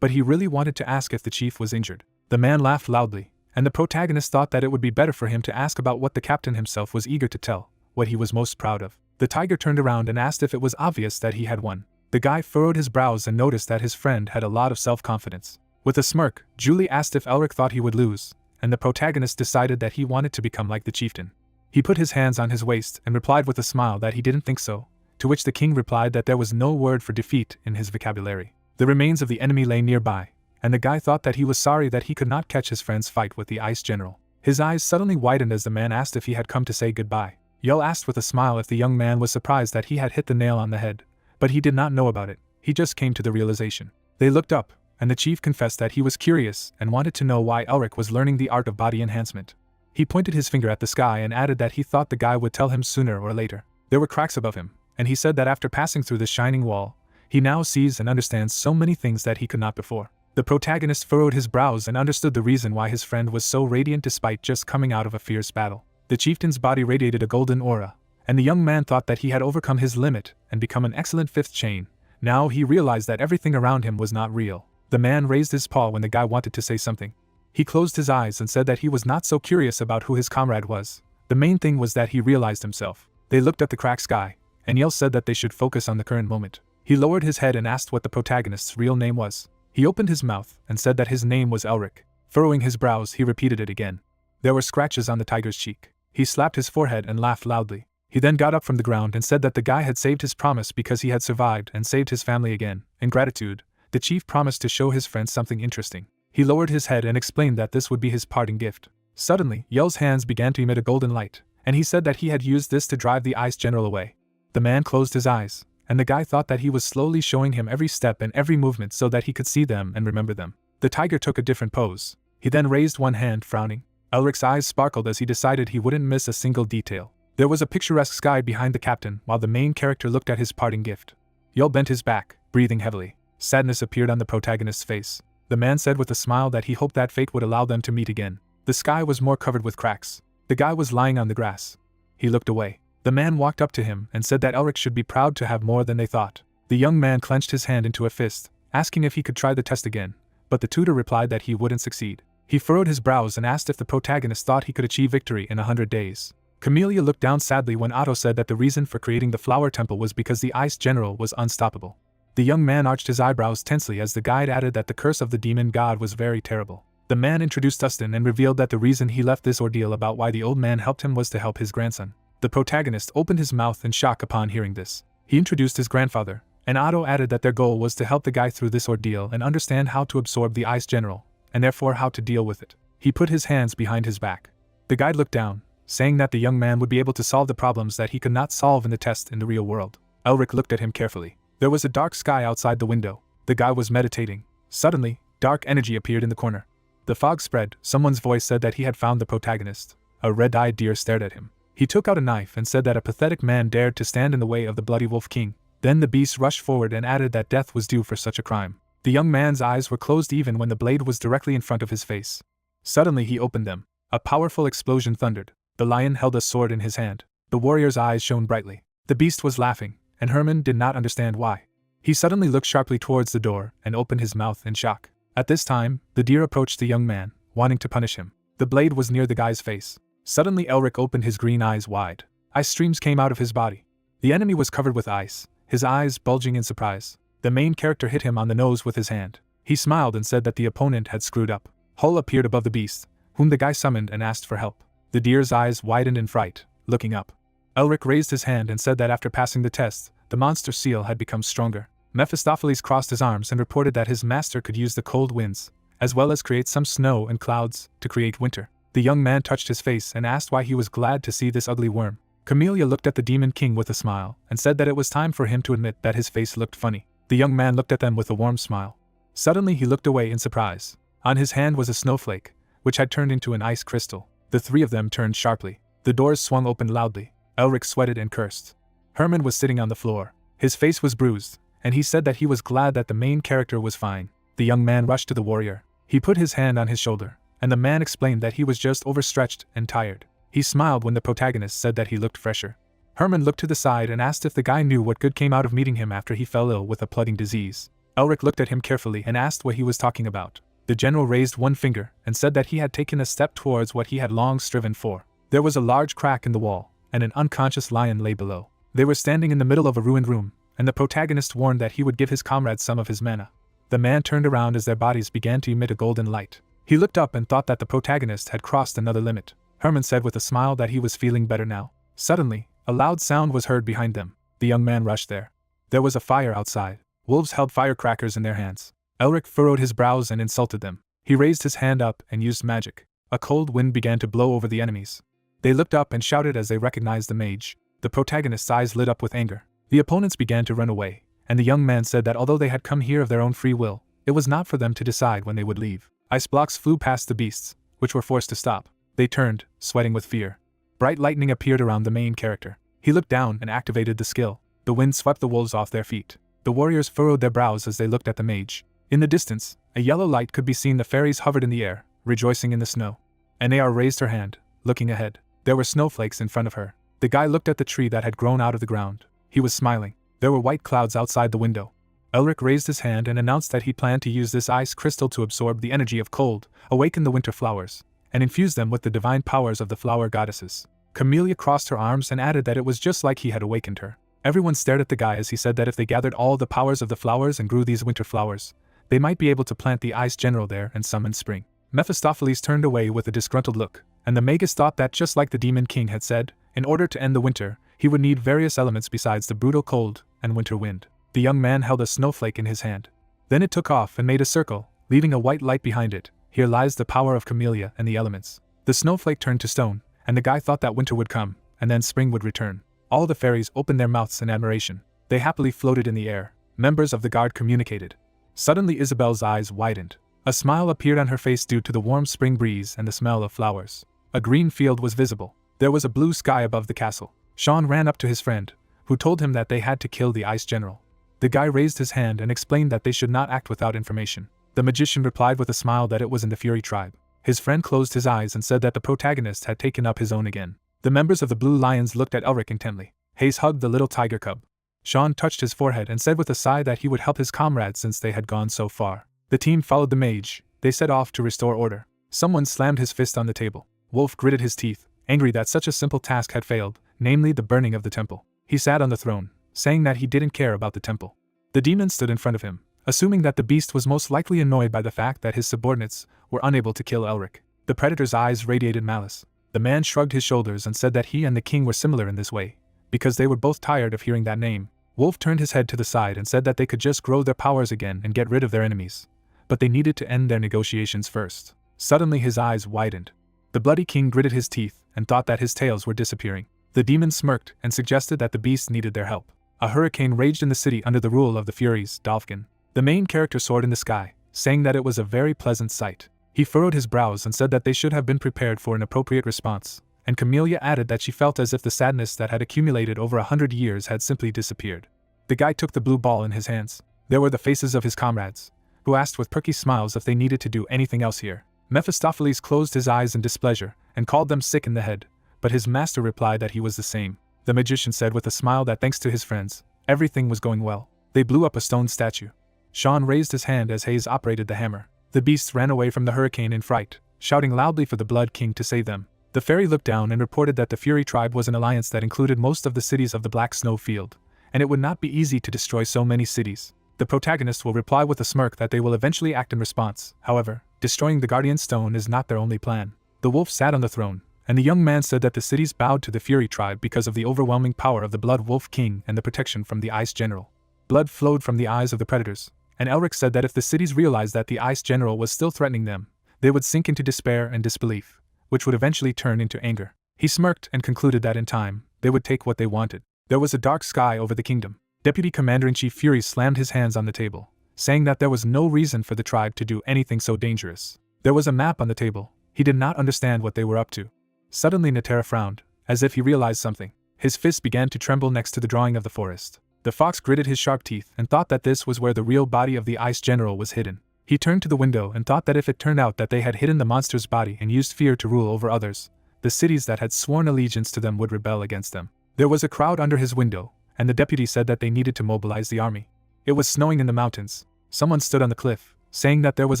but he really wanted to ask if the chief was injured. The man laughed loudly, and the protagonist thought that it would be better for him to ask about what the captain himself was eager to tell, what he was most proud of. The tiger turned around and asked if it was obvious that he had won. The guy furrowed his brows and noticed that his friend had a lot of self-confidence. With a smirk, Julie asked if Elric thought he would lose, and the protagonist decided that he wanted to become like the chieftain. He put his hands on his waist and replied with a smile that he didn't think so, to which the king replied that there was no word for defeat in his vocabulary. The remains of the enemy lay nearby, and the guy thought that he was sorry that he could not catch his friend's fight with the ice general. His eyes suddenly widened as the man asked if he had come to say goodbye. Yul asked with a smile if the young man was surprised that he had hit the nail on the head, but he did not know about it. He just came to the realization. They looked up, and the chief confessed that he was curious and wanted to know why Elric was learning the art of body enhancement. He pointed his finger at the sky and added that he thought the guy would tell him sooner or later. There were cracks above him, and he said that after passing through this shining wall, he now sees and understands so many things that he could not before. The protagonist furrowed his brows and understood the reason why his friend was so radiant despite just coming out of a fierce battle. The chieftain's body radiated a golden aura, and the young man thought that he had overcome his limit and become an excellent fifth chain. Now he realized that everything around him was not real. The man raised his paw when the guy wanted to say something. He closed his eyes and said that he was not so curious about who his comrade was. The main thing was that he realized himself. They looked at the cracked sky, and Yul said that they should focus on the current moment. He lowered his head and asked what the protagonist's real name was. He opened his mouth and said that his name was Elric. Furrowing his brows, he repeated it again. There were scratches on the tiger's cheek. He slapped his forehead and laughed loudly. He then got up from the ground and said that the guy had saved his promise because he had survived and saved his family again. In gratitude, the chief promised to show his friends something interesting. He lowered his head and explained that this would be his parting gift. Suddenly, Yul's hands began to emit a golden light, and he said that he had used this to drive the ice general away. The man closed his eyes, and the guy thought that he was slowly showing him every step and every movement so that he could see them and remember them. The tiger took a different pose. He then raised one hand, frowning. Elric's eyes sparkled as he decided he wouldn't miss a single detail. There was a picturesque sky behind the captain while the main character looked at his parting gift. Yul bent his back, breathing heavily. Sadness appeared on the protagonist's face. The man said with a smile that he hoped that fate would allow them to meet again. The sky was more covered with cracks. The guy was lying on the grass. He looked away. The man walked up to him and said that Elric should be proud to have more than they thought. The young man clenched his hand into a fist, asking if he could try the test again, but the tutor replied that he wouldn't succeed. He furrowed his brows and asked if the protagonist thought he could achieve victory in 100 days. Camellia looked down sadly when Otto said that the reason for creating the flower temple was because the ice general was unstoppable. The young man arched his eyebrows tensely as the guide added that the curse of the demon god was very terrible. The man introduced Dustin and revealed that the reason he left this ordeal about why the old man helped him was to help his grandson. The protagonist opened his mouth in shock upon hearing this. He introduced his grandfather, And Otto added that their goal was to help the guy through this ordeal and understand how to absorb the Ice General, and therefore how to deal with it. He put his hands behind his back. The guide looked down, saying that the young man would be able to solve the problems that he could not solve in the test in the real world. Elric looked at him carefully. There was a dark sky outside the window. The guy was meditating. Suddenly, dark energy appeared in the corner. The fog spread. Someone's voice said that he had found the protagonist. A red-eyed deer stared at him. He took out a knife and said that a pathetic man dared to stand in the way of the bloody Wolf King. Then the beast rushed forward and added that death was due for such a crime. The young man's eyes were closed even when the blade was directly in front of his face. Suddenly he opened them. A powerful explosion thundered. The lion held a sword in his hand. The warrior's eyes shone brightly. The beast was laughing, and Herman did not understand why. He suddenly looked sharply towards the door and opened his mouth in shock. At this time, the deer approached the young man, wanting to punish him. The blade was near the guy's face. Suddenly Elric opened his green eyes wide. Ice streams came out of his body. The enemy was covered with ice, his eyes bulging in surprise. The main character hit him on the nose with his hand. He smiled and said that the opponent had screwed up. Hull appeared above the beast, whom the guy summoned and asked for help. The deer's eyes widened in fright, looking up. Elric raised his hand and said that after passing the test, the monster seal had become stronger. Mephistopheles crossed his arms and reported that his master could use the cold winds, as well as create some snow and clouds, to create winter. The young man touched his face and asked why he was glad to see this ugly worm. Camellia looked at the Demon King with a smile, and said that it was time for him to admit that his face looked funny. The young man looked at them with a warm smile. Suddenly he looked away in surprise. On his hand was a snowflake, which had turned into an ice crystal. The three of them turned sharply. The doors swung open loudly. Elric sweated and cursed. Herman was sitting on the floor. His face was bruised, and he said that he was glad that the main character was fine. The young man rushed to the warrior. He put his hand on his shoulder, and the man explained that he was just overstretched and tired. He smiled when the protagonist said that he looked fresher. Herman looked to the side and asked if the guy knew what good came out of meeting him after he fell ill with a plaguing disease. Elric looked at him carefully and asked what he was talking about. The general raised one finger and said that he had taken a step towards what he had long striven for. There was a large crack in the wall, and an unconscious lion lay below. They were standing in the middle of a ruined room, and the protagonist warned that he would give his comrades some of his mana. The man turned around as their bodies began to emit a golden light. He looked up and thought that the protagonist had crossed another limit. Herman said with a smile that he was feeling better now. Suddenly, a loud sound was heard behind them. The young man rushed there. There was a fire outside. Wolves held firecrackers in their hands. Elric furrowed his brows and insulted them. He raised his hand up and used magic. A cold wind began to blow over the enemies. They looked up and shouted as they recognized the mage. The protagonist's eyes lit up with anger. The opponents began to run away, and the young man said that although they had come here of their own free will, it was not for them to decide when they would leave. Ice blocks flew past the beasts, which were forced to stop. They turned, sweating with fear. Bright lightning appeared around the main character. He looked down and activated the skill. The wind swept the wolves off their feet. The warriors furrowed their brows as they looked at the mage. In the distance, a yellow light could be seen. The fairies hovered in the air, rejoicing in the snow. Anea raised her hand, looking ahead. There were snowflakes in front of her. The guy looked at the tree that had grown out of the ground. He was smiling. There were white clouds outside the window. Elric raised his hand and announced that he planned to use this ice crystal to absorb the energy of cold, awaken the winter flowers, and infuse them with the divine powers of the flower goddesses. Camellia crossed her arms and added that it was just like he had awakened her. Everyone stared at the guy as he said that if they gathered all the powers of the flowers and grew these winter flowers, they might be able to plant the ice general there and summon spring. Mephistopheles turned away with a disgruntled look, and the magus thought that just like the Demon King had said, in order to end the winter, he would need various elements besides the brutal cold and winter wind. The young man held a snowflake in his hand. Then it took off and made a circle, leaving a white light behind it. Here lies the power of Camellia and the elements. The snowflake turned to stone, and the guy thought that winter would come, and then spring would return. All the fairies opened their mouths in admiration. They happily floated in the air. Members of the guard communicated. Suddenly Isabel's eyes widened. A smile appeared on her face due to the warm spring breeze and the smell of flowers. A green field was visible. There was a blue sky above the castle. Sean ran up to his friend, who told him that they had to kill the ice general. The guy raised his hand and explained that they should not act without information. The magician replied with a smile that it was in the Fury tribe. His friend closed his eyes and said that the protagonist had taken up his own again. The members of the Blue Lions looked at Elric intently. Hayes hugged the little tiger cub. Sean touched his forehead and said with a sigh that he would help his comrades since they had gone so far. The team followed the mage. They set off to restore order. Someone slammed his fist on the table. Wolf gritted his teeth, angry that such a simple task had failed, namely the burning of the temple. He sat on the throne, saying that he didn't care about the temple. The demon stood in front of him, assuming that the beast was most likely annoyed by the fact that his subordinates were unable to kill Elric. The predator's eyes radiated malice. The man shrugged his shoulders and said that he and the king were similar in this way, because they were both tired of hearing that name. Wolf turned his head to the side and said that they could just grow their powers again and get rid of their enemies. But they needed to end their negotiations first. Suddenly his eyes widened. The Bloody King gritted his teeth and thought that his tails were disappearing. The demon smirked and suggested that the beast needed their help. A hurricane raged in the city under the rule of the Furies, Dolphin. The main character soared in the sky, saying that it was a very pleasant sight. He furrowed his brows and said that they should have been prepared for an appropriate response, and Camellia added that she felt as if the sadness that had accumulated over 100 years had simply disappeared. The guy took the blue ball in his hands. There were the faces of his comrades, who asked with perky smiles if they needed to do anything else here. Mephistopheles closed his eyes in displeasure and called them sick in the head, but his master replied that he was the same. The magician said with a smile that thanks to his friends, everything was going well. They blew up a stone statue. Sean raised his hand as Hayes operated the hammer. The beasts ran away from the hurricane in fright, shouting loudly for the Blood King to save them. The fairy looked down and reported that the Fury tribe was an alliance that included most of the cities of the Black Snow Field, and it would not be easy to destroy so many cities. The protagonist will reply with a smirk that they will eventually act in response. However, destroying the Guardian Stone is not their only plan. The wolf sat on the throne, and the young man said that the cities bowed to the Fury tribe because of the overwhelming power of the Blood Wolf King and the protection from the Ice General. Blood flowed from the eyes of the predators, and Elric said that if the cities realized that the Ice General was still threatening them, they would sink into despair and disbelief, which would eventually turn into anger. He smirked and concluded that in time, they would take what they wanted. There was a dark sky over the kingdom. Deputy Commander-in-Chief Fury slammed his hands on the table, saying that there was no reason for the tribe to do anything so dangerous. There was a map on the table. He did not understand what they were up to. Suddenly Natera frowned, as if he realized something. His fist began to tremble next to the drawing of the forest. The fox gritted his sharp teeth and thought that this was where the real body of the Ice General was hidden. He turned to the window and thought that if it turned out that they had hidden the monster's body and used fear to rule over others, the cities that had sworn allegiance to them would rebel against them. There was a crowd under his window, and the deputy said that they needed to mobilize the army. It was snowing in the mountains. Someone stood on the cliff, saying that there was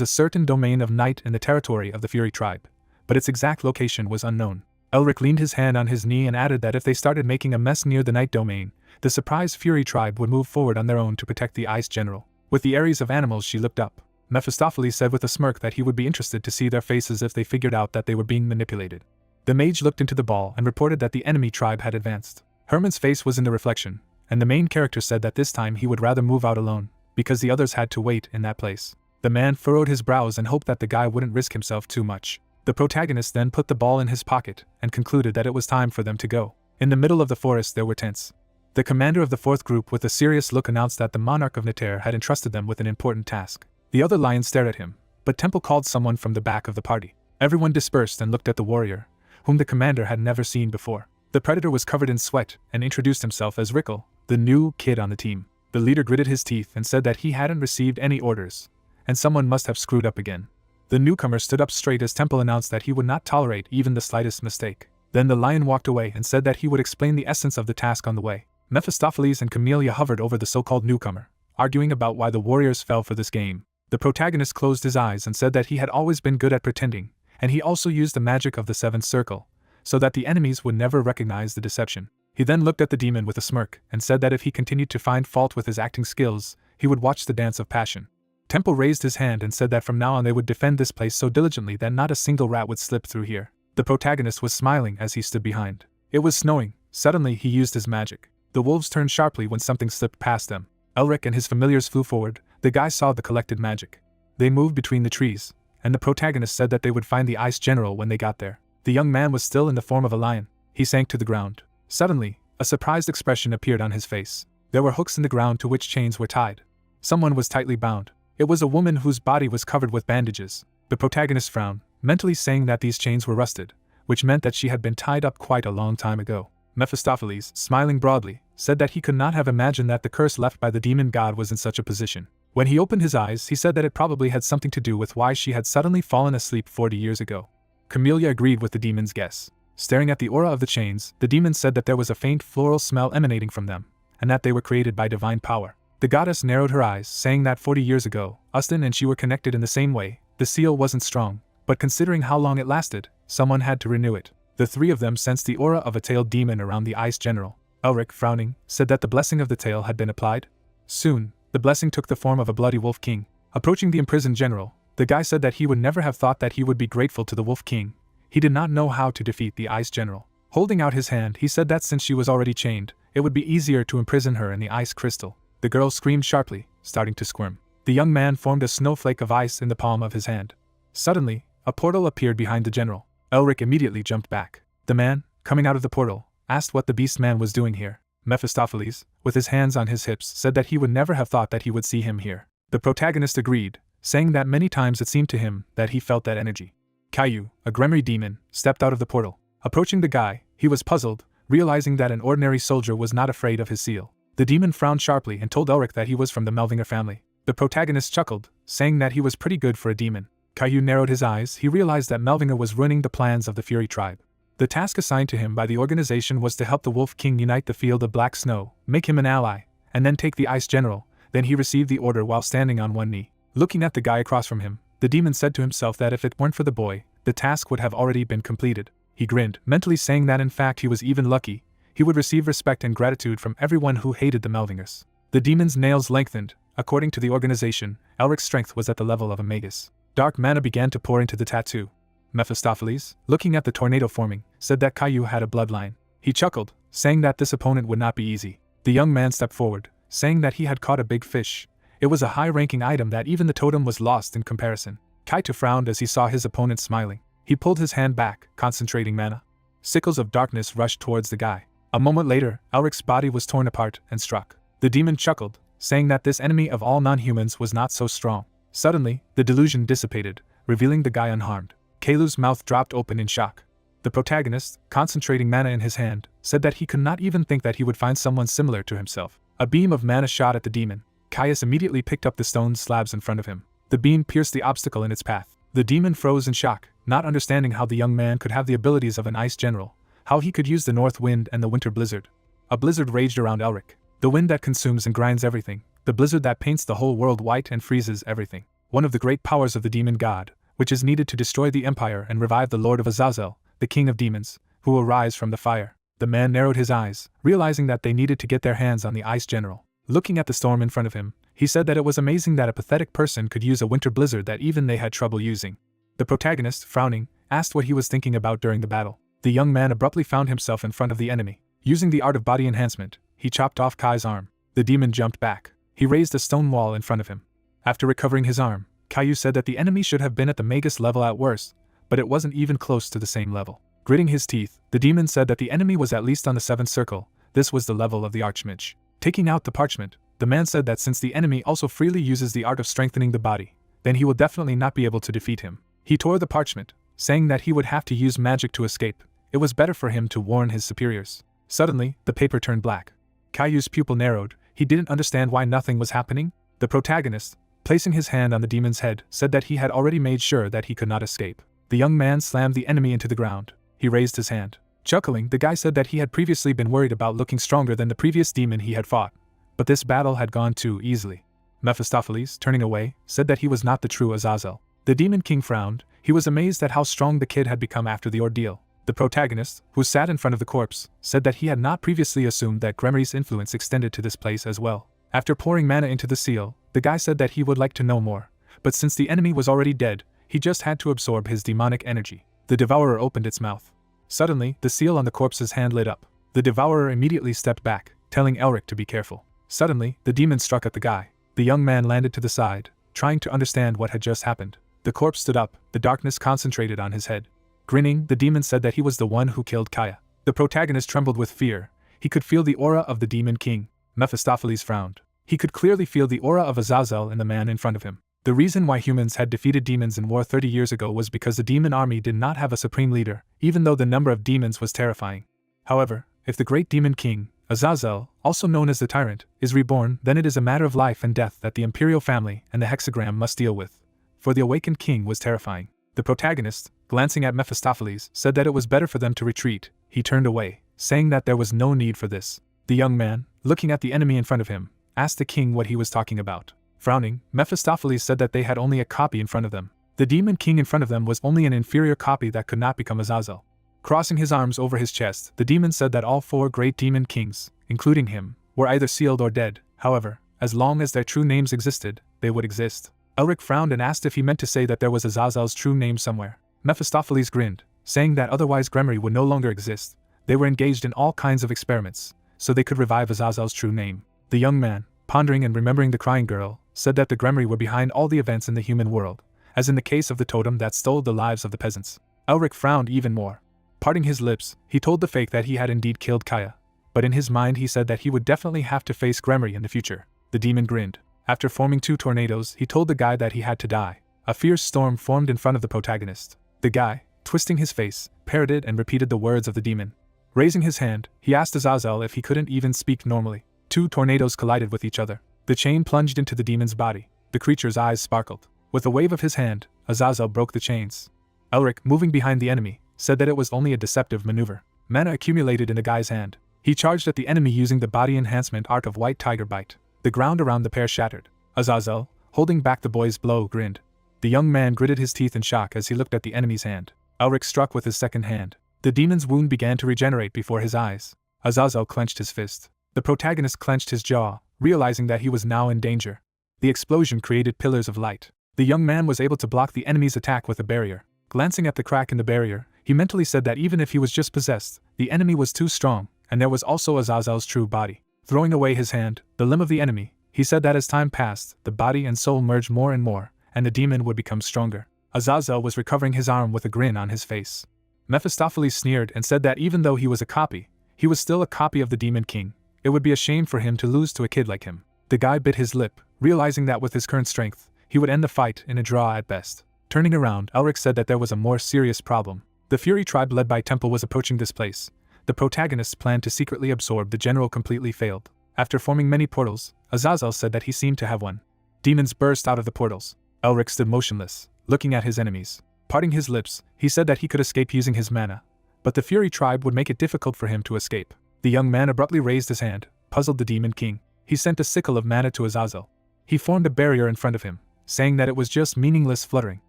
a certain domain of night in the territory of the Fury tribe, but its exact location was unknown. Elric leaned his hand on his knee and added that if they started making a mess near the night domain, the surprised Fury tribe would move forward on their own to protect the Ice General. With the Ares of animals, she looked up. Mephistopheles said with a smirk that he would be interested to see their faces if they figured out that they were being manipulated. The mage looked into the ball and reported that the enemy tribe had advanced. Herman's face was in the reflection, and the main character said that this time he would rather move out alone, because the others had to wait in that place. The man furrowed his brows and hoped that the guy wouldn't risk himself too much. The protagonist then put the ball in his pocket and concluded that it was time for them to go. In the middle of the forest there were tents. The commander of the fourth group with a serious look announced that the monarch of Nater had entrusted them with an important task. The other lions stared at him, but Temple called someone from the back of the party. Everyone dispersed and looked at the warrior, whom the commander had never seen before. The predator was covered in sweat and introduced himself as Rickle, the new kid on the team. The leader gritted his teeth and said that he hadn't received any orders, and someone must have screwed up again. The newcomer stood up straight as Temple announced that he would not tolerate even the slightest mistake. Then the lion walked away and said that he would explain the essence of the task on the way. Mephistopheles and Camellia hovered over the so-called newcomer, arguing about why the warriors fell for this game. The protagonist closed his eyes and said that he had always been good at pretending, and he also used the magic of the seventh circle, so that the enemies would never recognize the deception. He then looked at the demon with a smirk and said that if he continued to find fault with his acting skills, he would watch the dance of passion. Temple raised his hand and said that from now on they would defend this place so diligently that not a single rat would slip through here. The protagonist was smiling as he stood behind. It was snowing. Suddenly he used his magic. The wolves turned sharply when something slipped past them. Elric and his familiars flew forward. The guy saw the collected magic. They moved between the trees, and the protagonist said that they would find the Ice General when they got there. The young man was still in the form of a lion. He sank to the ground. Suddenly, a surprised expression appeared on his face. There were hooks in the ground to which chains were tied. Someone was tightly bound. It was a woman whose body was covered with bandages. The protagonist frowned, mentally saying that these chains were rusted, which meant that she had been tied up quite a long time ago. Mephistopheles, smiling broadly, said that he could not have imagined that the curse left by the demon god was in such a position. When he opened his eyes, he said that it probably had something to do with why she had suddenly fallen asleep 40 years ago. Camellia agreed with the demon's guess. Staring at the aura of the chains, the demon said that there was a faint floral smell emanating from them, and that they were created by divine power. The goddess narrowed her eyes, saying that 40 years ago, Ustin and she were connected in the same way. The seal wasn't strong, but considering how long it lasted, someone had to renew it. The three of them sensed the aura of a tailed demon around the Ice General. Elric, frowning, said that the blessing of the tail had been applied. Soon, the blessing took the form of a bloody wolf king. Approaching the imprisoned general, the guy said that he would never have thought that he would be grateful to the wolf king. He did not know how to defeat the Ice General. Holding out his hand, he said that since she was already chained, it would be easier to imprison her in the ice crystal. The girl screamed sharply, starting to squirm. The young man formed a snowflake of ice in the palm of his hand. Suddenly, a portal appeared behind the general. Elric immediately jumped back. The man, coming out of the portal, asked what the beast man was doing here. Mephistopheles, with his hands on his hips, said that he would never have thought that he would see him here. The protagonist agreed, saying that many times it seemed to him that he felt that energy. Caillou, a Gremry demon, stepped out of the portal. Approaching the guy, he was puzzled, realizing that an ordinary soldier was not afraid of his seal. The demon frowned sharply and told Elric that he was from the Melvinger family. The protagonist chuckled, saying that he was pretty good for a demon. Caillou narrowed his eyes. He realized that Melvinger was ruining the plans of the Fury tribe. The task assigned to him by the organization was to help the Wolf King unite the field of black snow, make him an ally, and then take the Ice General. Then he received the order while standing on one knee. Looking at the guy across from him, the demon said to himself that if it weren't for the boy, the task would have already been completed. He grinned, mentally saying that in fact he was even lucky. He would receive respect and gratitude from everyone who hated the Melvingers. The demon's nails lengthened. According to the organization, Elric's strength was at the level of a magus. Dark mana began to pour into the tattoo. Mephistopheles, looking at the tornado forming, said that Caillou had a bloodline. He chuckled, saying that this opponent would not be easy. The young man stepped forward, saying that he had caught a big fish. It was a high-ranking item that even the totem was lost in comparison. Kaito frowned as he saw his opponent smiling. He pulled his hand back, concentrating mana. Sickles of darkness rushed towards the guy. A moment later, Elric's body was torn apart and struck. The demon chuckled, saying that this enemy of all non-humans was not so strong. Suddenly, the delusion dissipated, revealing the guy unharmed. Caillou's mouth dropped open in shock. The protagonist, concentrating mana in his hand, said that he could not even think that he would find someone similar to himself. A beam of mana shot at the demon. Caius immediately picked up the stone slabs in front of him. The beam pierced the obstacle in its path. The demon froze in shock, not understanding how the young man could have the abilities of an ice general, how he could use the north wind and the winter blizzard. A blizzard raged around Elric. The wind that consumes and grinds everything, the blizzard that paints the whole world white and freezes everything. One of the great powers of the demon god, which is needed to destroy the empire and revive the Lord of Azazel, the king of demons, who will rise from the fire. The man narrowed his eyes, realizing that they needed to get their hands on the ice general. Looking at the storm in front of him, he said that it was amazing that a pathetic person could use a winter blizzard that even they had trouble using. The protagonist, frowning, asked what he was thinking about during the battle. The young man abruptly found himself in front of the enemy. Using the art of body enhancement, he chopped off Kai's arm. The demon jumped back. He raised a stone wall in front of him. After recovering his arm, Caillou said that the enemy should have been at the Magus level at worst, but it wasn't even close to the same level. Gritting his teeth, the demon said that the enemy was at least on the 7th circle. This was the level of the Archmage. Taking out the parchment, the man said that since the enemy also freely uses the art of strengthening the body, then he will definitely not be able to defeat him. He tore the parchment, saying that he would have to use magic to escape. It was better for him to warn his superiors. Suddenly, the paper turned black. Caillou's pupil narrowed. He didn't understand why nothing was happening. The protagonist, placing his hand on the demon's head, said that he had already made sure that he could not escape. The young man slammed the enemy into the ground. He raised his hand. Chuckling, the guy said that he had previously been worried about looking stronger than the previous demon he had fought, but this battle had gone too easily. Mephistopheles, turning away, said that he was not the true Azazel. The demon king frowned. He was amazed at how strong the kid had become after the ordeal. The protagonist, who sat in front of the corpse, said that he had not previously assumed that Gremry's influence extended to this place as well. After pouring mana into the seal, the guy said that he would like to know more, but since the enemy was already dead, he just had to absorb his demonic energy. The Devourer opened its mouth. Suddenly, the seal on the corpse's hand lit up. The Devourer immediately stepped back, telling Elric to be careful. Suddenly, the demon struck at the guy. The young man landed to the side, trying to understand what had just happened. The corpse stood up, the darkness concentrated on his head. Grinning, the demon said that he was the one who killed Kaya. The protagonist trembled with fear. He could feel the aura of the demon king. Mephistopheles frowned. He could clearly feel the aura of Azazel in the man in front of him. The reason why humans had defeated demons in war 30 years ago was because the demon army did not have a supreme leader, even though the number of demons was terrifying. However, if the great demon king, Azazel, also known as the Tyrant, is reborn, then it is a matter of life and death that the imperial family and the hexagram must deal with. For the awakened king was terrifying. The protagonist, glancing at Mephistopheles, said that it was better for them to retreat. He turned away, saying that there was no need for this. The young man, looking at the enemy in front of him, asked the king what he was talking about. Frowning, Mephistopheles said that they had only a copy in front of them. The demon king in front of them was only an inferior copy that could not become Azazel. Crossing his arms over his chest, the demon said that all 4 great demon kings, including him, were either sealed or dead. However, as long as their true names existed, they would exist. Elric frowned and asked if he meant to say that there was Azazel's true name somewhere. Mephistopheles grinned, saying that otherwise Gremry would no longer exist. They were engaged in all kinds of experiments, so they could revive Azazel's true name. The young man, pondering and remembering the crying girl, said that the Gremry were behind all the events in the human world, as in the case of the totem that stole the lives of the peasants. Elric frowned even more. Parting his lips, he told the fake that he had indeed killed Kaya, but in his mind he said that he would definitely have to face Gremry in the future. The demon grinned. After forming 2 tornadoes, he told the guy that he had to die. A fierce storm formed in front of the protagonist. The guy, twisting his face, parroted and repeated the words of the demon. Raising his hand, he asked Azazel if he couldn't even speak normally. 2 tornadoes collided with each other. The chain plunged into the demon's body. The creature's eyes sparkled. With a wave of his hand, Azazel broke the chains. Elric, moving behind the enemy, said that it was only a deceptive maneuver. Mana accumulated in the guy's hand. He charged at the enemy using the body enhancement art of White Tiger Bite. The ground around the pair shattered. Azazel, holding back the boy's blow, grinned. The young man gritted his teeth in shock as he looked at the enemy's hand. Elric struck with his second hand. The demon's wound began to regenerate before his eyes. Azazel clenched his fist. The protagonist clenched his jaw, realizing that he was now in danger. The explosion created pillars of light. The young man was able to block the enemy's attack with a barrier. Glancing at the crack in the barrier, he mentally said that even if he was just possessed, the enemy was too strong, and there was also Azazel's true body. Throwing away his hand, the limb of the enemy, he said that as time passed, the body and soul merged more and more, and the demon would become stronger. Azazel was recovering his arm with a grin on his face. Mephistopheles sneered and said that even though he was a copy, he was still a copy of the Demon King. It would be a shame for him to lose to a kid like him. The guy bit his lip, realizing that with his current strength, he would end the fight in a draw at best. Turning around, Elric said that there was a more serious problem. The Fury tribe led by Temple was approaching this place. The protagonist's plan to secretly absorb the general completely failed. After forming many portals, Azazel said that he seemed to have one. Demons burst out of the portals. Elric stood motionless, looking at his enemies. Parting his lips, he said that he could escape using his mana, but the Fury tribe would make it difficult for him to escape. The young man abruptly raised his hand, puzzled the Demon King. He sent a sickle of mana to Azazel. He formed a barrier in front of him, saying that it was just meaningless fluttering.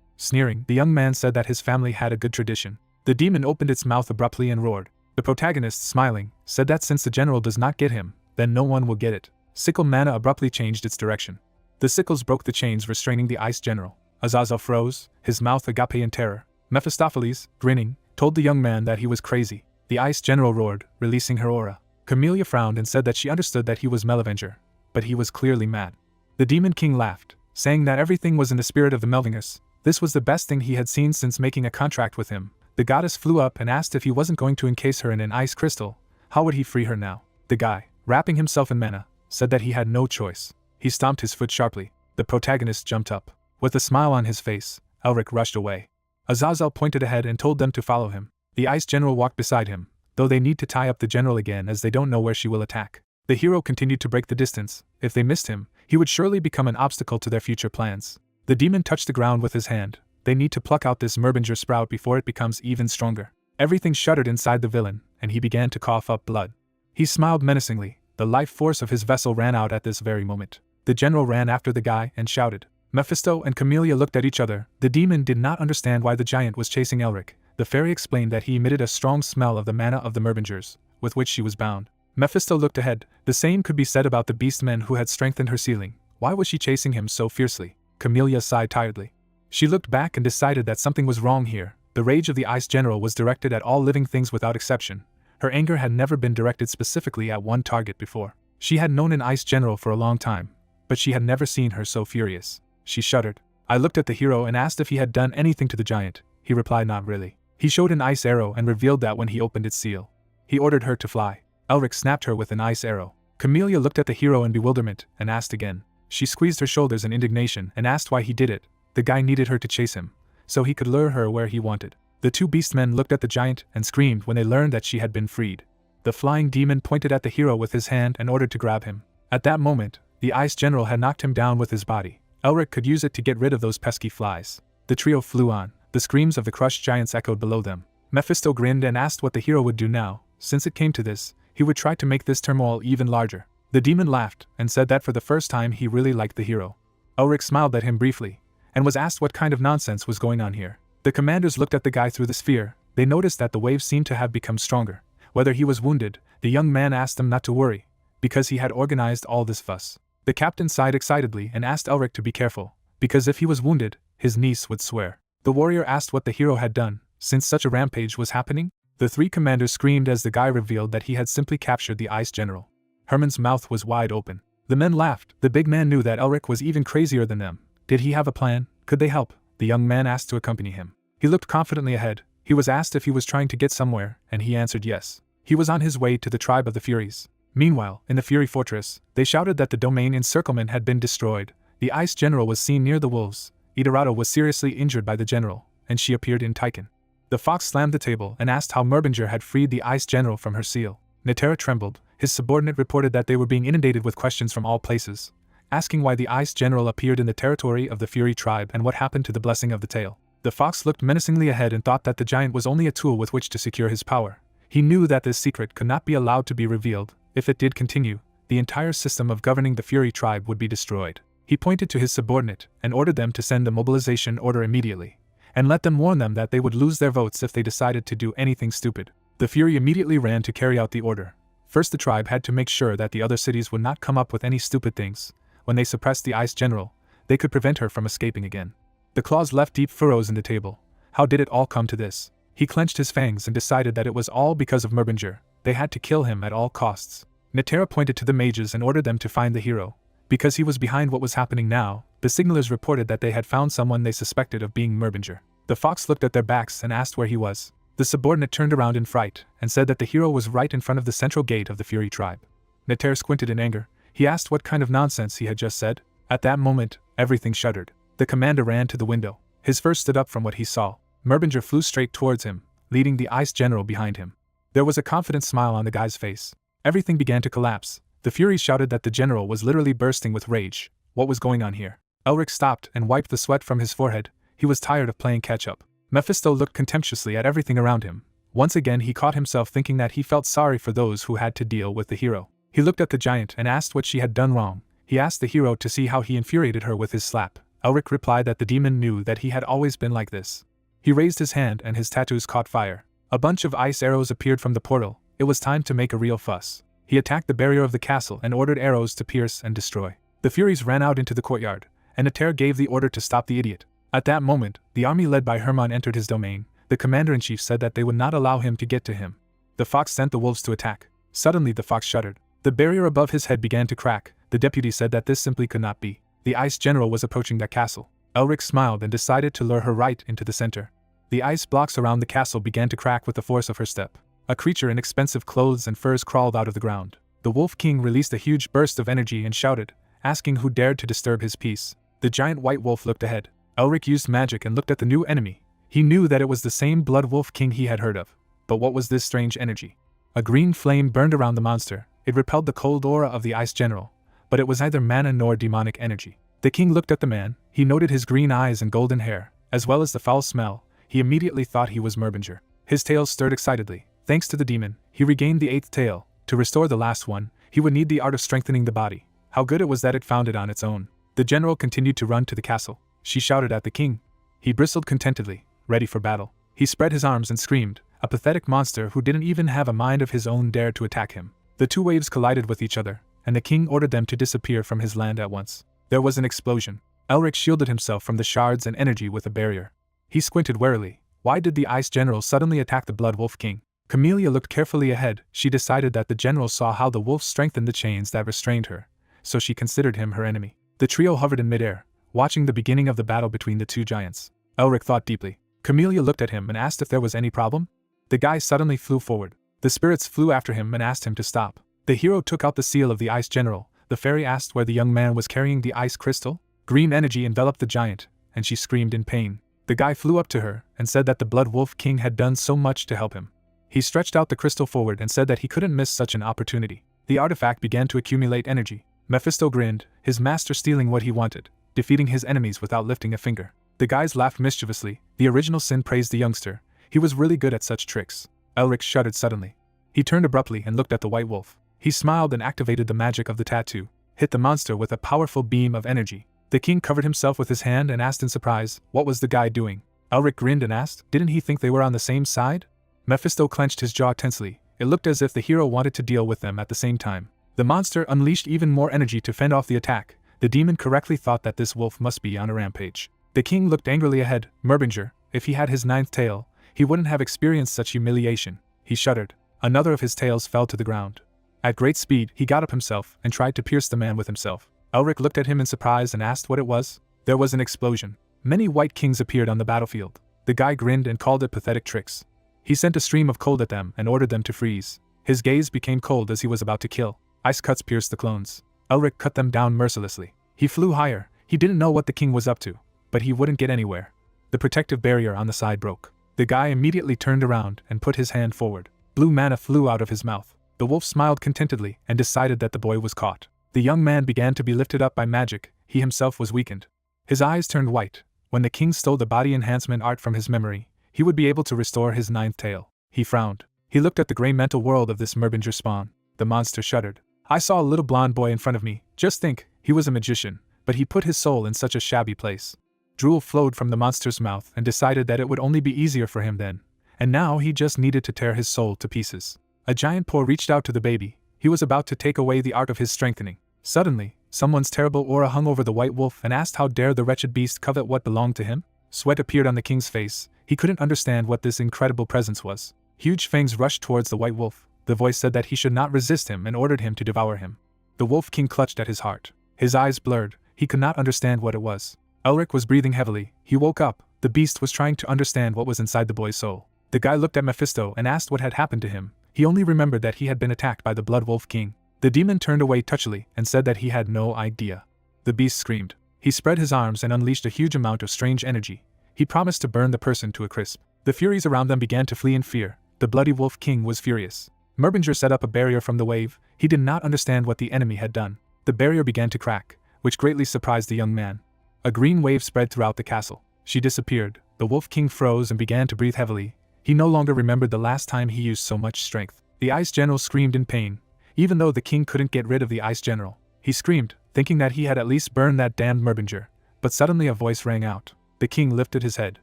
Sneering, the young man said that his family had a good tradition. The demon opened its mouth abruptly and roared. The protagonist, smiling, said that since the general does not get him, then no one will get it. Sickle mana abruptly changed its direction. The sickles broke the chains restraining the ice general. Azazel froze, his mouth agape in terror. Mephistopheles, grinning, told the young man that he was crazy. The ice general roared, releasing her aura. Camellia frowned and said that she understood that he was Melevenger, but he was clearly mad. The Demon King laughed, saying that everything was in the spirit of the Melvingers. This was the best thing he had seen since making a contract with him. The goddess flew up and asked if he wasn't going to encase her in an ice crystal. How would he free her now? The guy, wrapping himself in mana, said that he had no choice. He stomped his foot sharply. The protagonist jumped up. With a smile on his face, Elric rushed away. Azazel pointed ahead and told them to follow him. The ice general walked beside him, though they need to tie up the general again as they don't know where she will attack. The hero continued to break the distance. If they missed him, he would surely become an obstacle to their future plans. The demon touched the ground with his hand. They need to pluck out this Merbinger sprout before it becomes even stronger. Everything shuddered inside the villain, and he began to cough up blood. He smiled menacingly. The life force of his vessel ran out at this very moment. The general ran after the guy and shouted. Mephisto and Camellia looked at each other. The demon did not understand why the giant was chasing Elric. The fairy explained that he emitted a strong smell of the mana of the Merbingers, with which she was bound. Mephisto looked ahead. The same could be said about the beastmen who had strengthened her ceiling. Why was she chasing him so fiercely? Camellia sighed tiredly. She looked back and decided that something was wrong here. The rage of the Ice General was directed at all living things without exception. Her anger had never been directed specifically at one target before. She had known an Ice General for a long time, but she had never seen her so furious. She shuddered. I looked at the hero and asked if he had done anything to the giant. He replied not really. He showed an ice arrow and revealed that when he opened its seal. He ordered her to fly. Elric snapped her with an ice arrow. Camellia looked at the hero in bewilderment and asked again. She squeezed her shoulders in indignation and asked why he did it. The guy needed her to chase him, so he could lure her where he wanted. The two beastmen looked at the giant and screamed when they learned that she had been freed. The flying demon pointed at the hero with his hand and ordered to grab him. At that moment, the Ice General had knocked him down with his body. Elric could use it to get rid of those pesky flies. The trio flew on. The screams of the crushed giants echoed below them. Mephisto grinned and asked what the hero would do now. Since it came to this, he would try to make this turmoil even larger. The demon laughed and said that for the first time he really liked the hero. Elric smiled at him briefly, and was asked what kind of nonsense was going on here. The commanders looked at the guy through the sphere. They noticed that the waves seemed to have become stronger. Whether he was wounded, the young man asked them not to worry, because he had organized all this fuss. The captain sighed excitedly and asked Elric to be careful, because if he was wounded, his niece would swear. The warrior asked what the hero had done, since such a rampage was happening. The three commanders screamed as the guy revealed that he had simply captured the Ice General. Herman's mouth was wide open. The men laughed. The big man knew that Elric was even crazier than them. Did he have a plan? Could they help? The young man asked to accompany him. He looked confidently ahead. He was asked if he was trying to get somewhere, and he answered yes. He was on his way to the tribe of the Furies. Meanwhile, in the Fury Fortress, they shouted that the domain encirclement had been destroyed. The Ice General was seen near the wolves. Idorado was seriously injured by the general, and she appeared in Tychon. The fox slammed the table and asked how Merbinger had freed the Ice General from her seal. Netera trembled. His subordinate reported that they were being inundated with questions from all places, asking why the Ice General appeared in the territory of the Fury tribe and what happened to the blessing of the tail. The fox looked menacingly ahead and thought that the giant was only a tool with which to secure his power. He knew that this secret could not be allowed to be revealed. If it did continue, the entire system of governing the Fury tribe would be destroyed. He pointed to his subordinate and ordered them to send a mobilization order immediately, and let them warn them that they would lose their votes if they decided to do anything stupid. The Fury immediately ran to carry out the order. First, the tribe had to make sure that the other cities would not come up with any stupid things. When they suppressed the Ice General, they could prevent her from escaping again. The claws left deep furrows in the table. How did it all come to this? He clenched his fangs and decided that it was all because of Merbinger. They had to kill him at all costs. Netera pointed to the mages and ordered them to find the hero. Because he was behind what was happening now, the signalers reported that they had found someone they suspected of being Merbinger. The fox looked at their backs and asked where he was. The subordinate turned around in fright and said that the hero was right in front of the central gate of the Fury tribe. Netera squinted in anger. He asked what kind of nonsense he had just said. At that moment, everything shuddered. The commander ran to the window. His fur stood up from what he saw. Merbinger flew straight towards him, leading the Ice General behind him. There was a confident smile on the guy's face. Everything began to collapse. The Furies shouted that the general was literally bursting with rage. What was going on here? Elric stopped and wiped the sweat from his forehead. He was tired of playing catch-up. Mephisto looked contemptuously at everything around him. Once again he caught himself thinking that he felt sorry for those who had to deal with the hero. He looked at the giant and asked what she had done wrong. He asked the hero to see how he infuriated her with his slap. Elric replied that the demon knew that he had always been like this. He raised his hand and his tattoos caught fire. A bunch of ice arrows appeared from the portal. It was time to make a real fuss. He attacked the barrier of the castle and ordered arrows to pierce and destroy. The Furies ran out into the courtyard, and Netera gave the order to stop the idiot. At that moment, the army led by Hermann entered his domain. The commander-in-chief said that they would not allow him to get to him. The fox sent the wolves to attack. Suddenly the fox shuddered. The barrier above his head began to crack. The deputy said that this simply could not be. The Ice General was approaching that castle. Elric smiled and decided to lure her right into the center. The ice blocks around the castle began to crack with the force of her step. A creature in expensive clothes and furs crawled out of the ground. The Wolf King released a huge burst of energy and shouted, asking who dared to disturb his peace. The giant white wolf looked ahead. Elric used magic and looked at the new enemy. He knew that it was the same Blood Wolf King he had heard of. But what was this strange energy? A green flame burned around the monster. It repelled the cold aura of the Ice General, but it was neither mana nor demonic energy. The king looked at the man. He noted his green eyes and golden hair, as well as the foul smell. He immediately thought he was Merbinger. His tail stirred excitedly. Thanks to the demon, he regained the 8th tail. To restore the last one, he would need the art of strengthening the body. How good it was that it found it on its own. The general continued to run to the castle. She shouted at the king. He bristled contentedly, ready for battle. He spread his arms and screamed. A pathetic monster who didn't even have a mind of his own dared to attack him. The two waves collided with each other, and the king ordered them to disappear from his land at once. There was an explosion. Elric shielded himself from the shards and energy with a barrier. He squinted warily. Why did the Ice General suddenly attack the Blood Wolf King? Camellia looked carefully ahead. She decided that the general saw how the wolf strengthened the chains that restrained her, so she considered him her enemy. The trio hovered in midair, watching the beginning of the battle between the two giants. Elric thought deeply. Camellia looked at him and asked if there was any problem. The guy suddenly flew forward. The spirits flew after him and asked him to stop. The hero took out the seal of the Ice General. The fairy asked where the young man was carrying the ice crystal. Green energy enveloped the giant, and she screamed in pain. The guy flew up to her and said that the Blood Wolf King had done so much to help him. He stretched out the crystal forward and said that he couldn't miss such an opportunity. The artifact began to accumulate energy. Mephisto grinned, his master stealing what he wanted, defeating his enemies without lifting a finger. The guys laughed mischievously. The original Sin praised the youngster. He was really good at such tricks. Elric shuddered suddenly. He turned abruptly and looked at the white wolf. He smiled and activated the magic of the tattoo, hit the monster with a powerful beam of energy. The king covered himself with his hand and asked in surprise, what was the guy doing? Elric grinned and asked, didn't he think they were on the same side? Mephisto clenched his jaw tensely. It looked as if the hero wanted to deal with them at the same time. The monster unleashed even more energy to fend off the attack. The demon correctly thought that this wolf must be on a rampage. The king looked angrily ahead. Merbinger, if he had his 9th tail, he wouldn't have experienced such humiliation. He shuddered. Another of his tails fell to the ground. At great speed, he got up himself and tried to pierce the man with himself. Elric looked at him in surprise and asked what it was. There was an explosion. Many white kings appeared on the battlefield. The guy grinned and called it pathetic tricks. He sent a stream of cold at them and ordered them to freeze. His gaze became cold as he was about to kill. Ice cuts pierced the clones. Elric cut them down mercilessly. He flew higher. He didn't know what the king was up to, but he wouldn't get anywhere. The protective barrier on the side broke. The guy immediately turned around and put his hand forward. Blue mana flew out of his mouth. The wolf smiled contentedly and decided that the boy was caught. The young man began to be lifted up by magic. He himself was weakened. His eyes turned white. When the king stole the body enhancement art from his memory, he would be able to restore his ninth tail. He frowned. He looked at the gray mental world of this Merbinger spawn. The monster shuddered. I saw a little blonde boy in front of me. Just think, he was a magician, but he put his soul in such a shabby place. Drool flowed from the monster's mouth and decided that it would only be easier for him then, and now he just needed to tear his soul to pieces. A giant paw reached out to the baby. He was about to take away the art of his strengthening. Suddenly, someone's terrible aura hung over the white wolf and asked how dare the wretched beast covet what belonged to him? Sweat appeared on the king's face. He couldn't understand what this incredible presence was. Huge fangs rushed towards the white wolf. The voice said that he should not resist him and ordered him to devour him. The wolf king clutched at his heart. His eyes blurred. He could not understand what it was. Elric was breathing heavily. He woke up. The beast was trying to understand what was inside the boy's soul. The guy looked at Mephisto and asked what had happened to him. He only remembered that he had been attacked by the Blood Wolf King. The demon turned away touchily and said that he had no idea. The beast screamed. He spread his arms and unleashed a huge amount of strange energy. He promised to burn the person to a crisp. The Furies around them began to flee in fear. The Bloody Wolf King was furious. Merbinger set up a barrier from the wave. He did not understand what the enemy had done. The barrier began to crack, which greatly surprised the young man. A green wave spread throughout the castle. She disappeared. The Wolf King froze and began to breathe heavily. He no longer remembered the last time he used so much strength. The Ice General screamed in pain. Even though the king couldn't get rid of the Ice General, he screamed, thinking that he had at least burned that damned Merbinger. But suddenly a voice rang out. The king lifted his head.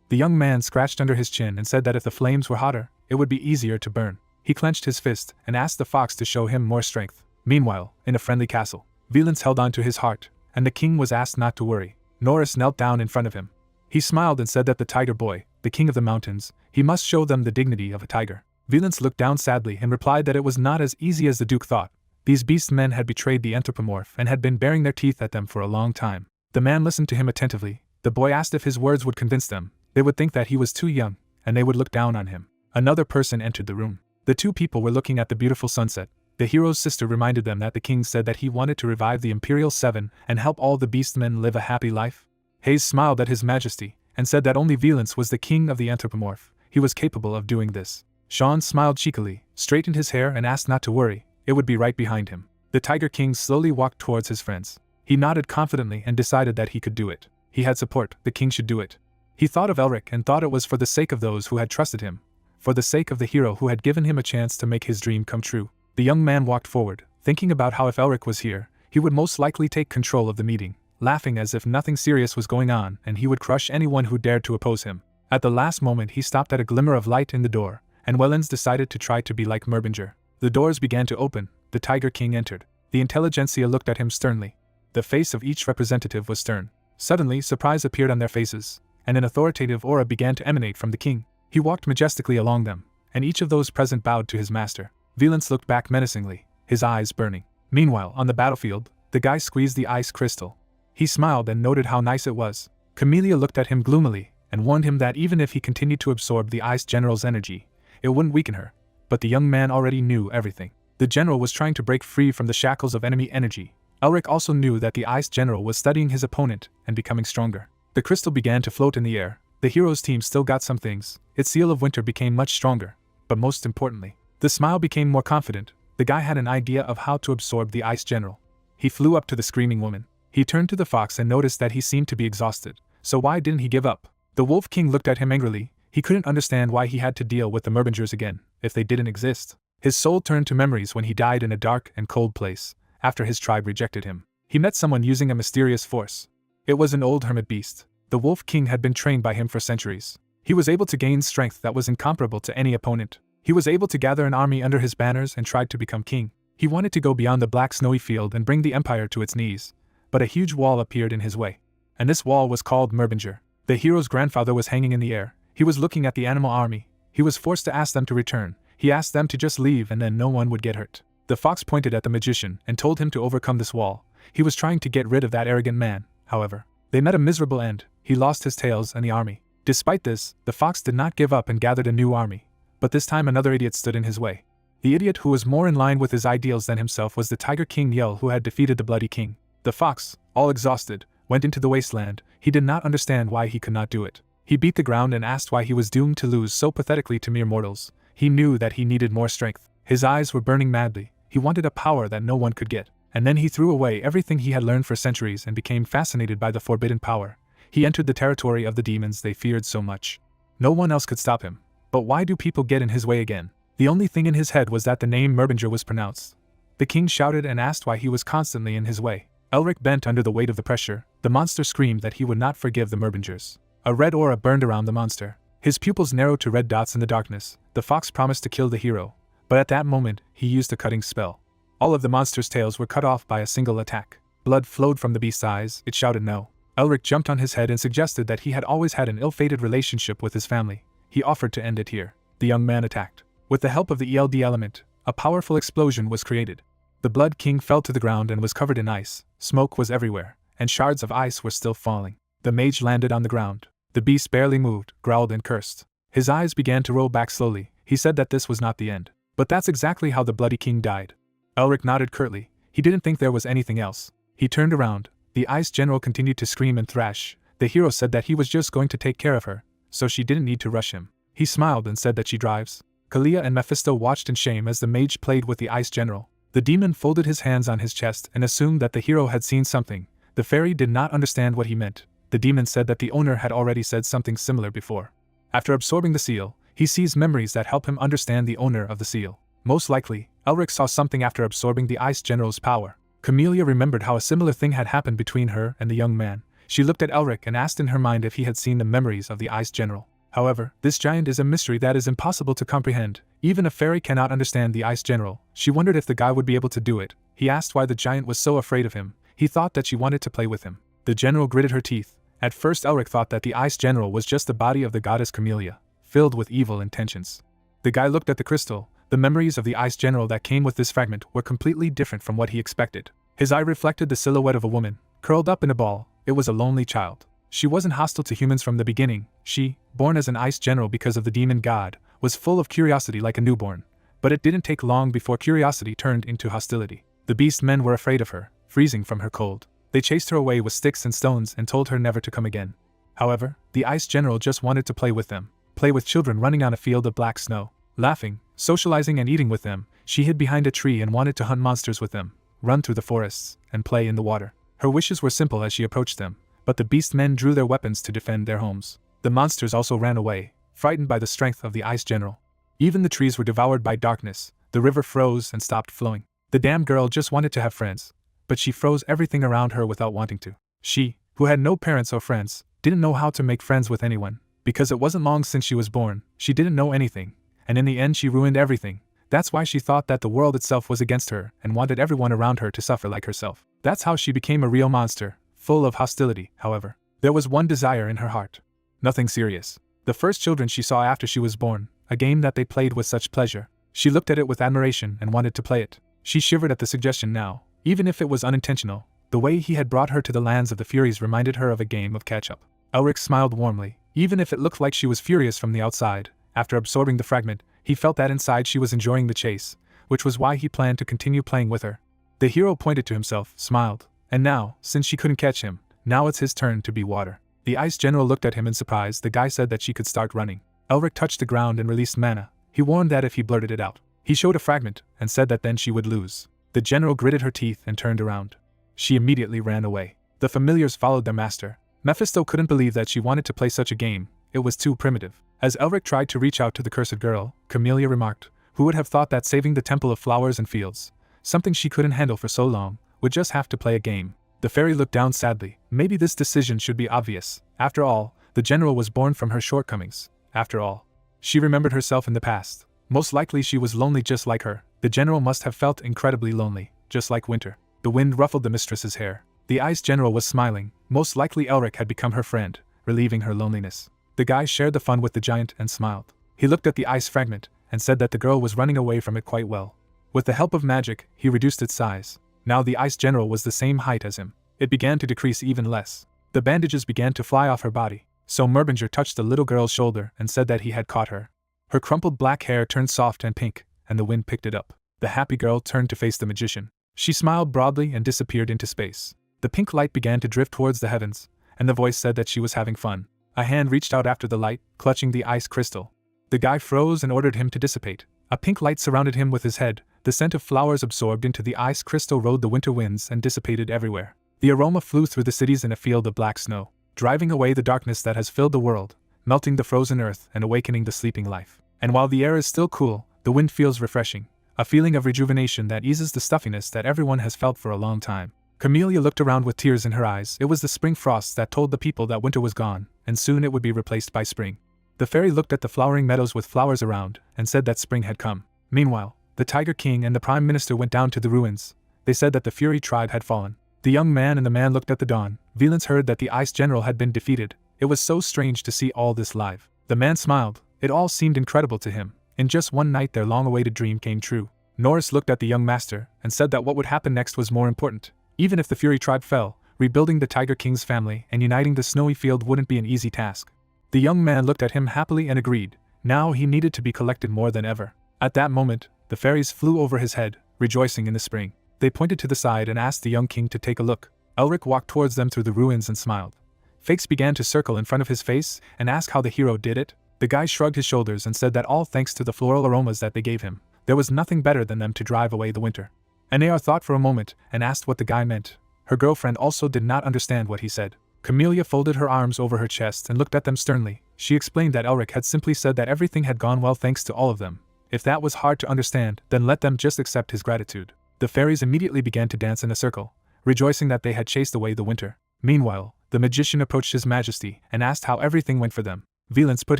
The young man scratched under his chin and said that if the flames were hotter, it would be easier to burn. He clenched his fist and asked the fox to show him more strength. Meanwhile, in a friendly castle, Valence held on to his heart, and the king was asked not to worry. Norris knelt down in front of him. He smiled and said that the tiger boy, the king of the mountains, he must show them the dignity of a tiger. Valence looked down sadly and replied that it was not as easy as the duke thought. These beast men had betrayed the anthropomorph and had been baring their teeth at them for a long time. The man listened to him attentively. The boy asked if his words would convince them. They would think that he was too young, and they would look down on him. Another person entered the room. The two people were looking at the beautiful sunset. The hero's sister reminded them that the king said that he wanted to revive the Imperial Seven and help all the beastmen live a happy life. Hayes smiled at his majesty and said that only Valence was the king of the anthropomorph. He was capable of doing this. Sean smiled cheekily, straightened his hair and asked not to worry, it would be right behind him. The Tiger King slowly walked towards his friends. He nodded confidently and decided that he could do it. He had support, the king should do it. He thought of Elric and thought it was for the sake of those who had trusted him, for the sake of the hero who had given him a chance to make his dream come true. The young man walked forward, thinking about how if Elric was here, he would most likely take control of the meeting, laughing as if nothing serious was going on and he would crush anyone who dared to oppose him. At the last moment he stopped at a glimmer of light in the door, and Wellens decided to try to be like Merbinger. The doors began to open. The Tiger King entered. The intelligentsia looked at him sternly. The face of each representative was stern. Suddenly, surprise appeared on their faces, and an authoritative aura began to emanate from the king. He walked majestically along them, and each of those present bowed to his master. Valence looked back menacingly, his eyes burning. Meanwhile, on the battlefield, the guy squeezed the ice crystal. He smiled and noted how nice it was. Camellia looked at him gloomily, and warned him that even if he continued to absorb the Ice General's energy, it wouldn't weaken her. But the young man already knew everything. The general was trying to break free from the shackles of enemy energy. Elric also knew that the Ice General was studying his opponent and becoming stronger. The crystal began to float in the air. The hero's team still got some things. Its seal of winter became much stronger. But most importantly, the smile became more confident. The guy had an idea of how to absorb the Ice General. He flew up to the screaming woman. He turned to the fox and noticed that he seemed to be exhausted. So why didn't he give up? The Wolf King looked at him angrily. He couldn't understand why he had to deal with the Merbingers again, if they didn't exist. His soul turned to memories when he died in a dark and cold place, after his tribe rejected him. He met someone using a mysterious force. It was an old hermit beast. The Wolf King had been trained by him for centuries. He was able to gain strength that was incomparable to any opponent. He was able to gather an army under his banners and tried to become king. He wanted to go beyond the black snowy field and bring the empire to its knees. But a huge wall appeared in his way. And this wall was called Merbinger. The hero's grandfather was hanging in the air. He was looking at the animal army. He was forced to ask them to return. He asked them to just leave and then no one would get hurt. The fox pointed at the magician and told him to overcome this wall. He was trying to get rid of that arrogant man, however. They met a miserable end. He lost his tails and the army. Despite this, the fox did not give up and gathered a new army. But this time another idiot stood in his way. The idiot who was more in line with his ideals than himself was the Tiger King Yell, who had defeated the Bloody King. The fox, all exhausted, went into the wasteland. He did not understand why he could not do it. He beat the ground and asked why he was doomed to lose so pathetically to mere mortals. He knew that he needed more strength. His eyes were burning madly. He wanted a power that no one could get. And then he threw away everything he had learned for centuries and became fascinated by the forbidden power. He entered the territory of the demons they feared so much. No one else could stop him. But why do people get in his way again? The only thing in his head was that the name Merbinger was pronounced. The king shouted and asked why he was constantly in his way. Elric bent under the weight of the pressure. The monster screamed that he would not forgive the Merbingers. A red aura burned around the monster. His pupils narrowed to red dots in the darkness. The fox promised to kill the hero, but at that moment, he used a cutting spell. All of the monster's tails were cut off by a single attack. Blood flowed from the beast's eyes. It shouted no. Elric jumped on his head and suggested that he had always had an ill-fated relationship with his family. He offered to end it here. The young man attacked. With the help of the ELD element, a powerful explosion was created. The Blood King fell to the ground and was covered in ice. Smoke was everywhere, and shards of ice were still falling. The mage landed on the ground. The beast barely moved, growled and cursed. His eyes began to roll back slowly. He said that this was not the end. But that's exactly how the Bloody King died. Elric nodded curtly. He didn't think there was anything else. He turned around. The Ice General continued to scream and thrash. The hero said that he was just going to take care of her, so she didn't need to rush him. He smiled and said that she drives. Kalia and Mephisto watched in shame as the mage played with the Ice General. The demon folded his hands on his chest and assumed that the hero had seen something. The fairy did not understand what he meant. The demon said that the owner had already said something similar before. After absorbing the seal, he sees memories that help him understand the owner of the seal. Most likely, Elric saw something after absorbing the Ice General's power. Camellia remembered how a similar thing had happened between her and the young man. She looked at Elric and asked in her mind if he had seen the memories of the Ice General. However, this giant is a mystery that is impossible to comprehend. Even a fairy cannot understand the Ice General. She wondered if the guy would be able to do it. He asked why the giant was so afraid of him. He thought that she wanted to play with him. The general gritted her teeth. At first Elric thought that the Ice General was just the body of the goddess Camellia, filled with evil intentions. The guy looked at the crystal. The memories of the Ice General that came with this fragment were completely different from what he expected. His eye reflected the silhouette of a woman, curled up in a ball. It was a lonely child. She wasn't hostile to humans from the beginning. She, born as an Ice General because of the demon god, was full of curiosity like a newborn. But it didn't take long before curiosity turned into hostility. The beast men were afraid of her, freezing from her cold. They chased her away with sticks and stones and told her never to come again. However, the Ice General just wanted to play with them. Play with children running on a field of black snow. Laughing, socializing and eating with them, she hid behind a tree and wanted to hunt monsters with them, run through the forests, and play in the water. Her wishes were simple as she approached them, but the beast men drew their weapons to defend their homes. The monsters also ran away, frightened by the strength of the Ice General. Even the trees were devoured by darkness. The river froze and stopped flowing. The damn girl just wanted to have friends, but she froze everything around her without wanting to. She, who had no parents or friends, didn't know how to make friends with anyone. Because it wasn't long since she was born, she didn't know anything, and in the end she ruined everything. That's why she thought that the world itself was against her and wanted everyone around her to suffer like herself. That's how she became a real monster, full of hostility. However, there was one desire in her heart. Nothing serious. The first children she saw after she was born, a game that they played with such pleasure. She looked at it with admiration and wanted to play it. She shivered at the suggestion now, even if it was unintentional. The way he had brought her to the lands of the Furies reminded her of a game of catch-up. Elric smiled warmly, even if it looked like she was furious from the outside. After absorbing the fragment, he felt that inside she was enjoying the chase, which was why he planned to continue playing with her. The hero pointed to himself, smiled, and now, since she couldn't catch him, now it's his turn to be water. The Ice General looked at him in surprise. The guy said that she could start running. Elric touched the ground and released mana. He warned that if he blurted it out, he showed a fragment and said that then she would lose. The general gritted her teeth and turned around. She immediately ran away. The familiars followed their master. Mephisto couldn't believe that she wanted to play such a game. It was too primitive. As Elric tried to reach out to the cursed girl, Camellia remarked, who would have thought that saving the Temple of Flowers and Fields, something she couldn't handle for so long, would just have to play a game. The fairy looked down sadly. Maybe this decision should be obvious. After all, the general was born from her shortcomings. After all, she remembered herself in the past. Most likely she was lonely just like her. The general must have felt incredibly lonely, just like winter. The wind ruffled the mistress's hair. The Ice General was smiling. Most likely Elric had become her friend, relieving her loneliness. The guy shared the fun with the giant and smiled. He looked at the ice fragment, and said that the girl was running away from it quite well. With the help of magic, he reduced its size. Now the ice general was the same height as him. It began to decrease even less. The bandages began to fly off her body, so Merbinger touched the little girl's shoulder and said that he had caught her. Her crumpled black hair turned soft and pink, and the wind picked it up. The happy girl turned to face the magician. She smiled broadly and disappeared into space. The pink light began to drift towards the heavens, and the voice said that she was having fun. A hand reached out after the light, clutching the ice crystal. The guy froze and ordered him to dissipate. A pink light surrounded him with his head. The scent of flowers absorbed into the ice crystal rode the winter winds and dissipated everywhere. The aroma flew through the cities in a field of black snow, driving away the darkness that has filled the world, melting the frozen earth and awakening the sleeping life. And while the air is still cool, the wind feels refreshing, a feeling of rejuvenation that eases the stuffiness that everyone has felt for a long time. Camellia looked around with tears in her eyes. It was the spring frosts that told the people that winter was gone, and soon it would be replaced by spring. The fairy looked at the flowering meadows with flowers around, and said that spring had come. Meanwhile, the Tiger King and the Prime Minister went down to the ruins. They said that the Fury tribe had fallen. The young man and the man looked at the dawn. Valence heard that the Ice General had been defeated. It was so strange to see all this live. The man smiled. It all seemed incredible to him. In just one night their long-awaited dream came true. Norris looked at the young master, and said that what would happen next was more important. Even if the Fury tribe fell, rebuilding the Tiger King's family and uniting the snowy field wouldn't be an easy task. The young man looked at him happily and agreed. Now he needed to be collected more than ever. At that moment, the fairies flew over his head, rejoicing in the spring. They pointed to the side and asked the young king to take a look. Elric walked towards them through the ruins and smiled. Fakes began to circle in front of his face and asked how the hero did it. The guy shrugged his shoulders and said that all thanks to the floral aromas that they gave him. There was nothing better than them to drive away the winter. Anear thought for a moment and asked what the guy meant. Her girlfriend also did not understand what he said. Camellia folded her arms over her chest and looked at them sternly. She explained that Elric had simply said that everything had gone well thanks to all of them. If that was hard to understand, then let them just accept his gratitude. The fairies immediately began to dance in a circle, rejoicing that they had chased away the winter. Meanwhile, the magician approached his majesty and asked how everything went for them. Valence put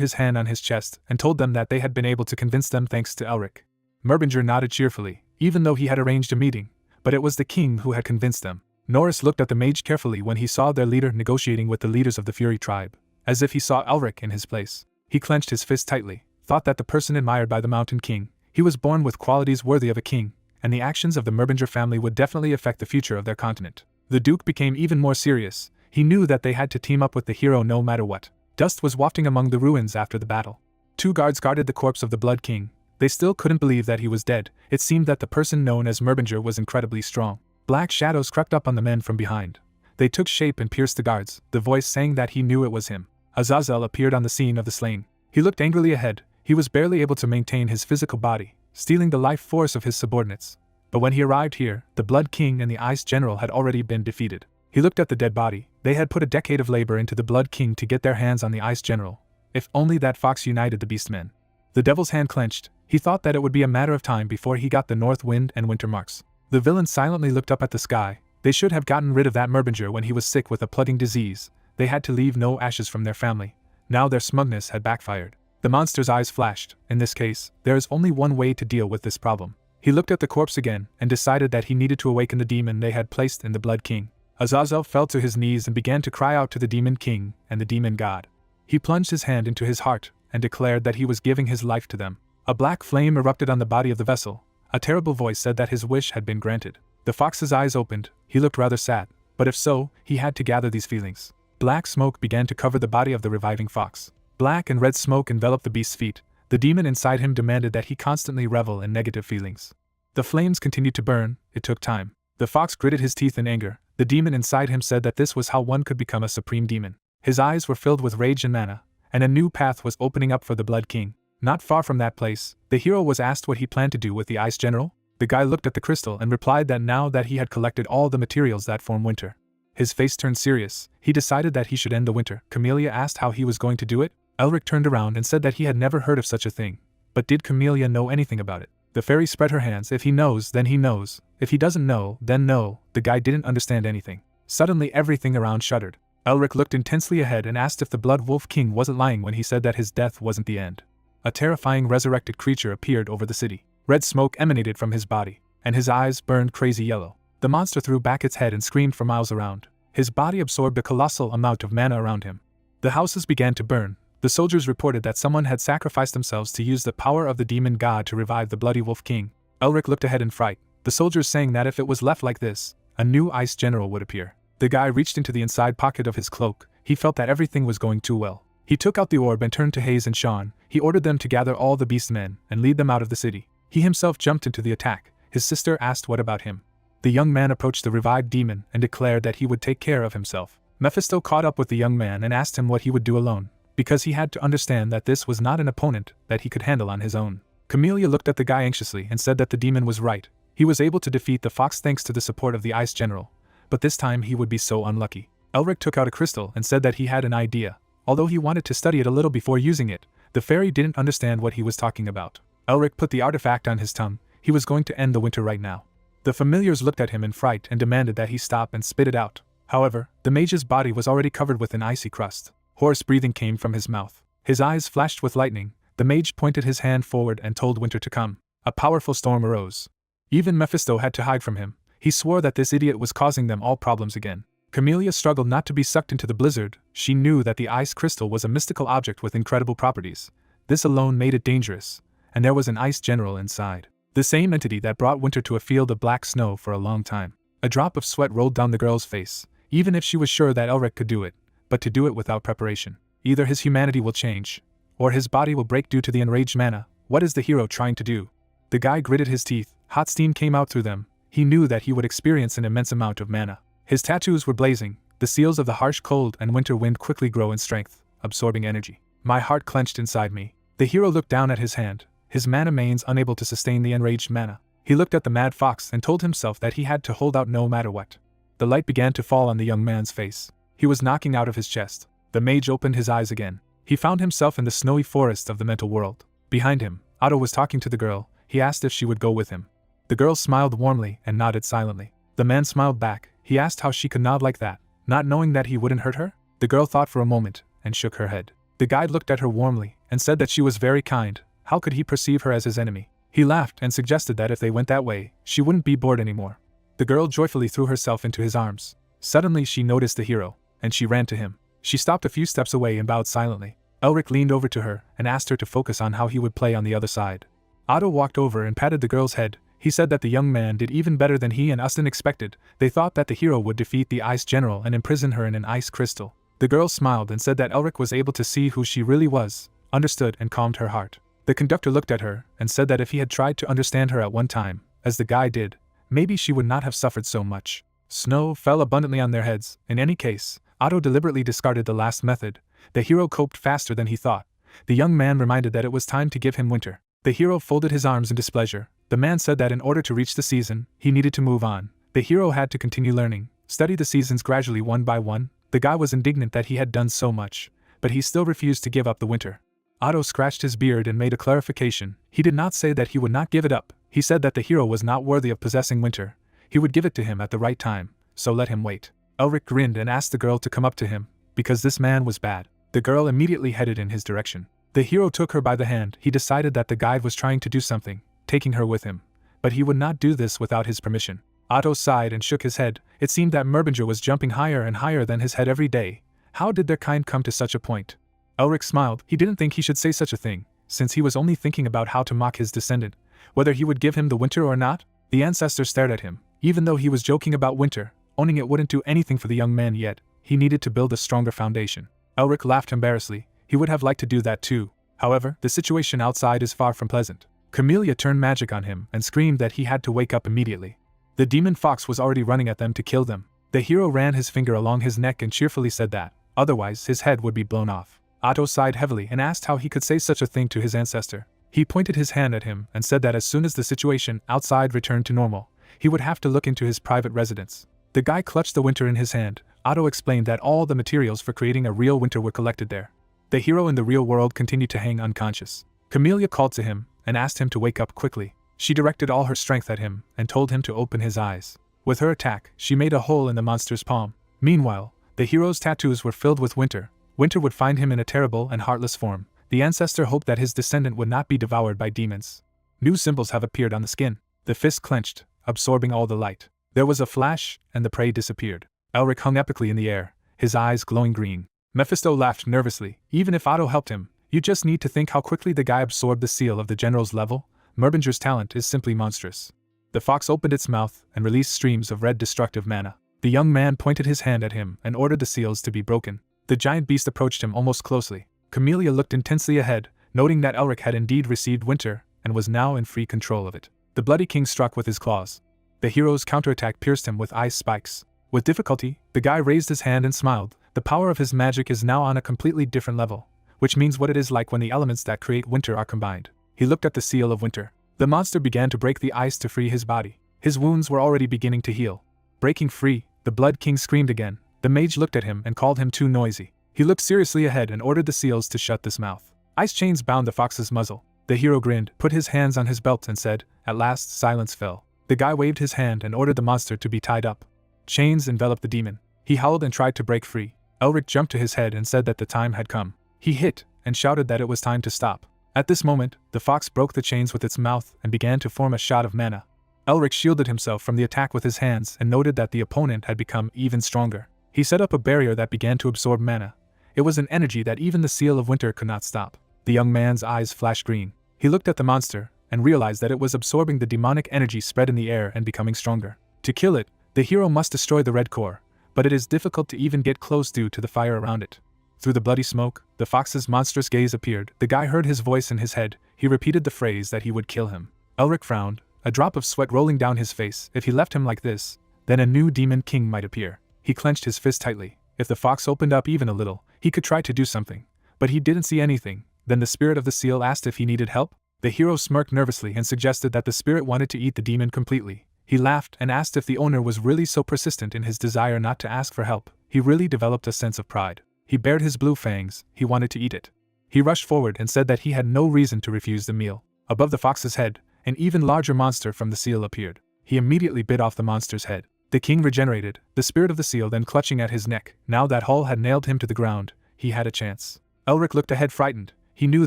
his hand on his chest and told them that they had been able to convince them thanks to Elric. Merbinger nodded cheerfully, even though he had arranged a meeting, but it was the king who had convinced them. Norris looked at the mage carefully when he saw their leader negotiating with the leaders of the Fury tribe, as if he saw Elric in his place. He clenched his fist tightly, thought that the person admired by the Mountain King, he was born with qualities worthy of a king, and the actions of the Merbinger family would definitely affect the future of their continent. The Duke became even more serious. He knew that they had to team up with the hero no matter what. Dust was wafting among the ruins after the battle. 2 guards guarded the corpse of the Blood King. They still couldn't believe that he was dead. It seemed that the person known as Merbinger was incredibly strong. Black shadows crept up on the men from behind. They took shape and pierced the guards, the voice saying that he knew it was him. Azazel appeared on the scene of the slain. He looked angrily ahead. He was barely able to maintain his physical body, stealing the life force of his subordinates. But when he arrived here, the Blood King and the Ice General had already been defeated. He looked at the dead body. They had put a decade of labor into the Blood King to get their hands on the Ice General. If only that fox united the Beastmen. The Devil's hand clenched. He thought that it would be a matter of time before he got the North Wind and Winter marks. The villain silently looked up at the sky. They should have gotten rid of that Merbinger when he was sick with a plaguing disease. They had to leave no ashes from their family. Now their smugness had backfired. The monster's eyes flashed. In this case, there is only one way to deal with this problem. He looked at the corpse again and decided that he needed to awaken the demon they had placed in the Blood King. Azazel fell to his knees and began to cry out to the Demon King and the Demon God. He plunged his hand into his heart and declared that he was giving his life to them. A black flame erupted on the body of the vessel. A terrible voice said that his wish had been granted. The fox's eyes opened. He looked rather sad, but if so, he had to gather these feelings. Black smoke began to cover the body of the reviving fox. Black and red smoke enveloped the beast's feet. The demon inside him demanded that he constantly revel in negative feelings. The flames continued to burn. It took time. The fox gritted his teeth in anger. The demon inside him said that this was how one could become a supreme demon. His eyes were filled with rage and mana, and a new path was opening up for the Blood King. Not far from that place, the hero was asked what he planned to do with the Ice General. The guy looked at the crystal and replied that now that he had collected all the materials that form winter. His face turned serious. He decided that he should end the winter. Camellia asked how he was going to do it. Elric turned around and said that he had never heard of such a thing. But did Camellia know anything about it? The fairy spread her hands. If he knows, then he knows. If he doesn't know, then no. The guy didn't understand anything. Suddenly everything around shuddered. Elric looked intensely ahead and asked if the Blood Wolf King wasn't lying when he said that his death wasn't the end. A terrifying resurrected creature appeared over the city. Red smoke emanated from his body, and his eyes burned crazy yellow. The monster threw back its head and screamed for miles around. His body absorbed a colossal amount of mana around him. The houses began to burn. The soldiers reported that someone had sacrificed themselves to use the power of the demon god to revive the Bloody Wolf King. Elric looked ahead in fright, the soldiers saying that if it was left like this, a new ice general would appear. The guy reached into the inside pocket of his cloak. He felt that everything was going too well. He took out the orb and turned to Hayes and Sean. He ordered them to gather all the beast men and lead them out of the city. He himself jumped into the attack. His sister asked what about him. The young man approached the revived demon and declared that he would take care of himself. Mephisto caught up with the young man and asked him what he would do alone, because he had to understand that this was not an opponent that he could handle on his own. Camellia looked at the guy anxiously and said that the demon was right. He was able to defeat the fox thanks to the support of the ice general, but this time he would be so unlucky. Elric took out a crystal and said that he had an idea. Although he wanted to study it a little before using it, the fairy didn't understand what he was talking about. Elric put the artifact on his tongue. He was going to end the winter right now. The familiars looked at him in fright and demanded that he stop and spit it out. However, the mage's body was already covered with an icy crust. Hoarse breathing came from his mouth. His eyes flashed with lightning. The mage pointed his hand forward and told winter to come. A powerful storm arose. Even Mephisto had to hide from him. He swore that this idiot was causing them all problems again. Camellia struggled not to be sucked into the blizzard. She knew that the ice crystal was a mystical object with incredible properties. This alone made it dangerous, and there was an ice general inside. The same entity that brought winter to a field of black snow for a long time. A drop of sweat rolled down the girl's face, even if she was sure that Elric could do it, but to do it without preparation. Either his humanity will change, or his body will break due to the enraged mana. What is the hero trying to do? The guy gritted his teeth. Hot steam came out through them. He knew that he would experience an immense amount of mana. His tattoos were blazing. The seals of the harsh cold and winter wind quickly grow in strength, absorbing energy. My heart clenched inside me. The hero looked down at his hand, his mana mains unable to sustain the enraged mana. He looked at the mad fox and told himself that he had to hold out no matter what. The light began to fall on the young man's face. He was knocking out of his chest. The mage opened his eyes again. He found himself in the snowy forest of the mental world. Behind him, Otto was talking to the girl. He asked if she would go with him. The girl smiled warmly and nodded silently. The man smiled back. He asked how she could nod like that, not knowing that he wouldn't hurt her. The girl thought for a moment and shook her head. The guide looked at her warmly and said that she was very kind. How could he perceive her as his enemy? He laughed and suggested that if they went that way, she wouldn't be bored anymore. The girl joyfully threw herself into his arms. Suddenly she noticed the hero, and she ran to him. She stopped a few steps away and bowed silently. Elric leaned over to her and asked her to focus on how he would play on the other side. Otto walked over and patted the girl's head. He said that the young man did even better than he and Ustin expected. They thought that the hero would defeat the ice general and imprison her in an ice crystal. The girl smiled and said that Elric was able to see who she really was, understood and calmed her heart. The conductor looked at her and said that if he had tried to understand her at one time, as the guy did, maybe she would not have suffered so much. Snow fell abundantly on their heads. In any case, Otto deliberately discarded the last method. The hero coped faster than he thought. The young man reminded that it was time to give him winter. The hero folded his arms in displeasure. The man said that in order to reach the season, he needed to move on. The hero had to continue learning, study the seasons gradually one by one. The guy was indignant that he had done so much, but he still refused to give up the winter. Otto scratched his beard and made a clarification. He did not say that he would not give it up. He said that the hero was not worthy of possessing winter. He would give it to him at the right time, so let him wait. Elric grinned and asked the girl to come up to him, because this man was bad. The girl immediately headed in his direction. The hero took her by the hand. He decided that the guide was trying to do something, taking her with him, but he would not do this without his permission. Otto sighed and shook his head. It seemed that Merbinger was jumping higher and higher than his head every day. How did their kind come to such a point? Elric smiled. He didn't think he should say such a thing, since he was only thinking about how to mock his descendant, whether he would give him the winter or not. The ancestor stared at him. Even though he was joking about winter, owning it wouldn't do anything for the young man yet. He needed to build a stronger foundation. Elric laughed embarrassedly. He would have liked to do that too. However, the situation outside is far from pleasant. Camellia turned magic on him and screamed that he had to wake up immediately. The demon fox was already running at them to kill them. The hero ran his finger along his neck and cheerfully said that, otherwise his head would be blown off. Otto sighed heavily and asked how he could say such a thing to his ancestor. He pointed his hand at him and said that as soon as the situation outside returned to normal, he would have to look into his private residence. The guy clutched the winter in his hand. Otto explained that all the materials for creating a real winter were collected there. The hero in the real world continued to hang unconscious. Camellia called to him and asked him to wake up quickly. She directed all her strength at him and told him to open his eyes. With her attack, she made a hole in the monster's palm. Meanwhile, the hero's tattoos were filled with winter. Winter would find him in a terrible and heartless form. The ancestor hoped that his descendant would not be devoured by demons. New symbols have appeared on the skin. The fist clenched, absorbing all the light. There was a flash, and the prey disappeared. Elric hung epically in the air, his eyes glowing green. Mephisto laughed nervously. Even if Otto helped him, you just need to think how quickly the guy absorbed the seal of the general's level. Merbinger's talent is simply monstrous. The fox opened its mouth and released streams of red destructive mana. The young man pointed his hand at him and ordered the seals to be broken. The giant beast approached him almost closely. Camellia looked intensely ahead, noting that Elric had indeed received winter and was now in free control of it. The bloody king struck with his claws. The hero's counterattack pierced him with ice spikes. With difficulty, the guy raised his hand and smiled. The power of his magic is now on a completely different level, which means what it is like when the elements that create winter are combined. He looked at the seal of winter. The monster began to break the ice to free his body. His wounds were already beginning to heal. Breaking free, the Blood King screamed again. The mage looked at him and called him too noisy. He looked seriously ahead and ordered the seals to shut this mouth. Ice chains bound the fox's muzzle. The hero grinned, put his hands on his belt and said, "At last silence fell." The guy waved his hand and ordered the monster to be tied up. Chains enveloped the demon. He howled and tried to break free. Elric jumped to his head and said that the time had come. He hit and shouted that it was time to stop. At this moment, the fox broke the chains with its mouth and began to form a shot of mana. Elric shielded himself from the attack with his hands and noted that the opponent had become even stronger. He set up a barrier that began to absorb mana. It was an energy that even the seal of winter could not stop. The young man's eyes flashed green. He looked at the monster and realized that it was absorbing the demonic energy spread in the air and becoming stronger. To kill it, the hero must destroy the red core, but it is difficult to even get close due to the fire around it. Through the bloody smoke, the fox's monstrous gaze appeared. The guy heard his voice in his head. He repeated the phrase that he would kill him. Elric frowned, a drop of sweat rolling down his face. If he left him like this, then a new demon king might appear. He clenched his fist tightly. If the fox opened up even a little, he could try to do something. But he didn't see anything. Then the spirit of the seal asked if he needed help. The hero smirked nervously and suggested that the spirit wanted to eat the demon completely. He laughed and asked if the owner was really so persistent in his desire not to ask for help. He really developed a sense of pride. He bared his blue fangs. He wanted to eat it. He rushed forward and said that he had no reason to refuse the meal. Above the fox's head, an even larger monster from the seal appeared. He immediately bit off the monster's head. The king regenerated, the spirit of the seal then clutching at his neck. Now that Hull had nailed him to the ground, he had a chance. Elric looked ahead frightened. He knew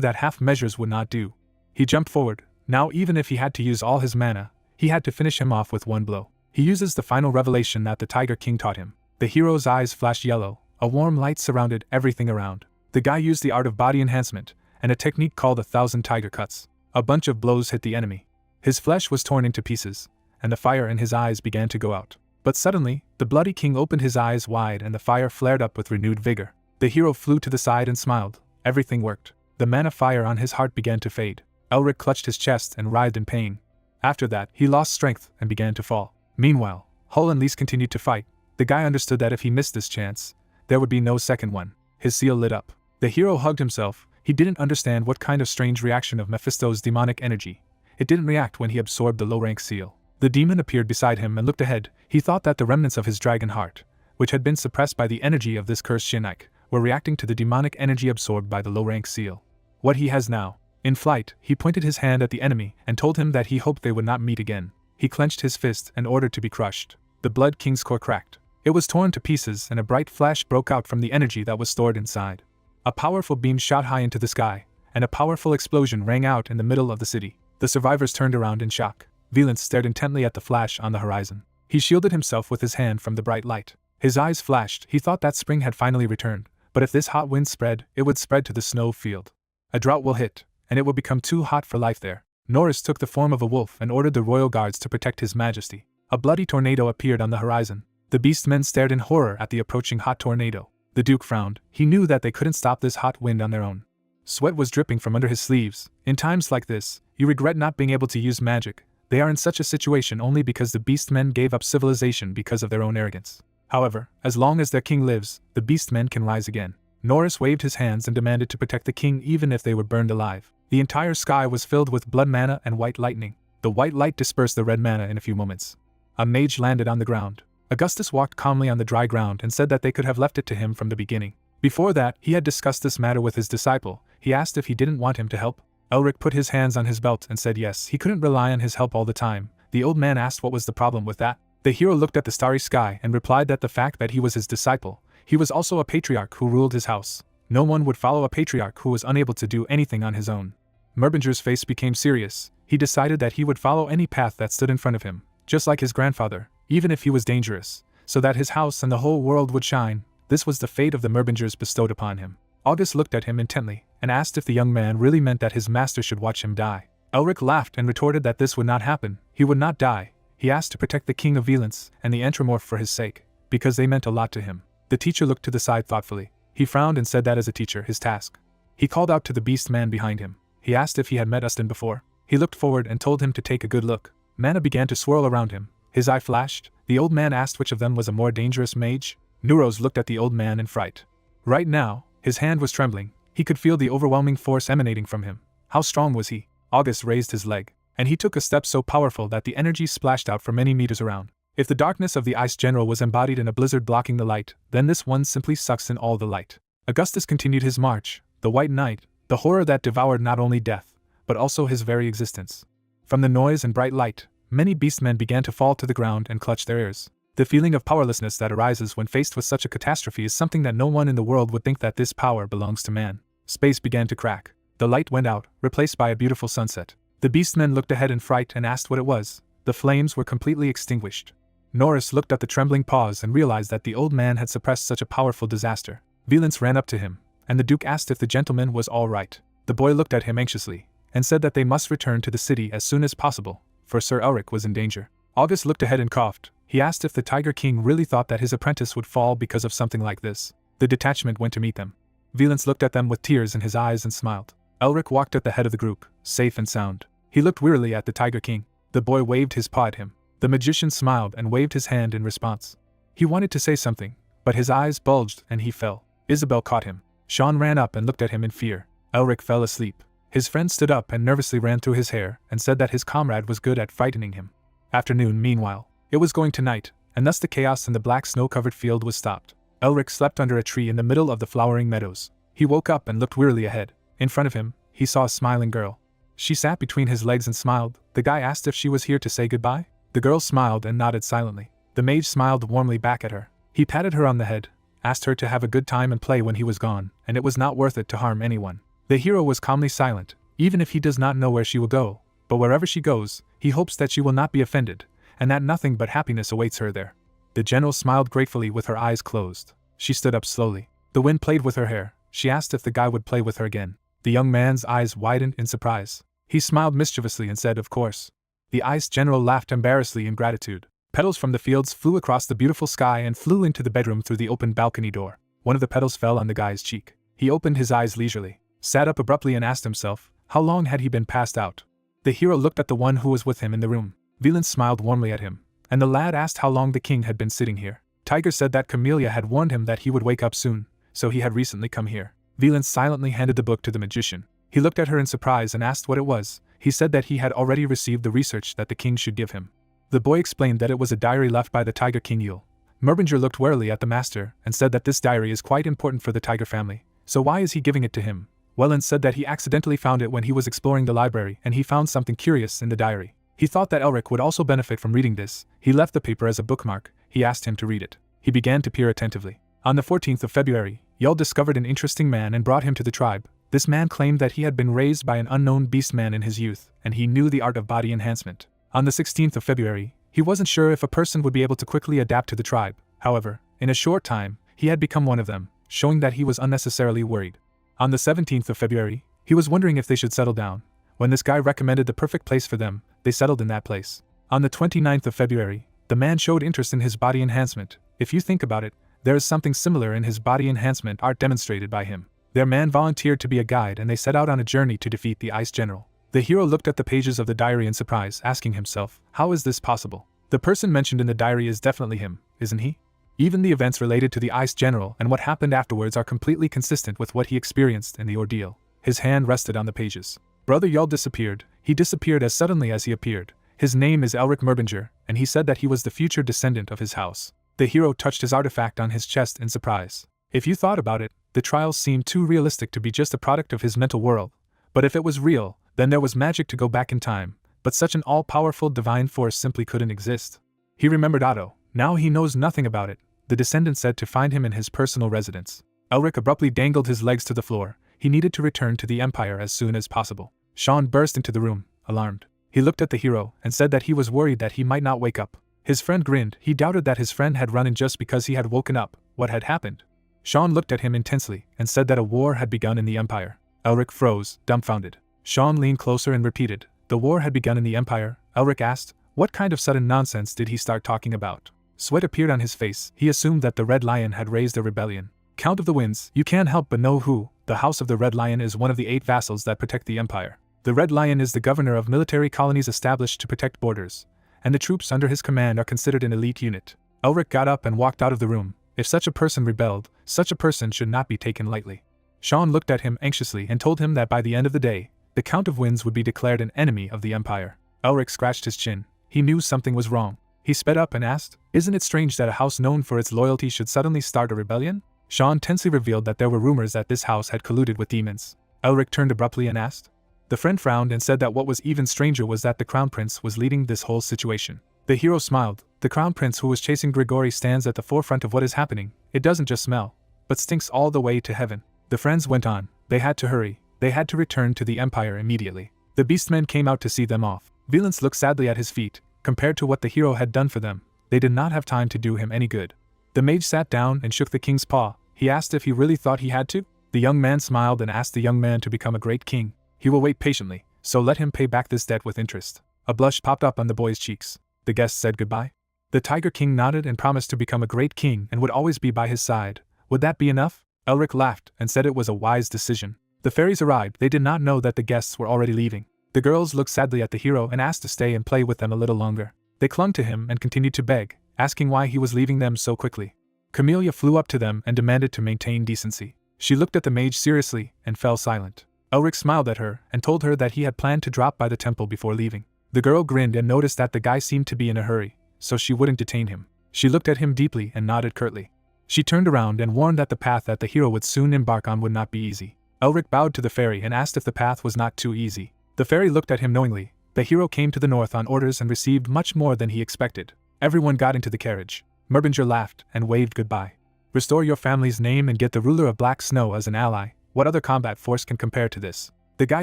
that half measures would not do. He jumped forward. Now even if he had to use all his mana, he had to finish him off with one blow. He uses the final revelation that the Tiger King taught him. The hero's eyes flashed yellow. A warm light surrounded everything around. The guy used the art of body enhancement, and a technique called 1,000 tiger cuts. A bunch of blows hit the enemy. His flesh was torn into pieces, and the fire in his eyes began to go out. But suddenly, the bloody king opened his eyes wide and the fire flared up with renewed vigor. The hero flew to the side and smiled. Everything worked. The mana fire on his heart began to fade. Elric clutched his chest and writhed in pain. After that, he lost strength and began to fall. Meanwhile, Hull and Lys continued to fight. The guy understood that if he missed this chance, there would be no second one. His seal lit up. The hero hugged himself. He didn't understand what kind of strange reaction of Mephisto's demonic energy. It didn't react when he absorbed the low-rank seal. The demon appeared beside him and looked ahead. He thought that the remnants of his dragon heart, which had been suppressed by the energy of this cursed Shinnike, were reacting to the demonic energy absorbed by the low-rank seal. What he has now. In flight, he pointed his hand at the enemy and told him that he hoped they would not meet again. He clenched his fist and ordered to be crushed. The Blood King's core cracked. It was torn to pieces and a bright flash broke out from the energy that was stored inside. A powerful beam shot high into the sky, and a powerful explosion rang out in the middle of the city. The survivors turned around in shock. Velant stared intently at the flash on the horizon. He shielded himself with his hand from the bright light. His eyes flashed. He thought that spring had finally returned, but if this hot wind spread, it would spread to the snow field. A drought will hit, and it will become too hot for life there. Norris took the form of a wolf and ordered the royal guards to protect his majesty. A bloody tornado appeared on the horizon. The beastmen stared in horror at the approaching hot tornado. The Duke frowned. He knew that they couldn't stop this hot wind on their own. Sweat was dripping from under his sleeves. In times like this, you regret not being able to use magic. They are in such a situation only because the beastmen gave up civilization because of their own arrogance. However, as long as their king lives, the beastmen can rise again. Norris waved his hands and demanded to protect the king even if they were burned alive. The entire sky was filled with blood mana and white lightning. The white light dispersed the red mana in a few moments. A mage landed on the ground. Augustus walked calmly on the dry ground and said that they could have left it to him from the beginning. Before that, he had discussed this matter with his disciple. He asked if he didn't want him to help. Elric put his hands on his belt and said yes, he couldn't rely on his help all the time. The old man asked what was the problem with that. The hero looked at the starry sky and replied that the fact that he was his disciple, he was also a patriarch who ruled his house. No one would follow a patriarch who was unable to do anything on his own. Merbinger's face became serious. He decided that he would follow any path that stood in front of him, just like his grandfather, even if he was dangerous, so that his house and the whole world would shine. This was the fate of the Merbingers bestowed upon him. August looked at him intently, and asked if the young man really meant that his master should watch him die. Elric laughed and retorted that this would not happen. He would not die. He asked to protect the king of Valence and the Entramorph for his sake, because they meant a lot to him. The teacher looked to the side thoughtfully. He frowned and said that as a teacher, his task. He called out to the beast man behind him. He asked if he had met Ustin before. He looked forward and told him to take a good look. Mana began to swirl around him. His eye flashed. The old man asked which of them was a more dangerous mage. Neuros looked at the old man in fright. Right now, his hand was trembling. He could feel the overwhelming force emanating from him. How strong was he? August raised his leg, and he took a step so powerful that the energy splashed out for many meters around. If the darkness of the Ice General was embodied in a blizzard blocking the light, then this one simply sucks in all the light. Augustus continued his march, the White Knight, the horror that devoured not only death, but also his very existence. From the noise and bright light, many beastmen began to fall to the ground and clutch their ears. The feeling of powerlessness that arises when faced with such a catastrophe is something that no one in the world would think that this power belongs to man. Space began to crack. The light went out, replaced by a beautiful sunset. The beastmen looked ahead in fright and asked what it was. The flames were completely extinguished. Norris looked at the trembling paws and realized that the old man had suppressed such a powerful disaster. Valence ran up to him, and the Duke asked if the gentleman was all right. The boy looked at him anxiously, and said that they must return to the city as soon as possible, for Sir Elric was in danger. August looked ahead and coughed. He asked if the Tiger King really thought that his apprentice would fall because of something like this. The detachment went to meet them. Valence looked at them with tears in his eyes and smiled. Elric walked at the head of the group, safe and sound. He looked wearily at the Tiger King. The boy waved his paw at him. The magician smiled and waved his hand in response. He wanted to say something, but his eyes bulged and he fell. Isabel caught him. Sean ran up and looked at him in fear. Elric fell asleep. His friend stood up and nervously ran through his hair and said that his comrade was good at frightening him. Afternoon, meanwhile. It was going to night, and thus the chaos in the black snow-covered field was stopped. Elric slept under a tree in the middle of the flowering meadows. He woke up and looked wearily ahead. In front of him, he saw a smiling girl. She sat between his legs and smiled. The guy asked if she was here to say goodbye. The girl smiled and nodded silently. The mage smiled warmly back at her. He patted her on the head, asked her to have a good time and play when he was gone, and it was not worth it to harm anyone. The hero was calmly silent, even if he does not know where she will go, but wherever she goes, he hopes that she will not be offended, and that nothing but happiness awaits her there. The general smiled gratefully with her eyes closed. She stood up slowly. The wind played with her hair. She asked if the guy would play with her again. The young man's eyes widened in surprise. He smiled mischievously and said, "Of course." The Ice General laughed embarrassedly in gratitude. Petals from the fields flew across the beautiful sky and flew into the bedroom through the open balcony door. One of the petals fell on the guy's cheek. He opened his eyes leisurely, sat up abruptly and asked himself, how long had he been passed out? The hero looked at the one who was with him in the room. Valence smiled warmly at him, and the lad asked how long the king had been sitting here. Tiger said that Camellia had warned him that he would wake up soon, so he had recently come here. Valence silently handed the book to the magician. He looked at her in surprise and asked what it was. He said that he had already received the research that the king should give him. The boy explained that it was a diary left by the Tiger King Yule. Merbinger looked warily at the master and said that this diary is quite important for the Tiger family, so why is he giving it to him? Welland said that he accidentally found it when he was exploring the library and he found something curious in the diary. He thought that Elric would also benefit from reading this. He left the paper as a bookmark. He asked him to read it. He began to peer attentively. On the 14th of February, Yul discovered an interesting man and brought him to the tribe. This man claimed that he had been raised by an unknown beastman in his youth, and he knew the art of body enhancement. On the 16th of February, he wasn't sure if a person would be able to quickly adapt to the tribe. However, in a short time, he had become one of them, showing that he was unnecessarily worried. On the 17th of February, he was wondering if they should settle down. When this guy recommended the perfect place for them, they settled in that place. On the 29th of February, the man showed interest in his body enhancement. If you think about it, there is something similar in his body enhancement art demonstrated by him. Their man volunteered to be a guide and they set out on a journey to defeat the Ice General. The hero looked at the pages of the diary in surprise, asking himself, how is this possible? The person mentioned in the diary is definitely him, isn't he? Even the events related to the Ice General and what happened afterwards are completely consistent with what he experienced in the ordeal. His hand rested on the pages. Brother Yul disappeared. He disappeared as suddenly as he appeared. His name is Elric Merbinger, and he said that he was the future descendant of his house. The hero touched his artifact on his chest in surprise. If you thought about it, the trials seemed too realistic to be just a product of his mental world. But if it was real, then there was magic to go back in time, but such an all-powerful divine force simply couldn't exist. He remembered Otto. Now he knows nothing about it. The descendant said to find him in his personal residence. Elric abruptly dangled his legs to the floor. He needed to return to the Empire as soon as possible. Sean burst into the room, alarmed. He looked at the hero and said that he was worried that he might not wake up. His friend grinned. He doubted that his friend had run in just because he had woken up. What had happened? Sean looked at him intensely and said that a war had begun in the Empire. Elric froze, dumbfounded. Sean leaned closer and repeated, "The war had begun in the Empire?" Elric asked, "What kind of sudden nonsense did he start talking about?" Sweat appeared on his face. He assumed that the Red Lion had raised a rebellion. "Count of the Winds, you can't help but know who. The House of the Red Lion is one of the 8 vassals that protect the Empire. The Red Lion is the governor of military colonies established to protect borders, and the troops under his command are considered an elite unit." Elric got up and walked out of the room. If such a person rebelled, such a person should not be taken lightly. Sean looked at him anxiously and told him that by the end of the day, the Count of Winds would be declared an enemy of the Empire. Elric scratched his chin. He knew something was wrong. He sped up and asked, "Isn't it strange that a house known for its loyalty should suddenly start a rebellion?" Sean tensely revealed that there were rumors that this house had colluded with demons. Elric turned abruptly and asked. The friend frowned and said that what was even stranger was that the Crown Prince was leading this whole situation. The hero smiled. "The Crown Prince who was chasing Grigori stands at the forefront of what is happening. It doesn't just smell, but stinks all the way to heaven." The friends went on. They had to hurry. They had to return to the Empire immediately. The beastmen came out to see them off. Valence looked sadly at his feet. Compared to what the hero had done for them, they did not have time to do him any good. The mage sat down and shook the king's paw. He asked if he really thought he had to. The young man smiled and asked the young man to become a great king. He will wait patiently, so let him pay back this debt with interest. A blush popped up on the boy's cheeks. The guest said goodbye. The Tiger King nodded and promised to become a great king and would always be by his side. Would that be enough? Elric laughed and said it was a wise decision. The fairies arrived. They did not know that the guests were already leaving. The girls looked sadly at the hero and asked to stay and play with them a little longer. They clung to him and continued to beg, asking why he was leaving them so quickly. Camellia flew up to them and demanded to maintain decency. She looked at the mage seriously and fell silent. Elric smiled at her and told her that he had planned to drop by the temple before leaving. The girl grinned and noticed that the guy seemed to be in a hurry, so she wouldn't detain him. She looked at him deeply and nodded curtly. She turned around and warned that the path that the hero would soon embark on would not be easy. Elric bowed to the fairy and asked if the path was not too easy. The fairy looked at him knowingly. The hero came to the north on orders and received much more than he expected. Everyone got into the carriage. Mirbinger laughed and waved goodbye. Restore your family's name and get the ruler of Black Snow as an ally. What other combat force can compare to this? The guy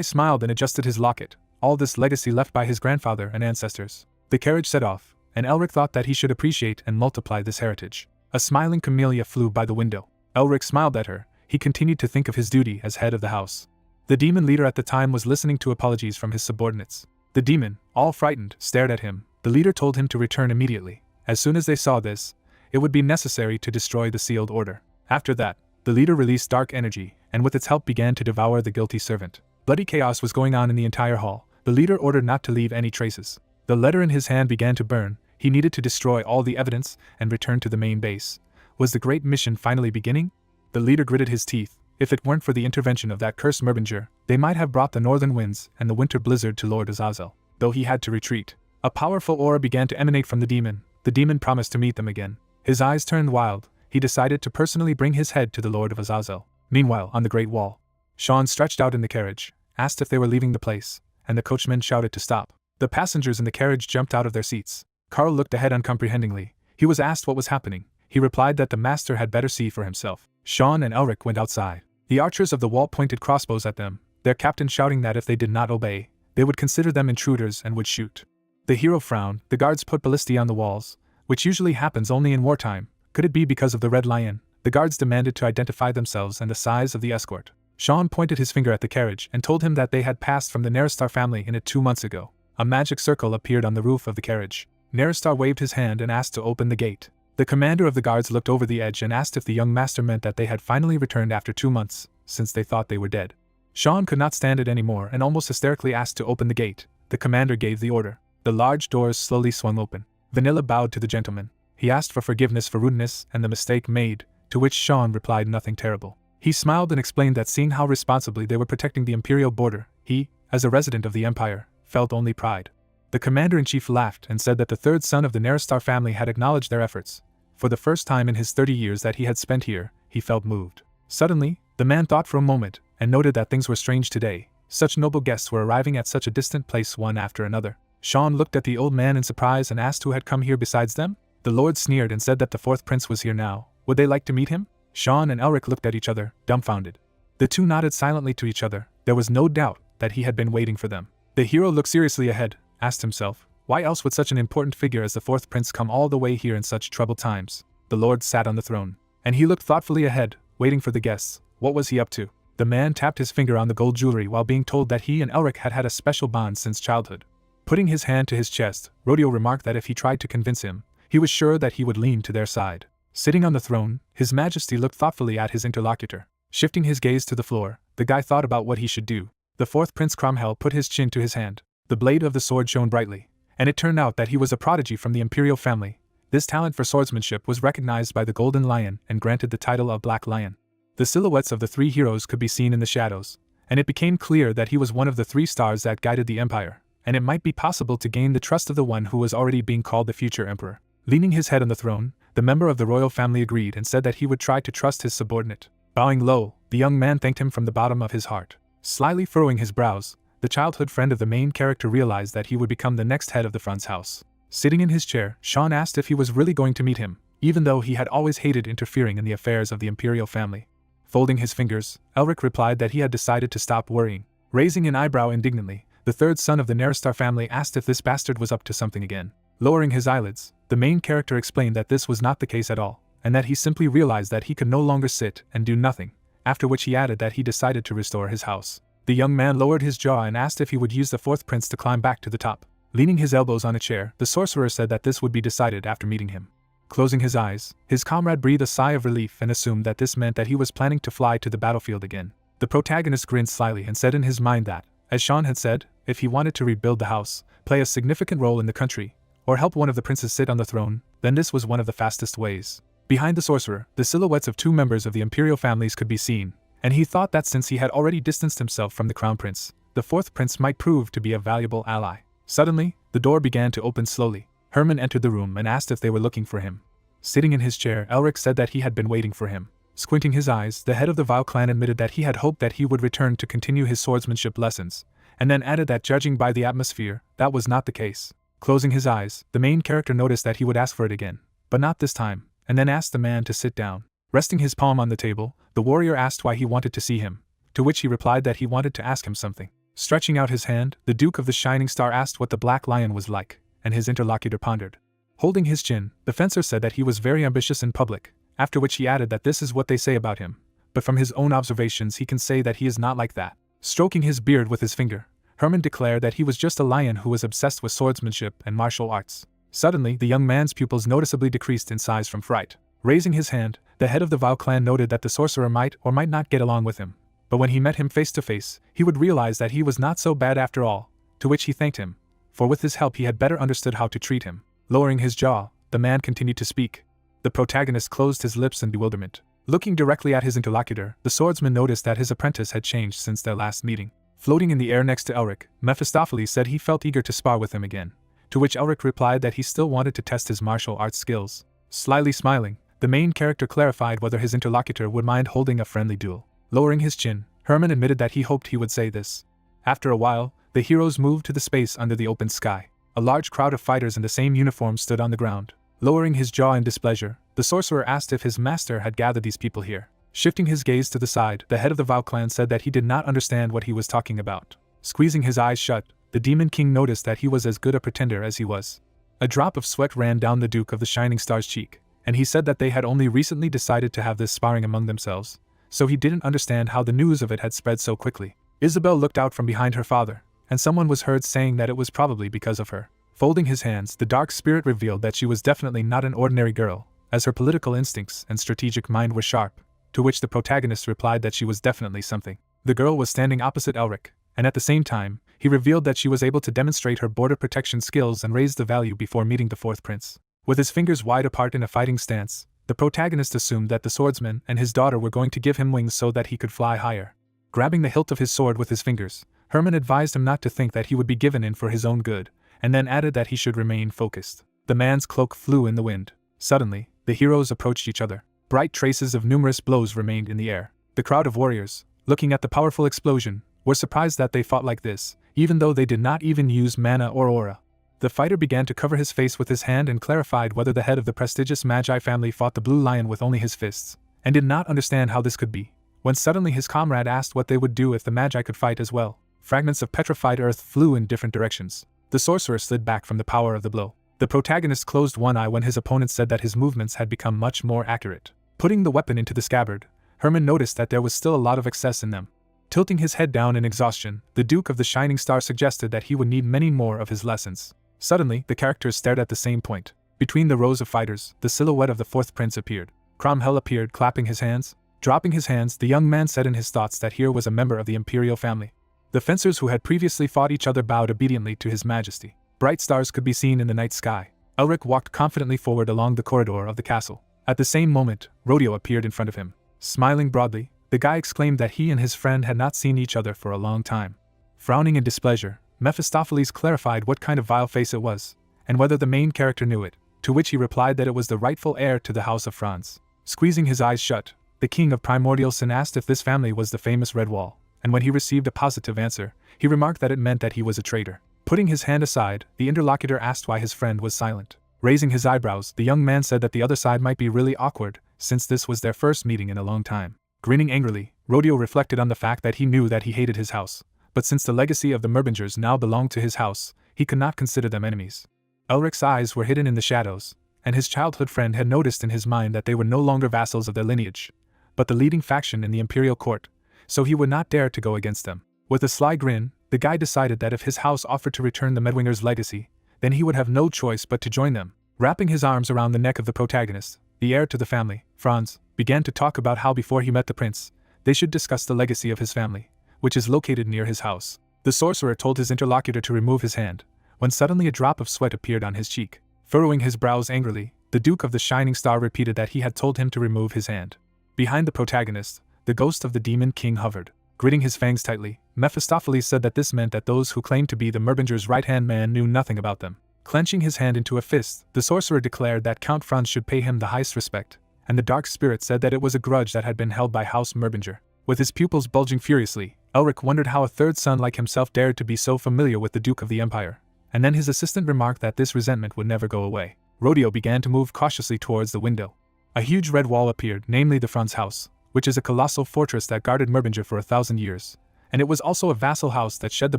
smiled and adjusted his locket. All this legacy left by his grandfather and ancestors. The carriage set off, and Elric thought that he should appreciate and multiply this heritage. A smiling camellia flew by the window. Elric smiled at her. He continued to think of his duty as head of the house. The demon leader at the time was listening to apologies from his subordinates. The demon, all frightened, stared at him. The leader told him to return immediately. As soon as they saw this, it would be necessary to destroy the sealed order. After that, the leader released dark energy, and with its help began to devour the guilty servant. Bloody chaos was going on in the entire hall. The leader ordered not to leave any traces. The letter in his hand began to burn. He needed to destroy all the evidence and return to the main base. Was the great mission finally beginning? The leader gritted his teeth. If it weren't for the intervention of that cursed Mirbinger, they might have brought the northern winds and the winter blizzard to Lord Azazel, though he had to retreat. A powerful aura began to emanate from the demon. The demon promised to meet them again. His eyes turned wild. He decided to personally bring his head to the Lord of Azazel. Meanwhile, on the Great Wall, Sean stretched out in the carriage, asked if they were leaving the place, and the coachman shouted to stop. The passengers in the carriage jumped out of their seats. Carl looked ahead uncomprehendingly. He was asked what was happening. He replied that the master had better see for himself. Sean and Elric went outside. The archers of the wall pointed crossbows at them, their captain shouting that if they did not obey, they would consider them intruders and would shoot. The hero frowned. The guards put ballistae on the walls, which usually happens only in wartime. Could it be because of the Red Lion? The guards demanded to identify themselves and the size of the escort. Sean pointed his finger at the carriage and told him that they had passed from the Neristar family in it 2 months ago. A magic circle appeared on the roof of the carriage. Neristar waved his hand and asked to open the gate. The commander of the guards looked over the edge and asked if the young master meant that they had finally returned after 2 months, since they thought they were dead. Sean could not stand it anymore and almost hysterically asked to open the gate. The commander gave the order. The large doors slowly swung open. Vanilla bowed to the gentleman. He asked for forgiveness for rudeness and the mistake made, to which Sean replied nothing terrible. He smiled and explained that seeing how responsibly they were protecting the imperial border, he, as a resident of the empire, felt only pride. The commander-in-chief laughed and said that the third son of the Neristar family had acknowledged their efforts. For the first time in his 30 years that he had spent here, he felt moved. Suddenly, the man thought for a moment, and noted that things were strange today. Such noble guests were arriving at such a distant place one after another. Sean looked at the old man in surprise and asked who had come here besides them. The lord sneered and said that the fourth prince was here now. Would they like to meet him? Sean and Elric looked at each other, dumbfounded. The two nodded silently to each other. There was no doubt that he had been waiting for them. The hero looked seriously ahead, asked himself, why else would such an important figure as the fourth prince come all the way here in such troubled times? The lord sat on the throne, and he looked thoughtfully ahead. waiting for the guests. What was he up to? The man tapped his finger on the gold jewelry while being told that he and Elric had had a special bond since childhood. Putting his hand to his chest, Rodeo remarked that if he tried to convince him, he was sure that he would lean to their side. Sitting on the throne, His Majesty looked thoughtfully at his interlocutor. Shifting his gaze to the floor, the guy thought about what he should do. The fourth Prince Cromwell put his chin to his hand. The blade of the sword shone brightly, and it turned out that he was a prodigy from the imperial family. This talent for swordsmanship was recognized by the Golden Lion and granted the title of Black Lion. The silhouettes of the three heroes could be seen in the shadows, and it became clear that he was one of the three stars that guided the empire, and it might be possible to gain the trust of the one who was already being called the future emperor. Leaning his head on the throne, the member of the royal family agreed and said that he would try to trust his subordinate. Bowing low, the young man thanked him from the bottom of his heart. Slyly furrowing his brows, the childhood friend of the main character realized that he would become the next head of the Franz house. Sitting in his chair, Sean asked if he was really going to meet him, even though he had always hated interfering in the affairs of the imperial family. Folding his fingers, Elric replied that he had decided to stop worrying. Raising an eyebrow indignantly, the third son of the Neristar family asked if this bastard was up to something again. Lowering his eyelids, the main character explained that this was not the case at all, and that he simply realized that he could no longer sit and do nothing, after which he added that he decided to restore his house. The young man lowered his jaw and asked if he would use the fourth prince to climb back to the top. Leaning his elbows on a chair, the sorcerer said that this would be decided after meeting him. Closing his eyes, his comrade breathed a sigh of relief and assumed that this meant that he was planning to fly to the battlefield again. The protagonist grinned slyly and said in his mind that, as Sean had said, if he wanted to rebuild the house, play a significant role in the country, or help one of the princes sit on the throne, then this was one of the fastest ways. Behind the sorcerer, the silhouettes of two members of the imperial families could be seen, and he thought that since he had already distanced himself from the crown prince, the fourth prince might prove to be a valuable ally. Suddenly, the door began to open slowly. Herman entered the room and asked if they were looking for him. Sitting in his chair, Elric said that he had been waiting for him. Squinting his eyes, the head of the Vile clan admitted that he had hoped that he would return to continue his swordsmanship lessons, and then added that judging by the atmosphere, that was not the case. Closing his eyes, the main character noticed that he would ask for it again, but not this time, and then asked the man to sit down. Resting his palm on the table, the warrior asked why he wanted to see him, to which he replied that he wanted to ask him something. Stretching out his hand, the Duke of the Shining Star asked what the Black Lion was like, and his interlocutor pondered. Holding his chin, the fencer said that he was very ambitious in public, after which he added that this is what they say about him, but from his own observations he can say that he is not like that. Stroking his beard with his finger, Herman declared that he was just a lion who was obsessed with swordsmanship and martial arts. Suddenly, the young man's pupils noticeably decreased in size from fright. Raising his hand, the head of the Vile clan noted that the sorcerer might or might not get along with him, but when he met him face to face, he would realize that he was not so bad after all, to which he thanked him, for with his help he had better understood how to treat him. Lowering his jaw, the man continued to speak. The protagonist closed his lips in bewilderment. Looking directly at his interlocutor, the swordsman noticed that his apprentice had changed since their last meeting. Floating in the air next to Elric, Mephistopheles said he felt eager to spar with him again, to which Elric replied that he still wanted to test his martial arts skills. Slyly smiling, the main character clarified whether his interlocutor would mind holding a friendly duel. Lowering his chin, Herman admitted that he hoped he would say this. After a while, the heroes moved to the space under the open sky. A large crowd of fighters in the same uniform stood on the ground. Lowering his jaw in displeasure, the sorcerer asked if his master had gathered these people here. Shifting his gaze to the side, the head of the Vile clan said that he did not understand what he was talking about. Squeezing his eyes shut, the Demon King noticed that he was as good a pretender as he was. A drop of sweat ran down the Duke of the Shining Star's cheek, and he said that they had only recently decided to have this sparring among themselves, so he didn't understand how the news of it had spread so quickly. Isabel looked out from behind her father, and someone was heard saying that it was probably because of her. Folding his hands, the dark spirit revealed that she was definitely not an ordinary girl, as her political instincts and strategic mind were sharp, to which the protagonist replied that she was definitely something. The girl was standing opposite Elric, and at the same time, he revealed that she was able to demonstrate her border protection skills and raise the value before meeting the fourth prince. With his fingers wide apart in a fighting stance, the protagonist assumed that the swordsman and his daughter were going to give him wings so that he could fly higher. Grabbing the hilt of his sword with his fingers, Herman advised him not to think that he would be given in for his own good, and then added that he should remain focused. The man's cloak flew in the wind. Suddenly, the heroes approached each other. Bright traces of numerous blows remained in the air. The crowd of warriors, looking at the powerful explosion, were surprised that they fought like this, even though they did not even use mana or aura. The fighter began to cover his face with his hand and clarified whether the head of the prestigious Magi family fought the Blue Lion with only his fists, and did not understand how this could be, when suddenly his comrade asked what they would do if the Magi could fight as well. Fragments of petrified earth flew in different directions. The sorcerer slid back from the power of the blow. The protagonist closed one eye when his opponent said that his movements had become much more accurate. Putting the weapon into the scabbard, Herman noticed that there was still a lot of excess in them. Tilting his head down in exhaustion, the Duke of the Shining Star suggested that he would need many more of his lessons. Suddenly, the characters stared at the same point. Between the rows of fighters, the silhouette of the fourth prince appeared. Cromwell appeared, clapping his hands. Dropping his hands, the young man said in his thoughts that here was a member of the imperial family. The fencers who had previously fought each other bowed obediently to his majesty. Bright stars could be seen in the night sky. Elric walked confidently forward along the corridor of the castle. At the same moment, Rodeo appeared in front of him. Smiling broadly, the guy exclaimed that he and his friend had not seen each other for a long time. Frowning in displeasure, Mephistopheles clarified what kind of vile face it was, and whether the main character knew it, to which he replied that it was the rightful heir to the House of Franz. Squeezing his eyes shut, the king of Primordial Sin asked if this family was the famous Red Wall, and when he received a positive answer, he remarked that it meant that he was a traitor. Putting his hand aside, the interlocutor asked why his friend was silent. Raising his eyebrows, the young man said that the other side might be really awkward, since this was their first meeting in a long time. Grinning angrily, Rodeo reflected on the fact that he knew that he hated his house, but since the legacy of the Merbingers now belonged to his house, he could not consider them enemies. Elric's eyes were hidden in the shadows, and his childhood friend had noticed in his mind that they were no longer vassals of their lineage, but the leading faction in the imperial court, so he would not dare to go against them. With a sly grin, the guy decided that if his house offered to return the Medwingers' legacy, then he would have no choice but to join them. Wrapping his arms around the neck of the protagonist, the heir to the family, Franz, began to talk about how before he met the prince, they should discuss the legacy of his family, which is located near his house. The sorcerer told his interlocutor to remove his hand, when suddenly a drop of sweat appeared on his cheek. Furrowing his brows angrily, the Duke of the Shining Star repeated that he had told him to remove his hand. Behind the protagonist, the ghost of the Demon King hovered. Gritting his fangs tightly, Mephistopheles said that this meant that those who claimed to be the Merbinger's right-hand man knew nothing about them. Clenching his hand into a fist, the sorcerer declared that Count Franz should pay him the highest respect, and the dark spirit said that it was a grudge that had been held by House Merbinger. With his pupils bulging furiously, Elric wondered how a third son like himself dared to be so familiar with the Duke of the Empire, and then his assistant remarked that this resentment would never go away. Rodeo began to move cautiously towards the window. A huge red wall appeared, namely the Franz house, which is a colossal fortress that guarded Merbinger for 1,000 years, and it was also a vassal house that shed the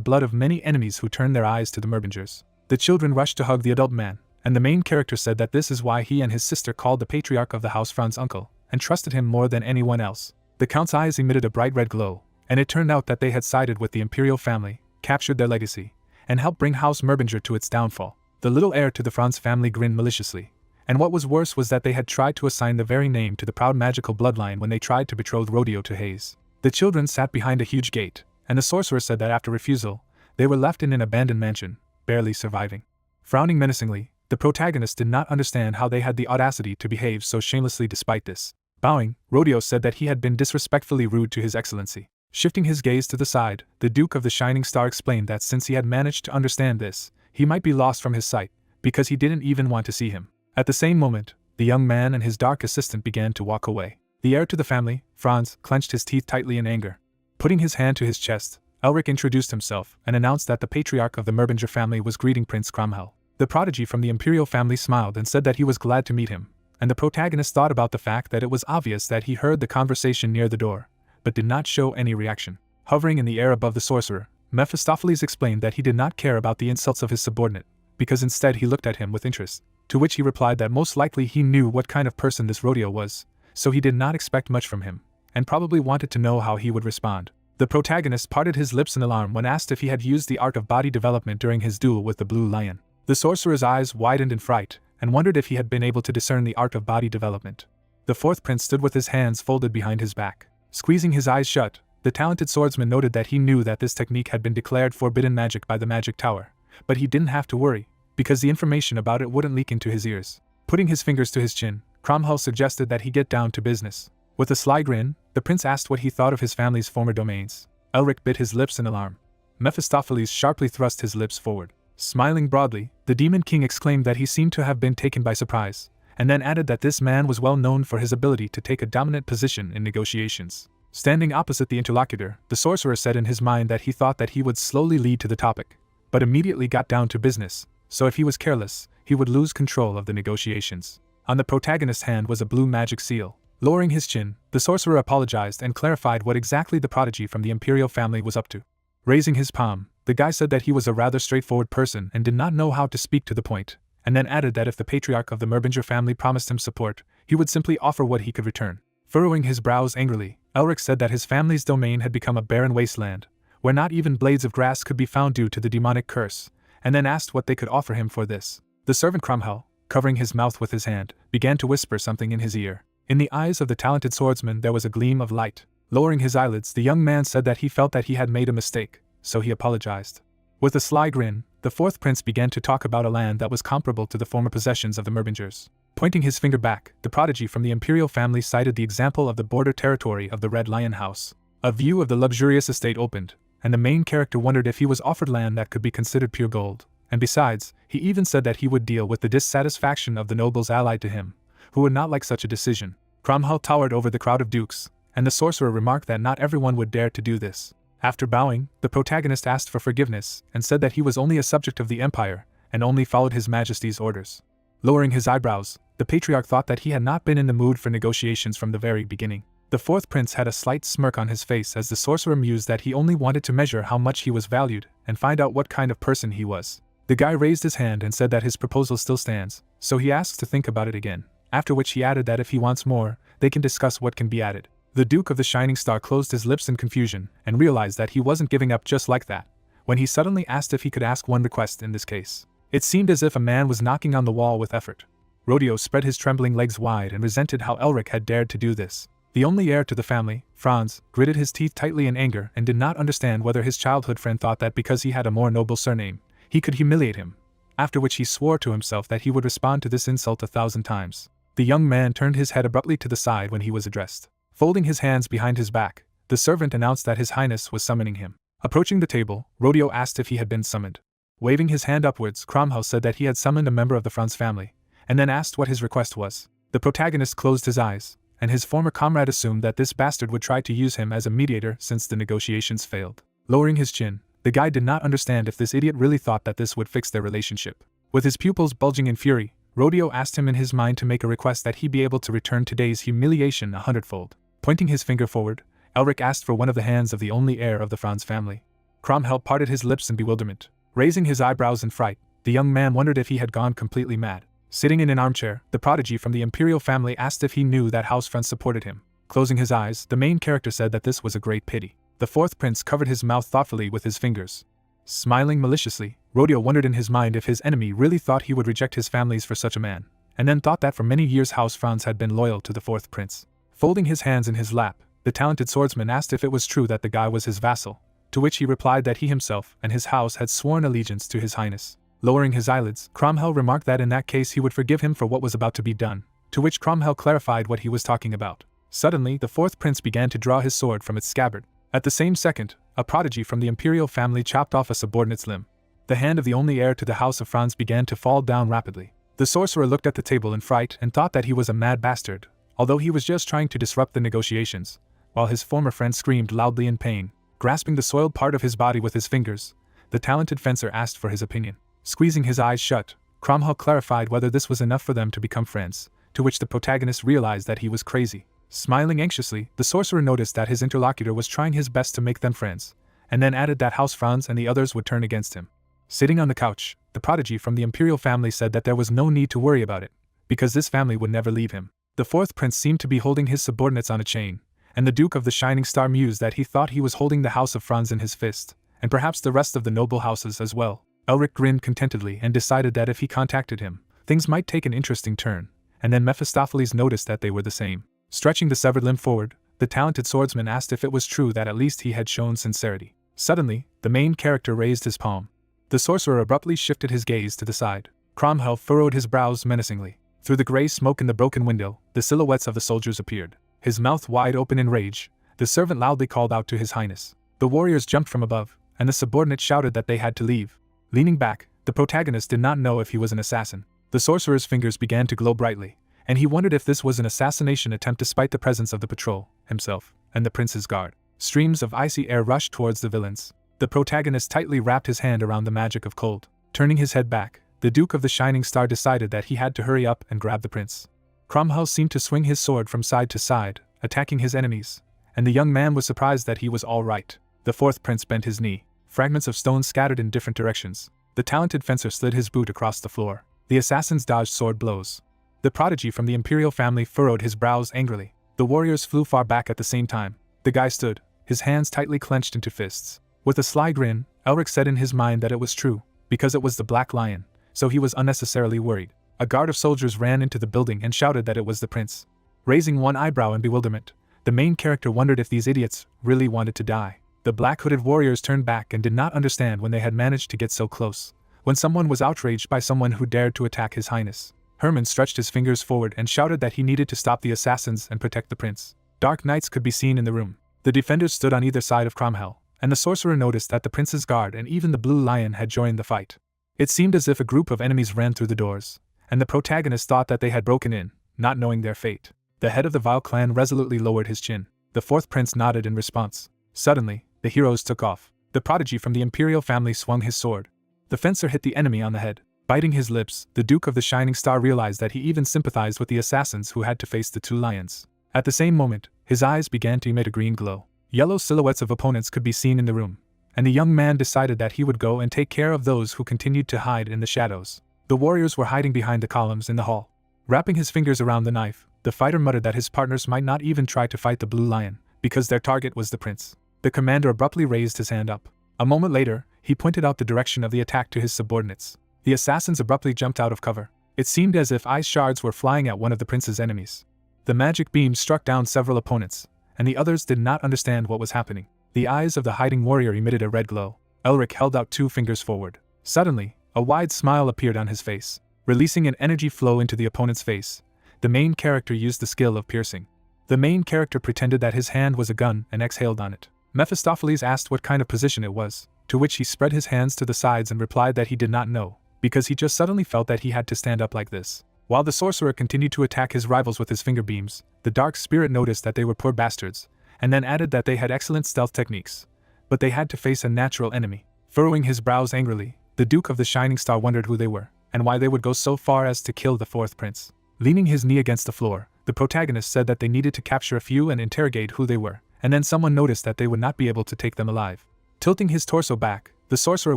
blood of many enemies who turned their eyes to the Merbingers. The children rushed to hug the adult man, and the main character said that this is why he and his sister called the patriarch of the house Franz uncle, and trusted him more than anyone else. The count's eyes emitted a bright red glow, and it turned out that they had sided with the imperial family, captured their legacy, and helped bring House Merbinger to its downfall. The little heir to the Franz family grinned maliciously, and what was worse was that they had tried to assign the very name to the proud magical bloodline when they tried to betroth Rodeo to Hayes. The children sat behind a huge gate, and the sorcerer said that after refusal, they were left in an abandoned mansion, barely surviving. Frowning menacingly, the protagonist did not understand how they had the audacity to behave so shamelessly despite this. Bowing, Rodeo said that he had been disrespectfully rude to His Excellency. Shifting his gaze to the side, the Duke of the Shining Star explained that since he had managed to understand this, he might be lost from his sight, because he didn't even want to see him. At the same moment, the young man and his dark assistant began to walk away. The heir to the family, Franz, clenched his teeth tightly in anger. Putting his hand to his chest, Elric introduced himself and announced that the patriarch of the Merbinger family was greeting Prince Cromwell. The prodigy from the imperial family smiled and said that he was glad to meet him, and the protagonist thought about the fact that it was obvious that he heard the conversation near the door, but did not show any reaction. Hovering in the air above the sorcerer, Mephistopheles explained that he did not care about the insults of his subordinate, because instead he looked at him with interest, to which he replied that most likely he knew what kind of person this Rodeo was, so he did not expect much from him, and probably wanted to know how he would respond. The protagonist parted his lips in alarm when asked if he had used the art of body development during his duel with the Blue Lion. The sorcerer's eyes widened in fright, and wondered if he had been able to discern the art of body development. The fourth prince stood with his hands folded behind his back. Squeezing his eyes shut, the talented swordsman noted that he knew that this technique had been declared forbidden magic by the Magic Tower, but he didn't have to worry, because the information about it wouldn't leak into his ears. Putting his fingers to his chin, Cromwell suggested that he get down to business. With a sly grin, the prince asked what he thought of his family's former domains. Elric bit his lips in alarm. Mephistopheles sharply thrust his lips forward. Smiling broadly, the Demon King exclaimed that he seemed to have been taken by surprise, and then added that this man was well known for his ability to take a dominant position in negotiations. Standing opposite the interlocutor, the sorcerer said in his mind that he thought that he would slowly lead to the topic, but immediately got down to business, so if he was careless, he would lose control of the negotiations. On the protagonist's hand was a blue magic seal. Lowering his chin, the sorcerer apologized and clarified what exactly the prodigy from the imperial family was up to. Raising his palm, the guy said that he was a rather straightforward person and did not know how to speak to the point, and then added that if the patriarch of the Merbinger family promised him support, he would simply offer what he could return. Furrowing his brows angrily, Elric said that his family's domain had become a barren wasteland, where not even blades of grass could be found due to the demonic curse, and then asked what they could offer him for this. The servant Cromwell, covering his mouth with his hand, began to whisper something in his ear. In the eyes of the talented swordsman there was a gleam of light. Lowering his eyelids, the young man said that he felt that he had made a mistake, so he apologized. With a sly grin, the fourth prince began to talk about a land that was comparable to the former possessions of the Merbingers. Pointing his finger back, the prodigy from the imperial family cited the example of the border territory of the Red Lion House. A view of the luxurious estate opened, and the main character wondered if he was offered land that could be considered pure gold. And besides, he even said that he would deal with the dissatisfaction of the nobles allied to him, who would not like such a decision. Cromwell towered over the crowd of dukes, and the sorcerer remarked that not everyone would dare to do this. After bowing, the protagonist asked for forgiveness and said that he was only a subject of the empire and only followed his majesty's orders. Lowering his eyebrows, the patriarch thought that he had not been in the mood for negotiations from the very beginning. The fourth prince had a slight smirk on his face as the sorcerer mused that he only wanted to measure how much he was valued and find out what kind of person he was. The guy raised his hand and said that his proposal still stands, so he asked to think about it again, after which he added that if he wants more, they can discuss what can be added. The Duke of the Shining Star closed his lips in confusion and realized that he wasn't giving up just like that, when he suddenly asked if he could ask one request in this case. It seemed as if a man was knocking on the wall with effort. Rodeo spread his trembling legs wide and resented how Elric had dared to do this. The only heir to the family, Franz, gritted his teeth tightly in anger and did not understand whether his childhood friend thought that because he had a more noble surname, he could humiliate him, after which he swore to himself that he would respond to this insult 1,000 times. The young man turned his head abruptly to the side when he was addressed. Folding his hands behind his back, the servant announced that His Highness was summoning him. Approaching the table, Rodeo asked if he had been summoned. Waving his hand upwards, Cromwell said that he had summoned a member of the Franz family, and then asked what his request was. The protagonist closed his eyes, and his former comrade assumed that this bastard would try to use him as a mediator since the negotiations failed. Lowering his chin, the guy did not understand if this idiot really thought that this would fix their relationship. With his pupils bulging in fury, Rodeo asked him in his mind to make a request that he be able to return today's humiliation 100-fold. Pointing his finger forward, Elric asked for one of the hands of the only heir of the Franz family. Cromwell parted his lips in bewilderment. Raising his eyebrows in fright, the young man wondered if he had gone completely mad. Sitting in an armchair, the prodigy from the imperial family asked if he knew that House Franz supported him. Closing his eyes, the main character said that this was a great pity. The fourth prince covered his mouth thoughtfully with his fingers. Smiling maliciously, Rodeo wondered in his mind if his enemy really thought he would reject his families for such a man, and then thought that for many years House Franz had been loyal to the fourth prince. Folding his hands in his lap, the talented swordsman asked if it was true that the guy was his vassal, to which he replied that he himself and his house had sworn allegiance to His Highness. Lowering his eyelids, Cromwell remarked that in that case he would forgive him for what was about to be done, to which Cromwell clarified what he was talking about. Suddenly, the fourth prince began to draw his sword from its scabbard. At the same second, a prodigy from the imperial family chopped off a subordinate's limb. The hand of the only heir to the House of Franz began to fall down rapidly. The sorcerer looked at the table in fright and thought that he was a mad bastard, although he was just trying to disrupt the negotiations, while his former friend screamed loudly in pain. Grasping the soiled part of his body with his fingers, the talented fencer asked for his opinion. Squeezing his eyes shut, Cromwell clarified whether this was enough for them to become friends, to which the protagonist realized that he was crazy. Smiling anxiously, the sorcerer noticed that his interlocutor was trying his best to make them friends, and then added that House Franz and the others would turn against him. Sitting on the couch, the prodigy from the imperial family said that there was no need to worry about it, because this family would never leave him. The fourth prince seemed to be holding his subordinates on a chain, and the Duke of the Shining Star mused that he thought he was holding the House of Franz in his fist, and perhaps the rest of the noble houses as well. Elric grinned contentedly and decided that if he contacted him, things might take an interesting turn, and then Mephistopheles noticed that they were the same. Stretching the severed limb forward, the talented swordsman asked if it was true that at least he had shown sincerity. Suddenly, the main character raised his palm. The sorcerer abruptly shifted his gaze to the side. Cromwell furrowed his brows menacingly. Through the gray smoke in the broken window, the silhouettes of the soldiers appeared. His mouth wide open in rage, the servant loudly called out to His Highness. The warriors jumped from above, and the subordinate shouted that they had to leave. Leaning back, the protagonist did not know if he was an assassin. The sorcerer's fingers began to glow brightly, and he wondered if this was an assassination attempt despite the presence of the patrol, himself, and the prince's guard. Streams of icy air rushed towards the villains. The protagonist tightly wrapped his hand around the magic of cold. Turning his head back, the Duke of the Shining Star decided that he had to hurry up and grab the prince. Cromwell seemed to swing his sword from side to side, attacking his enemies, and the young man was surprised that he was all right. The fourth prince bent his knee. Fragments of stone scattered in different directions. The talented fencer slid his boot across the floor. The assassins dodged sword blows. The prodigy from the imperial family furrowed his brows angrily. The warriors flew far back at the same time. The guy stood, his hands tightly clenched into fists. With a sly grin, Elric said in his mind that it was true, because it was the Black Lion, so he was unnecessarily worried. A guard of soldiers ran into the building and shouted that it was the prince. Raising one eyebrow in bewilderment, the main character wondered if these idiots really wanted to die. The black-hooded warriors turned back and did not understand when they had managed to get so close. When someone was outraged by someone who dared to attack his highness, Herman stretched his fingers forward and shouted that he needed to stop the assassins and protect the prince. Dark knights could be seen in the room. The defenders stood on either side of Cromwell, and the sorcerer noticed that the prince's guard and even the Blue Lion had joined the fight. It seemed as if a group of enemies ran through the doors, and the protagonist thought that they had broken in, not knowing their fate. The head of the vile clan resolutely lowered his chin. The fourth prince nodded in response. Suddenly, the heroes took off. The prodigy from the imperial family swung his sword. The fencer hit the enemy on the head. Biting his lips, the Duke of the Shining Star realized that he even sympathized with the assassins who had to face the two lions. At the same moment, his eyes began to emit a green glow. Yellow silhouettes of opponents could be seen in the room, and the young man decided that he would go and take care of those who continued to hide in the shadows. The warriors were hiding behind the columns in the hall. Wrapping his fingers around the knife, the fighter muttered that his partners might not even try to fight the Blue Lion, because their target was the prince. The commander abruptly raised his hand up. A moment later, he pointed out the direction of the attack to his subordinates. The assassins abruptly jumped out of cover. It seemed as if ice shards were flying at one of the prince's enemies. The magic beam struck down several opponents, and the others did not understand what was happening. The eyes of the hiding warrior emitted a red glow. Elric held out 2 fingers forward. Suddenly, a wide smile appeared on his face. Releasing an energy flow into the opponent's face, the main character used the skill of piercing. The main character pretended that his hand was a gun and exhaled on it. Mephistopheles asked what kind of position it was, to which he spread his hands to the sides and replied that he did not know, because he just suddenly felt that he had to stand up like this. While the sorcerer continued to attack his rivals with his finger beams, the dark spirit noticed that they were poor bastards, and then added that they had excellent stealth techniques, but they had to face a natural enemy. Furrowing his brows angrily, the Duke of the Shining Star wondered who they were, and why they would go so far as to kill the fourth prince. Leaning his knee against the floor, the protagonist said that they needed to capture a few and interrogate who they were, and then someone noticed that they would not be able to take them alive. Tilting his torso back, the sorcerer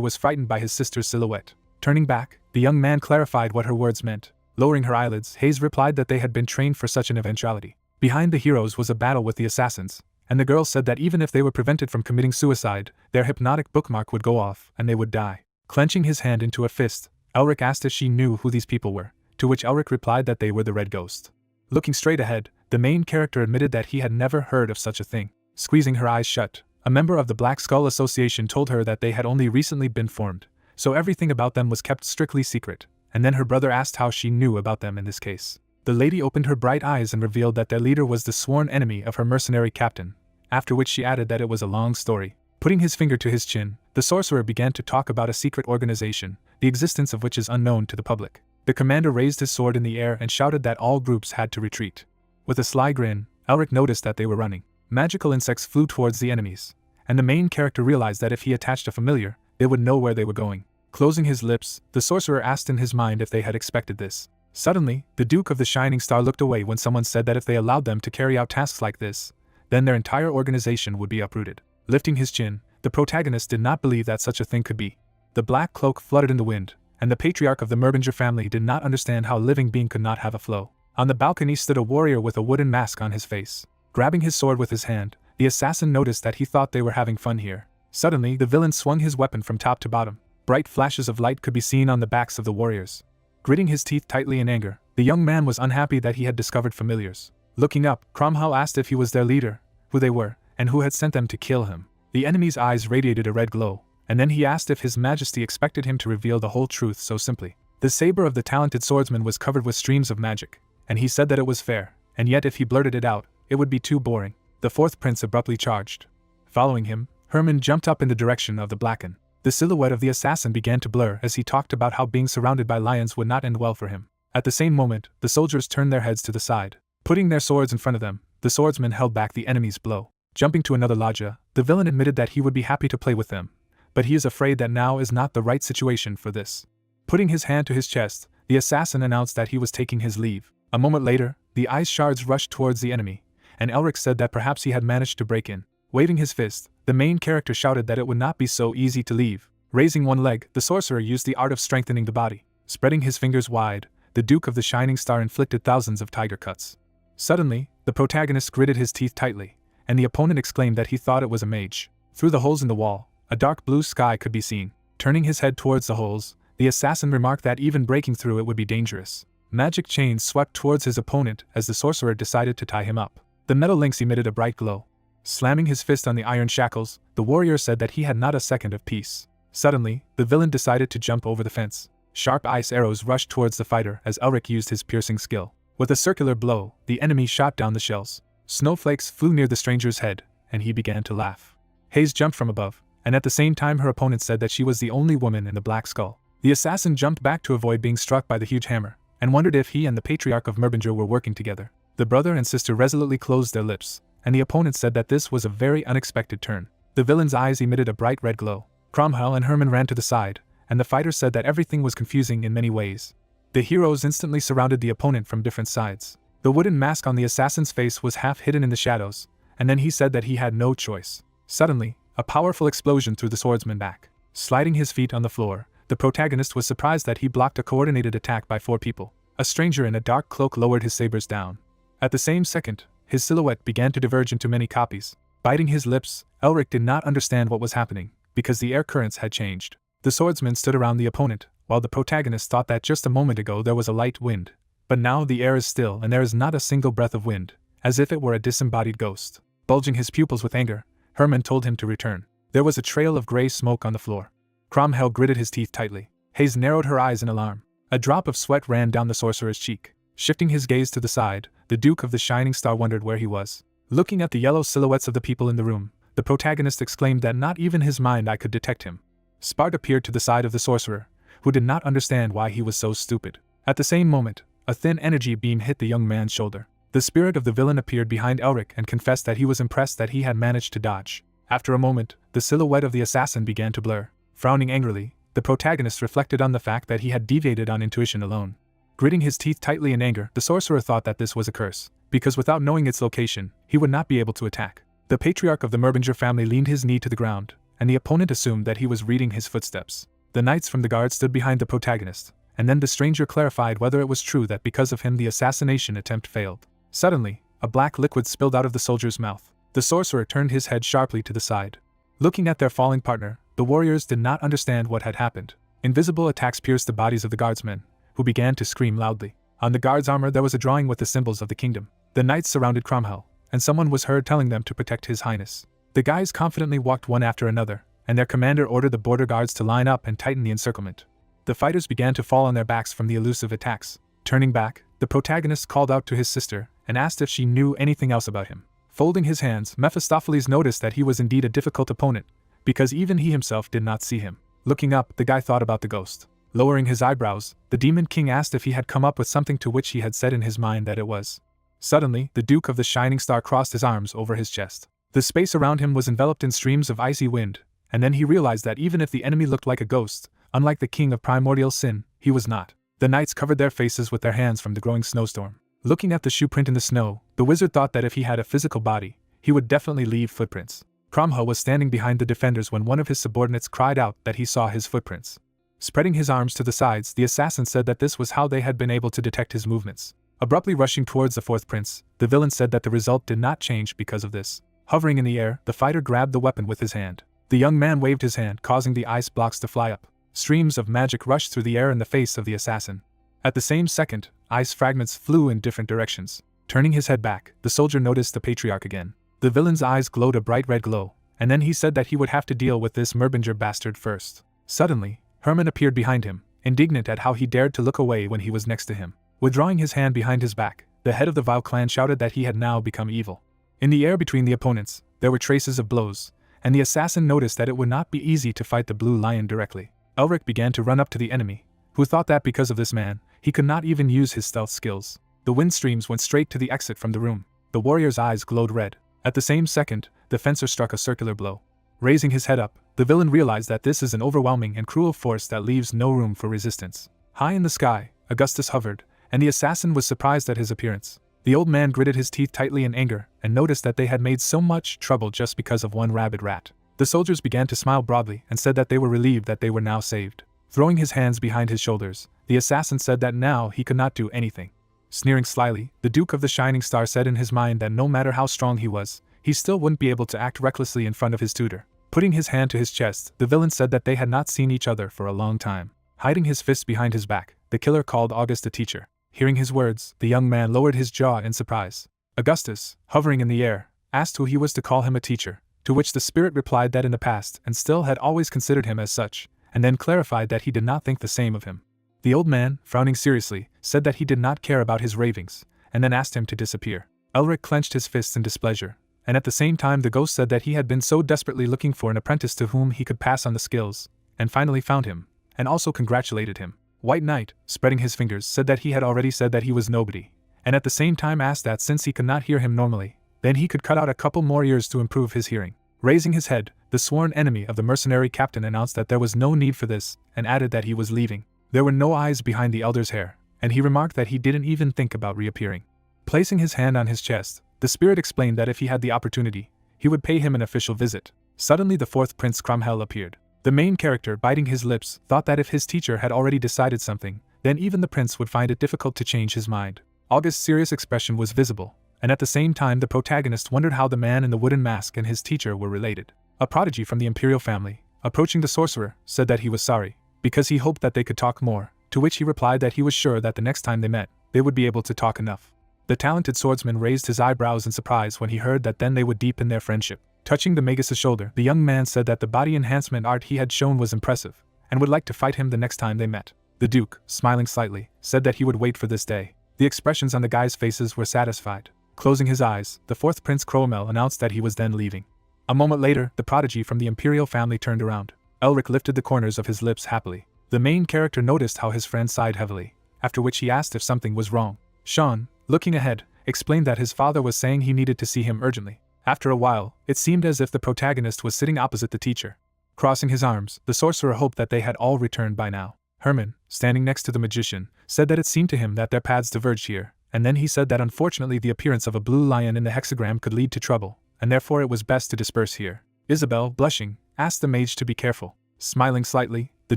was frightened by his sister's silhouette. Turning back, the young man clarified what her words meant. Lowering her eyelids, Hayes replied that they had been trained for such an eventuality. Behind the heroes was a battle with the assassins, and the girl said that even if they were prevented from committing suicide, their hypnotic bookmark would go off and they would die. Clenching his hand into a fist, Elric asked if she knew who these people were, to which Elric replied that they were the Red Ghost. Looking straight ahead, the main character admitted that he had never heard of such a thing. Squeezing her eyes shut, a member of the Black Skull Association told her that they had only recently been formed, so everything about them was kept strictly secret, and then her brother asked how she knew about them in this case. The lady opened her bright eyes and revealed that their leader was the sworn enemy of her mercenary captain, after which she added that it was a long story. Putting his finger to his chin, the sorcerer began to talk about a secret organization, the existence of which is unknown to the public. The commander raised his sword in the air and shouted that all groups had to retreat. With a sly grin, Elric noticed that they were running. Magical insects flew towards the enemies, and the main character realized that if he attached a familiar, they would know where they were going. Closing his lips, the sorcerer asked in his mind if they had expected this. Suddenly, the Duke of the Shining Star looked away when someone said that if they allowed them to carry out tasks like this, then their entire organization would be uprooted. Lifting his chin, the protagonist did not believe that such a thing could be. The black cloak fluttered in the wind, and the patriarch of the Merbinger family did not understand how a living being could not have a flow. On the balcony stood a warrior with a wooden mask on his face. Grabbing his sword with his hand, the assassin noticed that he thought they were having fun here. Suddenly, the villain swung his weapon from top to bottom. Bright flashes of light could be seen on the backs of the warriors. Gritting his teeth tightly in anger, the young man was unhappy that he had discovered familiars. Looking up, Cromwell asked if he was their leader, who they were, and who had sent them to kill him. The enemy's eyes radiated a red glow, and then he asked if His Majesty expected him to reveal the whole truth so simply. The saber of the talented swordsman was covered with streams of magic, and he said that it was fair, and yet if he blurted it out, it would be too boring. The fourth prince abruptly charged. Following him, Herman jumped up in the direction of the Blacken. The silhouette of the assassin began to blur as he talked about how being surrounded by lions would not end well for him. At the same moment, the soldiers turned their heads to the side. Putting their swords in front of them, the swordsman held back the enemy's blow. Jumping to another lodgia, the villain admitted that he would be happy to play with them, but he is afraid that now is not the right situation for this. Putting his hand to his chest, the assassin announced that he was taking his leave. A moment later, the ice shards rushed towards the enemy, and Elric said that perhaps he had managed to break in. Waving his fist, the main character shouted that it would not be so easy to leave. Raising one leg, the sorcerer used the art of strengthening the body. Spreading his fingers wide, the Duke of the Shining Star inflicted thousands of tiger cuts. Suddenly, The protagonist gritted his teeth tightly, and the opponent exclaimed that he thought it was a mage. Through the holes in the wall, a dark blue sky could be seen. Turning his head towards the holes, the assassin remarked that even breaking through it would be dangerous. Magic chains swept towards his opponent as the sorcerer decided to tie him up. The metal links emitted a bright glow. Slamming his fist on the iron shackles, the warrior said that he had not a second of peace. Suddenly, the villain decided to jump over the fence. Sharp ice arrows rushed towards the fighter as Elric used his piercing skill. With a circular blow, the enemy shot down the shells. Snowflakes flew near the stranger's head, and he began to laugh. Hayes jumped from above, and at the same time her opponent said that she was the only woman in the Black Skull. The assassin jumped back to avoid being struck by the huge hammer, and wondered if he and the Patriarch of Mirbinger were working together. The brother and sister resolutely closed their lips, and the opponent said that this was a very unexpected turn. The villain's eyes emitted a bright red glow. Cromwell and Herman ran to the side, and the fighter said that everything was confusing in many ways. The heroes instantly surrounded the opponent from different sides. The wooden mask on the assassin's face was half hidden in the shadows, and then he said that he had no choice. Suddenly, a powerful explosion threw the swordsman back. Sliding his feet on the floor, the protagonist was surprised that he blocked a coordinated attack by 4 people. A stranger in a dark cloak lowered his sabers down. At the same second, his silhouette began to diverge into many copies. Biting his lips, Elric did not understand what was happening, because the air currents had changed. The swordsman stood around the opponent, while the protagonist thought that just a moment ago there was a light wind. But now the air is still and there is not a single breath of wind, as if it were a disembodied ghost. Bulging his pupils with anger, Herman told him to return. There was a trail of gray smoke on the floor. Cromwell gritted his teeth tightly. Hayes narrowed her eyes in alarm. A drop of sweat ran down the sorcerer's cheek. Shifting his gaze to the side, the Duke of the Shining Star wondered where he was. Looking at the yellow silhouettes of the people in the room, the protagonist exclaimed that not even his mind eye could detect him. Spart appeared to the side of the sorcerer, who did not understand why he was so stupid. At the same moment, a thin energy beam hit the young man's shoulder. The spirit of the villain appeared behind Elric and confessed that he was impressed that he had managed to dodge. After a moment, the silhouette of the assassin began to blur. Frowning angrily, the protagonist reflected on the fact that he had deviated on intuition alone. Gritting his teeth tightly in anger, the sorcerer thought that this was a curse, because without knowing its location, he would not be able to attack. The Patriarch of the Mirbinger family leaned his knee to the ground, and the opponent assumed that he was reading his footsteps. The knights from the guard stood behind the protagonist, and then the stranger clarified whether it was true that because of him the assassination attempt failed. Suddenly, a black liquid spilled out of the soldier's mouth. The sorcerer turned his head sharply to the side. Looking at their falling partner, the warriors did not understand what had happened. Invisible attacks pierced the bodies of the guardsmen, who began to scream loudly. On the guard's armor there was a drawing with the symbols of the kingdom. The knights surrounded Cromwell, and someone was heard telling them to protect his highness. The guys confidently walked one after another, and their commander ordered the border guards to line up and tighten the encirclement. The fighters began to fall on their backs from the elusive attacks. Turning back, the protagonist called out to his sister and asked if she knew anything else about him. Folding his hands, Mephistopheles noticed that he was indeed a difficult opponent, because even he himself did not see him. Looking up, the guy thought about the ghost. Lowering his eyebrows, the Demon King asked if he had come up with something, to which he had said in his mind that it was. Suddenly, the Duke of the Shining Star crossed his arms over his chest. The space around him was enveloped in streams of icy wind, and then he realized that even if the enemy looked like a ghost, unlike the king of primordial sin, he was not. The knights covered their faces with their hands from the growing snowstorm. Looking at the shoe print in the snow, the wizard thought that if he had a physical body, he would definitely leave footprints. Cromwell was standing behind the defenders when one of his subordinates cried out that he saw his footprints. Spreading his arms to the sides, the assassin said that this was how they had been able to detect his movements. Abruptly rushing towards the fourth prince, the villain said that the result did not change because of this. Hovering in the air, the fighter grabbed the weapon with his hand. The young man waved his hand, causing the ice blocks to fly up. Streams of magic rushed through the air in the face of the assassin. At the same second, ice fragments flew in different directions. Turning his head back, the soldier noticed the Patriarch again. The villain's eyes glowed a bright red glow, and then he said that he would have to deal with this Mirbinger bastard first. Suddenly, Herman appeared behind him, indignant at how he dared to look away when he was next to him. Withdrawing his hand behind his back, the head of the vile clan shouted that he had now become evil. In the air between the opponents, there were traces of blows, and the assassin noticed that it would not be easy to fight the Blue Lion directly. Elric began to run up to the enemy, who thought that because of this man, he could not even use his stealth skills. The wind streams went straight to the exit from the room. The warrior's eyes glowed red. At the same second, the fencer struck a circular blow. Raising his head up, the villain realized that this is an overwhelming and cruel force that leaves no room for resistance. High in the sky, Augustus hovered, and the assassin was surprised at his appearance. The old man gritted his teeth tightly in anger and noticed that they had made so much trouble just because of one rabid rat. The soldiers began to smile broadly and said that they were relieved that they were now saved. Throwing his hands behind his shoulders, the assassin said that now he could not do anything. Sneering slyly, the Duke of the Shining Star said in his mind that no matter how strong he was, he still wouldn't be able to act recklessly in front of his tutor. Putting his hand to his chest, the villain said that they had not seen each other for a long time. Hiding his fist behind his back, the killer called August a teacher. Hearing his words, the young man lowered his jaw in surprise. Augustus, hovering in the air, asked who he was to call him a teacher, to which the spirit replied that in the past and still had always considered him as such, and then clarified that he did not think the same of him. The old man, frowning seriously, said that he did not care about his ravings, and then asked him to disappear. Elric clenched his fists in displeasure, and at the same time the ghost said that he had been so desperately looking for an apprentice to whom he could pass on the skills, and finally found him, and also congratulated him. White Knight, spreading his fingers, said that he had already said that he was nobody, and at the same time asked that since he could not hear him normally, then he could cut out a couple more ears to improve his hearing. Raising his head, the sworn enemy of the mercenary captain announced that there was no need for this, and added that he was leaving. There were no eyes behind the elder's hair, and he remarked that he didn't even think about reappearing. Placing his hand on his chest, the spirit explained that if he had the opportunity, he would pay him an official visit. Suddenly the fourth Prince Cromwell appeared. The main character, biting his lips, thought that if his teacher had already decided something, then even the prince would find it difficult to change his mind. August's serious expression was visible, and at the same time the protagonist wondered how the man in the wooden mask and his teacher were related. A prodigy from the imperial family, approaching the sorcerer, said that he was sorry, because he hoped that they could talk more, to which he replied that he was sure that the next time they met, they would be able to talk enough. The talented swordsman raised his eyebrows in surprise when he heard that then they would deepen their friendship. Touching the Magus's shoulder, the young man said that the body enhancement art he had shown was impressive, and would like to fight him the next time they met. The Duke, smiling slightly, said that he would wait for this day. The expressions on the guys' faces were satisfied. Closing his eyes, the fourth Prince Cromwell announced that he was then leaving. A moment later, the prodigy from the imperial family turned around. Elric lifted the corners of his lips happily. The main character noticed how his friend sighed heavily, after which he asked if something was wrong. Sean, looking ahead, explained that his father was saying he needed to see him urgently. After a while, it seemed as if the protagonist was sitting opposite the teacher. Crossing his arms, the sorcerer hoped that they had all returned by now. Herman, standing next to the magician, said that it seemed to him that their paths diverged here, and then he said that unfortunately the appearance of a blue lion in the hexagram could lead to trouble, and therefore it was best to disperse here. Isabel, blushing, asked the mage to be careful. Smiling slightly, the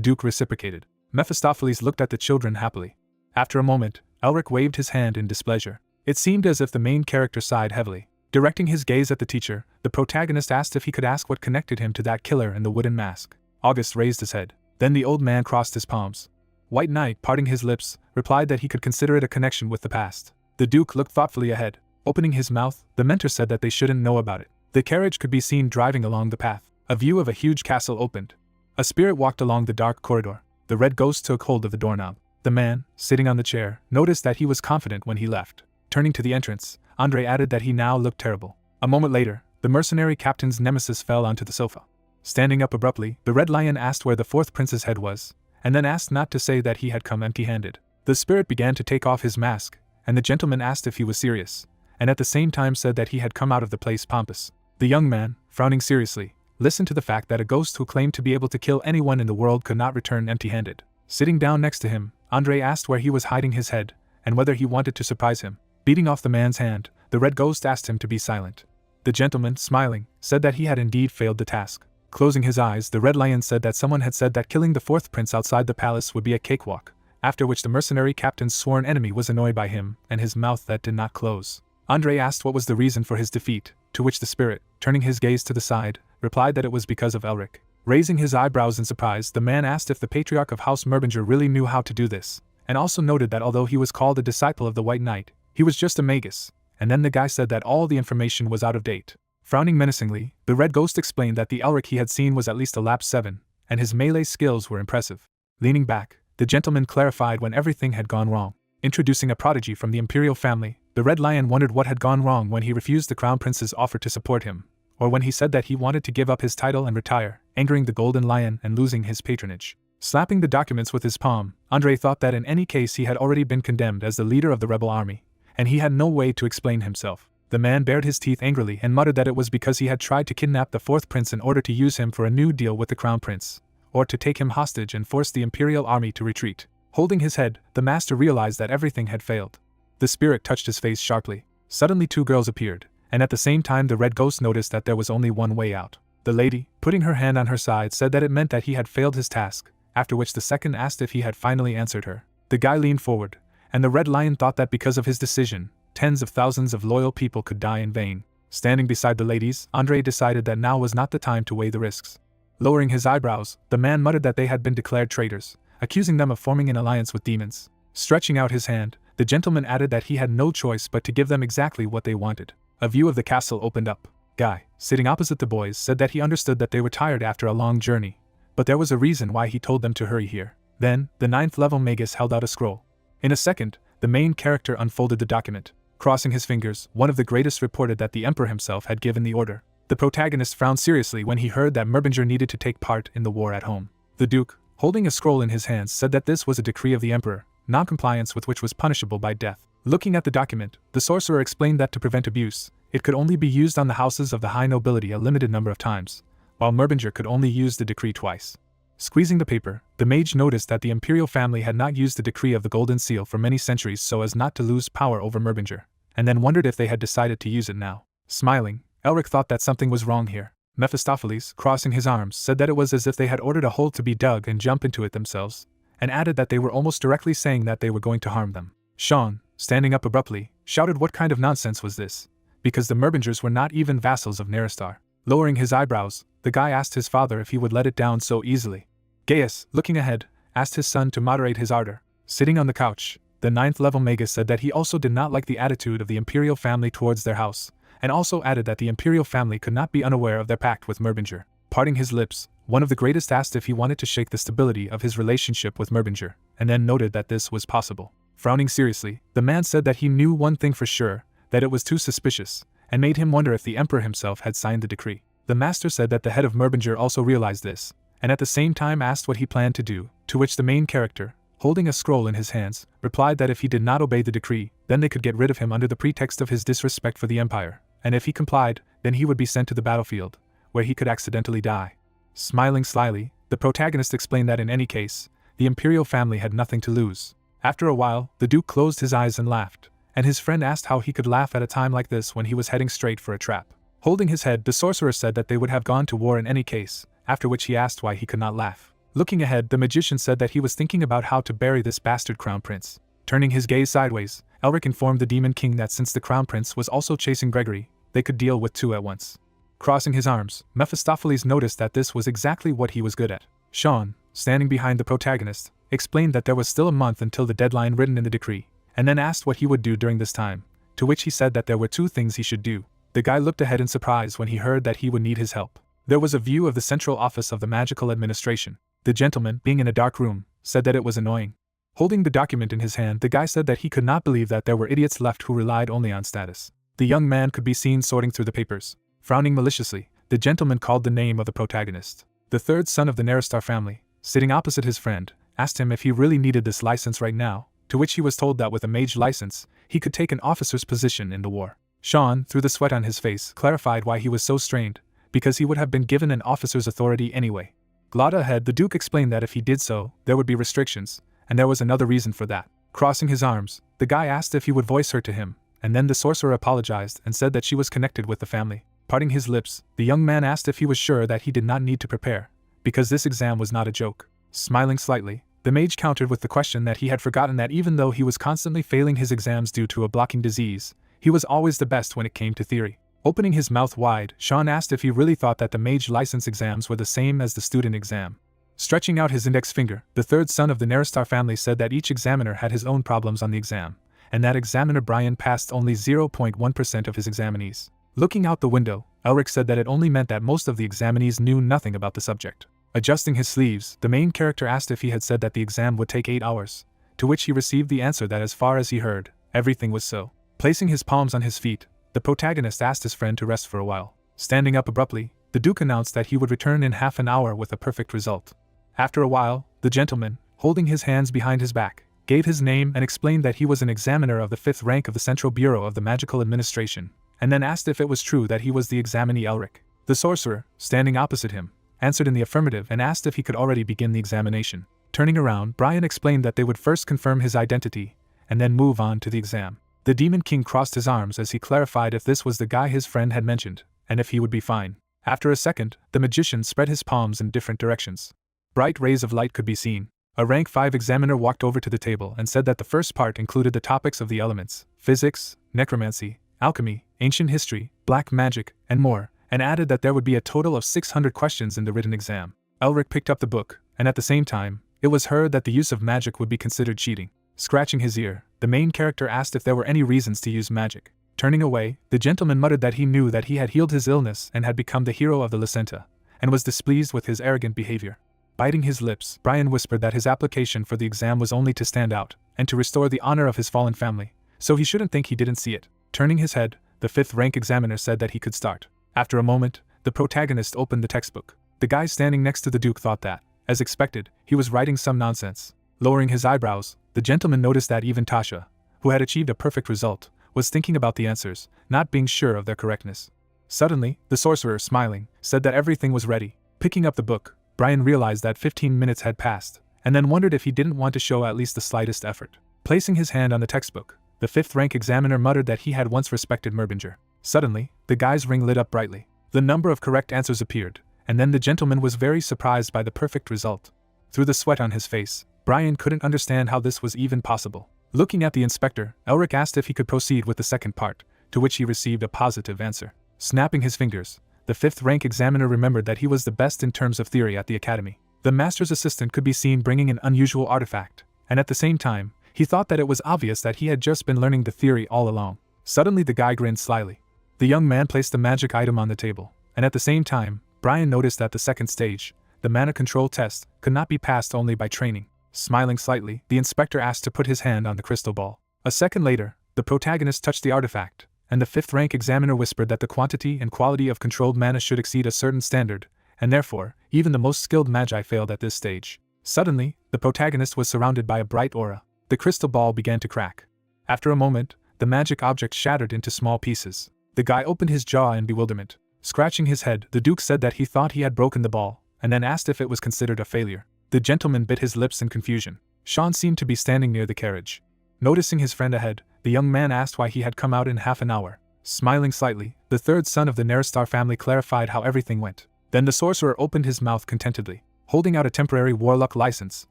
Duke reciprocated. Mephistopheles looked at the children happily. After a moment, Elric waved his hand in displeasure. It seemed as if the main character sighed heavily. Directing his gaze at the teacher, the protagonist asked if he could ask what connected him to that killer in the wooden mask. August raised his head. Then the old man crossed his palms. White Knight, parting his lips, replied that he could consider it a connection with the past. The Duke looked thoughtfully ahead. Opening his mouth, the mentor said that they shouldn't know about it. The carriage could be seen driving along the path. A view of a huge castle opened. A spirit walked along the dark corridor. The red ghost took hold of the doorknob. The man, sitting on the chair, noticed that he was confident when he left. Turning to the entrance, Andre added that he now looked terrible. A moment later, the mercenary captain's nemesis fell onto the sofa. Standing up abruptly, the Red Lion asked where the fourth prince's head was, and then asked not to say that he had come empty-handed. The spirit began to take off his mask, and the gentleman asked if he was serious, and at the same time said that he had come out of the place pompous. The young man, frowning seriously, listened to the fact that a ghost who claimed to be able to kill anyone in the world could not return empty-handed. Sitting down next to him, Andre asked where he was hiding his head, and whether he wanted to surprise him. Beating off the man's hand, the red ghost asked him to be silent. The gentleman, smiling, said that he had indeed failed the task. Closing his eyes, the Red Lion said that someone had said that killing the fourth prince outside the palace would be a cakewalk, after which the mercenary captain's sworn enemy was annoyed by him and his mouth that did not close. Andre asked what was the reason for his defeat, to which the spirit, turning his gaze to the side, replied that it was because of Elric. Raising his eyebrows in surprise, the man asked if the patriarch of House Merbinger really knew how to do this, and also noted that although he was called a disciple of the White Knight, he was just a magus, and then the guy said that all the information was out of date. Frowning menacingly, the red ghost explained that the Elric he had seen was at least a lap 7, and his melee skills were impressive. Leaning back, the gentleman clarified when everything had gone wrong. Introducing a prodigy from the imperial family, the Red Lion wondered what had gone wrong when he refused the crown prince's offer to support him, or when he said that he wanted to give up his title and retire, angering the Golden Lion and losing his patronage. Slapping the documents with his palm, Andre thought that in any case he had already been condemned as the leader of the rebel army, and he had no way to explain himself. The man bared his teeth angrily and muttered that it was because he had tried to kidnap the fourth prince in order to use him for a new deal with the crown prince, or to take him hostage and force the imperial army to retreat. Holding his head, the master realized that everything had failed. The spirit touched his face sharply. Suddenly 2 girls appeared, and at the same time the red ghost noticed that there was only one way out. The lady, putting her hand on her side, said that it meant that he had failed his task, after which the second asked if he had finally answered her. The guy leaned forward, And the Red Lion thought that because of his decision, tens of thousands of loyal people could die in vain. Standing beside the ladies, Andre decided that now was not the time to weigh the risks. Lowering his eyebrows, the man muttered that they had been declared traitors, accusing them of forming an alliance with demons. Stretching out his hand, the gentleman added that he had no choice but to give them exactly what they wanted. A view of the castle opened up. Guy, sitting opposite the boys, said that he understood that they were tired after a long journey, but there was a reason why he told them to hurry here. Then, the 9th level magus held out a scroll. In a second, the main character unfolded the document. Crossing his fingers, one of the greatest reported that the emperor himself had given the order. The protagonist frowned seriously when he heard that Merbinger needed to take part in the war at home. The duke, holding a scroll in his hands, said that this was a decree of the emperor, non-compliance with which was punishable by death. Looking at the document, the sorcerer explained that to prevent abuse, it could only be used on the houses of the high nobility a limited number of times, while Merbinger could only use the decree twice. Squeezing the paper, the mage noticed that the imperial family had not used the decree of the golden seal for many centuries so as not to lose power over Merbinger, and then wondered if they had decided to use it now. Smiling, Elric thought that something was wrong here. Mephistopheles, crossing his arms, said that it was as if they had ordered a hole to be dug and jump into it themselves, and added that they were almost directly saying that they were going to harm them. Sean, standing up abruptly, shouted what kind of nonsense was this, because the Merbingers were not even vassals of Neristar. Lowering his eyebrows, the guy asked his father if he would let it down so easily. Gaius, looking ahead, asked his son to moderate his ardor. Sitting on the couch, the 9th level magus said that he also did not like the attitude of the imperial family towards their house, and also added that the imperial family could not be unaware of their pact with Merbinger. Parting his lips, one of the greatest asked if he wanted to shake the stability of his relationship with Merbinger, and then noted that this was possible. Frowning seriously, the man said that he knew one thing for sure, that it was too suspicious, and made him wonder if the emperor himself had signed the decree. The master said that the head of Merbinger also realized this, and at the same time asked what he planned to do, to which the main character, holding a scroll in his hands, replied that if he did not obey the decree, then they could get rid of him under the pretext of his disrespect for the empire, and if he complied, then he would be sent to the battlefield, where he could accidentally die. Smiling slyly, the protagonist explained that in any case, the imperial family had nothing to lose. After a while, the duke closed his eyes and laughed, and his friend asked how he could laugh at a time like this when he was heading straight for a trap. Holding his head, the sorcerer said that they would have gone to war in any case, after which he asked why he could not laugh. Looking ahead, the magician said that he was thinking about how to bury this bastard crown prince. Turning his gaze sideways, Elric informed the demon king that since the crown prince was also chasing Gregory, they could deal with two at once. Crossing his arms, Mephistopheles noticed that this was exactly what he was good at. Sean, standing behind the protagonist, explained that there was still a month until the deadline written in the decree, and then asked what he would do during this time, to which he said that there were two things he should do. The guy looked ahead in surprise when he heard that he would need his help. There was a view of the central office of the magical administration. The gentleman, being in a dark room, said that it was annoying. Holding the document in his hand, the guy said that he could not believe that there were idiots left who relied only on status. The young man could be seen sorting through the papers. Frowning maliciously, the gentleman called the name of the protagonist. The third son of the Neristar family, sitting opposite his friend, asked him if he really needed this license right now, to which he was told that with a mage license, he could take an officer's position in the war. Sean, through the sweat on his face, clarified why he was so strained, because he would have been given an officer's authority anyway. Glad ahead, the duke explained that if he did so, there would be restrictions, and there was another reason for that. Crossing his arms, the guy asked if he would voice her to him, and then the sorcerer apologized and said that she was connected with the family. Parting his lips, the young man asked if he was sure that he did not need to prepare, because this exam was not a joke. Smiling slightly, the mage countered with the question that he had forgotten that even though he was constantly failing his exams due to a blocking disease, he was always the best when it came to theory. Opening his mouth wide, Sean asked if he really thought that the mage license exams were the same as the student exam. Stretching out his index finger, the third son of the Neristar family said that each examiner had his own problems on the exam, and that examiner Brian passed only 0.1% of his examinees. Looking out the window, Elric said that it only meant that most of the examinees knew nothing about the subject. Adjusting his sleeves, the main character asked if he had said that the exam would take 8 hours, to which he received the answer that as far as he heard, everything was so. Placing his palms on his feet, the protagonist asked his friend to rest for a while. Standing up abruptly, the duke announced that he would return in half an hour with a perfect result. After a while, the gentleman, holding his hands behind his back, gave his name and explained that he was an examiner of the 5th rank of the Central Bureau of the Magical Administration, and then asked if it was true that he was the examinee Elric. The sorcerer, standing opposite him, answered in the affirmative and asked if he could already begin the examination. Turning around, Brian explained that they would first confirm his identity, and then move on to the exam. The Demon King crossed his arms as he clarified if this was the guy his friend had mentioned, and if he would be fine. After a second, the magician spread his palms in different directions. Bright rays of light could be seen. A rank 5 examiner walked over to the table and said that the first part included the topics of the elements, physics, necromancy, alchemy, ancient history, black magic, and more, and added that there would be a total of 600 questions in the written exam. Elric picked up the book, and at the same time, it was heard that the use of magic would be considered cheating. Scratching his ear, the main character asked if there were any reasons to use magic. Turning away, the gentleman muttered that he knew that he had healed his illness and had become the hero of the Lacenta, and was displeased with his arrogant behavior. Biting his lips, Brian whispered that his application for the exam was only to stand out, and to restore the honor of his fallen family, so he shouldn't think he didn't see it. Turning his head, the 5th rank examiner said that he could start. After a moment, the protagonist opened the textbook. The guy standing next to the Duke thought that, as expected, he was writing some nonsense. Lowering his eyebrows, the gentleman noticed that even Tasha, who had achieved a perfect result, was thinking about the answers, not being sure of their correctness. Suddenly, the sorcerer, smiling, said that everything was ready. Picking up the book, Brian realized that 15 minutes had passed, and then wondered if he didn't want to show at least the slightest effort. Placing his hand on the textbook, the 5th rank examiner muttered that he had once respected Merbinger. Suddenly, the guy's ring lit up brightly. The number of correct answers appeared, and then the gentleman was very surprised by the perfect result. Through the sweat on his face, Brian couldn't understand how this was even possible. Looking at the inspector, Elric asked if he could proceed with the second part, to which he received a positive answer. Snapping his fingers, the 5th rank examiner remembered that he was the best in terms of theory at the academy. The master's assistant could be seen bringing an unusual artifact, and at the same time, he thought that it was obvious that he had just been learning the theory all along. Suddenly the guy grinned slyly. The young man placed the magic item on the table, and at the same time, Brian noticed that the second stage, the mana control test, could not be passed only by training. Smiling slightly, the inspector asked to put his hand on the crystal ball. A second later, the protagonist touched the artifact, and the 5th rank examiner whispered that the quantity and quality of controlled mana should exceed a certain standard, and therefore, even the most skilled magi failed at this stage. Suddenly, the protagonist was surrounded by a bright aura. The crystal ball began to crack. After a moment, the magic object shattered into small pieces. The guy opened his jaw in bewilderment. Scratching his head, the Duke said that he thought he had broken the ball, and then asked if it was considered a failure. The gentleman bit his lips in confusion. Sean seemed to be standing near the carriage. Noticing his friend ahead, the young man asked why he had come out in half an hour. Smiling slightly, the 3rd son of the Neristar family clarified how everything went. Then the sorcerer opened his mouth contentedly. Holding out a temporary warlock license,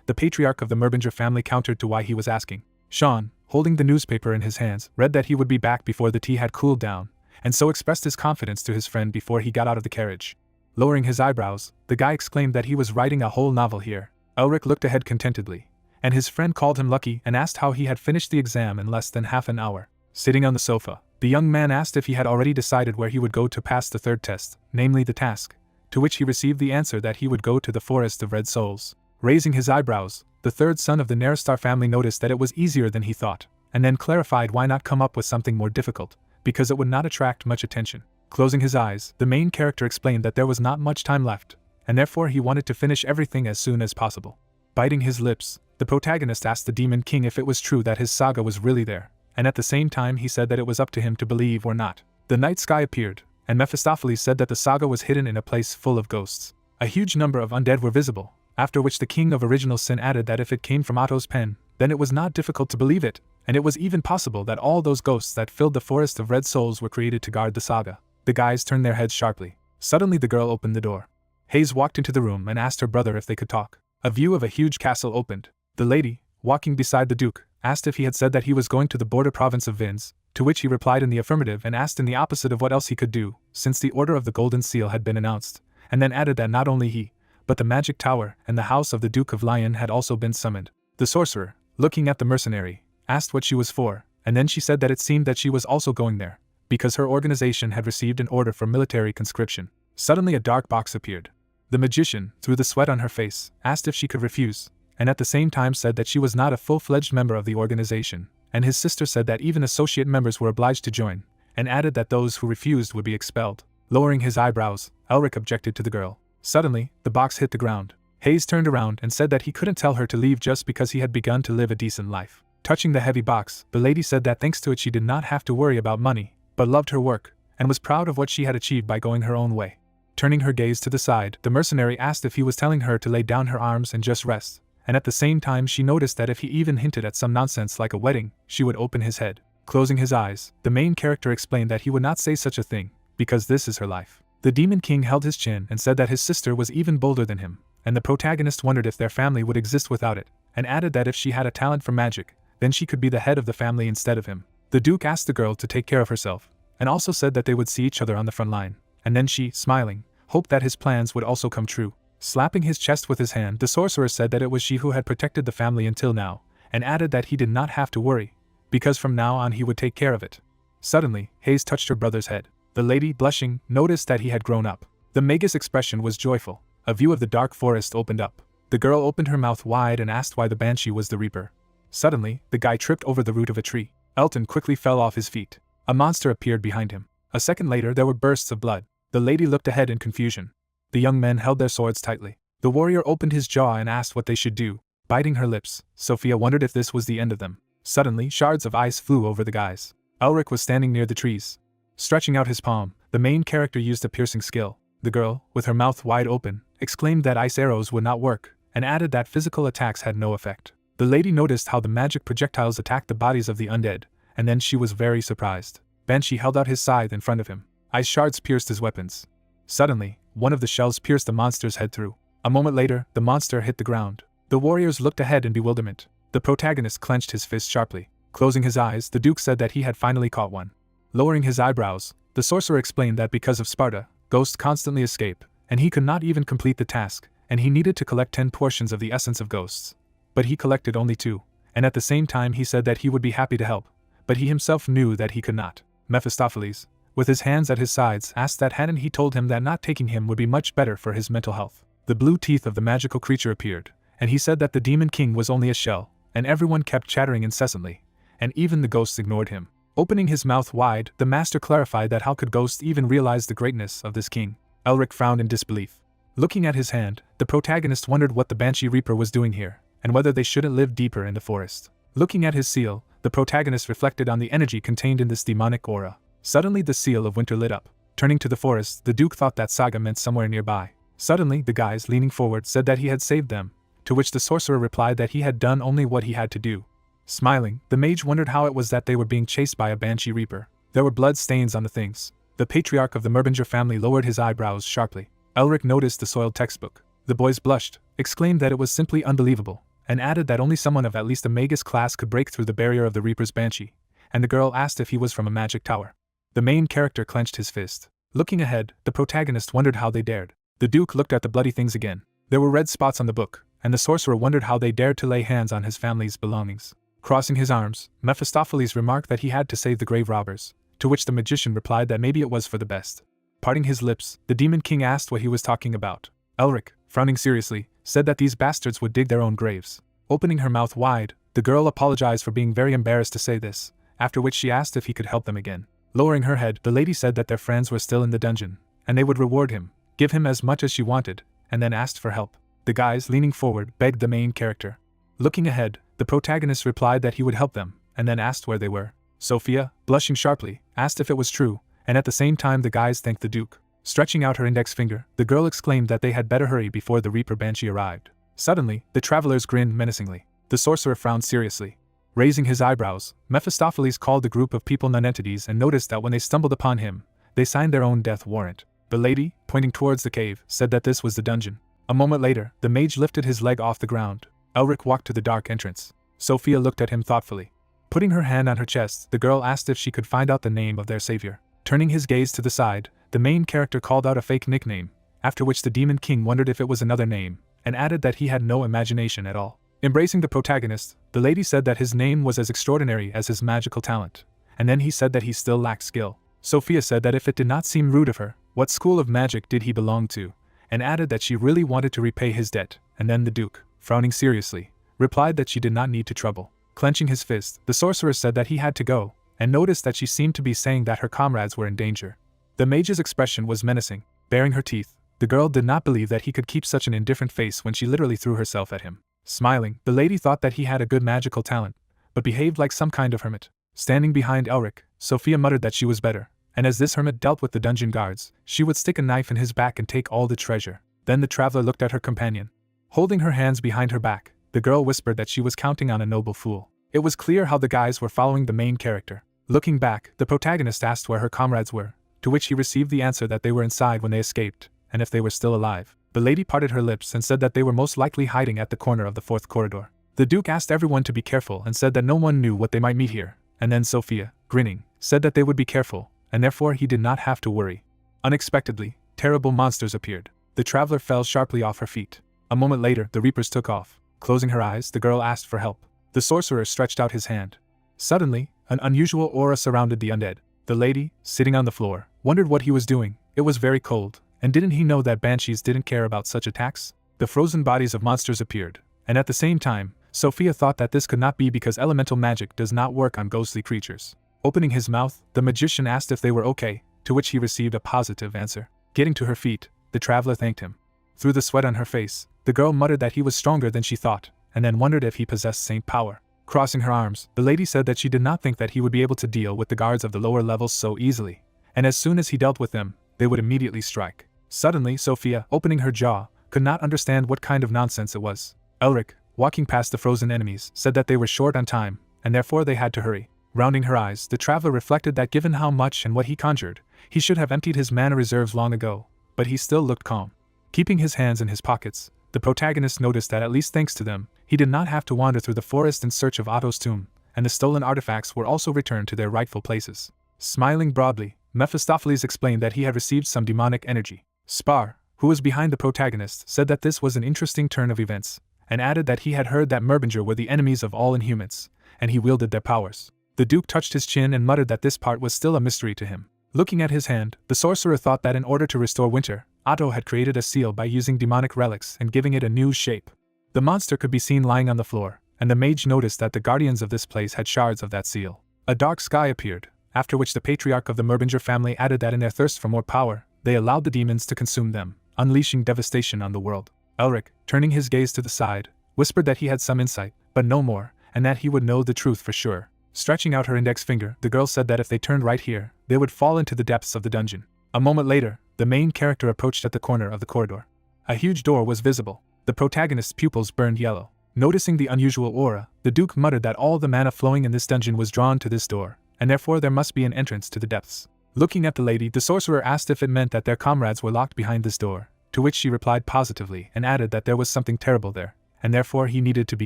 the patriarch of the Merbinger family countered to why he was asking. Sean, holding the newspaper in his hands, read that he would be back before the tea had cooled down, and so expressed his confidence to his friend before he got out of the carriage. Lowering his eyebrows, the guy exclaimed that he was writing a whole novel here. Elric looked ahead contentedly, and his friend called him lucky and asked how he had finished the exam in less than half an hour. Sitting on the sofa, the young man asked if he had already decided where he would go to pass the third test, namely the task, to which he received the answer that he would go to the Forest of Red Souls. Raising his eyebrows, the 3rd son of the Neristar family noticed that it was easier than he thought, and then clarified why not come up with something more difficult, because it would not attract much attention. Closing his eyes, the main character explained that there was not much time left, and therefore he wanted to finish everything as soon as possible. Biting his lips, the protagonist asked the Demon King if it was true that his saga was really there, and at the same time he said that it was up to him to believe or not. The night sky appeared, and Mephistopheles said that the saga was hidden in a place full of ghosts. A huge number of undead were visible, after which the King of Original Sin added that if it came from Otto's pen, then it was not difficult to believe it, and it was even possible that all those ghosts that filled the Forest of Red Souls were created to guard the saga. The guys turned their heads sharply. Suddenly the girl opened the door. Hayes walked into the room and asked her brother if they could talk. A view of a huge castle opened. The lady, walking beside the Duke, asked if he had said that he was going to the border province of Vins, to which he replied in the affirmative and asked in the opposite of what else he could do, since the Order of the Golden Seal had been announced, and then added that not only he, but the Magic Tower and the house of the Duke of Lion had also been summoned. The sorcerer, looking at the mercenary, asked what she was for, and then she said that it seemed that she was also going there, because her organization had received an order for military conscription. Suddenly a dark box appeared. The magician, through the sweat on her face, asked if she could refuse, and at the same time said that she was not a full-fledged member of the organization, and his sister said that even associate members were obliged to join, and added that those who refused would be expelled. Lowering his eyebrows, Elric objected to the girl. Suddenly, the box hit the ground. Hayes turned around and said that he couldn't tell her to leave just because he had begun to live a decent life. Touching the heavy box, the lady said that thanks to it she did not have to worry about money, but loved her work, and was proud of what she had achieved by going her own way. Turning her gaze to the side, the mercenary asked if he was telling her to lay down her arms and just rest, and at the same time she noticed that if he even hinted at some nonsense like a wedding, she would open his head. Closing his eyes, the main character explained that he would not say such a thing, because this is her life. The Demon King held his chin and said that his sister was even bolder than him, and the protagonist wondered if their family would exist without it, and added that if she had a talent for magic, then she could be the head of the family instead of him. The Duke asked the girl to take care of herself, and also said that they would see each other on the front line, and then she, smiling, hoped that his plans would also come true. Slapping his chest with his hand, the sorcerer said that it was she who had protected the family until now, and added that he did not have to worry, because from now on he would take care of it. Suddenly, Hayes touched her brother's head. The lady, blushing, noticed that he had grown up. The magus expression was joyful. A view of the dark forest opened up. The girl opened her mouth wide and asked why the banshee was the reaper. Suddenly, the guy tripped over the root of a tree. Elton quickly fell off his feet. A monster appeared behind him. A second later there were bursts of blood. The lady looked ahead in confusion. The young men held their swords tightly. The warrior opened his jaw and asked what they should do. Biting her lips, Sophia wondered if this was the end of them. Suddenly, shards of ice flew over the guys. Elric was standing near the trees. Stretching out his palm, the main character used a piercing skill. The girl, with her mouth wide open, exclaimed that ice arrows would not work, and added that physical attacks had no effect. The lady noticed how the magic projectiles attacked the bodies of the undead, and then she was very surprised. Banshee held out his scythe in front of him. Ice shards pierced his weapons. Suddenly, one of the shells pierced the monster's head through. A moment later, the monster hit the ground. The warriors looked ahead in bewilderment. The protagonist clenched his fist sharply. Closing his eyes, the Duke said that he had finally caught one. Lowering his eyebrows, the sorcerer explained that because of Sparta, ghosts constantly escape, and he could not even complete the task, and he needed to collect 10 portions of the essence of ghosts. But he collected only 2, and at the same time he said that he would be happy to help, but he himself knew that he could not. Mephistopheles, with his hands at his sides, asked that Hanan. He told him that not taking him would be much better for his mental health. The blue teeth of the magical creature appeared, and he said that the Demon King was only a shell, and everyone kept chattering incessantly, and even the ghosts ignored him. Opening his mouth wide, the master clarified that how could ghosts even realize the greatness of this king. Elric frowned in disbelief. Looking at his hand, the protagonist wondered what the Banshee Reaper was doing here, and whether they shouldn't live deeper in the forest. Looking at his seal, the protagonist reflected on the energy contained in this demonic aura. Suddenly the seal of winter lit up. Turning to the forest, the Duke thought that Saga meant somewhere nearby. Suddenly, the guys leaning forward said that he had saved them, to which the sorcerer replied that he had done only what he had to do. Smiling, the mage wondered how it was that they were being chased by a Banshee Reaper. There were blood stains on the things. The patriarch of the Merbinger family lowered his eyebrows sharply. Elric noticed the soiled textbook. The boys blushed, exclaimed that it was simply unbelievable, and added that only someone of at least a magus class could break through the barrier of the Reaper's Banshee, and the girl asked if he was from a magic tower. The main character clenched his fist. Looking ahead, the protagonist wondered how they dared. The Duke looked at the bloody things again. There were red spots on the book, and the sorcerer wondered how they dared to lay hands on his family's belongings. Crossing his arms, Mephistopheles remarked that he had to save the grave robbers, to which the magician replied that maybe it was for the best. Parting his lips, the Demon King asked what he was talking about. Elric, frowning seriously, said that these bastards would dig their own graves. Opening her mouth wide, the girl apologized for being very embarrassed to say this, after which she asked if he could help them again. Lowering her head, the lady said that their friends were still in the dungeon, and they would reward him, give him as much as she wanted, and then asked for help. The guys, leaning forward, begged the main character. Looking ahead, the protagonist replied that he would help them, and then asked where they were. Sophia, blushing sharply, asked if it was true, and at the same time the guys thanked the Duke. Stretching out her index finger, the girl exclaimed that they had better hurry before the Reaper Banshee arrived. Suddenly, the travelers grinned menacingly. The sorcerer frowned seriously. Raising his eyebrows, Mephistopheles called the group of people non-entities and noticed that when they stumbled upon him, they signed their own death warrant. The lady, pointing towards the cave, said that this was the dungeon. A moment later, the mage lifted his leg off the ground. Elric walked to the dark entrance. Sophia looked at him thoughtfully. Putting her hand on her chest, the girl asked if she could find out the name of their savior. Turning his gaze to the side, the main character called out a fake nickname, after which the Demon King wondered if it was another name, and added that he had no imagination at all. Embracing the protagonist, the lady said that his name was as extraordinary as his magical talent, and then he said that he still lacked skill. Sophia said that if it did not seem rude of her, what school of magic did he belong to, and added that she really wanted to repay his debt, and then the Duke, frowning seriously, replied that she did not need to trouble. Clenching his fist, the sorcerer said that he had to go, and noticed that she seemed to be saying that her comrades were in danger. The mage's expression was menacing. Baring her teeth, the girl did not believe that he could keep such an indifferent face when she literally threw herself at him. Smiling, the lady thought that he had a good magical talent, but behaved like some kind of hermit. Standing behind Elric, Sophia muttered that she was better, and as this hermit dealt with the dungeon guards, she would stick a knife in his back and take all the treasure. Then the traveler looked at her companion. Holding her hands behind her back, the girl whispered that she was counting on a noble fool. It was clear how the guys were following the main character. Looking back, the protagonist asked where her comrades were, to which he received the answer that they were inside when they escaped, and if they were still alive. The lady parted her lips and said that they were most likely hiding at the corner of the fourth corridor. The Duke asked everyone to be careful and said that no one knew what they might meet here, and then Sophia, grinning, said that they would be careful, and therefore he did not have to worry. Unexpectedly, terrible monsters appeared. The traveler fell sharply off her feet. A moment later, the reapers took off. Closing her eyes, the girl asked for help. The sorcerer stretched out his hand. Suddenly, an unusual aura surrounded the undead. The lady, sitting on the floor, wondered what he was doing. It was very cold, and didn't he know that banshees didn't care about such attacks? The frozen bodies of monsters appeared, and at the same time, Sophia thought that this could not be because elemental magic does not work on ghostly creatures. Opening his mouth, the magician asked if they were okay, to which he received a positive answer. Getting to her feet, the traveler thanked him. Through the sweat on her face, the girl muttered that he was stronger than she thought, and then wondered if he possessed saint power. Crossing her arms, the lady said that she did not think that he would be able to deal with the guards of the lower levels so easily, and as soon as he dealt with them, they would immediately strike. Suddenly, Sophia, opening her jaw, could not understand what kind of nonsense it was. Elric, walking past the frozen enemies, said that they were short on time, and therefore they had to hurry. Rounding her eyes, the traveler reflected that given how much and what he conjured, he should have emptied his mana reserves long ago, but he still looked calm. Keeping his hands in his pockets, the protagonist noticed that at least thanks to them, he did not have to wander through the forest in search of Otto's tomb, and the stolen artifacts were also returned to their rightful places. Smiling broadly, Mephistopheles explained that he had received some demonic energy. Spar, who was behind the protagonist, said that this was an interesting turn of events, and added that he had heard that Merbinger were the enemies of all inhumans, and he wielded their powers. The Duke touched his chin and muttered that this part was still a mystery to him. Looking at his hand, the sorcerer thought that in order to restore winter, Otto had created a seal by using demonic relics and giving it a new shape. The monster could be seen lying on the floor, and the mage noticed that the guardians of this place had shards of that seal. A dark sky appeared, after which the patriarch of the Merbinger family added that in their thirst for more power, they allowed the demons to consume them, unleashing devastation on the world. Elric, turning his gaze to the side, whispered that he had some insight, but no more, and that he would know the truth for sure. Stretching out her index finger, the girl said that if they turned right here, they would fall into the depths of the dungeon. A moment later, the main character approached at the corner of the corridor. A huge door was visible. The protagonist's pupils burned yellow. Noticing the unusual aura, the Duke muttered that all the mana flowing in this dungeon was drawn to this door, and therefore there must be an entrance to the depths. Looking at the lady, the sorcerer asked if it meant that their comrades were locked behind this door, to which she replied positively and added that there was something terrible there, and therefore he needed to be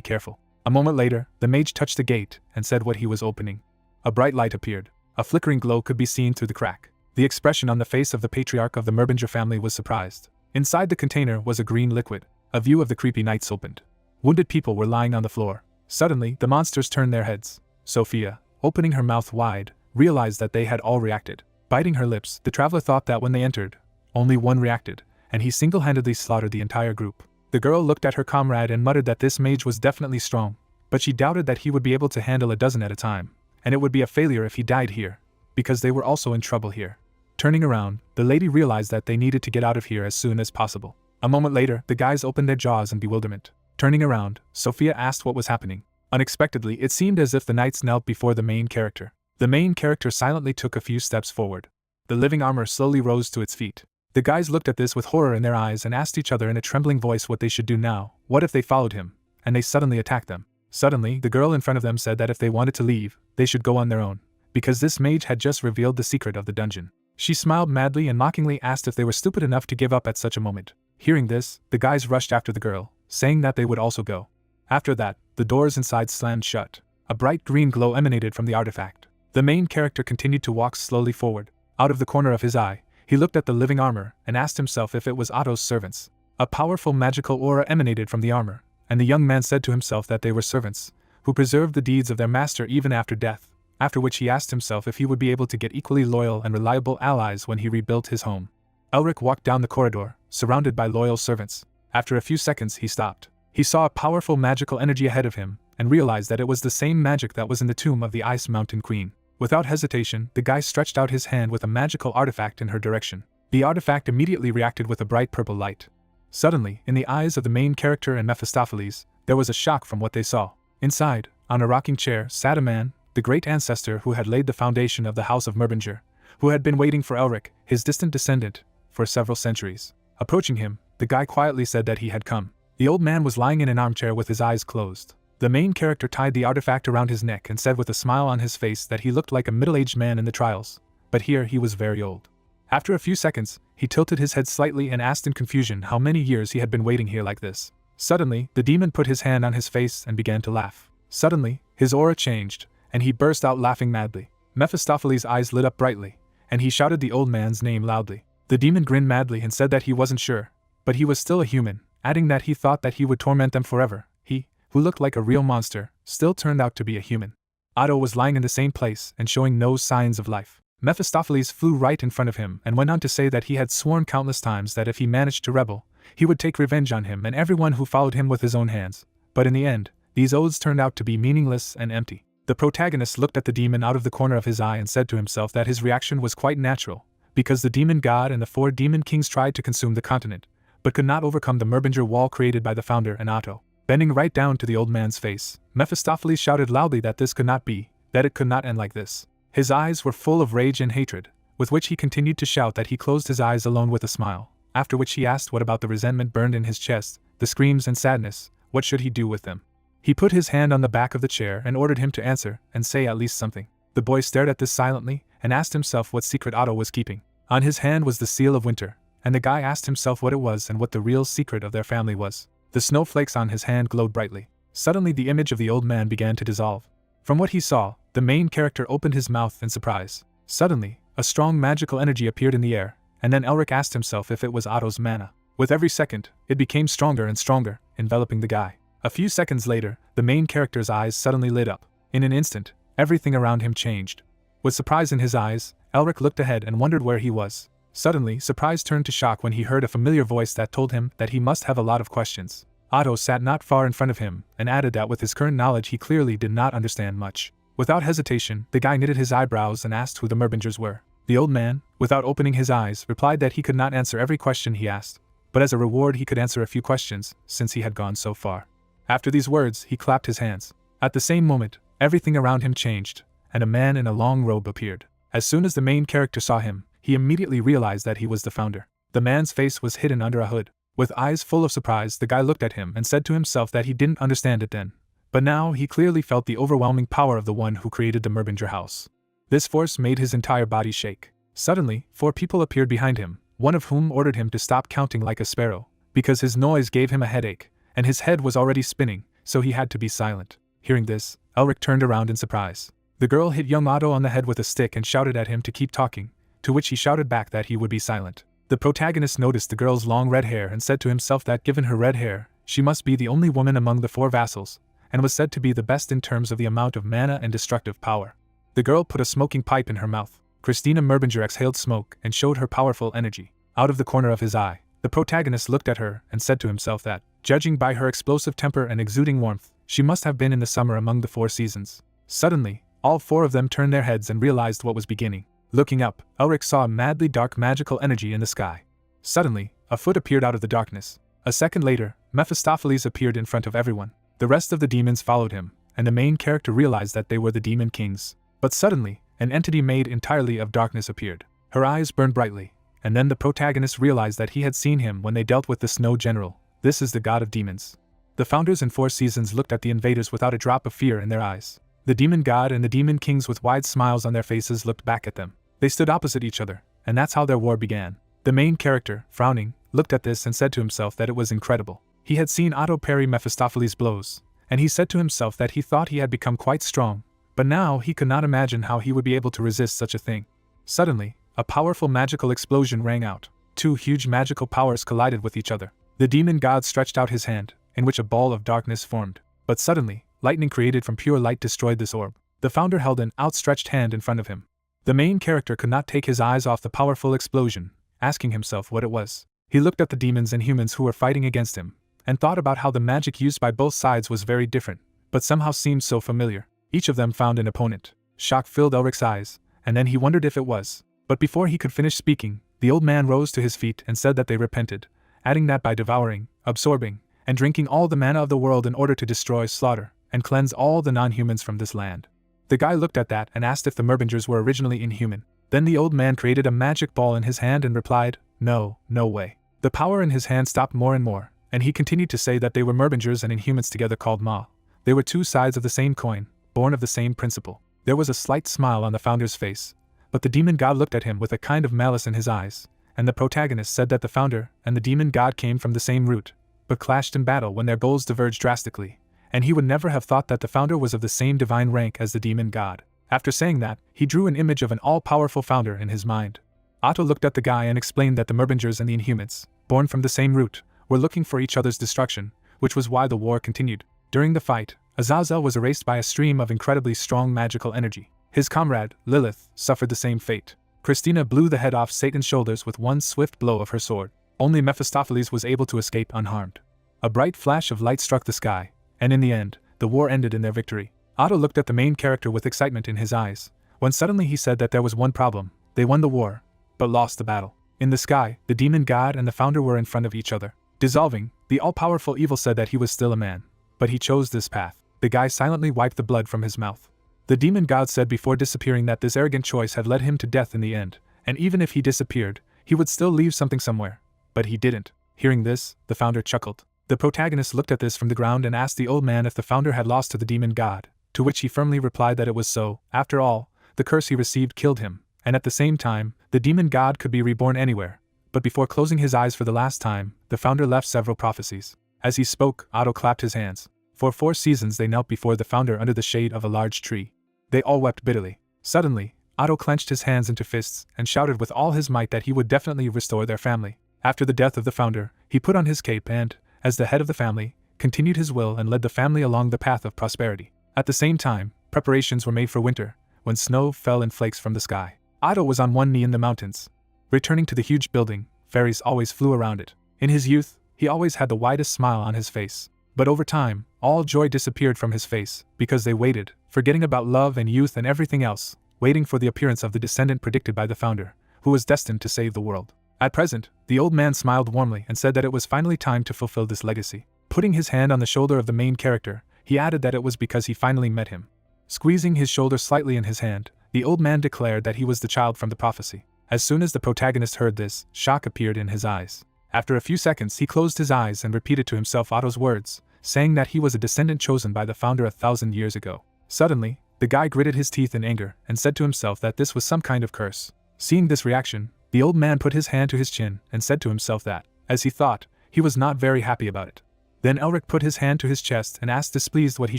careful. A moment later, the mage touched the gate and said what he was opening. A bright light appeared. A flickering glow could be seen through the crack. The expression on the face of the patriarch of the Merbinger family was surprised. Inside the container was a green liquid. A view of the creepy nights opened. Wounded people were lying on the floor. Suddenly, the monsters turned their heads. Sophia, opening her mouth wide, realized that they had all reacted. Biting her lips, the traveler thought that when they entered, only one reacted, and he single-handedly slaughtered the entire group. The girl looked at her comrade and muttered that this mage was definitely strong, but she doubted that he would be able to handle a dozen at a time, and it would be a failure if he died here, because they were also in trouble here. Turning around, the lady realized that they needed to get out of here as soon as possible. A moment later, the guys opened their jaws in bewilderment. Turning around, Sophia asked what was happening. Unexpectedly, it seemed as if the knights knelt before the main character. The main character silently took a few steps forward. The living armor slowly rose to its feet. The guys looked at this with horror in their eyes and asked each other in a trembling voice what they should do now. What if they followed him, and they suddenly attacked them? Suddenly, the girl in front of them said that if they wanted to leave, they should go on their own, because this mage had just revealed the secret of the dungeon. She smiled madly and mockingly asked if they were stupid enough to give up at such a moment. Hearing this, the guys rushed after the girl, saying that they would also go. After that, the doors inside slammed shut. A bright green glow emanated from the artifact. The main character continued to walk slowly forward. Out of the corner of his eye, he looked at the living armor and asked himself if it was Otto's servants. A powerful magical aura emanated from the armor, and the young man said to himself that they were servants, who preserved the deeds of their master even after death, after which he asked himself if he would be able to get equally loyal and reliable allies when he rebuilt his home. Elric walked down the corridor, surrounded by loyal servants. After a few seconds he stopped. He saw a powerful magical energy ahead of him, and realized that it was the same magic that was in the tomb of the Ice Mountain Queen. Without hesitation, the guy stretched out his hand with a magical artifact in her direction. The artifact immediately reacted with a bright purple light. Suddenly, in the eyes of the main character and Mephistopheles, there was a shock from what they saw. Inside, on a rocking chair, sat a man, the great ancestor who had laid the foundation of the House of Merbinger, who had been waiting for Elric, his distant descendant, for several centuries. Approaching him, the guy quietly said that he had come. The old man was lying in an armchair with his eyes closed. The main character tied the artifact around his neck and said with a smile on his face that he looked like a middle-aged man in the trials, but here he was very old. After a few seconds, he tilted his head slightly and asked in confusion how many years he had been waiting here like this. Suddenly, the demon put his hand on his face and began to laugh. Suddenly, his aura changed, and he burst out laughing madly. Mephistopheles' eyes lit up brightly, and he shouted the old man's name loudly. The demon grinned madly and said that he wasn't sure, but he was still a human, adding that he thought that he would torment them forever. He, who looked like a real monster, still turned out to be a human. Otto was lying in the same place and showing no signs of life. Mephistopheles flew right in front of him and went on to say that he had sworn countless times that if he managed to rebel, he would take revenge on him and everyone who followed him with his own hands. But in the end, these oaths turned out to be meaningless and empty. The protagonist looked at the demon out of the corner of his eye and said to himself that his reaction was quite natural, because the demon god and the 4 demon kings tried to consume the continent, but could not overcome the Merbinger wall created by the founder and Otto. Bending right down to the old man's face, Mephistopheles shouted loudly that this could not be, that it could not end like this. His eyes were full of rage and hatred, with which he continued to shout that he closed his eyes alone with a smile, after which he asked what about the resentment burned in his chest, the screams and sadness, what should he do with them? He put his hand on the back of the chair and ordered him to answer and say at least something. The boy stared at this silently and asked himself what secret Otto was keeping. On his hand was the seal of winter, and the guy asked himself what it was and what the real secret of their family was. The snowflakes on his hand glowed brightly. Suddenly the image of the old man began to dissolve. From what he saw, the main character opened his mouth in surprise. Suddenly, a strong magical energy appeared in the air, and then Elric asked himself if it was Otto's mana. With every second, it became stronger and stronger, enveloping the guy. A few seconds later, the main character's eyes suddenly lit up. In an instant, everything around him changed. With surprise in his eyes, Elric looked ahead and wondered where he was. Suddenly, surprise turned to shock when he heard a familiar voice that told him that he must have a lot of questions. Otto sat not far in front of him, and added that with his current knowledge he clearly did not understand much. Without hesitation, the guy knitted his eyebrows and asked who the Merbingers were. The old man, without opening his eyes, replied that he could not answer every question he asked, but as a reward he could answer a few questions, since he had gone so far. After these words, he clapped his hands. At the same moment, everything around him changed, and a man in a long robe appeared. As soon as the main character saw him, he immediately realized that he was the founder. The man's face was hidden under a hood. With eyes full of surprise, the guy looked at him and said to himself that he didn't understand it then. But now he clearly felt the overwhelming power of the one who created the Merbinger house. This force made his entire body shake. Suddenly, 4 people appeared behind him, one of whom ordered him to stop counting like a sparrow, because his noise gave him a headache, and his head was already spinning, so he had to be silent. Hearing this, Elric turned around in surprise. The girl hit young Otto on the head with a stick and shouted at him to keep talking, to which he shouted back that he would be silent. The protagonist noticed the girl's long red hair and said to himself that given her red hair, she must be the only woman among the 4 vassals, and was said to be the best in terms of the amount of mana and destructive power. The girl put a smoking pipe in her mouth. Christina Merbinger exhaled smoke and showed her powerful energy. Out of the corner of his eye, the protagonist looked at her and said to himself that, judging by her explosive temper and exuding warmth, she must have been in the summer among the 4 seasons. Suddenly, all 4 of them turned their heads and realized what was beginning. Looking up, Elric saw a madly dark magical energy in the sky. Suddenly, a foot appeared out of the darkness. A second later, Mephistopheles appeared in front of everyone. The rest of the demons followed him, and the main character realized that they were the demon kings. But suddenly, an entity made entirely of darkness appeared. Her eyes burned brightly, and then the protagonist realized that he had seen him when they dealt with the Snow General. This is the god of demons. The founders in 4 seasons looked at the invaders without a drop of fear in their eyes. The demon god and the demon kings with wide smiles on their faces looked back at them. They stood opposite each other, and that's how their war began. The main character, frowning, looked at this and said to himself that it was incredible. He had seen Otto parry Mephistopheles' blows, and he said to himself that he thought he had become quite strong, but now he could not imagine how he would be able to resist such a thing. Suddenly, a powerful magical explosion rang out. 2 huge magical powers collided with each other. The demon god stretched out his hand, in which a ball of darkness formed. But suddenly, lightning created from pure light destroyed this orb. The founder held an outstretched hand in front of him. The main character could not take his eyes off the powerful explosion, asking himself what it was. He looked at the demons and humans who were fighting against him, and thought about how the magic used by both sides was very different, but somehow seemed so familiar. Each of them found an opponent. Shock filled Elric's eyes, and then he wondered if it was. But before he could finish speaking, the old man rose to his feet and said that they repented, adding that by devouring, absorbing, and drinking all the mana of the world in order to destroy, slaughter, and cleanse all the non-humans from this land. The guy looked at that and asked if the Merbingers were originally inhuman. Then the old man created a magic ball in his hand and replied, no way. The power in his hand stopped more and more, and he continued to say that they were Merbingers and inhumans together called Ma. They were 2 sides of the same coin, born of the same principle. There was a slight smile on the founder's face, but the demon god looked at him with a kind of malice in his eyes, and the protagonist said that the founder and the demon god came from the same root, but clashed in battle when their goals diverged drastically, and he would never have thought that the founder was of the same divine rank as the demon god. After saying that, he drew an image of an all-powerful founder in his mind. Otto looked at the guy and explained that the Merbingers and the Inhumans, born from the same root, were looking for each other's destruction, which was why the war continued. During the fight, Azazel was erased by a stream of incredibly strong magical energy. His comrade, Lilith, suffered the same fate. Christina blew the head off Satan's shoulders with one swift blow of her sword. Only Mephistopheles was able to escape unharmed. A bright flash of light struck the sky, and in the end, the war ended in their victory. Otto looked at the main character with excitement in his eyes, when suddenly he said that there was one problem. They won the war, but lost the battle. In the sky, the demon god and the founder were in front of each other. Dissolving, the all-powerful evil said that he was still a man, but he chose this path. The guy silently wiped the blood from his mouth. The demon god said before disappearing that this arrogant choice had led him to death in the end, and even if he disappeared, he would still leave something somewhere. But he didn't. Hearing this, the founder chuckled. The protagonist looked at this from the ground and asked the old man if the founder had lost to the demon god, to which he firmly replied that it was so. After all, the curse he received killed him, and at the same time, the demon god could be reborn anywhere. But before closing his eyes for the last time, the founder left several prophecies. As he spoke, Otto clapped his hands. For 4 seasons they knelt before the founder under the shade of a large tree. They all wept bitterly. Suddenly, Otto clenched his hands into fists and shouted with all his might that he would definitely restore their family. After the death of the founder, he put on his cape and, as the head of the family, continued his will and led the family along the path of prosperity. At the same time, preparations were made for winter, when snow fell in flakes from the sky. Otto was on one knee in the mountains. Returning to the huge building, fairies always flew around it. In his youth, he always had the widest smile on his face. But over time, all joy disappeared from his face, because they waited, forgetting about love and youth and everything else, waiting for the appearance of the descendant predicted by the founder, who was destined to save the world. At present, the old man smiled warmly and said that it was finally time to fulfill this legacy. Putting his hand on the shoulder of the main character, he added that it was because he finally met him. Squeezing his shoulder slightly in his hand, the old man declared that he was the child from the prophecy. As soon as the protagonist heard this, shock appeared in his eyes. After a few seconds he closed his eyes and repeated to himself Otto's words, saying that he was a descendant chosen by the founder 1,000 years ago. Suddenly, the guy gritted his teeth in anger and said to himself that this was some kind of curse. Seeing this reaction, the old man put his hand to his chin and said to himself that, as he thought, he was not very happy about it. Then Elric put his hand to his chest and asked displeased what he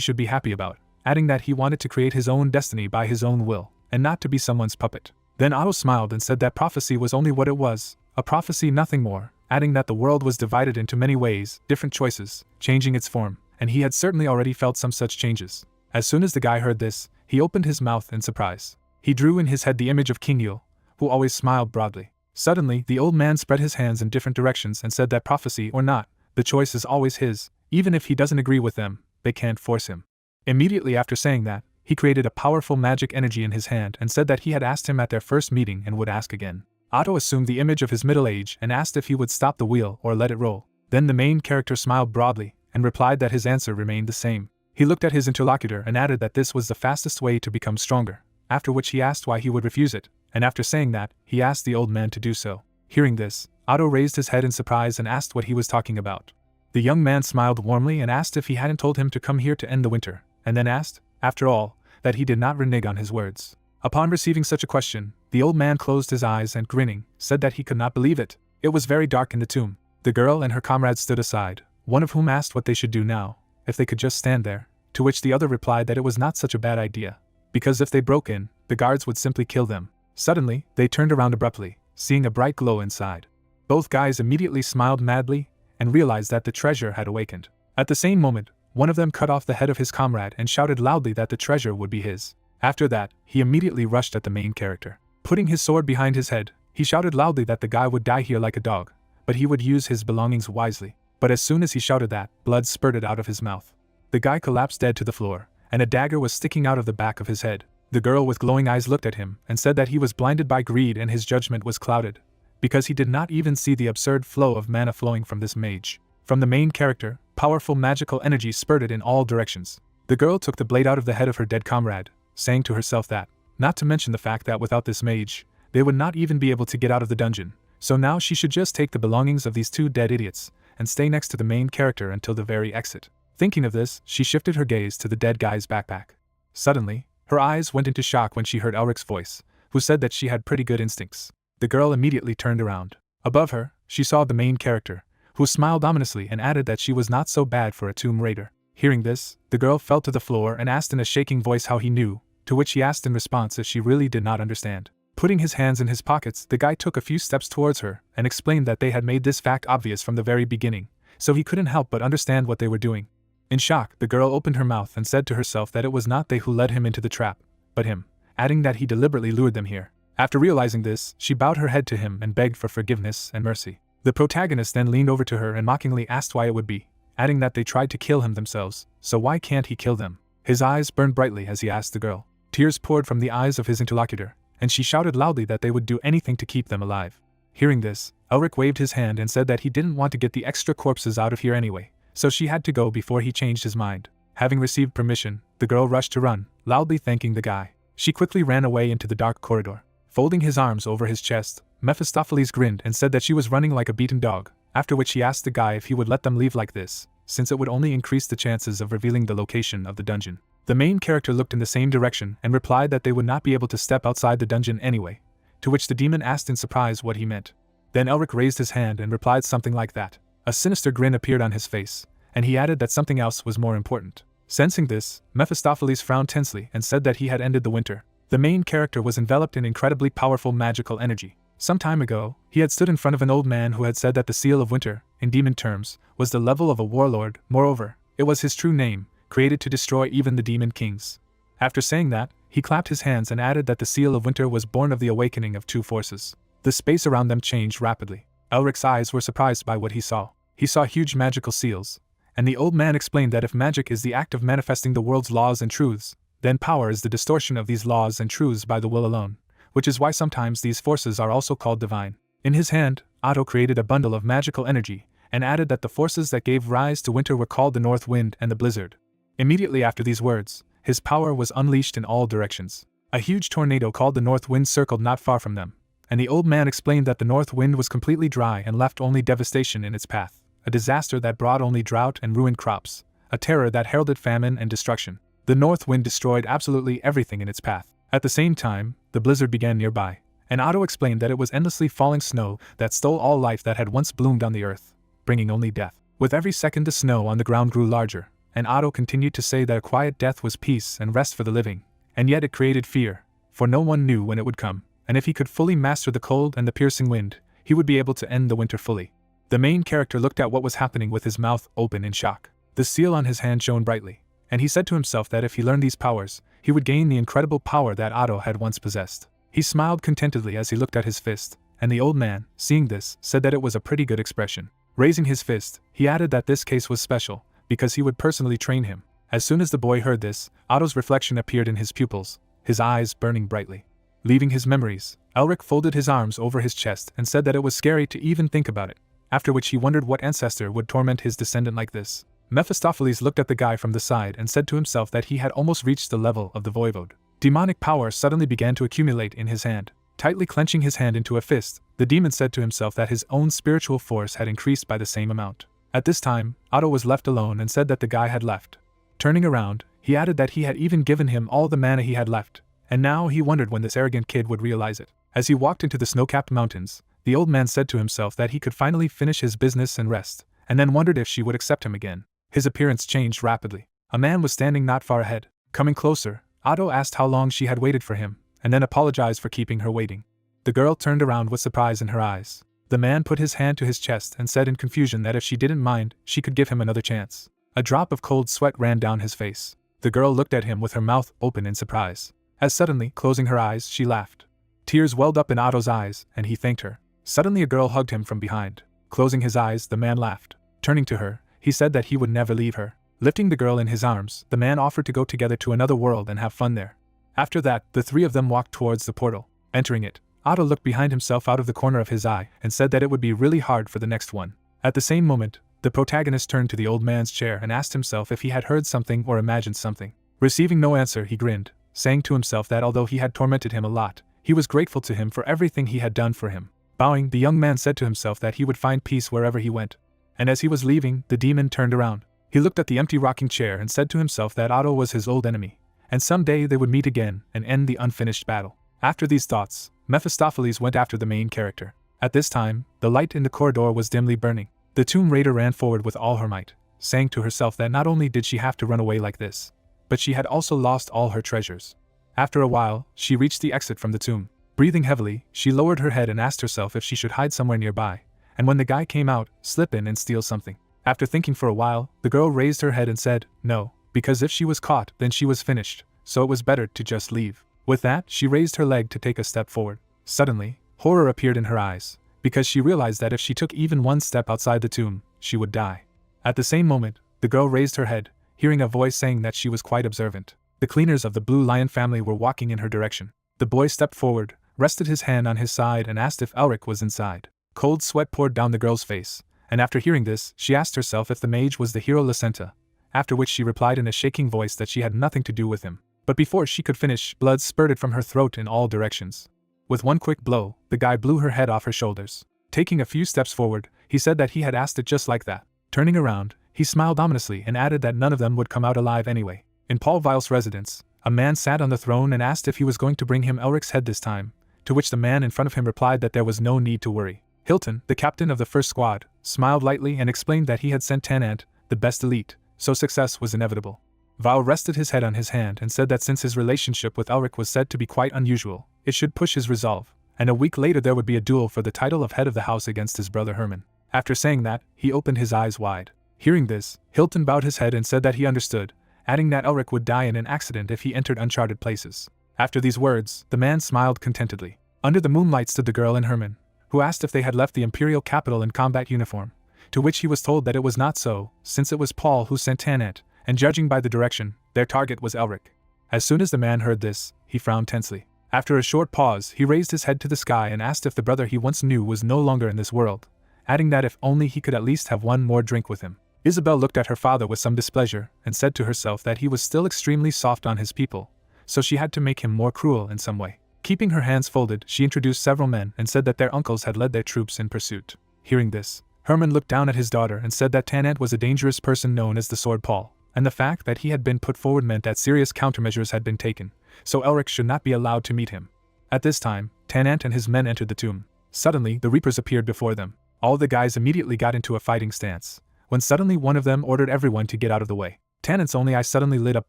should be happy about, adding that he wanted to create his own destiny by his own will, and not to be someone's puppet. Then Otto smiled and said that prophecy was only what it was, a prophecy, nothing more, adding that the world was divided into many ways, different choices, changing its form, and he had certainly already felt some such changes. As soon as the guy heard this, he opened his mouth in surprise. He drew in his head the image of King Yule, who always smiled broadly. Suddenly, the old man spread his hands in different directions and said that prophecy or not, the choice is always his. Even if he doesn't agree with them, they can't force him. Immediately after saying that, he created a powerful magic energy in his hand and said that he had asked him at their first meeting and would ask again. Otto assumed the image of his middle age and asked if he would stop the wheel or let it roll. Then the main character smiled broadly and replied that his answer remained the same. He looked at his interlocutor and added that this was the fastest way to become stronger, after which he asked why he would refuse it, and after saying that, he asked the old man to do so. Hearing this, Otto raised his head in surprise and asked what he was talking about. The young man smiled warmly and asked if he hadn't told him to come here to end the winter, and then asked, after all, that he did not renege on his words. Upon receiving such a question, the old man closed his eyes and, grinning, said that he could not believe it. It was very dark in the tomb. The girl and her comrades stood aside, one of whom asked what they should do now, if they could just stand there, to which the other replied that it was not such a bad idea, because if they broke in, the guards would simply kill them. Suddenly, they turned around abruptly, seeing a bright glow inside. Both guys immediately smiled madly and realized that the treasure had awakened. At the same moment, one of them cut off the head of his comrade and shouted loudly that the treasure would be his. After that, he immediately rushed at the main character. Putting his sword behind his head, he shouted loudly that the guy would die here like a dog, but he would use his belongings wisely. But as soon as he shouted that, blood spurted out of his mouth. The guy collapsed dead to the floor, and a dagger was sticking out of the back of his head. The girl with glowing eyes looked at him and said that he was blinded by greed and his judgment was clouded, because he did not even see the absurd flow of mana flowing from this mage. From the main character, powerful magical energy spurted in all directions. The girl took the blade out of the head of her dead comrade, saying to herself that, not to mention the fact that without this mage, they would not even be able to get out of the dungeon, so now she should just take the belongings of these two dead idiots and stay next to the main character until the very exit. Thinking of this, she shifted her gaze to the dead guy's backpack. Suddenly, her eyes went into shock when she heard Elric's voice, who said that she had pretty good instincts. The girl immediately turned around. Above her, she saw the main character, who smiled ominously and added that she was not so bad for a Tomb Raider. Hearing this, the girl fell to the floor and asked in a shaking voice how he knew, to which he asked in response if she really did not understand. Putting his hands in his pockets, the guy took a few steps towards her and explained that they had made this fact obvious from the very beginning, so he couldn't help but understand what they were doing. In shock, the girl opened her mouth and said to herself that it was not they who led him into the trap, but him, adding that he deliberately lured them here. After realizing this, she bowed her head to him and begged for forgiveness and mercy. The protagonist then leaned over to her and mockingly asked why it would be, adding that they tried to kill him themselves, so why can't he kill them? His eyes burned brightly as he asked the girl. Tears poured from the eyes of his interlocutor, and she shouted loudly that they would do anything to keep them alive. Hearing this, Elric waved his hand and said that he didn't want to get the extra corpses out of here anyway, so she had to go before he changed his mind. Having received permission, the girl rushed to run, loudly thanking the guy. She quickly ran away into the dark corridor. Folding his arms over his chest, Mephistopheles grinned and said that she was running like a beaten dog, after which he asked the guy if he would let them leave like this, since it would only increase the chances of revealing the location of the dungeon. The main character looked in the same direction and replied that they would not be able to step outside the dungeon anyway, to which the demon asked in surprise what he meant. Then Elric raised his hand and replied something like that. A sinister grin appeared on his face, and he added that something else was more important. Sensing this, Mephistopheles frowned tensely and said that he had ended the winter. The main character was enveloped in incredibly powerful magical energy. Some time ago, he had stood in front of an old man who had said that the Seal of Winter, in demon terms, was the level of a warlord. Moreover, it was his true name, created to destroy even the demon kings. After saying that, he clapped his hands and added that the Seal of Winter was born of the awakening of two forces. The space around them changed rapidly. Elric's eyes were surprised by what he saw. He saw huge magical seals, and the old man explained that if magic is the act of manifesting the world's laws and truths, then power is the distortion of these laws and truths by the will alone, which is why sometimes these forces are also called divine. In his hand, Otto created a bundle of magical energy, and added that the forces that gave rise to winter were called the North Wind and the Blizzard. Immediately after these words, his power was unleashed in all directions. A huge tornado called the North Wind circled not far from them, and the old man explained that the North Wind was completely dry and left only devastation in its path, a disaster that brought only drought and ruined crops, a terror that heralded famine and destruction. The North Wind destroyed absolutely everything in its path. At the same time, the blizzard began nearby, and Otto explained that it was endlessly falling snow that stole all life that had once bloomed on the earth, bringing only death. With every second the snow on the ground grew larger, and Otto continued to say that a quiet death was peace and rest for the living, and yet it created fear, for no one knew when it would come, and if he could fully master the cold and the piercing wind, he would be able to end the winter fully. The main character looked at what was happening with his mouth open in shock. The seal on his hand shone brightly, and he said to himself that if he learned these powers, he would gain the incredible power that Otto had once possessed. He smiled contentedly as he looked at his fist, and the old man, seeing this, said that it was a pretty good expression. Raising his fist, he added that this case was special, because he would personally train him. As soon as the boy heard this, Otto's reflection appeared in his pupils, his eyes burning brightly. Leaving his memories, Elric folded his arms over his chest and said that it was scary to even think about it, after which he wondered what ancestor would torment his descendant like this. Mephistopheles looked at the guy from the side and said to himself that he had almost reached the level of the voivode. Demonic power suddenly began to accumulate in his hand. Tightly clenching his hand into a fist, the demon said to himself that his own spiritual force had increased by the same amount. At this time, Otto was left alone and said that the guy had left. Turning around, he added that he had even given him all the mana he had left, and now he wondered when this arrogant kid would realize it. As he walked into the snow-capped mountains, the old man said to himself that he could finally finish his business and rest, and then wondered if she would accept him again. His appearance changed rapidly. A man was standing not far ahead. Coming closer, Otto asked how long she had waited for him, and then apologized for keeping her waiting. The girl turned around with surprise in her eyes. The man put his hand to his chest and said in confusion that if she didn't mind, she could give him another chance. A drop of cold sweat ran down his face. The girl looked at him with her mouth open in surprise. As suddenly, closing her eyes, she laughed. Tears welled up in Otto's eyes, and he thanked her. Suddenly a girl hugged him from behind. Closing his eyes, the man laughed. Turning to her, he said that he would never leave her. Lifting the girl in his arms, the man offered to go together to another world and have fun there. After that, the three of them walked towards the portal. Entering it, Otto looked behind himself out of the corner of his eye and said that it would be really hard for the next one. At the same moment, the protagonist turned to the old man's chair and asked himself if he had heard something or imagined something. Receiving no answer, he grinned, saying to himself that although he had tormented him a lot, he was grateful to him for everything he had done for him. Bowing, the young man said to himself that he would find peace wherever he went. And as he was leaving, the demon turned around. He looked at the empty rocking chair and said to himself that Otto was his old enemy, and someday they would meet again and end the unfinished battle. After these thoughts, Mephistopheles went after the main character. At this time, the light in the corridor was dimly burning. The Tomb Raider ran forward with all her might, saying to herself that not only did she have to run away like this, but she had also lost all her treasures. After a while, she reached the exit from the tomb. Breathing heavily, she lowered her head and asked herself if she should hide somewhere nearby, and when the guy came out, slip in and steal something. After thinking for a while, the girl raised her head and said, no, because if she was caught, then she was finished, so it was better to just leave. With that, she raised her leg to take a step forward. Suddenly, horror appeared in her eyes, because she realized that if she took even one step outside the tomb, she would die. At the same moment, the girl raised her head, hearing a voice saying that she was quite observant. The cleaners of the Blue Lion family were walking in her direction. The boy stepped forward, rested his hand on his side and asked if Elric was inside. Cold sweat poured down the girl's face, and after hearing this, she asked herself if the mage was the hero Lacenta, after which she replied in a shaking voice that she had nothing to do with him. But before she could finish, blood spurted from her throat in all directions. With one quick blow, the guy blew her head off her shoulders. Taking a few steps forward, he said that he had asked it just like that. Turning around, he smiled ominously and added that none of them would come out alive anyway. In Paul Vile's residence, a man sat on the throne and asked if he was going to bring him Elric's head this time, to which the man in front of him replied that there was no need to worry. Hilton, the captain of the first squad, smiled lightly and explained that he had sent Tanant, the best elite, so success was inevitable. Vile rested his head on his hand and said that since his relationship with Elric was said to be quite unusual, it should push his resolve, and a week later there would be a duel for the title of head of the house against his brother Herman. After saying that, he opened his eyes wide. Hearing this, Hilton bowed his head and said that he understood, adding that Elric would die in an accident if he entered uncharted places. After these words, the man smiled contentedly. Under the moonlight stood the girl and Herman, who asked if they had left the imperial capital in combat uniform, to which he was told that it was not so, since it was Paul who sent Tanant, and judging by the direction, their target was Elric. As soon as the man heard this, he frowned tensely. After a short pause, he raised his head to the sky and asked if the brother he once knew was no longer in this world, adding that if only he could at least have one more drink with him. Isabel looked at her father with some displeasure, and said to herself that he was still extremely soft on his people, so she had to make him more cruel in some way. Keeping her hands folded, she introduced several men and said that their uncles had led their troops in pursuit. Hearing this, Herman looked down at his daughter and said that Tanant was a dangerous person known as the Sword Paul, and the fact that he had been put forward meant that serious countermeasures had been taken, so Elric should not be allowed to meet him. At this time, Tanant and his men entered the tomb. Suddenly, the Reapers appeared before them. All the guys immediately got into a fighting stance, when suddenly one of them ordered everyone to get out of the way. Tanant's only eye suddenly lit up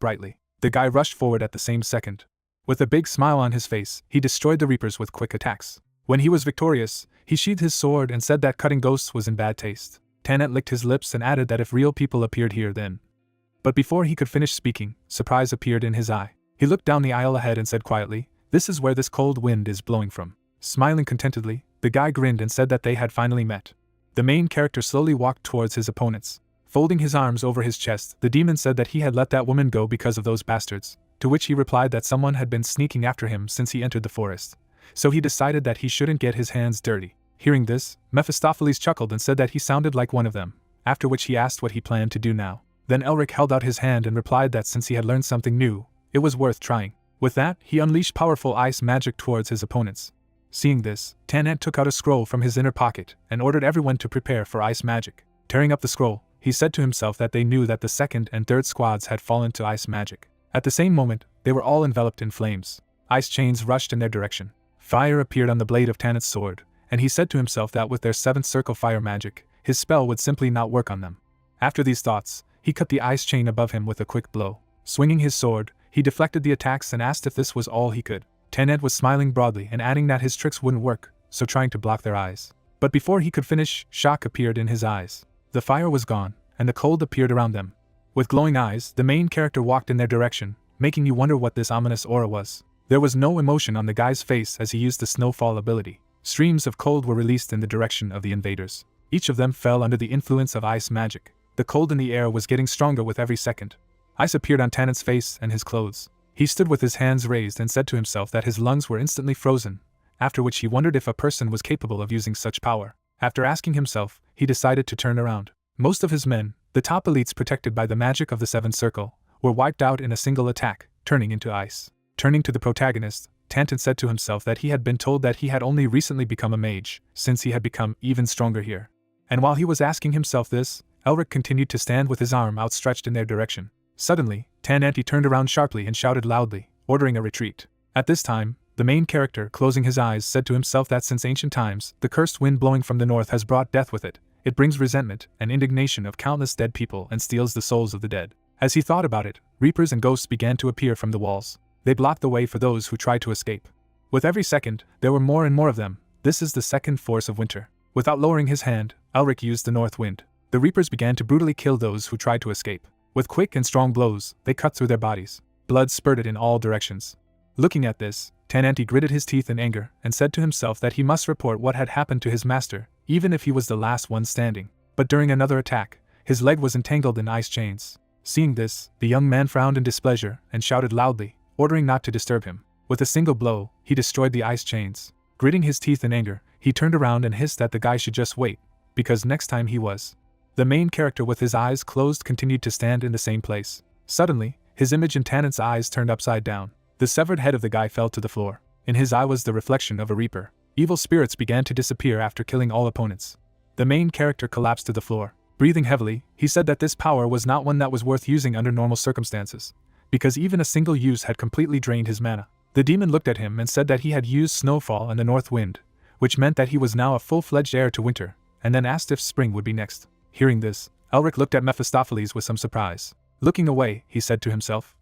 brightly. The guy rushed forward at the same second. With a big smile on his face, he destroyed the Reapers with quick attacks. When he was victorious, he sheathed his sword and said that cutting ghosts was in bad taste. Tanant licked his lips and added that if real people appeared here then. But before he could finish speaking, surprise appeared in his eye. He looked down the aisle ahead and said quietly, "This is where this cold wind is blowing from." Smiling contentedly, the guy grinned and said that they had finally met. The main character slowly walked towards his opponents. Folding his arms over his chest, the demon said that he had let that woman go because of those bastards, to which he replied that someone had been sneaking after him since he entered the forest, so he decided that he shouldn't get his hands dirty. Hearing this, Mephistopheles chuckled and said that he sounded like one of them, after which he asked what he planned to do now. Then Elric held out his hand and replied that since he had learned something new, it was worth trying. With that, he unleashed powerful ice magic towards his opponents. Seeing this, Tanant took out a scroll from his inner pocket and ordered everyone to prepare for ice magic. Tearing up the scroll, he said to himself that they knew that the second and third squads had fallen to ice magic. At the same moment, they were all enveloped in flames. Ice chains rushed in their direction. Fire appeared on the blade of Tanant's sword, and he said to himself that with their seventh circle fire magic, his spell would simply not work on them. After these thoughts, he cut the ice chain above him with a quick blow. Swinging his sword, he deflected the attacks and asked if this was all he could. Tanant was smiling broadly and adding that his tricks wouldn't work, so trying to block their eyes. But before he could finish, shock appeared in his eyes. The fire was gone, and the cold appeared around them. With glowing eyes, the main character walked in their direction, making you wonder what this ominous aura was. There was no emotion on the guy's face as he used the snowfall ability. Streams of cold were released in the direction of the invaders. Each of them fell under the influence of ice magic. The cold in the air was getting stronger with every second. Ice appeared on Tanant's face and his clothes. He stood with his hands raised and said to himself that his lungs were instantly frozen, after which he wondered if a person was capable of using such power. After asking himself, he decided to turn around. Most of his men, the top elites protected by the magic of the seventh circle, were wiped out in a single attack, turning into ice. Turning to the protagonist, Tantant said to himself that he had been told that he had only recently become a mage, since he had become even stronger here. And while he was asking himself this, Elric continued to stand with his arm outstretched in their direction. Suddenly, Tananti turned around sharply and shouted loudly, ordering a retreat. At this time, The main character, closing his eyes, said to himself that since ancient times, the cursed wind blowing from the north has brought death with it. It brings resentment and indignation of countless dead people and steals the souls of the dead. As he thought about it, reapers and ghosts began to appear from the walls. They blocked the way for those who tried to escape. With every second, there were more and more of them. This is the second force of winter. Without lowering his hand, Elric used the north wind. The reapers began to brutally kill those who tried to escape. With quick and strong blows, they cut through their bodies. Blood spurted in all directions. Looking at this, Tenanti gritted his teeth in anger and said to himself that he must report what had happened to his master, even if he was the last one standing. But during another attack, his leg was entangled in ice chains. Seeing this, the young man frowned in displeasure and shouted loudly, ordering not to disturb him. With a single blow, he destroyed the ice chains. Gritting his teeth in anger, he turned around and hissed that the guy should just wait, because next time he was. The main character with his eyes closed continued to stand in the same place. Suddenly, his image in Tannant's eyes turned upside down. The severed head of the guy fell to the floor. In his eye was the reflection of a reaper. Evil spirits began to disappear after killing all opponents. The main character collapsed to the floor. Breathing heavily, he said that this power was not one that was worth using under normal circumstances, because even a single use had completely drained his mana. The demon looked at him and said that he had used snowfall and the north wind, which meant that he was now a full-fledged heir to winter, and then asked if spring would be next. Hearing this, Elric looked at Mephistopheles with some surprise. Looking away, he said to himself,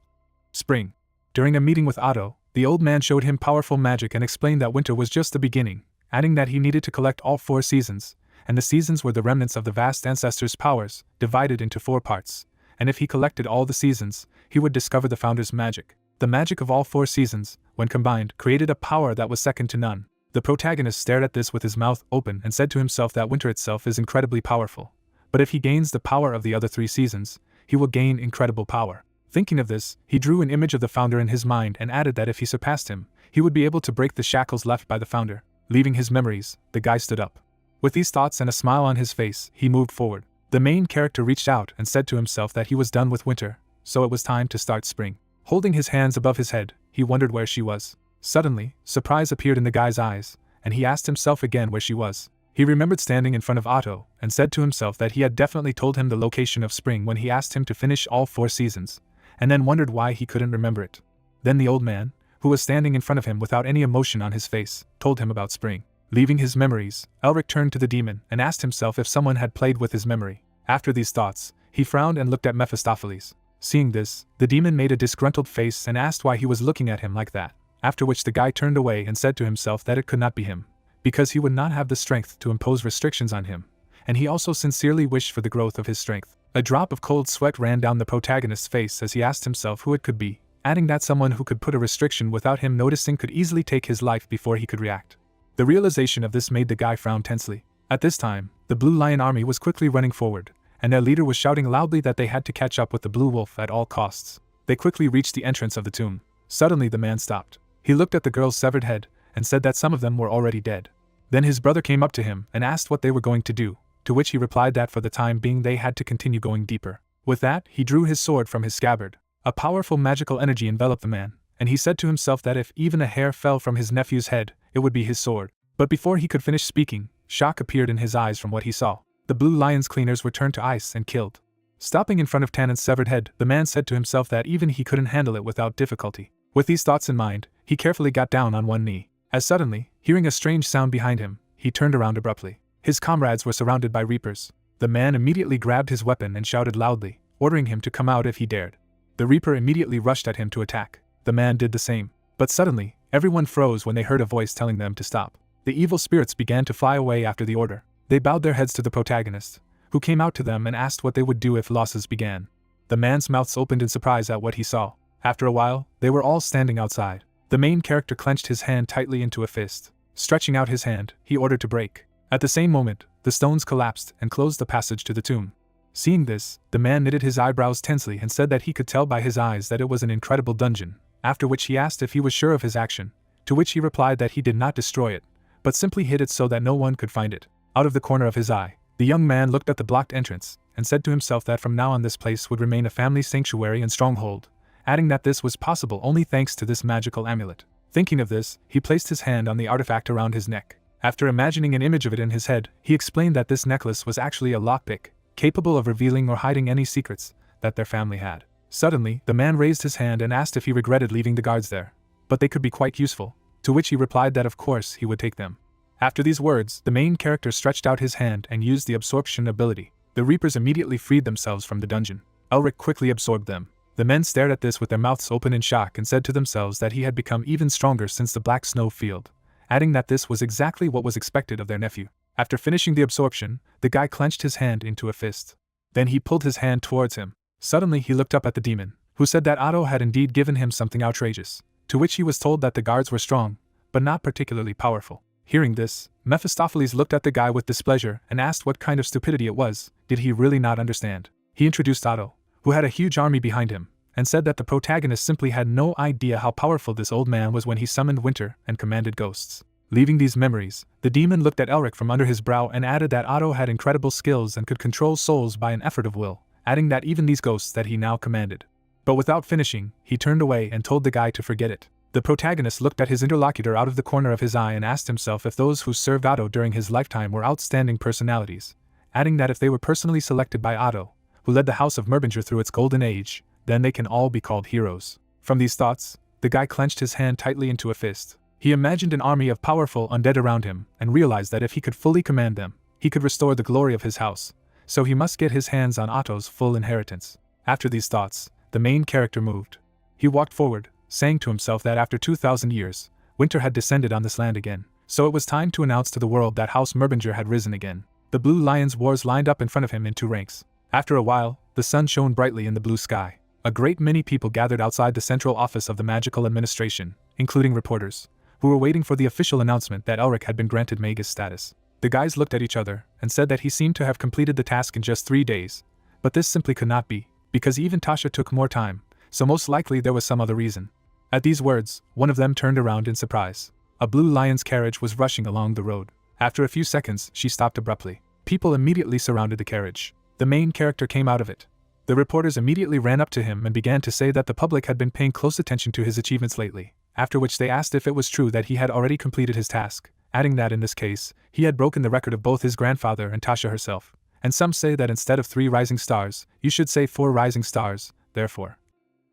"Spring." During a meeting with Otto, the old man showed him powerful magic and explained that winter was just the beginning, adding that he needed to collect all 4 seasons, and the seasons were the remnants of the vast ancestors' powers, divided into 4 parts, and if he collected all the seasons, he would discover the founder's magic. The magic of all 4 seasons, when combined, created a power that was second to none. The protagonist stared at this with his mouth open and said to himself that winter itself is incredibly powerful, but if he gains the power of the other 3 seasons, he will gain incredible power. Thinking of this, he drew an image of the founder in his mind and added that if he surpassed him, he would be able to break the shackles left by the founder. Leaving his memories, the guy stood up. With these thoughts and a smile on his face, he moved forward. The main character reached out and said to himself that he was done with winter, so it was time to start spring. Holding his hands above his head, he wondered where she was. Suddenly, surprise appeared in the guy's eyes, and he asked himself again where she was. He remembered standing in front of Otto, and said to himself that he had definitely told him the location of spring when he asked him to finish all 4 seasons, and then wondered why he couldn't remember it. Then the old man, who was standing in front of him without any emotion on his face, told him about spring. Leaving his memories, Elric turned to the demon and asked himself if someone had played with his memory. After these thoughts, he frowned and looked at Mephistopheles. Seeing this, the demon made a disgruntled face and asked why he was looking at him like that, after which the guy turned away and said to himself that it could not be him, because he would not have the strength to impose restrictions on him, and he also sincerely wished for the growth of his strength. A drop of cold sweat ran down the protagonist's face as he asked himself who it could be, adding that someone who could put a restriction without him noticing could easily take his life before he could react. The realization of this made the guy frown tensely. At this time, the Blue Lion army was quickly running forward, and their leader was shouting loudly that they had to catch up with the Blue Wolf at all costs. They quickly reached the entrance of the tomb. Suddenly the man stopped. He looked at the girl's severed head, and said that some of them were already dead. Then his brother came up to him and asked what they were going to do, to which he replied that for the time being they had to continue going deeper. With that, he drew his sword from his scabbard. A powerful magical energy enveloped the man, and he said to himself that if even a hair fell from his nephew's head, it would be his sword. But before he could finish speaking, shock appeared in his eyes from what he saw. The Blue Lion's cleaners were turned to ice and killed. Stopping in front of Tannant's severed head, the man said to himself that even he couldn't handle it without difficulty. With these thoughts in mind, he carefully got down on one knee. As suddenly, hearing a strange sound behind him, he turned around abruptly. His comrades were surrounded by reapers. The man immediately grabbed his weapon and shouted loudly, ordering him to come out if he dared. The reaper immediately rushed at him to attack. The man did the same. But suddenly, everyone froze when they heard a voice telling them to stop. The evil spirits began to fly away after the order. They bowed their heads to the protagonist, who came out to them and asked what they would do if losses began. The man's mouth opened in surprise at what he saw. After a while, they were all standing outside. The main character clenched his hand tightly into a fist. Stretching out his hand, he ordered to break. At the same moment, the stones collapsed and closed the passage to the tomb. Seeing this, the man knitted his eyebrows tensely and said that he could tell by his eyes that it was an incredible dungeon, after which he asked if he was sure of his action, to which he replied that he did not destroy it, but simply hid it so that no one could find it. Out of the corner of his eye, the young man looked at the blocked entrance, and said to himself that from now on this place would remain a family sanctuary and stronghold, adding that this was possible only thanks to this magical amulet. Thinking of this, he placed his hand on the artifact around his neck. After imagining an image of it in his head, he explained that this necklace was actually a lockpick, capable of revealing or hiding any secrets that their family had. Suddenly, the man raised his hand and asked if he regretted leaving the guards there, but they could be quite useful, to which he replied that of course he would take them. After these words, the main character stretched out his hand and used the absorption ability. The Reapers immediately freed themselves from the dungeon. Elric quickly absorbed them. The men stared at this with their mouths open in shock and said to themselves that he had become even stronger since the Black Snow Field, adding that this was exactly what was expected of their nephew. After finishing the absorption, the guy clenched his hand into a fist. Then he pulled his hand towards him. Suddenly he looked up at the demon, who said that Otto had indeed given him something outrageous, to which he was told that the guards were strong, but not particularly powerful. Hearing this, Mephistopheles looked at the guy with displeasure and asked what kind of stupidity it was. Did he really not understand? He introduced Otto, who had a huge army behind him, and said that the protagonist simply had no idea how powerful this old man was when he summoned winter and commanded ghosts. Leaving these memories, the demon looked at Elric from under his brow and added that Otto had incredible skills and could control souls by an effort of will, adding that even these ghosts that he now commanded. But without finishing, he turned away and told the guy to forget it. The protagonist looked at his interlocutor out of the corner of his eye and asked himself if those who served Otto during his lifetime were outstanding personalities, adding that if they were personally selected by Otto, who led the House of Merbinger through its golden age, then they can all be called heroes. From these thoughts, the guy clenched his hand tightly into a fist. He imagined an army of powerful undead around him and realized that if he could fully command them, he could restore the glory of his house, so he must get his hands on Otto's full inheritance. After these thoughts, the main character moved. He walked forward, saying to himself that after 2,000 years, winter had descended on this land again, so it was time to announce to the world that House Merbinger had risen again. The blue lions' wars lined up in front of him in two ranks. After a while, the sun shone brightly in the blue sky. A great many people gathered outside the central office of the magical administration, including reporters, who were waiting for the official announcement that Elric had been granted Magus status. The guys looked at each other and said that he seemed to have completed the task in just 3 days, but this simply could not be, because even Tasha took more time, so most likely there was some other reason. At these words, one of them turned around in surprise. A blue lion's carriage was rushing along the road. After a few seconds, she stopped abruptly. People immediately surrounded the carriage. The main character came out of it. The reporters immediately ran up to him and began to say that the public had been paying close attention to his achievements lately, after which they asked if it was true that he had already completed his task, adding that in this case, he had broken the record of both his grandfather and Tasha herself. And some say that instead of 3 rising stars, you should say 4 rising stars, therefore.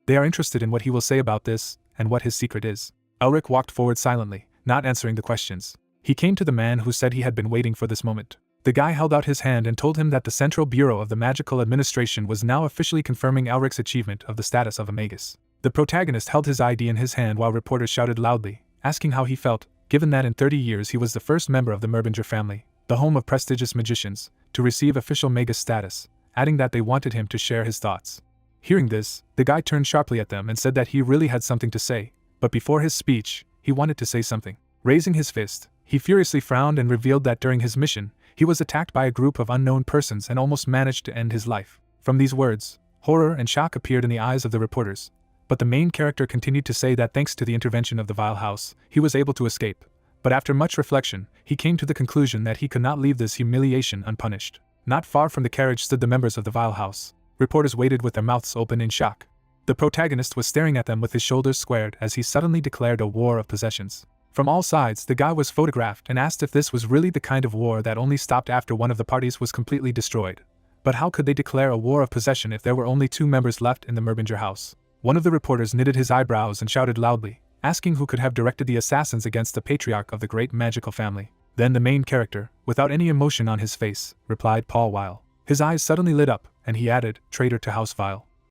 They are interested in what he will say about this, and what his secret is. Elric walked forward silently, not answering the questions. He came to the man who said he had been waiting for this moment. The guy held out his hand and told him that the Central Bureau of the Magical Administration was now officially confirming Elric's achievement of the status of a Magus. The protagonist held his ID in his hand while reporters shouted loudly, asking how he felt, given that in 30 years he was the first member of the Merbinger family, the home of prestigious magicians, to receive official Magus status, adding that they wanted him to share his thoughts. Hearing this, the guy turned sharply at them and said that he really had something to say, but before his speech, he wanted to say something. Raising his fist, he furiously frowned and revealed that during his mission, he was attacked by a group of unknown persons and almost managed to end his life. From these words, horror and shock appeared in the eyes of the reporters, but the main character continued to say that thanks to the intervention of the Vile House, he was able to escape. But after much reflection, he came to the conclusion that he could not leave this humiliation unpunished. Not far from the carriage stood the members of the Vile House. Reporters waited with their mouths open in shock. The protagonist was staring at them with his shoulders squared as he suddenly declared a war of possessions. From all sides, the guy was photographed and asked if this was really the kind of war that only stopped after one of the parties was completely destroyed. But how could they declare a war of possession if there were only 2 members left in the Merbinger house? One of the reporters knitted his eyebrows and shouted loudly, asking who could have directed the assassins against the patriarch of the great magical family. Then the main character, without any emotion on his face, replied Paul Weil. His eyes suddenly lit up, and he added, "Traitor to House Vile."